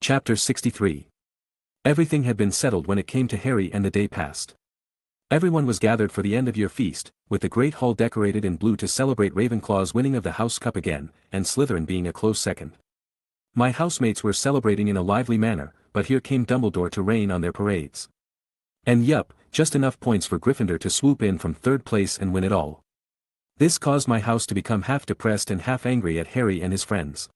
Chapter 63. Everything had been settled when it came to Harry and the day passed. Everyone was gathered for the end-of-year feast, with the great hall decorated in blue to celebrate Ravenclaw's winning of the House Cup again, and Slytherin being a close second. My housemates were celebrating in a lively manner, but here came Dumbledore to rain on their parades. And yup, just enough points for Gryffindor to swoop in from third place and win it all. This caused my house to become half depressed and half angry at Harry and his friends.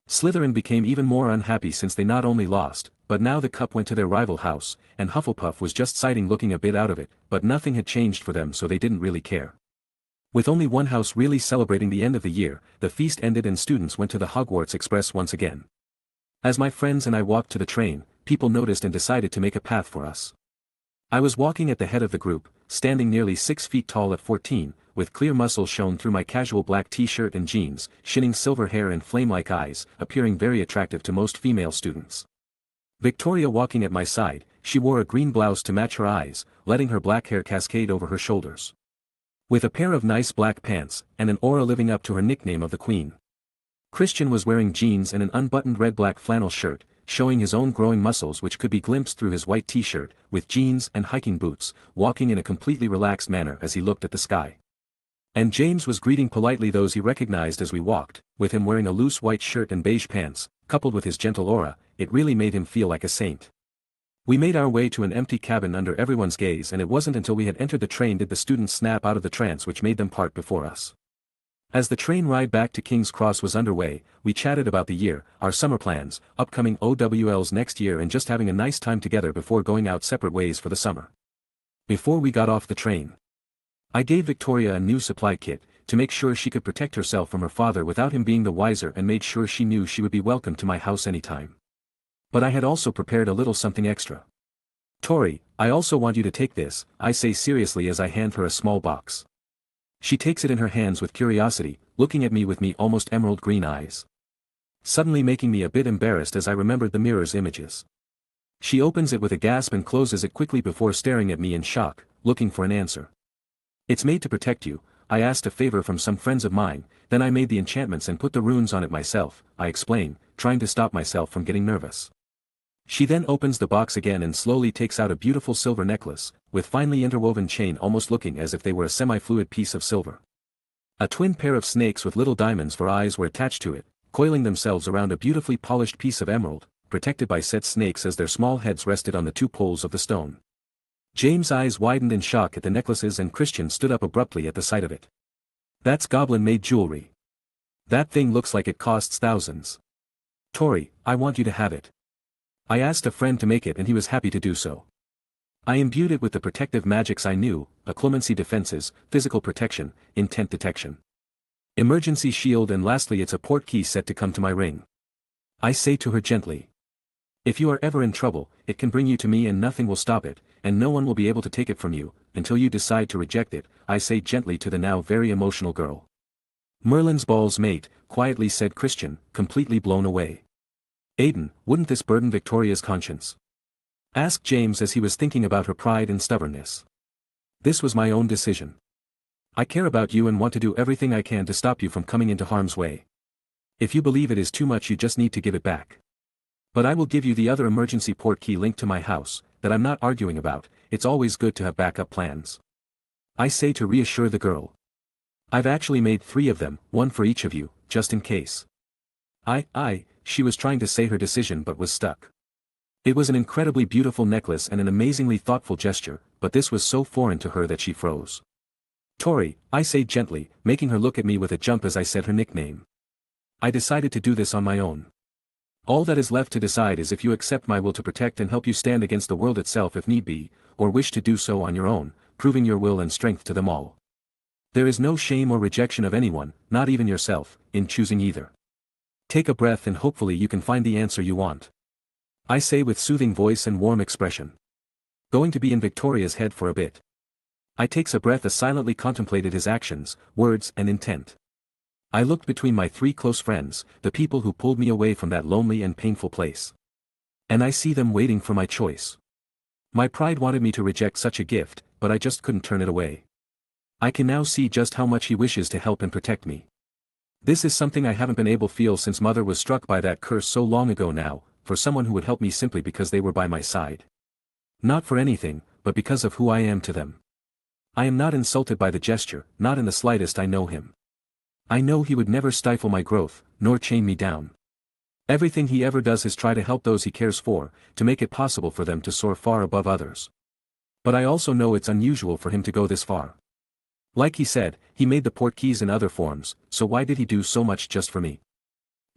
Slytherin became even more unhappy since they not only lost, but now the cup went to their rival house, and Hufflepuff was just sighting looking a bit out of it, but nothing had changed for them so they didn't really care. With only one house really celebrating the end of the year, the feast ended and students went to the Hogwarts Express once again. As my friends and I walked to the train, people noticed and decided to make a path for us. I was walking at the head of the group, standing nearly 6 feet tall at 14, with clear muscles shown through my casual black t-shirt and jeans, shining silver hair and flame-like eyes, appearing very attractive to most female students. Victoria walking at my side, she wore a green blouse to match her eyes, letting her black hair cascade over her shoulders. With a pair of nice black pants, and an aura living up to her nickname of the Queen. Christian was wearing jeans and an unbuttoned red-black flannel shirt, showing his own growing muscles which could be glimpsed through his white t-shirt, with jeans and hiking boots, walking in a completely relaxed manner as he looked at the sky. And James was greeting politely those he recognized as we walked, with him wearing a loose white shirt and beige pants, coupled with his gentle aura, it really made him feel like a saint. We made our way to an empty cabin under everyone's gaze, and it wasn't until we had entered the train did the students snap out of the trance which made them part before us. As the train ride back to King's Cross was underway, we chatted about the year, our summer plans, upcoming OWLs next year and just having a nice time together before going out separate ways for the summer. Before we got off the train, I gave Victoria a new supply kit, to make sure she could protect herself from her father without him being the wiser, and made sure she knew she would be welcome to my house anytime. But I had also prepared a little something extra. Tori, I also want you to take this, I say seriously as I hand her a small box. She takes it in her hands with curiosity, looking at me with almost emerald green eyes. Suddenly making me a bit embarrassed as I remembered the mirror's images. She opens it with a gasp and closes it quickly before staring at me in shock, looking for an answer. It's made to protect you. I asked a favor from some friends of mine, then I made the enchantments and put the runes on it myself, I explain, trying to stop myself from getting nervous. She then opens the box again and slowly takes out a beautiful silver necklace, with finely interwoven chain almost looking as if they were a semi-fluid piece of silver. A twin pair of snakes with little diamonds for eyes were attached to it, coiling themselves around a beautifully polished piece of emerald, protected by said snakes as their small heads rested on the 2 poles of the stone. James' eyes widened in shock at the necklaces and Christian stood up abruptly at the sight of it. That's goblin-made jewelry. That thing looks like it costs thousands. Tori, I want you to have it. I asked a friend to make it and he was happy to do so. I imbued it with the protective magics I knew, occlumency defenses, physical protection, intent detection, emergency shield, and lastly it's a port key set to come to my ring. I say to her gently. If you are ever in trouble, it can bring you to me and nothing will stop it, and no one will be able to take it from you, until you decide to reject it, I say gently to the now very emotional girl. Merlin's balls mate, quietly said Christian, completely blown away. Aiden, wouldn't this burden Victoria's conscience? Asked James as he was thinking about her pride and stubbornness. This was my own decision. I care about you and want to do everything I can to stop you from coming into harm's way. If you believe it is too much you just need to give it back. But I will give you the other emergency port key linked to my house, that I'm not arguing about, it's always good to have backup plans. I say to reassure the girl. I've actually made 3 of them, 1 for each of you, just in case. She was trying to say her decision but was stuck. It was an incredibly beautiful necklace and an amazingly thoughtful gesture, but this was so foreign to her that she froze. Tori, I say gently, making her look at me with a jump as I said her nickname. I decided to do this on my own. All that is left to decide is if you accept my will to protect and help you stand against the world itself if need be, or wish to do so on your own, proving your will and strength to them all. There is no shame or rejection of anyone, not even yourself, in choosing either. Take a breath and hopefully you can find the answer you want. I say with soothing voice and warm expression. Going to be in Victoria's head for a bit. I takes a breath as silently contemplated his actions, words and intent. I looked between my 3 close friends, the people who pulled me away from that lonely and painful place. And I see them waiting for my choice. My pride wanted me to reject such a gift, but I just couldn't turn it away. I can now see just how much he wishes to help and protect me. This is something I haven't been able to feel since Mother was struck by that curse so long ago now, for someone who would help me simply because they were by my side. Not for anything, but because of who I am to them. I am not insulted by the gesture, not in the slightest. I know him. I know he would never stifle my growth, nor chain me down. Everything he ever does is try to help those he cares for, to make it possible for them to soar far above others. But I also know it's unusual for him to go this far. Like he said, he made the portkeys in other forms, so why did he do so much just for me?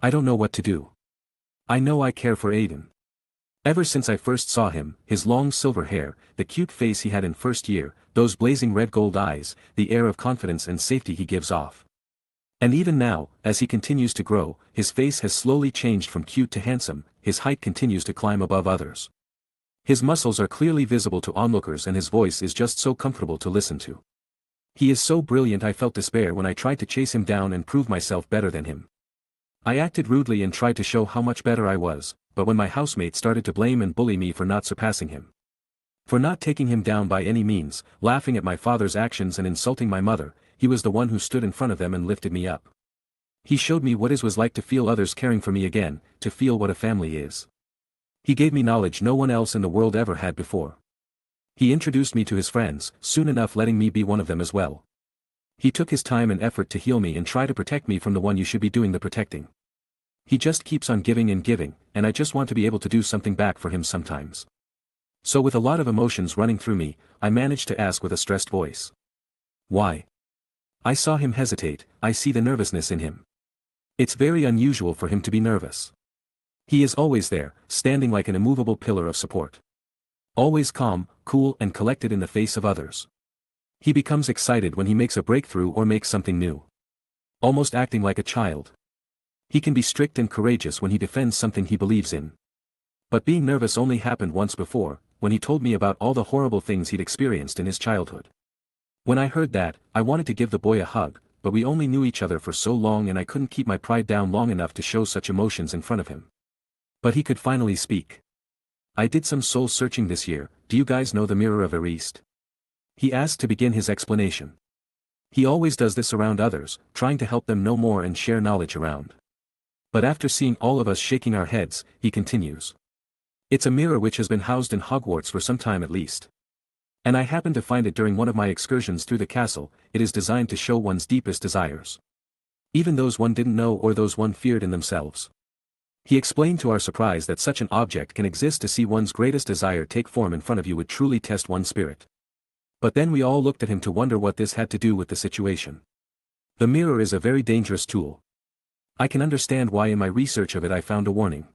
I don't know what to do. I know I care for Aiden. Ever since I first saw him, his long silver hair, the cute face he had in first year, those blazing red gold eyes, the air of confidence and safety he gives off. And even now, as he continues to grow, his face has slowly changed from cute to handsome, his height continues to climb above others. His muscles are clearly visible to onlookers and his voice is just so comfortable to listen to. He is so brilliant. I felt despair when I tried to chase him down and prove myself better than him. I acted rudely and tried to show how much better I was, but when my housemates started to blame and bully me for not surpassing him, for not taking him down by any means, laughing at my father's actions and insulting my mother, he was the one who stood in front of them and lifted me up. He showed me what it was like to feel others caring for me again, to feel what a family is. He gave me knowledge no one else in the world ever had before. He introduced me to his friends, soon enough letting me be one of them as well. He took his time and effort to heal me and try to protect me from the one you should be doing the protecting. He just keeps on giving, and I just want to be able to do something back for him sometimes. So with a lot of emotions running through me, I managed to ask with a stressed voice. Why? I saw him hesitate. I see the nervousness in him. It's very unusual for him to be nervous. He is always there, standing like an immovable pillar of support. Always calm, cool and collected in the face of others. He becomes excited when he makes a breakthrough or makes something new. Almost acting like a child. He can be strict and courageous when he defends something he believes in. But being nervous only happened once before, when he told me about all the horrible things he'd experienced in his childhood. When I heard that, I wanted to give the boy a hug, but we only knew each other for so long and I couldn't keep my pride down long enough to show such emotions in front of him. But he could finally speak. I did some soul searching this year. Do you guys know the Mirror of Erist? He asked to begin his explanation. He always does this around others, trying to help them know more and share knowledge around. But after seeing all of us shaking our heads, he continues. It's a mirror which has been housed in Hogwarts for some time at least. And I happened to find it during one of my excursions through the castle. It is designed to show one's deepest desires. Even those one didn't know or those one feared in themselves. He explained to our surprise that such an object can exist. To see one's greatest desire take form in front of you would truly test one's spirit. But then we all looked at him to wonder what this had to do with the situation. The mirror is a very dangerous tool. I can understand why in my research of it I found a warning.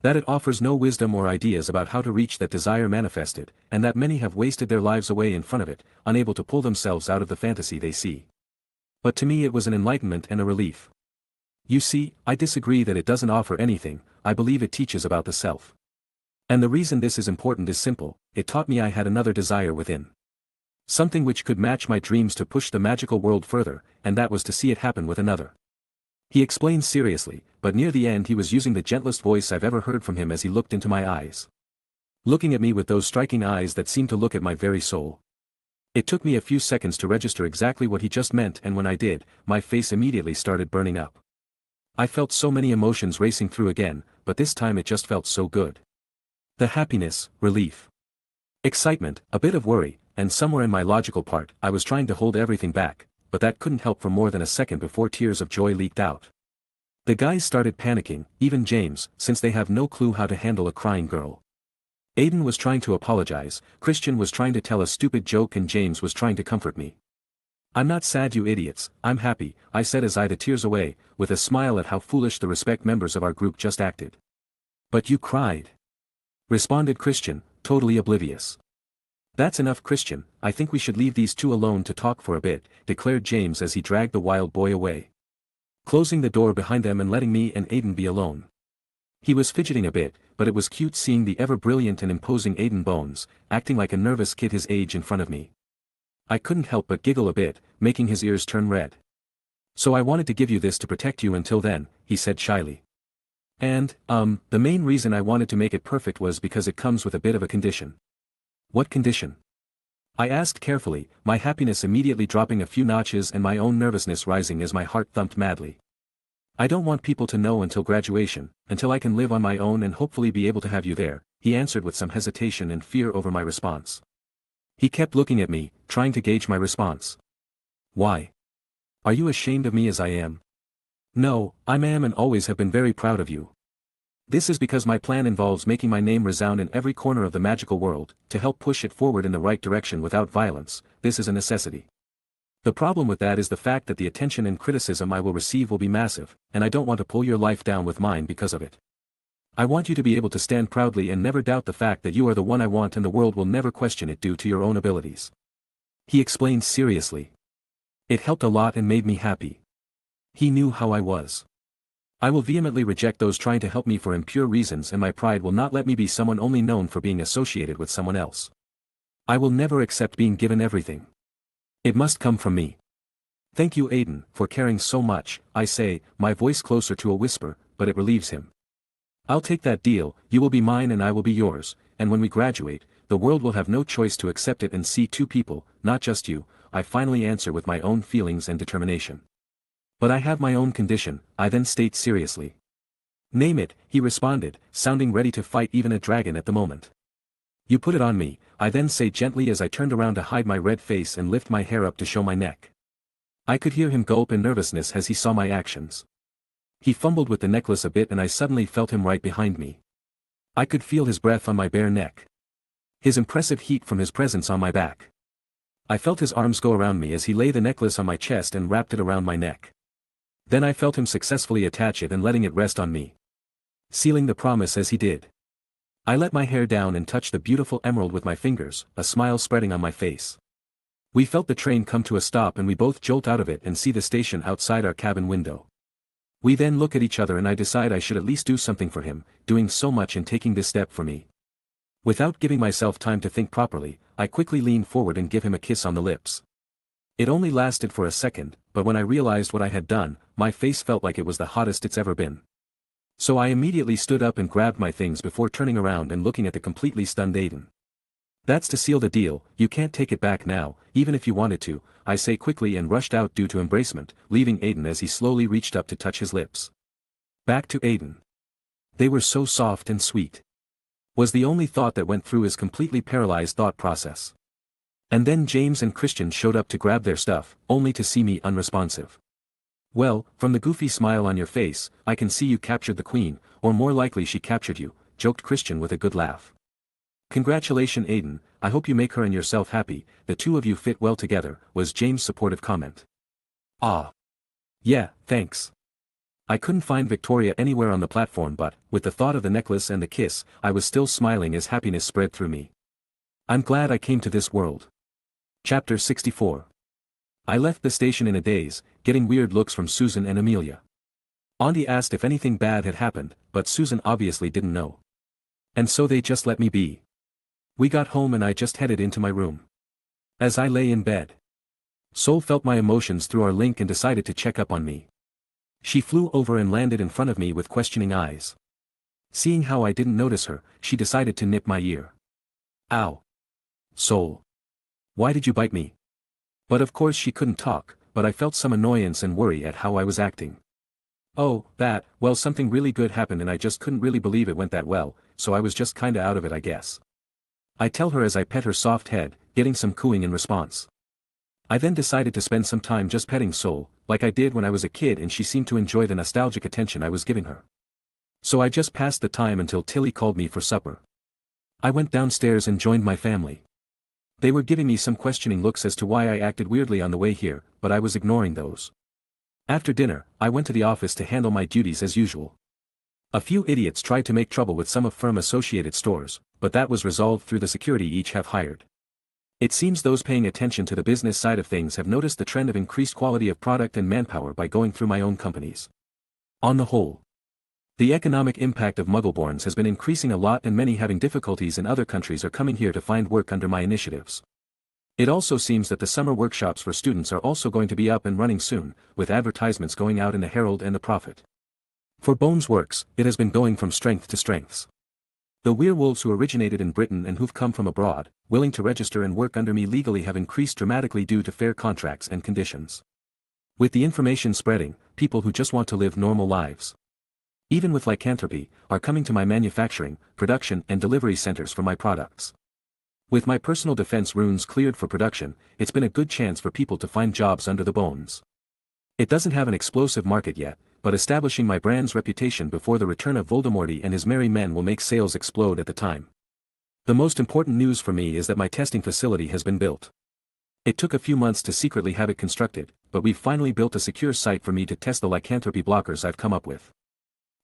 That it offers no wisdom or ideas about how to reach that desire manifested, and that many have wasted their lives away in front of it, unable to pull themselves out of the fantasy they see. But to me it was an enlightenment and a relief. You see, I disagree that it doesn't offer anything. I believe it teaches about the self. And the reason this is important is simple. It taught me I had another desire within. Something which could match my dreams to push the magical world further, and that was to see it happen with another. He explained seriously, but near the end he was using the gentlest voice I've ever heard from him as he looked into my eyes. Looking at me with those striking eyes that seemed to look at my very soul. It took me a few seconds to register exactly what he just meant, and when I did, my face immediately started burning up. I felt so many emotions racing through again, but this time it just felt so good. The happiness, relief, excitement, a bit of worry, and somewhere in my logical part I was trying to hold everything back, but that couldn't help for more than a second before tears of joy leaked out. The guys started panicking, even James, since they have no clue how to handle a crying girl. Aiden was trying to apologize, Christian was trying to tell a stupid joke, and James was trying to comfort me. I'm not sad, you idiots, I'm happy, I said as I the tears away, with a smile at how foolish the respect members of our group just acted. But you cried, responded Christian, totally oblivious. That's enough, Christian, I think we should leave these two alone to talk for a bit, declared James as he dragged the wild boy away, closing the door behind them and letting me and Aiden be alone. He was fidgeting a bit, but it was cute seeing the ever-brilliant and imposing Aiden Bones, acting like a nervous kid his age in front of me. I couldn't help but giggle a bit, making his ears turn red. So I wanted to give you this to protect you until then, he said shyly. And, the main reason I wanted to make it perfect was because it comes with a bit of a condition. What condition? I asked carefully, my happiness immediately dropping a few notches and my own nervousness rising as my heart thumped madly. I don't want people to know until graduation, until I can live on my own and hopefully be able to have you there, he answered with some hesitation and fear over my response. He kept looking at me, trying to gauge my response. Why? Are you ashamed of me as I am? No, I am and always have been very proud of you. This is because my plan involves making my name resound in every corner of the magical world, to help push it forward in the right direction without violence. This is a necessity. The problem with that is the fact that the attention and criticism I will receive will be massive, and I don't want to pull your life down with mine because of it. I want you to be able to stand proudly and never doubt the fact that you are the one I want and the world will never question it due to your own abilities. He explained seriously. It helped a lot and made me happy. He knew how I was. I will vehemently reject those trying to help me for impure reasons, and my pride will not let me be someone only known for being associated with someone else. I will never accept being given everything. It must come from me. Thank you, Aiden, for caring so much, I say, my voice closer to a whisper, but it relieves him. I'll take that deal, you will be mine and I will be yours, and when we graduate, the world will have no choice to accept it and see two people, not just you, I finally answer with my own feelings and determination. But I have my own condition, I then state seriously. Name it, he responded, sounding ready to fight even a dragon at the moment. You put it on me, I then say gently as I turned around to hide my red face and lift my hair up to show my neck. I could hear him gulp in nervousness as he saw my actions. He fumbled with the necklace a bit and I suddenly felt him right behind me. I could feel his breath on my bare neck. His impressive heat from his presence on my back. I felt his arms go around me as he laid the necklace on my chest and wrapped it around my neck. Then I felt him successfully attach it and letting it rest on me. Sealing the promise as he did. I let my hair down and touched the beautiful emerald with my fingers, a smile spreading on my face. We felt the train come to a stop and we both jolt out of it and see the station outside our cabin window. We then look at each other and I decide I should at least do something for him, doing so much and taking this step for me. Without giving myself time to think properly, I quickly lean forward and give him a kiss on the lips. It only lasted for a second, but when I realized what I had done, my face felt like it was the hottest it's ever been. So I immediately stood up and grabbed my things before turning around and looking at the completely stunned Aiden. That's to seal the deal, you can't take it back now, even if you wanted to, I say quickly and rushed out due to embracement, leaving Aiden as he slowly reached up to touch his lips. Back to Aiden. They were so soft and sweet. Was the only thought that went through his completely paralyzed thought process. And then James and Christian showed up to grab their stuff, only to see me unresponsive. Well, from the goofy smile on your face, I can see you captured the queen, or more likely she captured you, joked Christian with a good laugh. Congratulations, Aiden, I hope you make her and yourself happy, the two of you fit well together, was James' supportive comment. Ah. Yeah, thanks. I couldn't find Victoria anywhere on the platform but, with the thought of the necklace and the kiss, I was still smiling as happiness spread through me. I'm glad I came to this world. Chapter 64. I left the station in a daze, getting weird looks from Susan and Amelia. Auntie asked if anything bad had happened, but Susan obviously didn't know. And so they just let me be. We got home and I just headed into my room. As I lay in bed, Sol felt my emotions through our link and decided to check up on me. She flew over and landed in front of me with questioning eyes. Seeing how I didn't notice her, she decided to nip my ear. Ow. Sol. Why did you bite me? But of course she couldn't talk, but I felt some annoyance and worry at how I was acting. Oh, that, well something really good happened and I just couldn't really believe it went that well, so I was just kinda out of it I guess. I tell her as I pet her soft head, getting some cooing in response. I then decided to spend some time just petting Sol, like I did when I was a kid and she seemed to enjoy the nostalgic attention I was giving her. So I just passed the time until Tilly called me for supper. I went downstairs and joined my family. They were giving me some questioning looks as to why I acted weirdly on the way here, but I was ignoring those. After dinner, I went to the office to handle my duties as usual. A few idiots tried to make trouble with some of firm-associated stores, but that was resolved through the security each have hired. It seems those paying attention to the business side of things have noticed the trend of increased quality of product and manpower by going through my own companies. On the whole, the economic impact of Muggleborns has been increasing a lot and many having difficulties in other countries are coming here to find work under my initiatives. It also seems that the summer workshops for students are also going to be up and running soon, with advertisements going out in the Herald and the Prophet. For Bones Works, it has been going from strength to strengths. The werewolves who originated in Britain and who've come from abroad, willing to register and work under me legally have increased dramatically due to fair contracts and conditions. With the information spreading, people who just want to live normal lives. Even with Lycanthropy, are coming to my manufacturing, production and delivery centers for my products. With my personal defense runes cleared for production, it's been a good chance for people to find jobs under the bones. It doesn't have an explosive market yet, but establishing my brand's reputation before the return of Voldemort and his merry men will make sales explode at the time. The most important news for me is that my testing facility has been built. It took a few months to secretly have it constructed, but we've finally built a secure site for me to test the lycanthropy blockers I've come up with.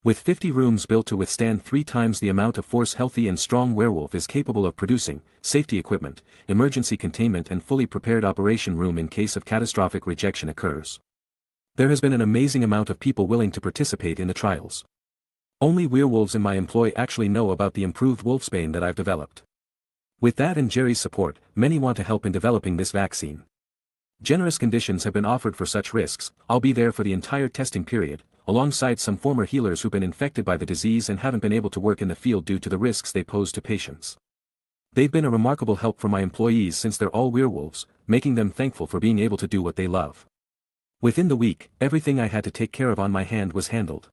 With 50 rooms built to withstand 3 times the amount of force healthy and strong werewolf is capable of producing, safety equipment, emergency containment and fully prepared operation room in case of catastrophic rejection occurs. There has been an amazing amount of people willing to participate in the trials. Only werewolves in my employ actually know about the improved wolfsbane that I've developed. With that and Jerry's support, many want to help in developing this vaccine. Generous conditions have been offered for such risks. I'll be there for the entire testing period, alongside some former healers who've been infected by the disease and haven't been able to work in the field due to the risks they pose to patients. They've been a remarkable help for my employees since they're all werewolves, making them thankful for being able to do what they love. Within the week, everything I had to take care of on my hand was handled.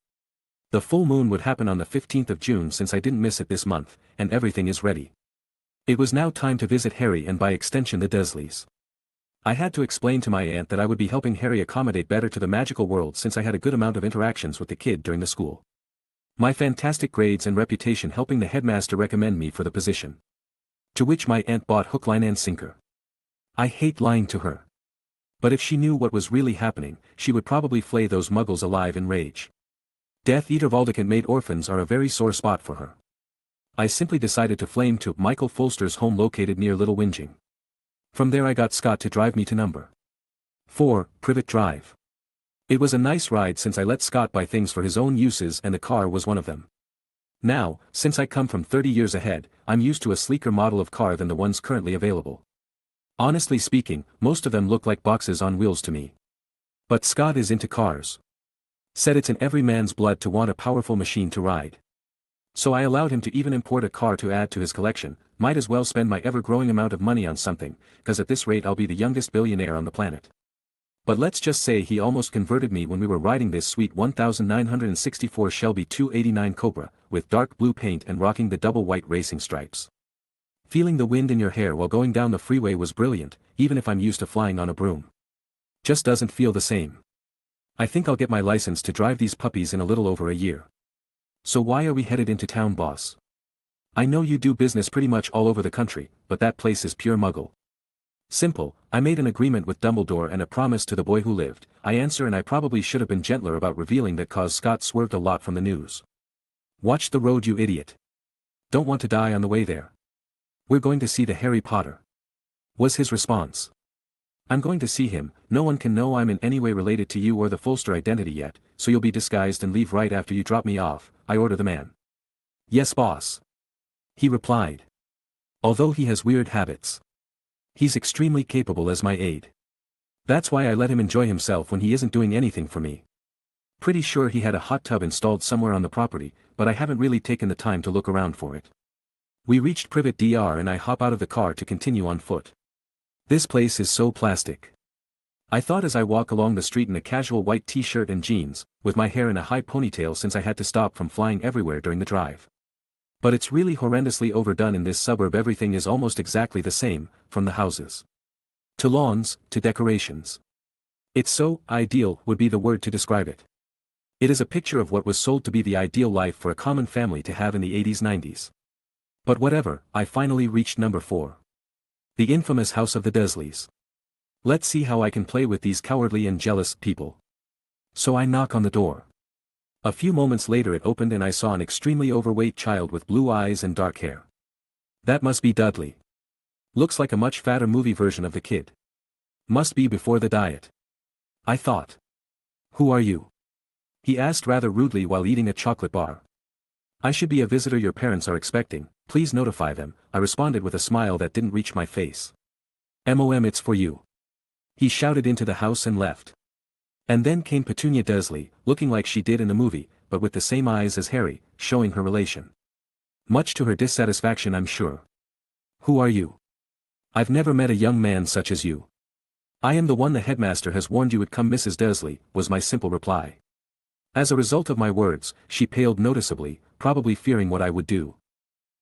The full moon would happen on the 15th of June since I didn't miss it this month, and everything is ready. It was now time to visit Harry and by extension the Dursleys. I had to explain to my aunt that I would be helping Harry accommodate better to the magical world since I had a good amount of interactions with the kid during the school. My fantastic grades and reputation helping the headmaster recommend me for the position. To which my aunt bought hook, line and sinker. I hate lying to her. But if she knew what was really happening, she would probably flay those muggles alive in rage. Death Eater Voldemort made orphans are a very sore spot for her. I simply decided to flame to Michael Folster's home located near Little Whinging. From there I got Scott to drive me to number 4, Privet Drive. It was a nice ride since I let Scott buy things for his own uses and the car was one of them. Now, since I come from 30 years ahead, I'm used to a sleeker model of car than the ones currently available. Honestly speaking, most of them look like boxes on wheels to me. But Scott is into cars. Said it's in every man's blood to want a powerful machine to ride. So I allowed him to even import a car to add to his collection. Might as well spend my ever-growing amount of money on something, cause at this rate I'll be the youngest billionaire on the planet. But let's just say he almost converted me when we were riding this sweet 1964 Shelby 289 Cobra, with dark blue paint and rocking the double white racing stripes. Feeling the wind in your hair while going down the freeway was brilliant, even if I'm used to flying on a broom. Just doesn't feel the same. I think I'll get my license to drive these puppies in a little over a year. So why are we headed into town, boss? I know you do business pretty much all over the country, but that place is pure muggle. Simple, I made an agreement with Dumbledore and a promise to the boy who lived. I answer, and I probably should have been gentler about revealing that cause Scott swerved a lot from the news. Watch the road, you idiot. Don't want to die on the way there. We're going to see the Harry Potter, was his response. I'm going to see him. No one can know I'm in any way related to you or the Folster identity yet, so you'll be disguised and leave right after you drop me off, I order the man. Yes, boss. He replied. Although he has weird habits. He's extremely capable as my aide. That's why I let him enjoy himself when he isn't doing anything for me. Pretty sure he had a hot tub installed somewhere on the property, but I haven't really taken the time to look around for it. We reached Privet Dr. and I hop out of the car to continue on foot. This place is so plastic. I thought as I walk along the street in a casual white t-shirt and jeans, with my hair in a high ponytail since I had to stop from flying everywhere during the drive. But it's really horrendously overdone in this suburb. Everything is almost exactly the same, from the houses to lawns, to decorations. It's so ideal would be the word to describe it. It is a picture of what was sold to be the ideal life for a common family to have in the 80s 90s. But whatever, I finally reached number 4. The infamous house of the Dursleys. Let's see how I can play with these cowardly and jealous people. So I knock on the door. A few moments later it opened and I saw an extremely overweight child with blue eyes and dark hair. That must be Dudley. Looks like a much fatter movie version of the kid. Must be before the diet, I thought. Who are you? He asked rather rudely while eating a chocolate bar. I should be a visitor your parents are expecting, please notify them, I responded with a smile that didn't reach my face. MOM, it's for you. He shouted into the house and left. And then came Petunia Dursley, looking like she did in the movie, but with the same eyes as Harry, showing her relation. Much to her dissatisfaction, I'm sure. Who are you? I've never met a young man such as you. I am the one the headmaster has warned you would come, Mrs. Dursley, was my simple reply. As a result of my words, she paled noticeably, probably fearing what I would do.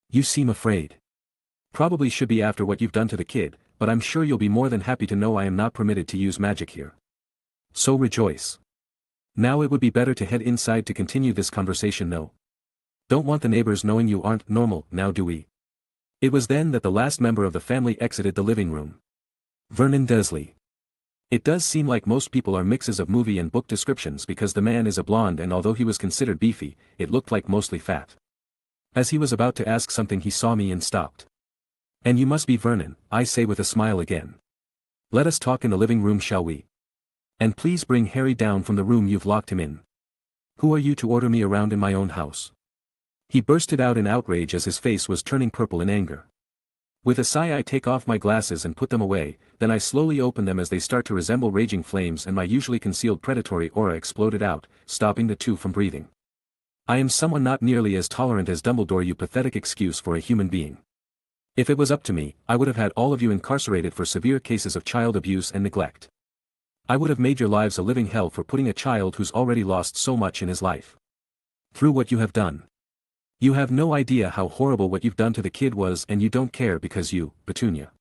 You seem afraid. Probably should be after what you've done to the kid, but I'm sure you'll be more than happy to know I am not permitted to use magic here. So rejoice. Now it would be better to head inside to continue this conversation. No. Don't want the neighbors knowing you aren't normal, now do we? It was then that the last member of the family exited the living room. Vernon Dursley. It does seem like most people are mixes of movie and book descriptions because the man is a blonde, and although he was considered beefy, it looked like mostly fat. As he was about to ask something, he saw me and stopped. And you must be Vernon, I say with a smile again. Let us talk in the living room, shall we? And please bring Harry down from the room you've locked him in. Who are you to order me around in my own house? He bursted out in outrage as his face was turning purple in anger. With a sigh I take off my glasses and put them away, then I slowly open them as they start to resemble raging flames, and my usually concealed predatory aura exploded out, stopping the two from breathing. I am someone not nearly as tolerant as Dumbledore, you pathetic excuse for a human being. If it was up to me, I would have had all of you incarcerated for severe cases of child abuse and neglect. I would have made your lives a living hell for putting a child who's already lost so much in his life through what you have done. You have no idea how horrible what you've done to the kid was, and you don't care because you, Petunia,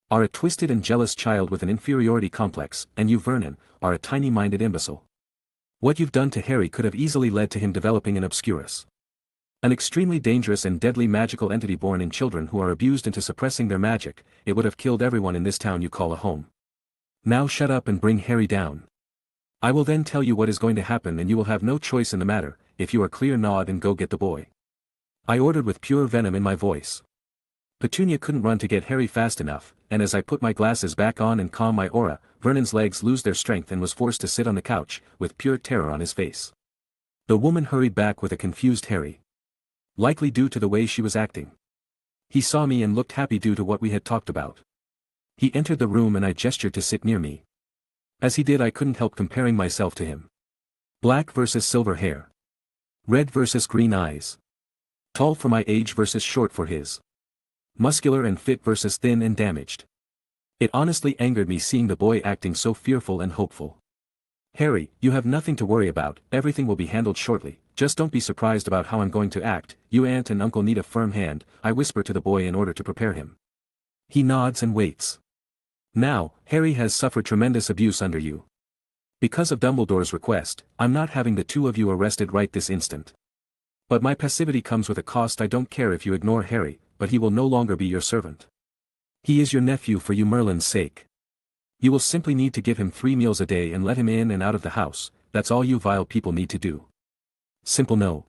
are a twisted and jealous child with an inferiority complex, and you, Vernon, are a tiny-minded imbecile. What you've done to Harry could have easily led to him developing an obscurus, an extremely dangerous and deadly magical entity born in children who are abused into suppressing their magic. It would have killed everyone in this town you call a home. Now shut up and bring Harry down. I will then tell you what is going to happen, and you will have no choice in the matter. If you are clear, nod and go get the boy. I ordered with pure venom in my voice. Petunia couldn't run to get Harry fast enough, and as I put my glasses back on and calm my aura, Vernon's legs lose their strength and was forced to sit on the couch, with pure terror on his face. The woman hurried back with a confused Harry. Likely due to the way she was acting. He saw me and looked happy due to what we had talked about. He entered the room and I gestured to sit near me. As he did, I couldn't help comparing myself to him. Black versus silver hair. Red versus green eyes. Tall for my age versus short for his. Muscular and fit versus thin and damaged. It honestly angered me seeing the boy acting so fearful and hopeful. Harry, you have nothing to worry about, everything will be handled shortly, just don't be surprised about how I'm going to act. You aunt and uncle need a firm hand, I whisper to the boy in order to prepare him. He nods and waits. Now, Harry has suffered tremendous abuse under you. Because of Dumbledore's request, I'm not having the two of you arrested right this instant. But my passivity comes with a cost. I don't care if you ignore Harry, but he will no longer be your servant. He is your nephew for you, Merlin's sake. You will simply need to give him 3 meals a day and let him in and out of the house. That's all you vile people need to do. Simple no.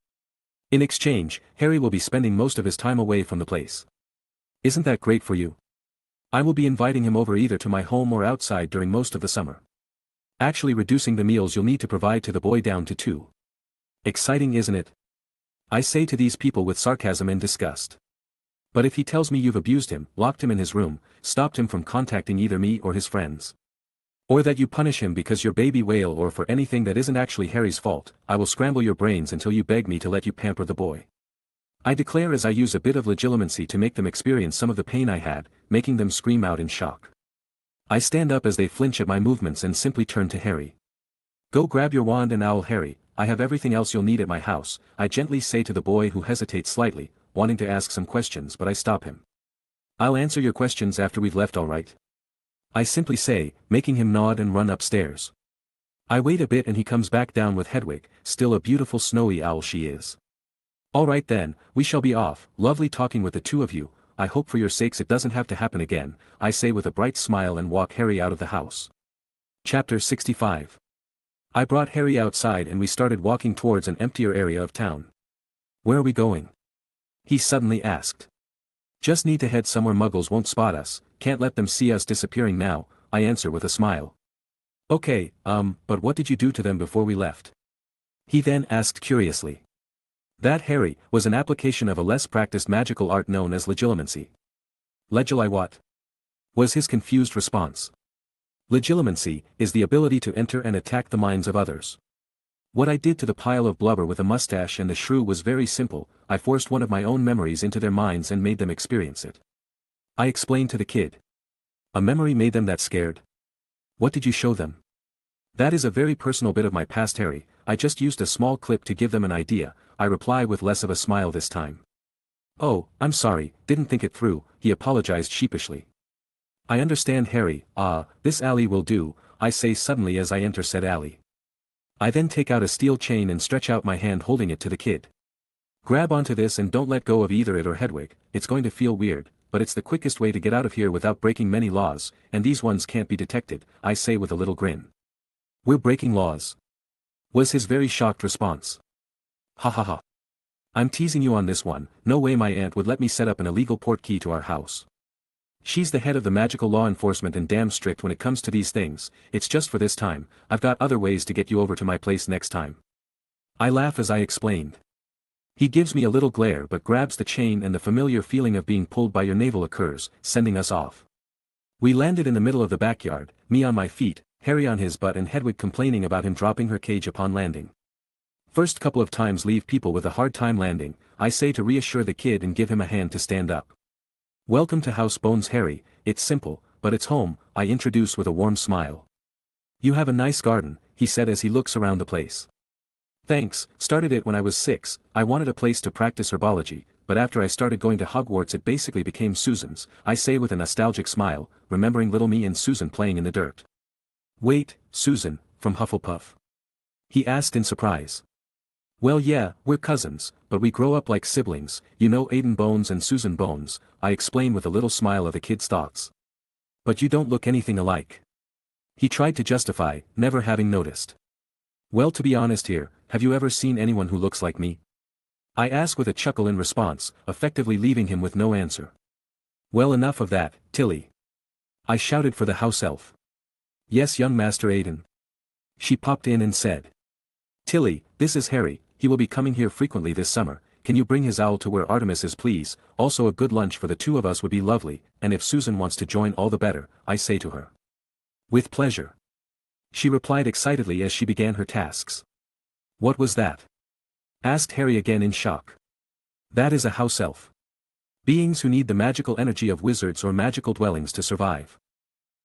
In exchange, Harry will be spending most of his time away from the place. Isn't that great for you? I will be inviting him over either to my home or outside during most of the summer. Actually reducing the meals you'll need to provide to the boy down to 2. Exciting, isn't it? I say to these people with sarcasm and disgust. But if he tells me you've abused him, locked him in his room, stopped him from contacting either me or his friends, or that you punish him because you're baby whale or for anything that isn't actually Harry's fault, I will scramble your brains until you beg me to let you pamper the boy. I declare as I use a bit of legilimency to make them experience some of the pain I had, making them scream out in shock. I stand up as they flinch at my movements and simply turn to Harry. Go grab your wand and owl, Harry. I have everything else you'll need at my house, I gently say to the boy who hesitates slightly, wanting to ask some questions, but I stop him. I'll answer your questions after we've left, all right? I simply say, making him nod and run upstairs. I wait a bit and he comes back down with Hedwig, still a beautiful snowy owl she is. All right then, we shall be off. Lovely talking with the two of you. I hope for your sakes it doesn't have to happen again, I say with a bright smile and walk Harry out of the house. Chapter 65. I brought Harry outside and we started walking towards an emptier area of town. Where are we going? He suddenly asked. Just need to head somewhere muggles won't spot us, can't let them see us disappearing now, I answer with a smile. Okay, but what did you do to them before we left? He then asked curiously. That, Harry, was an application of a less practiced magical art known as legilimency. Legili what? Was his confused response. Legilimency is the ability to enter and attack the minds of others. What I did to the pile of blubber with a mustache and the shrew was very simple. I forced one of my own memories into their minds and made them experience it. I explained to the kid. A memory made them that scared? What did you show them? That is a very personal bit of my past, Harry. I just used a small clip to give them an idea, I reply with less of a smile this time. Oh, I'm sorry, didn't think it through, he apologized sheepishly. I understand, Harry. This alley will do, I say suddenly as I enter said alley. I then take out a steel chain and stretch out my hand holding it to the kid. Grab onto this and don't let go of either it or Hedwig, it's going to feel weird, but it's the quickest way to get out of here without breaking many laws, and these ones can't be detected, I say with a little grin. We're breaking laws? Was his very shocked response. Ha ha ha. I'm teasing you on this one, no way my aunt would let me set up an illegal portkey to our house. She's the head of the magical law enforcement and damn strict when it comes to these things, it's just for this time, I've got other ways to get you over to my place next time. I laugh as I explained. He gives me a little glare but grabs the chain and the familiar feeling of being pulled by your navel occurs, sending us off. We landed in the middle of the backyard, me on my feet, Harry on his butt and Hedwig complaining about him dropping her cage upon landing. First couple of times leave people with a hard time landing, I say to reassure the kid and give him a hand to stand up. Welcome to House Bones, Harry, it's simple, but it's home, I introduce with a warm smile. You have a nice garden, he said as he looks around the place. Thanks, started it when I was 6, I wanted a place to practice herbology, but after I started going to Hogwarts it basically became Susan's, I say with a nostalgic smile, remembering little me and Susan playing in the dirt. Wait, Susan, from Hufflepuff? He asked in surprise. Well yeah, we're cousins, but we grow up like siblings, you know Aiden Bones and Susan Bones, I explain with a little smile of the kid's thoughts. But you don't look anything alike. He tried to justify, never having noticed. Well, to be honest here, have you ever seen anyone who looks like me? I ask with a chuckle in response, effectively leaving him with no answer. Well, enough of that, Tilly. I shouted for the house elf. Yes, young Master Aiden. She popped in and said. Tilly, this is Harry, he will be coming here frequently this summer, can you bring his owl to where Artemis is please, also a good lunch for the two of us would be lovely, and if Susan wants to join all the better, I say to her. With pleasure. She replied excitedly as she began her tasks. What was that? Asked Harry again in shock. That is a house elf. Beings who need the magical energy of wizards or magical dwellings to survive.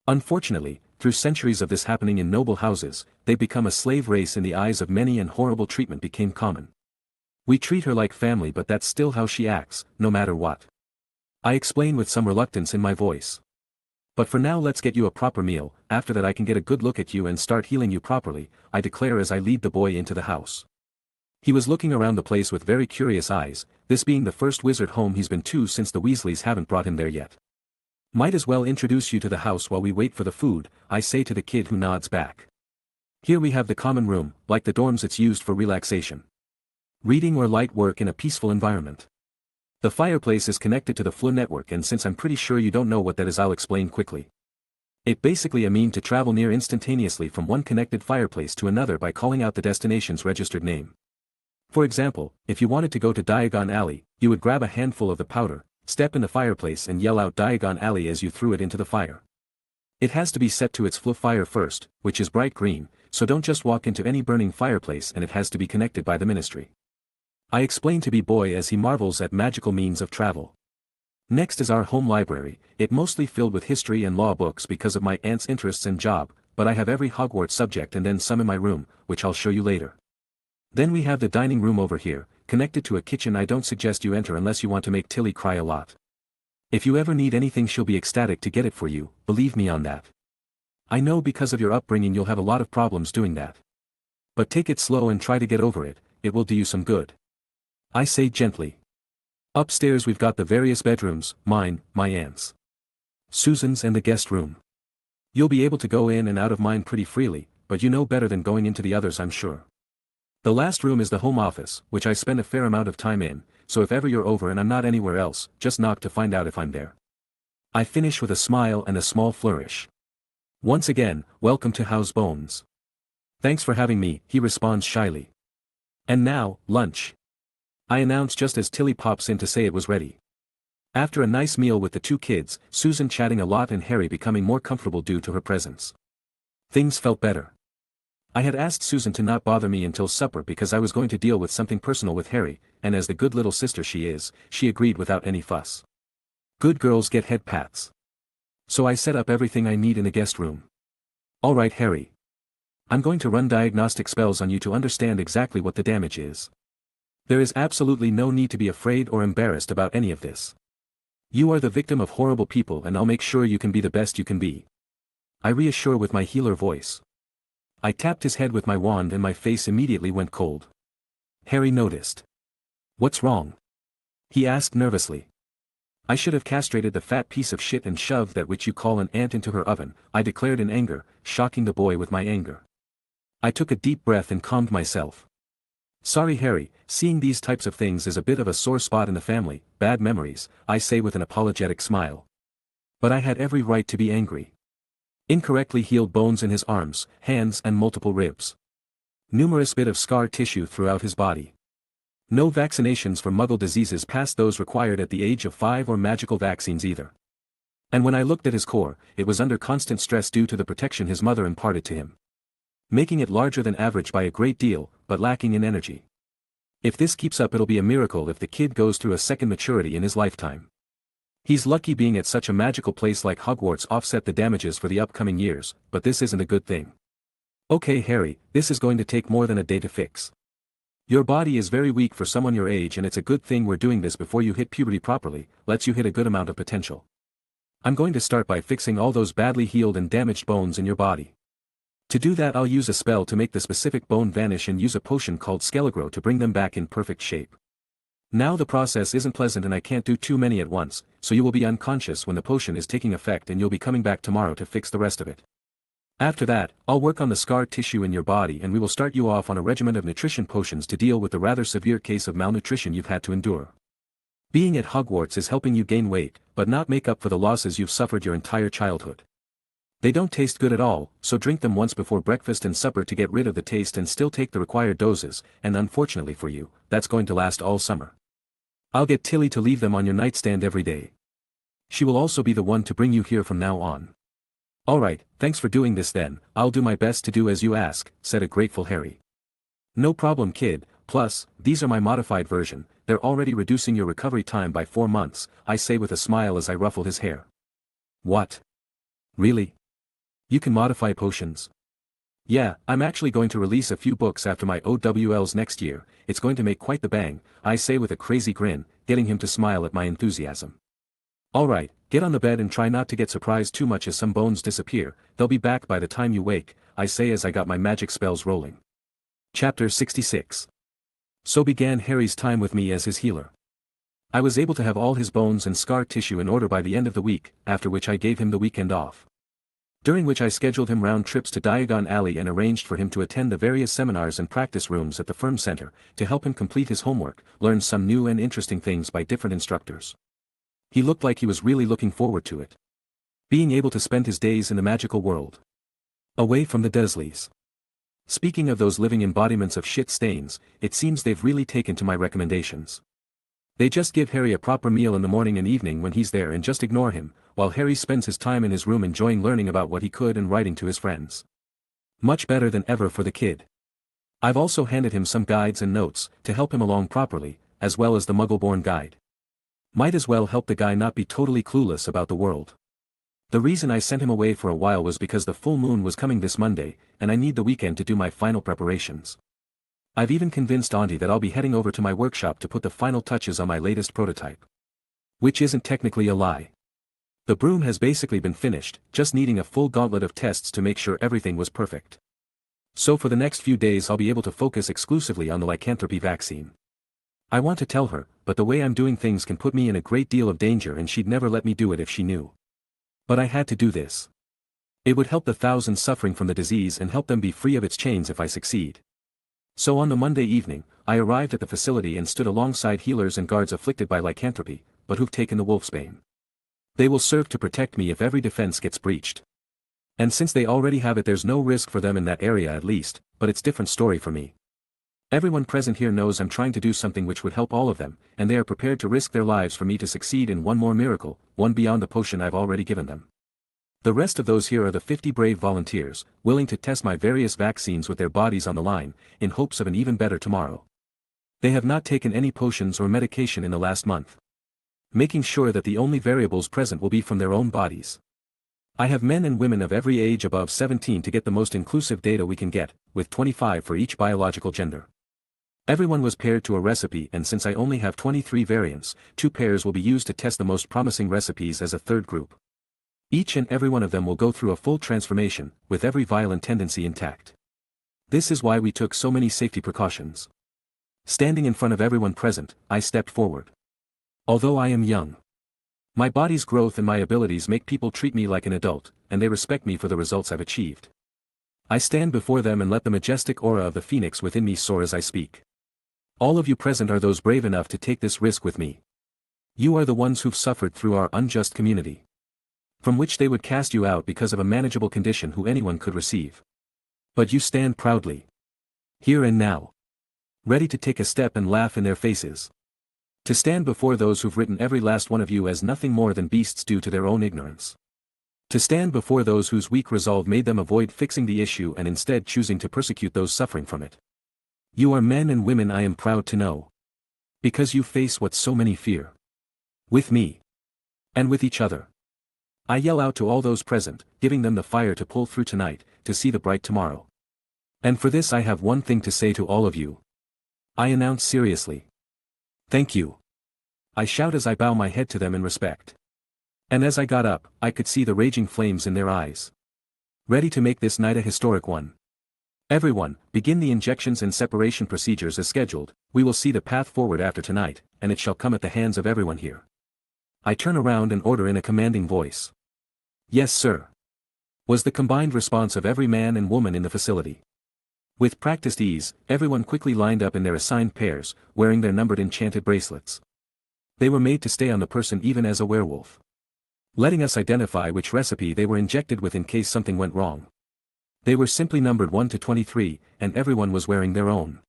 Unfortunately, through centuries of this happening in noble houses, they become a slave race in the eyes of many and horrible treatment became common. We treat her like family but that's still how she acts, no matter what. I explain with some reluctance in my voice. But for now let's get you a proper meal, after that I can get a good look at you and start healing you properly, I declare as I lead the boy into the house. He was looking around the place with very curious eyes, this being the first wizard home he's been to since the Weasleys haven't brought him there yet. Might as well introduce you to the house while we wait for the food, I say to the kid who nods back. Here we have the common room, like the dorms it's used for relaxation. Reading or light work in a peaceful environment. The fireplace is connected to the FLU network and since I'm pretty sure you don't know what that is I'll explain quickly. It basically a mean to travel near instantaneously from one connected fireplace to another by calling out the destination's registered name. For example, if you wanted to go to Diagon Alley, you would grab a handful of the powder, step in the fireplace and yell out Diagon Alley as you threw it into the fire. It has to be set to its FLU fire first, which is bright green, so don't just walk into any burning fireplace and it has to be connected by the ministry. I explain to B-Boy as he marvels at magical means of travel. Next is our home library, it mostly filled with history and law books because of my aunt's interests and job, but I have every Hogwarts subject and then some in my room, which I'll show you later. Then we have the dining room over here, connected to a kitchen I don't suggest you enter unless you want to make Tilly cry a lot. If you ever need anything she'll be ecstatic to get it for you, believe me on that. I know because of your upbringing you'll have a lot of problems doing that. But take it slow and try to get over it will do you some good. I say gently. Upstairs we've got the various bedrooms, mine, my aunt's, Susan's and the guest room. You'll be able to go in and out of mine pretty freely, but you know better than going into the others I'm sure. The last room is the home office, which I spend a fair amount of time in, so if ever you're over and I'm not anywhere else, just knock to find out if I'm there. I finish with a smile and a small flourish. Once again, welcome to House Bones. Thanks for having me, he responds shyly. And now, lunch. I announce just as Tilly pops in to say it was ready. After a nice meal with the two kids, Susan chatting a lot and Harry becoming more comfortable due to her presence. Things felt better. I had asked Susan to not bother me until supper because I was going to deal with something personal with Harry, and as the good little sister she is, she agreed without any fuss. Good girls get head pats. So I set up everything I need in the guest room. Alright Harry. I'm going to run diagnostic spells on you to understand exactly what the damage is. There is absolutely no need to be afraid or embarrassed about any of this. You are the victim of horrible people and I'll make sure you can be the best you can be. I reassure with my healer voice. I tapped his head with my wand and my face immediately went cold. Harry noticed. What's wrong? He asked nervously. I should have castrated the fat piece of shit and shoved that which you call an ant into her oven, I declared in anger, shocking the boy with my anger. I took a deep breath and calmed myself. Sorry Harry, seeing these types of things is a bit of a sore spot in the family, bad memories, I say with an apologetic smile. But I had every right to be angry. Incorrectly healed bones in his arms, hands and multiple ribs. Numerous bit of scar tissue throughout his body. No vaccinations for muggle diseases past those required at the age of 5 or magical vaccines either. And when I looked at his core, it was under constant stress due to the protection his mother imparted to him. Making it larger than average by a great deal, but lacking in energy. If this keeps up it'll be a miracle if the kid goes through a second maturity in his lifetime. He's lucky being at such a magical place like Hogwarts offset the damages for the upcoming years, but this isn't a good thing. Okay Harry, this is going to take more than a day to fix. Your body is very weak for someone your age and it's a good thing we're doing this before you hit puberty properly, lets you hit a good amount of potential. I'm going to start by fixing all those badly healed and damaged bones in your body. To do that I'll use a spell to make the specific bone vanish and use a potion called Skelegro to bring them back in perfect shape. Now the process isn't pleasant and I can't do too many at once, so you will be unconscious when the potion is taking effect and you'll be coming back tomorrow to fix the rest of it. After that, I'll work on the scar tissue in your body and we will start you off on a regimen of nutrition potions to deal with the rather severe case of malnutrition you've had to endure. Being at Hogwarts is helping you gain weight, but not make up for the losses you've suffered your entire childhood. They don't taste good at all, so drink them once before breakfast and supper to get rid of the taste and still take the required doses, and unfortunately for you, that's going to last all summer. I'll get Tilly to leave them on your nightstand every day. She will also be the one to bring you here from now on. Alright, thanks for doing this then, I'll do my best to do as you ask, said a grateful Harry. No problem kid, plus, these are my modified version, they're already reducing your recovery time by 4 months, I say with a smile as I ruffle his hair. What? Really? You can modify potions? Yeah, I'm actually going to release a few books after my OWLs next year, it's going to make quite the bang, I say with a crazy grin, getting him to smile at my enthusiasm. Alright, get on the bed and try not to get surprised too much as some bones disappear, they'll be back by the time you wake, I say as I got my magic spells rolling. Chapter 66. So began Harry's time with me as his healer. I was able to have all his bones and scar tissue in order by the end of the week, after which I gave him the weekend off. During which I scheduled him round trips to Diagon Alley and arranged for him to attend the various seminars and practice rooms at the firm center, to help him complete his homework, learn some new and interesting things by different instructors. He looked like he was really looking forward to it. Being able to spend his days in the magical world. Away from the Dursleys. Speaking of those living embodiments of shit stains, it seems they've really taken to my recommendations. They just give Harry a proper meal in the morning and evening when he's there and just ignore him, while Harry spends his time in his room enjoying learning about what he could and writing to his friends. Much better than ever for the kid. I've also handed him some guides and notes, to help him along properly, as well as the Muggle-born guide. Might as well help the guy not be totally clueless about the world. The reason I sent him away for a while was because the full moon was coming this Monday, and I need the weekend to do my final preparations. I've even convinced Auntie that I'll be heading over to my workshop to put the final touches on my latest prototype. Which isn't technically a lie. The broom has basically been finished, just needing a full gauntlet of tests to make sure everything was perfect. So for the next few days I'll be able to focus exclusively on the lycanthropy vaccine. I want to tell her, but the way I'm doing things can put me in a great deal of danger and she'd never let me do it if she knew. But I had to do this. It would help the thousands suffering from the disease and help them be free of its chains if I succeed. So on the Monday evening, I arrived at the facility and stood alongside healers and guards afflicted by lycanthropy, but who've taken the wolfsbane. They will serve to protect me if every defense gets breached. And since they already have it, there's no risk for them in that area at least, but it's different story for me. Everyone present here knows I'm trying to do something which would help all of them, and they are prepared to risk their lives for me to succeed in one more miracle, one beyond the potion I've already given them. The rest of those here are the 50 brave volunteers, willing to test my various vaccines with their bodies on the line, in hopes of an even better tomorrow. They have not taken any potions or medication in the last month. Making sure that the only variables present will be from their own bodies. I have men and women of every age above 17 to get the most inclusive data we can get, with 25 for each biological gender. Everyone was paired to a recipe, and since I only have 23 variants, 2 pairs will be used to test the most promising recipes as a third group. Each and every one of them will go through a full transformation, with every violent tendency intact. This is why we took so many safety precautions. Standing in front of everyone present, I stepped forward. Although I am young, my body's growth and my abilities make people treat me like an adult, and they respect me for the results I've achieved. I stand before them and let the majestic aura of the phoenix within me soar as I speak. All of you present are those brave enough to take this risk with me. You are the ones who've suffered through our unjust community, from which they would cast you out because of a manageable condition who anyone could receive. But you stand proudly, here and now, ready to take a step and laugh in their faces. To stand before those who've written every last one of you as nothing more than beasts due to their own ignorance. To stand before those whose weak resolve made them avoid fixing the issue and instead choosing to persecute those suffering from it. You are men and women I am proud to know. Because you face what so many fear. With me. And with each other. I yell out to all those present, giving them the fire to pull through tonight, to see the bright tomorrow. And for this I have one thing to say to all of you. I announce seriously. Thank you. I shout as I bow my head to them in respect. And as I got up, I could see the raging flames in their eyes. Ready to make this night a historic one. Everyone, begin the injections and separation procedures as scheduled. We will see the path forward after tonight, and it shall come at the hands of everyone here. I turn around and order in a commanding voice. Yes, sir. Was the combined response of every man and woman in the facility. With practiced ease, everyone quickly lined up in their assigned pairs, wearing their numbered enchanted bracelets. They were made to stay on the person even as a werewolf, letting us identify which recipe they were injected with in case something went wrong. They were simply numbered 1 to 23, and everyone was wearing their own.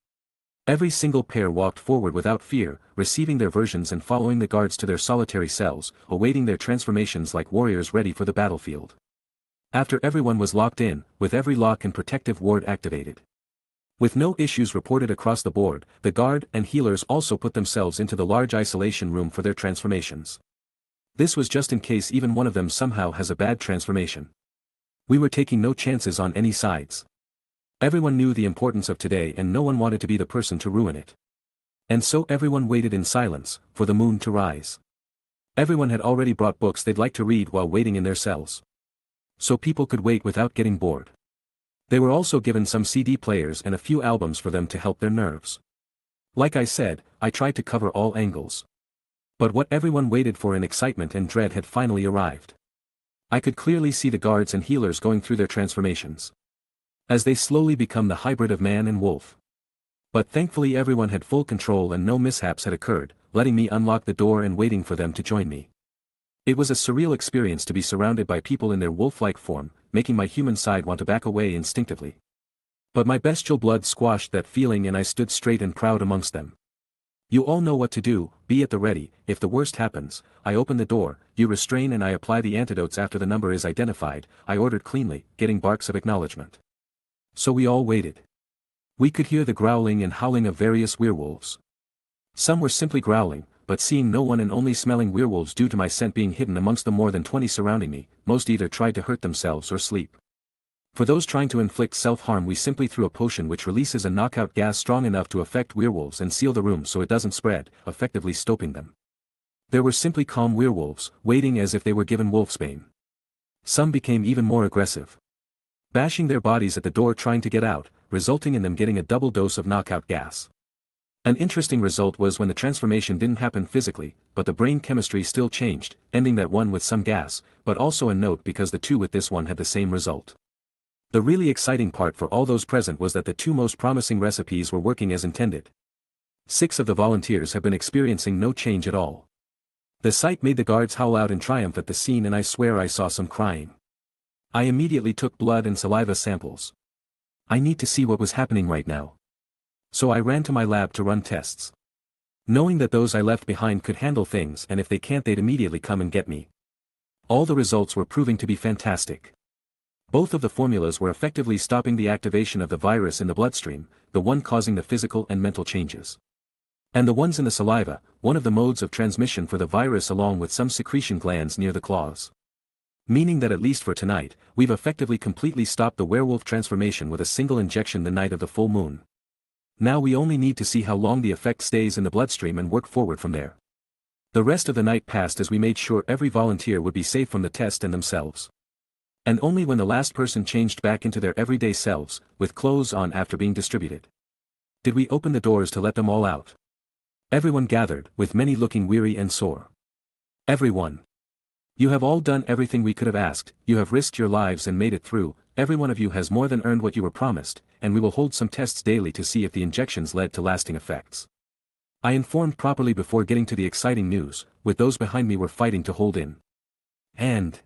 Every single pair walked forward without fear, receiving their versions and following the guards to their solitary cells, awaiting their transformations like warriors ready for the battlefield. After everyone was locked in, with every lock and protective ward activated. With no issues reported across the board, the guard and healers also put themselves into the large isolation room for their transformations. This was just in case even one of them somehow has a bad transformation. We were taking no chances on any sides. Everyone knew the importance of today and no one wanted to be the person to ruin it. And so everyone waited in silence, for the moon to rise. Everyone had already brought books they'd like to read while waiting in their cells. So people could wait without getting bored. They were also given some CD players and a few albums for them to help their nerves. Like I said, I tried to cover all angles. But what everyone waited for in excitement and dread had finally arrived. I could clearly see the guards and healers going through their transformations, as they slowly become the hybrid of man and wolf. But thankfully everyone had full control and no mishaps had occurred, letting me unlock the door and waiting for them to join me. It was a surreal experience to be surrounded by people in their wolf-like form, making my human side want to back away instinctively. But my bestial blood squashed that feeling and I stood straight and proud amongst them. You all know what to do, be at the ready. If the worst happens, I open the door, you restrain and I apply the antidotes after the number is identified, I ordered cleanly, getting barks of acknowledgement. So we all waited. We could hear the growling and howling of various werewolves. Some were simply growling, but seeing no one and only smelling werewolves due to my scent being hidden amongst the more than 20 surrounding me, most either tried to hurt themselves or sleep. For those trying to inflict self-harm we simply threw a potion which releases a knockout gas strong enough to affect werewolves and seal the room so it doesn't spread, effectively stopping them. There were simply calm werewolves, waiting as if they were given wolfsbane. Some became even more aggressive, bashing their bodies at the door trying to get out, resulting in them getting a double dose of knockout gas. An interesting result was when the transformation didn't happen physically, but the brain chemistry still changed, ending that one with some gas, but also a note because the two with this one had the same result. The really exciting part for all those present was that the 2 most promising recipes were working as intended. 6 of the volunteers have been experiencing no change at all. The sight made the guards howl out in triumph at the scene and I swear I saw some crying. I immediately took blood and saliva samples. I need to see what was happening right now. So I ran to my lab to run tests, knowing that those I left behind could handle things and if they can't they'd immediately come and get me. All the results were proving to be fantastic. Both of the formulas were effectively stopping the activation of the virus in the bloodstream, the one causing the physical and mental changes. And the ones in the saliva, one of the modes of transmission for the virus along with some secretion glands near the claws. Meaning that at least for tonight, we've effectively completely stopped the werewolf transformation with a single injection the night of the full moon. Now we only need to see how long the effect stays in the bloodstream and work forward from there. The rest of the night passed as we made sure every volunteer would be safe from the test and themselves. And only when the last person changed back into their everyday selves, with clothes on after being distributed, did we open the doors to let them all out. Everyone gathered, with many looking weary and sore. Everyone. You have all done everything we could have asked, you have risked your lives and made it through, every one of you has more than earned what you were promised, and we will hold some tests daily to see if the injections led to lasting effects. I informed properly before getting to the exciting news, with those behind me were fighting to hold in. And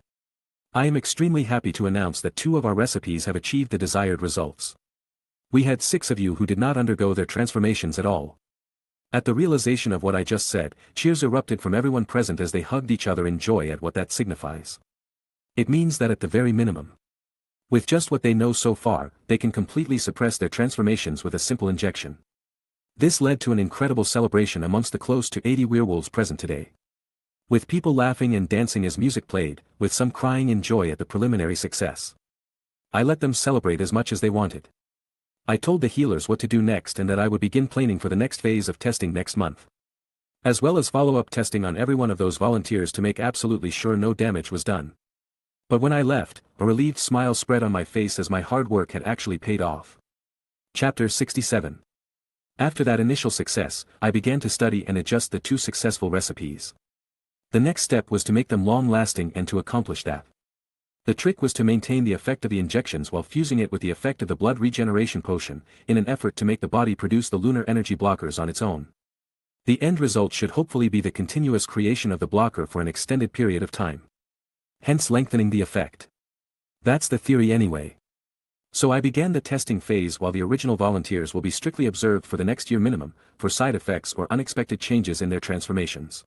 I am extremely happy to announce that 2 of our recipes have achieved the desired results. We had 6 of you who did not undergo their transformations at all. At the realization of what I just said, cheers erupted from everyone present as they hugged each other in joy at what that signifies. It means that at the very minimum, with just what they know so far, they can completely suppress their transformations with a simple injection. This led to an incredible celebration amongst the close to 80 werewolves present today. With people laughing and dancing as music played, with some crying in joy at the preliminary success. I let them celebrate as much as they wanted. I told the healers what to do next and that I would begin planning for the next phase of testing next month. As well as follow-up testing on every one of those volunteers to make absolutely sure no damage was done. But when I left, a relieved smile spread on my face as my hard work had actually paid off. Chapter 67. After that initial success, I began to study and adjust the 2 successful recipes. The next step was to make them long-lasting, and to accomplish that, the trick was to maintain the effect of the injections while fusing it with the effect of the blood regeneration potion, in an effort to make the body produce the lunar energy blockers on its own. The end result should hopefully be the continuous creation of the blocker for an extended period of time. Hence lengthening the effect. That's the theory anyway. So I began the testing phase while the original volunteers will be strictly observed for the next year minimum, for side effects or unexpected changes in their transformations.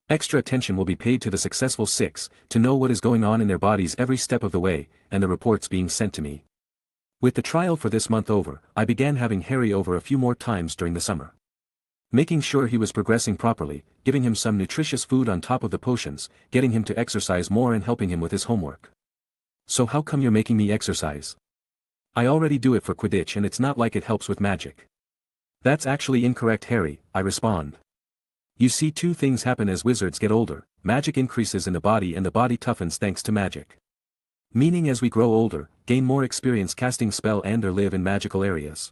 Extra attention will be paid to the successful 6, to know what is going on in their bodies every step of the way, and the reports being sent to me. With the trial for this month over, I began having Harry over a few more times during the summer. Making sure he was progressing properly, giving him some nutritious food on top of the potions, getting him to exercise more and helping him with his homework. So how come you're making me exercise? I already do it for Quidditch and it's not like it helps with magic. That's actually incorrect, Harry, I respond. You see, 2 things happen as wizards get older: magic increases in the body and the body toughens thanks to magic. Meaning as we grow older, gain more experience casting spell and/or live in magical areas,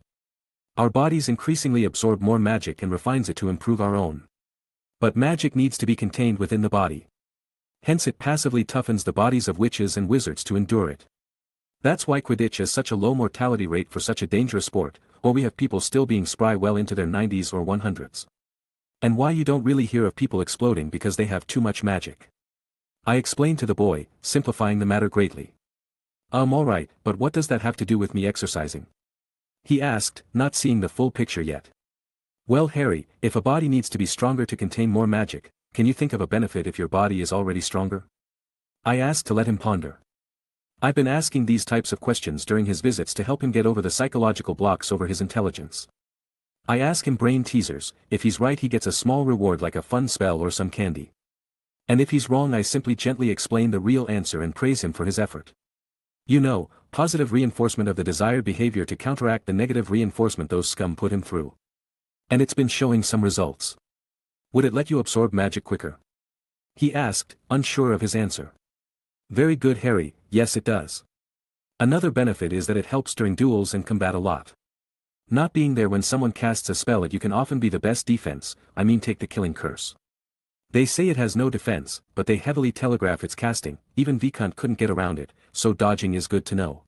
our bodies increasingly absorb more magic and refines it to improve our own. But magic needs to be contained within the body. Hence it passively toughens the bodies of witches and wizards to endure it. That's why Quidditch has such a low mortality rate for such a dangerous sport, or we have people still being spry well into their 90s or 100s. And why you don't really hear of people exploding because they have too much magic. I explained to the boy, simplifying the matter greatly. Alright, but what does that have to do with me exercising? He asked, not seeing the full picture yet. Well, Harry, if a body needs to be stronger to contain more magic, can you think of a benefit if your body is already stronger? I asked to let him ponder. I've been asking these types of questions during his visits to help him get over the psychological blocks over his intelligence. I ask him brain teasers. If he's right he gets a small reward like a fun spell or some candy. And if he's wrong I simply gently explain the real answer and praise him for his effort. You know, positive reinforcement of the desired behavior to counteract the negative reinforcement those scum put him through. And it's been showing some results. Would it let you absorb magic quicker? He asked, unsure of his answer. Very good, Harry, yes it does. Another benefit is that it helps during duels and combat a lot. Not being there when someone casts a spell you can often be the best defense, take the killing curse. They say it has no defense, but they heavily telegraph its casting, even Viscount couldn't get around it, so dodging is good to know.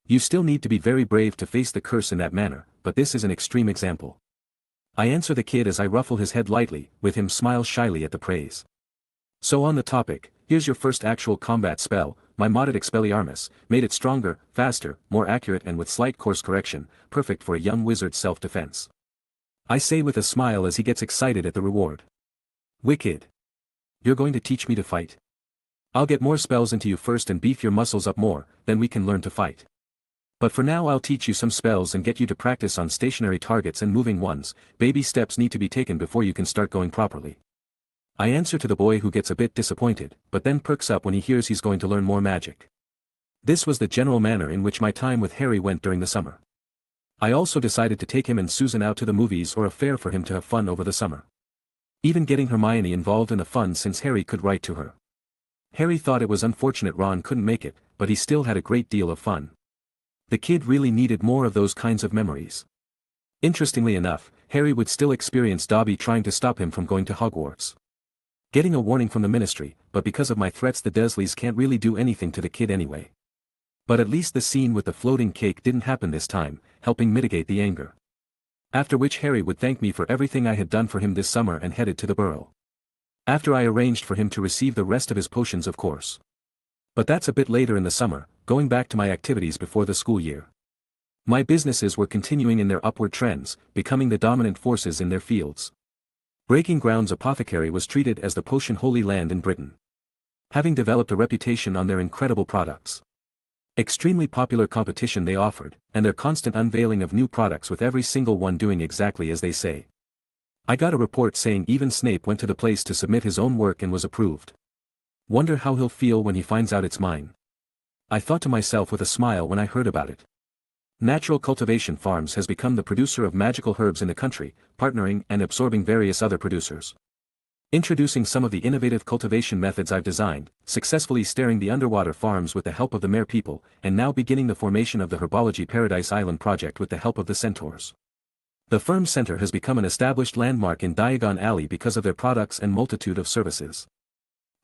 You still need to be very brave to face the curse in that manner, but this is an extreme example. I answer the kid as I ruffle his head lightly, with him smile shyly at the praise. So on the topic, here's your first actual combat spell, my modded Expelliarmus, made it stronger, faster, more accurate and with slight course correction, perfect for a young wizard's self-defense. I say with a smile as he gets excited at the reward. Wicked. You're going to teach me to fight? I'll get more spells into you first and beef your muscles up more, then we can learn to fight. But for now I'll teach you some spells and get you to practice on stationary targets and moving ones. Baby steps need to be taken before you can start going properly. I answer to the boy who gets a bit disappointed, but then perks up when he hears he's going to learn more magic. This was the general manner in which my time with Harry went during the summer. I also decided to take him and Susan out to the movies or a fair for him to have fun over the summer. Even getting Hermione involved in the fun since Harry could write to her. Harry thought it was unfortunate Ron couldn't make it, but he still had a great deal of fun. The kid really needed more of those kinds of memories. Interestingly enough, Harry would still experience Dobby trying to stop him from going to Hogwarts. Getting a warning from the ministry, but because of my threats the Dursleys can't really do anything to the kid anyway. But at least the scene with the floating cake didn't happen this time, helping mitigate the anger. After which Harry would thank me for everything I had done for him this summer and headed to the burrow. After I arranged for him to receive the rest of his potions of course. But that's a bit later in the summer, going back to my activities before the school year. My businesses were continuing in their upward trends, becoming the dominant forces in their fields. Breaking Ground's apothecary was treated as the potion holy land in Britain. Having developed a reputation on their incredible products. Extremely popular competition they offered, and their constant unveiling of new products with every single one doing exactly as they say. I got a report saying even Snape went to the place to submit his own work and was approved. Wonder how he'll feel when he finds out it's mine. I thought to myself with a smile when I heard about it. Natural Cultivation Farms has become the producer of magical herbs in the country, partnering and absorbing various other producers. Introducing some of the innovative cultivation methods I've designed, successfully steering the underwater farms with the help of the Mare people, and now beginning the formation of the Herbology Paradise Island project with the help of the Centaurs. The firm's center has become an established landmark in Diagon Alley because of their products and multitude of services.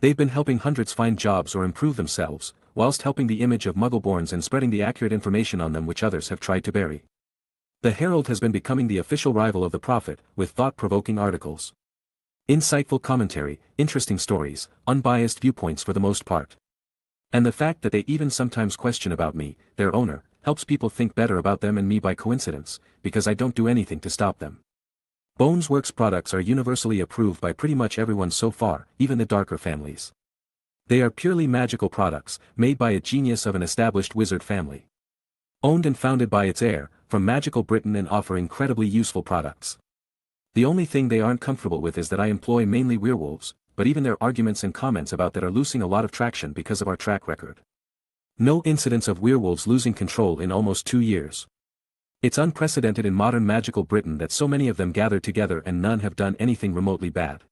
They've been helping hundreds find jobs or improve themselves, whilst helping the image of Muggleborns and spreading the accurate information on them which others have tried to bury. The Herald has been becoming the official rival of the Prophet, with thought-provoking articles. Insightful commentary, interesting stories, unbiased viewpoints for the most part. And the fact that they even sometimes question about me, their owner, helps people think better about them and me by coincidence, because I don't do anything to stop them. Bonesworks products are universally approved by pretty much everyone so far, even the darker families. They are purely magical products, made by a genius of an established wizard family. Owned and founded by its heir, from magical Britain, and offer incredibly useful products. The only thing they aren't comfortable with is that I employ mainly werewolves, but even their arguments and comments about that are losing a lot of traction because of our track record. No incidents of werewolves losing control in almost 2 years. It's unprecedented in modern magical Britain that so many of them gathered together and none have done anything remotely bad.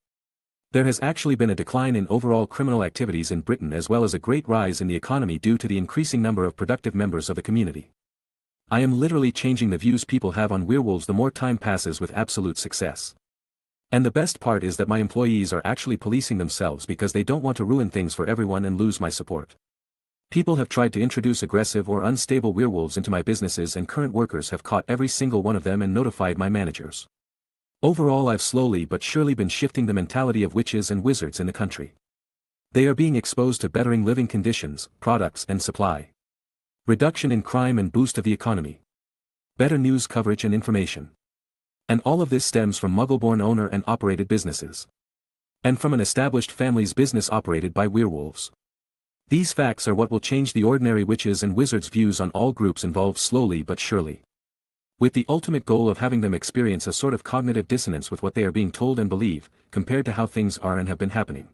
There has actually been a decline in overall criminal activities in Britain as well as a great rise in the economy due to the increasing number of productive members of the community. I am literally changing the views people have on werewolves the more time passes with absolute success. And the best part is that my employees are actually policing themselves because they don't want to ruin things for everyone and lose my support. People have tried to introduce aggressive or unstable werewolves into my businesses and current workers have caught every single one of them and notified my managers. Overall, I've slowly but surely been shifting the mentality of witches and wizards in the country. They are being exposed to bettering living conditions, products and supply. Reduction in crime and boost of the economy. Better news coverage and information. And all of this stems from Muggleborn owner and operated businesses. And from an established family's business operated by werewolves. These facts are what will change the ordinary witches and wizards' views on all groups involved slowly but surely. With the ultimate goal of having them experience a sort of cognitive dissonance with what they are being told and believe, compared to how things are and have been happening.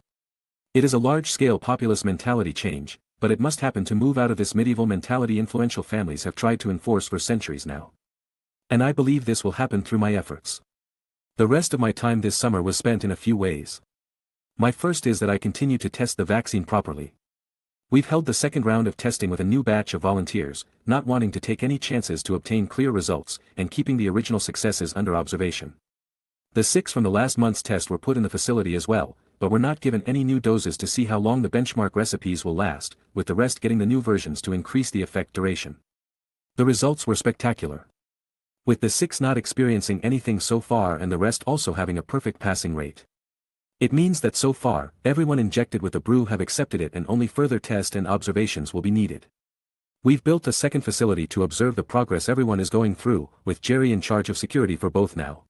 It is a large-scale populist mentality change, but it must happen to move out of this medieval mentality influential families have tried to enforce for centuries now. And I believe this will happen through my efforts. The rest of my time this summer was spent in a few ways. My first is that I continue to test the vaccine properly. We've held the second round of testing with a new batch of volunteers, not wanting to take any chances to obtain clear results, and keeping the original successes under observation. The 6 from the last month's test were put in the facility as well, but were not given any new doses to see how long the benchmark recipes will last, with the rest getting the new versions to increase the effect duration. The results were spectacular. With the 6 not experiencing anything so far and the rest also having a perfect passing rate. It means that so far, everyone injected with the brew have accepted it and only further test and observations will be needed. We've built a second facility to observe the progress everyone is going through, with Jerry in charge of security for both now.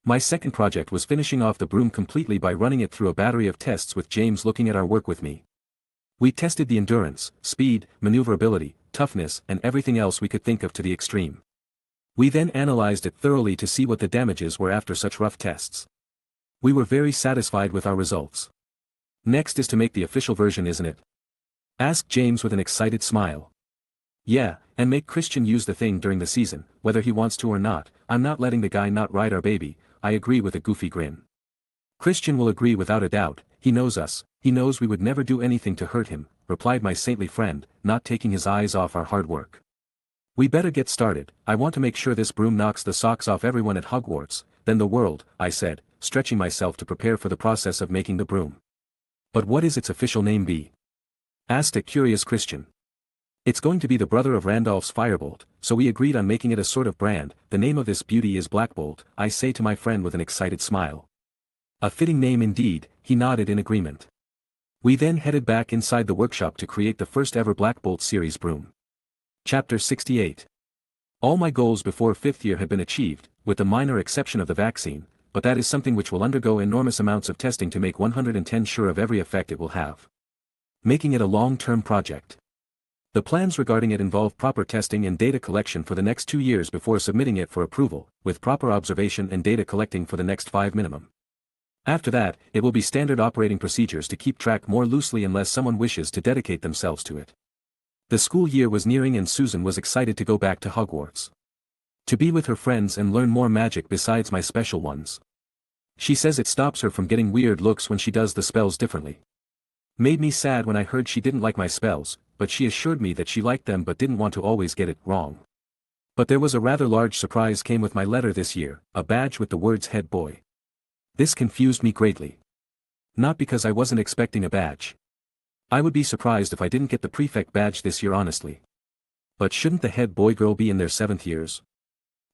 My second project was finishing off the broom completely by running it through a battery of tests with James looking at our work with me. We tested the endurance, speed, maneuverability, toughness and everything else we could think of to the extreme. We then analyzed it thoroughly to see what the damages were after such rough tests. We were very satisfied with our results. Next is to make the official version, isn't it? Asked James with an excited smile. Yeah, and make Christian use the thing during the season, whether he wants to or not. I'm not letting the guy not ride our baby, I agree with a goofy grin. Christian will agree without a doubt, he knows us, he knows we would never do anything to hurt him, replied my saintly friend, not taking his eyes off our hard work. We better get started, I want to make sure this broom knocks the socks off everyone at Hogwarts, then the world, I said, stretching myself to prepare for the process of making the broom. But what is its official name be? Asked a curious Christian. It's going to be the brother of Randolph's Firebolt, so we agreed on making it a sort of brand. The name of this beauty is Blackbolt, I say to my friend with an excited smile. A fitting name indeed, he nodded in agreement. We then headed back inside the workshop to create the first ever Blackbolt series broom. Chapter 68. All my goals before 5th year had been achieved, with the minor exception of the vaccine, but that is something which will undergo enormous amounts of testing to make 110 sure of every effect it will have. Making it a long-term project. The plans regarding it involve proper testing and data collection for the next 2 years before submitting it for approval, with proper observation and data collecting for the next 5 minimum. After that, it will be standard operating procedures to keep track more loosely unless someone wishes to dedicate themselves to it. The school year was nearing and Susan was excited to go back to Hogwarts. To be with her friends and learn more magic besides my special ones. She says it stops her from getting weird looks when she does the spells differently. Made me sad when I heard she didn't like my spells, but she assured me that she liked them but didn't want to always get it wrong. But there was a rather large surprise came with my letter this year, a badge with the words head boy. This confused me greatly. Not because I wasn't expecting a badge. I would be surprised if I didn't get the prefect badge this year honestly. But shouldn't the head boy girl be in their 7th years?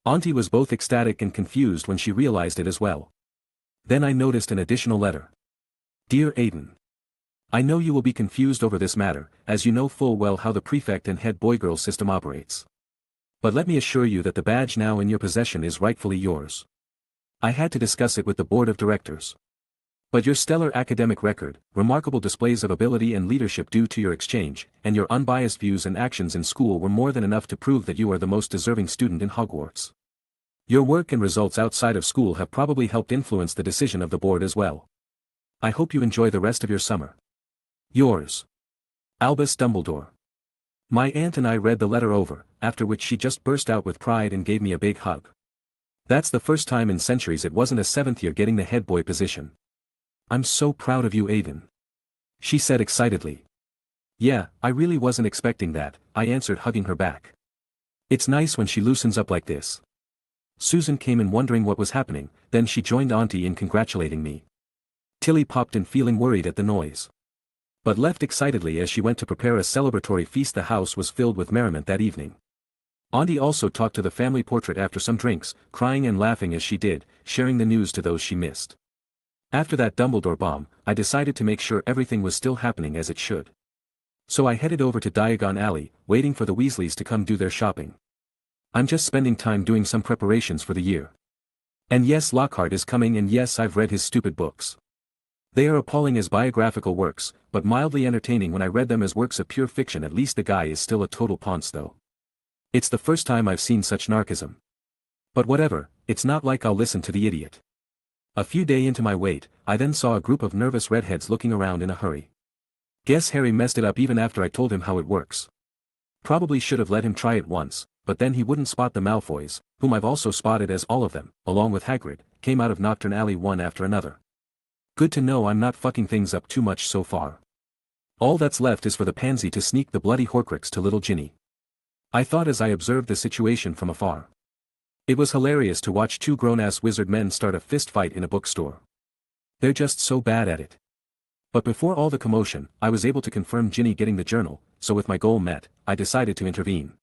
Auntie was both ecstatic and confused when she realized it as well. Then I noticed an additional letter. Dear Aiden. I know you will be confused over this matter, as you know full well how the prefect and head boy-girl system operates. But let me assure you that the badge now in your possession is rightfully yours. I had to discuss it with the board of directors. But your stellar academic record, remarkable displays of ability and leadership due to your exchange, and your unbiased views and actions in school were more than enough to prove that you are the most deserving student in Hogwarts. Your work and results outside of school have probably helped influence the decision of the board as well. I hope you enjoy the rest of your summer. Yours. Albus Dumbledore. My aunt and I read the letter over, after which she just burst out with pride and gave me a big hug. That's the first time in centuries it wasn't a 7th year getting the head boy position. I'm so proud of you, Aiden. She said excitedly. Yeah, I really wasn't expecting that, I answered, hugging her back. It's nice when she loosens up like this. Susan came in wondering what was happening, then she joined Auntie in congratulating me. Tilly popped in feeling worried at the noise. But left excitedly as she went to prepare a celebratory feast. The house was filled with merriment that evening. Auntie also talked to the family portrait after some drinks, crying and laughing as she did, sharing the news to those she missed. After that Dumbledore bomb, I decided to make sure everything was still happening as it should. So I headed over to Diagon Alley, waiting for the Weasleys to come do their shopping. I'm just spending time doing some preparations for the year. And yes, Lockhart is coming, and yes, I've read his stupid books. They are appalling as biographical works, but mildly entertaining when I read them as works of pure fiction. At least the guy is still a total ponce though. It's the first time I've seen such narcissism. But whatever, it's not like I'll listen to the idiot. A few days into my wait, I then saw a group of nervous redheads looking around in a hurry. Guess Harry messed it up even after I told him how it works. Probably should have let him try it once, but then he wouldn't spot the Malfoys, whom I've also spotted, as all of them, along with Hagrid, came out of Nocturne Alley one after another. Good to know I'm not fucking things up too much so far. All that's left is for the pansy to sneak the bloody Horcrux to little Ginny. I thought as I observed the situation from afar. It was hilarious to watch 2 grown-ass wizard men start a fist fight in a bookstore. They're just so bad at it. But before all the commotion, I was able to confirm Ginny getting the journal, so with my goal met, I decided to intervene.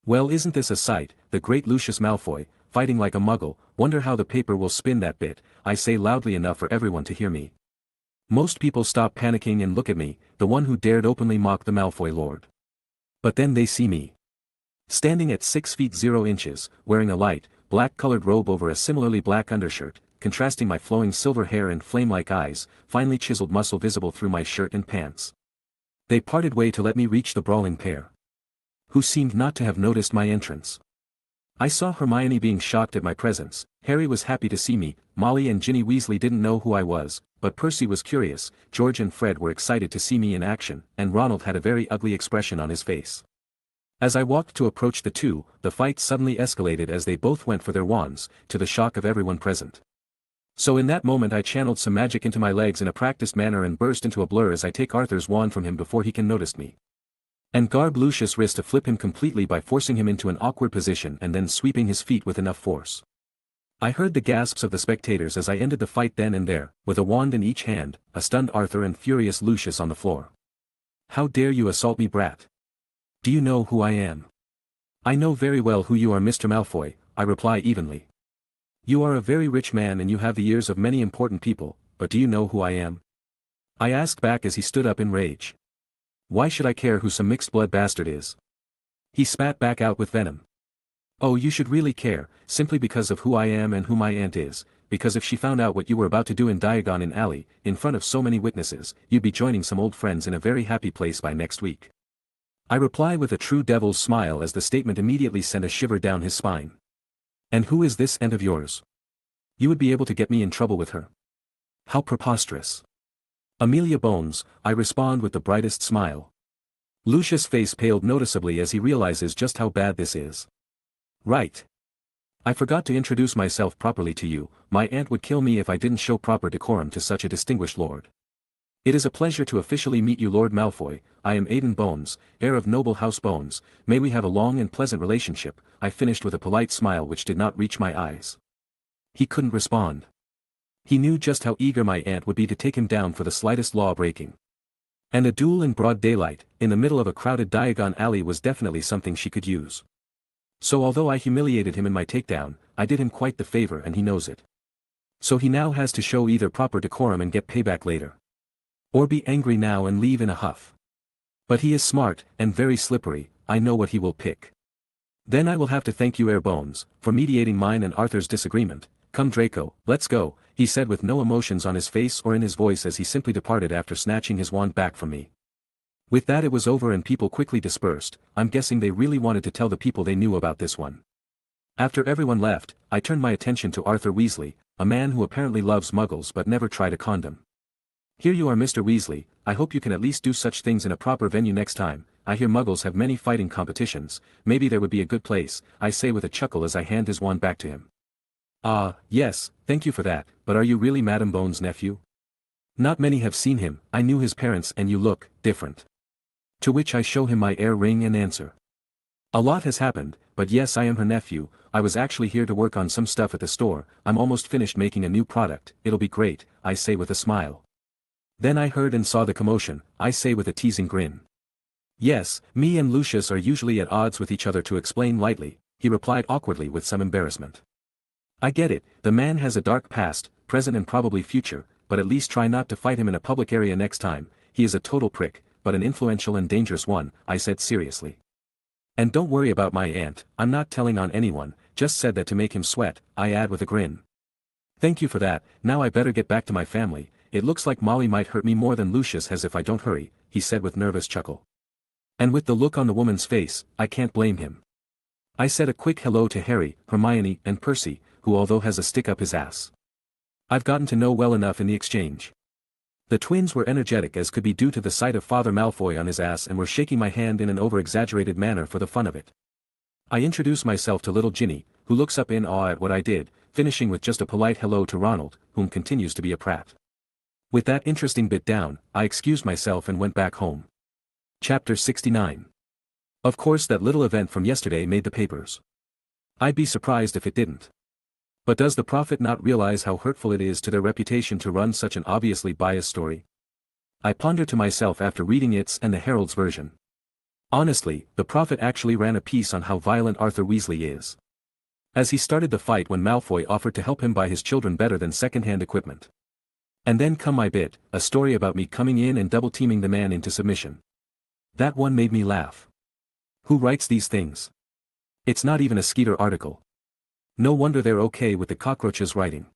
Well, isn't this a sight, the great Lucius Malfoy, fighting like a muggle, wonder how the paper will spin that bit, I say loudly enough for everyone to hear me. Most people stop panicking and look at me, the one who dared openly mock the Malfoy Lord. But then they see me. Standing at 6 feet 0 inches, wearing a light, black-colored robe over a similarly black undershirt, contrasting my flowing silver hair and flame-like eyes, finely chiseled muscle visible through my shirt and pants. They parted way to let me reach the brawling pair, who seemed not to have noticed my entrance. I saw Hermione being shocked at my presence, Harry was happy to see me, Molly and Ginny Weasley didn't know who I was, but Percy was curious, George and Fred were excited to see me in action, and Ronald had a very ugly expression on his face. As I walked to approach the two, the fight suddenly escalated as they both went for their wands, to the shock of everyone present. So in that moment I channeled some magic into my legs in a practiced manner and burst into a blur as I take Arthur's wand from him before he can notice me. And garb Lucius' wrist to flip him completely by forcing him into an awkward position and then sweeping his feet with enough force. I heard the gasps of the spectators as I ended the fight then and there, with a wand in each hand, a stunned Arthur and furious Lucius on the floor. "How dare you assault me, brat? Do you know who I am?" "I know very well who you are, Mr. Malfoy," I reply evenly. "You are a very rich man and you have the ears of many important people, but do you know who I am?" I asked back as he stood up in rage. "Why should I care who some mixed-blood bastard is?" He spat back out with venom. "Oh, you should really care, simply because of who I am and who my aunt is, because if she found out what you were about to do in Diagon in Alley, in front of so many witnesses, you'd be joining some old friends in a very happy place by next week." I reply with a true devil's smile as the statement immediately sent a shiver down his spine. "And who is this aunt of yours? You would be able to get me in trouble with her? How preposterous." "Amelia Bones," I respond with the brightest smile. Lucius' face paled noticeably as he realizes just how bad this is. "Right. I forgot to introduce myself properly to you, my aunt would kill me if I didn't show proper decorum to such a distinguished lord. It is a pleasure to officially meet you, Lord Malfoy. I am Aiden Bones, heir of noble House Bones, may we have a long and pleasant relationship," I finished with a polite smile which did not reach my eyes. He couldn't respond. He knew just how eager my aunt would be to take him down for the slightest law-breaking. And a duel in broad daylight, in the middle of a crowded Diagon alley was definitely something she could use. So although I humiliated him in my takedown, I did him quite the favor and he knows it. So he now has to show either proper decorum and get payback later. Or be angry now and leave in a huff. But he is smart, and very slippery, I know what he will pick. "Then I will have to thank you, Heir Bones, for mediating mine and Arthur's disagreement. Come Draco, let's go," he said with no emotions on his face or in his voice as he simply departed after snatching his wand back from me. With that it was over and people quickly dispersed, I'm guessing they really wanted to tell the people they knew about this one. After everyone left, I turned my attention to Arthur Weasley, a man who apparently loves muggles but never tried a condom. "Here you are, Mr. Weasley, I hope you can at least do such things in a proper venue next time. I hear muggles have many fighting competitions, maybe there would be a good place," I say with a chuckle as I hand his wand back to him. "Ah, yes, thank you for that, but are you really Madam Bones' nephew? Not many have seen him, I knew his parents and you look different." To which I show him my heir ring and answer. "A lot has happened, but yes, I am her nephew. I was actually here to work on some stuff at the store, I'm almost finished making a new product, it'll be great," I say with a smile. "Then I heard and saw the commotion," I say with a teasing grin. "Yes, me and Lucius are usually at odds with each other, to explain lightly," he replied awkwardly with some embarrassment. "I get it, the man has a dark past, present and probably future, but at least try not to fight him in a public area next time. He is a total prick, but an influential and dangerous one," I said seriously. "And don't worry about my aunt, I'm not telling on anyone, just said that to make him sweat," I add with a grin. "Thank you for that, now I better get back to my family. It looks like Molly might hurt me more than Lucius has if I don't hurry," he said with nervous chuckle. And with the look on the woman's face, I can't blame him. I said a quick hello to Harry, Hermione, and Percy, who although has a stick up his ass, I've gotten to know well enough in the exchange. The twins were energetic as could be due to the sight of Father Malfoy on his ass and were shaking my hand in an over-exaggerated manner for the fun of it. I introduce myself to little Ginny, who looks up in awe at what I did, finishing with just a polite hello to Ronald, whom continues to be a prat. With that interesting bit down, I excused myself and went back home. Chapter 69. Of course that little event from yesterday made the papers. I'd be surprised if it didn't. But does the prophet not realize how hurtful it is to their reputation to run such an obviously biased story? I ponder to myself after reading its and the Herald's version. Honestly, the prophet actually ran a piece on how violent Arthur Weasley is. As he started the fight when Malfoy offered to help him buy his children better than second-hand equipment. And then come my bit, a story about me coming in and double-teaming the man into submission. That one made me laugh. Who writes these things? It's not even a Skeeter article. No wonder they're okay with the cockroaches writing.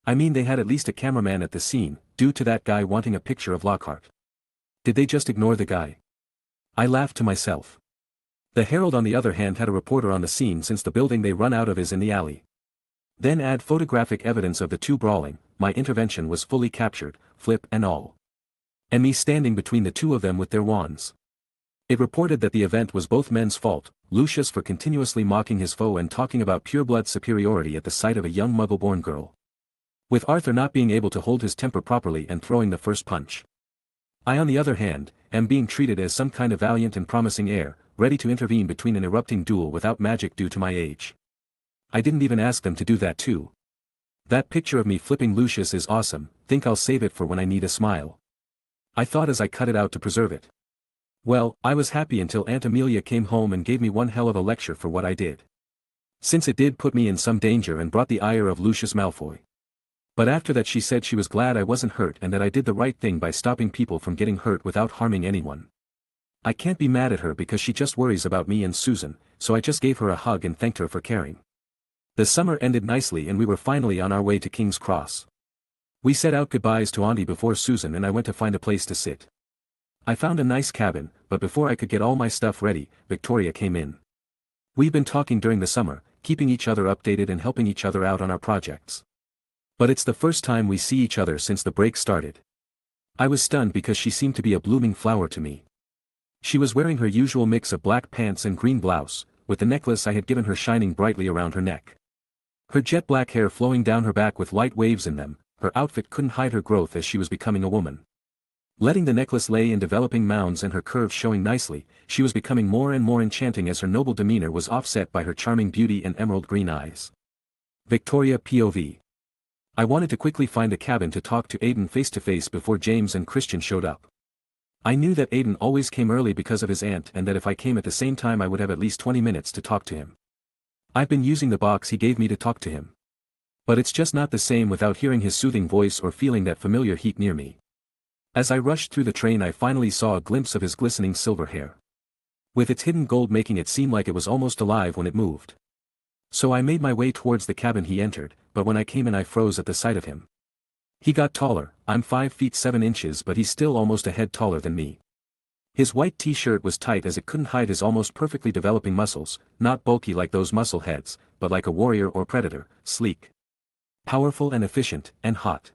I mean, they had at least a cameraman at the scene, due to that guy wanting a picture of Lockhart. Did they just ignore the guy? I laughed to myself. The Herald on the other hand had a reporter on the scene since the building they run out of is in the alley. Then add photographic evidence of the two brawling, my intervention was fully captured, flip and all. And me standing between the two of them with their wands. It reported that the event was both men's fault, Lucius for continuously mocking his foe and talking about pureblood superiority at the sight of a young muggle-born girl. With Arthur not being able to hold his temper properly and throwing the first punch. I on the other hand, am being treated as some kind of valiant and promising heir, ready to intervene between an erupting duel without magic due to my age. I didn't even ask them to do that too. That picture of me flipping Lucius is awesome, think I'll save it for when I need a smile. I thought as I cut it out to preserve it. Well, I was happy until Aunt Amelia came home and gave me one hell of a lecture for what I did. Since it did put me in some danger and brought the ire of Lucius Malfoy. But after that she said she was glad I wasn't hurt and that I did the right thing by stopping people from getting hurt without harming anyone. I can't be mad at her because she just worries about me and Susan, so I just gave her a hug and thanked her for caring. The summer ended nicely and we were finally on our way to King's Cross. We said out goodbyes to Auntie before Susan and I went to find a place to sit. I found a nice cabin, but before I could get all my stuff ready, Victoria came in. We've been talking during the summer, keeping each other updated and helping each other out on our projects. But it's the first time we see each other since the break started. I was stunned because she seemed to be a blooming flower to me. She was wearing her usual mix of black pants and green blouse, with the necklace I had given her shining brightly around her neck. Her jet black hair flowing down her back with light waves in them, her outfit couldn't hide her growth as she was becoming a woman. Letting the necklace lay in developing mounds and her curves showing nicely, she was becoming more and more enchanting as her noble demeanor was offset by her charming beauty and emerald green eyes. Victoria POV. I wanted to quickly find a cabin to talk to Aiden face to face before James and Christian showed up. I knew that Aiden always came early because of his aunt and that if I came at the same time I would have at least 20 minutes to talk to him. I've been using the box he gave me to talk to him. But it's just not the same without hearing his soothing voice or feeling that familiar heat near me. As I rushed through the train I finally saw a glimpse of his glistening silver hair. With its hidden gold making it seem like it was almost alive when it moved. So I made my way towards the cabin he entered, but when I came in I froze at the sight of him. He got taller, I'm 5 feet 7 inches but he's still almost a head taller than me. His white t-shirt was tight as it couldn't hide his almost perfectly developing muscles, not bulky like those muscle heads, but like a warrior or predator, sleek. Powerful and efficient, and hot.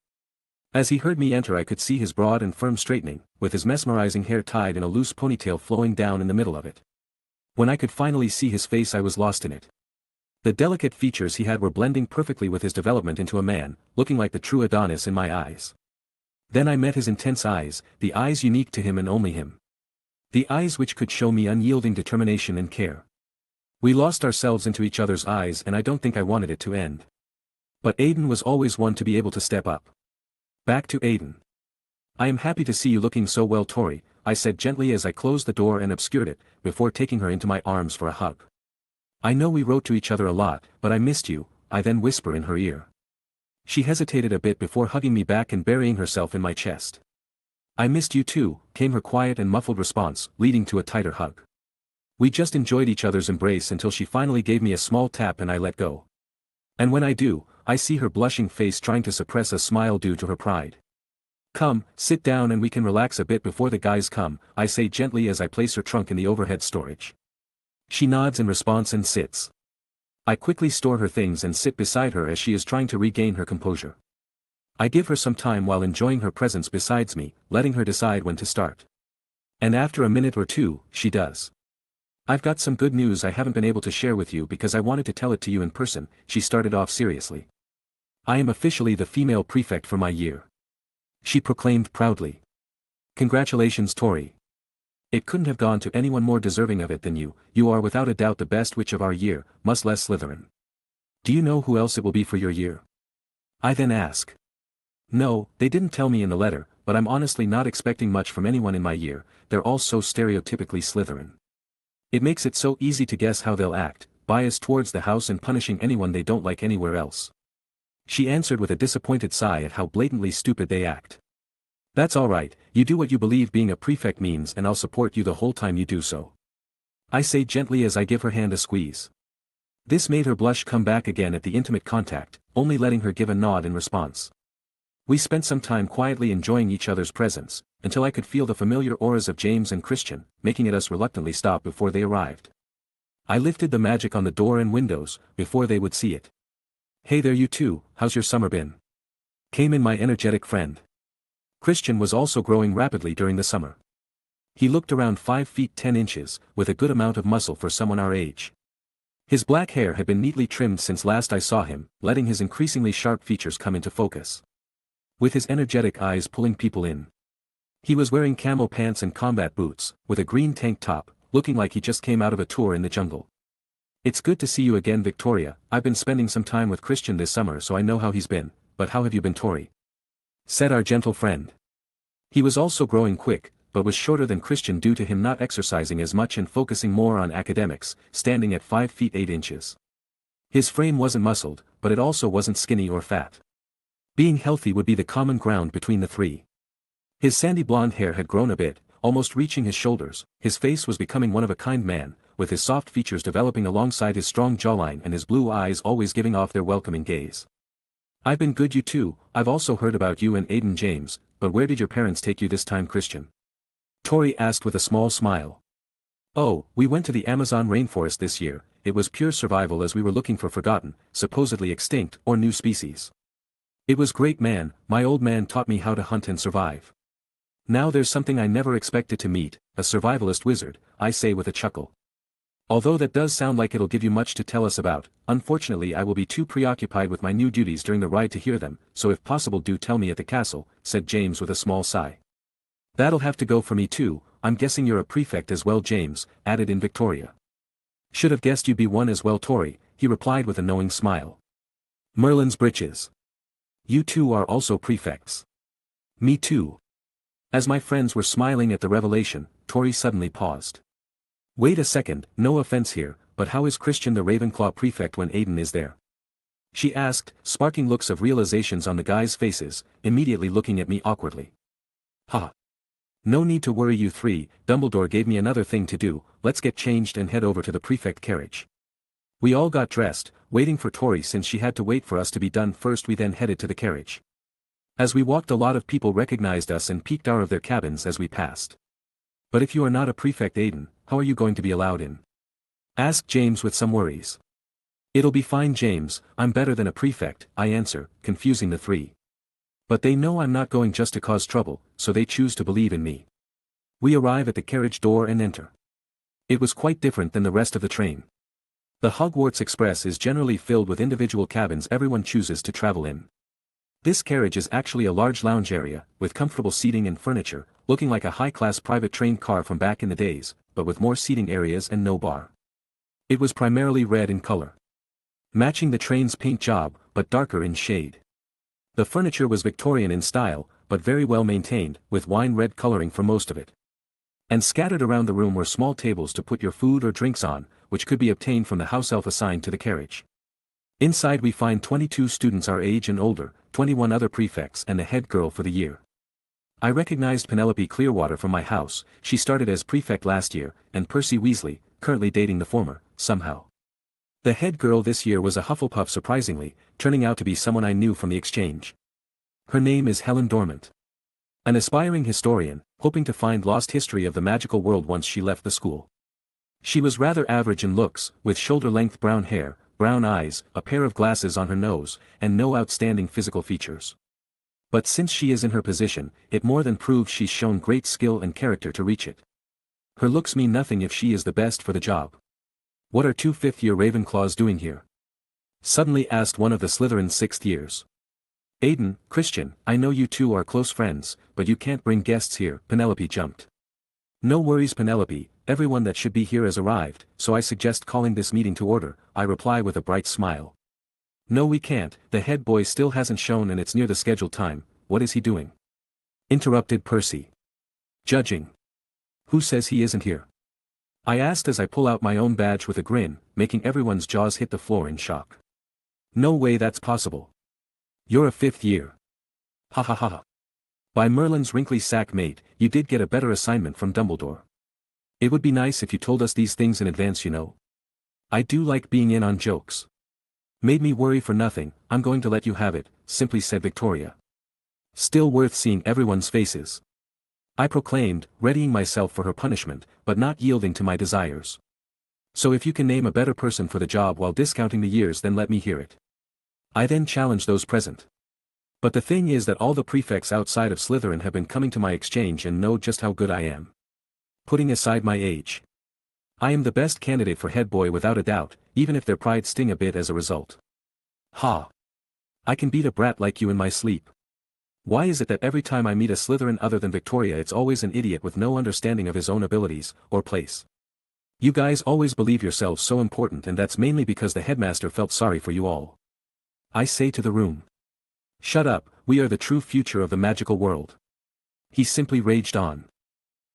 As he heard me enter I could see his broad and firm straightening, with his mesmerizing hair tied in a loose ponytail flowing down in the middle of it. When I could finally see his face I was lost in it. The delicate features he had were blending perfectly with his development into a man, looking like the true Adonis in my eyes. Then I met his intense eyes, the eyes unique to him and only him. The eyes which could show me unyielding determination and care. We lost ourselves into each other's eyes and I don't think I wanted it to end. But Aiden was always one to be able to step up. Back to Aiden. I am happy to see you looking so well Tori, I said gently as I closed the door and obscured it, before taking her into my arms for a hug. I know we wrote to each other a lot, but I missed you, I then whisper in her ear. She hesitated a bit before hugging me back and burying herself in my chest. I missed you too, came her quiet and muffled response, leading to a tighter hug. We just enjoyed each other's embrace until she finally gave me a small tap and I let go. And when I do, I see her blushing face trying to suppress a smile due to her pride. Come, sit down and we can relax a bit before the guys come, I say gently as I place her trunk in the overhead storage. She nods in response and sits. I quickly store her things and sit beside her as she is trying to regain her composure. I give her some time while enjoying her presence besides me, letting her decide when to start. And after a minute or two, she does. I've got some good news I haven't been able to share with you because I wanted to tell it to you in person, she started off seriously. I am officially the female prefect for my year. She proclaimed proudly. Congratulations Tori. It couldn't have gone to anyone more deserving of it than you, you are without a doubt the best witch of our year, much less Slytherin. Do you know who else it will be for your year? I then ask. No, they didn't tell me in the letter, but I'm honestly not expecting much from anyone in my year, they're all so stereotypically Slytherin. It makes it so easy to guess how they'll act, biased towards the house and punishing anyone they don't like anywhere else. She answered with a disappointed sigh at how blatantly stupid they act. That's alright, you do what you believe being a prefect means and I'll support you the whole time you do so. I say gently as I give her hand a squeeze. This made her blush come back again at the intimate contact, only letting her give a nod in response. We spent some time quietly enjoying each other's presence, until I could feel the familiar auras of James and Christian, making it us reluctantly stop before they arrived. I lifted the magic on the door and windows, before they would see it. Hey there you two, how's your summer been? Came in my energetic friend. Christian was also growing rapidly during the summer. He looked around 5 feet 10 inches, with a good amount of muscle for someone our age. His black hair had been neatly trimmed since last I saw him, letting his increasingly sharp features come into focus. With his energetic eyes pulling people in. He was wearing camo pants and combat boots, with a green tank top, looking like he just came out of a tour in the jungle. It's good to see you again, Victoria. I've been spending some time with Christian this summer, so I know how he's been, but how have you been, Tori? Said our gentle friend. He was also growing quick, but was shorter than Christian due to him not exercising as much and focusing more on academics, standing at 5 feet 8 inches. His frame wasn't muscled, but it also wasn't skinny or fat. Being healthy would be the common ground between the three. His sandy blonde hair had grown a bit, almost reaching his shoulders. His face was becoming one of a kind man, with his soft features developing alongside his strong jawline and his blue eyes always giving off their welcoming gaze. I've been good, you too. I've also heard about you and Aiden, James, but where did your parents take you this time, Christian? Tori asked with a small smile. Oh, we went to the Amazon rainforest this year. It was pure survival as we were looking for forgotten, supposedly extinct, or new species. It was great, man. My old man taught me how to hunt and survive. Now there's something I never expected to meet, a survivalist wizard, I say with a chuckle. Although that does sound like it'll give you much to tell us about, unfortunately I will be too preoccupied with my new duties during the ride to hear them, so if possible do tell me at the castle, said James with a small sigh. That'll have to go for me too. I'm guessing you're a prefect as well, James, added in Victoria. Should have guessed you'd be one as well, Tori, he replied with a knowing smile. Merlin's britches. You two are also prefects. Me too. As my friends were smiling at the revelation, Tori suddenly paused. Wait a second, no offense here, but how is Christian the Ravenclaw prefect when Aiden is there? She asked, sparking looks of realizations on the guys' faces, immediately looking at me awkwardly. Ha! No need to worry, you three. Dumbledore gave me another thing to do. Let's get changed and head over to the prefect carriage. We all got dressed, waiting for Tori since she had to wait for us to be done first. We then headed to the carriage. As we walked, a lot of people recognized us and peeked out of their cabins as we passed. But if you are not a prefect, Aiden, how are you going to be allowed in? Asked James with some worries. It'll be fine, James, I'm better than a prefect, I answer, confusing the three. But they know I'm not going just to cause trouble, so they choose to believe in me. We arrive at the carriage door and enter. It was quite different than the rest of the train. The Hogwarts Express is generally filled with individual cabins everyone chooses to travel in. This carriage is actually a large lounge area, with comfortable seating and furniture, looking like a high-class private train car from back in the days, but with more seating areas and no bar. It was primarily red in color, matching the train's paint job, but darker in shade. The furniture was Victorian in style, but very well maintained, with wine red coloring for most of it. And scattered around the room were small tables to put your food or drinks on, which could be obtained from the house elf assigned to the carriage. Inside we find 22 students our age and older, 21 other prefects and the head girl for the year. I recognized Penelope Clearwater from my house. She started as prefect last year, and Percy Weasley, currently dating the former, somehow. The head girl this year was a Hufflepuff, surprisingly, turning out to be someone I knew from the exchange. Her name is Helen Dormant. An aspiring historian, hoping to find lost history of the magical world once she left the school. She was rather average in looks, with shoulder-length brown hair, brown eyes, a pair of glasses on her nose, and no outstanding physical features. But since she is in her position, it more than proves she's shown great skill and character to reach it. Her looks mean nothing if she is the best for the job. What are 2 fifth-year Ravenclaws doing here? Suddenly asked one of the Slytherin's 6th years. Aiden, Christian, I know you two are close friends, but you can't bring guests here, Penelope jumped. No worries, Penelope, everyone that should be here has arrived, so I suggest calling this meeting to order, I reply with a bright smile. No, we can't, the head boy still hasn't shown and it's near the scheduled time. What is he doing? Interrupted Percy. Judging. Who says he isn't here? I asked as I pull out my own badge with a grin, making everyone's jaws hit the floor in shock. No way that's possible. You're a 5th year. Ha ha ha. By Merlin's wrinkly sack mate, you did get a better assignment from Dumbledore. It would be nice if you told us these things in advance, you know. I do like being in on jokes. Made me worry for nothing, I'm going to let you have it, simply said Victoria. Still worth seeing everyone's faces. I proclaimed, readying myself for her punishment, but not yielding to my desires. So if you can name a better person for the job while discounting the years, then let me hear it. I then challenged those present. But the thing is that all the prefects outside of Slytherin have been coming to my exchange and know just how good I am. Putting aside my age, I am the best candidate for head boy without a doubt, even if their pride sting a bit as a result. Ha! I can beat a brat like you in my sleep. Why is it that every time I meet a Slytherin other than Victoria, it's always an idiot with no understanding of his own abilities, or place? You guys always believe yourselves so important, and that's mainly because the headmaster felt sorry for you all. I say to the room. Shut up, we are the true future of the magical world. He simply raged on.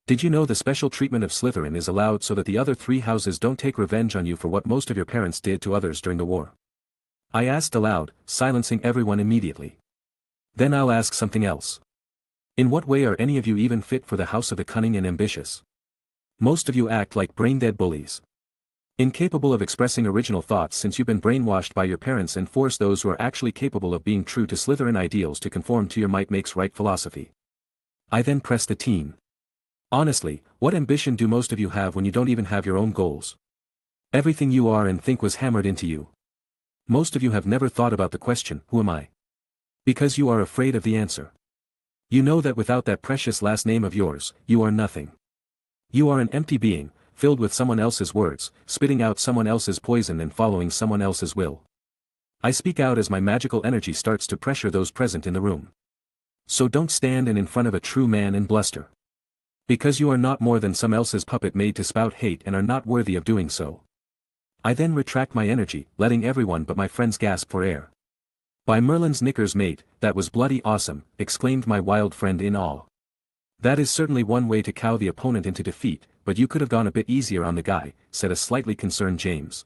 Did you know the special treatment of Slytherin is allowed so that the other three houses don't take revenge on you for what most of your parents did to others during the war? I asked aloud, silencing everyone immediately. Then I'll ask something else. In what way are any of you even fit for the House of the Cunning and Ambitious? Most of you act like brain-dead bullies. Incapable of expressing original thoughts since you've been brainwashed by your parents and force those who are actually capable of being true to Slytherin ideals to conform to your might makes right philosophy. I then pressed the team. Honestly, what ambition do most of you have when you don't even have your own goals? Everything you are and think was hammered into you. Most of you have never thought about the question, who am I? Because you are afraid of the answer. You know that without that precious last name of yours, you are nothing. You are an empty being, filled with someone else's words, spitting out someone else's poison and following someone else's will. I speak out as my magical energy starts to pressure those present in the room. So don't stand in front of a true man and bluster. Because you are not more than some else's puppet made to spout hate and are not worthy of doing so. I then retract my energy, letting everyone but my friends gasp for air. By Merlin's knickers, mate, that was bloody awesome, exclaimed my wild friend in awe. That is certainly one way to cow the opponent into defeat, but you could have gone a bit easier on the guy, said a slightly concerned James.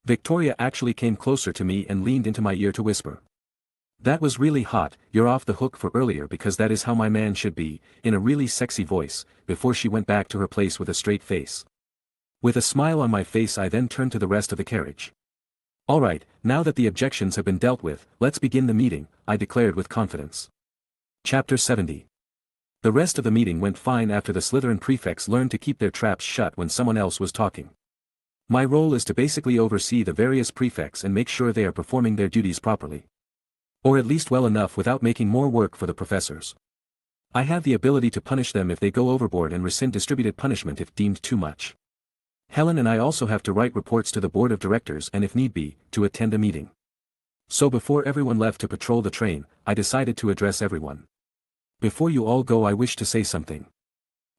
Victoria actually came closer to me and leaned into my ear to whisper. That was really hot, you're off the hook for earlier because that is how my man should be, in a really sexy voice, before she went back to her place with a straight face. With a smile on my face I then turned to the rest of the carriage. Alright, now that the objections have been dealt with, let's begin the meeting, I declared with confidence. Chapter 70. The rest of the meeting went fine after the Slytherin prefects learned to keep their traps shut when someone else was talking. My role is to basically oversee the various prefects and make sure they are performing their duties properly. Or at least well enough without making more work for the professors. I have the ability to punish them if they go overboard and rescind distributed punishment if deemed too much. Helen and I also have to write reports to the board of directors and if need be, to attend a meeting. So before everyone left to patrol the train, I decided to address everyone. Before you all go, I wish to say something.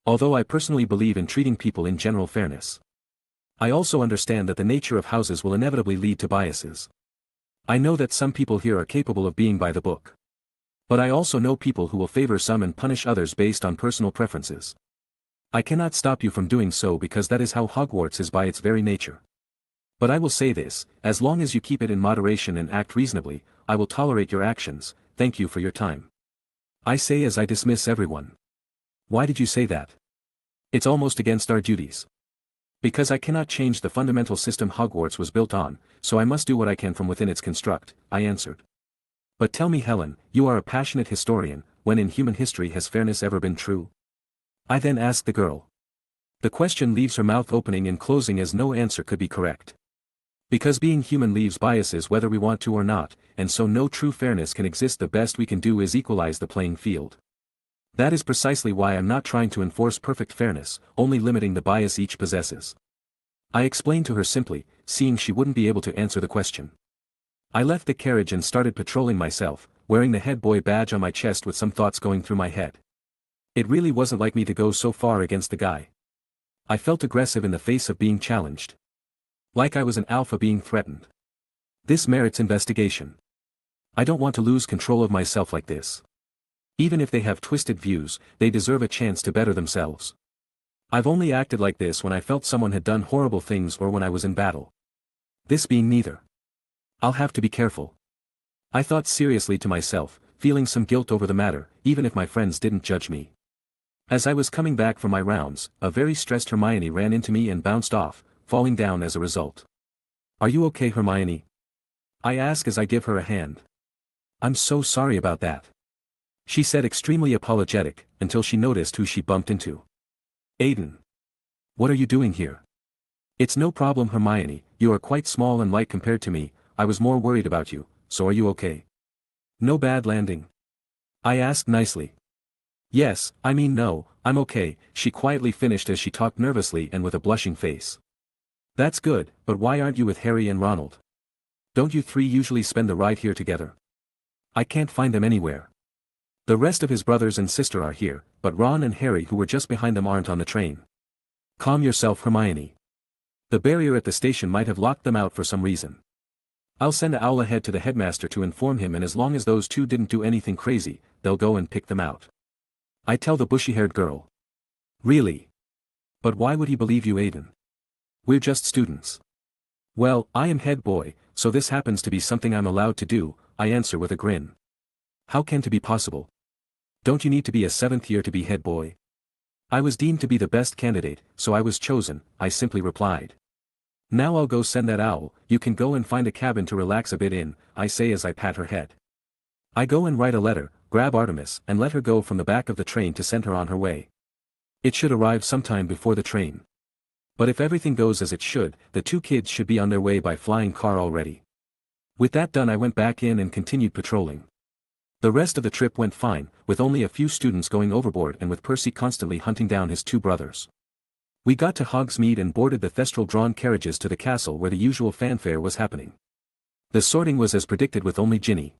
Although I personally believe in treating people in general fairness, I also understand that the nature of houses will inevitably lead to biases. I know that some people here are capable of being by the book. But I also know people who will favor some and punish others based on personal preferences. I cannot stop you from doing so because that is how Hogwarts is by its very nature. But I will say this, as long as you keep it in moderation and act reasonably, I will tolerate your actions. Thank you for your time. I say as I dismiss everyone. Why did you say that? It's almost against our duties. Because I cannot change the fundamental system Hogwarts was built on, so I must do what I can from within its construct, I answered. But tell me, Helen, you are a passionate historian, when in human history has fairness ever been true? I then asked the girl. The question leaves her mouth opening and closing as no answer could be correct. Because being human leaves biases whether we want to or not, and so no true fairness can exist. The best we can do is equalize the playing field. That is precisely why I'm not trying to enforce perfect fairness, only limiting the bias each possesses. I explained to her simply, seeing she wouldn't be able to answer the question. I left the carriage and started patrolling myself, wearing the head boy badge on my chest with some thoughts going through my head. It really wasn't like me to go so far against the guy. I felt aggressive in the face of being challenged. Like I was an alpha being threatened. This merits investigation. I don't want to lose control of myself like this. Even if they have twisted views, they deserve a chance to better themselves. I've only acted like this when I felt someone had done horrible things or when I was in battle. This being neither. I'll have to be careful. I thought seriously to myself, feeling some guilt over the matter, even if my friends didn't judge me. As I was coming back from my rounds, a very stressed Hermione ran into me and bounced off, falling down as a result. Are you okay, Hermione? I ask as I give her a hand. I'm so sorry about that. She said, extremely apologetic, until she noticed who she bumped into. Aiden. What are you doing here? It's no problem, Hermione, you are quite small and light compared to me. I was more worried about you, so are you okay? No bad landing? I asked nicely. Yes, I mean no, I'm okay, she quietly finished as she talked nervously and with a blushing face. That's good, but why aren't you with Harry and Ronald? Don't you three usually spend the ride here together? I can't find them anywhere. The rest of his brothers and sister are here, but Ron and Harry who were just behind them aren't on the train. Calm yourself, Hermione. The barrier at the station might have locked them out for some reason. I'll send an owl ahead to the headmaster to inform him, and as long as those two didn't do anything crazy, they'll go and pick them out. I tell the bushy-haired girl. Really? But why would he believe you, Aiden? We're just students. Well, I am head boy, so this happens to be something I'm allowed to do, I answer with a grin. How can it be possible? Don't you need to be a 7th year to be head boy? I was deemed to be the best candidate, so I was chosen, I simply replied. Now I'll go send that owl, you can go and find a cabin to relax a bit in, I say as I pat her head. I go and write a letter, grab Artemis and let her go from the back of the train to send her on her way. It should arrive sometime before the train. But if everything goes as it should, the two kids should be on their way by flying car already. With that done, I went back in and continued patrolling. The rest of the trip went fine, with only a few students going overboard and with Percy constantly hunting down his two brothers. We got to Hogsmeade and boarded the Thestral-drawn carriages to the castle where the usual fanfare was happening. The sorting was as predicted, with only Ginny,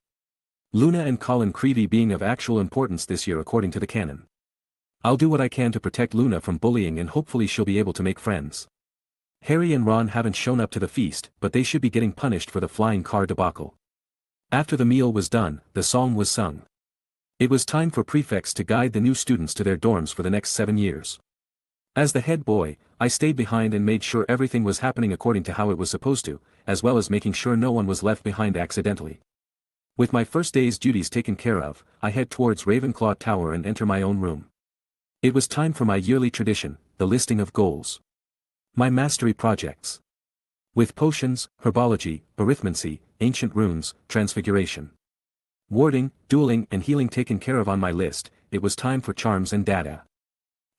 Luna and Colin Creevey being of actual importance this year according to the canon. I'll do what I can to protect Luna from bullying and hopefully she'll be able to make friends. Harry and Ron haven't shown up to the feast, but they should be getting punished for the flying car debacle. After the meal was done, the song was sung. It was time for prefects to guide the new students to their dorms for the next 7 years. As the head boy, I stayed behind and made sure everything was happening according to how it was supposed to, as well as making sure no one was left behind accidentally. With my first day's duties taken care of, I head towards Ravenclaw Tower and enter my own room. It was time for my yearly tradition, the listing of goals. My mastery projects. With potions, herbology, arithmancy, ancient runes, transfiguration, warding, dueling and healing taken care of on my list, it was time for charms and data.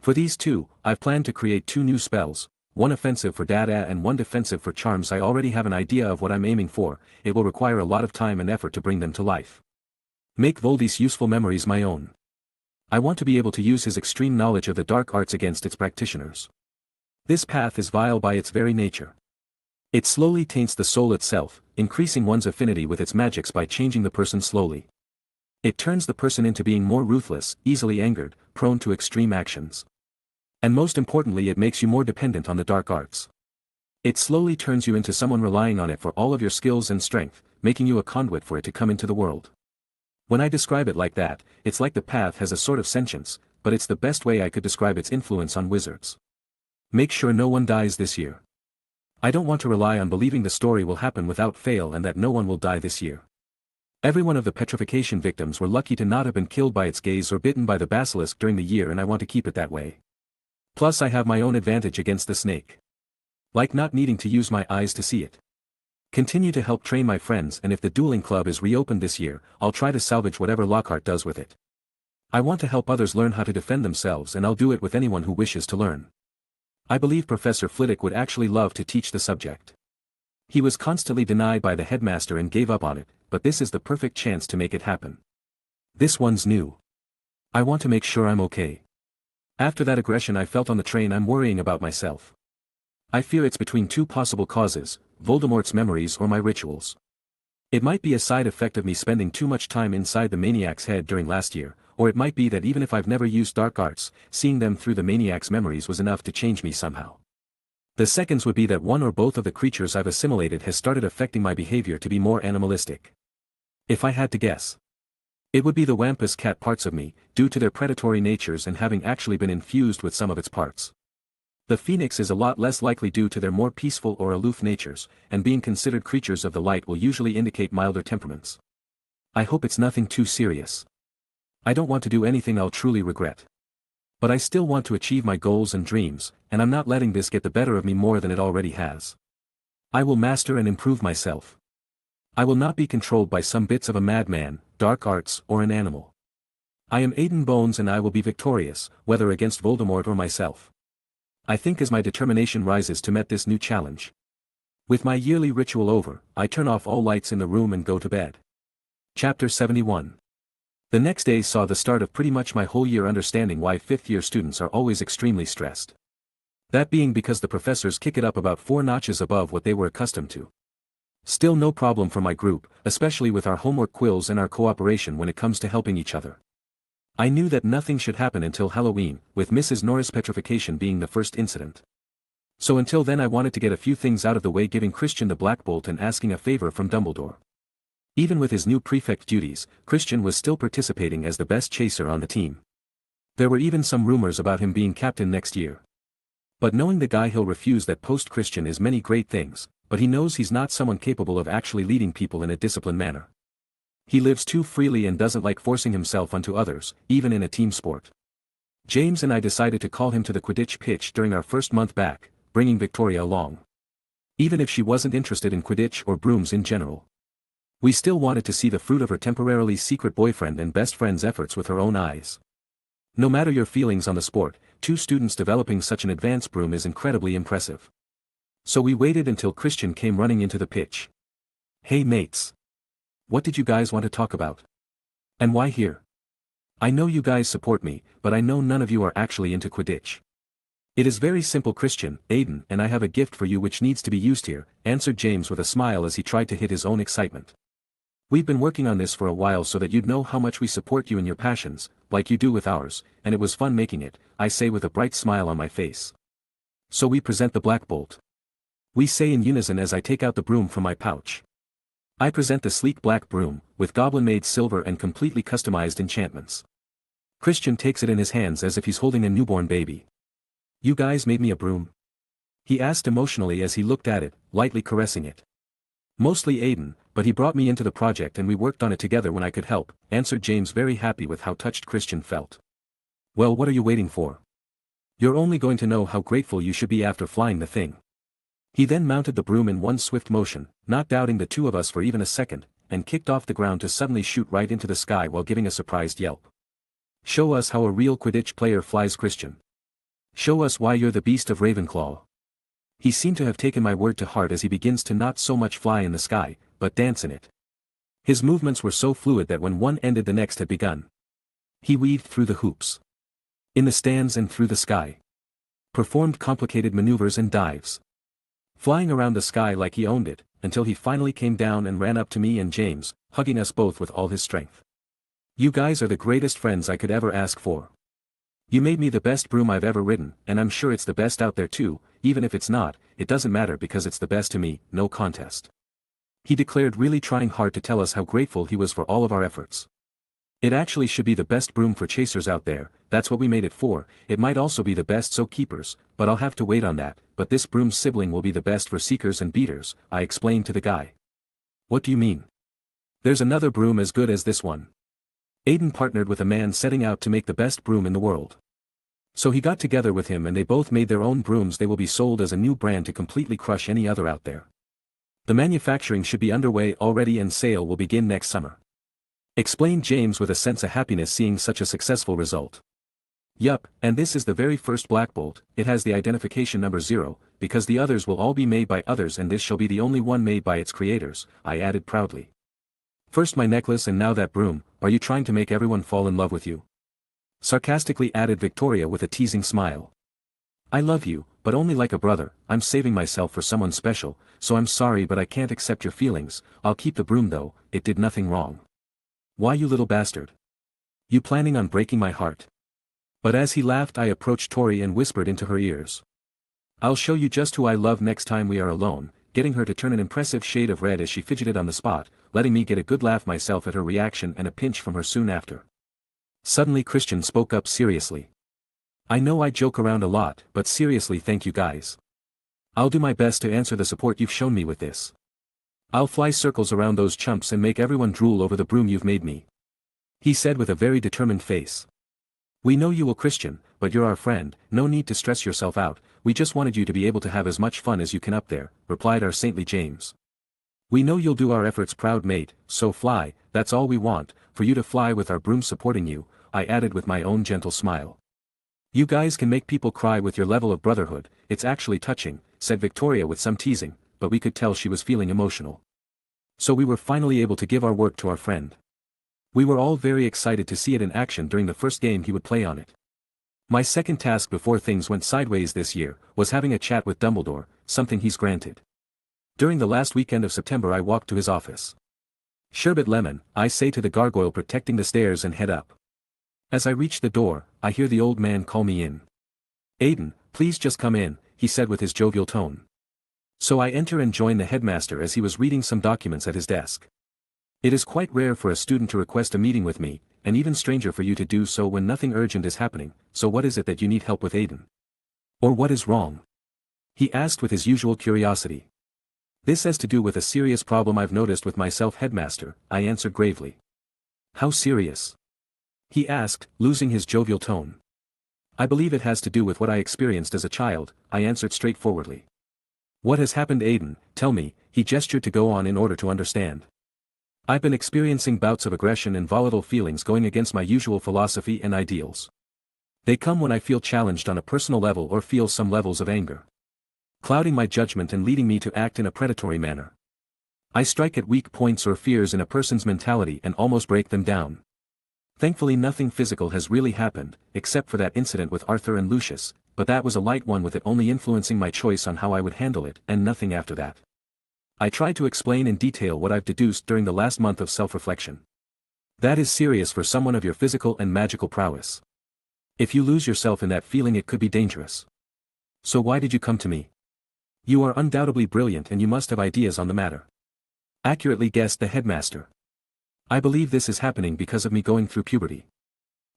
For these two, I've planned to create 2 new spells, one offensive for data and one defensive for charms. I already have an idea of what I'm aiming for, it will require a lot of time and effort to bring them to life. Make Voldy's useful memories my own. I want to be able to use his extreme knowledge of the dark arts against its practitioners. This path is vile by its very nature. It slowly taints the soul itself, increasing one's affinity with its magics by changing the person slowly. It turns the person into being more ruthless, easily angered, prone to extreme actions. And most importantly, it makes you more dependent on the dark arts. It slowly turns you into someone relying on it for all of your skills and strength, making you a conduit for it to come into the world. When I describe it like that, it's like the path has a sort of sentience, but it's the best way I could describe its influence on wizards. Make sure no one dies this year. I don't want to rely on believing the story will happen without fail and that no one will die this year. Every one of the petrification victims were lucky to not have been killed by its gaze or bitten by the basilisk during the year, and I want to keep it that way. Plus I have my own advantage against the snake. Like not needing to use my eyes to see it. Continue to help train my friends, and if the Dueling Club is reopened this year, I'll try to salvage whatever Lockhart does with it. I want to help others learn how to defend themselves, and I'll do it with anyone who wishes to learn. I believe Professor Flitwick would actually love to teach the subject. He was constantly denied by the headmaster and gave up on it, but this is the perfect chance to make it happen. This one's new. I want to make sure I'm okay. After that aggression I felt on the train, I'm worrying about myself. I fear it's between 2 possible causes, Voldemort's memories or my rituals. It might be a side effect of me spending too much time inside the maniac's head during last year, or it might be that even if I've never used dark arts, seeing them through the maniac's memories was enough to change me somehow. The seconds would be that one or both of the creatures I've assimilated has started affecting my behavior to be more animalistic. If I had to guess, it would be the Wampus cat parts of me, due to their predatory natures and having actually been infused with some of its parts. The Phoenix is a lot less likely due to their more peaceful or aloof natures, and being considered creatures of the light will usually indicate milder temperaments. I hope it's nothing too serious. I don't want to do anything I'll truly regret. But I still want to achieve my goals and dreams, and I'm not letting this get the better of me more than it already has. I will master and improve myself. I will not be controlled by some bits of a madman, dark arts, or an animal. I am Aiden Bones and I will be victorious, whether against Voldemort or myself. I think as my determination rises to meet this new challenge. With my yearly ritual over, I turn off all lights in the room and go to bed. Chapter 71. The next day saw the start of pretty much my whole year understanding why fifth-year students are always extremely stressed. That being because the professors kick it up about 4 notches above what they were accustomed to. Still no problem for my group, especially with our homework quills and our cooperation when it comes to helping each other. I knew that nothing should happen until Halloween, with Mrs. Norris' petrification being the first incident. So until then I wanted to get a few things out of the way, giving Christian the Blackbolt and asking a favor from Dumbledore. Even with his new prefect duties, Christian was still participating as the best chaser on the team. There were even some rumors about him being captain next year. But knowing the guy, he'll refuse that. Christian is many great things, but he knows he's not someone capable of actually leading people in a disciplined manner. He lives too freely and doesn't like forcing himself onto others, even in a team sport. James and I decided to call him to the Quidditch pitch during our first month back, bringing Victoria along. Even if she wasn't interested in Quidditch or brooms in general. We still wanted to see the fruit of her temporarily secret boyfriend and best friend's efforts with her own eyes. No matter your feelings on the sport, 2 students developing such an advanced broom is incredibly impressive. So we waited until Christian came running into the pitch. Hey mates. What did you guys want to talk about? And why here? I know you guys support me, but I know none of you are actually into Quidditch. It is very simple. Christian, Aiden and I have a gift for you which needs to be used here, answered James with a smile as he tried to hid his own excitement. We've been working on this for a while so that you'd know how much we support you in your passions, like you do with ours, and it was fun making it, I say with a bright smile on my face. So we present the Blackbolt. We say in unison as I take out the broom from my pouch. I present the sleek black broom, with goblin-made silver and completely customized enchantments. Christian takes it in his hands as if he's holding a newborn baby. You guys made me a broom? He asked emotionally as he looked at it, lightly caressing it. Mostly Aiden, but he brought me into the project and we worked on it together when I could help, answered James, very happy with how touched Christian felt. Well, what are you waiting for? You're only going to know how grateful you should be after flying the thing. He then mounted the broom in one swift motion, not doubting the 2 of us for even a second, and kicked off the ground to suddenly shoot right into the sky while giving a surprised yelp. Show us how a real Quidditch player flies, Christian. Show us why you're the beast of Ravenclaw. He seemed to have taken my word to heart as he begins to not so much fly in the sky, but dance in it. His movements were so fluid that when one ended the next had begun. He weaved through the hoops. In the stands and through the sky. Performed complicated maneuvers and dives. Flying around the sky like he owned it, until he finally came down and ran up to me and James, hugging us both with all his strength. You guys are the greatest friends I could ever ask for. You made me the best broom I've ever ridden, and I'm sure it's the best out there too, even if it's not, it doesn't matter because it's the best to me, no contest. He declared, really trying hard to tell us how grateful he was for all of our efforts. It actually should be the best broom for chasers out there, that's what we made it for. It might also be the best so keepers, but I'll have to wait on that, but this broom's sibling will be the best for seekers and beaters, I explained to the guy. What do you mean? There's another broom as good as this one. Aiden partnered with a man setting out to make the best broom in the world. So he got together with him and they both made their own brooms. They will be sold as a new brand to completely crush any other out there. The manufacturing should be underway already and sale will begin next summer. Explained James with a sense of happiness seeing such a successful result. Yup, and this is the very first Blackbolt, it has the identification number 0, because the others will all be made by others and this shall be the only one made by its creators, I added proudly. First my necklace and now that broom, are you trying to make everyone fall in love with you? Sarcastically added Victoria with a teasing smile. I love you, but only like a brother, I'm saving myself for someone special, so I'm sorry but I can't accept your feelings, I'll keep the broom though, it did nothing wrong. Why you little bastard? You planning on breaking my heart? But as he laughed I approached Tori and whispered into her ears. I'll show you just who I love next time we are alone, getting her to turn an impressive shade of red as she fidgeted on the spot, letting me get a good laugh myself at her reaction and a pinch from her soon after. Suddenly Christian spoke up seriously. I know I joke around a lot, but seriously thank you guys. I'll do my best to answer the support you've shown me with this. I'll fly circles around those chumps and make everyone drool over the broom you've made me. He said with a very determined face. We know you will, Christian, but you're our friend, no need to stress yourself out, we just wanted you to be able to have as much fun as you can up there, replied our saintly James. We know you'll do our efforts proud, mate, so fly, that's all we want, for you to fly with our broom supporting you, I added with my own gentle smile. You guys can make people cry with your level of brotherhood, it's actually touching, said Victoria with some teasing, but we could tell she was feeling emotional. So we were finally able to give our work to our friend. We were all very excited to see it in action during the first game he would play on it. My second task before things went sideways this year, was having a chat with Dumbledore, something he's granted. During the last weekend of September I walked to his office. "Sherbet lemon," I say to the gargoyle protecting the stairs and head up. As I reach the door, I hear the old man call me in. "Aiden, please just come in," he said with his jovial tone. So I enter and join the headmaster as he was reading some documents at his desk. It is quite rare for a student to request a meeting with me, and even stranger for you to do so when nothing urgent is happening, so what is it that you need help with, Aiden? Or what is wrong? He asked with his usual curiosity. This has to do with a serious problem I've noticed with myself, headmaster, I answered gravely. How serious? He asked, losing his jovial tone. I believe it has to do with what I experienced as a child, I answered straightforwardly. What has happened, Aiden? Tell me, he gestured to go on in order to understand. I've been experiencing bouts of aggression and volatile feelings going against my usual philosophy and ideals. They come when I feel challenged on a personal level or feel some levels of anger, clouding my judgment and leading me to act in a predatory manner. I strike at weak points or fears in a person's mentality and almost break them down. Thankfully nothing physical has really happened, except for that incident with Arthur and Lucius, but that was a light one, with it only influencing my choice on how I would handle it, and nothing after that. I tried to explain in detail what I've deduced during the last month of self-reflection. That is serious for someone of your physical and magical prowess. If you lose yourself in that feeling, it could be dangerous. So why did you come to me? You are undoubtedly brilliant and you must have ideas on the matter. Accurately guessed the headmaster. I believe this is happening because of me going through puberty.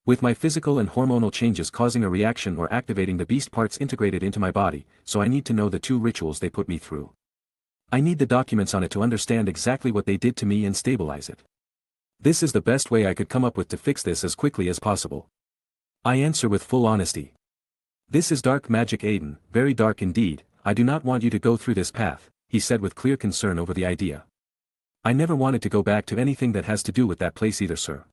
With my physical and hormonal changes causing a reaction or activating the beast parts integrated into my body, so I need to know the 2 rituals they put me through. I need the documents on it to understand exactly what they did to me and stabilize it. This is the best way I could come up with to fix this as quickly as possible. I answer with full honesty. This is dark magic, Aiden, very dark indeed. I do not want you to go through this path, he said with clear concern over the idea. I never wanted to go back to anything that has to do with that place either, sir.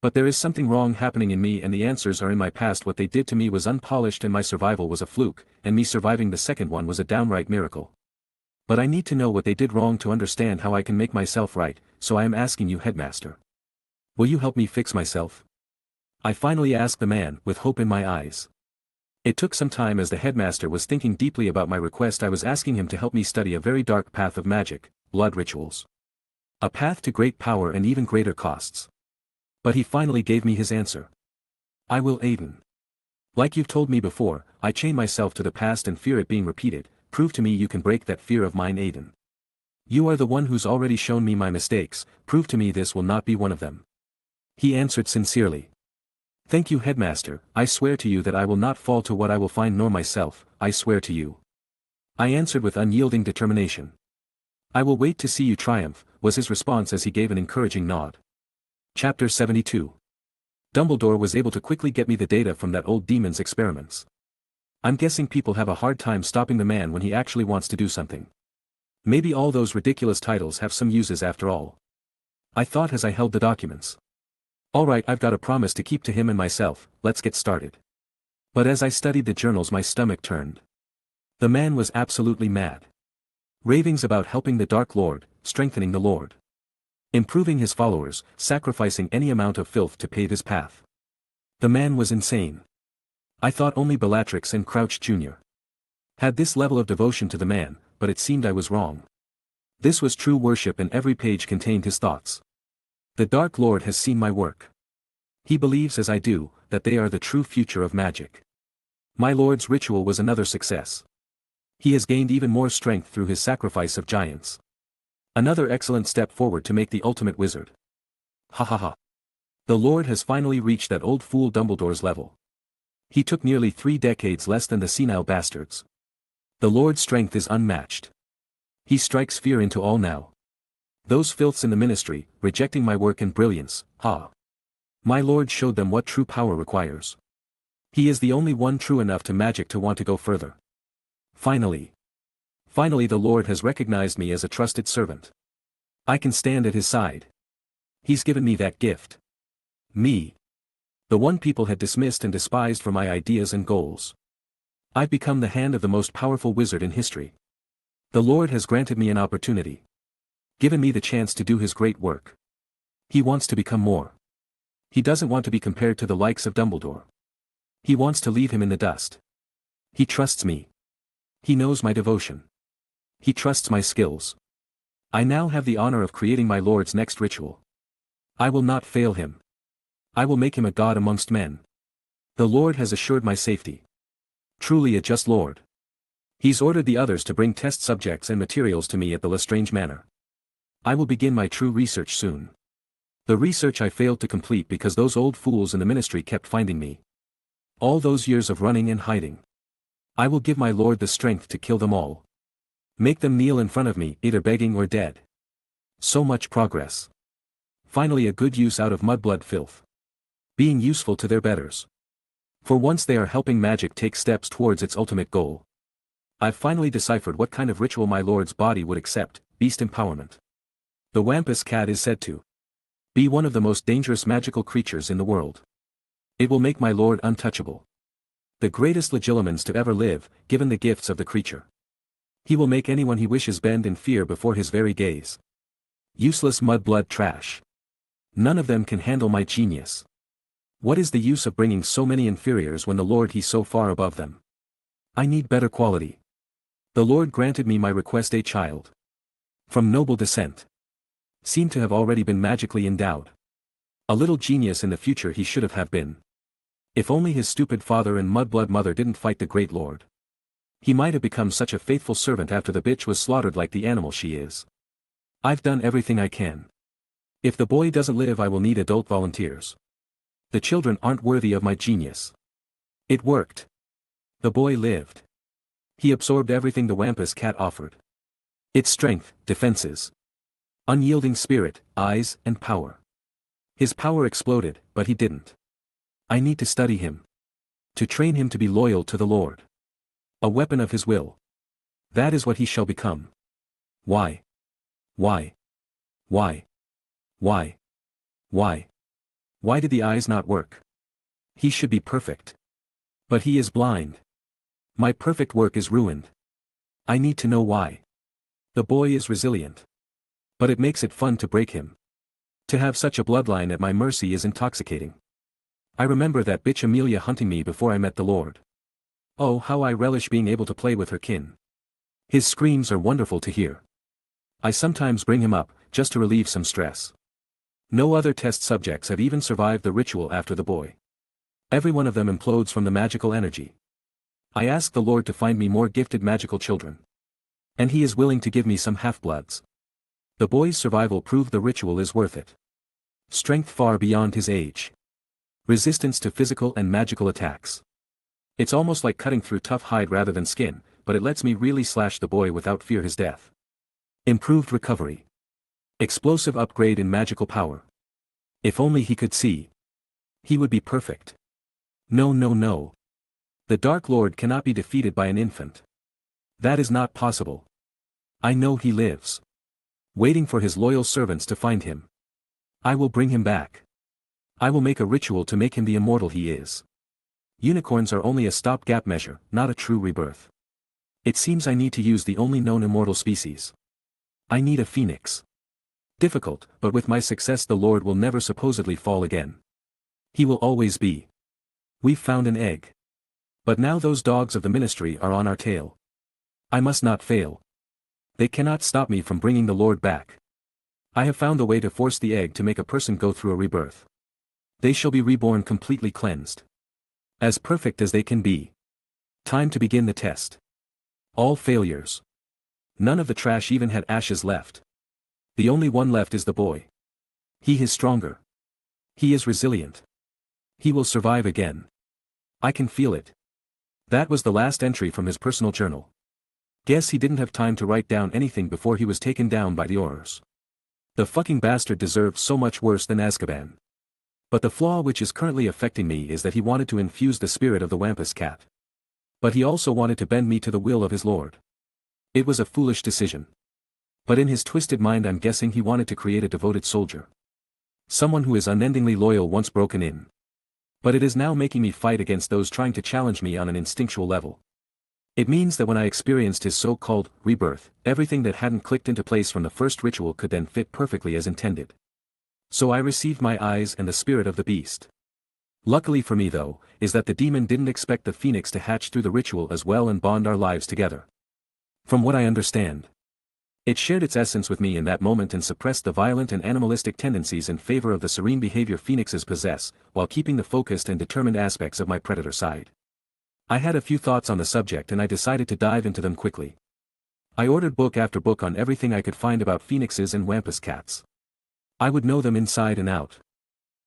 But there is something wrong happening in me and the answers are in my past. What they did to me was unpolished and my survival was a fluke, and me surviving the second one was a downright miracle. But I need to know what they did wrong to understand how I can make myself right, so I am asking you, headmaster. Will you help me fix myself? I finally asked the man, with hope in my eyes. It took some time as the headmaster was thinking deeply about my request. I was asking him to help me study a very dark path of magic, blood rituals. A path to great power and even greater costs. But he finally gave me his answer. I will, Aiden. Like you've told me before, I chain myself to the past and fear it being repeated. Prove to me you can break that fear of mine, Aiden. You are the one who's already shown me my mistakes. Prove to me this will not be one of them. He answered sincerely. Thank you, headmaster. I swear to you that I will not fall to what I will find, nor myself. I swear to you. I answered with unyielding determination. I will wait to see you triumph, was his response as he gave an encouraging nod. Chapter 72. Dumbledore was able to quickly get me the data from that old demon's experiments. I'm guessing people have a hard time stopping the man when he actually wants to do something. Maybe all those ridiculous titles have some uses after all. I thought as I held the documents. Alright, I've got a promise to keep to him and myself, let's get started. But as I studied the journals my stomach turned. The man was absolutely mad. Ravings about helping the Dark Lord, strengthening the Lord. Improving his followers, sacrificing any amount of filth to pave his path. The man was insane. I thought only Bellatrix and Crouch Jr. had this level of devotion to the man, but it seemed I was wrong. This was true worship and every page contained his thoughts. The Dark Lord has seen my work. He believes as I do, that they are the true future of magic. My Lord's ritual was another success. He has gained even more strength through his sacrifice of giants. Another excellent step forward to make the ultimate wizard. Ha ha ha. The Lord has finally reached that old fool Dumbledore's level. He took nearly 3 decades less than the senile bastards. The Lord's strength is unmatched. He strikes fear into all now. Those filths in the ministry, rejecting my work and brilliance, ha. My Lord showed them what true power requires. He is the only one true enough to magic to want to go further. Finally the Lord has recognized me as a trusted servant. I can stand at his side. He's given me that gift. Me. The one people had dismissed and despised for my ideas and goals. I've become the hand of the most powerful wizard in history. The Lord has granted me an opportunity. Given me the chance to do his great work. He wants to become more. He doesn't want to be compared to the likes of Dumbledore. He wants to leave him in the dust. He trusts me. He knows my devotion. He trusts my skills. I now have the honor of creating my Lord's next ritual. I will not fail him. I will make him a god amongst men. The Lord has assured my safety. Truly a just Lord. He's ordered the others to bring test subjects and materials to me at the Lestrange Manor. I will begin my true research soon. The research I failed to complete because those old fools in the ministry kept finding me. All those years of running and hiding. I will give my Lord the strength to kill them all. Make them kneel in front of me, either begging or dead. So much progress. Finally a good use out of mudblood filth. Being useful to their betters. For once they are helping magic take steps towards its ultimate goal. I've finally deciphered what kind of ritual my Lord's body would accept, beast empowerment. The Wampus cat is said to be one of the most dangerous magical creatures in the world. It will make my Lord untouchable. The greatest legilimens to ever live, given the gifts of the creature. He will make anyone he wishes bend in fear before his very gaze. Useless mudblood trash. None of them can handle my genius. What is the use of bringing so many inferiors when the Lord he's so far above them? I need better quality. The Lord granted me my request, a child. From noble descent. Seemed to have already been magically endowed. A little genius in the future he should have been. If only his stupid father and mudblood mother didn't fight the great Lord. He might have become such a faithful servant after the bitch was slaughtered like the animal she is. I've done everything I can. If the boy doesn't live I will need adult volunteers. The children aren't worthy of my genius. It worked. The boy lived. He absorbed everything the Wampus cat offered. Its strength, defenses. Unyielding spirit, eyes, and power. His power exploded, but he didn't. I need to study him. To train him to be loyal to the Lord. A weapon of his will. That is what he shall become. Why? Why? Why? Why? Why? Why did the eyes not work? He should be perfect. But he is blind. My perfect work is ruined. I need to know why. The boy is resilient. But it makes it fun to break him. To have such a bloodline at my mercy is intoxicating. I remember that bitch Amelia hunting me before I met the Lord. Oh, how I relish being able to play with her kin. His screams are wonderful to hear. I sometimes bring him up, just to relieve some stress. No other test subjects have even survived the ritual after the boy. Every one of them implodes from the magical energy. I ask the Lord to find me more gifted magical children. And he is willing to give me some half-bloods. The boy's survival proved the ritual is worth it. Strength far beyond his age. Resistance to physical and magical attacks. It's almost like cutting through tough hide rather than skin, but it lets me really slash the boy without fear his death. Improved recovery. Explosive upgrade in magical power. If only he could see. He would be perfect. No, no, no. The Dark Lord cannot be defeated by an infant. That is not possible. I know he lives. Waiting for his loyal servants to find him. I will bring him back. I will make a ritual to make him the immortal he is. Unicorns are only a stopgap measure, not a true rebirth. It seems I need to use the only known immortal species. I need a phoenix. Difficult, but with my success the Lord will never supposedly fall again. He will always be. We've found an egg. But now those dogs of the ministry are on our tail. I must not fail. They cannot stop me from bringing the Lord back. I have found a way to force the egg to make a person go through a rebirth. They shall be reborn completely cleansed. As perfect as they can be. Time to begin the test. All failures. None of the trash even had ashes left. The only one left is the boy. He is stronger. He is resilient. He will survive again. I can feel it. That was the last entry from his personal journal. Guess he didn't have time to write down anything before he was taken down by the Aurors. The fucking bastard deserved so much worse than Azkaban. But the flaw which is currently affecting me is that he wanted to infuse the spirit of the Wampus cat. But he also wanted to bend me to the will of his Lord. It was a foolish decision. But in his twisted mind I'm guessing he wanted to create a devoted soldier. Someone who is unendingly loyal once broken in. But it is now making me fight against those trying to challenge me on an instinctual level. It means that when I experienced his so-called rebirth, everything that hadn't clicked into place from the first ritual could then fit perfectly as intended. So I received my eyes and the spirit of the beast. Luckily for me though, is that the demon didn't expect the phoenix to hatch through the ritual as well and bond our lives together. From what I understand, it shared its essence with me in that moment and suppressed the violent and animalistic tendencies in favor of the serene behavior phoenixes possess, while keeping the focused and determined aspects of my predator side. I had a few thoughts on the subject and I decided to dive into them quickly. I ordered book after book on everything I could find about phoenixes and wampus cats. I would know them inside and out.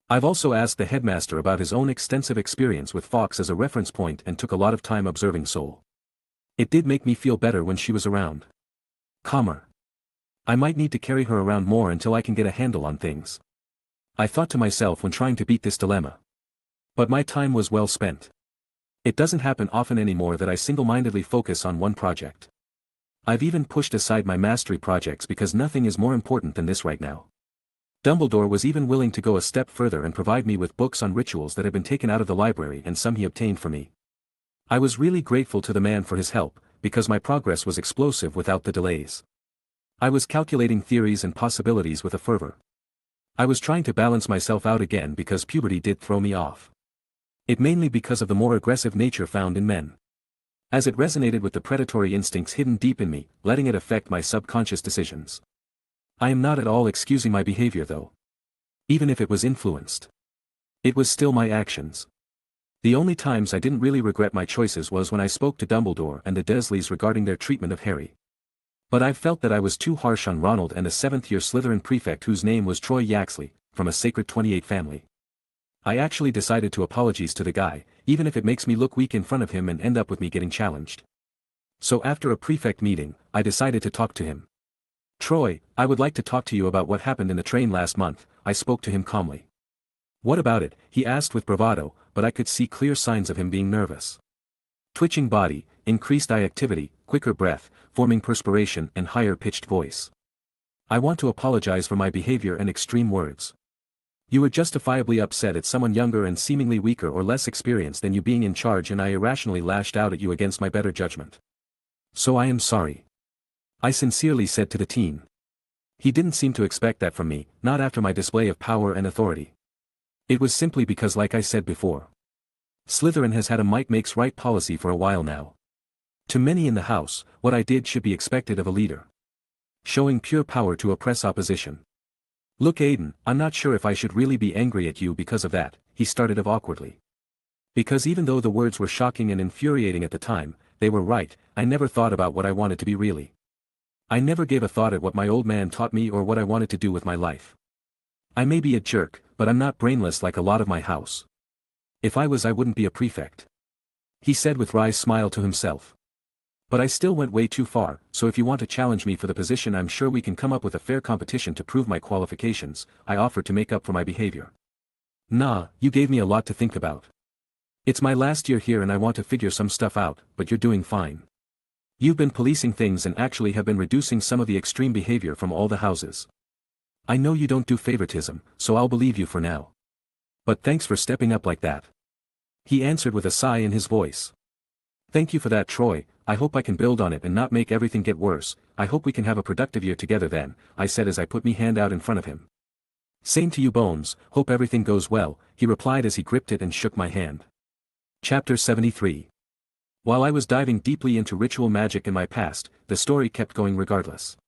I've also asked the headmaster about his own extensive experience with Fox as a reference point and took a lot of time observing Soul. It did make me feel better when she was around. Calmer. I might need to carry her around more until I can get a handle on things. I thought to myself when trying to beat this dilemma. But my time was well spent. It doesn't happen often anymore that I single-mindedly focus on one project. I've even pushed aside my mastery projects because nothing is more important than this right now. Dumbledore was even willing to go a step further and provide me with books on rituals that had been taken out of the library and some he obtained for me. I was really grateful to the man for his help, because my progress was explosive without the delays. I was calculating theories and possibilities with a fervor. I was trying to balance myself out again because puberty did throw me off. It mainly because of the more aggressive nature found in men. As it resonated with the predatory instincts hidden deep in me, letting it affect my subconscious decisions. I am not at all excusing my behavior though. Even if it was influenced. It was still my actions. The only times I didn't really regret my choices was when I spoke to Dumbledore and the Dursleys regarding their treatment of Harry. But I felt that I was too harsh on Ronald and a 7th-year Slytherin prefect whose name was Troy Yaxley, from a Sacred 28 family. I actually decided to apologize to the guy, even if it makes me look weak in front of him and end up with me getting challenged. So after a prefect meeting, I decided to talk to him. Troy, I would like to talk to you about what happened in the train last month, I spoke to him calmly. What about it, he asked with bravado, but I could see clear signs of him being nervous. Twitching body, increased eye activity, quicker breath, forming perspiration and higher-pitched voice. I want to apologize for my behavior and extreme words. You were justifiably upset at someone younger and seemingly weaker or less experienced than you being in charge and I irrationally lashed out at you against my better judgment. So I am sorry. I sincerely said to the teen. He didn't seem to expect that from me, not after my display of power and authority. It was simply because like I said before. Slytherin has had a might makes right policy for a while now. To many in the house, what I did should be expected of a leader. Showing pure power to oppress opposition. Look Aiden, I'm not sure if I should really be angry at you because of that, he started off awkwardly. Because even though the words were shocking and infuriating at the time, they were right, I never thought about what I wanted to be really. I never gave a thought at what my old man taught me or what I wanted to do with my life. I may be a jerk, but I'm not brainless like a lot of my house. If I was I wouldn't be a prefect. He said with wry smile to himself. But I still went way too far, so if you want to challenge me for the position I'm sure we can come up with a fair competition to prove my qualifications, I offered to make up for my behavior. Nah, you gave me a lot to think about. It's my last year here and I want to figure some stuff out, but you're doing fine. You've been policing things and actually have been reducing some of the extreme behavior from all the houses. I know you don't do favoritism, so I'll believe you for now. But thanks for stepping up like that. He answered with a sigh in his voice. Thank you for that Troy, I hope I can build on it and not make everything get worse, I hope we can have a productive year together then, I said as I put me hand out in front of him. Same to you Bones, hope everything goes well, he replied as he gripped it and shook my hand. Chapter 73. While I was diving deeply into ritual magic in my past, the story kept going regardless.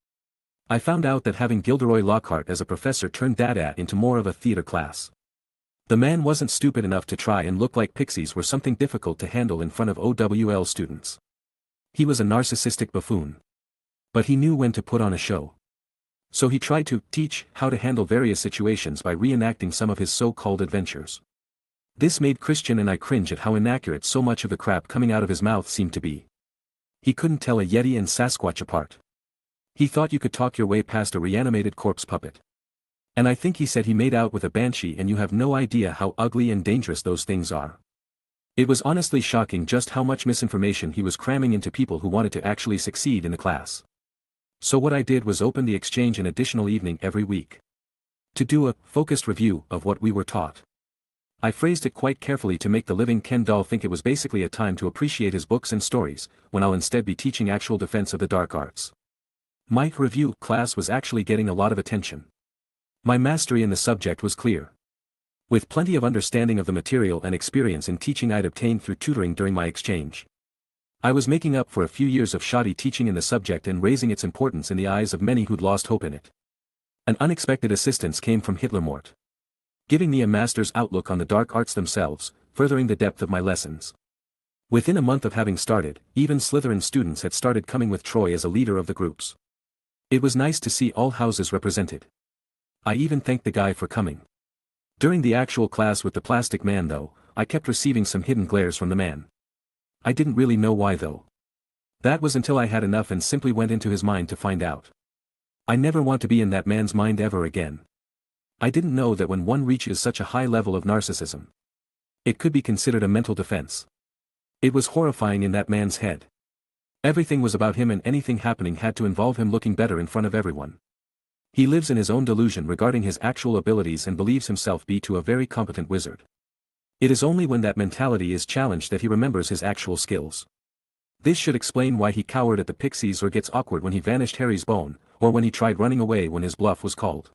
I found out that having Gilderoy Lockhart as a professor turned Dada into more of a theater class. The man wasn't stupid enough to try and look like pixies were something difficult to handle in front of OWL students. He was a narcissistic buffoon. But he knew when to put on a show. So he tried to teach how to handle various situations by reenacting some of his so-called adventures. This made Christian and I cringe at how inaccurate so much of the crap coming out of his mouth seemed to be. He couldn't tell a Yeti and Sasquatch apart. He thought you could talk your way past a reanimated corpse puppet. And I think he said he made out with a banshee and you have no idea how ugly and dangerous those things are. It was honestly shocking just how much misinformation he was cramming into people who wanted to actually succeed in the class. So what I did was open the exchange an additional evening every week. To do a focused review of what we were taught. I phrased it quite carefully to make the living Ken doll think it was basically a time to appreciate his books and stories, when I'll instead be teaching actual defense of the dark arts. My review class was actually getting a lot of attention. My mastery in the subject was clear. With plenty of understanding of the material and experience in teaching I'd obtained through tutoring during my exchange. I was making up for a few years of shoddy teaching in the subject and raising its importance in the eyes of many who'd lost hope in it. An unexpected assistance came from Hitlermort, giving me a master's outlook on the dark arts themselves, furthering the depth of my lessons. Within a month of having started, even Slytherin students had started coming with Troy as a leader of the groups. It was nice to see all houses represented. I even thanked the guy for coming. During the actual class with the plastic man though, I kept receiving some hidden glares from the man. I didn't really know why though. That was until I had enough and simply went into his mind to find out. I never want to be in that man's mind ever again. I didn't know that when one reaches such a high level of narcissism, it could be considered a mental defense. It was horrifying in that man's head. Everything was about him and anything happening had to involve him looking better in front of everyone. He lives in his own delusion regarding his actual abilities and believes himself to a very competent wizard. It is only when that mentality is challenged that he remembers his actual skills. This should explain why he cowered at the pixies or gets awkward when he vanished Harry's bone, or when he tried running away when his bluff was called.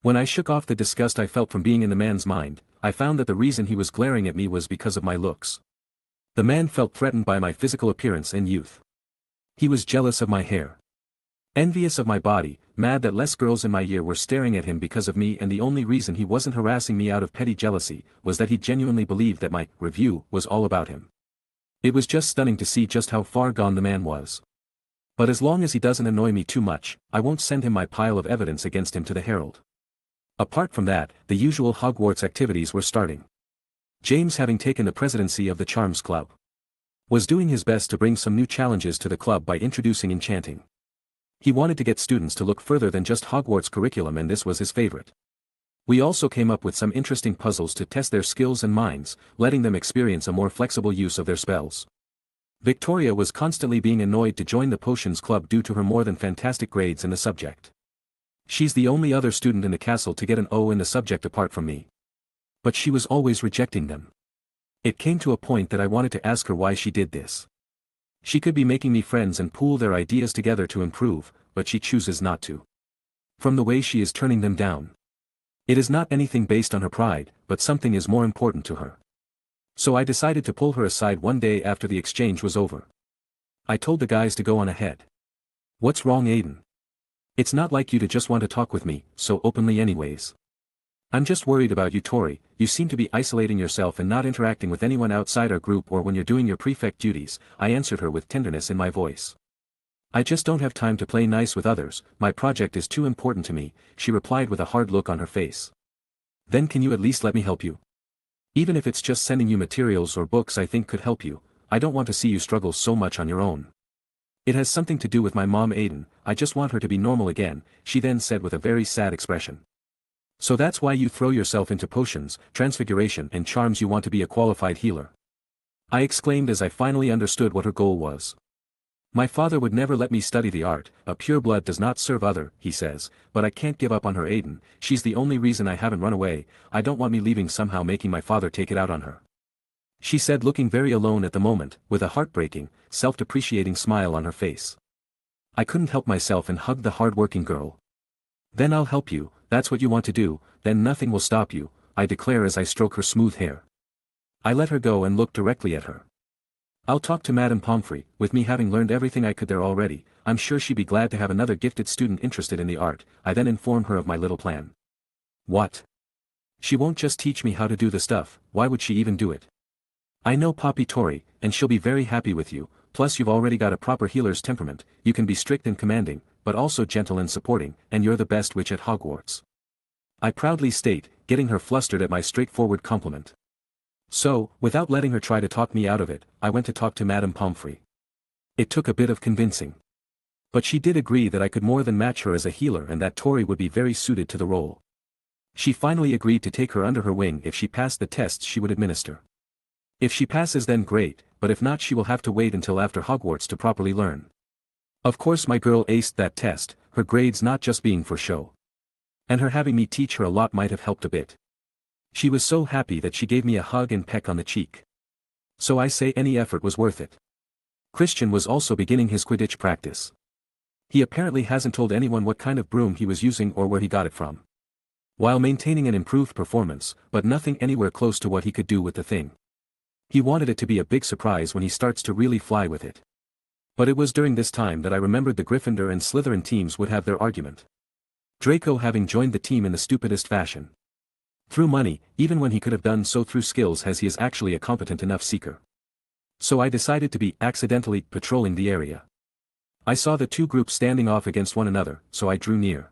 When I shook off the disgust I felt from being in the man's mind, I found that the reason he was glaring at me was because of my looks. The man felt threatened by my physical appearance and youth. He was jealous of my hair. Envious of my body, mad that less girls in my year were staring at him because of me, and the only reason he wasn't harassing me out of petty jealousy was that he genuinely believed that my review was all about him. It was just stunning to see just how far gone the man was. But as long as he doesn't annoy me too much, I won't send him my pile of evidence against him to the Herald. Apart from that, the usual Hogwarts activities were starting. James, having taken the presidency of the Charms Club, was doing his best to bring some new challenges to the club by introducing enchanting. He wanted to get students to look further than just Hogwarts curriculum, and this was his favorite. We also came up with some interesting puzzles to test their skills and minds, letting them experience a more flexible use of their spells. Victoria was constantly being annoyed to join the Potions Club due to her more than fantastic grades in the subject. She's the only other student in the castle to get an O in the subject apart from me. But she was always rejecting them. It came to a point that I wanted to ask her why she did this. She could be making me friends and pool their ideas together to improve, but she chooses not to. From the way she is turning them down. It is not anything based on her pride, but something is more important to her. So I decided to pull her aside one day after the exchange was over. I told the guys to go on ahead. What's wrong, Aiden? It's not like you to just want to talk with me, so openly anyways. I'm just worried about you, Tori. You seem to be isolating yourself and not interacting with anyone outside our group or when you're doing your prefect duties, I answered her with tenderness in my voice. I just don't have time to play nice with others, my project is too important to me, she replied with a hard look on her face. Then can you at least let me help you? Even if it's just sending you materials or books I think could help you, I don't want to see you struggle so much on your own. It has something to do with my mom, Aiden, I just want her to be normal again, she then said with a very sad expression. So that's why you throw yourself into potions, transfiguration and charms, you want to be a qualified healer. I exclaimed as I finally understood what her goal was. My father would never let me study the art, a pureblood does not serve other, he says, but I can't give up on her, Aiden, she's the only reason I haven't run away, I don't want me leaving somehow making my father take it out on her. She said, looking very alone at the moment, with a heartbreaking, self-depreciating smile on her face. I couldn't help myself and hugged the hard-working girl. Then I'll help you, that's what you want to do, then nothing will stop you, I declare as I stroke her smooth hair. I let her go and looked directly at her. I'll talk to Madame Pomfrey, with me having learned everything I could there already, I'm sure she'd be glad to have another gifted student interested in the art, I then informed her of my little plan. What? She won't just teach me how to do the stuff, why would she even do it? I know Poppy Tori, and she'll be very happy with you, plus you've already got a proper healer's temperament, you can be strict and commanding, but also gentle and supporting, and you're the best witch at Hogwarts. I proudly state, getting her flustered at my straightforward compliment. So, without letting her try to talk me out of it, I went to talk to Madame Pomfrey. It took a bit of convincing. But she did agree that I could more than match her as a healer and that Tori would be very suited to the role. She finally agreed to take her under her wing if she passed the tests she would administer. If she passes then great, but if not she will have to wait until after Hogwarts to properly learn. Of course my girl aced that test, her grades not just being for show. And her having me teach her a lot might have helped a bit. She was so happy that she gave me a hug and peck on the cheek. So I say any effort was worth it. Christian was also beginning his Quidditch practice. He apparently hasn't told anyone what kind of broom he was using or where he got it from. While maintaining an improved performance, but nothing anywhere close to what he could do with the thing. He wanted it to be a big surprise when he starts to really fly with it. But it was during this time that I remembered the Gryffindor and Slytherin teams would have their argument. Draco having joined the team in the stupidest fashion. Through money, even when he could have done so through skills, as he is actually a competent enough seeker. So I decided to be accidentally patrolling the area. I saw the two groups standing off against one another, so I drew near.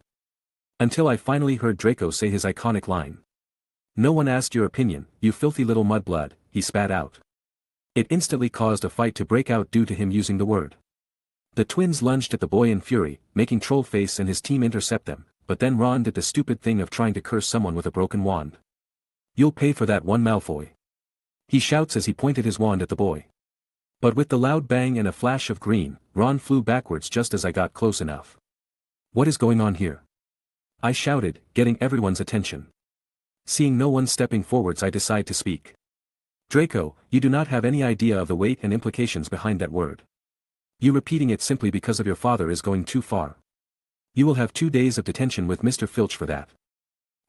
Until I finally heard Draco say his iconic line. "No one asked your opinion, you filthy little mudblood," he spat out. It instantly caused a fight to break out due to him using the word. The twins lunged at the boy in fury, making Trollface and his team intercept them, but then Ron did the stupid thing of trying to curse someone with a broken wand. "You'll pay for that one, Malfoy," he shouts as he pointed his wand at the boy. But with the loud bang and a flash of green, Ron flew backwards just as I got close enough. "What is going on here?" I shouted, getting everyone's attention. Seeing no one stepping forwards, I decide to speak. "Draco, you do not have any idea of the weight and implications behind that word. You repeating it simply because of your father is going too far. You will have 2 days of detention with Mr. Filch for that."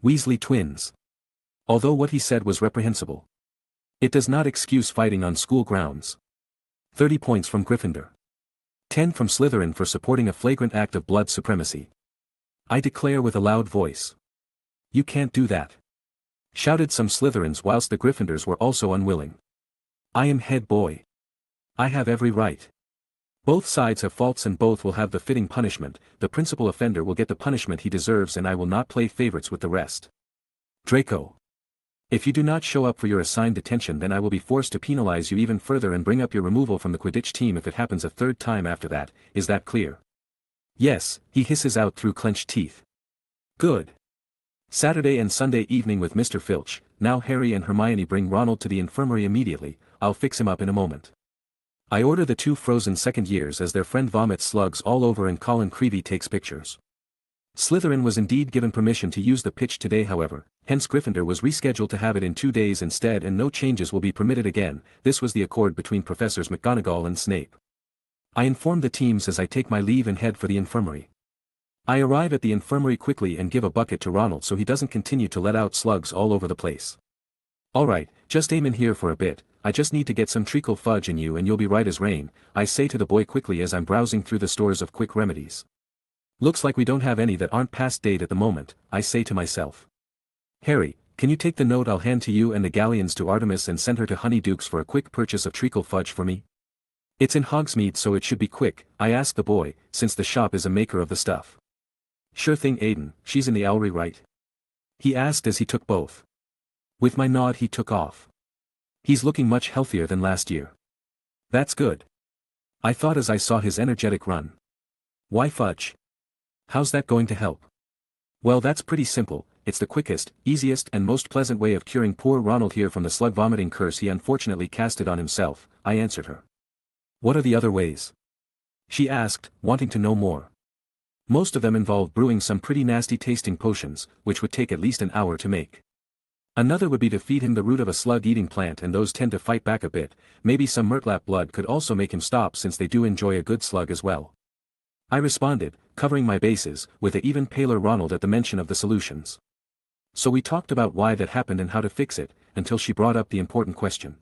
Weasley twins. Although what he said was reprehensible, it does not excuse fighting on school grounds. 30 points from Gryffindor. 10 from Slytherin for supporting a flagrant act of blood supremacy. I declare with a loud voice. "You can't do that," shouted some Slytherins, whilst the Gryffindors were also unwilling. "I am head boy. I have every right. Both sides have faults and both will have the fitting punishment. The principal offender will get the punishment he deserves and I will not play favorites with the rest. Draco. If you do not show up for your assigned detention, then I will be forced to penalize you even further and bring up your removal from the Quidditch team if it happens a third time after that. Is that clear?" "Yes," he hisses out through clenched teeth. "Good. Saturday and Sunday evening with Mr. Filch. Now Harry and Hermione bring Ronald to the infirmary immediately. I'll fix him up in a moment." I order the two frozen second years as their friend vomits slugs all over and Colin Creevey takes pictures. Slytherin was indeed given permission to use the pitch today, however, hence Gryffindor was rescheduled to have it in 2 days instead, and no changes will be permitted again. This was the accord between Professors McGonagall and Snape. I inform the teams as I take my leave and head for the infirmary. I arrive at the infirmary quickly and give a bucket to Ronald so he doesn't continue to let out slugs all over the place. "Alright, just aim in here for a bit, I just need to get some treacle fudge in you and you'll be right as rain," I say to the boy quickly as I'm browsing through the stores of quick remedies. "Looks like we don't have any that aren't past date at the moment," I say to myself. "Harry, can you take the note I'll hand to you and the galleons to Artemis and send her to Honeydukes for a quick purchase of treacle fudge for me? It's in Hogsmeade so it should be quick," I ask the boy, since the shop is a maker of the stuff. "Sure thing, Aiden, she's in the owlery, right?" he asked as he took both. With my nod he took off. He's looking much healthier than last year. That's good, I thought as I saw his energetic run. "Why fudge? How's that going to help?" "Well, that's pretty simple, it's the quickest, easiest and most pleasant way of curing poor Ronald here from the slug vomiting curse he unfortunately casted on himself," I answered her. "What are the other ways?" she asked, wanting to know more. "Most of them involve brewing some pretty nasty tasting potions, which would take at least an hour to make. Another would be to feed him the root of a slug-eating plant, and those tend to fight back a bit. Maybe some murtlap blood could also make him stop, since they do enjoy a good slug as well," I responded, covering my bases, with an even paler Ronald at the mention of the solutions. So we talked about why that happened and how to fix it, until she brought up the important question.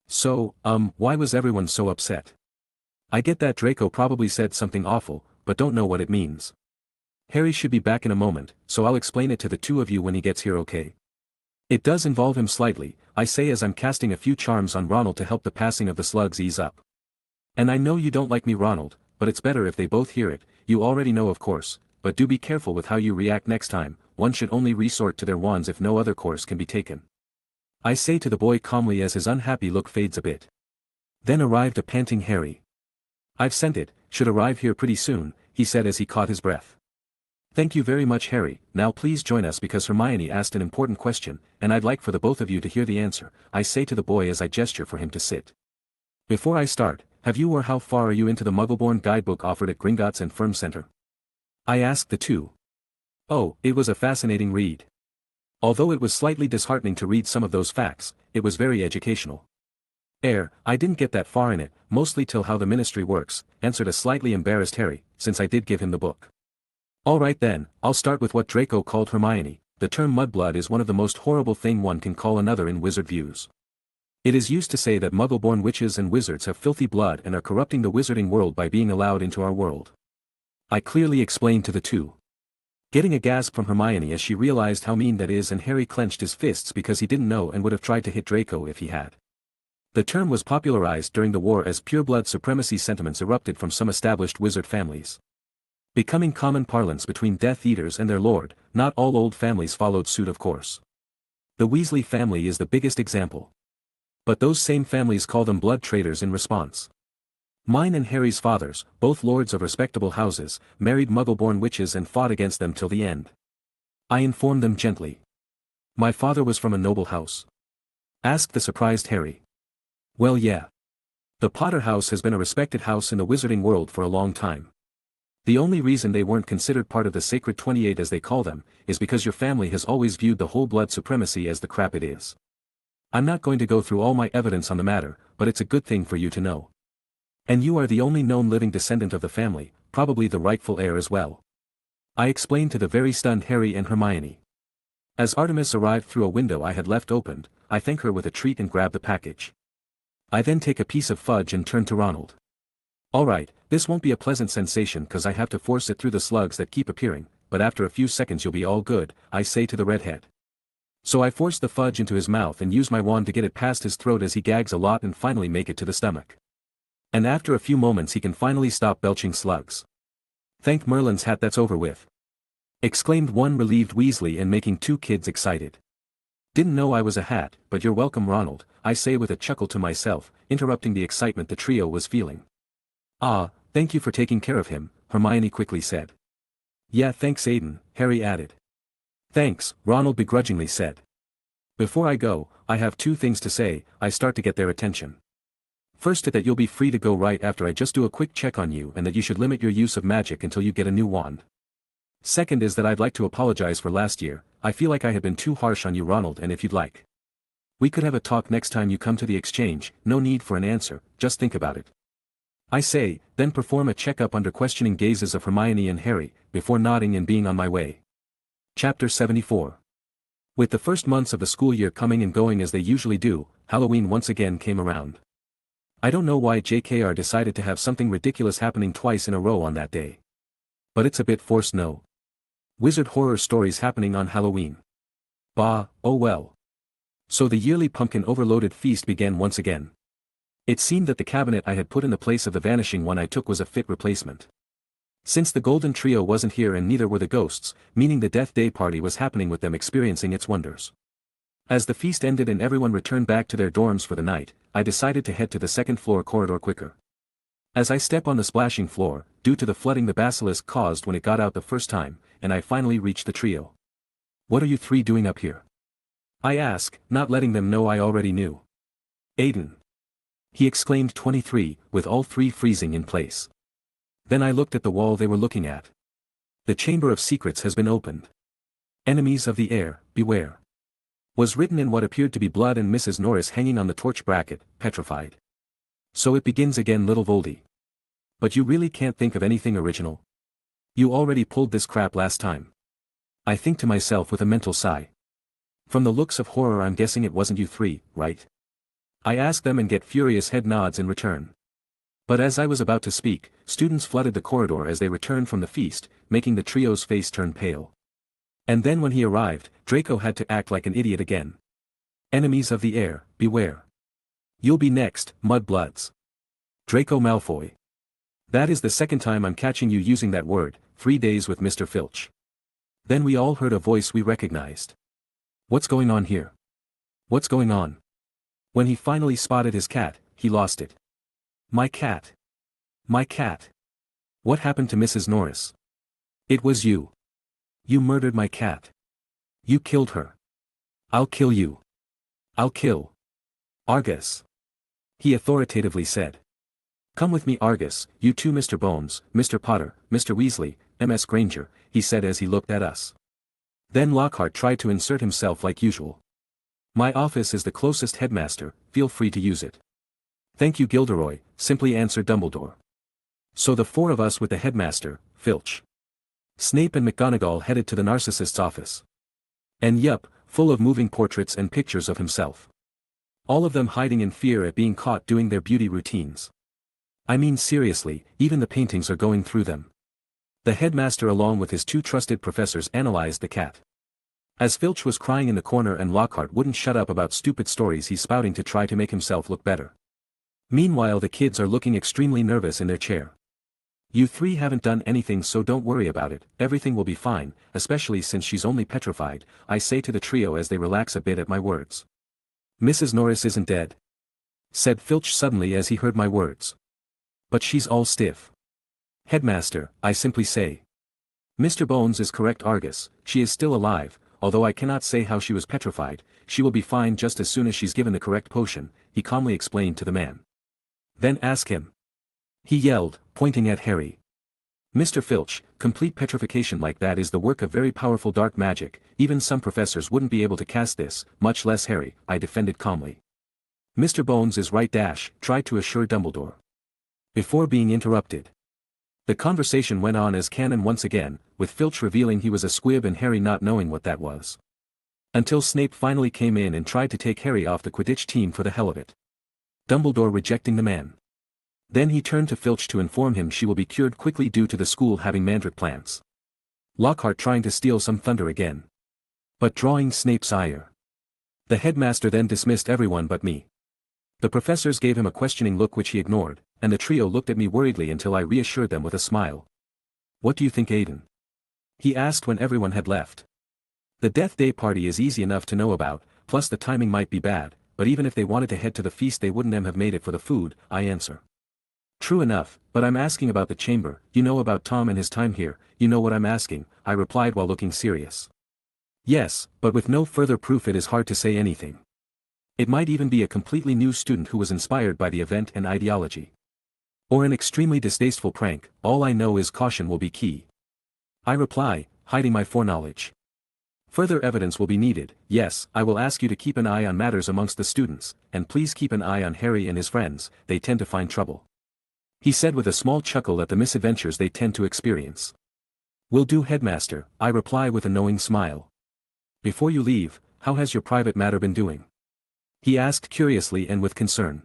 "So, why was everyone so upset?" "I get that Draco probably said something awful, but don't know what it means. Harry should be back in a moment, so I'll explain it to the two of you when he gets here, okay? It does involve him slightly," I say as I'm casting a few charms on Ronald to help the passing of the slugs ease up. "And I know you don't like me, Ronald, but it's better if they both hear it. You already know, of course, but do be careful with how you react next time. One should only resort to their wands if no other course can be taken," I say to the boy calmly as his unhappy look fades a bit. Then arrived a panting Harry. "I've sent it, should arrive here pretty soon," he said as he caught his breath. "Thank you very much, Harry. Now please join us because Hermione asked an important question, and I'd like for the both of you to hear the answer," I say to the boy as I gesture for him to sit. "Before I start, have you or how far are you into the Muggleborn guidebook offered at Gringotts and Firm Center?" I asked the two. "Oh, it was a fascinating read. Although it was slightly disheartening to read some of those facts, it was very educational. I didn't get that far in it, mostly till how the ministry works, answered a slightly embarrassed Harry, since I did give him the book. Alright then, I'll start with what Draco called Hermione. The term mudblood is one of the most horrible thing one can call another in wizard views. It is used to say that muggle-born witches and wizards have filthy blood and are corrupting the wizarding world by being allowed into our world. I clearly explained to the two. Getting a gasp from Hermione as she realized how mean that is, and Harry clenched his fists because he didn't know and would have tried to hit Draco if he had. The term was popularized during the war as pureblood supremacy sentiments erupted from some established wizard families. Becoming common parlance between Death Eaters and their lord, not all old families followed suit of course. The Weasley family is the biggest example. But those same families call them blood traitors in response. Mine and Harry's fathers, both lords of respectable houses, married muggle-born witches and fought against them till the end. I informed them gently. My father was from a noble house. Asked the surprised Harry. Well yeah. The Potter house has been a respected house in the wizarding world for a long time. The only reason they weren't considered part of the Sacred 28 as they call them, is because your family has always viewed the whole blood supremacy as the crap it is. I'm not going to go through all my evidence on the matter, but it's a good thing for you to know. And you are the only known living descendant of the family, probably the rightful heir as well. I explained to the very stunned Harry and Hermione. As Artemis arrived through a window I had left opened, I thank her with a treat and grab the package. I then take a piece of fudge and turn to Ronald. Alright, this won't be a pleasant sensation cause I have to force it through the slugs that keep appearing, but after a few seconds you'll be all good, I say to the redhead. So I force the fudge into his mouth and use my wand to get it past his throat as he gags a lot and finally make it to the stomach. And after a few moments he can finally stop belching slugs. Thank Merlin's hat that's over with. Exclaimed one relieved Weasley and making two kids excited. Didn't know I was a hat, but you're welcome Ronald, I say with a chuckle to myself, interrupting the excitement the trio was feeling. Ah, thank you for taking care of him, Hermione quickly said. Yeah thanks Aiden, Harry added. Thanks, Ronald begrudgingly said. Before I go, I have two things to say. I start to get their attention. First that you'll be free to go right after I just do a quick check on you and that you should limit your use of magic until you get a new wand. Second is that I'd like to apologize for last year. I feel like I have been too harsh on you Ronald, and if you'd like, we could have a talk next time you come to the exchange. No need for an answer, just think about it. I say, then perform a checkup under questioning gazes of Hermione and Harry, before nodding and being on my way. Chapter 74. With the first months of the school year coming and going as they usually do, Halloween once again came around. I don't know why JKR decided to have something ridiculous happening twice in a row on that day. But it's a bit forced no. Wizard horror stories happening on Halloween. Bah, oh well. So the yearly pumpkin overloaded feast began once again. It seemed that the cabinet I had put in the place of the vanishing one I took was a fit replacement. Since the golden trio wasn't here and neither were the ghosts, meaning the death day party was happening with them experiencing its wonders. As the feast ended and everyone returned back to their dorms for the night, I decided to head to the second floor corridor quicker. As I step on the splashing floor, due to the flooding the basilisk caused when it got out the first time, and I finally reached the trio. What are you three doing up here? I ask, not letting them know I already knew. Aiden. He exclaimed 23, with all three freezing in place. Then I looked at the wall they were looking at. The Chamber of Secrets has been opened. Enemies of the air, beware. Was written in what appeared to be blood and Mrs. Norris hanging on the torch bracket, petrified. So it begins again little Voldy. But you really can't think of anything original? You already pulled this crap last time. I think to myself with a mental sigh. From the looks of horror I'm guessing it wasn't you three, right? I ask them and get furious head nods in return. But as I was about to speak, students flooded the corridor as they returned from the feast, making the trio's face turn pale. And then when he arrived, Draco had to act like an idiot again. Enemies of the air, beware. You'll be next, mudbloods. Draco Malfoy. That is the second time I'm catching you using that word, 3 days with Mr. Filch. Then we all heard a voice we recognized. What's going on here? What's going on? When he finally spotted his cat, he lost it. My cat. My cat. What happened to Mrs. Norris? It was you. You murdered my cat. You killed her. I'll kill you. I'll kill. Argus. He authoritatively said. Come with me Argus, you too Mr. Bones, Mr. Potter, Mr. Weasley, MS Granger, he said as he looked at us. Then Lockhart tried to insert himself like usual. My office is the closest, headmaster, feel free to use it. Thank you, Gilderoy, simply answered Dumbledore. So the four of us with the headmaster, Filch, Snape and McGonagall headed to the narcissist's office. And yup, full of moving portraits and pictures of himself. All of them hiding in fear at being caught doing their beauty routines. I mean seriously, even the paintings are going through them. The headmaster along with his two trusted professors analyzed the cat. As Filch was crying in the corner and Lockhart wouldn't shut up about stupid stories he's spouting to try to make himself look better. Meanwhile the kids are looking extremely nervous in their chair. You three haven't done anything, so don't worry about it, everything will be fine, especially since she's only petrified, I say to the trio as they relax a bit at my words. Mrs. Norris isn't dead, said Filch suddenly as he heard my words. But she's all stiff. Headmaster, I simply say. Mr. Bones is correct, Argus, she is still alive, although I cannot say how she was petrified, she will be fine just as soon as she's given the correct potion, he calmly explained to the man. Then ask him, he yelled, pointing at Harry. Mr. Filch, complete petrification like that is the work of very powerful dark magic, even some professors wouldn't be able to cast this, much less Harry, I defended calmly. Mr. Bones is right, tried to assure Dumbledore. Before being interrupted. The conversation went on as canon once again, with Filch revealing he was a squib and Harry not knowing what that was. Until Snape finally came in and tried to take Harry off the Quidditch team for the hell of it. Dumbledore rejecting the man. Then he turned to Filch to inform him she will be cured quickly due to the school having mandrake plants. Lockhart trying to steal some thunder again. But drawing Snape's ire. The headmaster then dismissed everyone but me. The professors gave him a questioning look which he ignored, and the trio looked at me worriedly until I reassured them with a smile. What do you think, Aiden? He asked when everyone had left. The Death Day party is easy enough to know about, plus the timing might be bad, but even if they wanted to head to the feast they wouldn't have made it for the food, I answer. True enough, but I'm asking about the chamber, you know about Tom and his time here, you know what I'm asking, I replied while looking serious. Yes, but with no further proof it is hard to say anything. It might even be a completely new student who was inspired by the event and ideology. Or an extremely distasteful prank, all I know is caution will be key. I reply, hiding my foreknowledge. Further evidence will be needed, yes, I will ask you to keep an eye on matters amongst the students, and please keep an eye on Harry and his friends, they tend to find trouble. He said with a small chuckle at the misadventures they tend to experience. Will do, headmaster, I reply with a knowing smile. Before you leave, how has your private matter been doing? He asked curiously and with concern.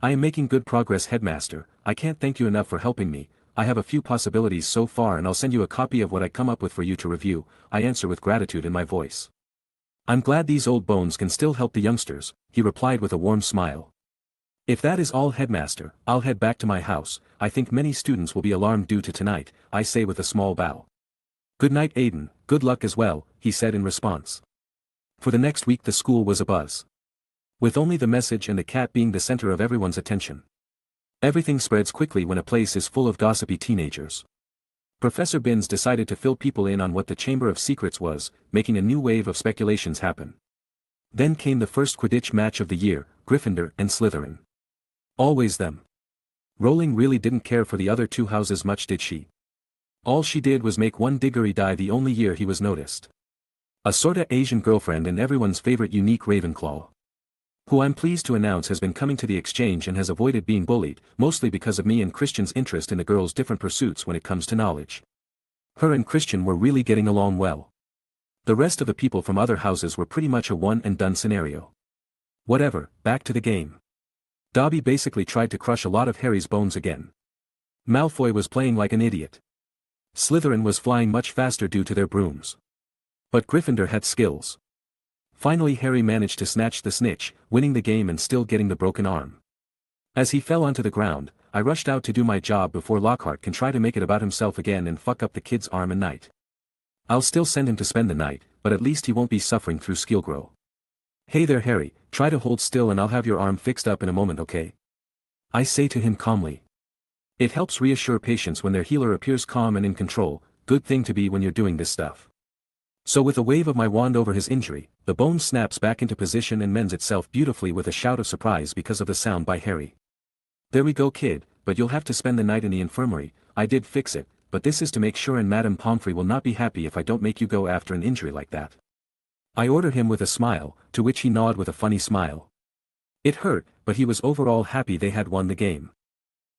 I am making good progress, headmaster, I can't thank you enough for helping me, I have a few possibilities so far and I'll send you a copy of what I come up with for you to review, I answer with gratitude in my voice. I'm glad these old bones can still help the youngsters, he replied with a warm smile. If that is all, headmaster, I'll head back to my house, I think many students will be alarmed due to tonight, I say with a small bow. Good night, Aiden, good luck as well, he said in response. For the next week the school was abuzz. With only the message and the cat being the center of everyone's attention. Everything spreads quickly when a place is full of gossipy teenagers. Professor Binns decided to fill people in on what the Chamber of Secrets was, making a new wave of speculations happen. Then came the first Quidditch match of the year, Gryffindor and Slytherin. Always them. Rowling really didn't care for the other two houses much, did she? All she did was make one Diggory die the only year he was noticed. A sorta Asian girlfriend and everyone's favorite unique Ravenclaw. Who I'm pleased to announce has been coming to the exchange and has avoided being bullied, mostly because of me and Christian's interest in the girl's different pursuits when it comes to knowledge. Her and Christian were really getting along well. The rest of the people from other houses were pretty much a one-and-done scenario. Whatever, back to the game. Dobby basically tried to crush a lot of Harry's bones again. Malfoy was playing like an idiot. Slytherin was flying much faster due to their brooms. But Gryffindor had skills. Finally Harry managed to snatch the snitch, winning the game and still getting the broken arm. As he fell onto the ground, I rushed out to do my job before Lockhart can try to make it about himself again and fuck up the kid's arm and night. I'll still send him to spend the night, but at least he won't be suffering through skill grow. Hey there, Harry, try to hold still and I'll have your arm fixed up in a moment, okay? I say to him calmly. It helps reassure patients when their healer appears calm and in control, good thing to be when you're doing this stuff. So with a wave of my wand over his injury, the bone snaps back into position and mends itself beautifully with a shout of surprise because of the sound by Harry. There we go, kid, but you'll have to spend the night in the infirmary, I did fix it, but this is to make sure and Madame Pomfrey will not be happy if I don't make you go after an injury like that. I ordered him with a smile, to which he nodded with a funny smile. It hurt, but he was overall happy they had won the game.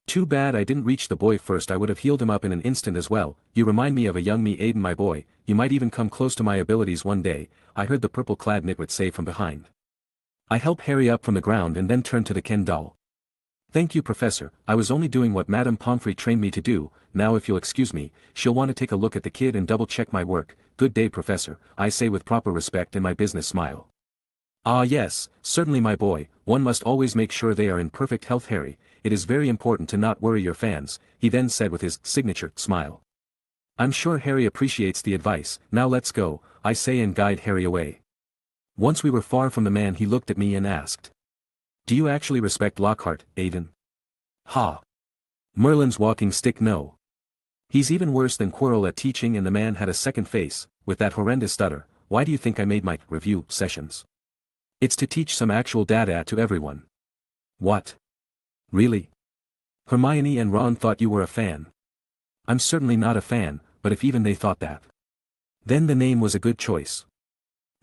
Too bad I didn't reach the boy first. I would have healed him up in an instant as well. You remind me of a young me, Aiden, my boy. You might even come close to my abilities one day, I heard the purple-clad nitwit say from behind. I helped Harry up from the ground and then turned to the Ken doll. Thank you, Professor, I was only doing what Madame Pomfrey trained me to do. Now if you'll excuse me, she'll want to take a look at the kid and double-check my work. Good day, Professor, I say with proper respect and my business smile. Ah yes, certainly my boy, one must always make sure they are in perfect health, Harry. It is very important to not worry your fans, he then said with his signature smile. I'm sure Harry appreciates the advice. Now let's go, I say and guide Harry away. Once we were far from the man, he looked at me and asked. Do you actually respect Lockhart, Aiden? Ha! Merlin's walking stick, no. He's even worse than Quirrell at teaching, and the man had a second face, with that horrendous stutter. Why do you think I made my review sessions? It's to teach some actual data to everyone. What? Really? Hermione and Ron thought you were a fan. I'm certainly not a fan, but if even they thought that, then the name was a good choice.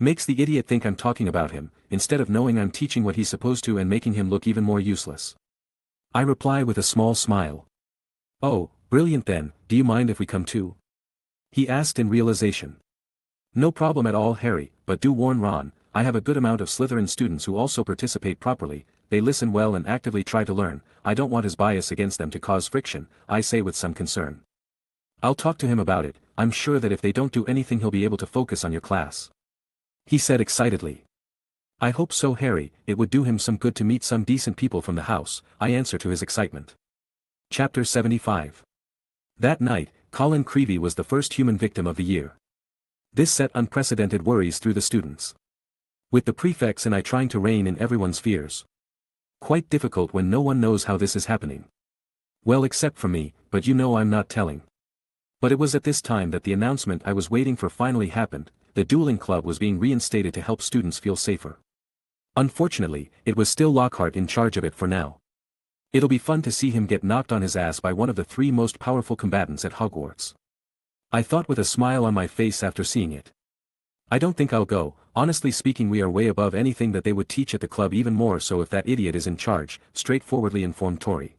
Makes the idiot think I'm talking about him, instead of knowing I'm teaching what he's supposed to and making him look even more useless. I reply with a small smile. Oh, brilliant then, do you mind if we come too? He asked in realization. No problem at all, Harry, but do warn Ron, I have a good amount of Slytherin students who also participate properly, they listen well and actively try to learn. I don't want his bias against them to cause friction, I say with some concern. I'll talk to him about it, I'm sure that if they don't do anything he'll be able to focus on your class. He said excitedly. I hope so, Harry, it would do him some good to meet some decent people from the house, I answer to his excitement. Chapter 75. That night, Colin Creevey was the first human victim of the year. This set unprecedented worries through the students. With the prefects and I trying to rein in everyone's fears. Quite difficult when no one knows how this is happening. Well, except for me, but you know I'm not telling. But it was at this time that the announcement I was waiting for finally happened. The Dueling Club was being reinstated to help students feel safer. Unfortunately, it was still Lockhart in charge of it for now. It'll be fun to see him get knocked on his ass by one of the three most powerful combatants at Hogwarts. I thought with a smile on my face after seeing it. I don't think I'll go, honestly speaking we are way above anything that they would teach at the club, even more so if that idiot is in charge, straightforwardly informed Tori.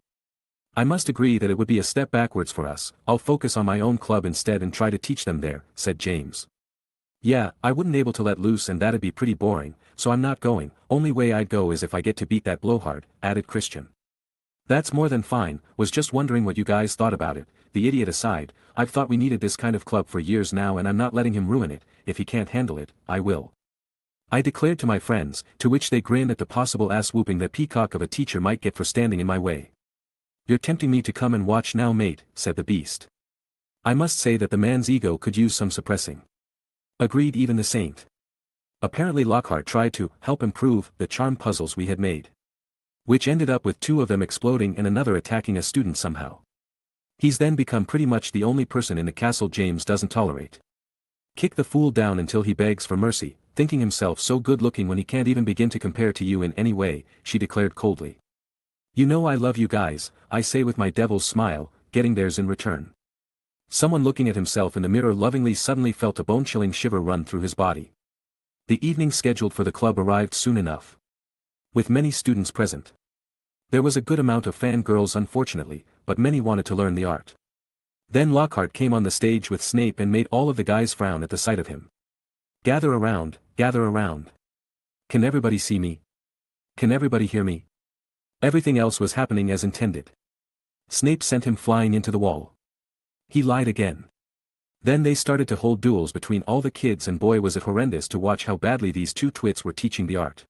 I must agree that it would be a step backwards for us. I'll focus on my own club instead and try to teach them there, said James. Yeah, I wouldn't able to let loose and that'd be pretty boring, so I'm not going. Only way I'd go is if I get to beat that blowhard, added Christian. That's more than fine, was just wondering what you guys thought about it. The idiot aside, I've thought we needed this kind of club for years now and I'm not letting him ruin it. If he can't handle it, I will. I declared to my friends, to which they grinned at the possible ass-whooping that peacock of a teacher might get for standing in my way. You're tempting me to come and watch now, mate, said the beast. I must say that the man's ego could use some suppressing. Agreed even the saint. Apparently Lockhart tried to help improve the charm puzzles we had made. Which ended up with two of them exploding and another attacking a student somehow. He's then become pretty much the only person in the castle James doesn't tolerate. Kick the fool down until he begs for mercy, thinking himself so good looking when he can't even begin to compare to you in any way, she declared coldly. You know I love you guys, I say with my devil's smile, getting theirs in return. Someone looking at himself in the mirror lovingly suddenly felt a bone-chilling shiver run through his body. The evening scheduled for the club arrived soon enough. With many students present. There was a good amount of fangirls unfortunately, but many wanted to learn the art. Then Lockhart came on the stage with Snape and made all of the guys frown at the sight of him. Gather around, gather around. Can everybody see me? Can everybody hear me? Everything else was happening as intended. Snape sent him flying into the wall. He lied again. Then they started to hold duels between all the kids and boy was it horrendous to watch how badly these two twits were teaching the art.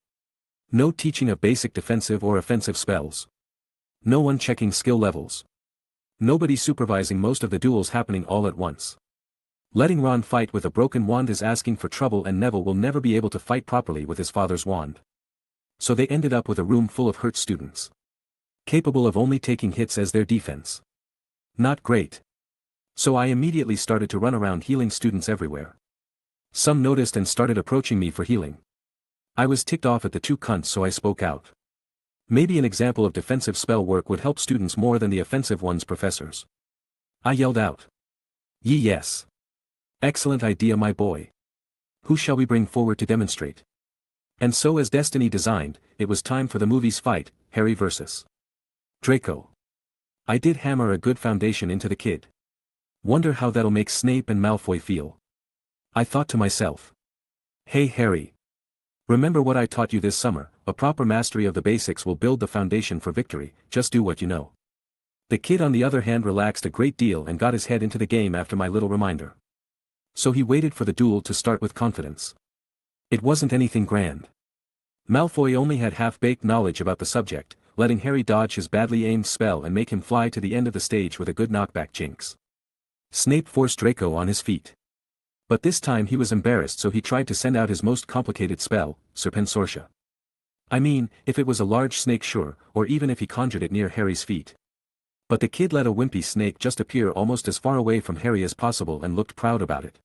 No teaching of basic defensive or offensive spells. No one checking skill levels. Nobody supervising most of the duels happening all at once. Letting Ron fight with a broken wand is asking for trouble and Neville will never be able to fight properly with his father's wand. So they ended up with a room full of hurt students. Capable of only taking hits as their defense. Not great. So I immediately started to run around healing students everywhere. Some noticed and started approaching me for healing. I was ticked off at the two cunts so I spoke out. Maybe an example of defensive spell work would help students more than the offensive ones, professors. I yelled out. Yes. Excellent idea, my boy. Who shall we bring forward to demonstrate? And so, as destiny designed, it was time for the movie's fight, Harry versus Draco. I did hammer a good foundation into the kid. Wonder how that'll make Snape and Malfoy feel. I thought to myself. Hey Harry. Remember what I taught you this summer, a proper mastery of the basics will build the foundation for victory, just do what you know. The kid on the other hand relaxed a great deal and got his head into the game after my little reminder. So he waited for the duel to start with confidence. It wasn't anything grand. Malfoy only had half-baked knowledge about the subject, letting Harry dodge his badly aimed spell and make him fly to the end of the stage with a good knockback jinx. Snape forced Draco on his feet. But this time he was embarrassed, so he tried to send out his most complicated spell, Serpensortia. I mean, if it was a large snake sure, or even if he conjured it near Harry's feet. But the kid let a wimpy snake just appear almost as far away from Harry as possible and looked proud about it.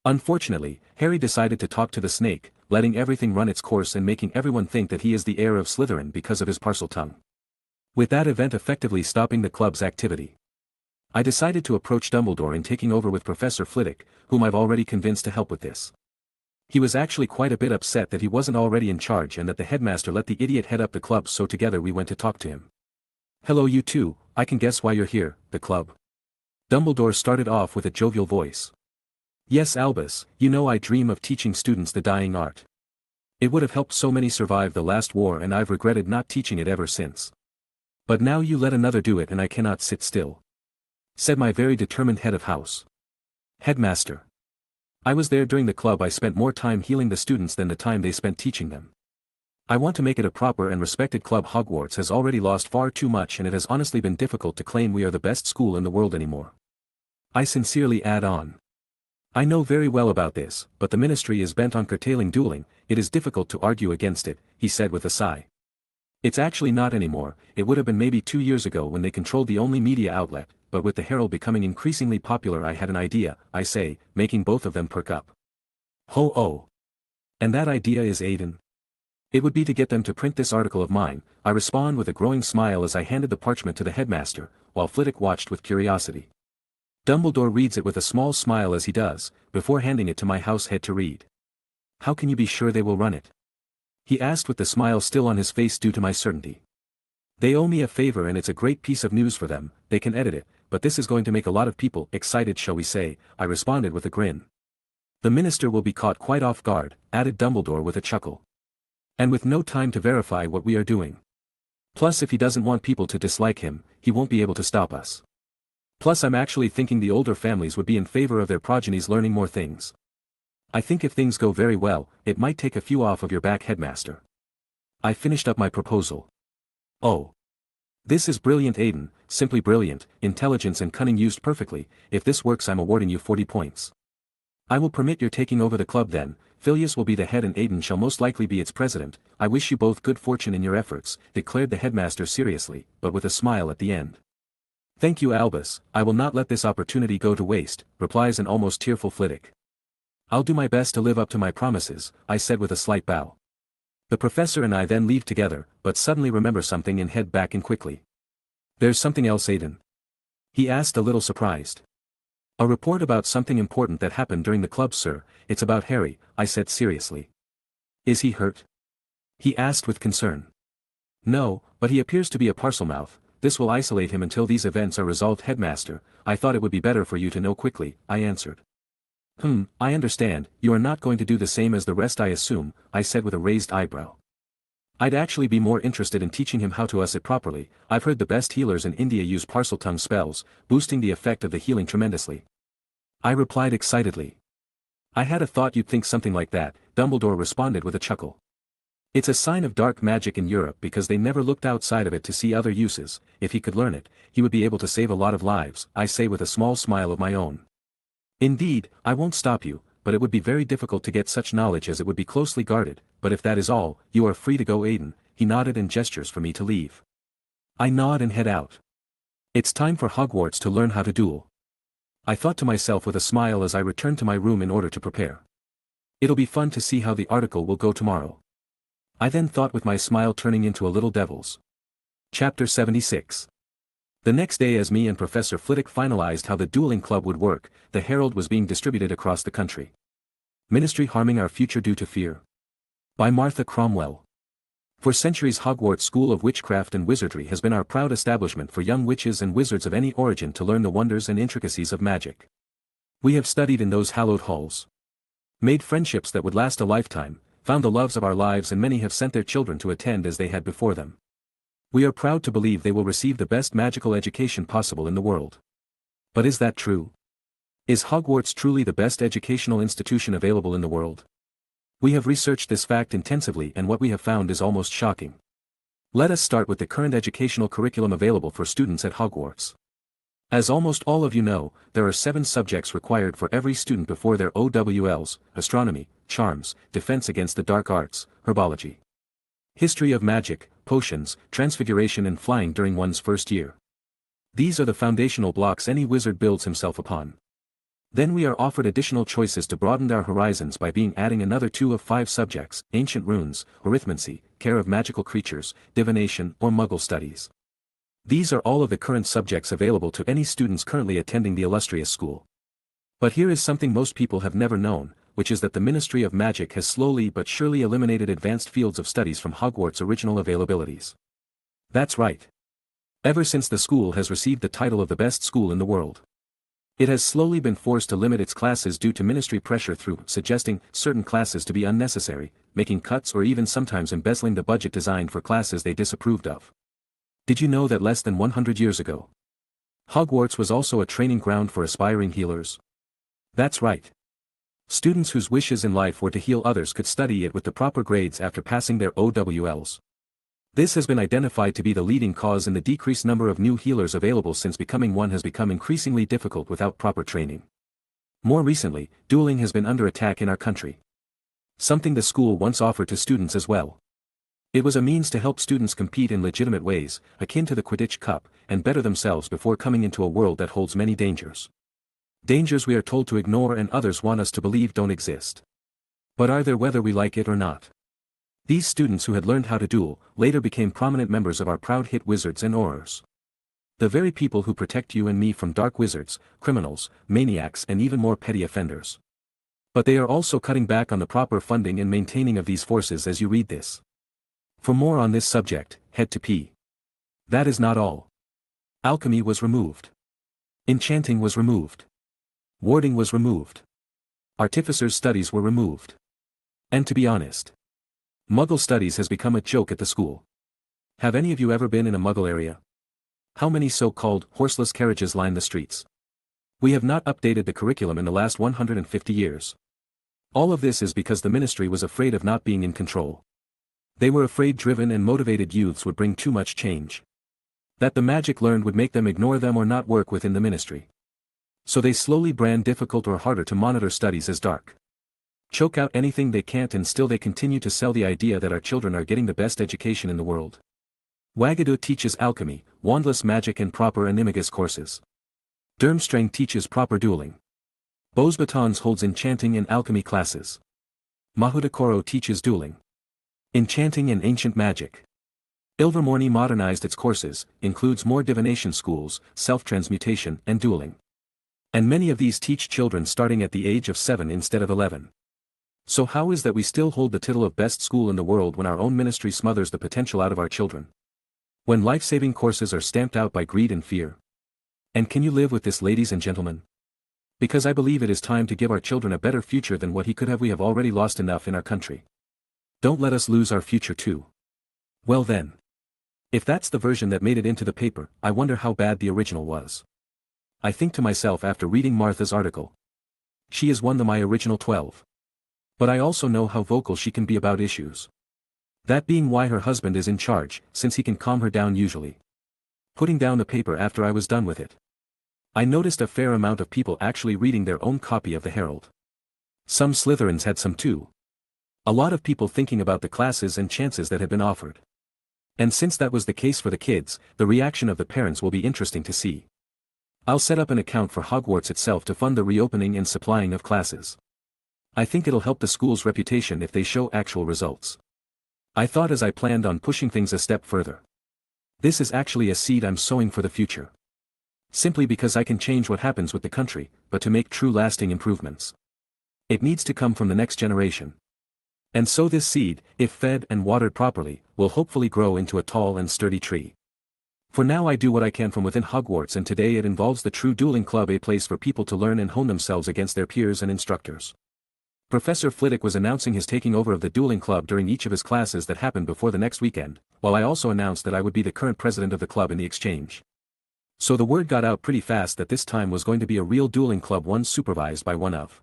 Unfortunately, Harry decided to talk to the snake, letting everything run its course and making everyone think that he is the heir of Slytherin because of his parcel tongue. With that event effectively stopping the club's activity, I decided to approach Dumbledore in taking over with Professor Flitwick, whom I've already convinced to help with this. He was actually quite a bit upset that he wasn't already in charge and that the headmaster let the idiot head up the club, so together we went to talk to him. Hello you two, I can guess why you're here, the club. Dumbledore started off with a jovial voice. Yes Albus, you know I dream of teaching students the dying art. It would have helped so many survive the last war and I've regretted not teaching it ever since. But now you let another do it and I cannot sit still. Said my very determined head of house. Headmaster. I was there during the club. I spent more time healing the students than the time they spent teaching them. I want to make it a proper and respected club. Hogwarts has already lost far too much and it has honestly been difficult to claim we are the best school in the world anymore. I sincerely add on. I know very well about this, but the ministry is bent on curtailing dueling, it is difficult to argue against it, he said with a sigh. It's actually not anymore, it would have been maybe 2 years ago when they controlled the only media outlet, but with the Herald becoming increasingly popular I had an idea, I say, making both of them perk up. Ho oh. And that idea is Aiden. It would be to get them to print this article of mine, I respond with a growing smile as I handed the parchment to the headmaster, while Flitwick watched with curiosity. Dumbledore reads it with a small smile as he does, before handing it to my house head to read. How can you be sure they will run it? He asked with the smile still on his face due to my certainty. They owe me a favor and it's a great piece of news for them, they can edit it, but this is going to make a lot of people excited, shall we say, I responded with a grin. The minister will be caught quite off guard, added Dumbledore with a chuckle. And with no time to verify what we are doing. Plus if he doesn't want people to dislike him, he won't be able to stop us. Plus I'm actually thinking the older families would be in favor of their progenies learning more things. I think if things go very well, it might take a few off of your back, headmaster. I finished up my proposal. Oh. This is brilliant Aiden, simply brilliant, intelligence and cunning used perfectly, if this works I'm awarding you 40 points. I will permit your taking over the club then, Phileas will be the head and Aiden shall most likely be its president, I wish you both good fortune in your efforts, declared the headmaster seriously, but with a smile at the end. Thank you Albus, I will not let this opportunity go to waste, replies an almost tearful Flitwick. I'll do my best to live up to my promises, I said with a slight bow. The professor and I then leave together, but suddenly remember something and head back in quickly. There's something else Aiden? He asked a little surprised. A report about something important that happened during the club sir, it's about Harry, I said seriously. Is he hurt? He asked with concern. No, but he appears to be a parselmouth. This will isolate him until these events are resolved headmaster, I thought it would be better for you to know quickly, I answered. I understand, you are not going to do the same as the rest I assume, I said with a raised eyebrow. I'd actually be more interested in teaching him how to us it properly, I've heard the best healers in India use parseltongue spells, boosting the effect of the healing tremendously. I replied excitedly. I had a thought you'd think something like that, Dumbledore responded with a chuckle. It's a sign of dark magic in Europe because they never looked outside of it to see other uses, if he could learn it, he would be able to save a lot of lives, I say with a small smile of my own. Indeed, I won't stop you, but it would be very difficult to get such knowledge as it would be closely guarded, but if that is all, you are free to go Aiden, he nodded and gestures for me to leave. I nod and head out. It's time for Hogwarts to learn how to duel. I thought to myself with a smile as I returned to my room in order to prepare. It'll be fun to see how the article will go tomorrow. I then thought with my smile turning into a little devil's. Chapter 76. The next day, as me and Professor Flitwick finalized how the Dueling Club would work, the herald was being distributed across the country. Ministry Harming Our Future Due to Fear. By Martha Cromwell. For centuries, Hogwarts School of Witchcraft and Wizardry has been our proud establishment for young witches and wizards of any origin to learn the wonders and intricacies of magic. We have studied in those hallowed halls, made friendships that would last a lifetime, found the loves of our lives, and many have sent their children to attend as they had before them. We are proud to believe they will receive the best magical education possible in the world. But is that true? Is Hogwarts truly the best educational institution available in the world? We have researched this fact intensively, and what we have found is almost shocking. Let us start with the current educational curriculum available for students at Hogwarts. As almost all of you know, there are 7 subjects required for every student before their OWLs: astronomy, charms, defense against the dark arts, herbology, history of magic, potions, transfiguration, and flying during one's first year. These are the foundational blocks any wizard builds himself upon. Then we are offered additional choices to broaden our horizons by being adding another 2 of 5 subjects: ancient runes, arithmancy, care of magical creatures, divination, or muggle studies. These are all of the current subjects available to any students currently attending the illustrious school. But here is something most people have never known, which is that the Ministry of Magic has slowly but surely eliminated advanced fields of studies from Hogwarts' original availabilities. That's right. Ever since the school has received the title of the best school in the world, it has slowly been forced to limit its classes due to ministry pressure through suggesting certain classes to be unnecessary, making cuts, or even sometimes embezzling the budget designed for classes they disapproved of. Did you know that less than 100 years ago, Hogwarts was also a training ground for aspiring healers? That's right. Students whose wishes in life were to heal others could study it with the proper grades after passing their OWLs. This has been identified to be the leading cause in the decreased number of new healers available, since becoming one has become increasingly difficult without proper training. More recently, dueling has been under attack in our country. Something the school once offered to students as well. It was a means to help students compete in legitimate ways, akin to the Quidditch Cup, and better themselves before coming into a world that holds many dangers. Dangers we are told to ignore and others want us to believe don't exist. But are there, whether we like it or not? These students who had learned how to duel, later became prominent members of our proud hit wizards and aurors. The very people who protect you and me from dark wizards, criminals, maniacs, and even more petty offenders. But they are also cutting back on the proper funding and maintaining of these forces as you read this. For more on this subject, head to P. That is not all. Alchemy was removed. Enchanting was removed. Warding was removed. Artificers' studies were removed. And to be honest, Muggle studies has become a joke at the school. Have any of you ever been in a Muggle area? How many so-called horseless carriages line the streets? We have not updated the curriculum in the last 150 years. All of this is because the ministry was afraid of not being in control. They were afraid driven and motivated youths would bring too much change. That the magic learned would make them ignore them or not work within the ministry. So they slowly brand difficult or harder to monitor studies as dark. Choke out anything they can't, and still they continue to sell the idea that our children are getting the best education in the world. Wagadu teaches alchemy, wandless magic, and proper animagus courses. Durmstrang teaches proper dueling. Bosbatons holds enchanting and alchemy classes. Mahudakoro teaches dueling, enchanting, and ancient magic. Ilvermorny modernized its courses, includes more divination schools, self-transmutation, and dueling. And many of these teach children starting at the age of 7 instead of 11. So how is that we still hold the title of best school in the world when our own ministry smothers the potential out of our children? When life-saving courses are stamped out by greed and fear? And can you live with this, ladies and gentlemen? Because I believe it is time to give our children a better future than what he could have. We have already lost enough in our country. Don't let us lose our future too. Well then. If that's the version that made it into the paper, I wonder how bad the original was. I think to myself after reading Martha's article. She is one of my original 12. But I also know how vocal she can be about issues. That being why her husband is in charge, since he can calm her down usually. Putting down the paper after I was done with it, I noticed a fair amount of people actually reading their own copy of the Herald. Some Slytherins had some too. A lot of people thinking about the classes and chances that had been offered. And since that was the case for the kids, the reaction of the parents will be interesting to see. I'll set up an account for Hogwarts itself to fund the reopening and supplying of classes. I think it'll help the school's reputation if they show actual results. I thought as I planned on pushing things a step further. This is actually a seed I'm sowing for the future. Simply because I can change what happens with the country, but to make true lasting improvements. It needs to come from the next generation. And so this seed, if fed and watered properly, will hopefully grow into a tall and sturdy tree. For now I do what I can from within Hogwarts, and today it involves the true Dueling Club, a place for people to learn and hone themselves against their peers and instructors. Professor Flitwick was announcing his taking over of the Dueling Club during each of his classes that happened before the next weekend, while I also announced that I would be the current president of the club in the exchange. So the word got out pretty fast that this time was going to be a real Dueling Club, one supervised by one of,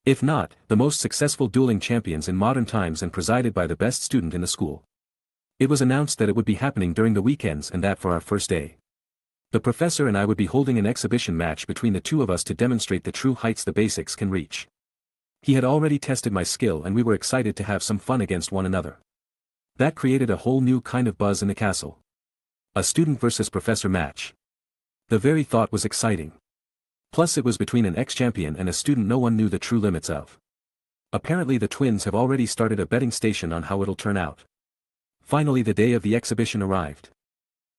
if not, the most successful dueling champions in modern times, and presided by the best student in the school. It was announced that it would be happening during the weekends, and that for our first day, the professor and I would be holding an exhibition match between the two of us to demonstrate the true heights the basics can reach. He had already tested my skill, and we were excited to have some fun against one another. That created a whole new kind of buzz in the castle. A student versus professor match. The very thought was exciting. Plus it was between an ex-champion and a student no one knew the true limits of. Apparently the twins have already started a betting station on how it'll turn out. Finally the day of the exhibition arrived.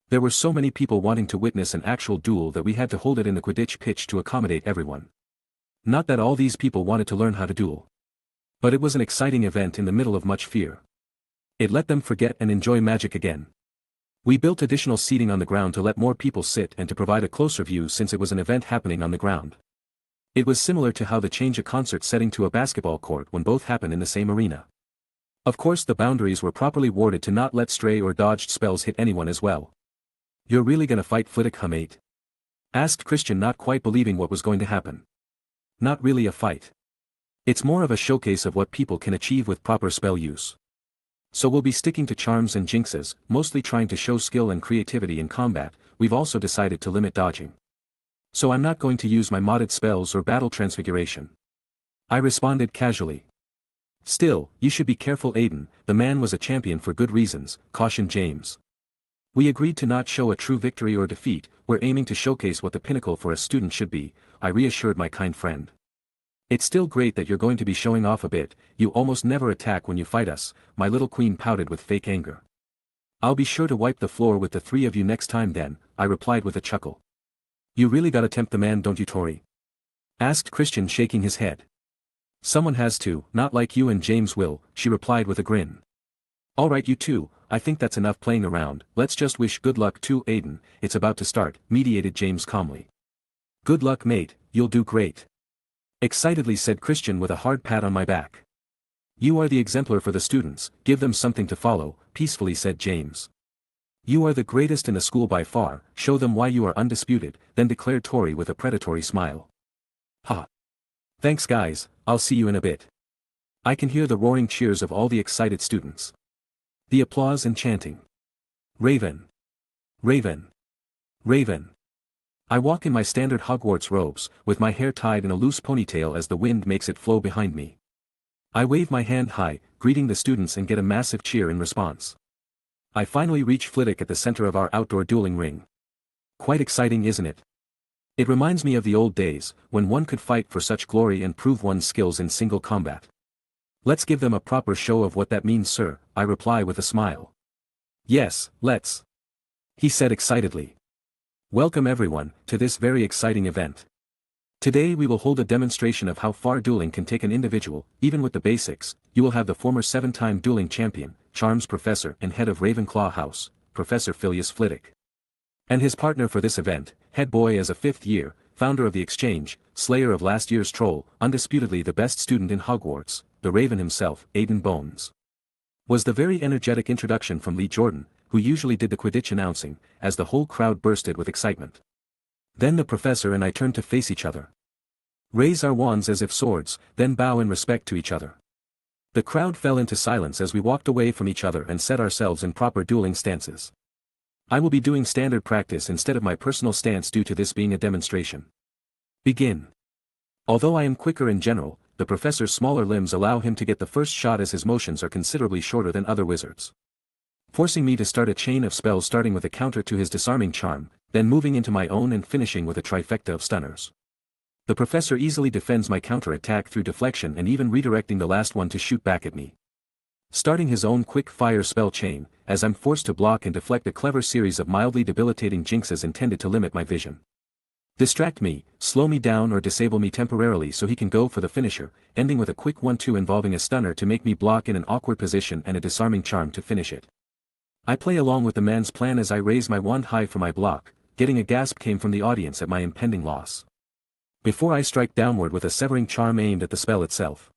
There were so many people wanting to witness an actual duel that we had to hold it in the Quidditch pitch to accommodate everyone. Not that all these people wanted to learn how to duel. But it was an exciting event in the middle of much fear. It let them forget and enjoy magic again. We built additional seating on the ground to let more people sit and to provide a closer view, since it was an event happening on the ground. It was similar to how they change a concert setting to a basketball court when both happen in the same arena. Of course the boundaries were properly warded to not let stray or dodged spells hit anyone as well. "You're really gonna fight Flitwick, mate?" asked Christian, not quite believing what was going to happen. "Not really a fight. It's more of a showcase of what people can achieve with proper spell use. So we'll be sticking to charms and jinxes, mostly trying to show skill and creativity in combat. We've also decided to limit dodging. So I'm not going to use my modded spells or battle transfiguration," I responded casually. "Still, you should be careful, Aiden, the man was a champion for good reasons," cautioned James. "We agreed to not show a true victory or defeat, we're aiming to showcase what the pinnacle for a student should be," I reassured my kind friend. "It's still great that you're going to be showing off a bit, you almost never attack when you fight us," my little queen pouted with fake anger. "I'll be sure to wipe the floor with the three of you next time then," I replied with a chuckle. "You really gotta tempt the man, don't you, Tori?" asked Christian, shaking his head. "Someone has to, not like you and James will," she replied with a grin. "Alright you two, I think that's enough playing around, let's just wish good luck to Aiden, it's about to start," mediated James calmly. "Good luck, mate, you'll do great," excitedly said Christian with a hard pat on my back. "You are the exemplar for the students, give them something to follow," peacefully said James. "You are the greatest in the school by far, show them why you are undisputed," then declared Tori with a predatory smile. "Ha! Thanks guys, I'll see you in a bit." I can hear the roaring cheers of all the excited students. The applause and chanting. "Raven! Raven! Raven!" I walk in my standard Hogwarts robes, with my hair tied in a loose ponytail as the wind makes it flow behind me. I wave my hand high, greeting the students, and get a massive cheer in response. I finally reach Flitwick at the center of our outdoor dueling ring. Quite exciting, isn't it? It reminds me of the old days, when one could fight for such glory and prove one's skills in single combat. "Let's give them a proper show of what that means, sir," I reply with a smile. "Yes, let's," he said excitedly. "Welcome everyone, to this very exciting event. Today we will hold a demonstration of how far dueling can take an individual, even with the basics. You will have the former 7-time dueling champion, charms professor and head of Ravenclaw House, Professor Phileas Flitwick. And his partner for this event, head boy as a 5th year, founder of the exchange, slayer of last year's troll, undisputedly the best student in Hogwarts, the Raven himself, Aiden Bones." Was the very energetic introduction from Lee Jordan, who usually did the Quidditch announcing, as the whole crowd bursted with excitement. Then the professor and I turned to face each other. Raise our wands as if swords, then bow in respect to each other. The crowd fell into silence as we walked away from each other and set ourselves in proper dueling stances. I will be doing standard practice instead of my personal stance due to this being a demonstration. Begin. Although I am quicker in general, the professor's smaller limbs allow him to get the first shot as his motions are considerably shorter than other wizards, forcing me to start a chain of spells, starting with a counter to his disarming charm, then moving into my own and finishing with a trifecta of stunners. The professor easily defends my counter-attack through deflection and even redirecting the last one to shoot back at me. starting his own quick-fire spell chain, as I'm forced to block and deflect a clever series of mildly debilitating jinxes intended to limit my vision. Distract me, slow me down or disable me temporarily so he can go for the finisher, ending with a quick 1-2 involving a stunner to make me block in an awkward position and a disarming charm to finish it. I play along with the man's plan as I raise my wand high for my block, getting a gasp came from the audience at my impending loss. Before I strike downward with a severing charm aimed at the spell itself,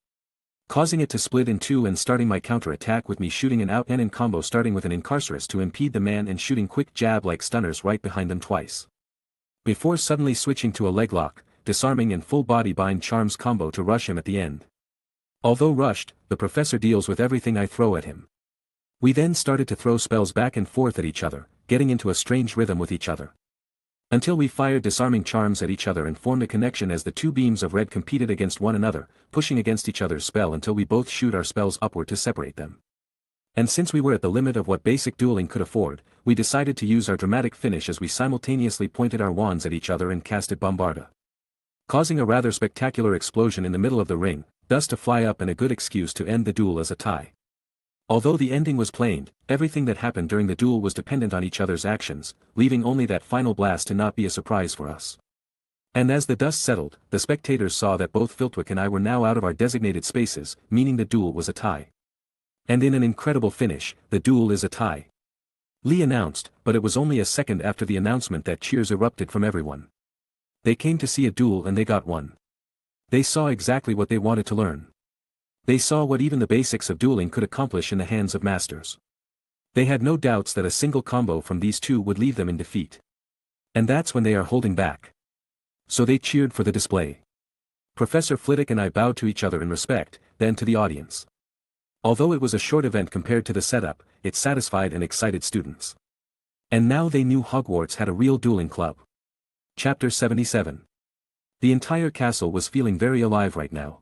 causing it to split in two and starting my counter-attack with me shooting an out-and-in combo starting with an Incarcerus to impede the man and shooting quick jab-like stunners right behind them twice. Before suddenly switching to a leglock, disarming and full-body bind charms combo to rush him at the end. Although rushed, the professor deals with everything I throw at him. We then started to throw spells back and forth at each other, getting into a strange rhythm with each other. Until we fired disarming charms at each other and formed a connection as the two beams of red competed against one another, pushing against each other's spell until we both shoot our spells upward to separate them. And since we were at the limit of what basic dueling could afford, we decided to use our dramatic finish as we simultaneously pointed our wands at each other and casted Bombarda, causing a rather spectacular explosion in the middle of the ring, dust to fly up and a good excuse to end the duel as a tie. Although the ending was plain, everything that happened during the duel was dependent on each other's actions, leaving only that final blast to not be a surprise for us. And as the dust settled, the spectators saw that both Filtwick and I were now out of our designated spaces, meaning the duel was a tie. And in an incredible finish, the duel is a tie. Lee announced, but it was only a second after the announcement that cheers erupted from everyone. They came to see a duel and they got one. They saw exactly what they wanted to learn. They saw what even the basics of dueling could accomplish in the hands of masters. They had no doubts that a single combo from these two would leave them in defeat. And that's when they are holding back. So they cheered for the display. Professor Flitwick and I bowed to each other in respect, then to the audience. Although it was a short event compared to the setup, it satisfied and excited students. And now they knew Hogwarts had a real dueling club. Chapter 77. The entire castle was feeling very alive right now.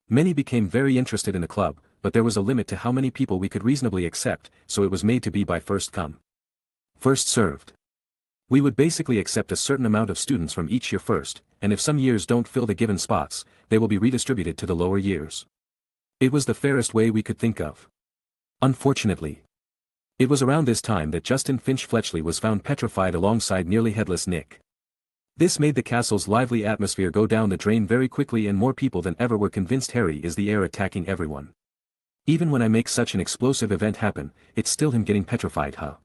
Many became very interested in the club, but there was a limit to how many people we could reasonably accept, so it was made to be by first come, first served. We would basically accept a certain amount of students from each year first, and if some years don't fill the given spots, they will be redistributed to the lower years. It was the fairest way we could think of. Unfortunately, it was around this time that Justin Finch Fletchley was found petrified alongside nearly headless Nick. This made the castle's lively atmosphere go down the drain very quickly, and more people than ever were convinced Harry is the heir attacking everyone. Even when I make such an explosive event happen, it's still him getting petrified, huh?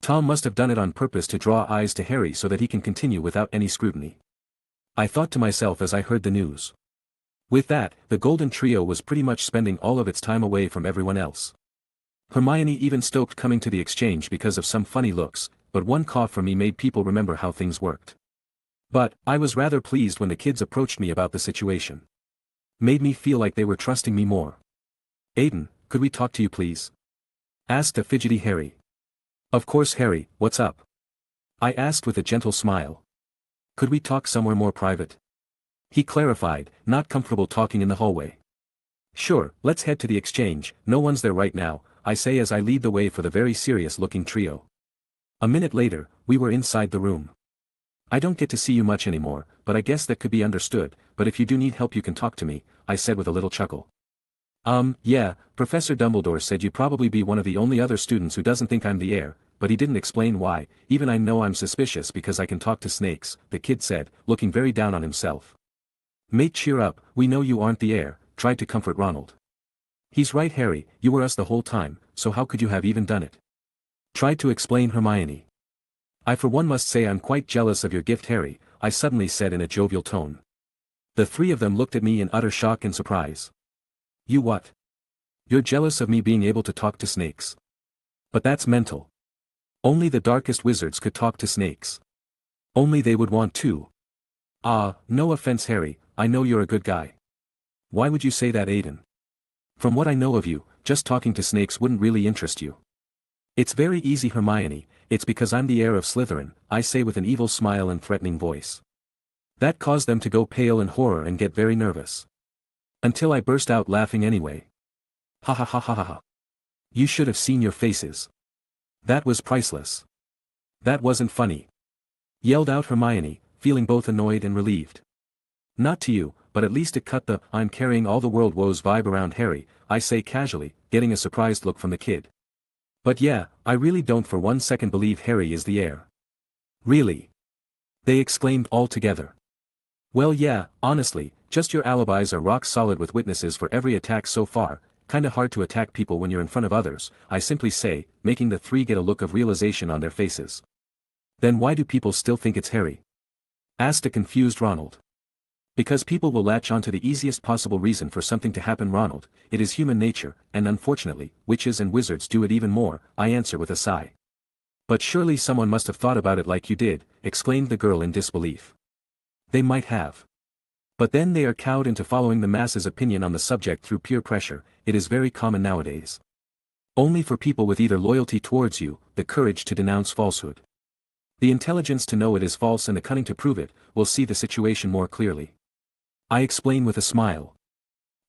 Tom must have done it on purpose to draw eyes to Harry so that he can continue without any scrutiny. I thought to myself as I heard the news. With that, the Golden Trio was pretty much spending all of its time away from everyone else. Hermione even stoked coming to the exchange because of some funny looks, but one cough from me made people remember how things worked. But, I was rather pleased when the kids approached me about the situation. Made me feel like they were trusting me more. Aiden, could we talk to you please? Asked a fidgety Harry. Of course Harry, what's up? I asked with a gentle smile. Could we talk somewhere more private? He clarified, not comfortable talking in the hallway. Sure, let's head to the exchange, no one's there right now, I say as I lead the way for the very serious-looking trio. A minute later, we were inside the room. I don't get to see you much anymore, but I guess that could be understood, but if you do need help you can talk to me, I said with a little chuckle. Yeah, Professor Dumbledore said you'd probably be one of the only other students who doesn't think I'm the heir, but he didn't explain why, even I know I'm suspicious because I can talk to snakes, the kid said, looking very down on himself. Mate, cheer up, we know you aren't the heir, tried to comfort Ronald. He's right Harry, you were us the whole time, so how could you have even done it? Tried to explain Hermione. I for one must say I'm quite jealous of your gift Harry, I suddenly said in a jovial tone. The three of them looked at me in utter shock and surprise. You what? You're jealous of me being able to talk to snakes? But that's mental. Only the darkest wizards could talk to snakes. Only they would want to. No offense Harry, I know you're a good guy. Why would you say that Aiden? From what I know of you, just talking to snakes wouldn't really interest you. It's very easy Hermione, it's because I'm the heir of Slytherin, I say with an evil smile and threatening voice. That caused them to go pale in horror and get very nervous. Until I burst out laughing anyway. Ha ha ha ha ha ha. You should have seen your faces. That was priceless. That wasn't funny. Yelled out Hermione, feeling both annoyed and relieved. Not to you, but at least it cut the "I'm carrying all the world woes" vibe around Harry, I say casually, getting a surprised look from the kid. But yeah, I really don't for 1 second believe Harry is the heir. Really? They exclaimed all together. Well yeah, honestly, just your alibis are rock solid with witnesses for every attack so far, kinda hard to attack people when you're in front of others, I simply say, making the three get a look of realization on their faces. Then why do people still think it's Harry? Asked a confused Ronald. Because people will latch onto the easiest possible reason for something to happen, Ronald. It is human nature, and unfortunately, witches and wizards do it even more, I answer with a sigh. But surely someone must have thought about it like you did, exclaimed the girl in disbelief. They might have. But then they are cowed into following the masses' opinion on the subject through peer pressure. It is very common nowadays. Only for people with either loyalty towards you, the courage to denounce falsehood, the intelligence to know it is false, and the cunning to prove it, will see the situation more clearly. I explain with a smile.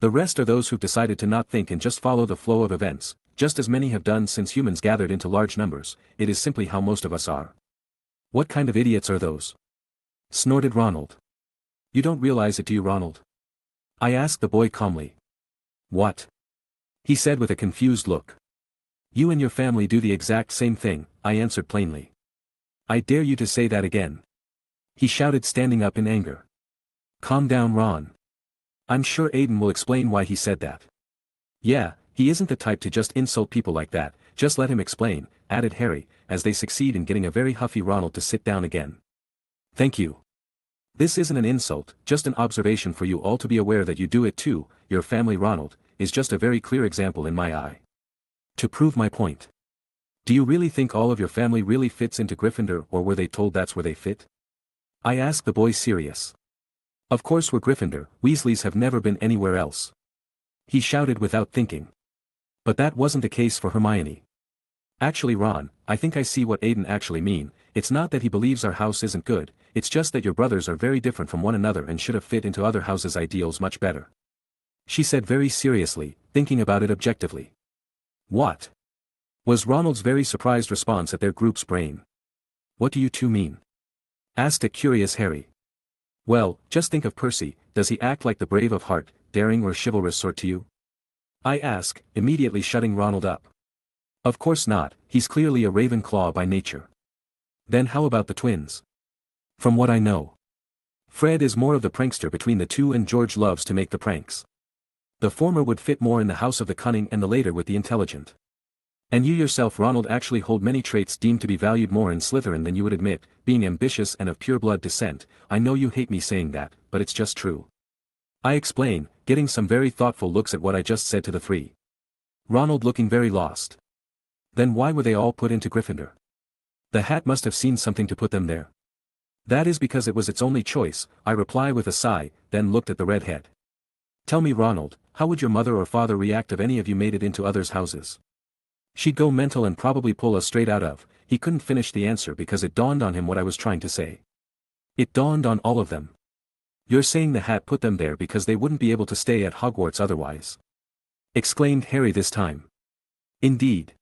The rest are those who've decided to not think and just follow the flow of events, just as many have done since humans gathered into large numbers. It is simply how most of us are. What kind of idiots are those? Snorted Ronald. You don't realize it, do you, Ronald? I asked the boy calmly. What? He said with a confused look. You and your family do the exact same thing, I answered plainly. I dare you to say that again. He shouted, standing up in anger. Calm down, Ron. I'm sure Aiden will explain why he said that. Yeah, he isn't the type to just insult people like that, just let him explain, added Harry, as they succeed in getting a very huffy Ronald to sit down again. Thank you. This isn't an insult, just an observation for you all to be aware that you do it too. Your family, Ronald, is just a very clear example in my eye. To prove my point. Do you really think all of your family really fits into Gryffindor, or were they told that's where they fit? I asked the boy, serious. Of course we're Gryffindor, Weasleys have never been anywhere else. He shouted without thinking. But that wasn't the case for Hermione. Actually, Ron, I think I see what Aiden actually mean. It's not that he believes our house isn't good, it's just that your brothers are very different from one another and should have fit into other houses' ideals much better. She said very seriously, thinking about it objectively. What? Was Ronald's very surprised response at their group's brain. What do you two mean? Asked a curious Harry. Well, just think of Percy, does he act like the brave of heart, daring or chivalrous sort to you? I ask, immediately shutting Ronald up. Of course not, he's clearly a Ravenclaw by nature. Then how about the twins? From what I know, Fred is more of the prankster between the two, and George loves to make the pranks. The former would fit more in the house of the cunning and the later with the intelligent. And you yourself, Ronald, actually hold many traits deemed to be valued more in Slytherin than you would admit, being ambitious and of pure-blood descent. I know you hate me saying that, but it's just true. I explain, getting some very thoughtful looks at what I just said to the three. Ronald looking very lost. Then why were they all put into Gryffindor? The hat must have seen something to put them there. That is because it was its only choice, I reply with a sigh, then looked at the redhead. Tell me, Ronald, how would your mother or father react if any of you made it into others' houses? She'd go mental and probably pull us straight out of. He couldn't finish the answer because it dawned on him what I was trying to say. It dawned on all of them. You're saying the hat put them there because they wouldn't be able to stay at Hogwarts otherwise? Exclaimed Harry this time. Indeed.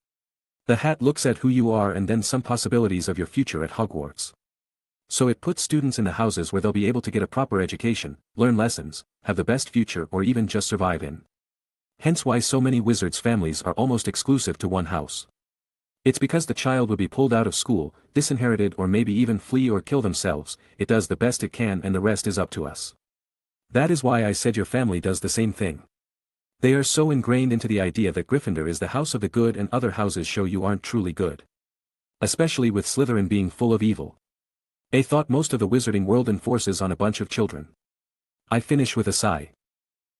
The hat looks at who you are and then some possibilities of your future at Hogwarts. So it puts students in the houses where they'll be able to get a proper education, learn lessons, have the best future, or even just survive in. Hence why so many wizards' families are almost exclusive to one house. It's because the child would be pulled out of school, disinherited, or maybe even flee or kill themselves. It does the best it can and the rest is up to us. That is why I said your family does the same thing. They are so ingrained into the idea that Gryffindor is the house of the good and other houses show you aren't truly good. Especially with Slytherin being full of evil. They thought most of the wizarding world enforces on a bunch of children. I finish with a sigh.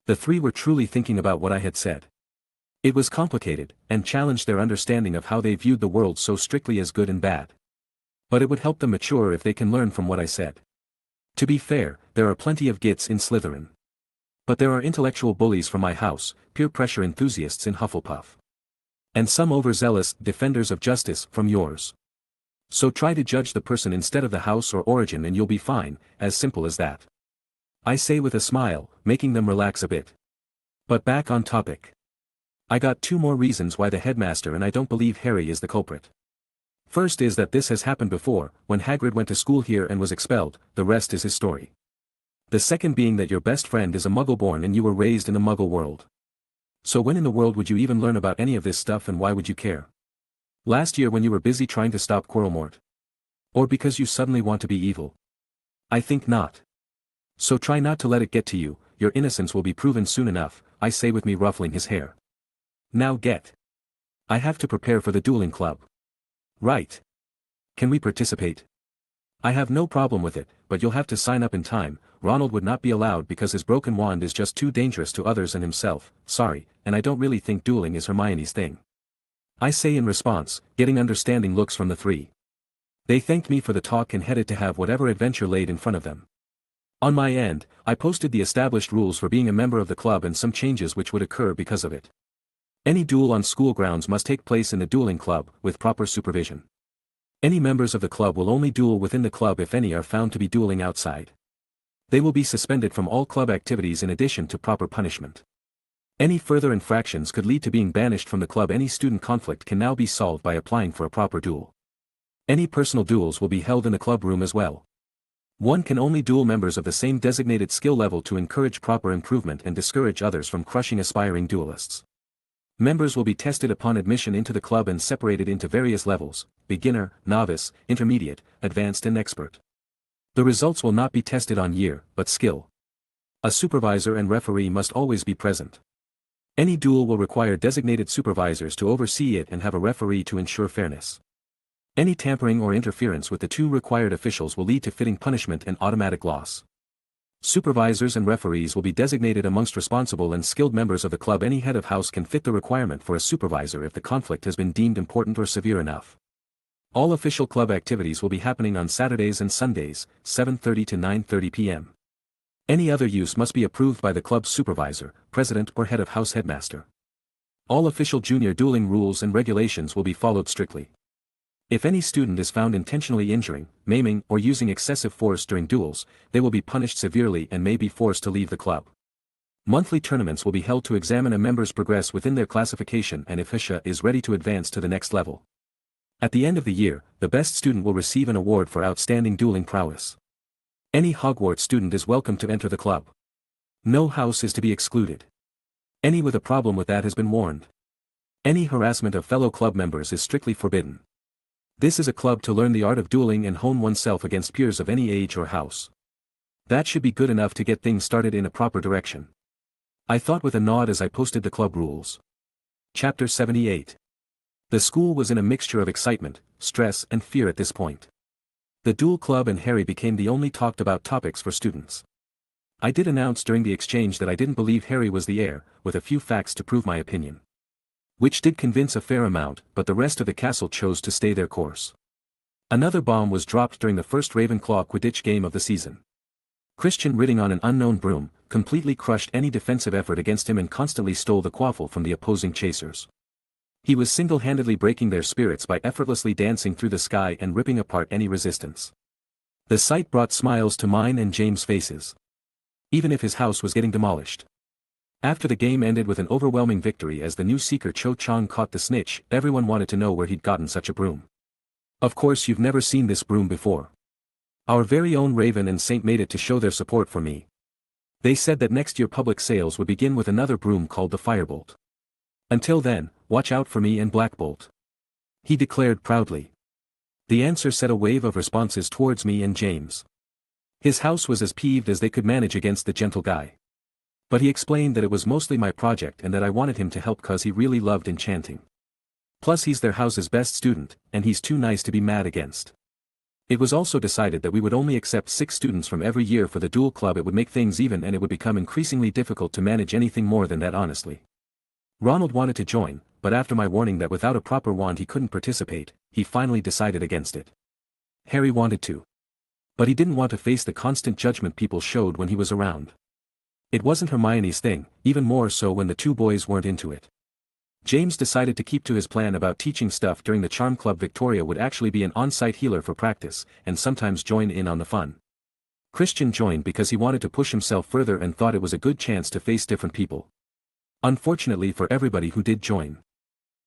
The three were truly thinking about what I had said. It was complicated, and challenged their understanding of how they viewed the world so strictly as good and bad. But it would help them mature if they can learn from what I said. To be fair, there are plenty of gits in Slytherin. But there are intellectual bullies from my house, peer pressure enthusiasts in Hufflepuff. And some overzealous defenders of justice from yours. So try to judge the person instead of the house or origin and you'll be fine, as simple as that. I say with a smile, making them relax a bit. But back on topic. I got two more reasons why the headmaster and I don't believe Harry is the culprit. First is that this has happened before, when Hagrid went to school here and was expelled, the rest is his story. The second being that your best friend is a Muggle-born and you were raised in a Muggle world. So when in the world would you even learn about any of this stuff, and why would you care? Last year when you were busy trying to stop Quirrellmort? Or because you suddenly want to be evil? I think not. So try not to let it get to you, your innocence will be proven soon enough, I say with me ruffling his hair. Now get. I have to prepare for the Dueling Club. Right. Can we participate? I have no problem with it, but you'll have to sign up in time. Ronald would not be allowed because his broken wand is just too dangerous to others and himself, sorry, and I don't really think dueling is Hermione's thing. I say in response, getting understanding looks from the three. They thanked me for the talk and headed to have whatever adventure laid in front of them. On my end, I posted the established rules for being a member of the club and some changes which would occur because of it. Any duel on school grounds must take place in the Dueling Club, with proper supervision. Any members of the club will only duel within the club if any are found to be dueling outside. They will be suspended from all club activities in addition to proper punishment. Any further infractions could lead to being banished from the club. Any student conflict can now be solved by applying for a proper duel. Any personal duels will be held in the club room as well. One can only duel members of the same designated skill level to encourage proper improvement and discourage others from crushing aspiring duelists. Members will be tested upon admission into the club and separated into various levels: beginner, novice, intermediate, advanced and expert. The results will not be tested on year, but skill. A supervisor and referee must always be present. Any duel will require designated supervisors to oversee it and have a referee to ensure fairness. Any tampering or interference with the two required officials will lead to fitting punishment and automatic loss. Supervisors and referees will be designated amongst responsible and skilled members of the club. Any head of house can fit the requirement for a supervisor if the conflict has been deemed important or severe enough. All official club activities will be happening on Saturdays and Sundays, 7:30 to 9:30 p.m. Any other use must be approved by the club's supervisor, president or head of house headmaster. All official junior dueling rules and regulations will be followed strictly. If any student is found intentionally injuring, maiming or using excessive force during duels, they will be punished severely and may be forced to leave the club. Monthly tournaments will be held to examine a member's progress within their classification and if Hisha is ready to advance to the next level. At the end of the year, the best student will receive an award for outstanding dueling prowess. Any Hogwarts student is welcome to enter the club. No house is to be excluded. Any with a problem with that has been warned. Any harassment of fellow club members is strictly forbidden. This is a club to learn the art of dueling and hone oneself against peers of any age or house. That should be good enough to get things started in a proper direction. I thought with a nod as I posted the club rules. Chapter 78. The school was in a mixture of excitement, stress and fear at this point. The Duel Club and Harry became the only talked about topics for students. I did announce during the exchange that I didn't believe Harry was the heir, with a few facts to prove my opinion. Which did convince a fair amount, but the rest of the castle chose to stay their course. Another bomb was dropped during the first Ravenclaw Quidditch game of the season. Christian, riding on an unknown broom, completely crushed any defensive effort against him and constantly stole the quaffle from the opposing chasers. He was single-handedly breaking their spirits by effortlessly dancing through the sky and ripping apart any resistance. The sight brought smiles to mine and James' faces. Even if his house was getting demolished. After the game ended with an overwhelming victory as the new seeker Cho Chang caught the snitch, everyone wanted to know where he'd gotten such a broom. Of course you've never seen this broom before. Our very own Raven and Saint made it to show their support for me. They said that next year public sales would begin with another broom called the Firebolt. Until then, watch out for me and Blackbolt. He declared proudly. The answer set a wave of responses towards me and James. His house was as peeved as they could manage against the gentle guy. But he explained that it was mostly my project and that I wanted him to help cause he really loved enchanting. Plus he's their house's best student, and he's too nice to be mad against. It was also decided that we would only accept 6 students from every year for the Duel Club. It would make things even and it would become increasingly difficult to manage anything more than that honestly. Ronald wanted to join, but after my warning that without a proper wand he couldn't participate, he finally decided against it. Harry wanted to. But he didn't want to face the constant judgment people showed when he was around. It wasn't Hermione's thing, even more so when the two boys weren't into it. James decided to keep to his plan about teaching stuff during the Charm Club. Victoria would actually be an on-site healer for practice, and sometimes join in on the fun. Christian joined because he wanted to push himself further and thought it was a good chance to face different people. Unfortunately for everybody who did join,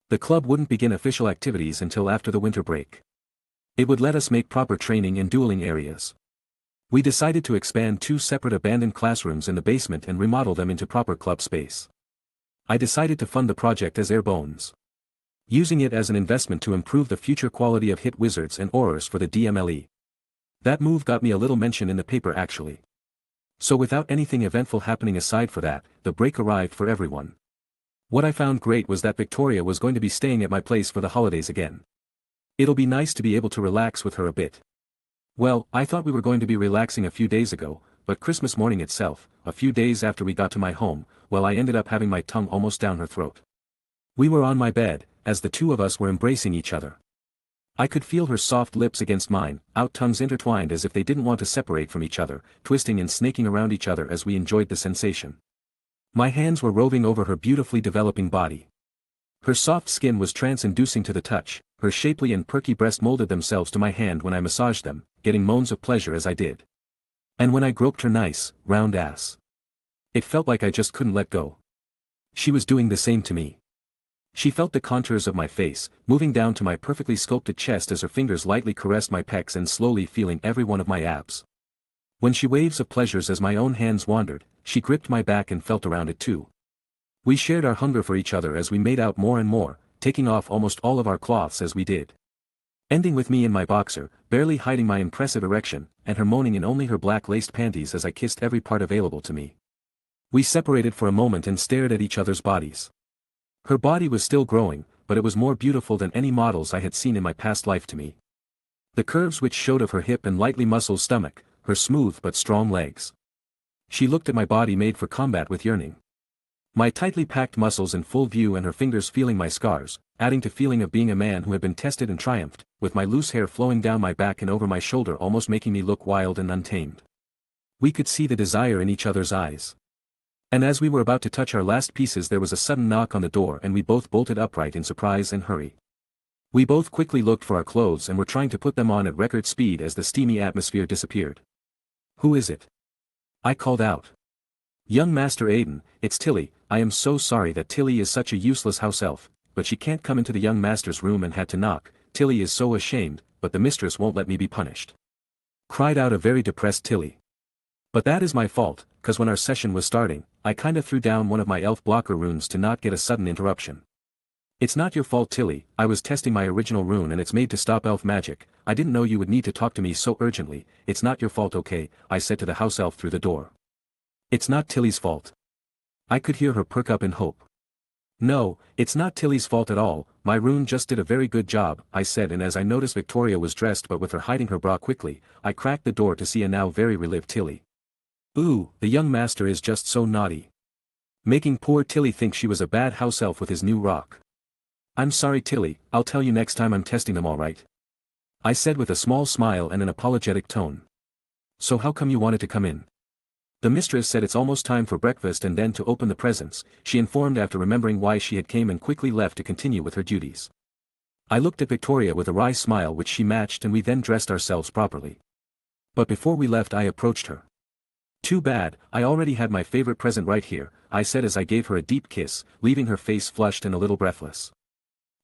the club wouldn't begin official activities until after the winter break. It would let us make proper training in dueling areas. We decided to expand 2 separate abandoned classrooms in the basement and remodel them into proper club space. I decided to fund the project as Air Bones, using it as an investment to improve the future quality of hit wizards and aurors for the DMLE. That move got me a little mention in the paper actually. So without anything eventful happening aside for that, the break arrived for everyone. What I found great was that Victoria was going to be staying at my place for the holidays again. It'll be nice to be able to relax with her a bit. Well, I thought we were going to be relaxing a few days ago, but Christmas morning itself, a few days after we got to my home, well, I ended up having my tongue almost down her throat. We were on my bed, as the two of us were embracing each other. I could feel her soft lips against mine, out tongues intertwined as if they didn't want to separate from each other, twisting and snaking around each other as we enjoyed the sensation. My hands were roving over her beautifully developing body. Her soft skin was trance-inducing to the touch, her shapely and perky breasts molded themselves to my hand when I massaged them, getting moans of pleasure as I did. And when I groped her nice, round ass, it felt like I just couldn't let go. She was doing the same to me. She felt the contours of my face, moving down to my perfectly sculpted chest as her fingers lightly caressed my pecs and slowly feeling every one of my abs. When she waves of pleasures as my own hands wandered, she gripped my back and felt around it too. We shared our hunger for each other as we made out more and more, taking off almost all of our cloths as we did. Ending with me in my boxer, barely hiding my impressive erection, and her moaning in only her black laced panties as I kissed every part available to me. We separated for a moment and stared at each other's bodies. Her body was still growing, but it was more beautiful than any models I had seen in my past life to me. The curves which showed of her hip and lightly muscled stomach, her smooth but strong legs. She looked at my body made for combat with yearning. My tightly packed muscles in full view and her fingers feeling my scars, adding to feeling of being a man who had been tested and triumphed, with my loose hair flowing down my back and over my shoulder almost making me look wild and untamed. We could see the desire in each other's eyes. And as we were about to touch our last pieces there was a sudden knock on the door and we both bolted upright in surprise and hurry. We both quickly looked for our clothes and were trying to put them on at record speed as the steamy atmosphere disappeared. "Who is it?" I called out. "Young Master Aiden, it's Tilly. I am so sorry that Tilly is such a useless house elf, but she can't come into the young master's room and had to knock. Tilly is so ashamed, but the mistress won't let me be punished," cried out a very depressed Tilly. "But that is my fault, 'cause when our session was starting, I kinda threw down one of my elf blocker runes to not get a sudden interruption." "It's not your fault, Tilly. I was testing my original rune and it's made to stop elf magic. I didn't know you would need to talk to me so urgently. It's not your fault, okay?" I said to the house elf through the door. "It's not Tilly's fault." I could hear her perk up in hope. "No, it's not Tilly's fault at all, my rune just did a very good job," I said, and as I noticed Victoria was dressed but with her hiding her bra quickly, I cracked the door to see a now very relieved Tilly. "Ooh, the young master is just so naughty. Making poor Tilly think she was a bad house elf with his new rock." "I'm sorry, Tilly, I'll tell you next time I'm testing them all right," I said with a small smile and an apologetic tone. "So how come you wanted to come in?" "The mistress said it's almost time for breakfast and then to open the presents," she informed after remembering why she had came and quickly left to continue with her duties. I looked at Victoria with a wry smile which she matched and we then dressed ourselves properly. But before we left I approached her. "Too bad, I already had my favorite present right here," I said as I gave her a deep kiss, leaving her face flushed and a little breathless.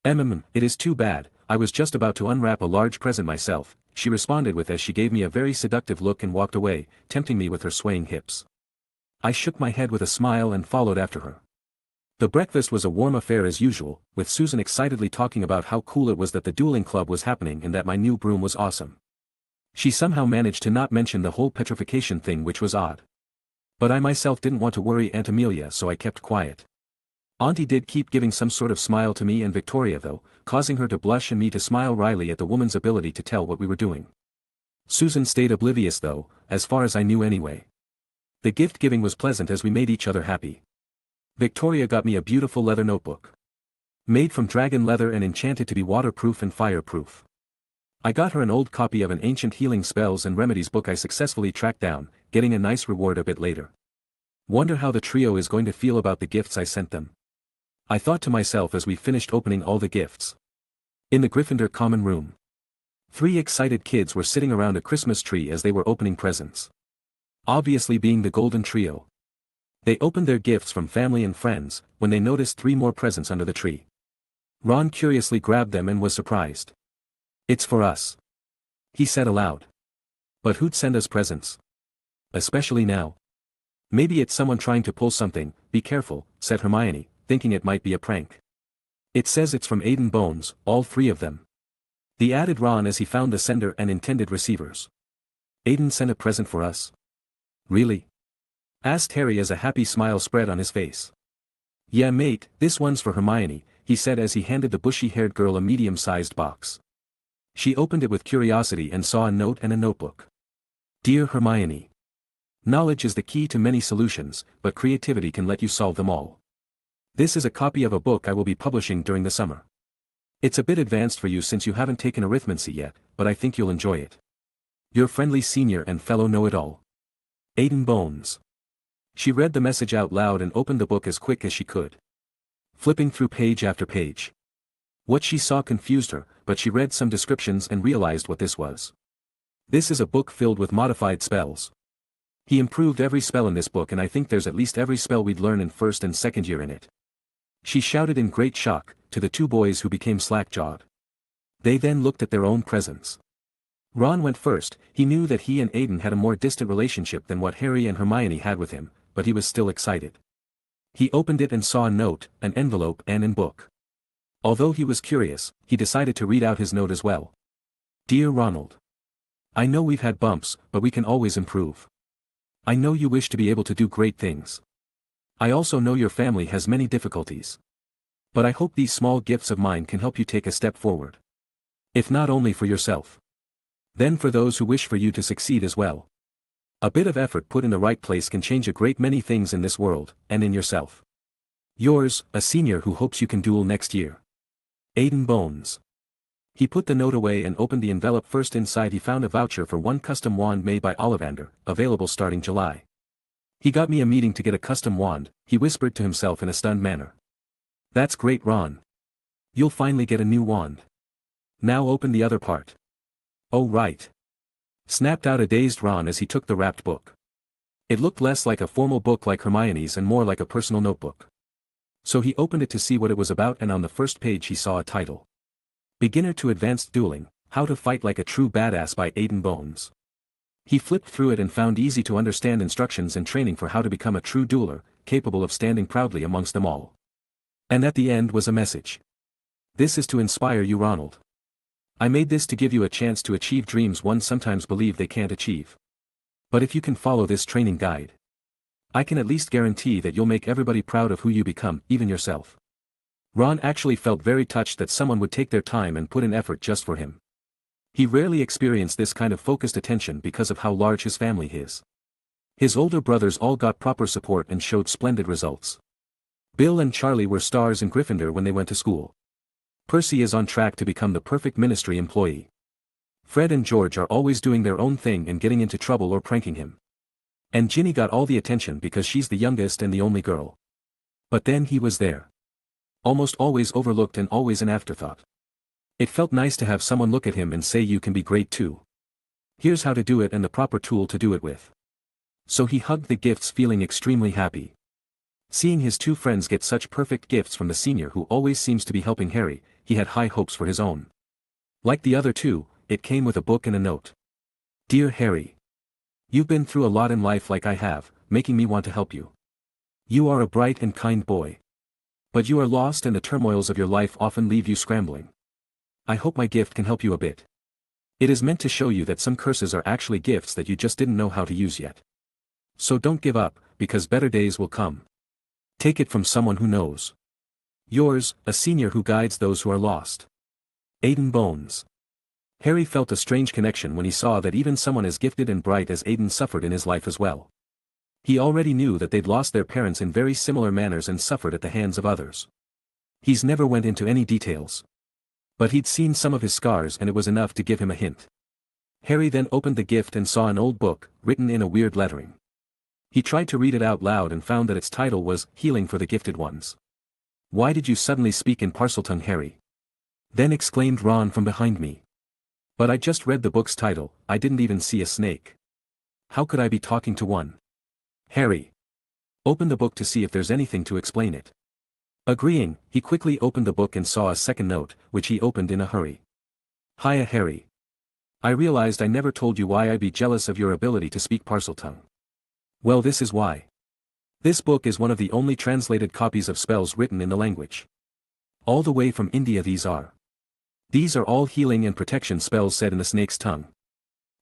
It is too bad, I was just about to unwrap a large present myself," she responded with as she gave me a very seductive look and walked away, tempting me with her swaying hips. I shook my head with a smile and followed after her. The breakfast was a warm affair as usual, with Susan excitedly talking about how cool it was that the Dueling Club was happening and that my new broom was awesome. She somehow managed to not mention the whole petrification thing, which was odd. But I myself didn't want to worry Aunt Amelia, so I kept quiet. Auntie did keep giving some sort of smile to me and Victoria though, causing her to blush and me to smile wryly at the woman's ability to tell what we were doing. Susan stayed oblivious though, as far as I knew anyway. The gift giving was pleasant as we made each other happy. Victoria got me a beautiful leather notebook. Made from dragon leather and enchanted to be waterproof and fireproof. I got her an old copy of an ancient healing spells and remedies book I successfully tracked down, getting a nice reward a bit later. Wonder how the trio is going to feel about the gifts I sent them. I thought to myself as we finished opening all the gifts. In the Gryffindor common room, 3 excited kids were sitting around a Christmas tree as they were opening presents. Obviously being the golden trio. They opened their gifts from family and friends, when they noticed 3 more presents under the tree. Ron curiously grabbed them and was surprised. "It's for us," he said aloud. "But who'd send us presents? Especially now?" "Maybe it's someone trying to pull something, be careful," said Hermione, thinking it might be a prank. It says it's from Aiden Bones, all three of them. The added Ron as he found the sender and intended receivers. Aiden sent a present for us. Really? Asked Harry as a happy smile spread on his face. Yeah mate, this one's for Hermione, he said as he handed the bushy-haired girl a medium-sized box. She opened it with curiosity and saw a note and a notebook. Dear Hermione. Knowledge is the key to many solutions, but creativity can let you solve them all. This is a copy of a book I will be publishing during the summer. It's a bit advanced for you since you haven't taken arithmancy yet, but I think you'll enjoy it. Your friendly senior and fellow know-it-all. Aiden Bones. She read the message out loud and opened the book as quick as she could. Flipping through page after page. What she saw confused her, but she read some descriptions and realized what this was. This is a book filled with modified spells. He improved every spell in this book and I think there's at least every spell we'd learn in first and second year in it. She shouted in great shock, to the two boys who became slack-jawed. They then looked at their own presents. Ron went first. He knew that he and Aiden had a more distant relationship than what Harry and Hermione had with him, but he was still excited. He opened it and saw a note, an envelope and an book. Although he was curious, he decided to read out his note as well. Dear Ronald. I know we've had bumps, but we can always improve. I know you wish to be able to do great things. I also know your family has many difficulties. But I hope these small gifts of mine can help you take a step forward. If not only for yourself, then for those who wish for you to succeed as well. A bit of effort put in the right place can change a great many things in this world, and in yourself. Yours, a senior who hopes you can duel next year. Aiden Bones. He put the note away and opened the envelope first. Inside he found a voucher for one custom wand made by Ollivander, available starting July. He got me a meeting to get a custom wand, he whispered to himself in a stunned manner. That's great Ron. You'll finally get a new wand. Now open the other part. Oh right. Snapped out a dazed Ron as he took the wrapped book. It looked less like a formal book like Hermione's and more like a personal notebook. So he opened it to see what it was about and on the first page he saw a title. Beginner to Advanced Dueling, How to Fight Like a True Badass by Aiden Bones. He flipped through it and found easy to understand instructions and training for how to become a true dueler, capable of standing proudly amongst them all. And at the end was a message. This is to inspire you Ronald. I made this to give you a chance to achieve dreams one sometimes believe they can't achieve. But if you can follow this training guide, I can at least guarantee that you'll make everybody proud of who you become, even yourself. Ron actually felt very touched that someone would take their time and put in effort just for him. He rarely experienced this kind of focused attention because of how large his family is. His older brothers all got proper support and showed splendid results. Bill and Charlie were stars in Gryffindor when they went to school. Percy is on track to become the perfect ministry employee. Fred and George are always doing their own thing and getting into trouble or pranking him. And Ginny got all the attention because she's the youngest and the only girl. But then he was there. Almost always overlooked and always an afterthought. It felt nice to have someone look at him and say you can be great too. Here's how to do it and the proper tool to do it with. So he hugged the gifts feeling extremely happy. Seeing his two friends get such perfect gifts from the senior who always seems to be helping Harry, he had high hopes for his own. Like the other two, it came with a book and a note. Dear Harry. You've been through a lot in life like I have, making me want to help you. You are a bright and kind boy. But you are lost and the turmoils of your life often leave you scrambling. I hope my gift can help you a bit. It is meant to show you that some curses are actually gifts that you just didn't know how to use yet. So don't give up, because better days will come. Take it from someone who knows. Yours, a senior who guides those who are lost. Aiden Bones. Harry felt a strange connection when he saw that even someone as gifted and bright as Aiden suffered in his life as well. He already knew that they'd lost their parents in very similar manners and suffered at the hands of others. He's never went into any details. But he'd seen some of his scars and it was enough to give him a hint. Harry then opened the gift and saw an old book, written in a weird lettering. He tried to read it out loud and found that its title was, Healing for the Gifted Ones. Why did you suddenly speak in Parseltongue, Harry? Then exclaimed Ron from behind me. But I just read the book's title, I didn't even see a snake. How could I be talking to one? Harry. Open the book to see if there's anything to explain it. Agreeing, he quickly opened the book and saw a second note, which he opened in a hurry. Hiya Harry. I realized I never told you why I'd be jealous of your ability to speak Parseltongue. Well, this is why. This book is one of the only translated copies of spells written in the language. All the way from India these are. These are all healing and protection spells said in the snake's tongue.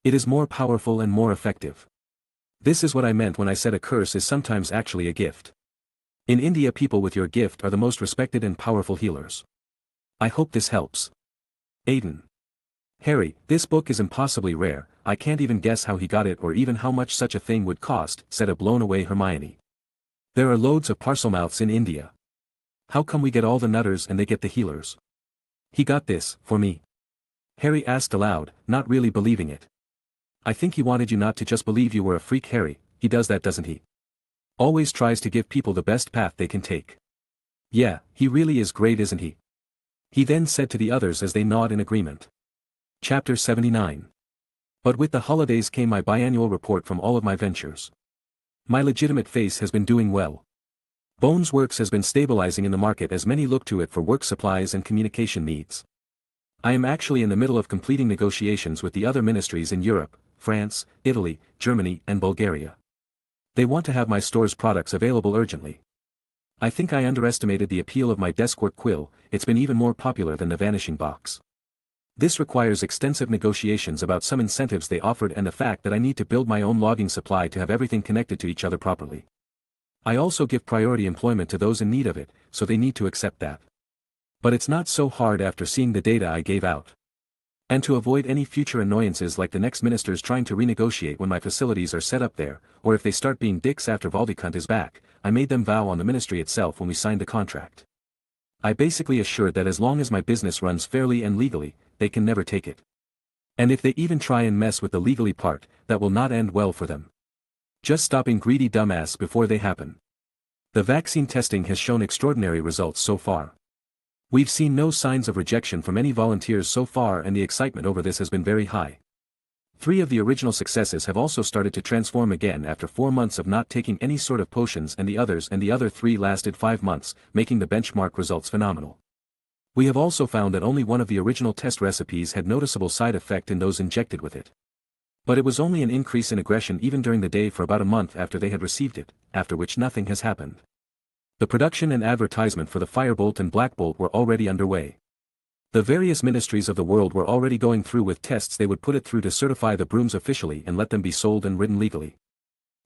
It is more powerful and more effective. This is what I meant when I said a curse is sometimes actually a gift. In India people with your gift are the most respected and powerful healers. I hope this helps. Aiden. Harry, this book is impossibly rare, I can't even guess how he got it or even how much such a thing would cost, said a blown-away Hermione. There are loads of parcelmouths in India. How come we get all the nutters and they get the healers? He got this, for me. Harry asked aloud, not really believing it. I think he wanted you not to just believe you were a freak. Harry, he does that, doesn't he? Always tries to give people the best path they can take. Yeah, he really is great, isn't he? He then said to the others as they nod in agreement. Chapter 79. But with the holidays came my biannual report from all of my ventures. My legitimate face has been doing well. Bones Works has been stabilizing in the market as many look to it for work supplies and communication needs. I am actually in the middle of completing negotiations with the other ministries in Europe, France, Italy, Germany and Bulgaria. They want to have my store's products available urgently. I think I underestimated the appeal of my deskwork quill, it's been even more popular than the vanishing box. This requires extensive negotiations about some incentives they offered and the fact that I need to build my own logging supply to have everything connected to each other properly. I also give priority employment to those in need of it, so they need to accept that. But it's not so hard after seeing the data I gave out. And to avoid any future annoyances like the next ministers trying to renegotiate when my facilities are set up there, or if they start being dicks after Voldemort is back, I made them vow on the ministry itself when we signed the contract. I basically assured that as long as my business runs fairly and legally, they can never take it. And if they even try and mess with the legally part, that will not end well for them. Just stopping greedy dumbass before they happen. The vaccine testing has shown extraordinary results so far. We've seen no signs of rejection from any volunteers so far and the excitement over this has been very high. 3 of the original successes have also started to transform again after 4 months of not taking any sort of potions and the other 3 lasted 5 months, making the benchmark results phenomenal. We have also found that only one of the original test recipes had noticeable side effect in those injected with it. But it was only an increase in aggression even during the day for about a month after they had received it, after which nothing has happened. The production and advertisement for the Firebolt and Blackbolt were already underway. The various ministries of the world were already going through with tests they would put it through to certify the brooms officially and let them be sold and ridden legally.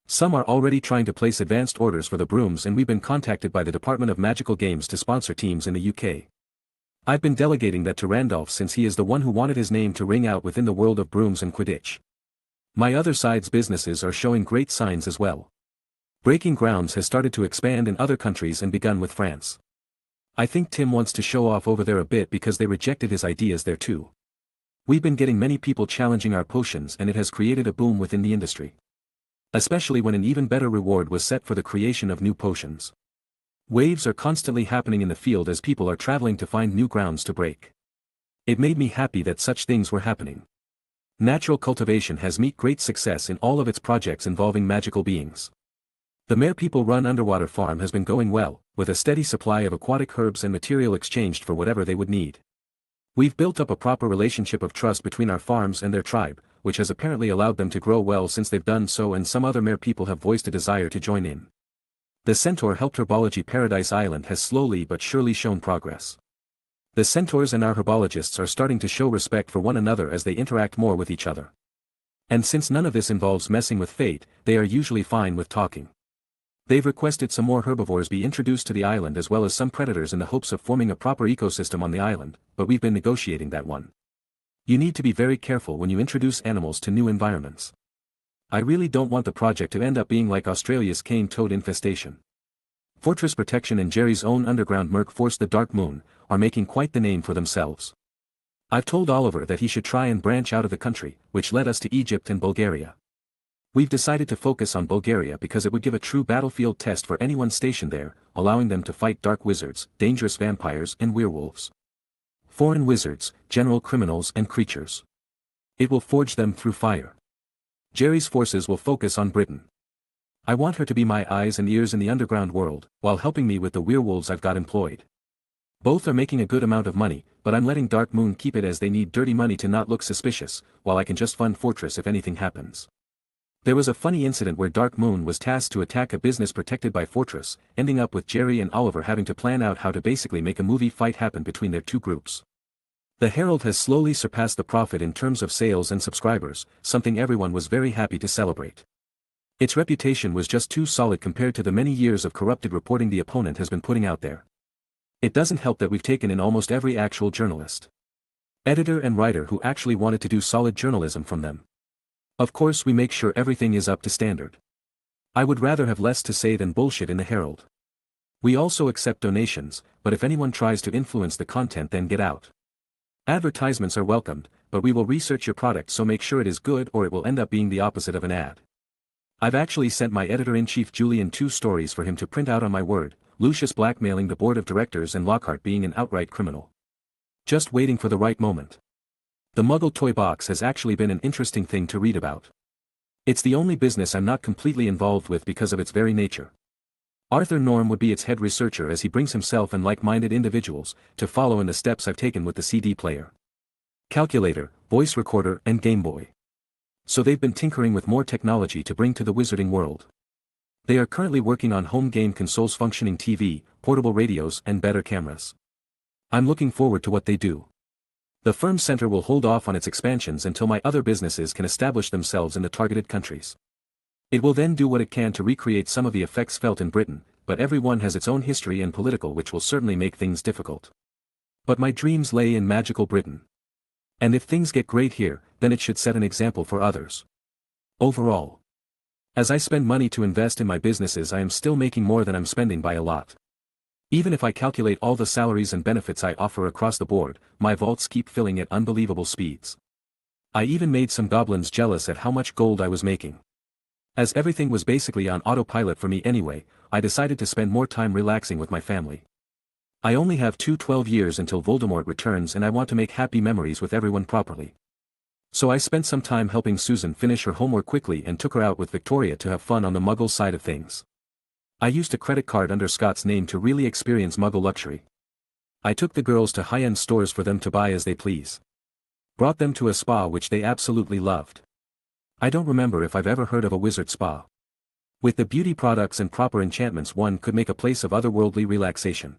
Some are already trying to place advanced orders for the brooms and we've been contacted by the Department of Magical Games to sponsor teams in the UK. I've been delegating that to Randolph since he is the one who wanted his name to ring out within the world of brooms and Quidditch. My other side's businesses are showing great signs as well. Breaking Grounds has started to expand in other countries and begun with France. I think Tim wants to show off over there a bit because they rejected his ideas there too. We've been getting many people challenging our potions and it has created a boom within the industry. Especially when an even better reward was set for the creation of new potions. Waves are constantly happening in the field as people are traveling to find new grounds to break. It made me happy that such things were happening. Natural cultivation has met great success in all of its projects involving magical beings. The Mere People Run Underwater Farm has been going well, with a steady supply of aquatic herbs and material exchanged for whatever they would need. We've built up a proper relationship of trust between our farms and their tribe, which has apparently allowed them to grow well since they've done so, and some other Mere people have voiced a desire to join in. The Centaur Helped Herbology Paradise Island has slowly but surely shown progress. The centaurs and our herbologists are starting to show respect for one another as they interact more with each other. And since none of this involves messing with fate, they are usually fine with talking. They've requested some more herbivores be introduced to the island as well as some predators in the hopes of forming a proper ecosystem on the island, but we've been negotiating that one. You need to be very careful when you introduce animals to new environments. I really don't want the project to end up being like Australia's cane toad infestation. Fortress Protection and Jerry's own underground Merc Force the Dark Moon, are making quite the name for themselves. I've told Oliver that he should try and branch out of the country, which led us to Egypt and Bulgaria. We've decided to focus on Bulgaria because it would give a true battlefield test for anyone stationed there, allowing them to fight dark wizards, dangerous vampires and werewolves. Foreign wizards, general criminals and creatures. It will forge them through fire. Jerry's forces will focus on Britain. I want her to be my eyes and ears in the underground world, while helping me with the werewolves I've got employed. Both are making a good amount of money, but I'm letting Dark Moon keep it as they need dirty money to not look suspicious, while I can just fund Fortress if anything happens. There was a funny incident where Dark Moon was tasked to attack a business protected by Fortress, ending up with Jerry and Oliver having to plan out how to basically make a movie fight happen between their two groups. The Herald has slowly surpassed the Prophet in terms of sales and subscribers, something everyone was very happy to celebrate. Its reputation was just too solid compared to the many years of corrupted reporting the opponent has been putting out there. It doesn't help that we've taken in almost every actual journalist, editor and writer who actually wanted to do solid journalism from them. Of course we make sure everything is up to standard. I would rather have less to say than bullshit in the Herald. We also accept donations, but if anyone tries to influence the content then get out. Advertisements are welcomed, but we will research your product so make sure it is good or it will end up being the opposite of an ad. I've actually sent my editor-in-chief Julian 2 stories for him to print out on my word, Lucius blackmailing the board of directors and Lockhart being an outright criminal. Just waiting for the right moment. The Muggle toy box has actually been an interesting thing to read about. It's the only business I'm not completely involved with because of its very nature. Arthur Norm would be its head researcher as he brings himself and like-minded individuals to follow in the steps I've taken with the CD player, calculator, voice recorder and Game Boy. So they've been tinkering with more technology to bring to the wizarding world. They are currently working on home game consoles, functioning TV, portable radios and better cameras. I'm looking forward to what they do. The firm center will hold off on its expansions until my other businesses can establish themselves in the targeted countries. It will then do what it can to recreate some of the effects felt in Britain, but everyone has its own history and political which will certainly make things difficult. But my dreams lay in magical Britain. And if things get great here, then it should set an example for others. Overall, as I spend money to invest in my businesses, I am still making more than I'm spending by a lot. Even if I calculate all the salaries and benefits I offer across the board, my vaults keep filling at unbelievable speeds. I even made some goblins jealous at how much gold I was making. As everything was basically on autopilot for me anyway, I decided to spend more time relaxing with my family. I only have 12 years until Voldemort returns and I want to make happy memories with everyone properly. So I spent some time helping Susan finish her homework quickly and took her out with Victoria to have fun on the Muggle side of things. I used a credit card under Scott's name to really experience Muggle luxury. I took the girls to high-end stores for them to buy as they please. Brought them to a spa which they absolutely loved. I don't remember if I've ever heard of a wizard spa. With the beauty products and proper enchantments one could make a place of otherworldly relaxation.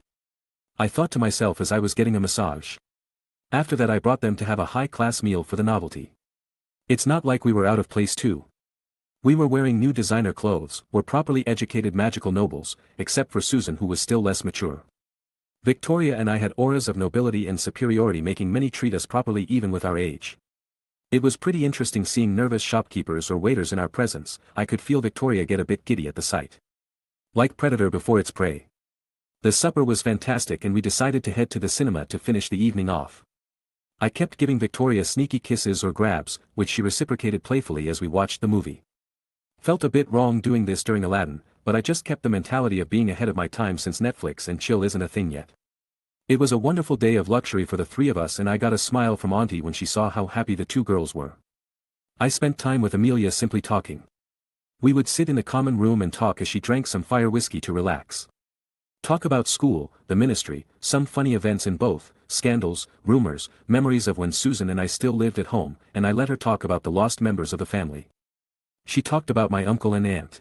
I thought to myself as I was getting a massage. After that I brought them to have a high-class meal for the novelty. It's not like we were out of place too. We were wearing new designer clothes, were properly educated magical nobles, except for Susan who was still less mature. Victoria and I had auras of nobility and superiority making many treat us properly even with our age. It was pretty interesting seeing nervous shopkeepers or waiters in our presence. I could feel Victoria get a bit giddy at the sight. Like predator before its prey. The supper was fantastic and we decided to head to the cinema to finish the evening off. I kept giving Victoria sneaky kisses or grabs, which she reciprocated playfully as we watched the movie. Felt a bit wrong doing this during Aladdin, but I just kept the mentality of being ahead of my time since Netflix and chill isn't a thing yet. It was a wonderful day of luxury for the three of us and I got a smile from Auntie when she saw how happy the two girls were. I spent time with Amelia simply talking. We would sit in the common room and talk as she drank some fire whiskey to relax. Talk about school, the ministry, some funny events in both, scandals, rumors, memories of when Susan and I still lived at home, and I let her talk about the lost members of the family. She talked about my uncle and aunt.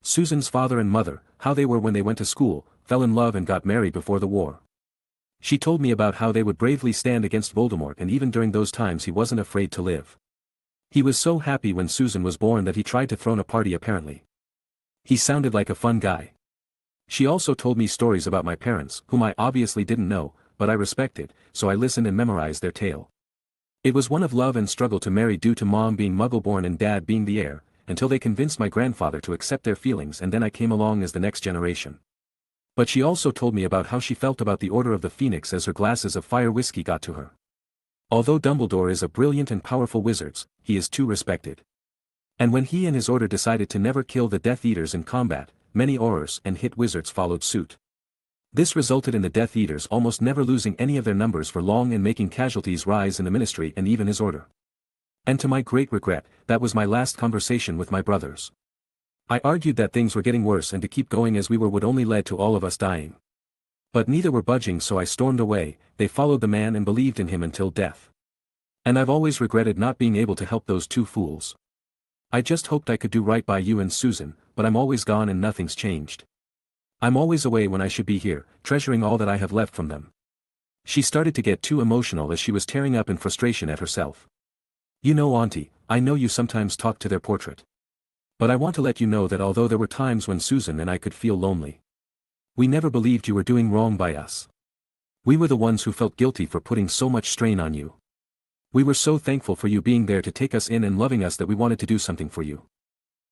Susan's father and mother, how they were when they went to school, fell in love and got married before the war. She told me about how they would bravely stand against Voldemort and even during those times he wasn't afraid to live. He was so happy when Susan was born that he tried to throw a party apparently. He sounded like a fun guy. She also told me stories about my parents, whom I obviously didn't know, but I respected, so I listened and memorized their tale. It was one of love and struggle to marry due to mom being Muggle-born and dad being the heir, until they convinced my grandfather to accept their feelings and then I came along as the next generation. But she also told me about how she felt about the Order of the Phoenix as her glasses of fire whiskey got to her. Although Dumbledore is a brilliant and powerful wizard, he is too respected. And when he and his order decided to never kill the Death Eaters in combat, many Aurors and hit wizards followed suit. This resulted in the Death Eaters almost never losing any of their numbers for long and making casualties rise in the ministry and even his order. And to my great regret, that was my last conversation with my brothers. I argued that things were getting worse and to keep going as we were would only lead to all of us dying. But neither were budging, so I stormed away. They followed the man and believed in him until death. And I've always regretted not being able to help those two fools. I just hoped I could do right by you and Susan, but I'm always gone and nothing's changed. I'm always away when I should be here, treasuring all that I have left from them." She started to get too emotional as she was tearing up in frustration at herself. "You know, Auntie, I know you sometimes talk to their portrait. But I want to let you know that although there were times when Susan and I could feel lonely, we never believed you were doing wrong by us. We were the ones who felt guilty for putting so much strain on you. We were so thankful for you being there to take us in and loving us that we wanted to do something for you.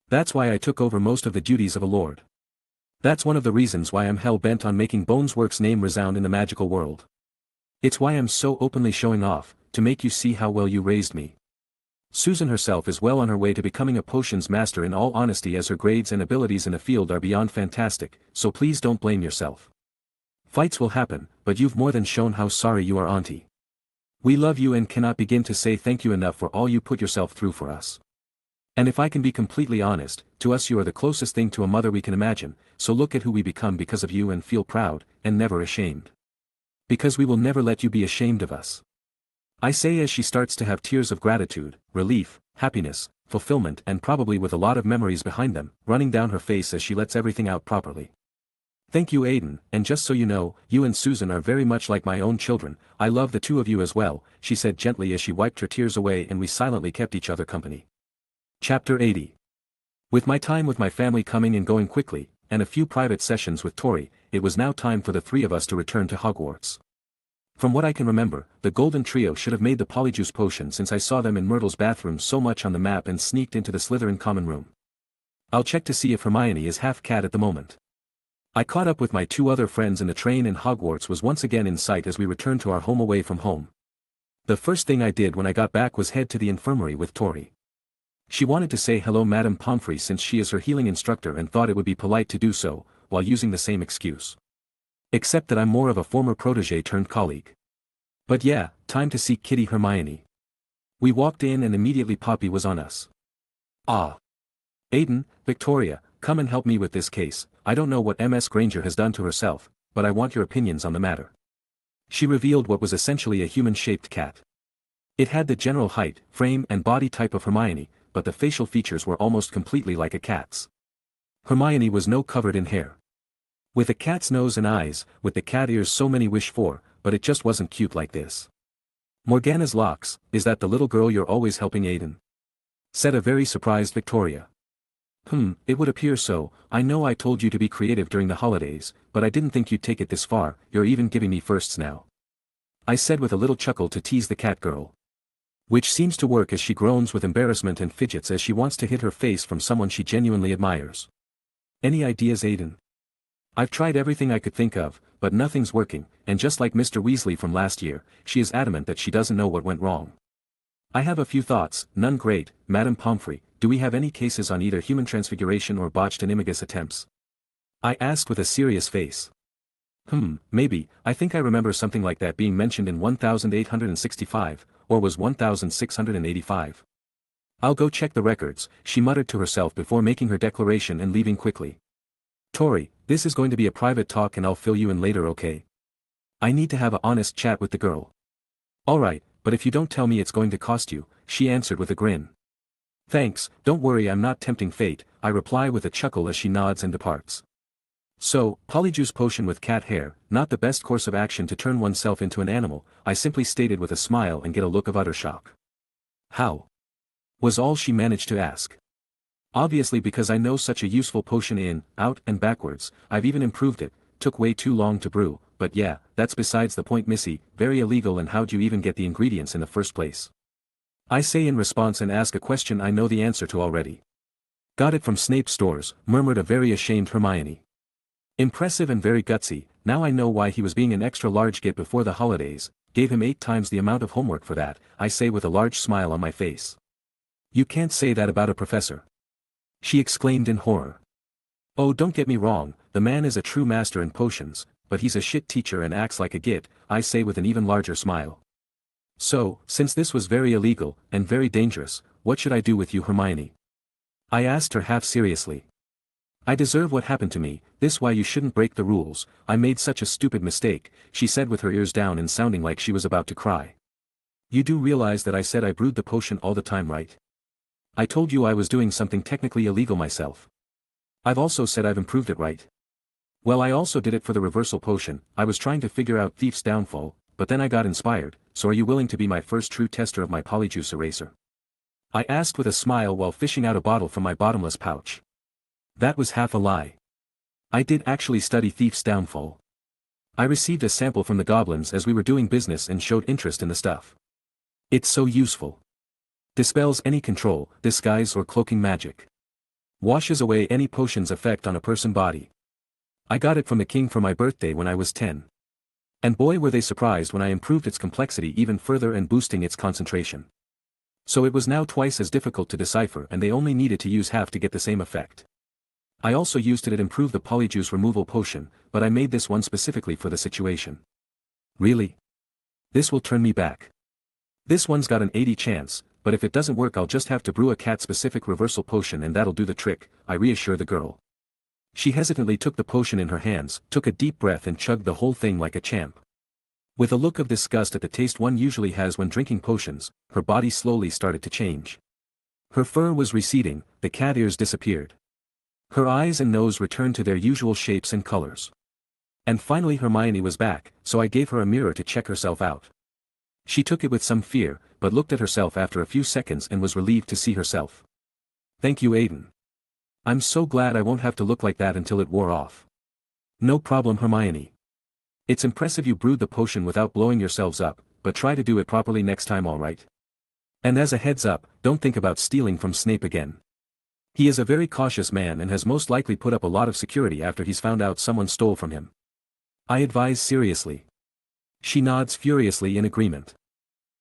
That's why I took over most of the duties of a lord. That's one of the reasons why I'm hell-bent on making Boneswork's name resound in the magical world. It's why I'm so openly showing off, to make you see how well you raised me. Susan herself is well on her way to becoming a potions master in all honesty, as her grades and abilities in the field are beyond fantastic, so please don't blame yourself. Fights will happen, but you've more than shown how sorry you are, Auntie. We love you and cannot begin to say thank you enough for all you put yourself through for us. And if I can be completely honest, to us you are the closest thing to a mother we can imagine, so look at who we become because of you and feel proud, and never ashamed. Because we will never let you be ashamed of us." I say as she starts to have tears of gratitude, relief, happiness, fulfillment, and probably with a lot of memories behind them, running down her face as she lets everything out properly. "Thank you, Aiden, and just so you know, you and Susan are very much like my own children. I love the two of you as well," she said gently as she wiped her tears away, and we silently kept each other company. Chapter 80. With my time with my family coming and going quickly, and a few private sessions with Tori, it was now time for the three of us to return to Hogwarts. From what I can remember, the Golden Trio should have made the Polyjuice Potion since I saw them in Myrtle's bathroom so much on the map and sneaked into the Slytherin common room. I'll check to see if Hermione is half cat at the moment. I caught up with my two other friends in the train, and Hogwarts was once again in sight as we returned to our home away from home. The first thing I did when I got back was head to the infirmary with Tori. She wanted to say hello Madame Pomfrey since she is her healing instructor and thought it would be polite to do so, while using the same excuse. Except that I'm more of a former protege turned colleague. But yeah, time to see Kitty Hermione. We walked in and immediately Poppy was on us. "Ah. Aiden, Victoria, come and help me with this case. I don't know what Ms. Granger has done to herself, but I want your opinions on the matter." She revealed what was essentially a human-shaped cat. It had the general height, frame and body type of Hermione, but the facial features were almost completely like a cat's. Hermione was no covered in hair. With a cat's nose and eyes, with the cat ears so many wish for, but it just wasn't cute like this. "Morgana's locks, is that the little girl you're always helping, Aiden?" said a very surprised Victoria. It would appear so. I know I told you to be creative during the holidays, but I didn't think you'd take it this far. You're even giving me firsts now," I said with a little chuckle to tease the cat girl. Which seems to work as she groans with embarrassment and fidgets as she wants to hit her face from someone she genuinely admires. "Any ideas, Aiden?" "I've tried everything I could think of, but nothing's working, and just like Mr. Weasley from last year, she is adamant that she doesn't know what went wrong." "I have a few thoughts, none great, Madame Pomfrey. Do we have any cases on either human transfiguration or botched animagus attempts?" I asked with a serious face. Maybe. I think I remember something like that being mentioned in 1865, or was 1685. "I'll go check the records," she muttered to herself before making her declaration and leaving quickly. "Tori, this is going to be a private talk and I'll fill you in later, okay? I need to have a honest chat with the girl." "Alright, but if you don't tell me it's going to cost you," she answered with a grin. "Thanks, don't worry, I'm not tempting fate," I reply with a chuckle as she nods and departs. So, Polyjuice Potion with cat hair, not the best course of action to turn oneself into an animal, I simply stated with a smile and get a look of utter shock. "How?" was all she managed to ask. Obviously because I know such a useful potion in, out and backwards, I've even improved it. Took way too long to brew, but yeah, that's besides the point, Missy. Very illegal, and how'd you even get the ingredients in the first place? I say in response and ask a question I know the answer to already. "Got it from Snape's stores," murmured a very ashamed Hermione. Impressive and very gutsy. Now I know why he was being an extra large git before the holidays. Gave him 8 times the amount of homework for that, I say with a large smile on my face. "You can't say that about a professor," she exclaimed in horror. "Oh, don't get me wrong, the man is a true master in potions, but he's a shit teacher and acts like a git," I say with an even larger smile. "So, since this was very illegal, and very dangerous, what should I do with you, Hermione?" I asked her half seriously. "I deserve what happened to me, this why you shouldn't break the rules. I made such a stupid mistake," she said with her ears down and sounding like she was about to cry. "You do realize that I said I brewed the potion all the time, right?" I told you I was doing something technically illegal myself. I've also said I've improved it, right? Well, I also did it for the reversal potion. I was trying to figure out Thief's downfall, but then I got inspired, so are you willing to be my first true tester of my polyjuice eraser? I asked with a smile while fishing out a bottle from my bottomless pouch. That was half a lie. I did actually study Thief's downfall. I received a sample from the goblins as we were doing business and showed interest in the stuff. It's so useful. Dispels any control, disguise or cloaking magic. Washes away any potion's effect on a person's body. I got it from the king for my birthday when I was 10. And boy were they surprised when I improved its complexity even further and boosting its concentration. So it was now twice as difficult to decipher and they only needed to use half to get the same effect. I also used it to improve the polyjuice removal potion, but I made this one specifically for the situation. Really? This will turn me back. This one's got an 80 chance, but if it doesn't work I'll just have to brew a cat-specific reversal potion and that'll do the trick, I reassure the girl. She hesitantly took the potion in her hands, took a deep breath and chugged the whole thing like a champ. With a look of disgust at the taste one usually has when drinking potions, her body slowly started to change. Her fur was receding, the cat ears disappeared. Her eyes and nose returned to their usual shapes and colors. And finally Hermione was back, so I gave her a mirror to check herself out. She took it with some fear, but looked at herself after a few seconds and was relieved to see herself. Thank you, Aiden. I'm so glad I won't have to look like that until it wore off. No problem, Hermione. It's impressive you brewed the potion without blowing yourselves up, but try to do it properly next time, alright? And as a heads up, don't think about stealing from Snape again. He is a very cautious man and has most likely put up a lot of security after he's found out someone stole from him. I advise seriously. She nods furiously in agreement.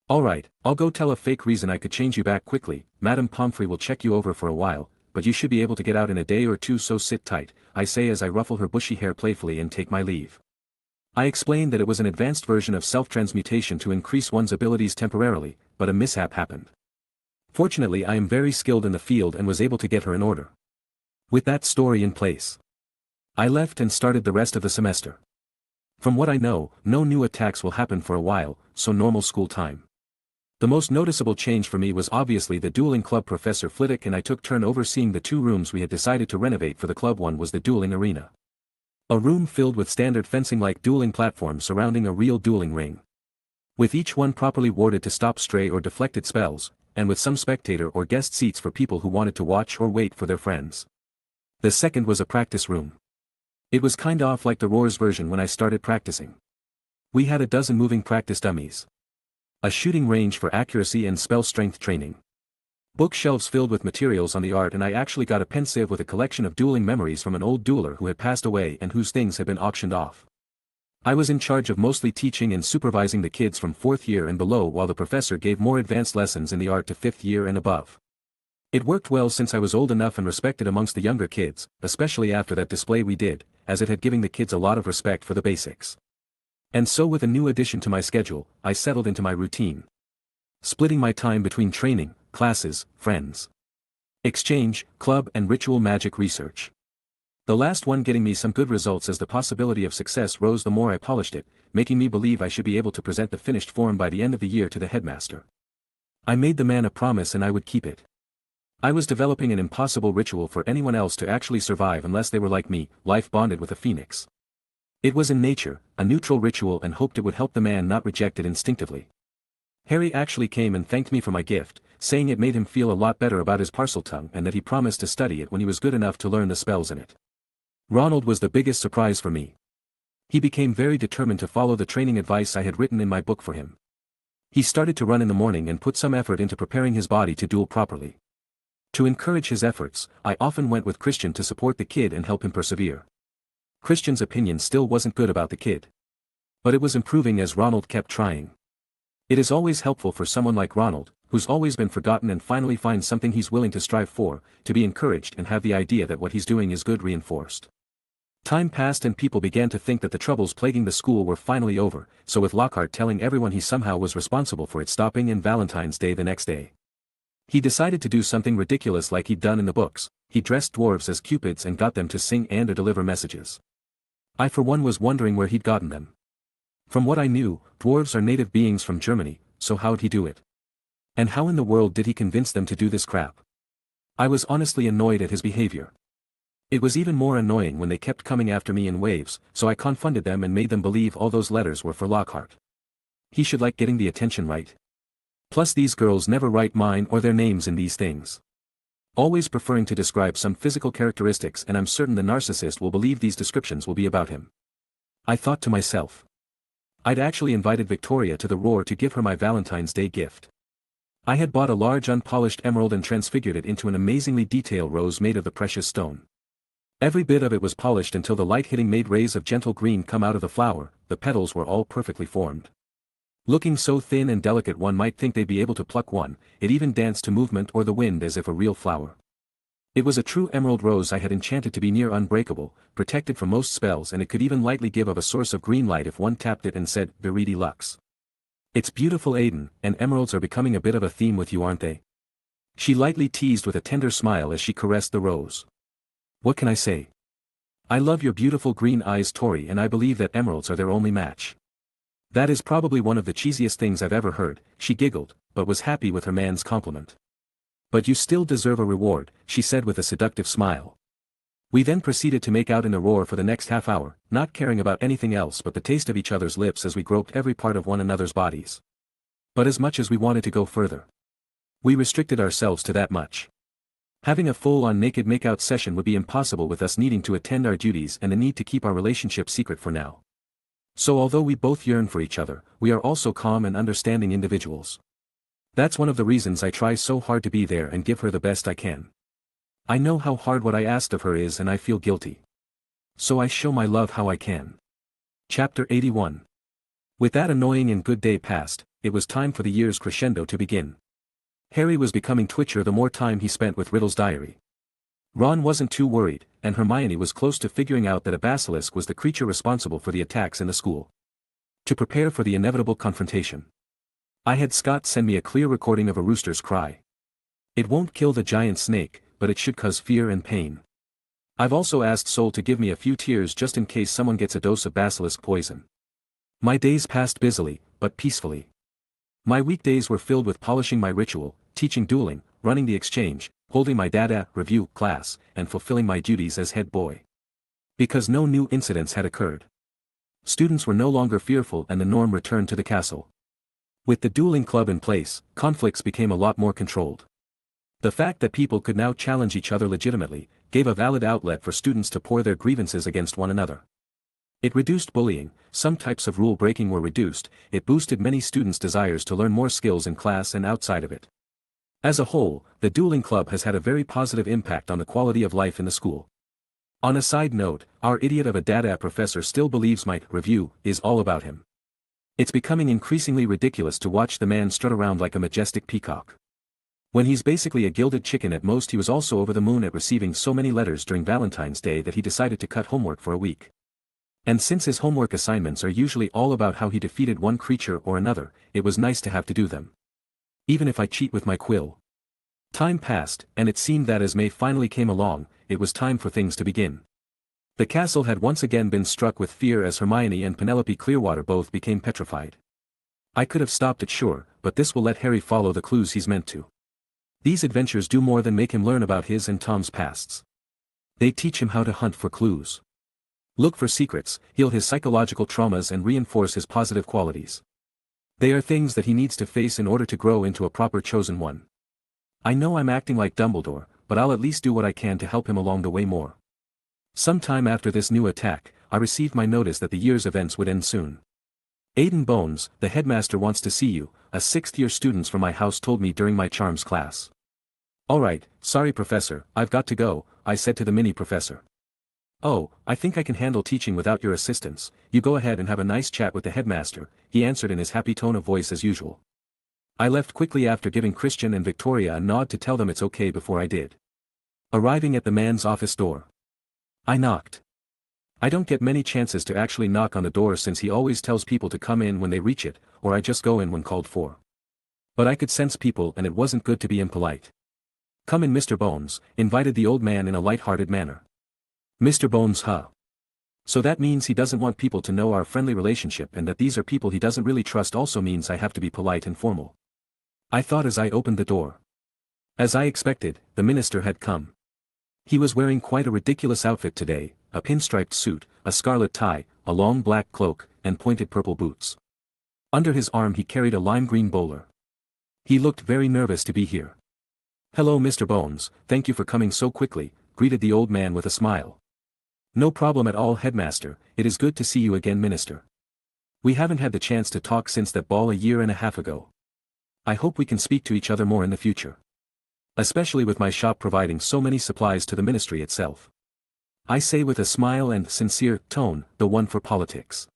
Alright, I'll go tell a fake reason I could change you back quickly. Madame Pomfrey will check you over for a while, but you should be able to get out in a day or two, so sit tight, I say as I ruffle her bushy hair playfully and take my leave. I explained that it was an advanced version of self-transmutation to increase one's abilities temporarily, but a mishap happened. Fortunately I am very skilled in the field and was able to get her in order. With that story in place, I left and started the rest of the semester. From what I know, no new attacks will happen for a while, so normal school time. The most noticeable change for me was obviously the Dueling Club. Professor Flitwick and I took turn overseeing the 2 rooms we had decided to renovate for the club. One was the dueling arena. A room filled with standard fencing-like dueling platforms surrounding a real dueling ring. With each one properly warded to stop stray or deflected spells, and with some spectator or guest seats for people who wanted to watch or wait for their friends. The second was a practice room. It was kind of like the Roars version when I started practicing. We had a dozen moving practice dummies. A shooting range for accuracy and spell strength training. Bookshelves filled with materials on the art, and I actually got a pensieve with a collection of dueling memories from an old dueler who had passed away and whose things had been auctioned off. I was in charge of mostly teaching and supervising the kids from 4th year and below, while the professor gave more advanced lessons in the art to 5th year and above. It worked well since I was old enough and respected amongst the younger kids, especially after that display we did, as it had given the kids a lot of respect for the basics. And so with a new addition to my schedule, I settled into my routine. Splitting my time between training, classes, friends, exchange, club and ritual magic research. The last one getting me some good results as the possibility of success rose the more I polished it, making me believe I should be able to present the finished form by the end of the year to the headmaster. I made the man a promise and I would keep it. I was developing an impossible ritual for anyone else to actually survive unless they were like me, life bonded with a phoenix. It was in nature, a neutral ritual, and hoped it would help the man not reject it instinctively. Harry actually came and thanked me for my gift, saying it made him feel a lot better about his Parseltongue and that he promised to study it when he was good enough to learn the spells in it. Ronald was the biggest surprise for me. He became very determined to follow the training advice I had written in my book for him. He started to run in the morning and put some effort into preparing his body to duel properly. To encourage his efforts, I often went with Christian to support the kid and help him persevere. Christian's opinion still wasn't good about the kid. But it was improving as Ronald kept trying. It is always helpful for someone like Ronald, who's always been forgotten and finally finds something he's willing to strive for, to be encouraged and have the idea that what he's doing is good reinforced. Time passed and people began to think that the troubles plaguing the school were finally over, so with Lockhart telling everyone he somehow was responsible for it stopping in Valentine's Day the next day. He decided to do something ridiculous like he'd done in the books. He dressed dwarves as cupids and got them to sing and or deliver messages. I for one was wondering where he'd gotten them. From what I knew, dwarves are native beings from Germany, so how'd he do it? And how in the world did he convince them to do this crap? I was honestly annoyed at his behavior. It was even more annoying when they kept coming after me in waves, so I confronted them and made them believe all those letters were for Lockhart. He should like getting the attention right. Plus these girls never write mine or their names in these things. Always preferring to describe some physical characteristics, and I'm certain the narcissist will believe these descriptions will be about him. I thought to myself. I'd actually invited Victoria to the Roar to give her my Valentine's Day gift. I had bought a large unpolished emerald and transfigured it into an amazingly detailed rose made of the precious stone. Every bit of it was polished until the light hitting made rays of gentle green come out of the flower. The petals were all perfectly formed. Looking so thin and delicate one might think they'd be able to pluck one. It even danced to movement or the wind as if a real flower. It was a true emerald rose I had enchanted to be near unbreakable, protected from most spells, and it could even lightly give of a source of green light if one tapped it and said, Viridi Lux. It's beautiful, Aiden, and emeralds are becoming a bit of a theme with you, aren't they? She lightly teased with a tender smile as she caressed the rose. What can I say? I love your beautiful green eyes, Tori, and I believe that emeralds are their only match. That is probably one of the cheesiest things I've ever heard, she giggled, but was happy with her man's compliment. But you still deserve a reward, she said with a seductive smile. We then proceeded to make out in the Roar for the next half hour, not caring about anything else but the taste of each other's lips as we groped every part of one another's bodies. But as much as we wanted to go further, we restricted ourselves to that much. Having a full-on naked makeout session would be impossible with us needing to attend our duties and the need to keep our relationship secret for now. So although we both yearn for each other, we are also calm and understanding individuals. That's one of the reasons I try so hard to be there and give her the best I can. I know how hard what I asked of her is and I feel guilty. So I show my love how I can. Chapter 81. With that annoying and good day past, it was time for the year's crescendo to begin. Harry was becoming twitchier the more time he spent with Riddle's diary. Ron wasn't too worried, and Hermione was close to figuring out that a basilisk was the creature responsible for the attacks in the school. To prepare for the inevitable confrontation, I had Scott send me a clear recording of a rooster's cry. It won't kill the giant snake, but it should cause fear and pain. I've also asked Sol to give me a few tears just in case someone gets a dose of basilisk poison. My days passed busily, but peacefully. My weekdays were filled with polishing my ritual, teaching dueling, running the exchange, holding my data review class, and fulfilling my duties as head boy. Because no new incidents had occurred. Students were no longer fearful and the norm returned to the castle. With the Dueling Club in place, conflicts became a lot more controlled. The fact that people could now challenge each other legitimately, gave a valid outlet for students to pour their grievances against one another. It reduced bullying, some types of rule breaking were reduced, it boosted many students' desires to learn more skills in class and outside of it. As a whole, the Dueling Club has had a very positive impact on the quality of life in the school. On a side note, our idiot of a data professor still believes my review is all about him. It's becoming increasingly ridiculous to watch the man strut around like a majestic peacock. When he's basically a gilded chicken at most, he was also over the moon at receiving so many letters during Valentine's Day that he decided to cut homework for a week. And since his homework assignments are usually all about how he defeated one creature or another, it was nice to have to do them. Even if I cheat with my quill. Time passed, and it seemed that as May finally came along, it was time for things to begin. The castle had once again been struck with fear as Hermione and Penelope Clearwater both became petrified. I could have stopped it, sure, but this will let Harry follow the clues he's meant to. These adventures do more than make him learn about his and Tom's pasts. They teach him how to hunt for clues. Look for secrets, heal his psychological traumas and reinforce his positive qualities. They are things that he needs to face in order to grow into a proper chosen one. I know I'm acting like Dumbledore, but I'll at least do what I can to help him along the way more. Sometime after this new attack, I received my notice that the year's events would end soon. Aiden Bones, the headmaster wants to see you, a 6th-year student from my house told me during my charms class. Alright, sorry professor, I've got to go, I said to the mini professor. Oh, I think I can handle teaching without your assistance, you go ahead and have a nice chat with the headmaster, he answered in his happy tone of voice as usual. I left quickly after giving Christian and Victoria a nod to tell them it's okay before I did. Arriving at the man's office door, I knocked. I don't get many chances to actually knock on the door since he always tells people to come in when they reach it, or I just go in when called for. But I could sense people and it wasn't good to be impolite. Come in, Mr. Bones, invited the old man in a light-hearted manner. Mr. Bones, huh? So that means he doesn't want people to know our friendly relationship and that these are people he doesn't really trust also means I have to be polite and formal. I thought as I opened the door. As I expected, the minister had come. He was wearing quite a ridiculous outfit today, a pinstriped suit, a scarlet tie, a long black cloak, and pointed purple boots. Under his arm he carried a lime green bowler. He looked very nervous to be here. "Hello Mr. Bones, thank you for coming so quickly," greeted the old man with a smile. "No problem at all, headmaster, it is good to see you again, minister. We haven't had the chance to talk since that ball a year and a half ago. I hope we can speak to each other more in the future. Especially with my shop providing so many supplies to the ministry itself." I say with a smile and sincere tone, the one for politics.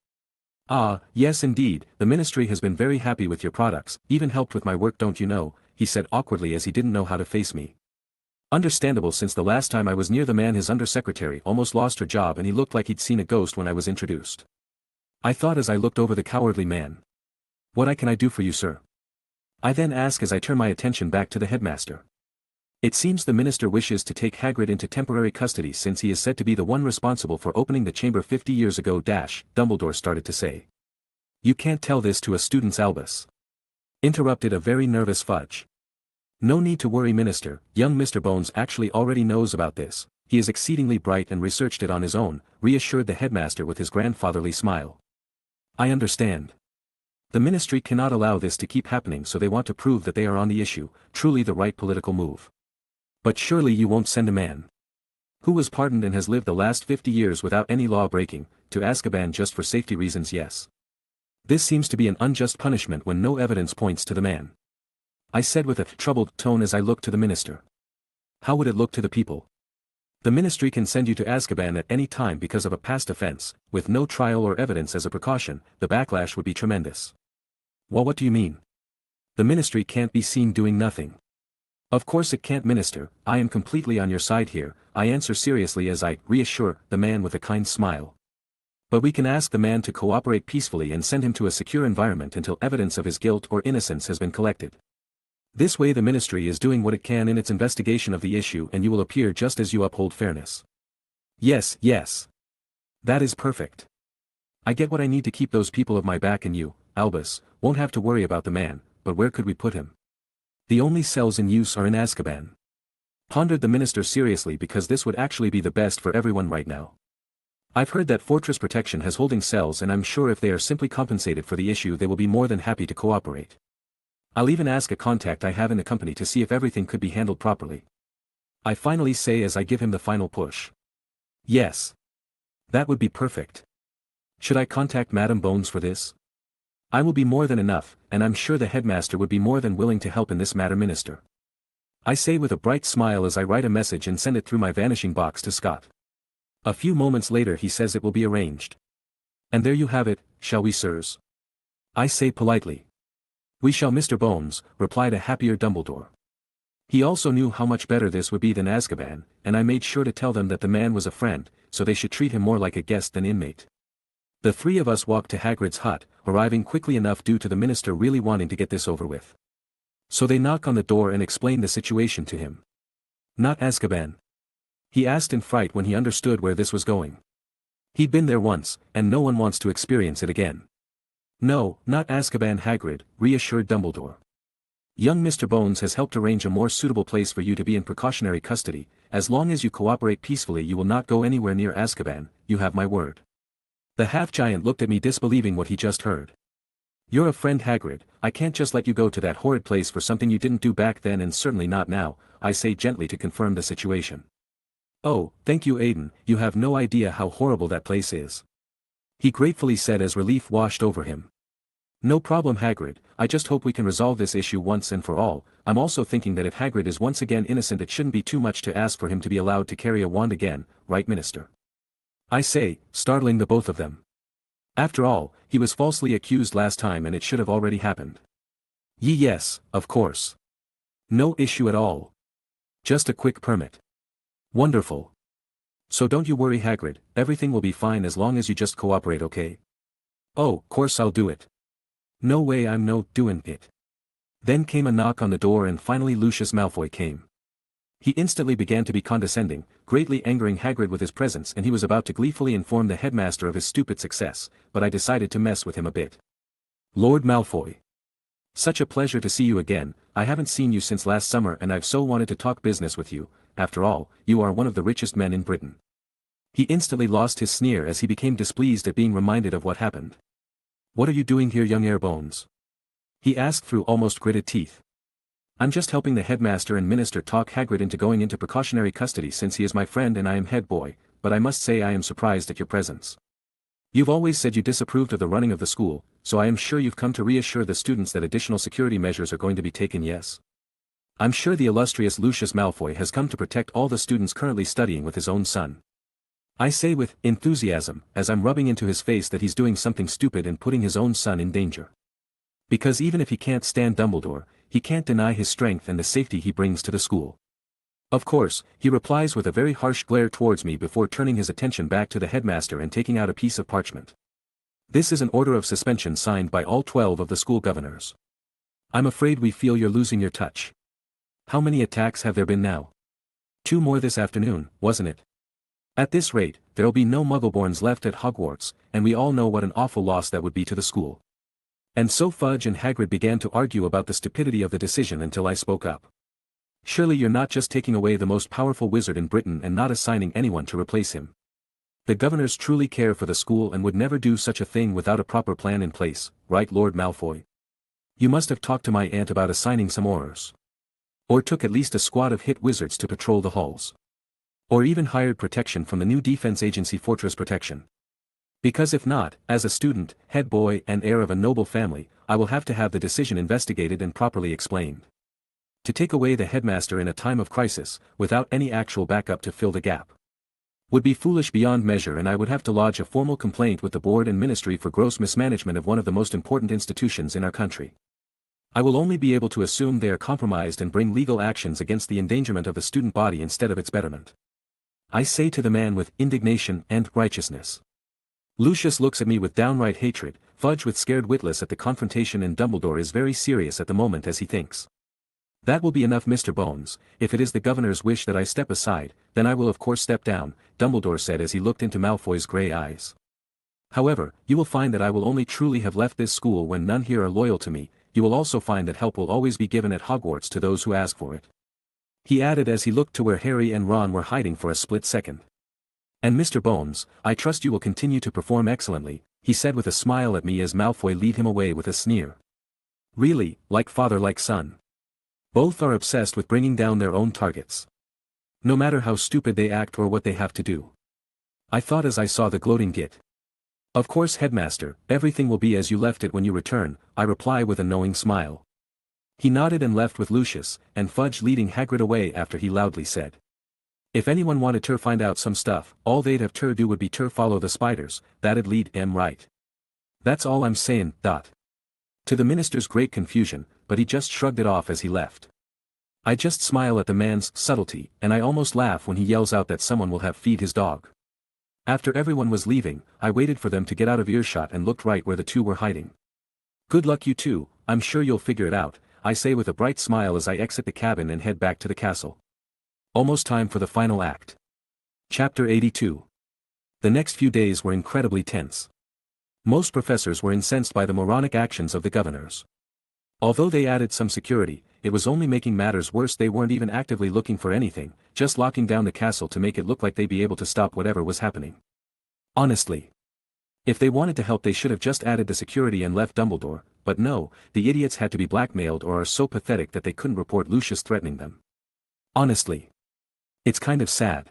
"Ah, yes indeed, the ministry has been very happy with your products, even helped with my work, don't you know," he said awkwardly as he didn't know how to face me. Understandable, since the last time I was near the man his undersecretary almost lost her job and he looked like he'd seen a ghost when I was introduced. I thought as I looked over the cowardly man. "What can I do for you, sir?" I then ask as I turn my attention back to the headmaster. "It seems the minister wishes to take Hagrid into temporary custody since he is said to be the one responsible for opening the chamber 50 years ago. Dumbledore started to say. "You can't tell this to a student's Albus," interrupted a very nervous Fudge. "No need to worry, minister, young Mr. Bones actually already knows about this, he is exceedingly bright and researched it on his own," reassured the headmaster with his grandfatherly smile. "I understand. The ministry cannot allow this to keep happening, so they want to prove that they are on the issue, truly the right political move. But surely you won't send a man who was pardoned and has lived the last 50 years without any law breaking, to Azkaban just for safety reasons, yes? This seems to be an unjust punishment when no evidence points to the man," I said with a troubled tone as I looked to the minister. "How would it look to the people? The ministry can send you to Azkaban at any time because of a past offense, with no trial or evidence as a precaution. The backlash would be tremendous." "Well, what do you mean? The ministry can't be seen doing nothing." "Of course it can't, minister, I am completely on your side here," I answer seriously as I reassure the man with a kind smile. "But we can ask the man to cooperate peacefully and send him to a secure environment until evidence of his guilt or innocence has been collected. This way the ministry is doing what it can in its investigation of the issue and you will appear just as you uphold fairness." Yes. That is perfect. I get what I need to keep those people of my back, and you, Albus, won't have to worry about the man, but where could we put him? The only cells in use are in Azkaban," pondered the minister seriously, because this would actually be the best for everyone right now. "I've heard that Fortress Protection has holding cells, and I'm sure if they are simply compensated for the issue they will be more than happy to cooperate. I'll even ask a contact I have in the company to see if everything could be handled properly," I finally say as I give him the final push. "Yes. That would be perfect. Should I contact Madam Bones for this?" "I will be more than enough, and I'm sure the headmaster would be more than willing to help in this matter, minister," I say with a bright smile as I write a message and send it through my vanishing box to Scott. A few moments later he says it will be arranged. "And there you have it, shall we, sirs?" I say politely. "We shall, Mr. Bones," replied a happier Dumbledore. He also knew how much better this would be than Azkaban, and I made sure to tell them that the man was a friend, so they should treat him more like a guest than inmate. The three of us walked to Hagrid's hut, arriving quickly enough due to the minister really wanting to get this over with. So they knock on the door and explain the situation to him. "Not Azkaban?" he asked in fright when he understood where this was going. He'd been there once, and no one wants to experience it again. "No, not Azkaban, Hagrid," reassured Dumbledore. "Young Mr. Bones has helped arrange a more suitable place for you to be in precautionary custody. As long as you cooperate peacefully you will not go anywhere near Azkaban, you have my word." The half-giant looked at me disbelieving what he just heard. "You're a friend, Hagrid, I can't just let you go to that horrid place for something you didn't do back then, and certainly not now," I say gently to confirm the situation. "Oh, thank you, Aiden, you have no idea how horrible that place is," he gratefully said as relief washed over him. "No problem, Hagrid, I just hope we can resolve this issue once and for all. I'm also thinking that if Hagrid is once again innocent it shouldn't be too much to ask for him to be allowed to carry a wand again, right, Minister?" I say, startling the both of them. After all, he was falsely accused last time and it should have already happened. Yes, of course. No issue at all. Just a quick permit. Wonderful. So don't you worry, Hagrid, everything will be fine as long as you just cooperate, okay? "Oh, course I'll do it. No way I'm no doing it." Then came a knock on the door and finally Lucius Malfoy came. He instantly began to be condescending, greatly angering Hagrid with his presence, and he was about to gleefully inform the headmaster of his stupid success, but I decided to mess with him a bit. "Lord Malfoy. Such a pleasure to see you again. I haven't seen you since last summer and I've so wanted to talk business with you. After all, you are one of the richest men in Britain. He instantly lost his sneer as he became displeased at being reminded of what happened. What are you doing here, young Airbones? He asked through almost gritted teeth. I'm just helping the headmaster and minister talk Hagrid into going into precautionary custody since he is my friend and I am head boy, but I must say I am surprised at your presence. You've always said you disapproved of the running of the school, so I am sure you've come to reassure the students that additional security measures are going to be taken, yes? I'm sure the illustrious Lucius Malfoy has come to protect all the students currently studying with his own son. I say with enthusiasm, as I'm rubbing into his face that he's doing something stupid and putting his own son in danger. Because even if he can't stand Dumbledore, he can't deny his strength and the safety he brings to the school. Of course, he replies with a very harsh glare towards me before turning his attention back to the headmaster and taking out a piece of parchment. This is an order of suspension signed by all 12 of the school governors. I'm afraid we feel you're losing your touch. How many attacks have there been now? 2 more this afternoon, wasn't it? At this rate, there'll be no Muggleborns left at Hogwarts, and we all know what an awful loss that would be to the school. And so Fudge and Hagrid began to argue about the stupidity of the decision until I spoke up. Surely you're not just taking away the most powerful wizard in Britain and not assigning anyone to replace him. The governors truly care for the school and would never do such a thing without a proper plan in place, right, Lord Malfoy? You must have talked to my aunt about assigning some Aurors. Or took at least a squad of hit wizards to patrol the halls. Or even hired protection from the new defense agency Fortress Protection. Because if not, as a student, head boy and heir of a noble family, I will have to have the decision investigated and properly explained. To take away the headmaster in a time of crisis, without any actual backup to fill the gap, would be foolish beyond measure, and I would have to lodge a formal complaint with the board and ministry for gross mismanagement of one of the most important institutions in our country. I will only be able to assume they are compromised and bring legal actions against the endangerment of the student body instead of its betterment. I say to the man with indignation and righteousness. Lucius looks at me with downright hatred, Fudge with scared witless at the confrontation, and Dumbledore is very serious at the moment as he thinks. That will be enough, Mr. Bones. If it is the governor's wish that I step aside, then I will of course step down, Dumbledore said as he looked into Malfoy's grey eyes. However, you will find that I will only truly have left this school when none here are loyal to me. You will also find that help will always be given at Hogwarts to those who ask for it. He added as he looked to where Harry and Ron were hiding for a split second. And Mr. Bones, I trust you will continue to perform excellently, he said with a smile at me as Malfoy lead him away with a sneer. Really, like father like son. Both are obsessed with bringing down their own targets. No matter how stupid they act or what they have to do. I thought as I saw the gloating git. Of course, headmaster, everything will be as you left it when you return, I reply with a knowing smile. He nodded and left with Lucius, and Fudge leading Hagrid away after he loudly said. If anyone wanted to find out some stuff, all they'd have to do would be to follow the spiders, that'd lead 'em right. That's all I'm sayin', dot. To the minister's great confusion, but he just shrugged it off as he left. I just smile at the man's subtlety, and I almost laugh when he yells out that someone will have feed his dog. After everyone was leaving, I waited for them to get out of earshot and looked right where the two were hiding. Good luck you two, I'm sure you'll figure it out, I say with a bright smile as I exit the cabin and head back to the castle. Almost time for the final act. Chapter 82. The next few days were incredibly tense. Most professors were incensed by the moronic actions of the governors. Although they added some security, it was only making matters worse. They weren't even actively looking for anything, just locking down the castle to make it look like they'd be able to stop whatever was happening. Honestly. If they wanted to help they should have just added the security and left Dumbledore, but no, the idiots had to be blackmailed or are so pathetic that they couldn't report Lucius threatening them. Honestly. It's kind of sad.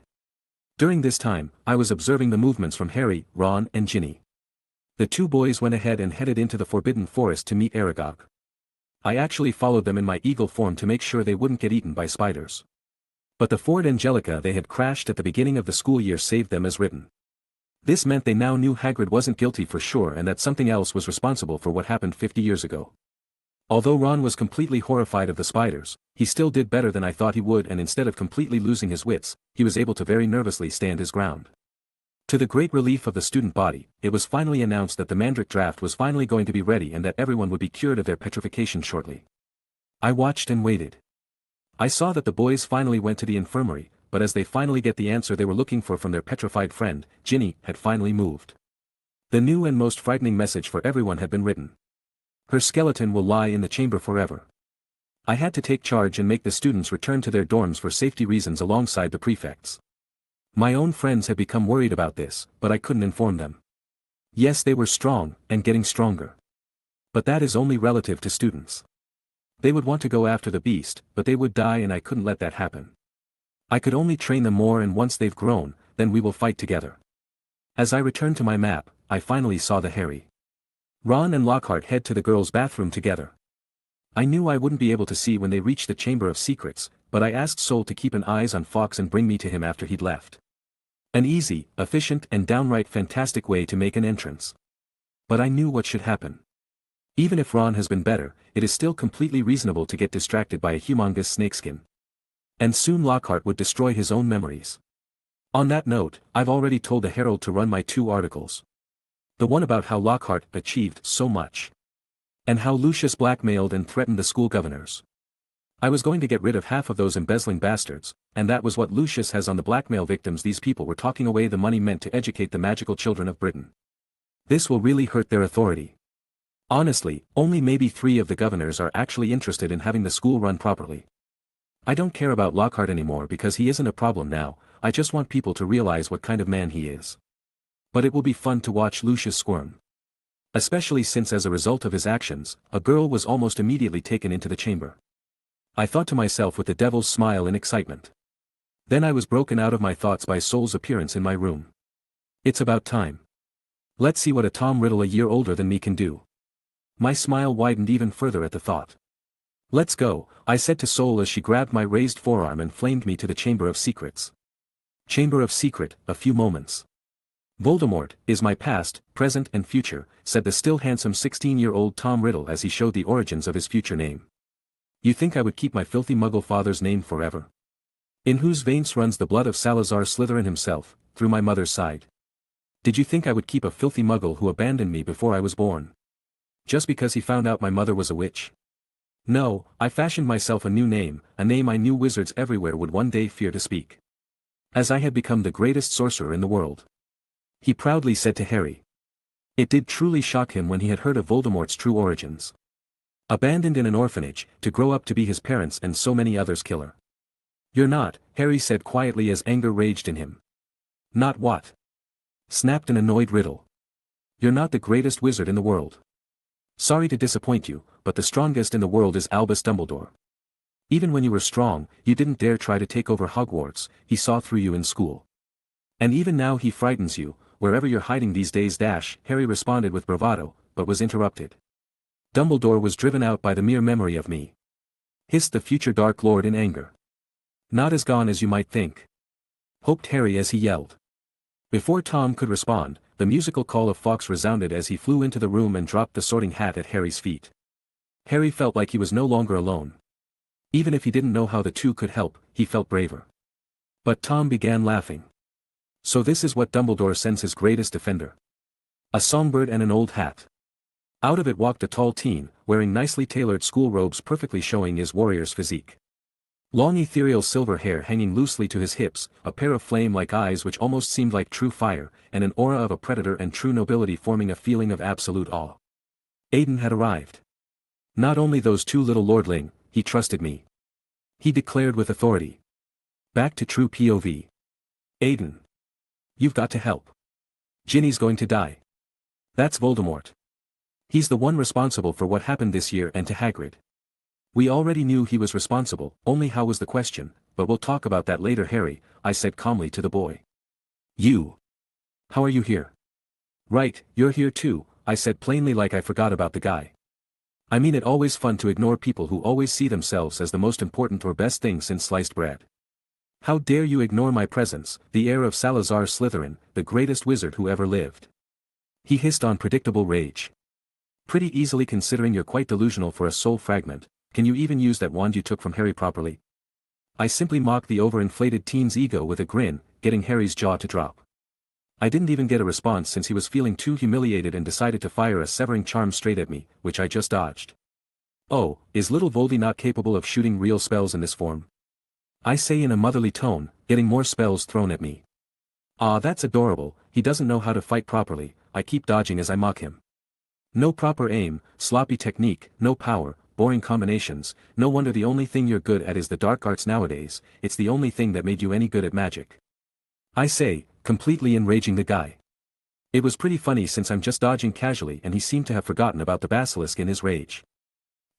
During this time, I was observing the movements from Harry, Ron and Ginny. The two boys went ahead and headed into the Forbidden Forest to meet Aragog. I actually followed them in my eagle form to make sure they wouldn't get eaten by spiders. But the Ford Angelica they had crashed at the beginning of the school year saved them as written. This meant they now knew Hagrid wasn't guilty for sure and that something else was responsible for what happened 50 years ago. Although Ron was completely horrified of the spiders, he still did better than I thought he would, and instead of completely losing his wits, he was able to very nervously stand his ground. To the great relief of the student body, it was finally announced that the Mandrake draft was finally going to be ready and that everyone would be cured of their petrification shortly. I watched and waited. I saw that the boys finally went to the infirmary, but as they finally get the answer they were looking for from their petrified friend, Ginny had finally moved. The new and most frightening message for everyone had been written. Her skeleton will lie in the chamber forever. I had to take charge and make the students return to their dorms for safety reasons alongside the prefects. My own friends had become worried about this, but I couldn't inform them. Yes, they were strong, and getting stronger. But that is only relative to students. They would want to go after the beast, but they would die and I couldn't let that happen. I could only train them more, and once they've grown, then we will fight together. As I returned to my map, I finally saw the Harry, Ron and Lockhart head to the girls' bathroom together. I knew I wouldn't be able to see when they reached the Chamber of Secrets, but I asked Sol to keep an eye on Fawkes and bring me to him after he'd left. An easy, efficient and downright fantastic way to make an entrance. But I knew what should happen. Even if Ron has been better, it is still completely reasonable to get distracted by a humongous snakeskin. And soon Lockhart would destroy his own memories. On that note, I've already told the Herald to run my 2 articles. The one about how Lockhart achieved so much. And how Lucius blackmailed and threatened the school governors. I was going to get rid of half of those embezzling bastards, and that was what Lucius has on the blackmail victims. These people were talking away the money meant to educate the magical children of Britain. This will really hurt their authority. Honestly, only maybe 3 of the governors are actually interested in having the school run properly. I don't care about Lockhart anymore because he isn't a problem now. I just want people to realize what kind of man he is. But it will be fun to watch Lucius squirm. Especially since as a result of his actions, a girl was almost immediately taken into the chamber. I thought to myself with the devil's smile in excitement. Then I was broken out of my thoughts by Sol's appearance in my room. It's about time. Let's see what a Tom Riddle a year older than me can do. My smile widened even further at the thought. Let's go, I said to Sol as she grabbed my raised forearm and flamed me to the Chamber of Secrets. Chamber of Secret, a few moments. Voldemort is my past, present and future, said the still handsome 16-year-old Tom Riddle as he showed the origins of his future name. You think I would keep my filthy muggle father's name forever? In whose veins runs the blood of Salazar Slytherin himself, through my mother's side? Did you think I would keep a filthy muggle who abandoned me before I was born? Just because he found out my mother was a witch? No, I fashioned myself a new name, a name I knew wizards everywhere would one day fear to speak. As I had become the greatest sorcerer in the world. He proudly said to Harry. It did truly shock him when he had heard of Voldemort's true origins. Abandoned in an orphanage, to grow up to be his parents and so many others' killer. You're not, Harry said quietly as anger raged in him. Not what? Snapped an annoyed Riddle. You're not the greatest wizard in the world. Sorry to disappoint you, but the strongest in the world is Albus Dumbledore. Even when you were strong, you didn't dare try to take over Hogwarts. He saw through you in school. And even now he frightens you, wherever you're hiding these days. Harry responded with bravado, but was interrupted. Dumbledore was driven out by the mere memory of me. Hissed the future Dark Lord in anger. Not as gone as you might think. Hoped Harry as he yelled. Before Tom could respond, the musical call of Fawkes resounded as he flew into the room and dropped the Sorting Hat at Harry's feet. Harry felt like he was no longer alone. Even if he didn't know how the two could help, he felt braver. But Tom began laughing. So this is what Dumbledore sends his greatest defender. A songbird and an old hat. Out of it walked a tall teen, wearing nicely tailored school robes perfectly showing his warrior's physique. Long ethereal silver hair hanging loosely to his hips, a pair of flame-like eyes which almost seemed like true fire, and an aura of a predator and true nobility forming a feeling of absolute awe. Aiden had arrived. Not only those 2 little lordling, he trusted me. He declared with authority. Back to true POV. Aiden. You've got to help. Ginny's going to die. That's Voldemort. He's the one responsible for what happened this year and to Hagrid. We already knew he was responsible, only how was the question, but we'll talk about that later Harry, I said calmly to the boy. You. How are you here? Right, you're here too, I said plainly like I forgot about the guy. I mean it always fun to ignore people who always see themselves as the most important or best thing since sliced bread. How dare you ignore my presence, the heir of Salazar Slytherin, the greatest wizard who ever lived. He hissed on predictable rage. Pretty easily considering you're quite delusional for a soul fragment, can you even use that wand you took from Harry properly? I simply mocked the overinflated teen's ego with a grin, getting Harry's jaw to drop. I didn't even get a response since he was feeling too humiliated and decided to fire a severing charm straight at me, which I just dodged. Oh, is little Voldy not capable of shooting real spells in this form? I say in a motherly tone, getting more spells thrown at me. Ah, that's adorable, he doesn't know how to fight properly, I keep dodging as I mock him. No proper aim, sloppy technique, no power, boring combinations. No wonder the only thing you're good at is the dark arts nowadays. It's the only thing that made you any good at magic. I say, completely enraging the guy. It was pretty funny since I'm just dodging casually and he seemed to have forgotten about the basilisk in his rage.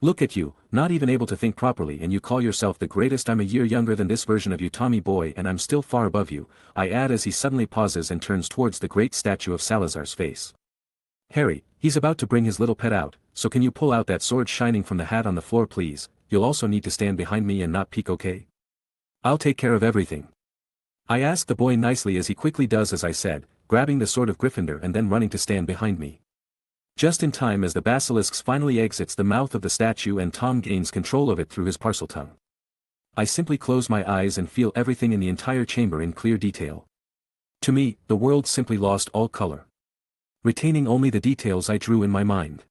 Look at you, not even able to think properly, and you call yourself the greatest. I'm a year younger than this version of you, Tommy boy, and I'm still far above you, I add as he suddenly pauses and turns towards the great statue of Salazar's face. Harry, he's about to bring his little pet out, so can you pull out that sword shining from the hat on the floor please? You'll also need to stand behind me and not peek, okay? I'll take care of everything. I asked the boy nicely as he quickly does as I said, grabbing the sword of Gryffindor and then running to stand behind me. Just in time as the basilisk finally exits the mouth of the statue and Tom gains control of it through his parcel tongue. I simply close my eyes and feel everything in the entire chamber in clear detail. To me, the world simply lost all color, retaining only the details I drew in my mind.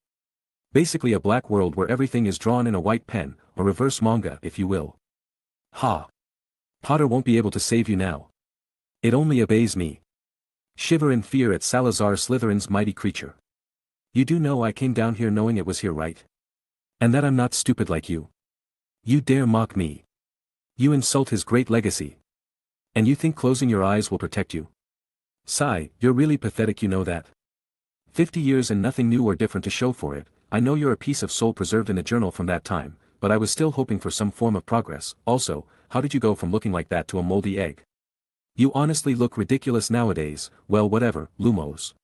Basically a black world where everything is drawn in a white pen, or reverse manga if you will. Ha! Potter won't be able to save you now. It only obeys me. Shiver in fear at Salazar Slytherin's mighty creature. You do know I came down here knowing it was here, right? And that I'm not stupid like you. You dare mock me. You insult his great legacy. And you think closing your eyes will protect you? Sigh, you're really pathetic, you know that. 50 years and nothing new or different to show for it. I know you're a piece of soul preserved in a journal from that time, but I was still hoping for some form of progress. Also, how did you go from looking like that to a moldy egg? You honestly look ridiculous nowadays. Well, whatever, Lumos.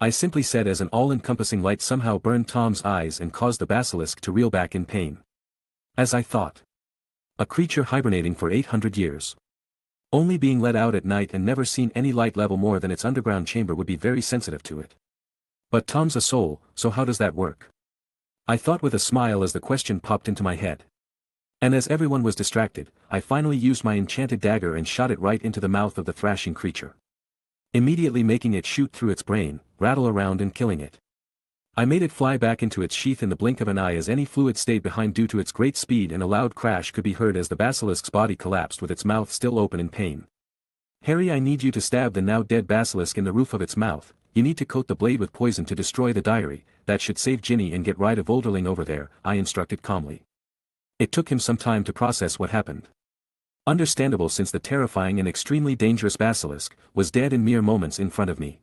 I simply said as an all-encompassing light somehow burned Tom's eyes and caused the basilisk to reel back in pain. As I thought. A creature hibernating for 800 years. Only being let out at night and never seen any light level more than its underground chamber would be very sensitive to it. But Tom's a soul, so how does that work? I thought with a smile as the question popped into my head. And as everyone was distracted, I finally used my enchanted dagger and shot it right into the mouth of the thrashing creature. Immediately making it shoot through its brain, rattle around and killing it. I made it fly back into its sheath in the blink of an eye as any fluid stayed behind due to its great speed, and a loud crash could be heard as the basilisk's body collapsed with its mouth still open in pain. Harry, I need you to stab the now dead basilisk in the roof of its mouth. You need to coat the blade with poison to destroy the diary. That should save Ginny and get rid of Olderling over there, I instructed calmly. It took him some time to process what happened. Understandable since the terrifying and extremely dangerous basilisk was dead in mere moments in front of me.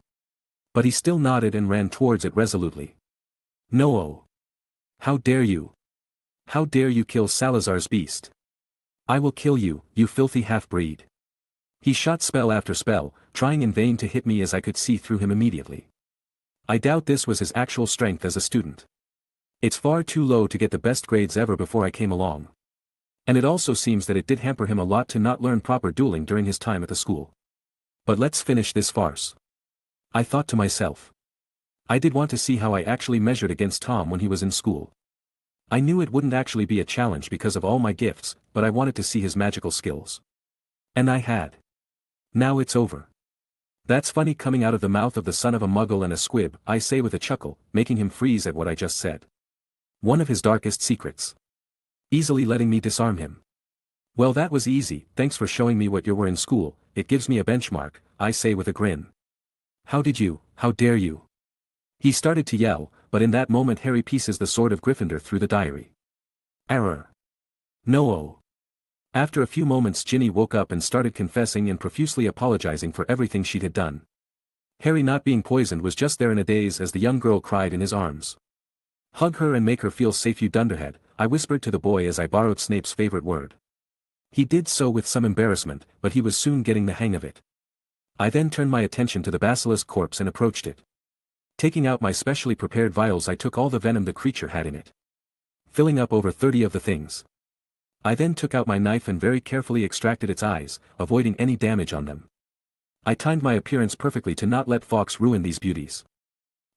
But he still nodded and ran towards it resolutely. No, oh. How dare you? How dare you kill Salazar's beast? I will kill you, you filthy half-breed. He shot spell after spell, trying in vain to hit me as I could see through him immediately. I doubt this was his actual strength as a student. It's far too low to get the best grades ever before I came along. And it also seems that it did hamper him a lot to not learn proper dueling during his time at the school. But let's finish this farce. I thought to myself. I did want to see how I actually measured against Tom when he was in school. I knew it wouldn't actually be a challenge because of all my gifts, but I wanted to see his magical skills. And I had. Now it's over. That's funny coming out of the mouth of the son of a muggle and a squib, I say with a chuckle, making him freeze at what I just said. One of his darkest secrets. Easily letting me disarm him. Well, that was easy, thanks for showing me what you were in school, it gives me a benchmark, I say with a grin. How dare you? He started to yell, but in that moment Harry pieces the sword of Gryffindor through the diary. Error. No, oh. After a few moments Ginny woke up and started confessing and profusely apologizing for everything she'd had done. Harry not being poisoned was just there in a daze as the young girl cried in his arms. Hug her and make her feel safe, you dunderhead, I whispered to the boy as I borrowed Snape's favorite word. He did so with some embarrassment, but he was soon getting the hang of it. I then turned my attention to the basilisk corpse and approached it. Taking out my specially prepared vials, I took all the venom the creature had in it, filling up over 30 of the things. I then took out my knife and very carefully extracted its eyes, avoiding any damage on them. I timed my appearance perfectly to not let Fawkes ruin these beauties.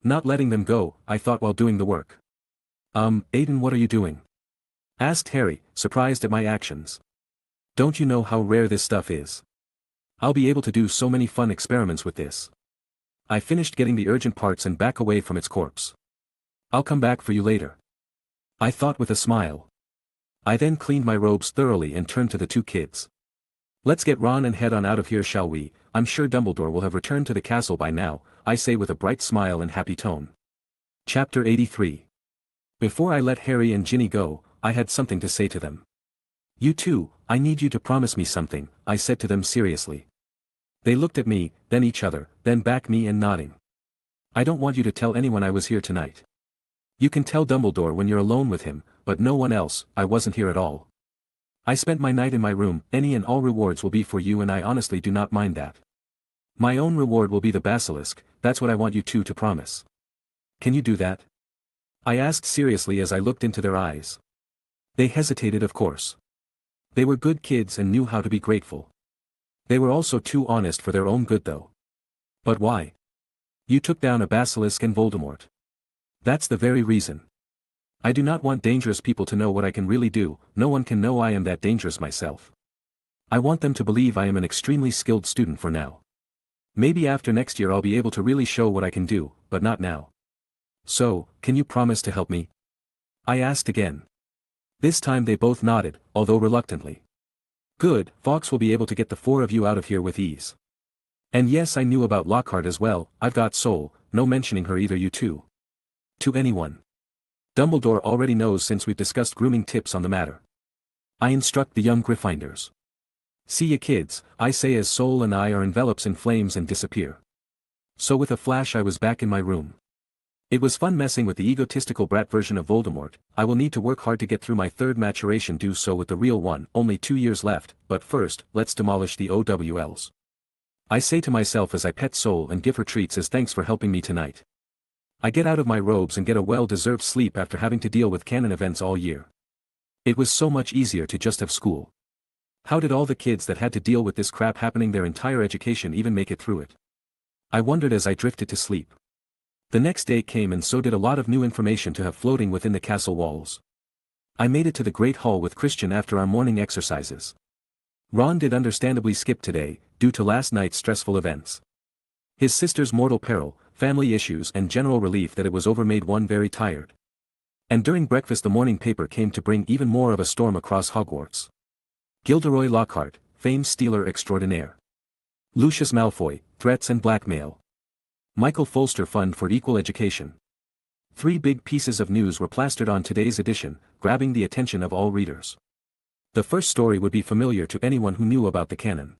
Not letting them go, I thought while doing the work. Aiden, what are you doing? Asked Harry, surprised at my actions. Don't you know how rare this stuff is? I'll be able to do so many fun experiments with this. I finished getting the urgent parts and back away from its corpse. I'll come back for you later. I thought with a smile. I then cleaned my robes thoroughly and turned to the two kids. Let's get Ron and head on out of here, shall we? I'm sure Dumbledore will have returned to the castle by now, I say with a bright smile and happy tone. Chapter 83. Before I let Harry and Ginny go, I had something to say to them. You two, I need you to promise me something, I said to them seriously. They looked at me, then each other, then back me and nodding. I don't want you to tell anyone I was here tonight. You can tell Dumbledore when you're alone with him, but no one else. I wasn't here at all. I spent my night in my room. Any and all rewards will be for you, and I honestly do not mind that. My own reward will be the Basilisk. That's what I want you two to promise. Can you do that? I asked seriously as I looked into their eyes. They hesitated, of course. They were good kids and knew how to be grateful. They were also too honest for their own good though. But why? You took down a Basilisk and Voldemort. That's the very reason. I do not want dangerous people to know what I can really do. No one can know I am that dangerous myself. I want them to believe I am an extremely skilled student for now. Maybe after next year I'll be able to really show what I can do, but not now. So, can you promise to help me? I asked again. This time they both nodded, although reluctantly. Good, Fawkes will be able to get the four of you out of here with ease. And yes, I knew about Lockhart as well. I've got Soul, no mentioning her either, you two. To anyone. Dumbledore already knows since we've discussed grooming tips on the matter. I instruct the young Gryffindors. See ya kids, I say as Soul and I are enveloped in flames and disappear. So with a flash I was back in my room. It was fun messing with the egotistical brat version of Voldemort. I will need to work hard to get through my third maturation, do so with the real one. Only 2 years left, but first, let's demolish the OWLs. I say to myself as I pet Soul and give her treats as thanks for helping me tonight. I get out of my robes and get a well-deserved sleep after having to deal with canon events all year. It was so much easier to just have school. How did all the kids that had to deal with this crap happening their entire education even make it through it? I wondered as I drifted to sleep. The next day came, and so did a lot of new information to have floating within the castle walls. I made it to the Great Hall with Christian after our morning exercises. Ron did understandably skip today, due to last night's stressful events. His sister's mortal peril, family issues and general relief that it was over made one very tired. And during breakfast the morning paper came to bring even more of a storm across Hogwarts. Gilderoy Lockhart, famed stealer extraordinaire. Lucius Malfoy, threats and blackmail. Michael Folster Fund for Equal Education. 3 big pieces of news were plastered on today's edition, grabbing the attention of all readers. The first story would be familiar to anyone who knew about the canon.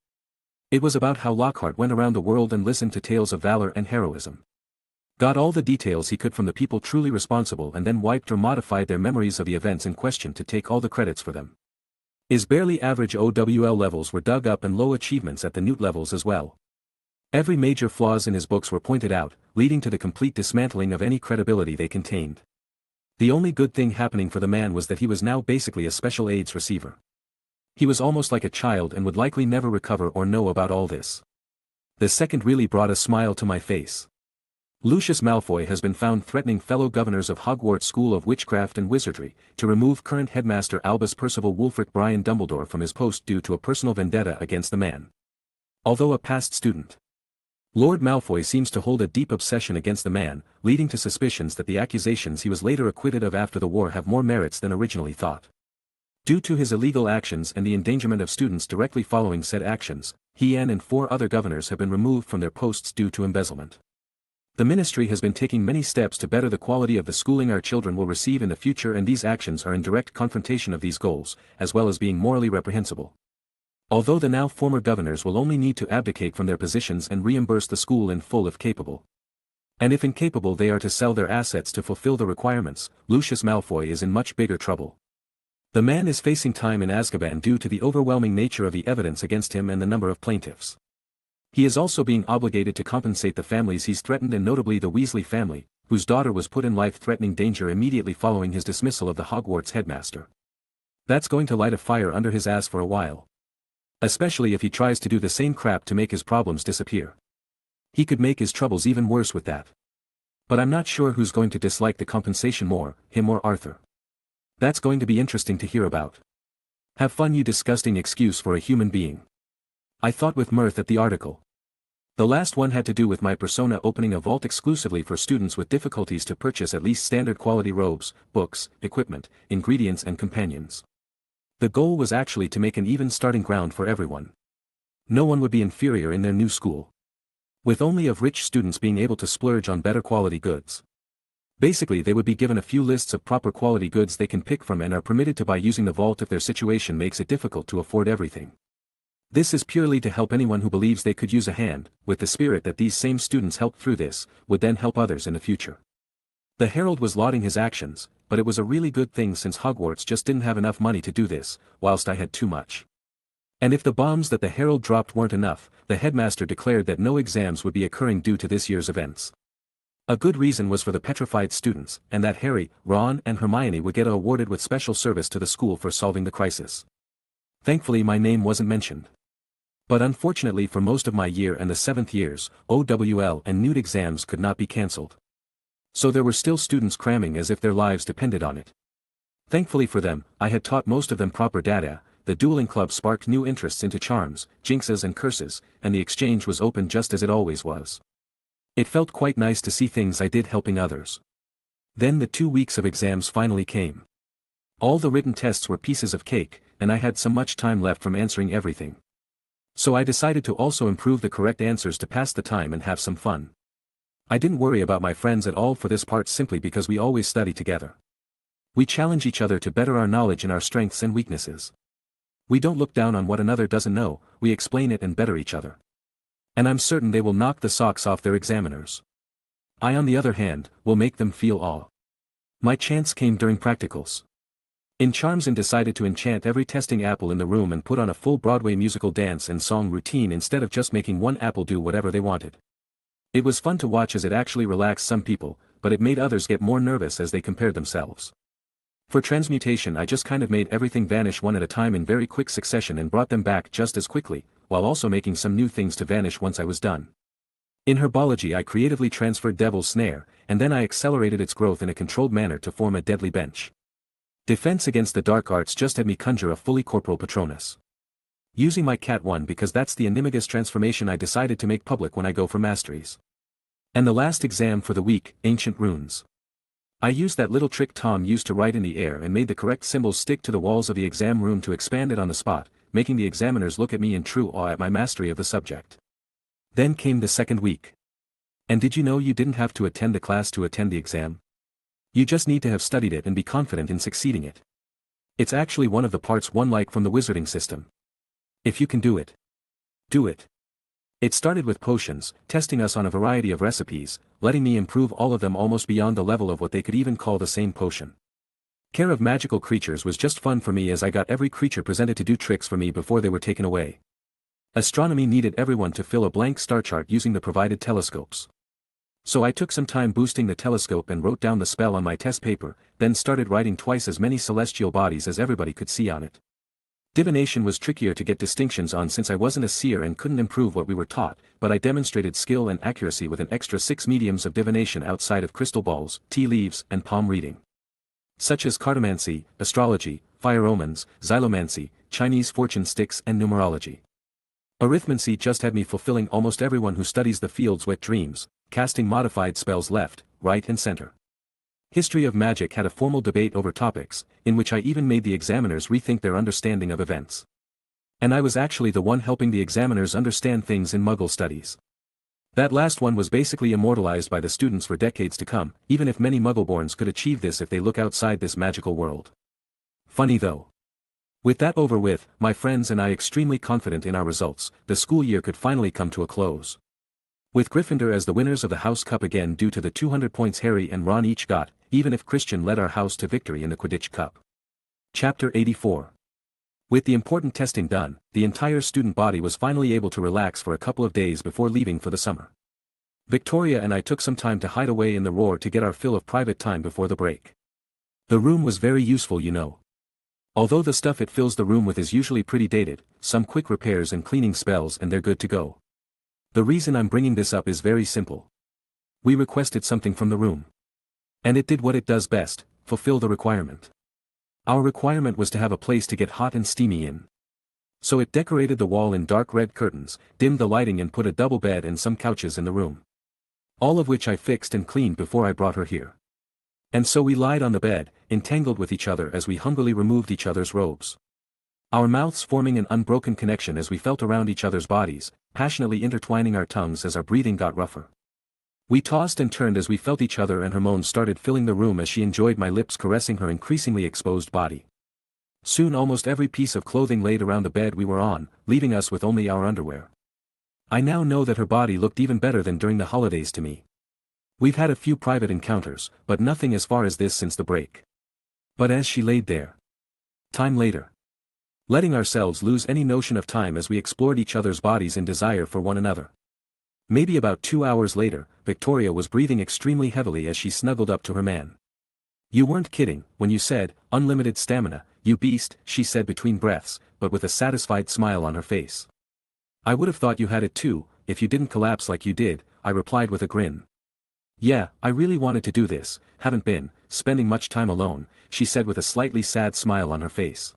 It was about how Lockhart went around the world and listened to tales of valor and heroism. Got all the details he could from the people truly responsible and then wiped or modified their memories of the events in question to take all the credits for them. His barely average OWL levels were dug up and low achievements at the Newt levels as well. Every major flaws in his books were pointed out, leading to the complete dismantling of any credibility they contained. The only good thing happening for the man was that he was now basically a special aids receiver. He was almost like a child and would likely never recover or know about all this. The second really brought a smile to my face. Lucius Malfoy has been found threatening fellow governors of Hogwarts School of Witchcraft and Wizardry to remove current headmaster Albus Percival Wulfric Brian Dumbledore from his post due to a personal vendetta against the man. Although a past student, Lord Malfoy seems to hold a deep obsession against the man, leading to suspicions that the accusations he was later acquitted of after the war have more merits than originally thought. Due to his illegal actions and the endangerment of students directly following said actions, he and 4 other governors have been removed from their posts due to embezzlement. The ministry has been taking many steps to better the quality of the schooling our children will receive in the future, and these actions are in direct confrontation of these goals, as well as being morally reprehensible. Although the now former governors will only need to abdicate from their positions and reimburse the school in full if capable. And if incapable they are to sell their assets to fulfill the requirements, Lucius Malfoy is in much bigger trouble. The man is facing time in Azkaban due to the overwhelming nature of the evidence against him and the number of plaintiffs. He is also being obligated to compensate the families he's threatened, and notably the Weasley family, whose daughter was put in life-threatening danger immediately following his dismissal of the Hogwarts headmaster. That's going to light a fire under his ass for a while. Especially if he tries to do the same crap to make his problems disappear. He could make his troubles even worse with that. But I'm not sure who's going to dislike the compensation more, him or Arthur. That's going to be interesting to hear about. Have fun, you disgusting excuse for a human being. I thought with mirth at the article. The last one had to do with my persona opening a vault exclusively for students with difficulties to purchase at least standard quality robes, books, equipment, ingredients and companions. The goal was actually to make an even starting ground for everyone. No one would be inferior in their new school, with only of rich students being able to splurge on better quality goods. Basically they would be given a few lists of proper quality goods they can pick from and are permitted to buy using the vault if their situation makes it difficult to afford everything. This is purely to help anyone who believes they could use a hand, with the spirit that these same students helped through this, would then help others in the future. The herald was lauding his actions, but it was a really good thing since Hogwarts just didn't have enough money to do this, whilst I had too much. And if the bombs that the herald dropped weren't enough, the headmaster declared that no exams would be occurring due to this year's events. A good reason was for the petrified students, and that Harry, Ron and Hermione would get awarded with special service to the school for solving the crisis. Thankfully my name wasn't mentioned. But unfortunately for most of my year and the 7th years, OWL and NEWT exams could not be cancelled. So there were still students cramming as if their lives depended on it. Thankfully for them, I had taught most of them proper data, the Dueling Club sparked new interests into charms, jinxes and curses, and the exchange was open just as it always was. It felt quite nice to see things I did helping others. Then the 2 weeks of exams finally came. All the written tests were pieces of cake, and I had so much time left from answering everything. So I decided to also improve the correct answers to pass the time and have some fun. I didn't worry about my friends at all for this part simply because we always study together. We challenge each other to better our knowledge in our strengths and weaknesses. We don't look down on what another doesn't know, we explain it and better each other. And I'm certain they will knock the socks off their examiners. I on the other hand, will make them feel awe. My chance came during practicals. In Charms, and decided to enchant every testing apple in the room and put on a full Broadway musical dance and song routine instead of just making one apple do whatever they wanted. It was fun to watch as it actually relaxed some people, but it made others get more nervous as they compared themselves. For transmutation I just kind of made everything vanish one at a time in very quick succession and brought them back just as quickly, while also making some new things to vanish once I was done. In herbology I creatively transferred Devil's Snare, and then I accelerated its growth in a controlled manner to form a deadly bench. Defense against the dark arts just had me conjure a fully corporal Patronus. Using my cat one because that's the animagus transformation I decided to make public when I go for masteries. And the last exam for the week, Ancient Runes. I used that little trick Tom used to write in the air and made the correct symbols stick to the walls of the exam room to expand it on the spot, making the examiners look at me in true awe at my mastery of the subject. Then came the second week. And did you know you didn't have to attend the class to attend the exam? You just need to have studied it and be confident in succeeding it. It's actually one of the parts one like from the wizarding system. If you can do it, do it. It started with potions, testing us on a variety of recipes, letting me improve all of them almost beyond the level of what they could even call the same potion. Care of magical creatures was just fun for me as I got every creature presented to do tricks for me before they were taken away. Astronomy needed everyone to fill a blank star chart using the provided telescopes. So I took some time boosting the telescope and wrote down the spell on my test paper, then started writing twice as many celestial bodies as everybody could see on it. Divination was trickier to get distinctions on since I wasn't a seer and couldn't improve what we were taught, but I demonstrated skill and accuracy with an extra 6 mediums of divination outside of crystal balls, tea leaves, and palm reading. Such as cartomancy, astrology, fire omens, xylomancy, Chinese fortune sticks and numerology. Arithmancy just had me fulfilling almost everyone who studies the field's wet dreams, casting modified spells left, right and center. History of magic had a formal debate over topics, in which I even made the examiners rethink their understanding of events. And I was actually the one helping the examiners understand things in Muggle studies. That last one was basically immortalized by the students for decades to come, even if many Muggleborns could achieve this if they look outside this magical world. Funny though. With that over with, my friends and I extremely confident in our results, the school year could finally come to a close. With Gryffindor as the winners of the House Cup again due to the 200 points Harry and Ron each got, even if Christian led our house to victory in the Quidditch Cup. Chapter 84. With the important testing done, the entire student body was finally able to relax for a couple of days before leaving for the summer. Victoria and I took some time to hide away in the roar to get our fill of private time before the break. The room was very useful, you know. Although the stuff it fills the room with is usually pretty dated, some quick repairs and cleaning spells and they're good to go. The reason I'm bringing this up is very simple. We requested something from the room. And it did what it does best, fulfill the requirement. Our requirement was to have a place to get hot and steamy in. So it decorated the wall in dark red curtains, dimmed the lighting and put a double bed and some couches in the room. All of which I fixed and cleaned before I brought her here. And so we lied on the bed, entangled with each other as we hungrily removed each other's robes. Our mouths forming an unbroken connection as we felt around each other's bodies, passionately intertwining our tongues as our breathing got rougher. We tossed and turned as we felt each other, and hormones started filling the room as she enjoyed my lips caressing her increasingly exposed body. Soon almost every piece of clothing laid around the bed we were on, leaving us with only our underwear. I now know that her body looked even better than during the holidays to me. We've had a few private encounters, but nothing as far as this since the break. But as she laid there. Time later. Letting ourselves lose any notion of time as we explored each other's bodies in desire for one another. Maybe about 2 hours later, Victoria was breathing extremely heavily as she snuggled up to her man. "You weren't kidding when you said, unlimited stamina, you beast," she said between breaths, but with a satisfied smile on her face. "I would have thought you had it too, if you didn't collapse like you did," I replied with a grin. "Yeah, I really wanted to do this, haven't been spending much time alone," she said with a slightly sad smile on her face.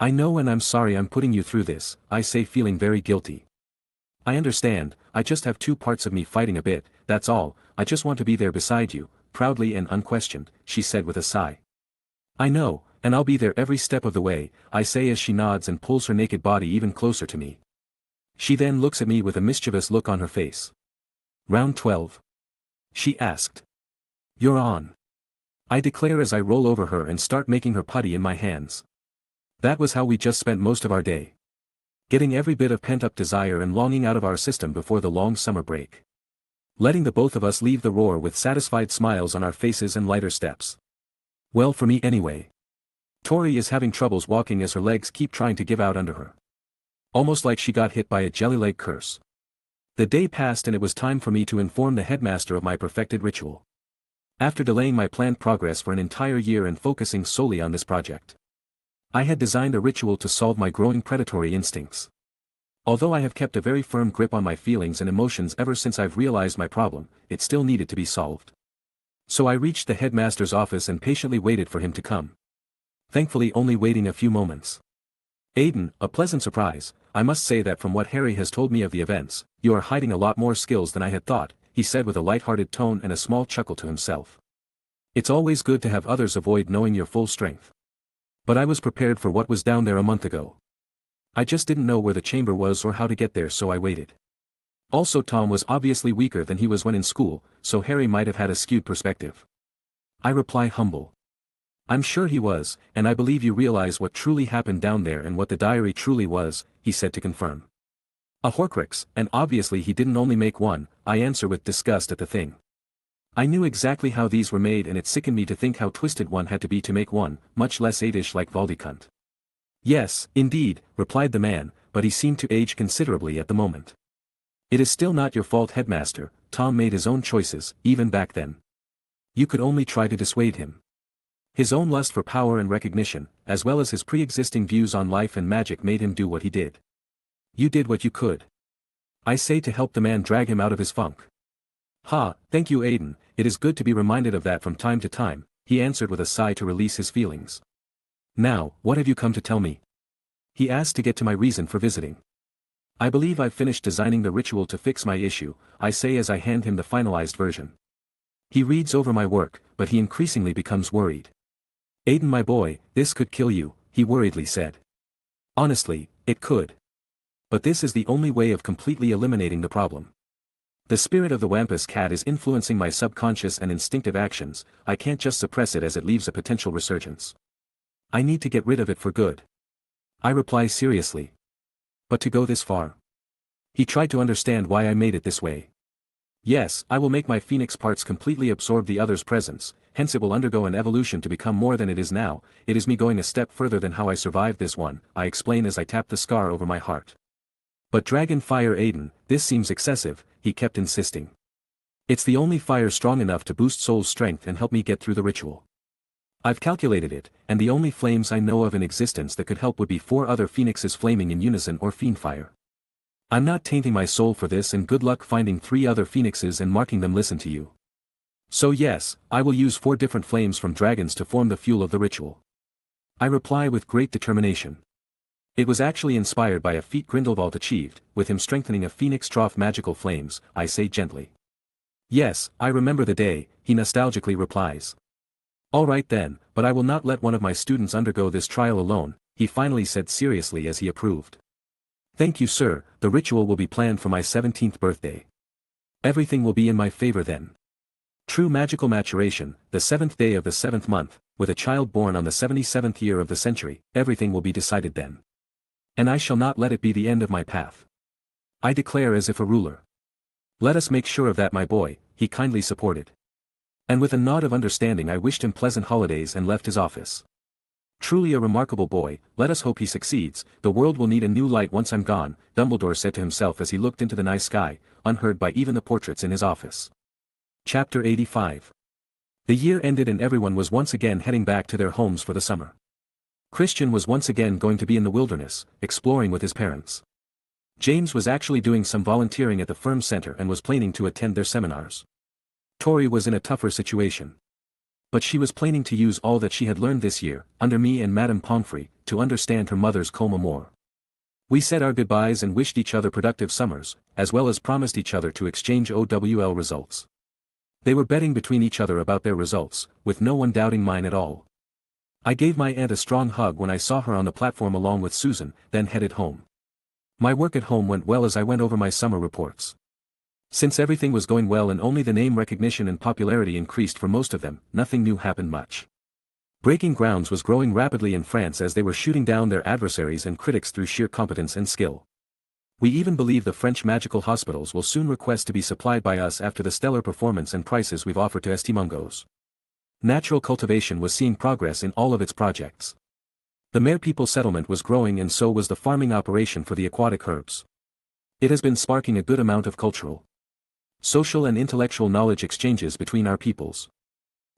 "I know, and I'm sorry I'm putting you through this," I say, feeling very guilty. "I understand, I just have two parts of me fighting a bit, that's all. I just want to be there beside you, proudly and unquestioned," she said with a sigh. "I know, and I'll be there every step of the way," I say as she nods and pulls her naked body even closer to me. She then looks at me with a mischievous look on her face. "Round 12? She asked. "You're on," I declare as I roll over her and start making her putty in my hands. That was how we just spent most of our day. Getting every bit of pent-up desire and longing out of our system before the long summer break. Letting the both of us leave the roar with satisfied smiles on our faces and lighter steps. Well, for me anyway. Tori is having troubles walking as her legs keep trying to give out under her. Almost like she got hit by a jelly leg curse. The day passed and it was time for me to inform the headmaster of my perfected ritual. After delaying my planned progress for an entire year and focusing solely on this project, I had designed a ritual to solve my growing predatory instincts. Although I have kept a very firm grip on my feelings and emotions ever since I've realized my problem, it still needed to be solved. So I reached the headmaster's office and patiently waited for him to come. Thankfully only waiting a few moments. "Aiden, a pleasant surprise, I must say that from what Harry has told me of the events, you are hiding a lot more skills than I had thought," he said with a light-hearted tone and a small chuckle to himself. "It's always good to have others avoid knowing your full strength. But I was prepared for what was down there a month ago. I just didn't know where the chamber was or how to get there, so I waited. Also, Tom was obviously weaker than he was when in school, so Harry might have had a skewed perspective." I reply humble. "I'm sure he was, and I believe you realize what truly happened down there and what the diary truly was," he said to confirm. "A Horcrux, and obviously he didn't only make one," I answer with disgust at the thing. I knew exactly how these were made, and it sickened me to think how twisted one had to be to make one, much less eight-ish like Voldemort. "Yes, indeed," replied the man, but he seemed to age considerably at the moment. "It is still not your fault, headmaster. Tom made his own choices, even back then. You could only try to dissuade him. His own lust for power and recognition, as well as his pre-existing views on life and magic, made him do what he did. You did what you could," I say to help the man drag him out of his funk. "Ha, thank you, Aiden, it is good to be reminded of that from time to time," he answered with a sigh to release his feelings. "Now, what have you come to tell me?" he asked to get to my reason for visiting. "I believe I've finished designing the ritual to fix my issue," I say as I hand him the finalized version. He reads over my work, but he increasingly becomes worried. "Aiden, my boy, this could kill you," he worriedly said. "Honestly, it could. But this is the only way of completely eliminating the problem. The spirit of the Wampus cat is influencing my subconscious and instinctive actions. I can't just suppress it as it leaves a potential resurgence. I need to get rid of it for good." I reply seriously. "But to go this far?" He tried to understand why I made it this way. "Yes, I will make my phoenix parts completely absorb the other's presence, hence it will undergo an evolution to become more than it is now. It is me going a step further than how I survived this one," I explain as I tap the scar over my heart. "But dragon fire, Aiden, this seems excessive," he kept insisting. "It's the only fire strong enough to boost soul's strength and help me get through the ritual. I've calculated it, and the only flames I know of in existence that could help would be 4 other phoenixes flaming in unison or fiend fire. I'm not tainting my soul for this, and good luck finding 3 other phoenixes and marking them listen to you. So yes, I will use 4 different flames from dragons to form the fuel of the ritual." I reply with great determination. It was actually inspired by a feat Grindelwald achieved, with him strengthening a phoenix trough magical flames, I say gently. "Yes, I remember the day," he nostalgically replies. "All right then, but I will not let one of my students undergo this trial alone," he finally said seriously as he approved. "Thank you, sir, the ritual will be planned for my 17th birthday. Everything will be in my favor then. True magical maturation, the 7th day of the 7th month, with a child born on the 77th year of the century, everything will be decided then. And I shall not let it be the end of my path. I declare as if a ruler. Let us make sure of that, my boy, he kindly supported. And with a nod of understanding I wished him pleasant holidays and left his office. Truly a remarkable boy, let us hope he succeeds, the world will need a new light once I'm gone, Dumbledore said to himself as he looked into the night sky, unheard by even the portraits in his office. Chapter 85. The year ended and everyone was once again heading back to their homes for the summer. Christian was once again going to be in the wilderness, exploring with his parents. James was actually doing some volunteering at the firm center and was planning to attend their seminars. Tori was in a tougher situation. But she was planning to use all that she had learned this year, under me and Madame Pomfrey, to understand her mother's coma more. We said our goodbyes and wished each other productive summers, as well as promised each other to exchange OWL results. They were betting between each other about their results, with no one doubting mine at all. I gave my aunt a strong hug when I saw her on the platform along with Susan, then headed home. My work at home went well as I went over my summer reports. Since everything was going well and only the name recognition and popularity increased for most of them, nothing new happened much. Breaking Grounds was growing rapidly in France as they were shooting down their adversaries and critics through sheer competence and skill. We even believe the French magical hospitals will soon request to be supplied by us after the stellar performance and prices we've offered to Estimungos. Natural cultivation was seeing progress in all of its projects. The Mere People settlement was growing and so was the farming operation for the aquatic herbs. It has been sparking a good amount of cultural, social and intellectual knowledge exchanges between our peoples.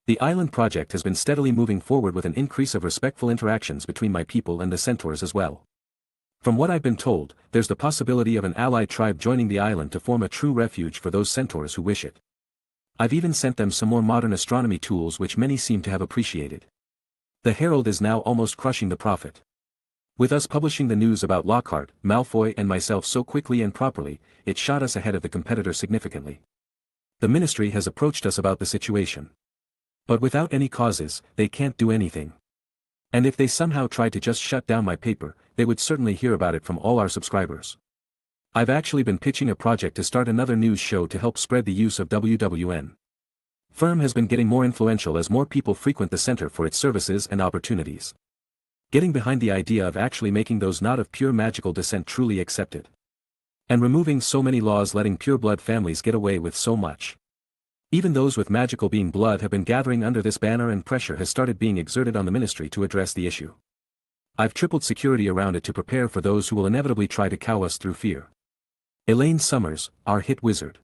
The island project has been steadily moving forward with an increase of respectful interactions between my people and the centaurs as well. From what I've been told, there's the possibility of an allied tribe joining the island to form a true refuge for those centaurs who wish it. I've even sent them some more modern astronomy tools which many seem to have appreciated. The Herald is now almost crushing the Prophet. With us publishing the news about Lockhart, Malfoy and myself so quickly and properly, it shot us ahead of the competitor significantly. The ministry has approached us about the situation. But without any causes, they can't do anything. And if they somehow tried to just shut down my paper, they would certainly hear about it from all our subscribers. I've actually been pitching a project to start another news show to help spread the use of WWN. Firm has been getting more influential as more people frequent the center for its services and opportunities. Getting behind the idea of actually making those not of pure magical descent truly accepted. And removing so many laws letting pure-blood families get away with so much. Even those with magical being blood have been gathering under this banner and pressure has started being exerted on the ministry to address the issue. I've tripled security around it to prepare for those who will inevitably try to cow us through fear. Elaine Summers, our hit wizard,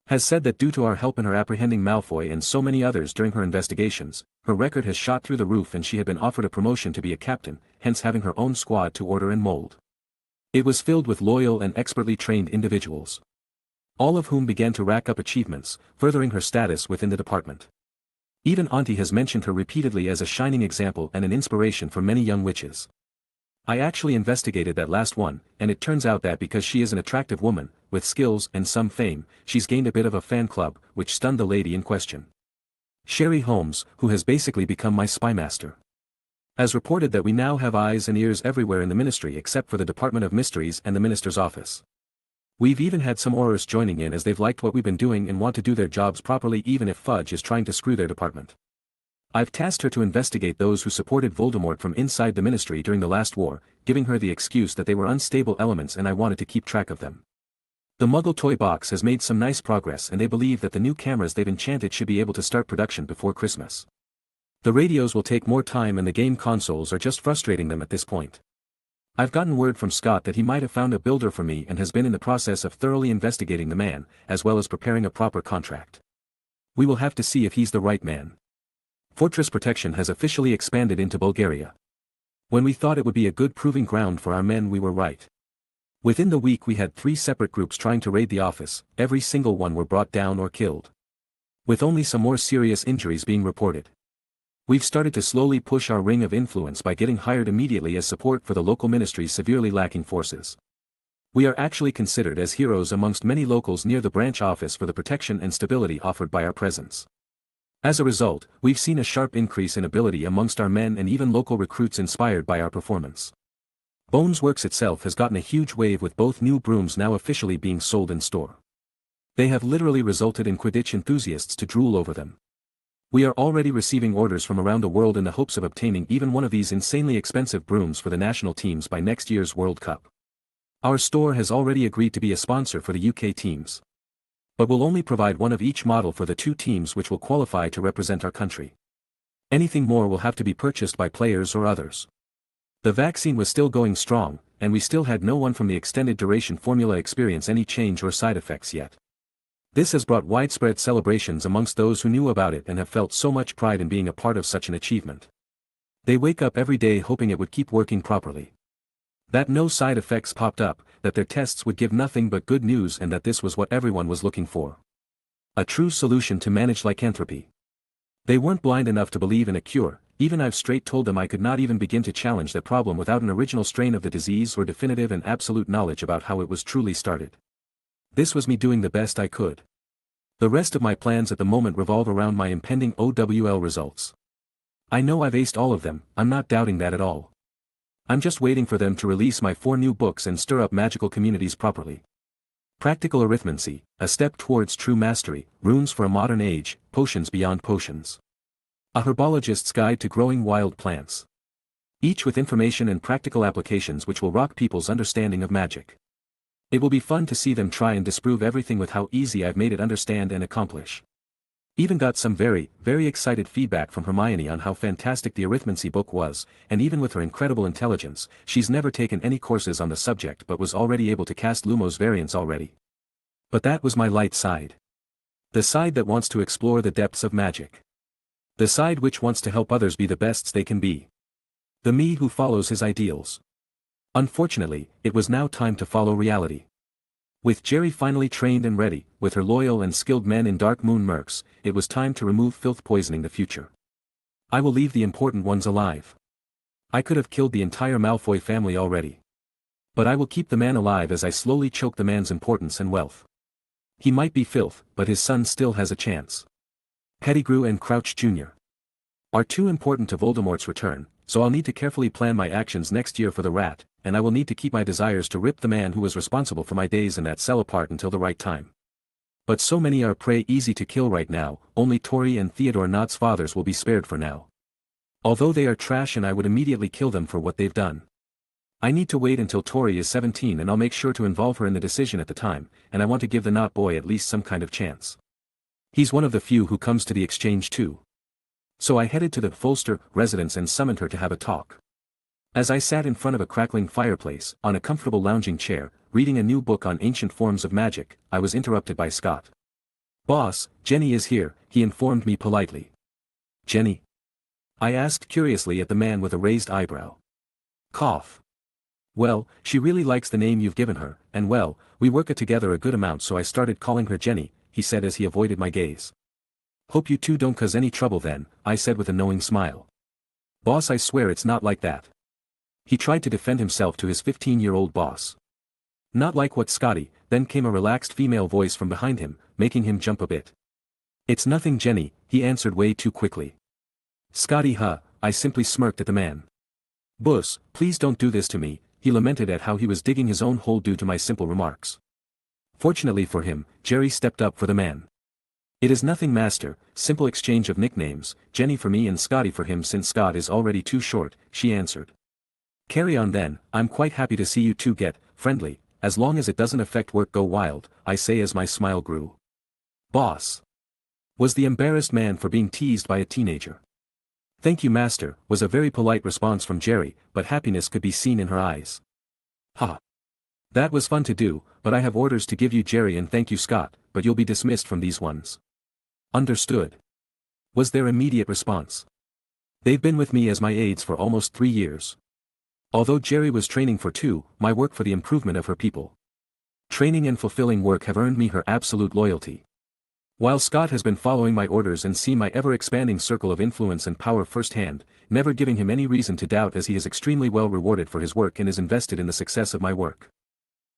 has said that due to our help in her apprehending Malfoy and so many others during her investigations, her record has shot through the roof and she had been offered a promotion to be a captain, hence having her own squad to order and mold. It was filled with loyal and expertly trained individuals, all of whom began to rack up achievements, furthering her status within the department. Even Auntie has mentioned her repeatedly as a shining example and an inspiration for many young witches. I actually investigated that last one, and it turns out that because she is an attractive woman, with skills and some fame, she's gained a bit of a fan club, which stunned the lady in question. Sherry Holmes, who has basically become my spymaster, has reported that we now have eyes and ears everywhere in the ministry except for the Department of Mysteries and the minister's office. We've even had some Aurors joining in as they've liked what we've been doing and want to do their jobs properly even if Fudge is trying to screw their department. I've tasked her to investigate those who supported Voldemort from inside the ministry during the last war, giving her the excuse that they were unstable elements and I wanted to keep track of them. The Muggle toy box has made some nice progress and they believe that the new cameras they've enchanted should be able to start production before Christmas. The radios will take more time and the game consoles are just frustrating them at this point. I've gotten word from Scott that he might have found a builder for me and has been in the process of thoroughly investigating the man, as well as preparing a proper contract. We will have to see if he's the right man. Fortress protection has officially expanded into Bulgaria. When we thought it would be a good proving ground for our men, we were right. Within the week we had 3 separate groups trying to raid the office, every single one were brought down or killed, with only some more serious injuries being reported. We've started to slowly push our ring of influence by getting hired immediately as support for the local ministry's severely lacking forces. We are actually considered as heroes amongst many locals near the branch office for the protection and stability offered by our presence. As a result, we've seen a sharp increase in ability amongst our men and even local recruits inspired by our performance. Bones Works itself has gotten a huge wave with both new brooms now officially being sold in store. They have literally resulted in Quidditch enthusiasts to drool over them. We are already receiving orders from around the world in the hopes of obtaining even one of these insanely expensive brooms for the national teams by next year's World Cup. Our store has already agreed to be a sponsor for the UK teams. But will only provide one of each model for the 2 teams which will qualify to represent our country. Anything more will have to be purchased by players or others. The vaccine was still going strong, and we still had no one from the extended duration formula experience any change or side effects yet. This has brought widespread celebrations amongst those who knew about it and have felt so much pride in being a part of such an achievement. They wake up every day hoping it would keep working properly. That no side effects popped up, that their tests would give nothing but good news, and that this was what everyone was looking for. A true solution to manage lycanthropy. They weren't blind enough to believe in a cure. Even I've straight told them I could not even begin to challenge that problem without an original strain of the disease or definitive and absolute knowledge about how it was truly started. This was me doing the best I could. The rest of my plans at the moment revolve around my impending OWL results. I know I've aced all of them, I'm not doubting that at all. I'm just waiting for them to release my 4 new books and stir up magical communities properly. Practical Arithmancy, A Step Towards True Mastery, Runes for a Modern Age, Potions Beyond Potions. A Herbologist's Guide to Growing Wild Plants. Each with information and practical applications which will rock people's understanding of magic. It will be fun to see them try and disprove everything with how easy I've made it understand and accomplish. Even got some very, very excited feedback from Hermione on how fantastic the Arithmancy book was, and even with her incredible intelligence, she's never taken any courses on the subject but was already able to cast Lumos variants already. But that was my light side. The side that wants to explore the depths of magic. The side which wants to help others be the best they can be. The me who follows his ideals. Unfortunately, it was now time to follow reality. With Jerry finally trained and ready, with her loyal and skilled men in Dark Moon Mercs, it was time to remove filth poisoning the future. I will leave the important ones alive. I could have killed the entire Malfoy family already. But I will keep the man alive as I slowly choke the man's importance and wealth. He might be filth, but his son still has a chance. Pettigrew and Crouch Jr. are too important to Voldemort's return, so I'll need to carefully plan my actions next year for the rat, and I will need to keep my desires to rip the man who was responsible for my days in that cell apart until the right time. But so many are prey easy to kill right now, only Tori and Theodore Knott's fathers will be spared for now. Although they are trash and I would immediately kill them for what they've done. I need to wait until Tori is 17 and I'll make sure to involve her in the decision at the time, and I want to give the Knott boy at least some kind of chance. He's one of the few who comes to the exchange too. So I headed to the Folster residence and summoned her to have a talk. As I sat in front of a crackling fireplace, on a comfortable lounging chair, reading a new book on ancient forms of magic, I was interrupted by Scott. "Boss, Jenny is here," he informed me politely. "Jenny?" I asked curiously at the man with a raised eyebrow. Cough. "Well, she really likes the name you've given her, and well, we work together a good amount so I started calling her Jenny," he said as he avoided my gaze. "Hope you two don't cause any trouble then," I said with a knowing smile. "Boss, I swear it's not like that." He tried to defend himself to his 15-year-old boss. "Not like what, Scotty?" Then came a relaxed female voice from behind him, making him jump a bit. "It's nothing, Jenny," he answered way too quickly. "Scotty, huh?" I simply smirked at the man. "Boss, please don't do this to me," he lamented at how he was digging his own hole due to my simple remarks. Fortunately for him, Jerry stepped up for the man. "It is nothing, master, simple exchange of nicknames, Jenny for me and Scotty for him since Scott is already too short," she answered. "Carry on then, I'm quite happy to see you two get friendly, as long as it doesn't affect work go wild," I say as my smile grew. "Boss," was the embarrassed man for being teased by a teenager. "Thank you, master," was a very polite response from Jerry, but happiness could be seen in her eyes. "Ha! That was fun to do, but I have orders to give you, Jerry, and thank you, Scott, but you'll be dismissed from these ones." "Understood," was their immediate response. "They've been with me as my aides for almost 3 years. Although Jerry was training for 2, my work for the improvement of her people. Training and fulfilling work have earned me her absolute loyalty. While Scott has been following my orders and seen my ever-expanding circle of influence and power firsthand, never giving him any reason to doubt as he is extremely well rewarded for his work and is invested in the success of my work.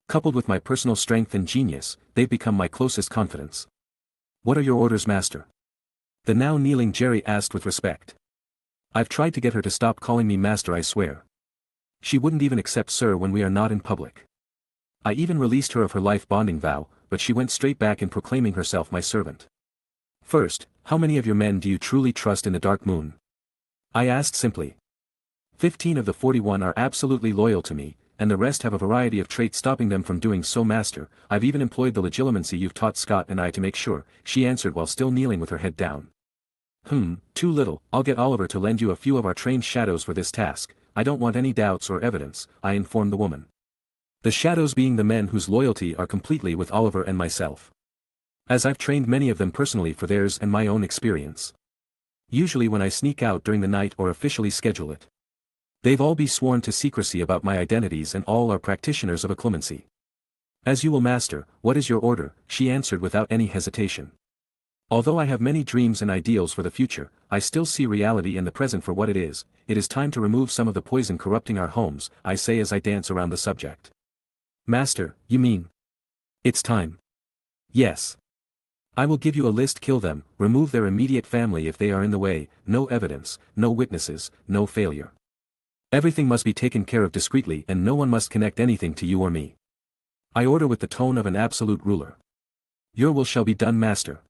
Coupled with my personal strength and genius, they've become my closest confidants." "What are your orders, master?" the now kneeling Jerry asked with respect. I've tried to get her to stop calling me master, I swear. She wouldn't even accept sir when we are not in public. I even released her of her life bonding vow, but she went straight back in proclaiming herself my servant. First, how many of your men do you truly trust in the Dark Moon? I asked simply. 15 of the 41 are absolutely loyal to me, and the rest have a variety of traits stopping them from doing so, Master. I've even employed the legilimency you've taught Scott and I to make sure, she answered while still kneeling with her head down. Too little. I'll get Oliver to lend you a few of our trained shadows for this task. I don't want any doubts or evidence, I informed the woman. The shadows being the men whose loyalty are completely with Oliver and myself. As I've trained many of them personally for theirs and my own experience. Usually when I sneak out during the night or officially schedule it. They've all be sworn to secrecy about my identities and all are practitioners of occlumency. As you will, Master. What is your order? She answered without any hesitation. Although I have many dreams and ideals for the future, I still see reality in the present for what it is. It is time to remove some of the poison corrupting our homes, I say as I dance around the subject. Master, you mean? It's time. Yes. I will give you a list. Kill them, remove their immediate family if they are in the way, no evidence, no witnesses, no failure. Everything must be taken care of discreetly and no one must connect anything to you or me. I order with the tone of an absolute ruler. Your will shall be done, Master.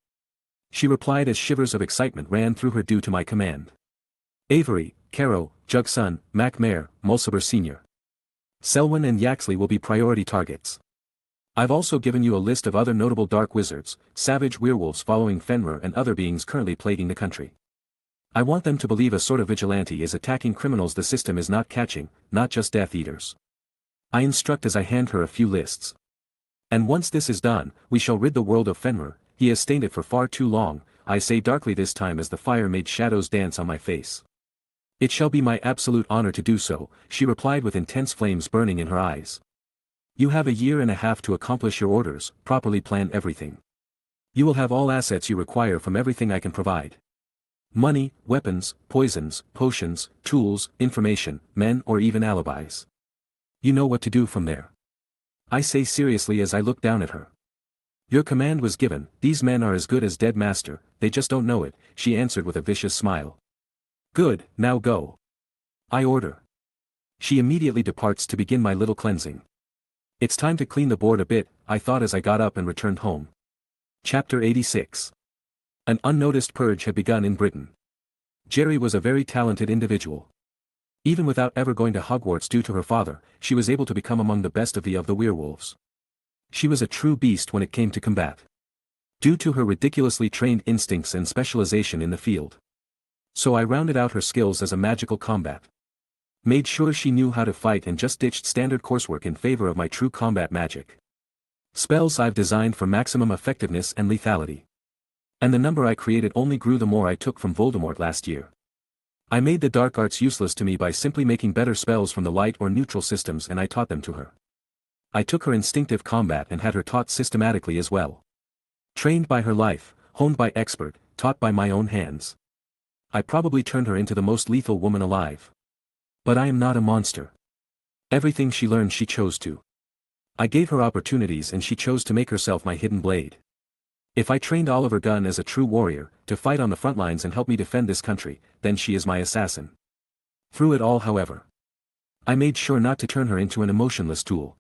She replied as shivers of excitement ran through her due to my command. Avery, Caro, Jugson, MacMare, Mulciber Sr. Selwyn and Yaxley will be priority targets. I've also given you a list of other notable dark wizards, savage werewolves following Fenrir and other beings currently plaguing the country. I want them to believe a sort of vigilante is attacking criminals the system is not catching, not just Death Eaters. I instruct as I hand her a few lists. And once this is done, we shall rid the world of Fenrir. He has stained it for far too long, I say darkly this time as the fire made shadows dance on my face. It shall be my absolute honor to do so, she replied with intense flames burning in her eyes. You have a year and a half to accomplish your orders, properly plan everything. You will have all assets you require from everything I can provide. Money, weapons, poisons, potions, tools, information, men or even alibis. You know what to do from there. I say seriously as I look down at her. Your command was given, these men are as good as dead, Master, they just don't know it, she answered with a vicious smile. Good, now go. I order. She immediately departs to begin my little cleansing. It's time to clean the board a bit, I thought as I got up and returned home. Chapter 86. An unnoticed purge had begun in Britain. Jerry was a very talented individual. Even without ever going to Hogwarts due to her father, she was able to become among the best of the werewolves. She was a true beast when it came to combat. Due to her ridiculously trained instincts and specialization in the field. So I rounded out her skills as a magical combat. Made sure she knew how to fight and just ditched standard coursework in favor of my true combat magic. Spells I've designed for maximum effectiveness and lethality. And the number I created only grew the more I took from Voldemort last year. I made the dark arts useless to me by simply making better spells from the light or neutral systems and I taught them to her. I took her instinctive combat and had her taught systematically as well. Trained by her life, honed by expert, taught by my own hands. I probably turned her into the most lethal woman alive. But I am not a monster. Everything she learned she chose to. I gave her opportunities and she chose to make herself my hidden blade. If I trained Oliver Gunn as a true warrior, to fight on the front lines and help me defend this country, then she is my assassin. Through it all, however, I made sure not to turn her into an emotionless tool.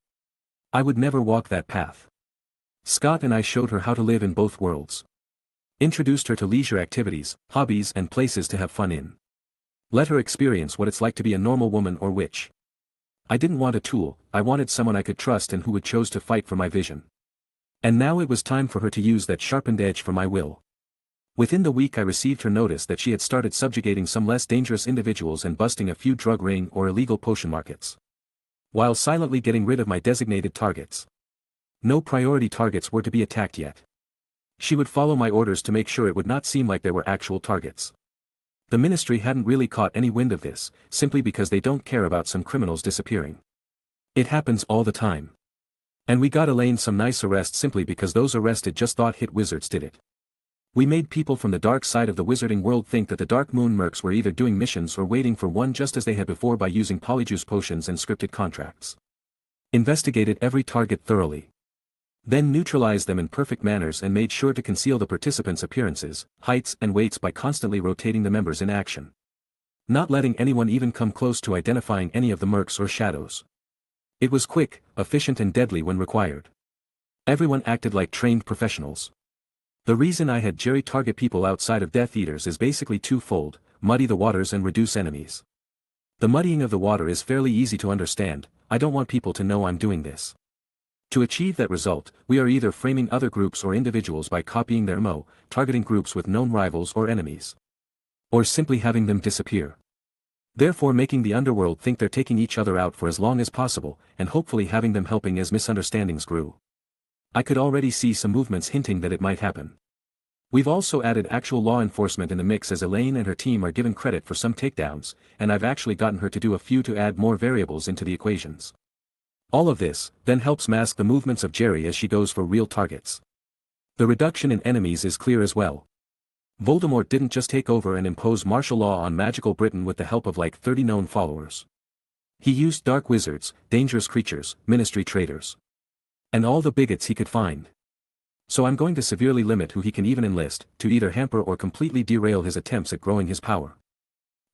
I would never walk that path. Scott and I showed her how to live in both worlds. Introduced her to leisure activities, hobbies and places to have fun in. Let her experience what it's like to be a normal woman or witch. I didn't want a tool, I wanted someone I could trust and who would choose to fight for my vision. And now it was time for her to use that sharpened edge for my will. Within the week I received her notice that she had started subjugating some less dangerous individuals and busting a few drug ring or illegal potion markets. While silently getting rid of my designated targets. No priority targets were to be attacked yet. She would follow my orders to make sure it would not seem like there were actual targets. The ministry hadn't really caught any wind of this, simply because they don't care about some criminals disappearing. It happens all the time. And we got Elaine some nice arrests simply because those arrested just thought hit wizards did it. We made people from the dark side of the wizarding world think that the Dark Moon mercs were either doing missions or waiting for one just as they had before by using polyjuice potions and scripted contracts. Investigated every target thoroughly. Then neutralized them in perfect manners and made sure to conceal the participants' appearances, heights and weights by constantly rotating the members in action. Not letting anyone even come close to identifying any of the mercs or shadows. It was quick, efficient and deadly when required. Everyone acted like trained professionals. The reason I had Jerry target people outside of Death Eaters is basically twofold: muddy the waters and reduce enemies. The muddying of the water is fairly easy to understand. I don't want people to know I'm doing this. To achieve that result, we are either framing other groups or individuals by copying their MO, targeting groups with known rivals or enemies, or simply having them disappear. Therefore making the underworld think they're taking each other out for as long as possible, and hopefully having them helping as misunderstandings grew. I could already see some movements hinting that it might happen. We've also added actual law enforcement in the mix, as Elaine and her team are given credit for some takedowns, and I've actually gotten her to do a few to add more variables into the equations. All of this, then helps mask the movements of Jerry as she goes for real targets. The reduction in enemies is clear as well. Voldemort didn't just take over and impose martial law on magical Britain with the help of like 30 known followers. He used dark wizards, dangerous creatures, ministry traitors, and all the bigots he could find. So I'm going to severely limit who he can even enlist, to either hamper or completely derail his attempts at growing his power.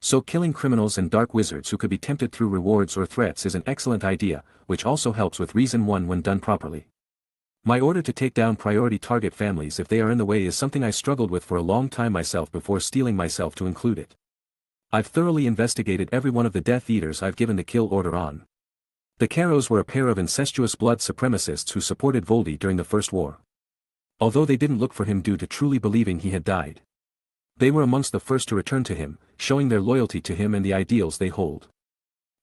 So killing criminals and dark wizards who could be tempted through rewards or threats is an excellent idea, which also helps with Reason 1 when done properly. My order to take down priority target families if they are in the way is something I struggled with for a long time myself before steeling myself to include it. I've thoroughly investigated every one of the Death Eaters I've given the kill order on. The Carrows were a pair of incestuous blood supremacists who supported Voldy during the First War. Although they didn't look for him due to truly believing he had died. They were amongst the first to return to him, showing their loyalty to him and the ideals they hold.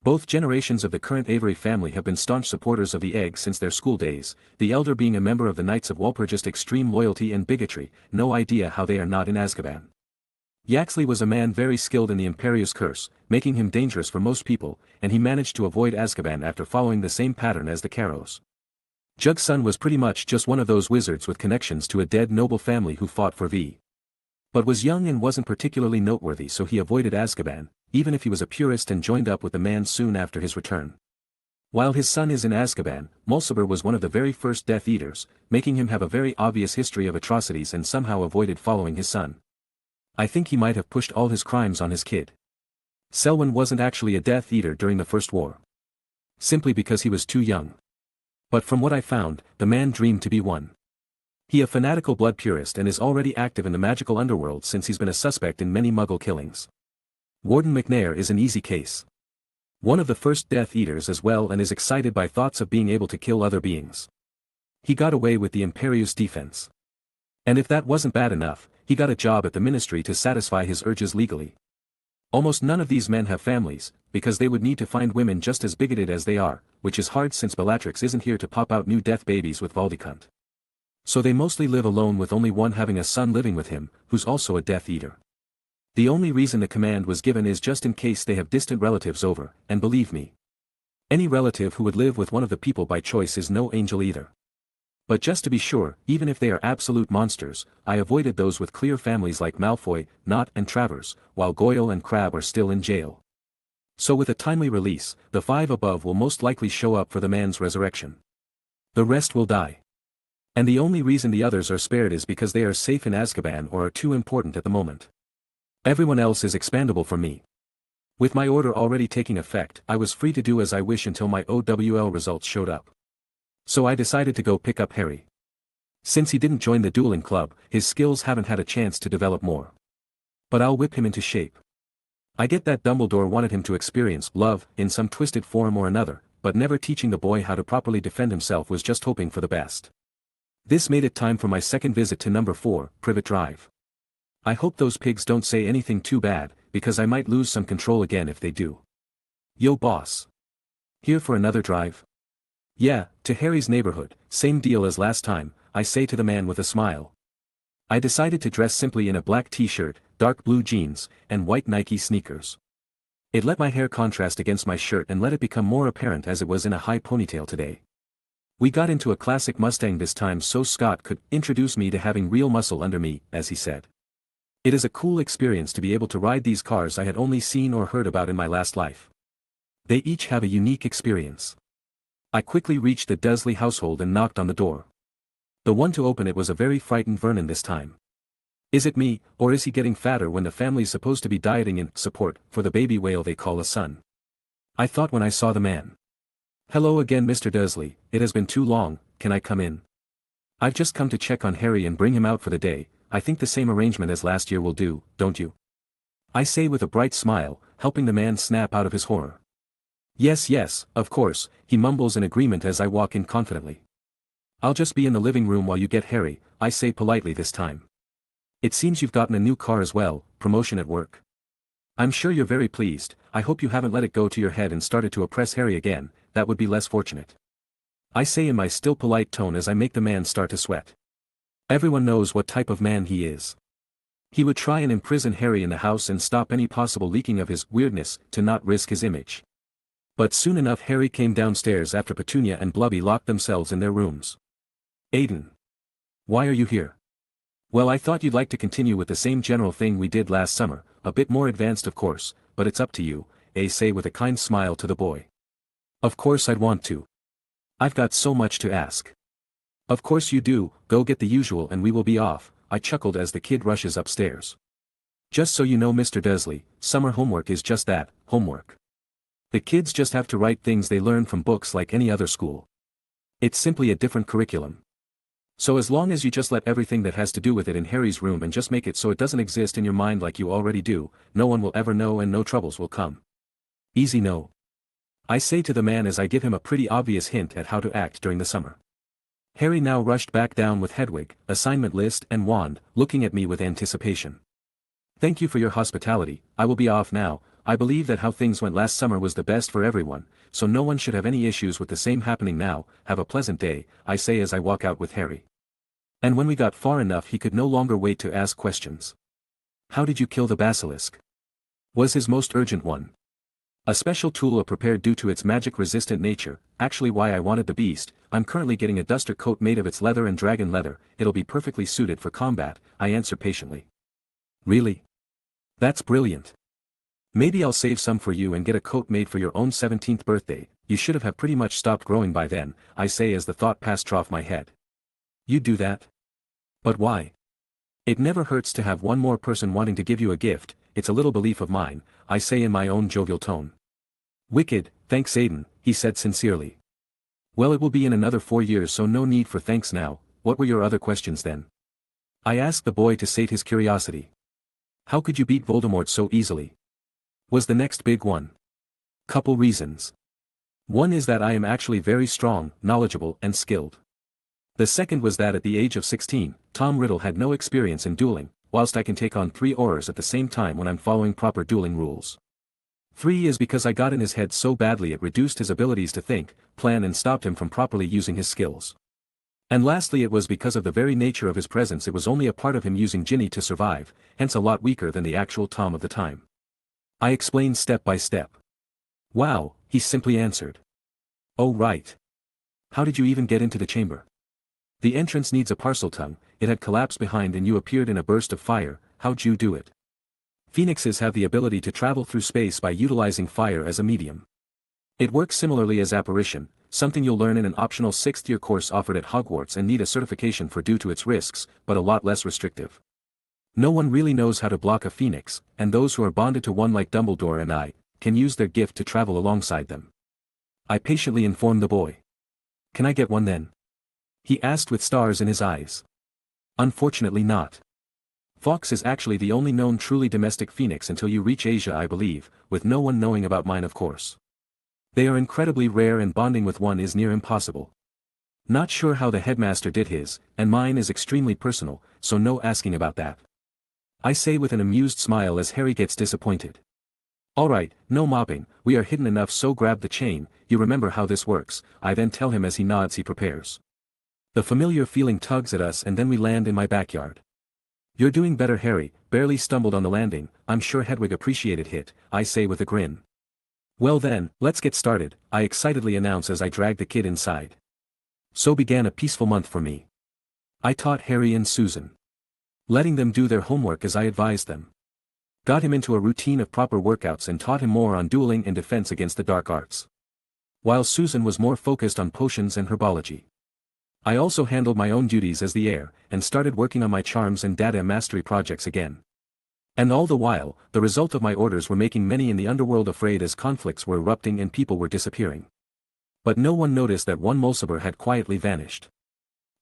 Both generations of the current Avery family have been staunch supporters of the Egg since their school days, the elder being a member of the Knights of Walpurgis. Extreme loyalty and bigotry, no idea how they are not in Azkaban. Yaxley was a man very skilled in the Imperius Curse, making him dangerous for most people, and he managed to avoid Azkaban after following the same pattern as the Carrows. Jug's son was pretty much just one of those wizards with connections to a dead noble family who fought for V. But was young and wasn't particularly noteworthy, so he avoided Azkaban, even if he was a purist, and joined up with the man soon after his return. While his son is in Azkaban, Mulciber was one of the very first Death Eaters, making him have a very obvious history of atrocities, and somehow avoided following his son. I think he might have pushed all his crimes on his kid. Selwyn wasn't actually a Death Eater during the First War. Simply because he was too young. But from what I found, the man dreamed to be one. He a fanatical blood purist and is already active in the magical underworld since he's been a suspect in many Muggle killings. Warden McNair is an easy case. One of the first Death Eaters as well, and is excited by thoughts of being able to kill other beings. He got away with the Imperius defense. And if that wasn't bad enough, he got a job at the ministry to satisfy his urges legally. Almost none of these men have families, because they would need to find women just as bigoted as they are, which is hard since Bellatrix isn't here to pop out new death babies with Voldemort. So they mostly live alone, with only one having a son living with him, who's also a Death Eater. The only reason the command was given is just in case they have distant relatives over, and believe me, any relative who would live with one of the people by choice is no angel either. But just to be sure, even if they are absolute monsters, I avoided those with clear families like Malfoy, Nott and Travers, while Goyle and Crabbe are still in jail. So with a timely release, the 5 above will most likely show up for the man's resurrection. The rest will die. And the only reason the others are spared is because they are safe in Azkaban or are too important at the moment. Everyone else is expandable for me. With my order already taking effect, I was free to do as I wish until my OWL results showed up. So I decided to go pick up Harry. Since he didn't join the Dueling Club, his skills haven't had a chance to develop more. But I'll whip him into shape. I get that Dumbledore wanted him to experience love in some twisted form or another, but never teaching the boy how to properly defend himself was just hoping for the best. This made it time for my second visit to number 4, Privet Drive. I hope those pigs don't say anything too bad, because I might lose some control again if they do. Yo boss. Here for another drive? Yeah, to Harry's neighborhood, same deal as last time, I say to the man with a smile. I decided to dress simply in a black t-shirt, dark blue jeans, and white Nike sneakers. It let my hair contrast against my shirt and let it become more apparent as it was in a high ponytail today. We got into a classic Mustang this time so Scott could introduce me to having real muscle under me, as he said. It is a cool experience to be able to ride these cars I had only seen or heard about in my last life. They each have a unique experience. I quickly reached the Dursley household and knocked on the door. The one to open it was a very frightened Vernon this time. Is it me, or is he getting fatter when the family's supposed to be dieting in support for the baby whale they call a son? I thought when I saw the man. Hello again, Mr. Dursley, it has been too long, can I come in? I've just come to check on Harry and bring him out for the day. I think the same arrangement as last year will do, don't you? I say with a bright smile, helping the man snap out of his horror. Yes, yes, of course, he mumbles in agreement as I walk in confidently. I'll just be in the living room while you get Harry, I say politely this time. It seems you've gotten a new car as well, promotion at work. I'm sure you're very pleased. I hope you haven't let it go to your head and started to oppress Harry again, that would be less fortunate. I say in my still polite tone as I make the man start to sweat. Everyone knows what type of man he is. He would try and imprison Harry in the house and stop any possible leaking of his weirdness to not risk his image. But soon enough Harry came downstairs after Petunia and Blubby locked themselves in their rooms. Aiden. Why are you here? Well, I thought you'd like to continue with the same general thing we did last summer, a bit more advanced of course, but it's up to you, I say with a kind smile to the boy. Of course I'd want to. I've got so much to ask. Of course you do, go get the usual and we will be off, I chuckled as the kid rushes upstairs. Just so you know Mr. Dursley, summer homework is just that, homework. The kids just have to write things they learn from books like any other school. It's simply a different curriculum. So as long as you just let everything that has to do with it in Harry's room and just make it so it doesn't exist in your mind like you already do, no one will ever know and no troubles will come. Easy no. I say to the man as I give him a pretty obvious hint at how to act during the summer. Harry now rushed back down with Hedwig, assignment list and wand, looking at me with anticipation. Thank you for your hospitality, I will be off now. I believe that how things went last summer was the best for everyone, so no one should have any issues with the same happening now. Have a pleasant day, I say as I walk out with Harry. And when we got far enough he could no longer wait to ask questions. How did you kill the basilisk? Was his most urgent one. A special tool prepared due to its magic-resistant nature, actually why I wanted the beast. I'm currently getting a duster coat made of its leather and dragon leather, it'll be perfectly suited for combat, I answer patiently. Really? That's brilliant. Maybe I'll save some for you and get a coat made for your own 17th birthday, you should have pretty much stopped growing by then, I say as the thought passed off my head. You'd do that? But why? It never hurts to have one more person wanting to give you a gift, it's a little belief of mine, I say in my own jovial tone. Wicked, thanks Aiden, he said sincerely. Well, it will be in another 4 years so no need for thanks now. What were your other questions then? I asked the boy to sate his curiosity. How could you beat Voldemort so easily? Was the next big one. Couple reasons. One is that I am actually very strong, knowledgeable and skilled. The second was that at the age of 16, Tom Riddle had no experience in dueling, whilst I can take on 3 aurors at the same time when I'm following proper dueling rules. 3 is because I got in his head so badly it reduced his abilities to think, plan and stopped him from properly using his skills. And lastly it was because of the very nature of his presence it was only a part of him using Ginny to survive, hence a lot weaker than the actual Tom of the time. I explained step by step. Wow, he simply answered. Oh right. How did you even get into the chamber? The entrance needs a parcel tongue, it had collapsed behind and you appeared in a burst of fire, how'd you do it? Phoenixes have the ability to travel through space by utilizing fire as a medium. It works similarly as apparition, something you'll learn in an optional 6th-year course offered at Hogwarts and need a certification for due to its risks, but a lot less restrictive. No one really knows how to block a phoenix, and those who are bonded to one like Dumbledore and I, can use their gift to travel alongside them. I patiently informed the boy. Can I get one then? He asked with stars in his eyes. Unfortunately not. Fawkes is actually the only known truly domestic phoenix until you reach Asia I believe, with no one knowing about mine of course. They are incredibly rare and bonding with one is near impossible. Not sure how the headmaster did his, and mine is extremely personal, so no asking about that. I say with an amused smile as Harry gets disappointed. Alright, no mopping, we are hidden enough so grab the chain, you remember how this works, I then tell him as he nods he prepares. The familiar feeling tugs at us and then we land in my backyard. You're doing better Harry, barely stumbled on the landing, I'm sure Hedwig appreciated it, I say with a grin. Well then, let's get started, I excitedly announce as I drag the kid inside. So began a peaceful month for me. I taught Harry and Susan. Letting them do their homework as I advised them. Got him into a routine of proper workouts and taught him more on dueling and defense against the dark arts. While Susan was more focused on potions and herbology. I also handled my own duties as the heir, and started working on my charms and data mastery projects again. And all the while, the result of my orders were making many in the underworld afraid as conflicts were erupting and people were disappearing. But no one noticed that one Mulciber had quietly vanished.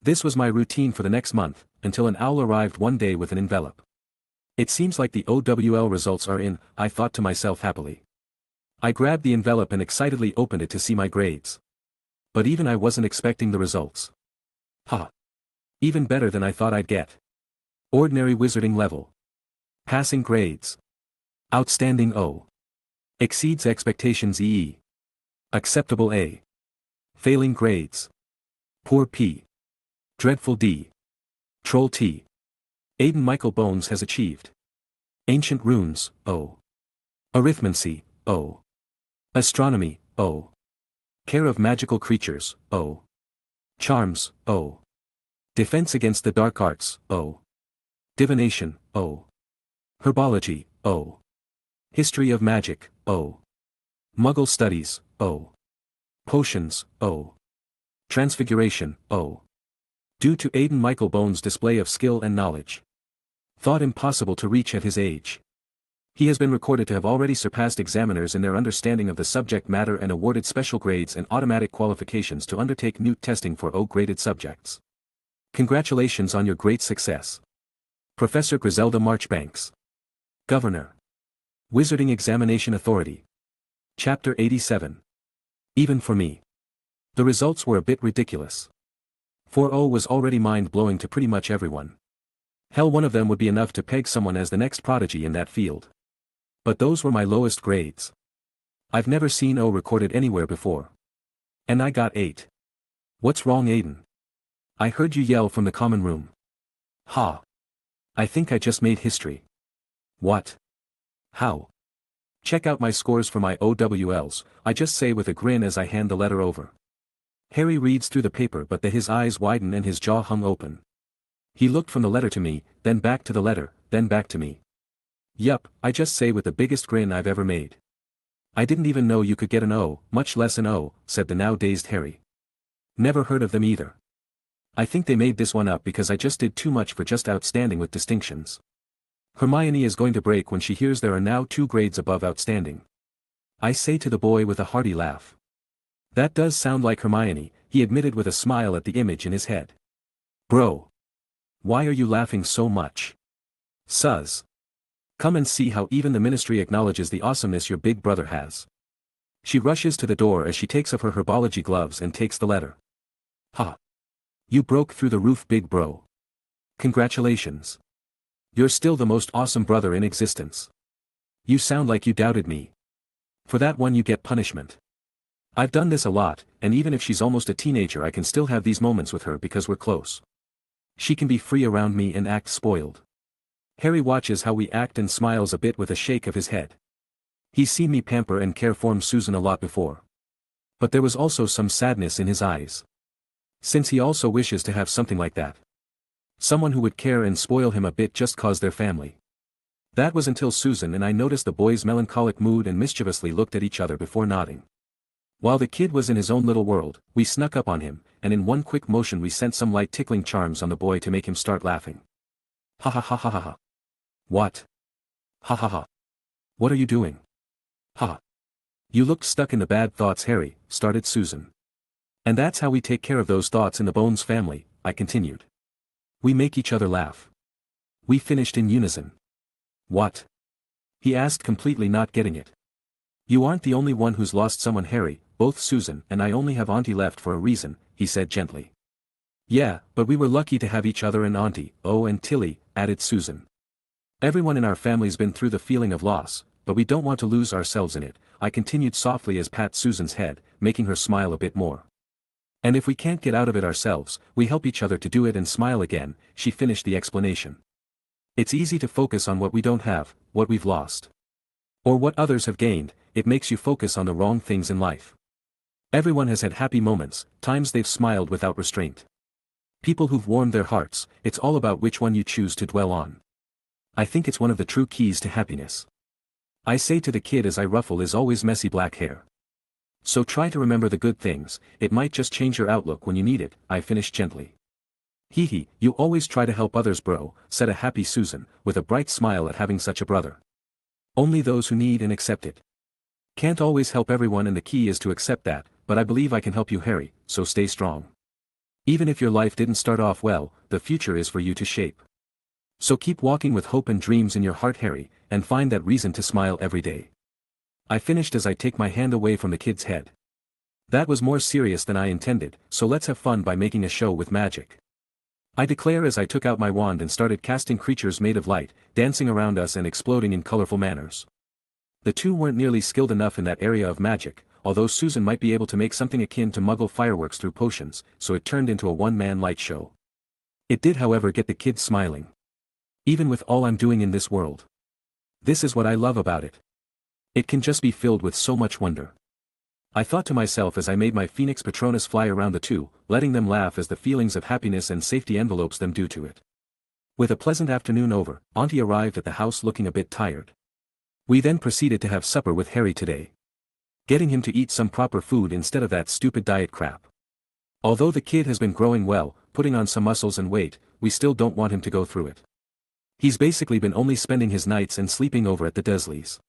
This was my routine for the next month, until an owl arrived one day with an envelope. It seems like the OWL results are in, I thought to myself happily. I grabbed the envelope and excitedly opened it to see my grades. But even I wasn't expecting the results. Ha! Even better than I thought I'd get. Ordinary wizarding level. Passing grades. Outstanding O. Exceeds expectations EE. Acceptable A. Failing grades. Poor P. Dreadful D. Troll T. Aiden Michael Bones has achieved. Ancient runes, O. Arithmancy, O. Astronomy, O. Care of magical creatures, O. Charms, O. Defense against the dark arts, O. Divination, O. Herbology, O. History of magic, O. Muggle studies, O. Potions, O. Transfiguration, O. Due to Aiden Michael Bones' display of skill and knowledge. Thought impossible to reach at his age. He has been recorded to have already surpassed examiners in their understanding of the subject matter and awarded special grades and automatic qualifications to undertake NEWT testing for O-graded subjects. Congratulations on your great success. Professor Griselda Marchbanks. Governor. Wizarding Examination Authority. Chapter 87. Even for me. The results were a bit ridiculous. 4.0 was already mind-blowing to pretty much everyone. Hell, one of them would be enough to peg someone as the next prodigy in that field. But those were my lowest grades. I've never seen O recorded anywhere before. And I got 8. What's wrong, Aiden? I heard you yell from the common room. Ha! I think I just made history. What? How? Check out my scores for my OWLs, I just say with a grin as I hand the letter over. Harry reads through the paper, but then his eyes widen and his jaw hung open. He looked from the letter to me, then back to the letter, then back to me. Yup, I just say with the biggest grin I've ever made. I didn't even know you could get an O, much less an O, said the now dazed Harry. Never heard of them either. I think they made this one up because I just did too much for just outstanding with distinctions. Hermione is going to break when she hears there are now 2 grades above outstanding. I say to the boy with a hearty laugh. That does sound like Hermione, he admitted with a smile at the image in his head. Bro. Why are you laughing so much? Sus. Come and see how even the ministry acknowledges the awesomeness your big brother has. She rushes to the door as she takes off her herbology gloves and takes the letter. Ha. You broke through the roof, big bro. Congratulations. You're still the most awesome brother in existence. You sound like you doubted me. For that one you get punishment. I've done this a lot, and even if she's almost a teenager I can still have these moments with her because we're close. She can be free around me and act spoiled. Harry watches how we act and smiles a bit with a shake of his head. He's seen me pamper and care for Susan a lot before. But there was also some sadness in his eyes. Since he also wishes to have something like that. Someone who would care and spoil him a bit just cause they're family. That was until Susan and I noticed the boy's melancholic mood and mischievously looked at each other before nodding. While the kid was in his own little world, we snuck up on him, and in one quick motion we sent some light tickling charms on the boy to make him start laughing. Ha ha ha ha ha ha. What? Ha ha ha. What are you doing? Ha. You looked stuck in the bad thoughts, Harry, started Susan. And that's how we take care of those thoughts in the Bones family, I continued. We make each other laugh. We finished in unison. What? He asked, completely not getting it. You aren't the only one who's lost someone, Harry, both Susan and I only have Auntie left for a reason, he said gently. Yeah, but we were lucky to have each other and Auntie, oh and Tilly, added Susan. Everyone in our family's been through the feeling of loss, but we don't want to lose ourselves in it, I continued softly as pat Susan's head, making her smile a bit more. And if we can't get out of it ourselves, we help each other to do it and smile again, she finished the explanation. It's easy to focus on what we don't have, what we've lost. Or what others have gained, it makes you focus on the wrong things in life. Everyone has had happy moments, times they've smiled without restraint. People who've warmed their hearts, it's all about which one you choose to dwell on. I think it's one of the true keys to happiness. I say to the kid as I ruffle his always messy black hair. So try to remember the good things, it might just change your outlook when you need it, I finished gently. Hee hee, you always try to help others, bro, said a happy Susan, with a bright smile at having such a brother. Only those who need and accept it. Can't always help everyone and the key is to accept that, but I believe I can help you, Harry, so stay strong. Even if your life didn't start off well, the future is for you to shape. So keep walking with hope and dreams in your heart, Harry, and find that reason to smile every day. I finished as I take my hand away from the kid's head. That was more serious than I intended, so let's have fun by making a show with magic. I declare as I took out my wand and started casting creatures made of light, dancing around us and exploding in colorful manners. The two weren't nearly skilled enough in that area of magic, although Susan might be able to make something akin to Muggle fireworks through potions, so it turned into a one-man light show. It did however get the kids smiling. Even with all I'm doing in this world. This is what I love about it. It can just be filled with so much wonder. I thought to myself as I made my Phoenix Patronus fly around the two, letting them laugh as the feelings of happiness and safety envelopes them due to it. With a pleasant afternoon over, Auntie arrived at the house looking a bit tired. We then proceeded to have supper with Harry today. Getting him to eat some proper food instead of that stupid diet crap. Although the kid has been growing well, putting on some muscles and weight, we still don't want him to go through it. He's basically been only spending his nights and sleeping over at the Dursleys.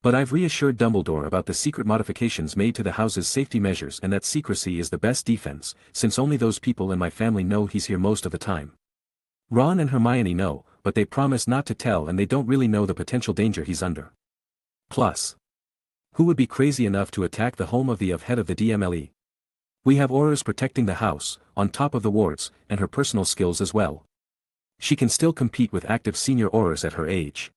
But I've reassured Dumbledore about the secret modifications made to the house's safety measures and that secrecy is the best defense, since only those people in my family know he's here most of the time. Ron and Hermione know, but they promise not to tell and they don't really know the potential danger he's under. Plus, who would be crazy enough to attack the home of the head of the DMLE? We have Aurors protecting the house, on top of the wards, and her personal skills as well. She can still compete with active senior Aurors at her age.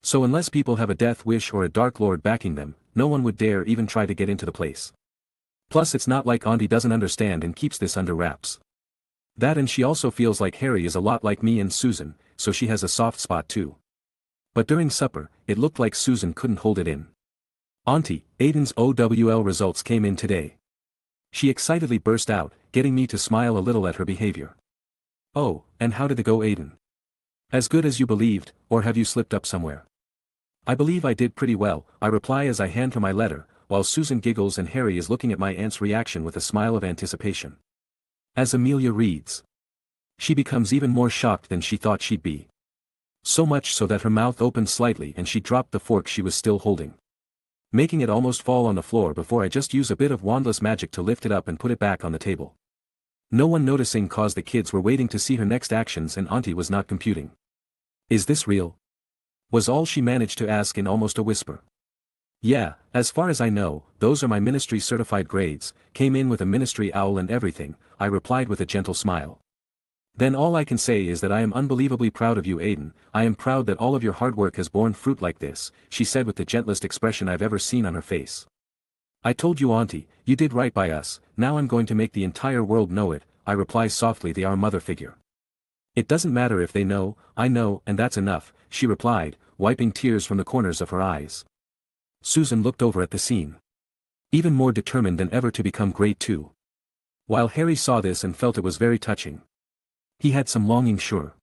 So unless people have a death wish or a Dark Lord backing them, no one would dare even try to get into the place. Plus it's not like Auntie doesn't understand and keeps this under wraps. That and she also feels like Harry is a lot like me and Susan, so she has a soft spot too. But during supper, it looked like Susan couldn't hold it in. Auntie, Aiden's OWL results came in today. She excitedly burst out, getting me to smile a little at her behavior. Oh, and how did it go, Aiden? As good as you believed, or have you slipped up somewhere? I believe I did pretty well, I reply as I hand her my letter, while Susan giggles and Harry is looking at my aunt's reaction with a smile of anticipation. As Amelia reads, she becomes even more shocked than she thought she'd be. So much so that her mouth opened slightly and she dropped the fork she was still holding, making it almost fall on the floor before I just use a bit of wandless magic to lift it up and put it back on the table. No one noticing cause the kids were waiting to see her next actions and Auntie was not computing. Is this real? Was all she managed to ask in almost a whisper. Yeah, as far as I know, those are my ministry certified grades, came in with a ministry owl and everything, I replied with a gentle smile. Then all I can say is that I am unbelievably proud of you, Aiden. I am proud that all of your hard work has borne fruit like this, she said with the gentlest expression I've ever seen on her face. I told you, Auntie, you did right by us, now I'm going to make the entire world know it, I reply softly, the our mother figure. It doesn't matter if they know, I know, and that's enough, she replied, wiping tears from the corners of her eyes. Susan looked over at the scene. Even more determined than ever to become great too. While Harry saw this and felt it was very touching. He had some longing, sure.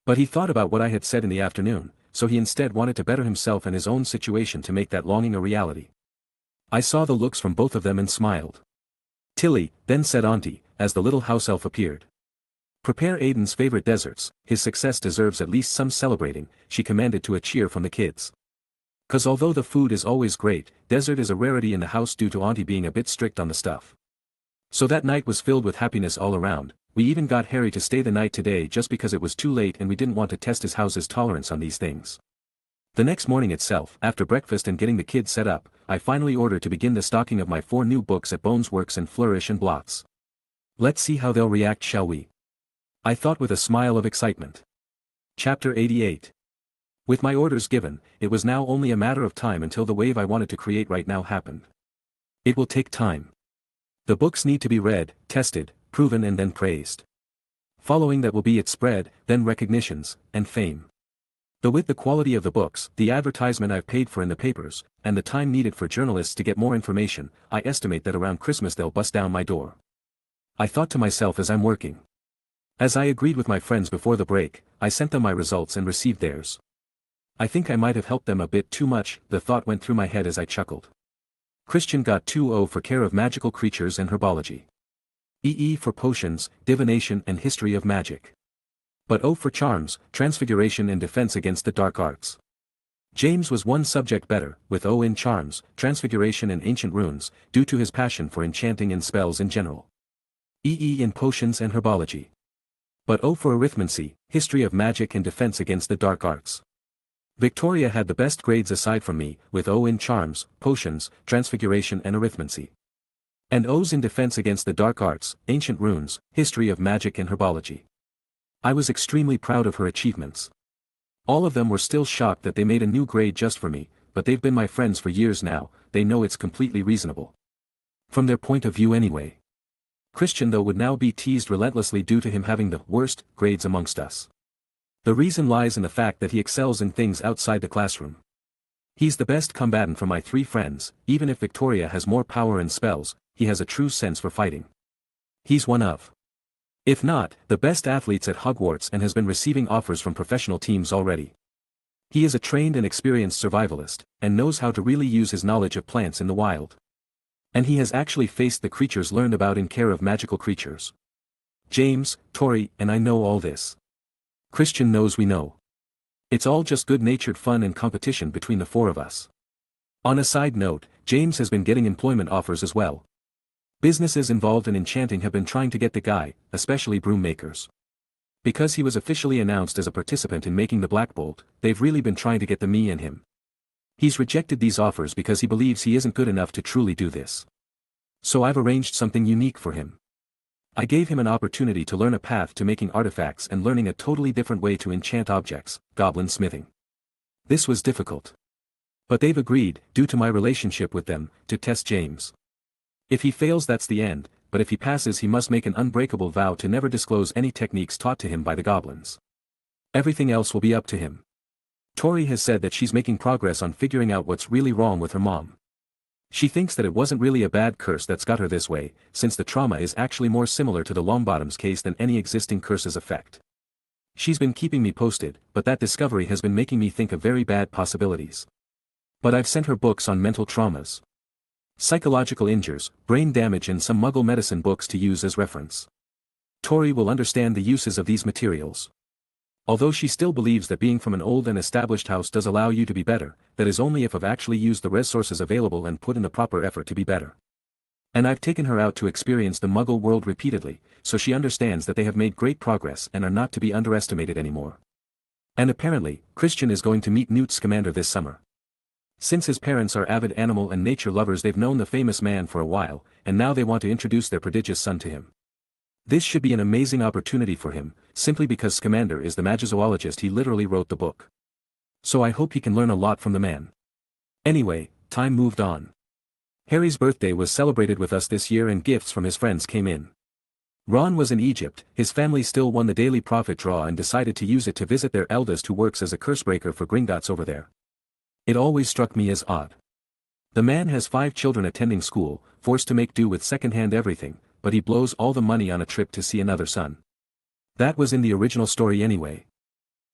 But he thought about what I had said in the afternoon, so he instead wanted to better himself and his own situation to make that longing a reality. I saw the looks from both of them and smiled. Tilly, then said Auntie, as the little house elf appeared. Prepare Aiden's favorite desserts, his success deserves at least some celebrating, she commanded to a cheer from the kids. 'Cause although the food is always great, dessert is a rarity in the house due to Auntie being a bit strict on the stuff. So that night was filled with happiness all around. We even got Harry to stay the night today just because it was too late and we didn't want to test his house's tolerance on these things. The next morning itself, after breakfast and getting the kids set up, I finally ordered to begin the stocking of my 4 new books at Bones Works and Flourish and Blots. Let's see how they'll react, shall we? I thought with a smile of excitement. Chapter 88. With my orders given, it was now only a matter of time until the wave I wanted to create right now happened. It will take time. The books need to be read, tested, proven and then praised. Following that will be its spread, then recognitions, and fame. With the quality of the books, the advertisement I've paid for in the papers, and the time needed for journalists to get more information, I estimate that around Christmas they'll bust down my door. I thought to myself as I'm working. As I agreed with my friends before the break, I sent them my results and received theirs. I think I might have helped them a bit too much, the thought went through my head as I chuckled. Christian got 2-0 for care of magical creatures and herbology. EE for potions, divination and history of magic. But O for charms, transfiguration and defense against the dark arts. James was one subject better, with O in charms, transfiguration and ancient runes, due to his passion for enchanting and spells in general. EE in potions and herbology. But O for arithmancy, history of magic and defense against the dark arts. Victoria had the best grades aside from me, with O in charms, potions, transfiguration and arithmancy. And O's in defense against the dark arts, ancient runes, history of magic and herbology. I was extremely proud of her achievements. All of them were still shocked that they made a new grade just for me, but they've been my friends for years now, they know it's completely reasonable. From their point of view anyway. Christian though would now be teased relentlessly due to him having the worst grades amongst us. The reason lies in the fact that he excels in things outside the classroom. He's the best combatant for my 3 friends, even if Victoria has more power and spells, he has a true sense for fighting. He's one of, if not, the best athletes at Hogwarts and has been receiving offers from professional teams already. He is a trained and experienced survivalist, and knows how to really use his knowledge of plants in the wild. And he has actually faced the creatures learned about in Care of Magical Creatures. James, Tori, and I know all this. Christian knows we know. It's all just good-natured fun and competition between the 4 of us. On a side note, James has been getting employment offers as well. Businesses involved in enchanting have been trying to get the guy, especially broom makers. Because he was officially announced as a participant in making the Blackbolt, they've really been trying to get the me and him. He's rejected these offers because he believes he isn't good enough to truly do this. So I've arranged something unique for him. I gave him an opportunity to learn a path to making artifacts and learning a totally different way to enchant objects, goblin smithing. This was difficult. But they've agreed, due to my relationship with them, to test James. If he fails that's the end, but if he passes he must make an unbreakable vow to never disclose any techniques taught to him by the goblins. Everything else will be up to him. Tori has said that she's making progress on figuring out what's really wrong with her mom. She thinks that it wasn't really a bad curse that's got her this way, since the trauma is actually more similar to the Longbottom's case than any existing curse's effect. She's been keeping me posted, but that discovery has been making me think of very bad possibilities. But I've sent her books on mental traumas, psychological injuries, brain damage and some muggle medicine books to use as reference. Tori will understand the uses of these materials. Although she still believes that being from an old and established house does allow you to be better, that is only if I've actually used the resources available and put in the proper effort to be better. And I've taken her out to experience the muggle world repeatedly, so she understands that they have made great progress and are not to be underestimated anymore. And apparently, Christian is going to meet Newt Scamander this summer. Since his parents are avid animal and nature lovers they've known the famous man for a while, and now they want to introduce their prodigious son to him. This should be an amazing opportunity for him, simply because Scamander is the magizoologist he literally wrote the book. So I hope he can learn a lot from the man. Anyway, time moved on. Harry's birthday was celebrated with us this year and gifts from his friends came in. Ron was in Egypt, his family still won the daily profit draw and decided to use it to visit their eldest who works as a cursebreaker for Gringotts over there. It always struck me as odd. The man has 5 children attending school, forced to make do with second-hand everything, but he blows all the money on a trip to see another son. That was in the original story anyway.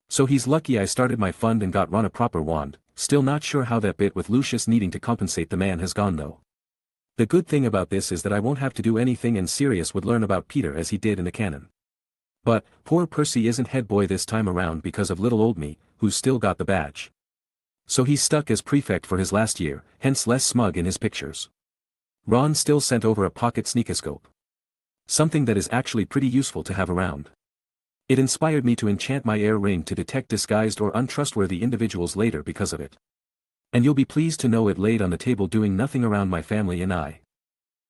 So he's lucky I started my fund and got Ron a proper wand, still not sure how that bit with Lucius needing to compensate the man has gone though. The good thing about this is that I won't have to do anything and Sirius would learn about Peter as he did in the canon. But, poor Percy isn't head boy this time around because of little old me, who's still got the badge. So he's stuck as prefect for his last year, hence less smug in his pictures. Ron still sent over a pocket sneakoscope. Something that is actually pretty useful to have around. It inspired me to enchant my air ring to detect disguised or untrustworthy individuals later because of it. And you'll be pleased to know it laid on the table doing nothing around my family and I.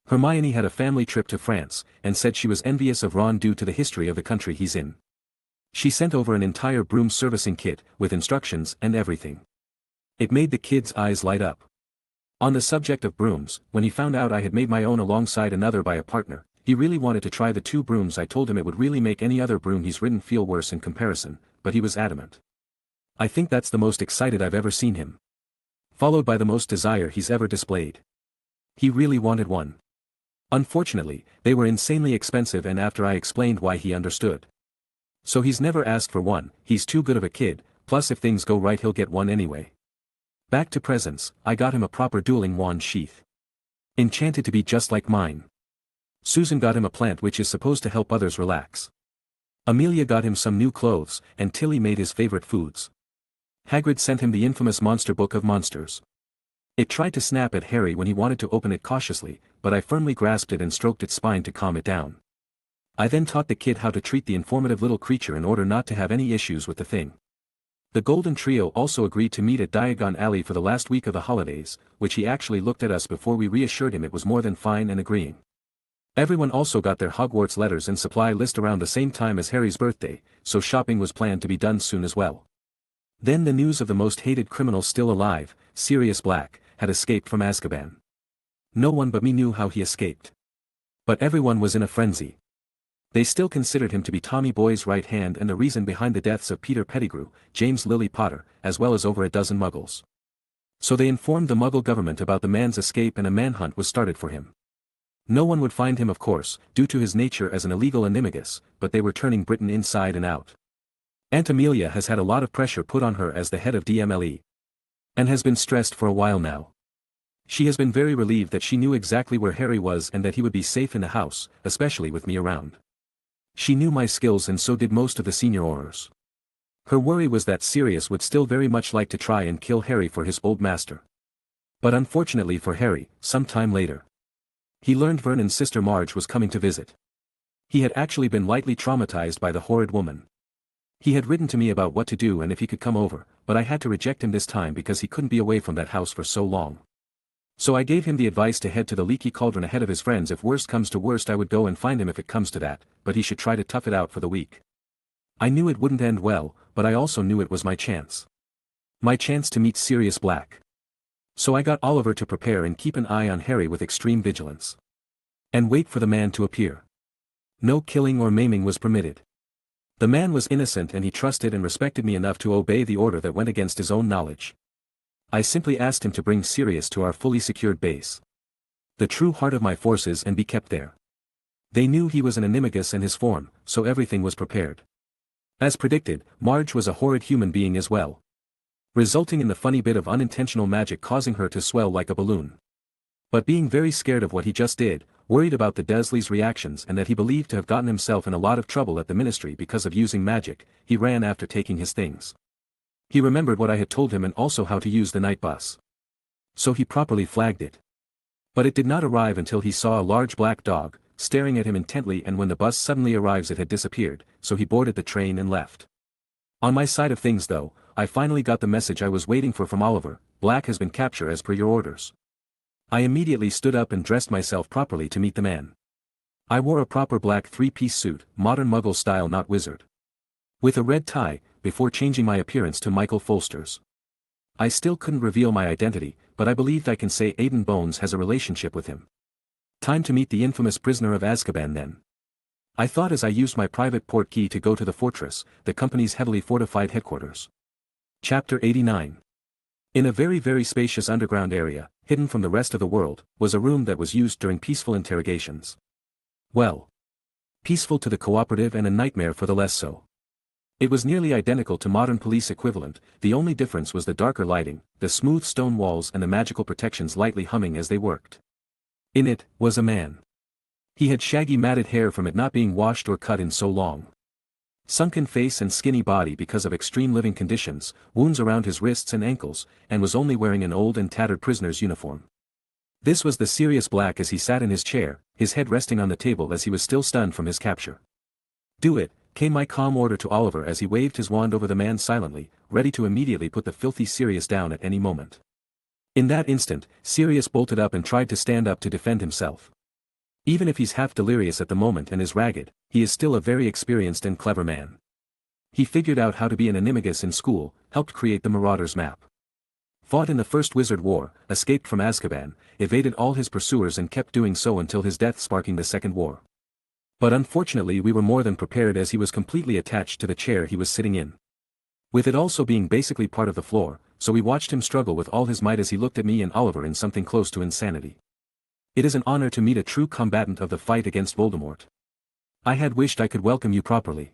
Hermione had a family trip to France, and said she was envious of Ron due to the history of the country he's in. She sent over an entire broom servicing kit, with instructions and everything. It made the kid's eyes light up. On the subject of brooms, when he found out I had made my own alongside another by a partner, he really wanted to try the 2 brooms. I told him it would really make any other broom he's ridden feel worse in comparison, but he was adamant. I think that's the most excited I've ever seen him. Followed by the most desire he's ever displayed. He really wanted one. Unfortunately, they were insanely expensive and after I explained why he understood. So he's never asked for one, he's too good of a kid, plus if things go right he'll get one anyway. Back to presents, I got him a proper dueling wand sheath. Enchanted to be just like mine. Susan got him a plant which is supposed to help others relax. Amelia got him some new clothes, and Tilly made his favorite foods. Hagrid sent him the infamous monster book of monsters. It tried to snap at Harry when he wanted to open it cautiously, but I firmly grasped it and stroked its spine to calm it down. I then taught the kid how to treat the informative little creature in order not to have any issues with the thing. The Golden Trio also agreed to meet at Diagon Alley for the last week of the holidays, which he actually looked at us before we reassured him it was more than fine and agreeing. Everyone also got their Hogwarts letters and supply list around the same time as Harry's birthday, so shopping was planned to be done soon as well. Then the news of the most hated criminal still alive, Sirius Black, had escaped from Azkaban. No one but me knew how he escaped. But everyone was in a frenzy. They still considered him to be Tommy Boy's right hand and the reason behind the deaths of Peter Pettigrew, James Lily Potter, as well as over a dozen Muggles. So they informed the Muggle government about the man's escape and a manhunt was started for him. No one would find him of course, due to his nature as an illegal animagus, but they were turning Britain inside and out. Aunt Amelia has had a lot of pressure put on her as the head of DMLE. And has been stressed for a while now. She has been very relieved that she knew exactly where Harry was and that he would be safe in the house, especially with me around. She knew my skills and so did most of the senior Aurors. Her worry was that Sirius would still very much like to try and kill Harry for his old master. But unfortunately for Harry, some time later, he learned Vernon's sister Marge was coming to visit. He had actually been lightly traumatized by the horrid woman. He had written to me about what to do and if he could come over, but I had to reject him this time because he couldn't be away from that house for so long. So I gave him the advice to head to the Leaky Cauldron ahead of his friends. If worst comes to worst I would go and find him if it comes to that, but he should try to tough it out for the week. I knew it wouldn't end well, but I also knew it was my chance. My chance to meet Sirius Black. So I got Oliver to prepare and keep an eye on Harry with extreme vigilance. And wait for the man to appear. No killing or maiming was permitted. The man was innocent and he trusted and respected me enough to obey the order that went against his own knowledge. I simply asked him to bring Sirius to our fully secured base. The true heart of my forces and be kept there. They knew he was an animagus in his form, so everything was prepared. As predicted, Marge was a horrid human being as well. Resulting in the funny bit of unintentional magic causing her to swell like a balloon. But being very scared of what he just did, worried about the Dursleys' reactions and that he believed to have gotten himself in a lot of trouble at the ministry because of using magic, he ran after taking his things. He remembered what I had told him and also how to use the night bus. So he properly flagged it. But it did not arrive until he saw a large black dog, staring at him intently, and when the bus suddenly arrives it had disappeared, so he boarded the train and left. On my side of things though, I finally got the message I was waiting for from Oliver: Black has been captured as per your orders. I immediately stood up and dressed myself properly to meet the man. I wore a proper black three-piece suit, modern Muggle style, not wizard. With a red tie, before changing my appearance to Michael Folster's. I still couldn't reveal my identity, but I believed I can say Aiden Bones has a relationship with him. Time to meet the infamous prisoner of Azkaban then. I thought as I used my private port key to go to the fortress, the company's heavily fortified headquarters. Chapter 89. In a very spacious underground area, hidden from the rest of the world, was a room that was used during peaceful interrogations. Well, peaceful to the cooperative and a nightmare for the less so. It was nearly identical to modern police equivalent, the only difference was the darker lighting, the smooth stone walls and the magical protections lightly humming as they worked. In it, was a man. He had shaggy matted hair from it not being washed or cut in so long. Sunken face and skinny body because of extreme living conditions, wounds around his wrists and ankles, and was only wearing an old and tattered prisoner's uniform. This was the Sirius Black as he sat in his chair, his head resting on the table as he was still stunned from his capture. Do it, came my calm order to Oliver as he waved his wand over the man silently, ready to immediately put the filthy Sirius down at any moment. In that instant, Sirius bolted up and tried to stand up to defend himself. Even if he's half delirious at the moment and is ragged, he is still a very experienced and clever man. He figured out how to be an animagus in school, helped create the Marauders map. Fought in the First Wizard War, escaped from Azkaban, evaded all his pursuers and kept doing so until his death sparking the Second War. But unfortunately we were more than prepared as he was completely attached to the chair he was sitting in. With it also being basically part of the floor, so we watched him struggle with all his might as he looked at me and Oliver in something close to insanity. It is an honor to meet a true combatant of the fight against Voldemort. I had wished I could welcome you properly.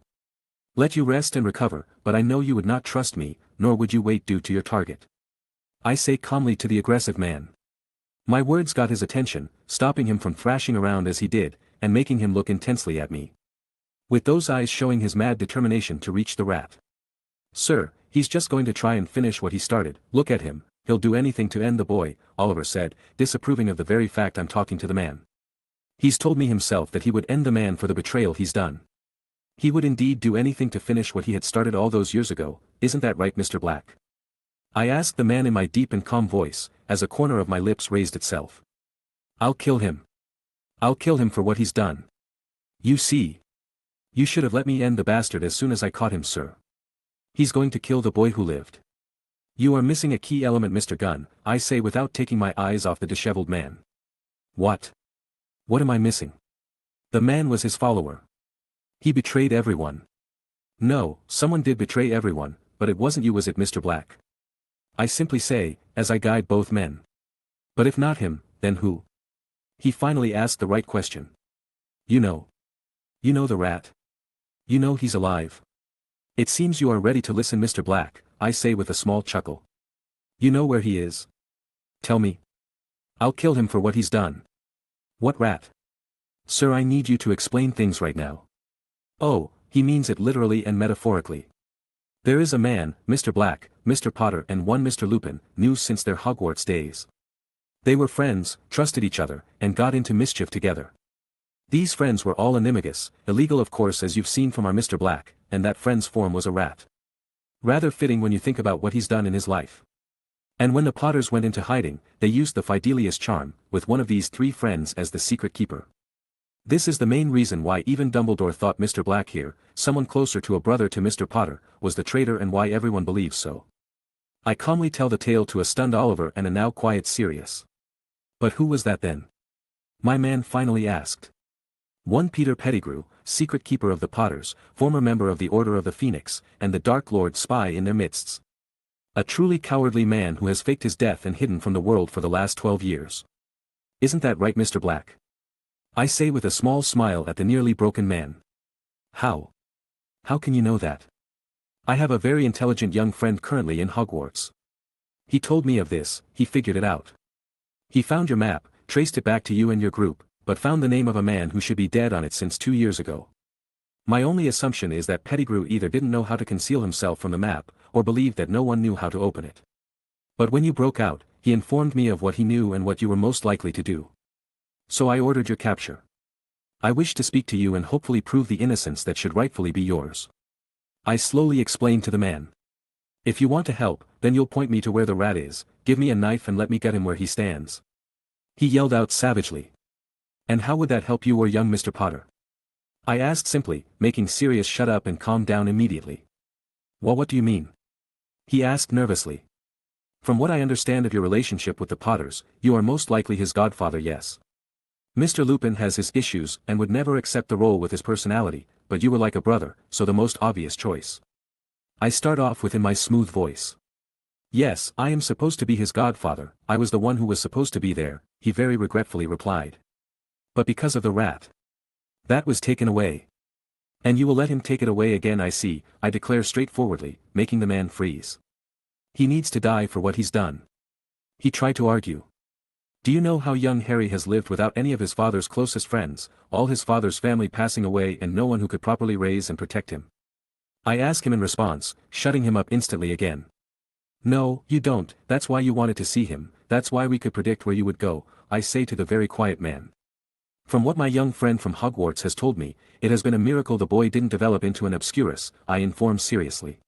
Let you rest and recover, but I know you would not trust me, nor would you wait due to your target. I say calmly to the aggressive man. My words got his attention, stopping him from thrashing around as he did, and making him look intensely at me. With those eyes showing his mad determination to reach the rat. Sir, he's just going to try and finish what he started, look at him, he'll do anything to end the boy, Oliver said, disapproving of the very fact I'm talking to the man. He's told me himself that he would end the man for the betrayal he's done. He would indeed do anything to finish what he had started all those years ago, isn't that right, Mr. Black? I asked the man in my deep and calm voice, as a corner of my lips raised itself. I'll kill him. I'll kill him for what he's done. You see. You should have let me end the bastard as soon as I caught him, sir. He's going to kill the boy who lived. You are missing a key element, Mr. Gunn, I say without taking my eyes off the disheveled man. What? What am I missing? The man was his follower. He betrayed everyone. No, someone did betray everyone, but it wasn't you, was it, Mr. Black? I simply say, as I guide both men. But if not him, then who? He finally asked the right question. You know. You know the rat. You know he's alive. It seems you are ready to listen, Mr. Black, I say with a small chuckle. You know where he is? Tell me. I'll kill him for what he's done. What rat? Sir, I need you to explain things right now. Oh, he means it literally and metaphorically. There is a man, Mr. Black, Mr. Potter and one Mr. Lupin, knew since their Hogwarts days. They were friends, trusted each other, and got into mischief together. These friends were all animagus, illegal of course as you've seen from our Mr. Black, and that friend's form was a rat. Rather fitting when you think about what he's done in his life. And when the Potters went into hiding, they used the Fidelius charm, with one of these three friends as the secret keeper. This is the main reason why even Dumbledore thought Mr. Black here, someone closer to a brother to Mr. Potter, was the traitor and why everyone believes so. I calmly tell the tale to a stunned Oliver and a now quiet Sirius. But who was that then? My man finally asked. One Peter Pettigrew, secret keeper of the Potters, former member of the Order of the Phoenix, and the Dark Lord spy in their midst. A truly cowardly man who has faked his death and hidden from the world for the last 12 years. Isn't that right, Mr. Black? I say with a small smile at the nearly broken man. How? How can you know that? I have a very intelligent young friend currently in Hogwarts. He told me of this, he figured it out. He found your map, traced it back to you and your group, but found the name of a man who should be dead on it since 2 years ago. My only assumption is that Pettigrew either didn't know how to conceal himself from the map, or believed that no one knew how to open it. But when you broke out, he informed me of what he knew and what you were most likely to do. So I ordered your capture. I wish to speak to you and hopefully prove the innocence that should rightfully be yours. I slowly explained to the man. If you want to help, then you'll point me to where the rat is, give me a knife and let me get him where he stands. He yelled out savagely. And how would that help you or young Mr. Potter? I asked simply, making Sirius shut up and calm down immediately. Well, what do you mean? He asked nervously. From what I understand of your relationship with the Potters, you are most likely his godfather, yes. Mr. Lupin has his issues and would never accept the role with his personality, but you were like a brother, so the most obvious choice. I start off with in my smooth voice. Yes, I am supposed to be his godfather, I was the one who was supposed to be there, he very regretfully replied. But because of the rat. That was taken away. And you will let him take it away again, I see, I declare straightforwardly, making the man freeze. He needs to die for what he's done. He tried to argue. Do you know how young Harry has lived without any of his father's closest friends, all his father's family passing away and no one who could properly raise and protect him? I ask him in response, shutting him up instantly again. No, you don't, that's why you wanted to see him, that's why we could predict where you would go, I say to the very quiet man. From what my young friend from Hogwarts has told me, it has been a miracle the boy didn't develop into an obscurus, I inform seriously.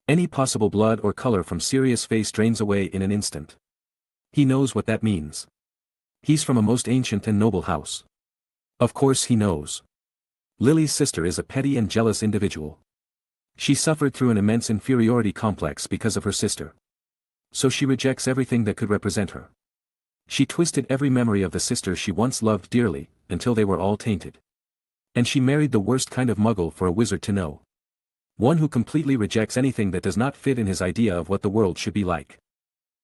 Any possible blood or color from Sirius' face drains away in an instant. He knows what that means. He's from a most ancient and noble house. Of course he knows. Lily's sister is a petty and jealous individual. She suffered through an immense inferiority complex because of her sister. So she rejects everything that could represent her. She twisted every memory of the sister she once loved dearly, until they were all tainted. And she married the worst kind of muggle for a wizard to know. One who completely rejects anything that does not fit in his idea of what the world should be like.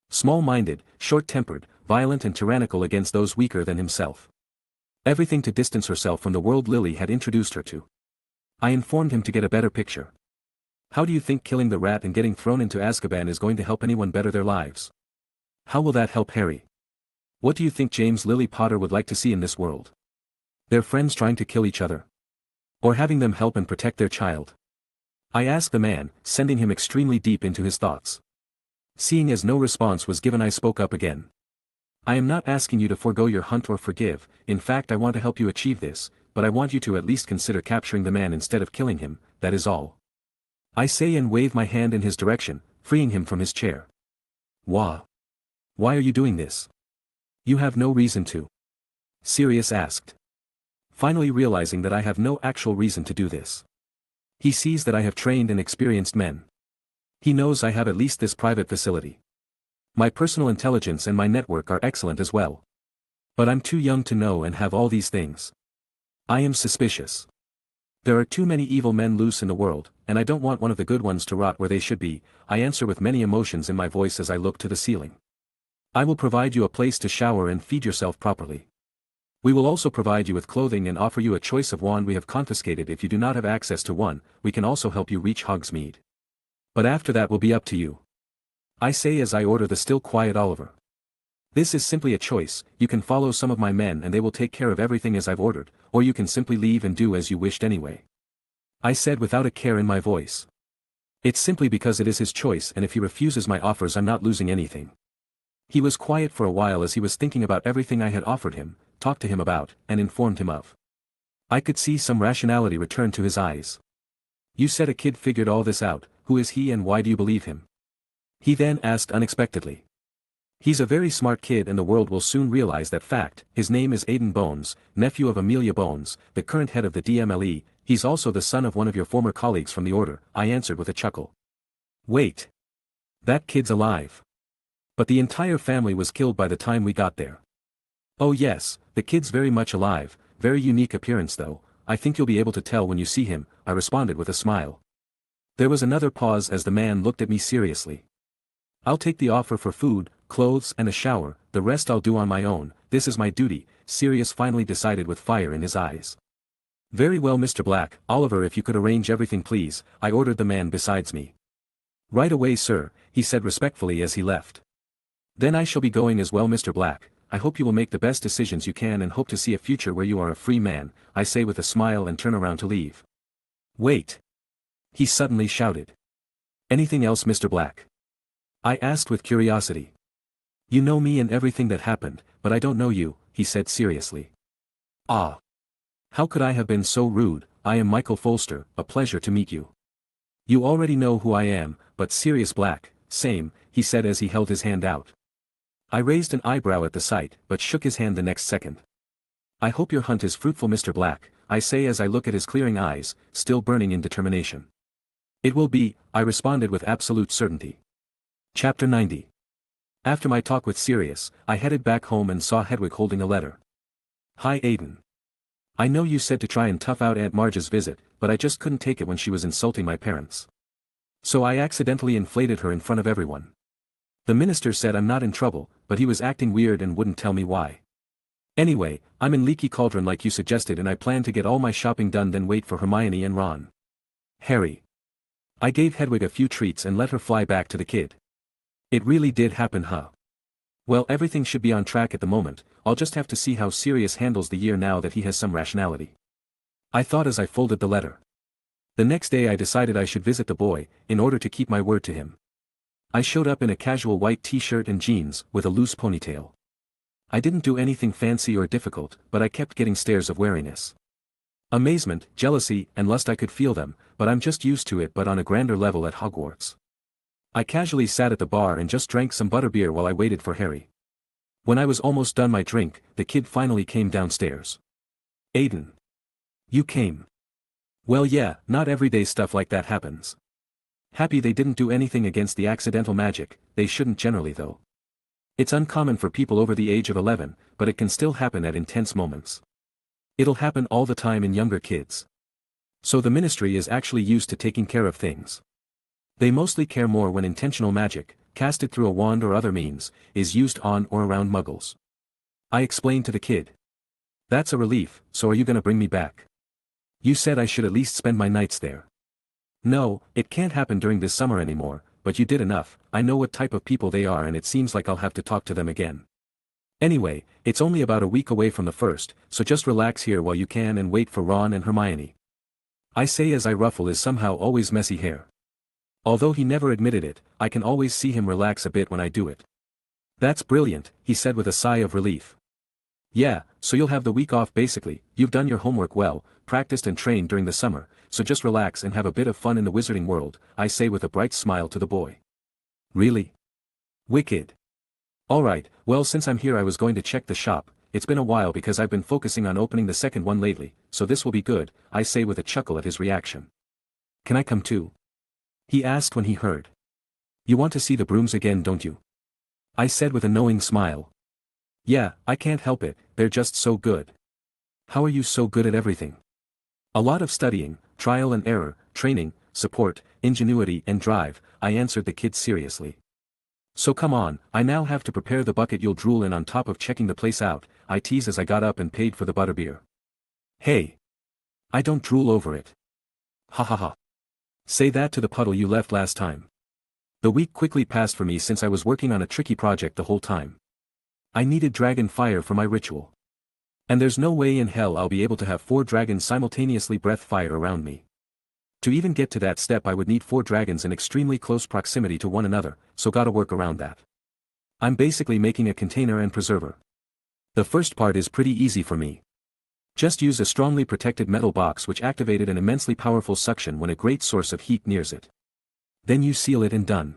Small-minded, short-tempered, violent and tyrannical against those weaker than himself. Everything to distance herself from the world Lily had introduced her to. I informed him to get a better picture. How do you think killing the rat and getting thrown into Azkaban is going to help anyone better their lives? How will that help Harry? What do you think James Lily Potter would like to see in this world? Their friends trying to kill each other? Or having them help and protect their child? I asked the man, sending him extremely deep into his thoughts. Seeing as no response was given, I spoke up again. I am not asking you to forego your hunt or forgive, in fact I want to help you achieve this, but I want you to at least consider capturing the man instead of killing him, that is all. I say and wave my hand in his direction, freeing him from his chair. Why? Why are you doing this? You have no reason to. Sirius asked. Finally realizing that I have no actual reason to do this. He sees that I have trained and experienced men. He knows I have at least this private facility. My personal intelligence and my network are excellent as well. But I'm too young to know and have all these things. I am suspicious. There are too many evil men loose in the world, and I don't want one of the good ones to rot where they should be, I answer with many emotions in my voice as I look to the ceiling. I will provide you a place to shower and feed yourself properly. We will also provide you with clothing and offer you a choice of wand we have confiscated if you do not have access to one, we can also help you reach Hogsmeade. But after that will be up to you. I say as I order the still quiet Oliver. This is simply a choice, you can follow some of my men and they will take care of everything as I've ordered, or you can simply leave and do as you wished anyway. I said without a care in my voice. It's simply because it is his choice and if he refuses my offers I'm not losing anything. He was quiet for a while as he was thinking about everything I had offered him, talked to him about, and informed him of. I could see some rationality return to his eyes. You said a kid figured all this out, who is he and why do you believe him? He then asked unexpectedly. He's a very smart kid and the world will soon realize that fact. His name is Aiden Bones, nephew of Amelia Bones, the current head of the DMLE, he's also the son of one of your former colleagues from the Order, I answered with a chuckle. Wait. That kid's alive. But the entire family was killed by the time we got there. Oh yes, the kid's very much alive, very unique appearance though, I think you'll be able to tell when you see him, I responded with a smile. There was another pause as the man looked at me seriously. I'll take the offer for food, clothes and a shower, the rest I'll do on my own, this is my duty, Sirius finally decided with fire in his eyes. Very well Mr. Black, Oliver if you could arrange everything please, I ordered the man besides me. Right away sir, he said respectfully as he left. Then I shall be going as well Mr. Black, I hope you will make the best decisions you can and hope to see a future where you are a free man, I say with a smile and turn around to leave. Wait. He suddenly shouted. Anything else Mr. Black? I asked with curiosity. You know me and everything that happened, but I don't know you, he said seriously. Ah. How could I have been so rude, I am Michael Folster, a pleasure to meet you. You already know who I am, but Sirius Black, same, he said as he held his hand out. I raised an eyebrow at the sight, but shook his hand the next second. I hope your hunt is fruitful Mr. Black, I say as I look at his clearing eyes, still burning in determination. It will be, I responded with absolute certainty. Chapter 90. After my talk with Sirius, I headed back home and saw Hedwig holding a letter. Hi Aiden. I know you said to try and tough out Aunt Marge's visit, but I just couldn't take it when she was insulting my parents. So I accidentally inflated her in front of everyone. The minister said I'm not in trouble, but he was acting weird and wouldn't tell me why. Anyway, I'm in Leaky Cauldron like you suggested and I plan to get all my shopping done then wait for Hermione and Ron. Harry. I gave Hedwig a few treats and let her fly back to the kid. It really did happen huh? Well everything should be on track at the moment, I'll just have to see how Sirius handles the year now that he has some rationality. I thought as I folded the letter. The next day I decided I should visit the boy, in order to keep my word to him. I showed up in a casual white t-shirt and jeans, with a loose ponytail. I didn't do anything fancy or difficult, but I kept getting stares of wariness. Amazement, jealousy, and lust I could feel them, but I'm just used to it but on a grander level at Hogwarts. I casually sat at the bar and just drank some butterbeer while I waited for Harry. When I was almost done my drink, the kid finally came downstairs. Aiden. You came. Well yeah, not everyday stuff like that happens. Happy they didn't do anything against the accidental magic, they shouldn't generally though. It's uncommon for people over the age of 11, but it can still happen at intense moments. It'll happen all the time in younger kids. So the ministry is actually used to taking care of things. They mostly care more when intentional magic, casted through a wand or other means, is used on or around muggles. I explained to the kid. That's a relief, so are you gonna bring me back? You said I should at least spend my nights there. No, it can't happen during this summer anymore, but you did enough, I know what type of people they are and it seems like I'll have to talk to them again. Anyway, it's only about a week away from the first, so just relax here while you can and wait for Ron and Hermione. I say as I ruffle his somehow always messy hair. Although he never admitted it, I can always see him relax a bit when I do it. That's brilliant, he said with a sigh of relief. Yeah, so you'll have the week off basically, you've done your homework well, practiced and trained during the summer, so just relax and have a bit of fun in the wizarding world, I say with a bright smile to the boy. Really? Wicked. Alright, well since I'm here I was going to check the shop, it's been a while because I've been focusing on opening the second one lately, so this will be good, I say with a chuckle at his reaction. Can I come too? He asked when he heard. You want to see the brooms again, don't you? I said with a knowing smile. Yeah, I can't help it, they're just so good. How are you so good at everything? A lot of studying, trial and error, training, support, ingenuity and drive, I answered the kid seriously. So come on, I now have to prepare the bucket you'll drool in on top of checking the place out, I teased as I got up and paid for the butterbeer. Hey! I don't drool over it. Ha ha ha. Say that to the puddle you left last time. The week quickly passed for me since I was working on a tricky project the whole time. I needed dragon fire for my ritual. And there's no way in hell I'll be able to have 4 dragons simultaneously breath fire around me. To even get to that step I would need 4 dragons in extremely close proximity to one another, so gotta work around that. I'm basically making a container and preserver. The first part is pretty easy for me. Just use a strongly protected metal box which activated an immensely powerful suction when a great source of heat nears it. Then you seal it and done.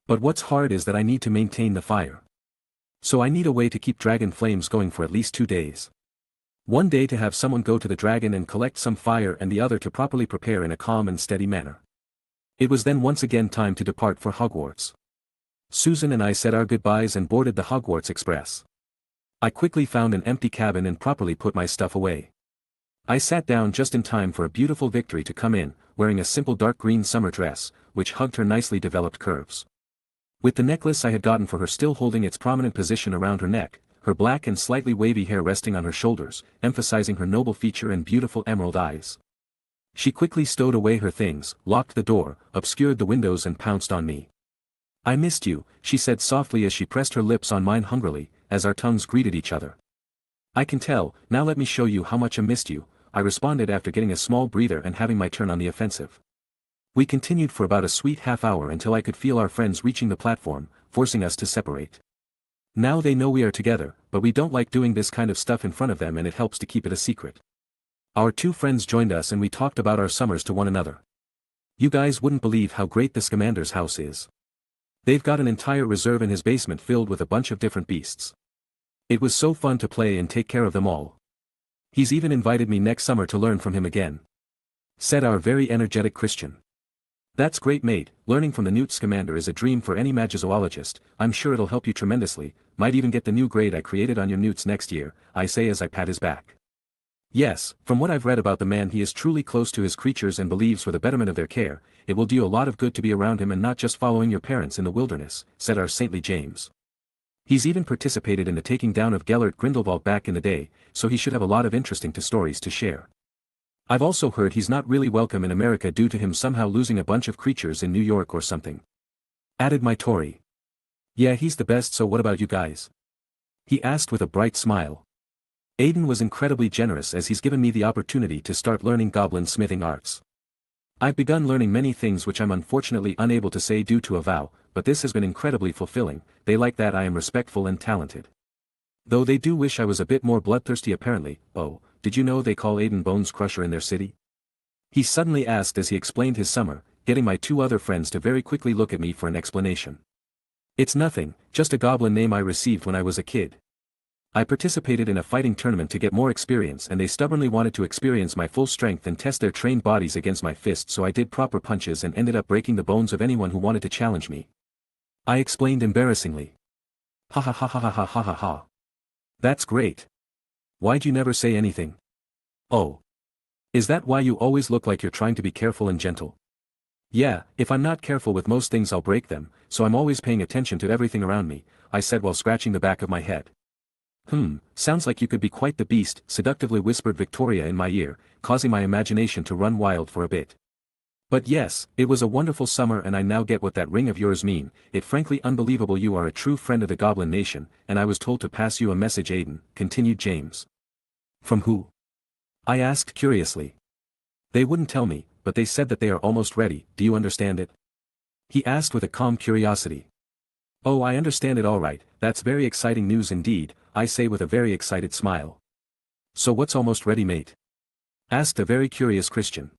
But what's hard is that I need to maintain the fire. So I need a way to keep dragon flames going for at least 2 days. One day to have someone go to the dragon and collect some fire and the other to properly prepare in a calm and steady manner. It was then once again time to depart for Hogwarts. Susan and I said our goodbyes and boarded the Hogwarts Express. I quickly found an empty cabin and properly put my stuff away. I sat down just in time for a beautiful Victory to come in, wearing a simple dark green summer dress, which hugged her nicely developed curves. With the necklace I had gotten for her still holding its prominent position around her neck, her black and slightly wavy hair resting on her shoulders, emphasizing her noble feature and beautiful emerald eyes. She quickly stowed away her things, locked the door, obscured the windows and pounced on me. I missed you, she said softly as she pressed her lips on mine hungrily, as our tongues greeted each other. I can tell, now let me show you how much I missed you, I responded after getting a small breather and having my turn on the offensive. We continued for about a sweet half hour until I could feel our friends reaching the platform, forcing us to separate. Now they know we are together, but we don't like doing this kind of stuff in front of them and it helps to keep it a secret. Our 2 friends joined us and we talked about our summers to one another. You guys wouldn't believe how great this commander's house is. They've got an entire reserve in his basement filled with a bunch of different beasts. It was so fun to play and take care of them all. He's even invited me next summer to learn from him again. Said our very energetic Christian. That's great mate, learning from the Newt Scamander is a dream for any magizoologist, I'm sure it'll help you tremendously, might even get the new grade I created on your newts next year, I say as I pat his back. Yes, from what I've read about the man he is truly close to his creatures and believes for the betterment of their care, it will do you a lot of good to be around him and not just following your parents in the wilderness, said our saintly James. He's even participated in the taking down of Gellert Grindelwald back in the day, so he should have a lot of interesting stories to share. I've also heard he's not really welcome in America due to him somehow losing a bunch of creatures in New York or something. Added my Tory. Yeah, he's the best, so what about you guys? He asked with a bright smile. Aiden was incredibly generous as he's given me the opportunity to start learning goblin smithing arts. I've begun learning many things which I'm unfortunately unable to say due to a vow, but this has been incredibly fulfilling, they like that I am respectful and talented. Though they do wish I was a bit more bloodthirsty apparently. Oh, did you know they call Aiden Bones Crusher in their city? He suddenly asked as he explained his summer, getting my 2 other friends to very quickly look at me for an explanation. It's nothing, just a goblin name I received when I was a kid. I participated in a fighting tournament to get more experience and they stubbornly wanted to experience my full strength and test their trained bodies against my fists, so I did proper punches and ended up breaking the bones of anyone who wanted to challenge me. I explained embarrassingly. Ha ha ha ha ha ha ha ha ha. That's great. Why'd you never say anything? Oh. Is that why you always look like you're trying to be careful and gentle? Yeah, if I'm not careful with most things I'll break them, so I'm always paying attention to everything around me, I said while scratching the back of my head. Sounds like you could be quite the beast, seductively whispered Victoria in my ear, causing my imagination to run wild for a bit. But yes, it was a wonderful summer and I now get what that ring of yours mean, it frankly unbelievable you are a true friend of the Goblin Nation, and I was told to pass you a message Aiden, continued James. From who? I asked curiously. They wouldn't tell me, but they said that they are almost ready, do you understand it? He asked with a calm curiosity. Oh, I understand it all right, that's very exciting news indeed, I say with a very excited smile. So what's almost ready, mate? Asked a very curious Christian.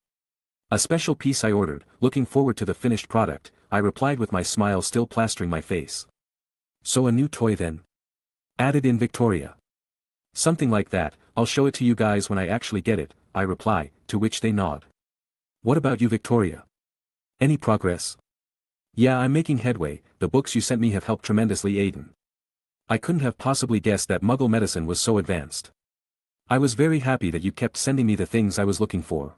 A special piece I ordered, looking forward to the finished product, I replied with my smile still plastering my face. So a new toy then? Added in Victoria. Something like that, I'll show it to you guys when I actually get it, I reply, to which they nod. What about you, Victoria? Any progress? Yeah, I'm making headway, the books you sent me have helped tremendously, Aiden. I couldn't have possibly guessed that Muggle medicine was so advanced. I was very happy that you kept sending me the things I was looking for.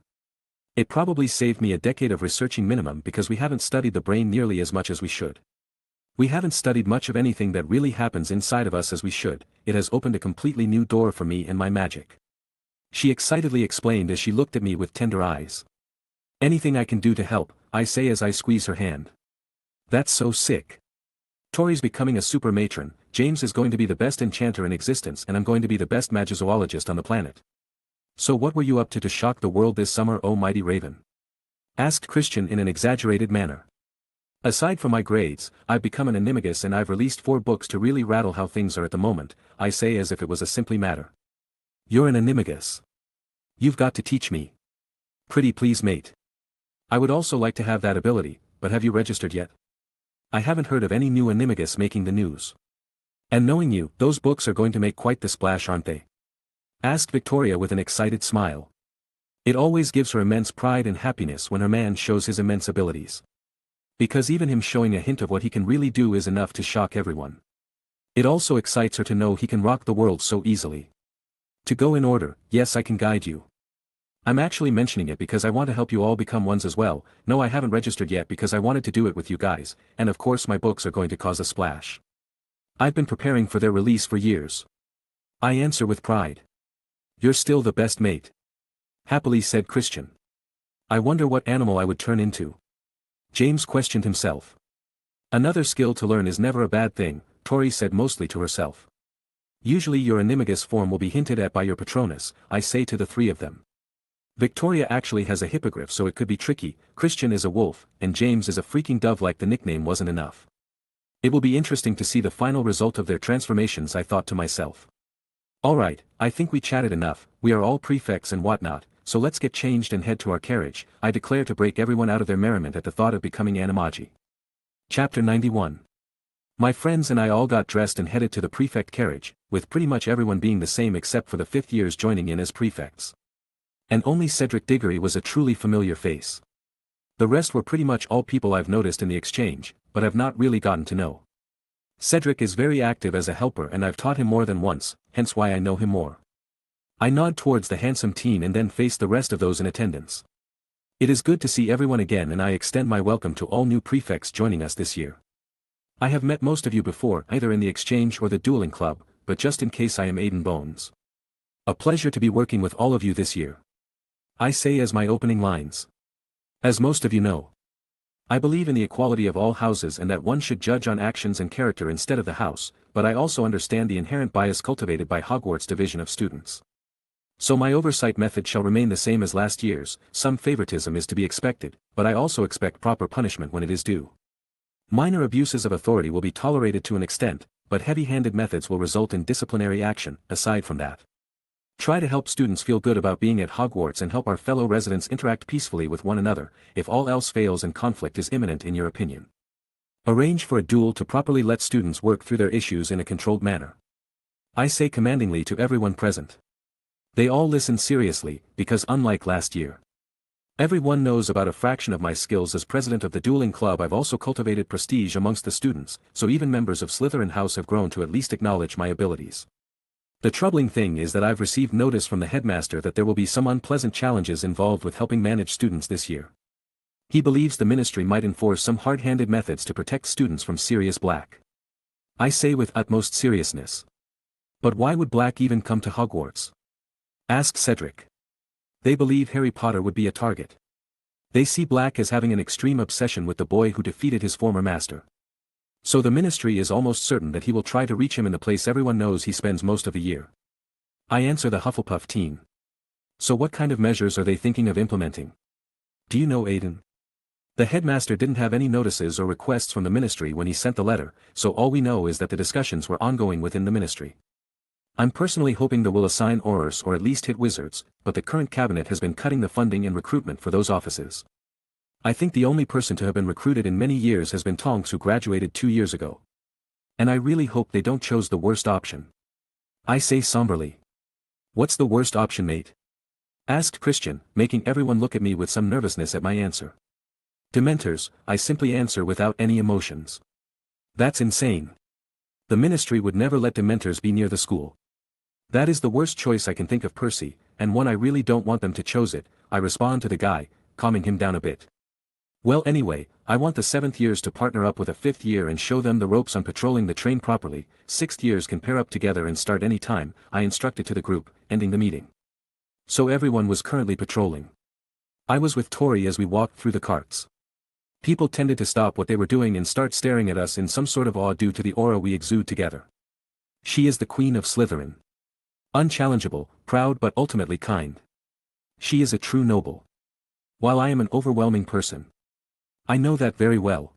It probably saved me a decade of researching minimum because we haven't studied the brain nearly as much as we should. We haven't studied much of anything that really happens inside of us as we should, it has opened a completely new door for me and my magic. She excitedly explained as she looked at me with tender eyes. Anything I can do to help, I say as I squeeze her hand. That's so sick. Tori's becoming a super matron, James is going to be the best enchanter in existence and I'm going to be the best magizoologist on the planet. So what were you up to shock the world this summer, oh mighty Raven? Asked Christian in an exaggerated manner. Aside from my grades, I've become an animagus and I've released 4 books to really rattle how things are at the moment, I say as if it was a simply matter. You're an animagus. You've got to teach me. Pretty please, mate. I would also like to have that ability, but have you registered yet? I haven't heard of any new animagus making the news. And knowing you, those books are going to make quite the splash, aren't they? Asked Victoria with an excited smile. It always gives her immense pride and happiness when her man shows his immense abilities. Because even him showing a hint of what he can really do is enough to shock everyone. It also excites her to know he can rock the world so easily. To go in order, yes, I can guide you. I'm actually mentioning it because I want to help you all become ones as well. No, I haven't registered yet because I wanted to do it with you guys, and of course my books are going to cause a splash. I've been preparing for their release for years. I answer with pride. You're still the best, mate. Happily said Christian. I wonder what animal I would turn into. James questioned himself. Another skill to learn is never a bad thing, Tori said mostly to herself. Usually your animagus form will be hinted at by your Patronus, I say to the 3 of them. Victoria actually has a hippogriff so it could be tricky, Christian is a wolf, and James is a freaking dove like the nickname wasn't enough. It will be interesting to see the final result of their transformations, I thought to myself. Alright, I think we chatted enough, we are all prefects and whatnot, so let's get changed and head to our carriage, I declare to break everyone out of their merriment at the thought of becoming animagi. Chapter 91. My friends and I all got dressed and headed to the prefect carriage, with pretty much everyone being the same except for the 5th years joining in as prefects. And only Cedric Diggory was a truly familiar face. The rest were pretty much all people I've noticed in the exchange, but have not really gotten to know. Cedric is very active as a helper and I've taught him more than once, hence why I know him more. I nod towards the handsome teen and then face the rest of those in attendance. It is good to see everyone again and I extend my welcome to all new prefects joining us this year. I have met most of you before, either in the exchange or the Dueling Club, but just in case I am Aiden Bones. A pleasure to be working with all of you this year. I say as my opening lines. As most of you know, I believe in the equality of all houses and that one should judge on actions and character instead of the house, but I also understand the inherent bias cultivated by Hogwarts' division of students. So my oversight method shall remain the same as last year's, some favoritism is to be expected, but I also expect proper punishment when it is due. Minor abuses of authority will be tolerated to an extent, but heavy-handed methods will result in disciplinary action, aside from that. Try to help students feel good about being at Hogwarts and help our fellow residents interact peacefully with one another, if all else fails and conflict is imminent in your opinion. Arrange for a duel to properly let students work through their issues in a controlled manner. I say commandingly to everyone present. They all listen seriously, because unlike last year, everyone knows about a fraction of my skills as president of the Dueling Club. I've also cultivated prestige amongst the students, so even members of Slytherin House have grown to at least acknowledge my abilities. The troubling thing is that I've received notice from the headmaster that there will be some unpleasant challenges involved with helping manage students this year. He believes the ministry might enforce some hard-handed methods to protect students from Sirius Black. I say with utmost seriousness. But why would Black even come to Hogwarts? Asked Cedric. They believe Harry Potter would be a target. They see Black as having an extreme obsession with the boy who defeated his former master. So the ministry is almost certain that he will try to reach him in the place everyone knows he spends most of the year. I answer the Hufflepuff teen. So what kind of measures are they thinking of implementing? Do you know, Aiden? The headmaster didn't have any notices or requests from the ministry when he sent the letter, so all we know is that the discussions were ongoing within the ministry. I'm personally hoping they will assign Aurors or at least hit wizards, but the current cabinet has been cutting the funding and recruitment for those offices. I think the only person to have been recruited in many years has been Tonks, who graduated 2 years ago. And I really hope they don't choose the worst option. I say somberly. What's the worst option, mate? Asked Christian, making everyone look at me with some nervousness at my answer. Dementors, I simply answer without any emotions. That's insane. The ministry would never let Dementors be near the school. That is the worst choice I can think of, Percy, and one I really don't want them to choose it, I respond to the guy, calming him down a bit. Well, anyway, I want the 7th years to partner up with a 5th year and show them the ropes on patrolling the train properly. 6th years can pair up together and start any time, I instructed to the group, ending the meeting. So everyone was currently patrolling. I was with Tori as we walked through the carts. People tended to stop what they were doing and start staring at us in some sort of awe due to the aura we exude together. She is the Queen of Slytherin. Unchallengeable, proud but ultimately kind. She is a true noble. While I am an overwhelming person. I know that very well.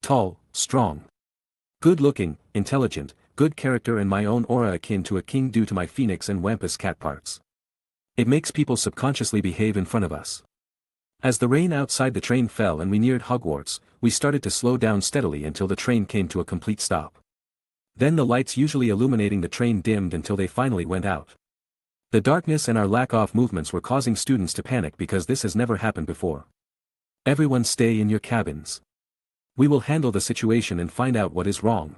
Tall, strong. Good-looking, intelligent, good character, and my own aura akin to a king due to my phoenix and wampus cat parts. It makes people subconsciously behave in front of us. As the rain outside the train fell and we neared Hogwarts, we started to slow down steadily until the train came to a complete stop. Then the lights usually illuminating the train dimmed until they finally went out. The darkness and our lack of movements were causing students to panic because this has never happened before. Everyone stay in your cabins. We will handle the situation and find out what is wrong.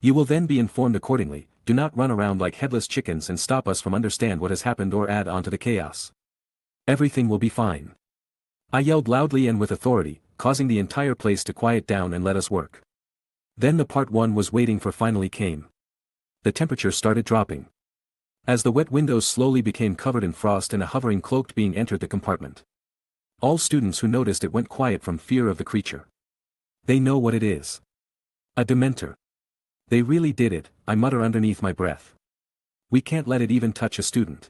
You will then be informed accordingly. Do not run around like headless chickens and stop us from understand what has happened or add on to the chaos. Everything will be fine. I yelled loudly and with authority, causing the entire place to quiet down and let us work. Then the part one was waiting for finally came. The temperature started dropping. As the wet windows slowly became covered in frost and a hovering cloaked being entered the compartment. All students who noticed it went quiet from fear of the creature. They know what it is. A Dementor. They really did it, I mutter underneath my breath. We can't let it even touch a student.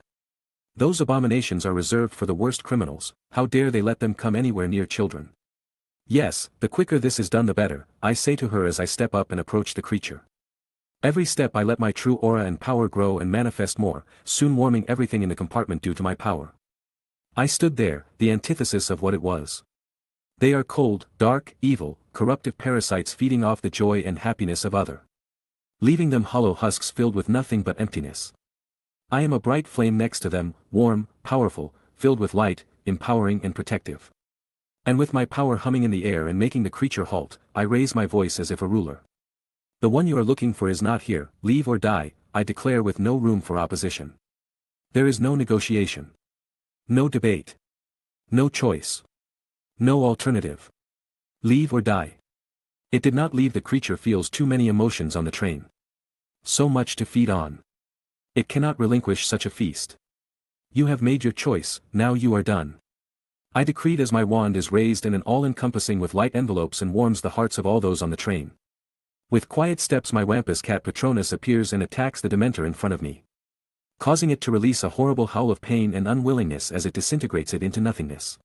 Those abominations are reserved for the worst criminals, how dare they let them come anywhere near children. Yes, the quicker this is done the better, I say to her as I step up and approach the creature. Every step I let my true aura and power grow and manifest more, soon warming everything in the compartment due to my power. I stood there, the antithesis of what it was. They are cold, dark, evil, corruptive parasites feeding off the joy and happiness of others. Leaving them hollow husks filled with nothing but emptiness. I am a bright flame next to them, warm, powerful, filled with light, empowering and protective. And with my power humming in the air and making the creature halt, I raise my voice as if a ruler. The one you are looking for is not here, leave or die, I declare with no room for opposition. There is no negotiation. No debate. No choice. No alternative. Leave or die. It did not leave. The creature feels too many emotions on the train. So much to feed on. It cannot relinquish such a feast. You have made your choice, now you are done. I decreed as my wand is raised and an all-encompassing with light envelopes and warms the hearts of all those on the train. With quiet steps my wampus cat Patronus appears and attacks the Dementor in front of me. Causing it to release a horrible howl of pain and unwillingness as it disintegrates it into nothingness.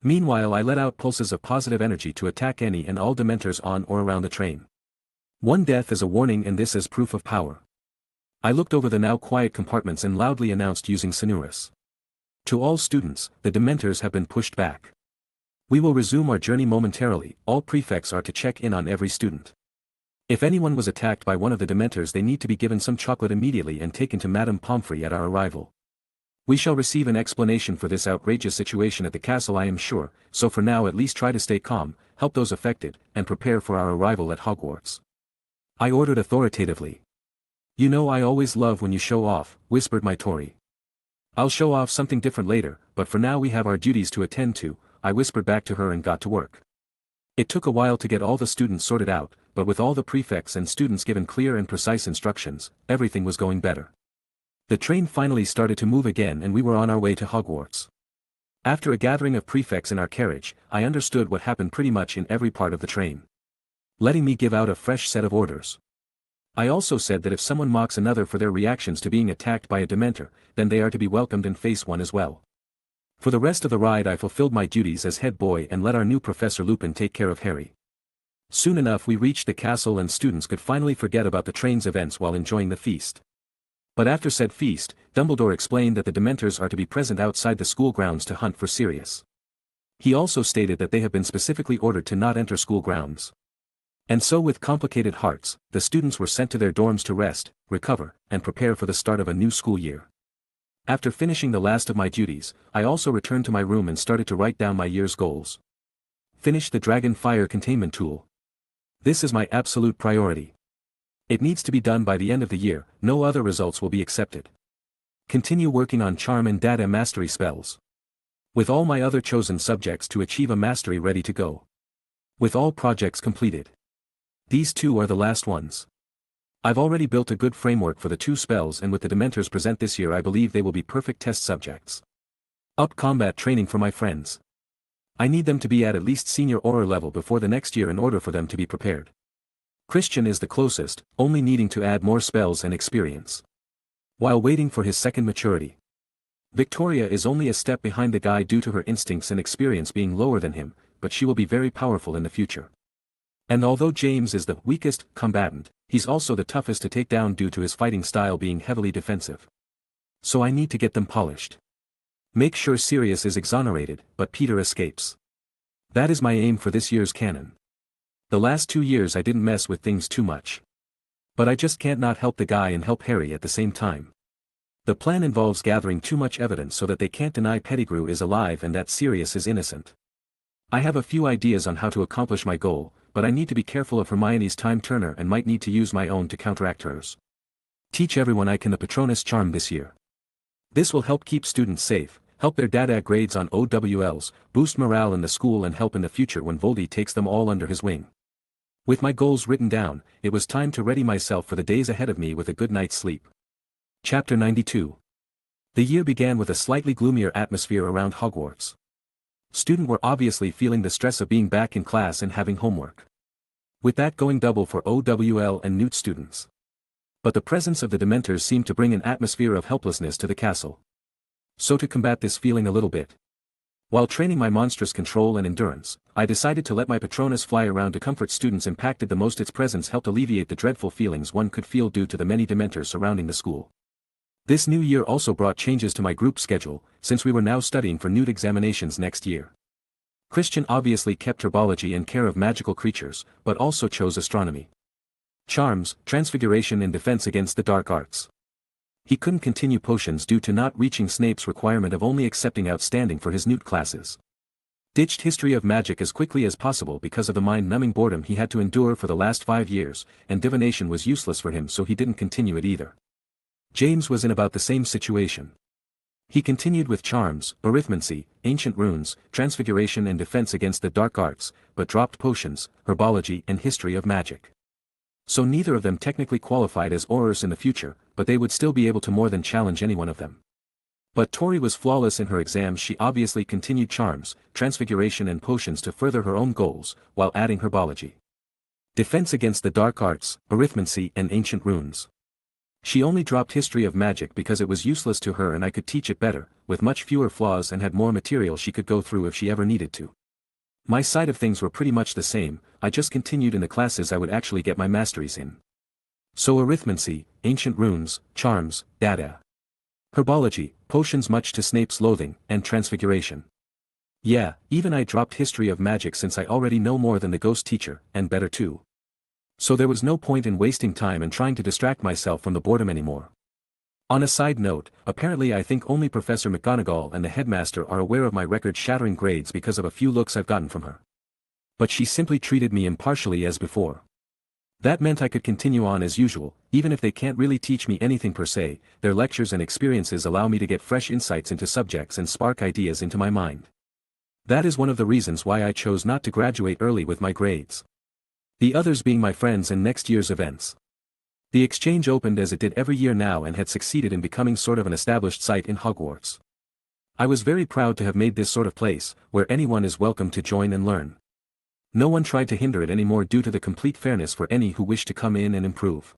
Meanwhile I let out pulses of positive energy to attack any and all Dementors on or around the train. One death as a warning and this as proof of power. I looked over the now quiet compartments and loudly announced using Sonorous. To all students, the Dementors have been pushed back. We will resume our journey momentarily. All prefects are to check in on every student. If anyone was attacked by one of the Dementors they need to be given some chocolate immediately and taken to Madame Pomfrey at our arrival. We shall receive an explanation for this outrageous situation at the castle I am sure, so for now at least try to stay calm, help those affected, and prepare for our arrival at Hogwarts. I ordered authoritatively. You know I always love when you show off, whispered my Tory. I'll show off something different later, but for now we have our duties to attend to, I whispered back to her and got to work. It took a while to get all the students sorted out, but with all the prefects and students given clear and precise instructions, everything was going better. The train finally started to move again and we were on our way to Hogwarts. After a gathering of prefects in our carriage, I understood what happened pretty much in every part of the train. Letting me give out a fresh set of orders. I also said that if someone mocks another for their reactions to being attacked by a Dementor, then they are to be welcomed and face one as well. For the rest of the ride I fulfilled my duties as head boy and let our new Professor Lupin take care of Harry. Soon enough we reached the castle and students could finally forget about the train's events while enjoying the feast. But after said feast, Dumbledore explained that the Dementors are to be present outside the school grounds to hunt for Sirius. He also stated that they have been specifically ordered to not enter school grounds. And so with complicated hearts, the students were sent to their dorms to rest, recover, and prepare for the start of a new school year. After finishing the last of my duties, I also returned to my room and started to write down my year's goals. Finish the Dragon Fire Containment Tool. This is my absolute priority. It needs to be done by the end of the year, no other results will be accepted. Continue working on Charm and Data Mastery spells. With all my other chosen subjects to achieve a mastery ready to go. With all projects completed. These two are the last ones. I've already built a good framework for the two spells, and with the Dementors present this year I believe they will be perfect test subjects. Up combat training for my friends. I need them to be at least senior Auror level before the next year in order for them to be prepared. Christian is the closest, only needing to add more spells and experience. While waiting for his second maturity. Victoria is only a step behind the guy due to her instincts and experience being lower than him, but she will be very powerful in the future. And although James is the weakest combatant, he's also the toughest to take down due to his fighting style being heavily defensive. So I need to get them polished. Make sure Sirius is exonerated, but Peter escapes. That is my aim for this year's canon. The last 2 years I didn't mess with things too much. But I just can't not help the guy and help Harry at the same time. The plan involves gathering too much evidence so that they can't deny Pettigrew is alive and that Sirius is innocent. I have a few ideas on how to accomplish my goal, but I need to be careful of Hermione's time turner and might need to use my own to counteract hers. Teach everyone I can the Patronus charm this year. This will help keep students safe, help their data grades on OWLs, boost morale in the school and help in the future when Voldy takes them all under his wing. With my goals written down, it was time to ready myself for the days ahead of me with a good night's sleep. Chapter 92. The year began with a slightly gloomier atmosphere around Hogwarts. Students were obviously feeling the stress of being back in class and having homework. With that going double for OWL and Newt students. But the presence of the Dementors seemed to bring an atmosphere of helplessness to the castle. So to combat this feeling a little bit, while training my monstrous control and endurance, I decided to let my Patronus fly around to comfort students impacted the most. Its presence helped alleviate the dreadful feelings one could feel due to the many Dementors surrounding the school. This new year also brought changes to my group schedule, since we were now studying for Newt examinations next year. Christian obviously kept herbology and care of magical creatures, but also chose astronomy. Charms, transfiguration and defense against the dark arts. He couldn't continue potions due to not reaching Snape's requirement of only accepting outstanding for his Newt classes. Ditched history of magic as quickly as possible because of the mind-numbing boredom he had to endure for the last 5 years, and divination was useless for him so he didn't continue it either. James was in about the same situation. He continued with charms, arithmancy, ancient runes, transfiguration and defense against the dark arts, but dropped potions, herbology and history of magic. So neither of them technically qualified as Aurors in the future, but they would still be able to more than challenge any one of them. But Tori was flawless in her exams. She obviously continued charms, transfiguration and potions to further her own goals, while adding herbology. Defense against the dark arts, arithmancy and ancient runes. She only dropped history of magic because it was useless to her and I could teach it better, with much fewer flaws and had more material she could go through if she ever needed to. My side of things were pretty much the same, I just continued in the classes I would actually get my masteries in. So arithmancy, ancient runes, charms, data. Herbology, potions much to Snape's loathing, and transfiguration. Yeah, even I dropped history of magic since I already know more than the ghost teacher, and better too. So there was no point in wasting time and trying to distract myself from the boredom anymore. On a side note, apparently I think only Professor McGonagall and the headmaster are aware of my record-shattering grades because of a few looks I've gotten from her. But she simply treated me impartially as before. That meant I could continue on as usual, even if they can't really teach me anything per se. Their lectures and experiences allow me to get fresh insights into subjects and spark ideas into my mind. That is one of the reasons why I chose not to graduate early with my grades. The others being my friends and next year's events. The exchange opened as it did every year now and had succeeded in becoming sort of an established site in Hogwarts. I was very proud to have made this sort of place, where anyone is welcome to join and learn. No one tried to hinder it anymore due to the complete fairness for any who wished to come in and improve.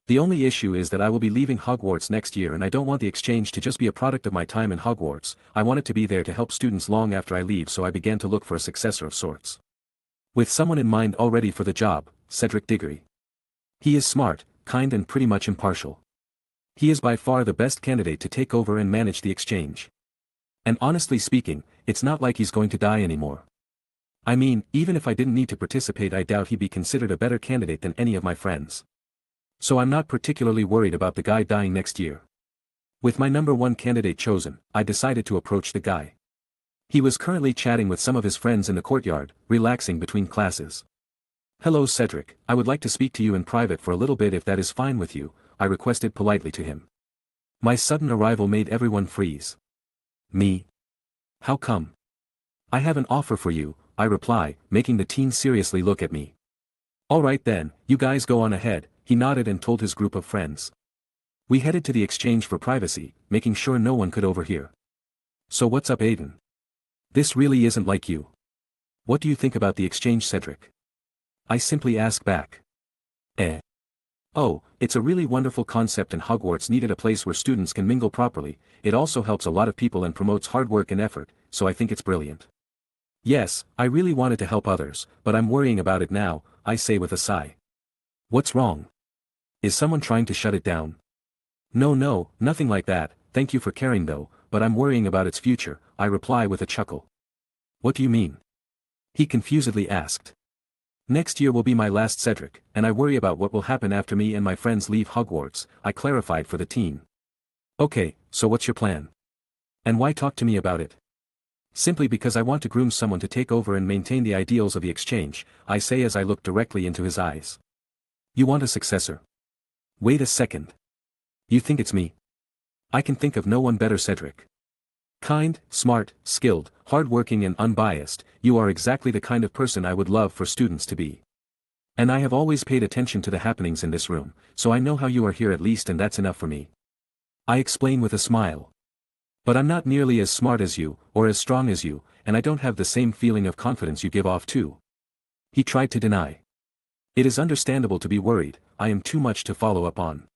The only issue is that I will be leaving Hogwarts next year and I don't want the exchange to just be a product of my time in Hogwarts. I want it to be there to help students long after I leave, so I began to look for a successor of sorts. With someone in mind already for the job, Cedric Diggory. He is smart, kind and pretty much impartial. He is by far the best candidate to take over and manage the exchange. And honestly speaking, it's not like he's going to die anymore. I mean, even if I didn't need to participate, I doubt he'd be considered a better candidate than any of my friends. So I'm not particularly worried about the guy dying next year. With my number one candidate chosen, I decided to approach the guy. He was currently chatting with some of his friends in the courtyard, relaxing between classes. "Hello Cedric, I would like to speak to you in private for a little bit if that is fine with you," I requested politely to him. My sudden arrival made everyone freeze. "Me? How come?" "I have an offer for you," I reply, making the teen seriously look at me. "Alright then, you guys go on ahead," he nodded and told his group of friends. We headed to the exchange for privacy, making sure no one could overhear. "So what's up, Aiden? This really isn't like you. What do you think about the exchange, Cedric?" I simply asked back. Oh, it's a really wonderful concept and Hogwarts needed a place where students can mingle properly. It also helps a lot of people and promotes hard work and effort, so I think it's brilliant. Yes, I really wanted to help others, but I'm worrying about it now, I say with a sigh. What's wrong? Is someone trying to shut it down? No, nothing like that, thank you for caring though, but I'm worrying about its future, I reply with a chuckle. What do you mean? He confusedly asked. Next year will be my last, Cedric, and I worry about what will happen after me and my friends leave Hogwarts, I clarified for the teen. Okay, so what's your plan? And why talk to me about it? Simply because I want to groom someone to take over and maintain the ideals of the exchange, I say as I look directly into his eyes. You want a successor? Wait a second. You think it's me? I can think of no one better, Cedric. Kind, smart, skilled, hard-working and unbiased, you are exactly the kind of person I would love for students to be. And I have always paid attention to the happenings in this room, so I know how you are here at least, and that's enough for me. I explain with a smile. But I'm not nearly as smart as you, or as strong as you, and I don't have the same feeling of confidence you give off too. He tried to deny. It is understandable to be worried, I am too much to follow up on.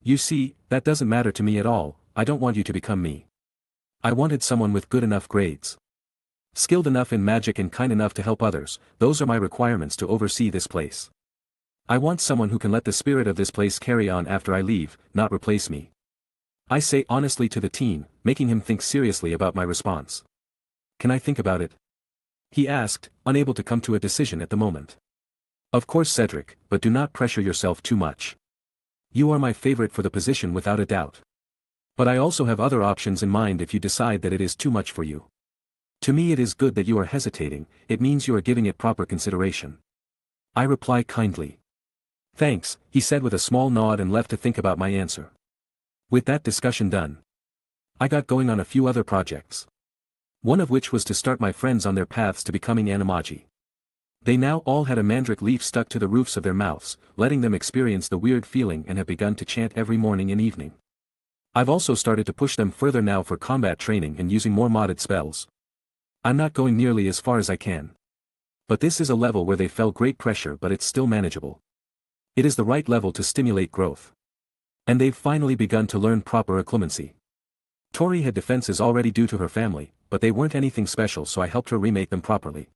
You see, that doesn't matter to me at all, I don't want you to become me. I wanted someone with good enough grades. Skilled enough in magic and kind enough to help others, those are my requirements to oversee this place. I want someone who can let the spirit of this place carry on after I leave, not replace me. I say honestly to the teen, making him think seriously about my response. Can I think about it? He asked, unable to come to a decision at the moment. Of course, Cedric, but do not pressure yourself too much. You are my favorite for the position without a doubt. But I also have other options in mind if you decide that it is too much for you. To me it is good that you are hesitating, it means you are giving it proper consideration. I reply kindly. Thanks, he said with a small nod and left to think about my answer. With that discussion done, I got going on a few other projects. One of which was to start my friends on their paths to becoming animagi. They now all had a mandrake leaf stuck to the roofs of their mouths, letting them experience the weird feeling, and have begun to chant every morning and evening. I've also started to push them further now for combat training and using more modded spells. I'm not going nearly as far as I can. But this is a level where they felt great pressure, but it's still manageable. It is the right level to stimulate growth. And they've finally begun to learn proper occlumency. Tori had defenses already due to her family, but they weren't anything special, so I helped her remake them properly.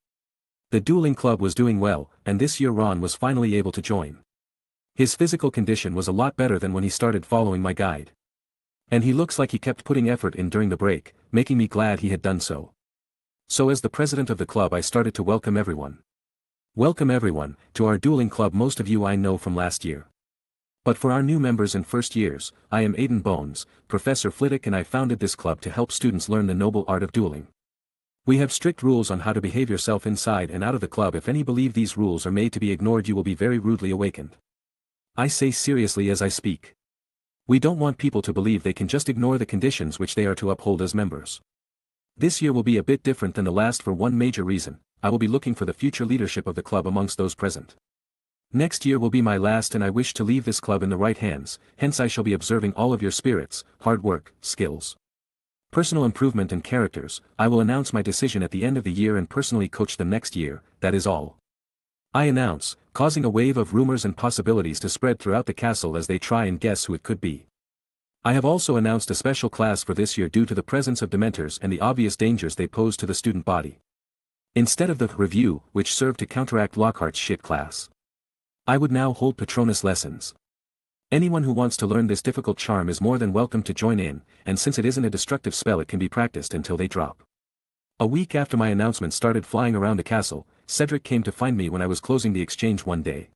The Dueling Club was doing well, and this year Ron was finally able to join. His physical condition was a lot better than when he started following my guide. And he looks like he kept putting effort in during the break, making me glad he had done so. So as the president of the club, I started to welcome everyone. Welcome everyone, to our Dueling Club. Most of you I know from last year. But for our new members and first years, I am Aiden Bones, Professor Flitwick, and I founded this club to help students learn the noble art of dueling. We have strict rules on how to behave yourself inside and out of the club. If any believe these rules are made to be ignored, you will be very rudely awakened. I say seriously as I speak. We don't want people to believe they can just ignore the conditions which they are to uphold as members. This year will be a bit different than the last for one major reason. I will be looking for the future leadership of the club amongst those present. Next year will be my last, and I wish to leave this club in the right hands, hence I shall be observing all of your spirits, hard work, skills, personal improvement and characters. I will announce my decision at the end of the year and personally coach them next year, that is all. I announce, causing a wave of rumors and possibilities to spread throughout the castle as they try and guess who it could be. I have also announced a special class for this year due to the presence of Dementors and the obvious dangers they pose to the student body. Instead of the review, which served to counteract Lockhart's shit class, I would now hold Patronus lessons. Anyone who wants to learn this difficult charm is more than welcome to join in, and since it isn't a destructive spell it can be practiced until they drop. A week after my announcement started flying around the castle, Cedric came to find me when I was closing the exchange one day.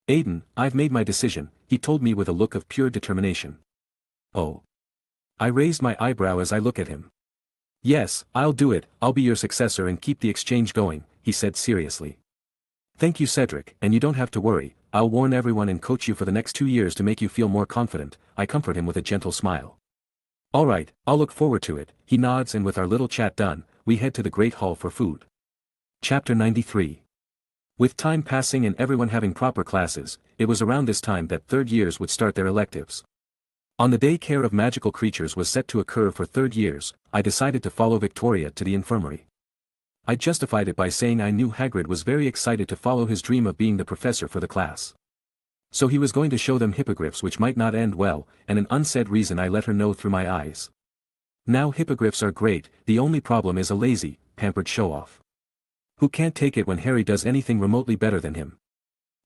Aiden, I've made my decision, he told me with a look of pure determination. Oh. I raised my eyebrow as I look at him. Yes, I'll do it, I'll be your successor and keep the exchange going, he said seriously. Thank you Cedric, and you don't have to worry, I'll warn everyone and coach you for the next 2 years to make you feel more confident, I comfort him with a gentle smile. Alright, I'll look forward to it, he nods, and with our little chat done, we head to the Great Hall for food. Chapter 93. With time passing and everyone having proper classes, it was around this time that third years would start their electives. On the day care of magical creatures was set to occur for third years, I decided to follow Victoria to the infirmary. I justified it by saying I knew Hagrid was very excited to follow his dream of being the professor for the class. So he was going to show them hippogriffs which might not end well, and an unsaid reason I let her know through my eyes. Now hippogriffs are great, the only problem is a lazy, pampered show-off. Who can't take it when Harry does anything remotely better than him?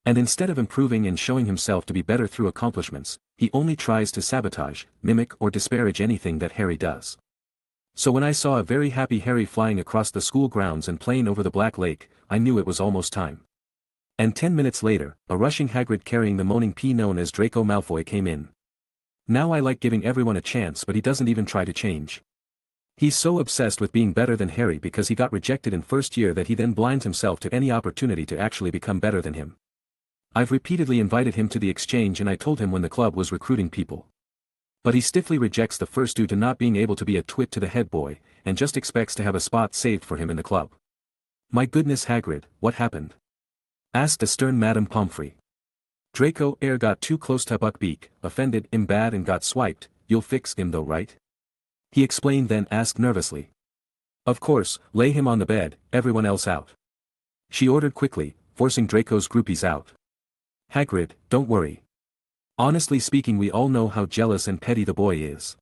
And instead of improving and showing himself to be better through accomplishments, he only tries to sabotage, mimic or disparage anything that Harry does. So when I saw a very happy Harry flying across the school grounds and playing over the Black Lake, I knew it was almost time. And 10 minutes later, a rushing Hagrid carrying the moaning pea known as Draco Malfoy came in. Now I like giving everyone a chance, but he doesn't even try to change. He's so obsessed with being better than Harry because he got rejected in first year that he then blinds himself to any opportunity to actually become better than him. I've repeatedly invited him to the exchange and I told him when the club was recruiting people. But he stiffly rejects the first due to not being able to be a twit to the head boy, and just expects to have a spot saved for him in the club. My goodness Hagrid, what happened? Asked a stern Madame Pomfrey. Draco got too close to Buckbeak, offended him bad and got swiped, you'll fix him though right? He explained then asked nervously. Of course, lay him on the bed, everyone else out. She ordered quickly, forcing Draco's groupies out. Hagrid, don't worry. Honestly speaking, we all know how jealous and petty the boy is.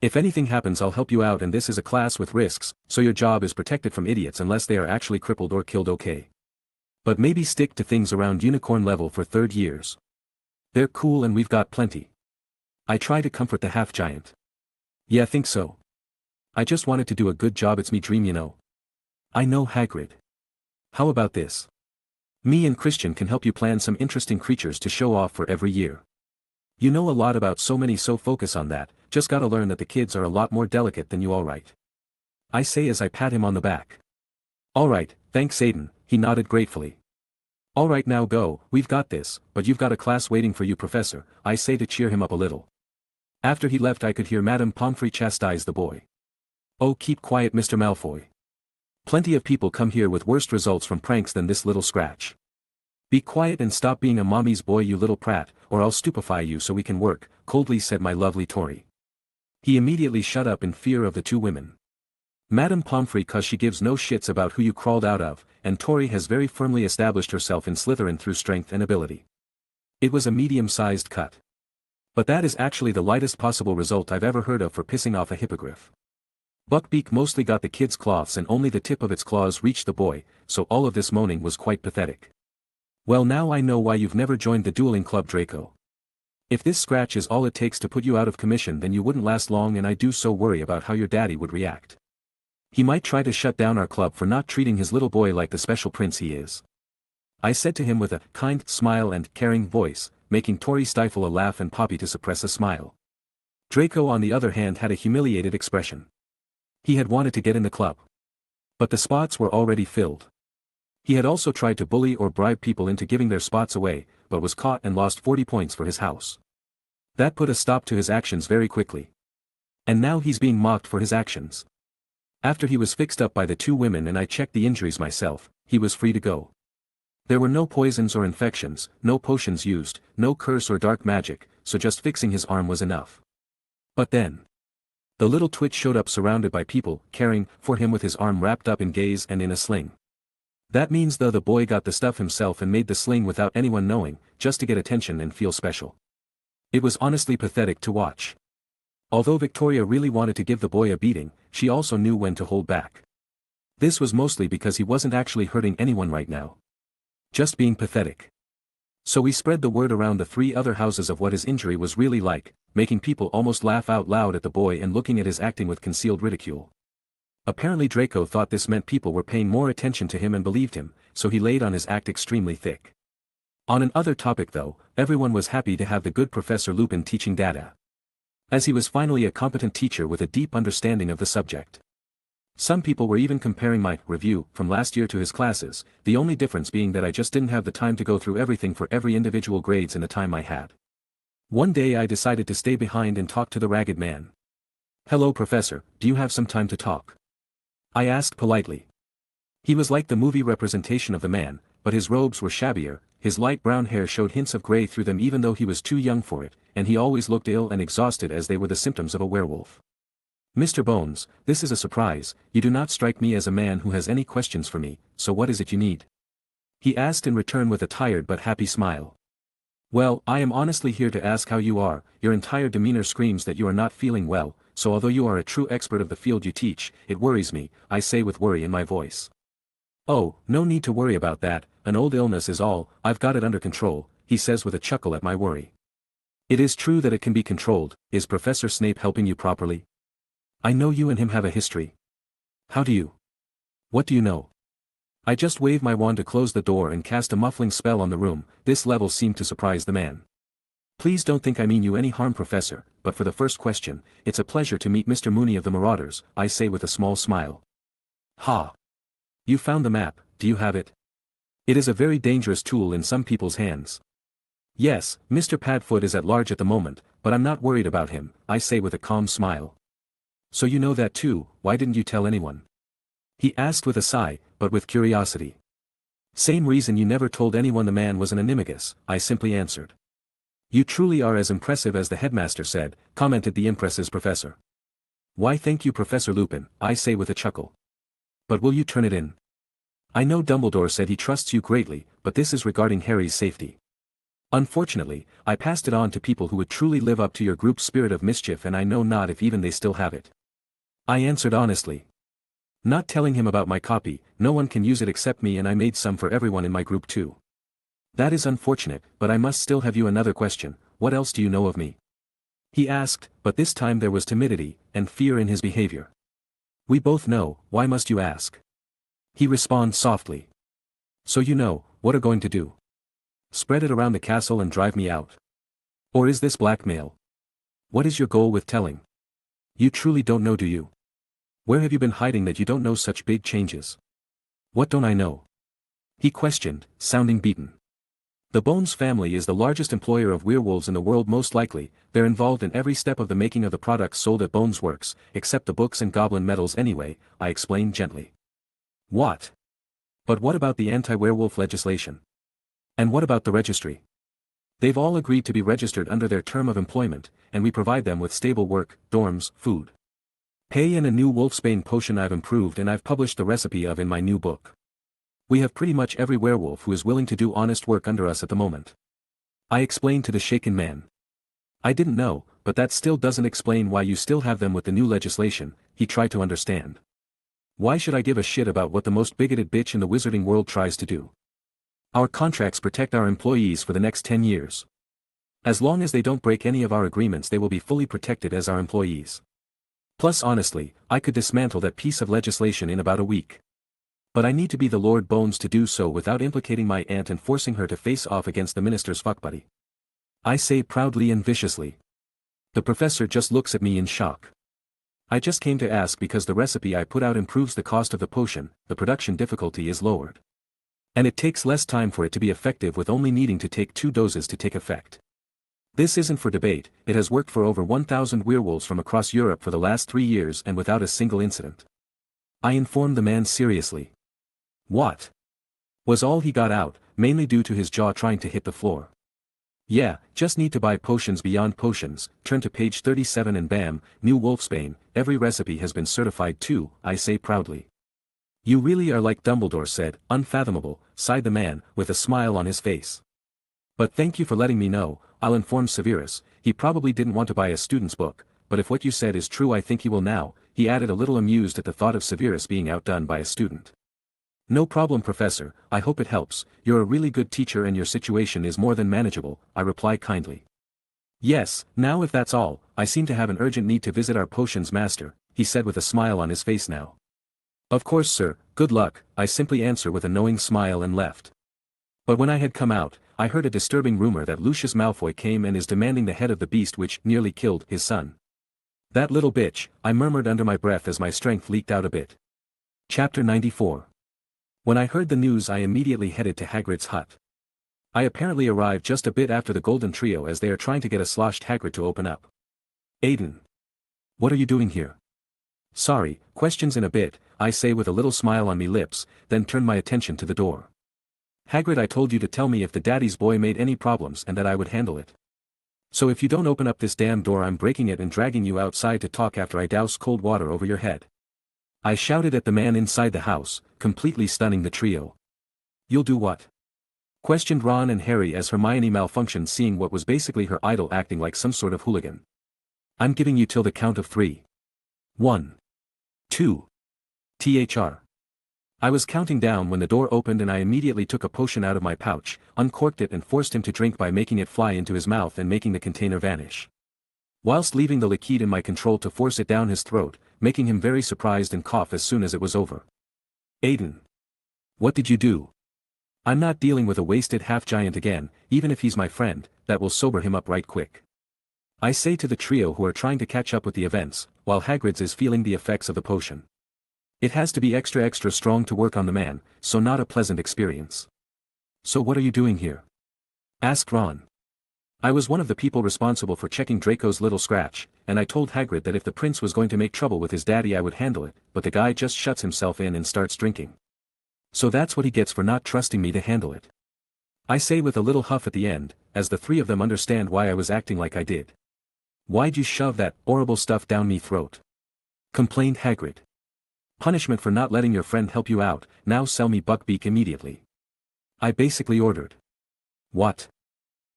If anything happens I'll help you out, and this is a class with risks, so your job is protected from idiots unless they are actually crippled or killed, okay? But maybe stick to things around unicorn level for third years. They're cool and we've got plenty. I try to comfort the half-giant. Yeah, I think so. I just wanted to do a good job, it's me dream, you know. I know Hagrid. How about this? Me and Christian can help you plan some interesting creatures to show off for every year. You know a lot about so many, so focus on that, just gotta learn that the kids are a lot more delicate than you, alright? I say as I pat him on the back. Alright, thanks Aiden, he nodded gratefully. Alright now go, we've got this, but you've got a class waiting for you professor, I say to cheer him up a little. After he left I could hear Madame Pomfrey chastise the boy. Oh, keep quiet Mr. Malfoy. Plenty of people come here with worse results from pranks than this little scratch. Be quiet and stop being a mommy's boy, you little prat, or I'll stupefy you so we can work, coldly said my lovely Tori. He immediately shut up in fear of the two women. Madame Pomfrey, cause she gives no shits about who you crawled out of, and Tori has very firmly established herself in Slytherin through strength and ability. It was a medium-sized cut. But that is actually the lightest possible result I've ever heard of for pissing off a hippogriff. Buckbeak mostly got the kid's cloths and only the tip of its claws reached the boy, so all of this moaning was quite pathetic. Well, now I know why you've never joined the Dueling Club, Draco. If this scratch is all it takes to put you out of commission, then you wouldn't last long, and I do so worry about how your daddy would react. He might try to shut down our club for not treating his little boy like the special prince he is. I said to him with a kind smile and caring voice, making Tori stifle a laugh and Poppy to suppress a smile. Draco on the other hand had a humiliated expression. He had wanted to get in the club. But the spots were already filled. He had also tried to bully or bribe people into giving their spots away, but was caught and lost 40 points for his house. That put a stop to his actions very quickly. And now he's being mocked for his actions. After he was fixed up by the two women and I checked the injuries myself, he was free to go. There were no poisons or infections, no potions used, no curse or dark magic, so just fixing his arm was enough. But then, the little twit showed up surrounded by people, caring for him with his arm wrapped up in gaze and in a sling. That means though the boy got the stuff himself and made the sling without anyone knowing, just to get attention and feel special. It was honestly pathetic to watch. Although Victoria really wanted to give the boy a beating, she also knew when to hold back. This was mostly because he wasn't actually hurting anyone right now. Just being pathetic. So we spread the word around the 3 other houses of what his injury was really like, making people almost laugh out loud at the boy and looking at his acting with concealed ridicule. Apparently Draco thought this meant people were paying more attention to him and believed him, so he laid on his act extremely thick. On another topic though, everyone was happy to have the good Professor Lupin teaching data. As he was finally a competent teacher with a deep understanding of the subject. Some people were even comparing my review from last year to his classes, the only difference being that I just didn't have the time to go through everything for every individual grades in the time I had. One day I decided to stay behind and talk to the ragged man. "Hello Professor, do you have some time to talk?" I asked politely. He was like the movie representation of the man, but his robes were shabbier, his light brown hair showed hints of grey through them even though he was too young for it, and he always looked ill and exhausted as they were the symptoms of a werewolf. "Mr. Bones, this is a surprise, you do not strike me as a man who has any questions for me, so what is it you need?" He asked in return with a tired but happy smile. "Well, I am honestly here to ask how you are, your entire demeanor screams that you are not feeling well, so although you are a true expert of the field you teach, it worries me," I say with worry in my voice. "Oh, no need to worry about that, an old illness is all, I've got it under control," he says with a chuckle at my worry. "It is true that it can be controlled, is Professor Snape helping you properly? I know you and him have a history." "How do you? What do you know?" I just wave my wand to close the door and cast a muffling spell on the room. This level seemed to surprise the man. "Please don't think I mean you any harm Professor, but for the first question, it's a pleasure to meet Mr. Mooney of the Marauders," I say with a small smile. "Ha! You found the map, do you have it? It is a very dangerous tool in some people's hands." "Yes, Mr. Padfoot is at large at the moment, but I'm not worried about him," I say with a calm smile. "So you know that too, why didn't you tell anyone?" he asked with a sigh, but with curiosity. "Same reason you never told anyone the man was an animagus," I simply answered. "You truly are as impressive as the headmaster said," commented the impressive professor. "Why thank you Professor Lupin," I say with a chuckle. "But will you turn it in? I know Dumbledore said he trusts you greatly, but this is regarding Harry's safety. Unfortunately, I passed it on to people who would truly live up to your group's spirit of mischief and I know not if even they still have it." I answered honestly. Not telling him about my copy, no one can use it except me and I made some for everyone in my group too. "That is unfortunate, but I must still have you another question, what else do you know of me?" he asked, but this time there was timidity and fear in his behavior. "We both know, why must you ask?" he responds softly. "So you know, what are going to do? Spread it around the castle and drive me out? Or is this blackmail? What is your goal with telling? You truly don't know, do you? Where have you been hiding that you don't know such big changes?" "What don't I know?" he questioned, sounding beaten. "The Bones family is the largest employer of werewolves in the world most likely, they're involved in every step of the making of the products sold at Bones Works, except the books and goblin medals anyway," I explained gently. "What? But what about the anti-werewolf legislation? And what about the registry? They've all agreed to be registered under their term of employment, and we provide them with stable work, dorms, food, pay and a new wolfsbane potion I've improved and I've published the recipe of in my new book. We have pretty much every werewolf who is willing to do honest work under us at the moment," I explained to the shaken man. "I didn't know, but that still doesn't explain why you still have them with the new legislation," he tried to understand. "Why should I give a shit about what the most bigoted bitch in the wizarding world tries to do? Our contracts protect our employees for the next 10 years. As long as they don't break any of our agreements they will be fully protected as our employees. Plus honestly, I could dismantle that piece of legislation in about a week. But I need to be the Lord Bones to do so without implicating my aunt and forcing her to face off against the minister's fuckbuddy," I say proudly and viciously. The professor just looks at me in shock. "I just came to ask because the recipe I put out improves the cost of the potion, the production difficulty is lowered. And it takes less time for it to be effective with only needing to take 2 doses to take effect. This isn't for debate, it has worked for over 1,000 werewolves from across Europe for the last 3 years and without a single incident," I informed the man seriously. "What?" was all he got out, mainly due to his jaw trying to hit the floor. "Yeah, just need to buy potions beyond potions, turn to page 37 and bam, new wolfsbane, every recipe has been certified too," I say proudly. You really are like Dumbledore said, unfathomable, sighed the man, with a smile on his face. But thank you for letting me know, I'll inform Severus, he probably didn't want to buy a student's book, but if what you said is true I think he will now, he added a little amused at the thought of Severus being outdone by a student. No problem Professor, I hope it helps, you're a really good teacher and your situation is more than manageable, I reply kindly. Yes, now if that's all, I seem to have an urgent need to visit our potions master, he said with a smile on his face now. Of course sir, good luck, I simply answer with a knowing smile and left. But when I had come out, I heard a disturbing rumor that Lucius Malfoy came and is demanding the head of the beast which nearly killed his son. That little bitch, I murmured under my breath as my strength leaked out a bit. Chapter 94. When I heard the news I immediately headed to Hagrid's hut. I apparently arrived just a bit after the Golden Trio as they are trying to get a sloshed Hagrid to open up. Aiden. What are you doing here? Sorry, questions in a bit, I say with a little smile on me lips, then turn my attention to the door. Hagrid I told you to tell me if the daddy's boy made any problems and that I would handle it. So if you don't open up this damn door I'm breaking it and dragging you outside to talk after I douse cold water over your head. I shouted at the man inside the house, completely stunning the trio. You'll do what? Questioned Ron and Harry as Hermione malfunctioned seeing what was basically her idol acting like some sort of hooligan. I'm giving you till the count of 3. 1. 2. THR. I was counting down when the door opened and I immediately took a potion out of my pouch, uncorked it and forced him to drink by making it fly into his mouth and making the container vanish. Whilst leaving the liquid in my control to force it down his throat, making him very surprised and cough as soon as it was over. Aiden. What did you do? I'm not dealing with a wasted half-giant again, even if he's my friend, that will sober him up right quick. I say to the trio who are trying to catch up with the events, while Hagrid's is feeling the effects of the potion. It has to be extra strong to work on the man, so not a pleasant experience. So what are you doing here? Asked Ron. I was one of the people responsible for checking Draco's little scratch, and I told Hagrid that if the prince was going to make trouble with his daddy I would handle it, but the guy just shuts himself in and starts drinking. So that's what he gets for not trusting me to handle it. I say with a little huff at the end, as the three of them understand why I was acting like I did. Why'd you shove that horrible stuff down me throat? Complained Hagrid. Punishment for not letting your friend help you out, now sell me Buckbeak immediately. I basically ordered. What?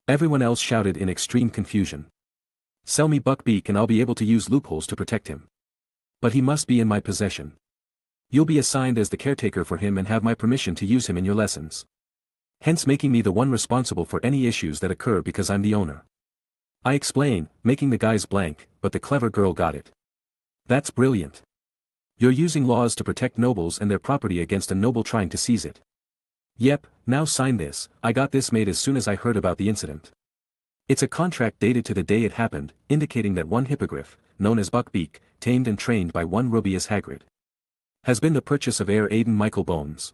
Everyone else shouted in extreme confusion. Sell me Buckbeak and I'll be able to use loopholes to protect him. But he must be in my possession. You'll be assigned as the caretaker for him and have my permission to use him in your lessons. Hence making me the one responsible for any issues that occur because I'm the owner. I explain, making the guys blank, but the clever girl got it. That's brilliant. You're using laws to protect nobles and their property against a noble trying to seize it. Yep, now sign this, I got this made as soon as I heard about the incident. It's a contract dated to the day it happened, indicating that one hippogriff, known as Buckbeak, tamed and trained by one Rubius Hagrid, has been the purchase of heir Aiden Michael Bones.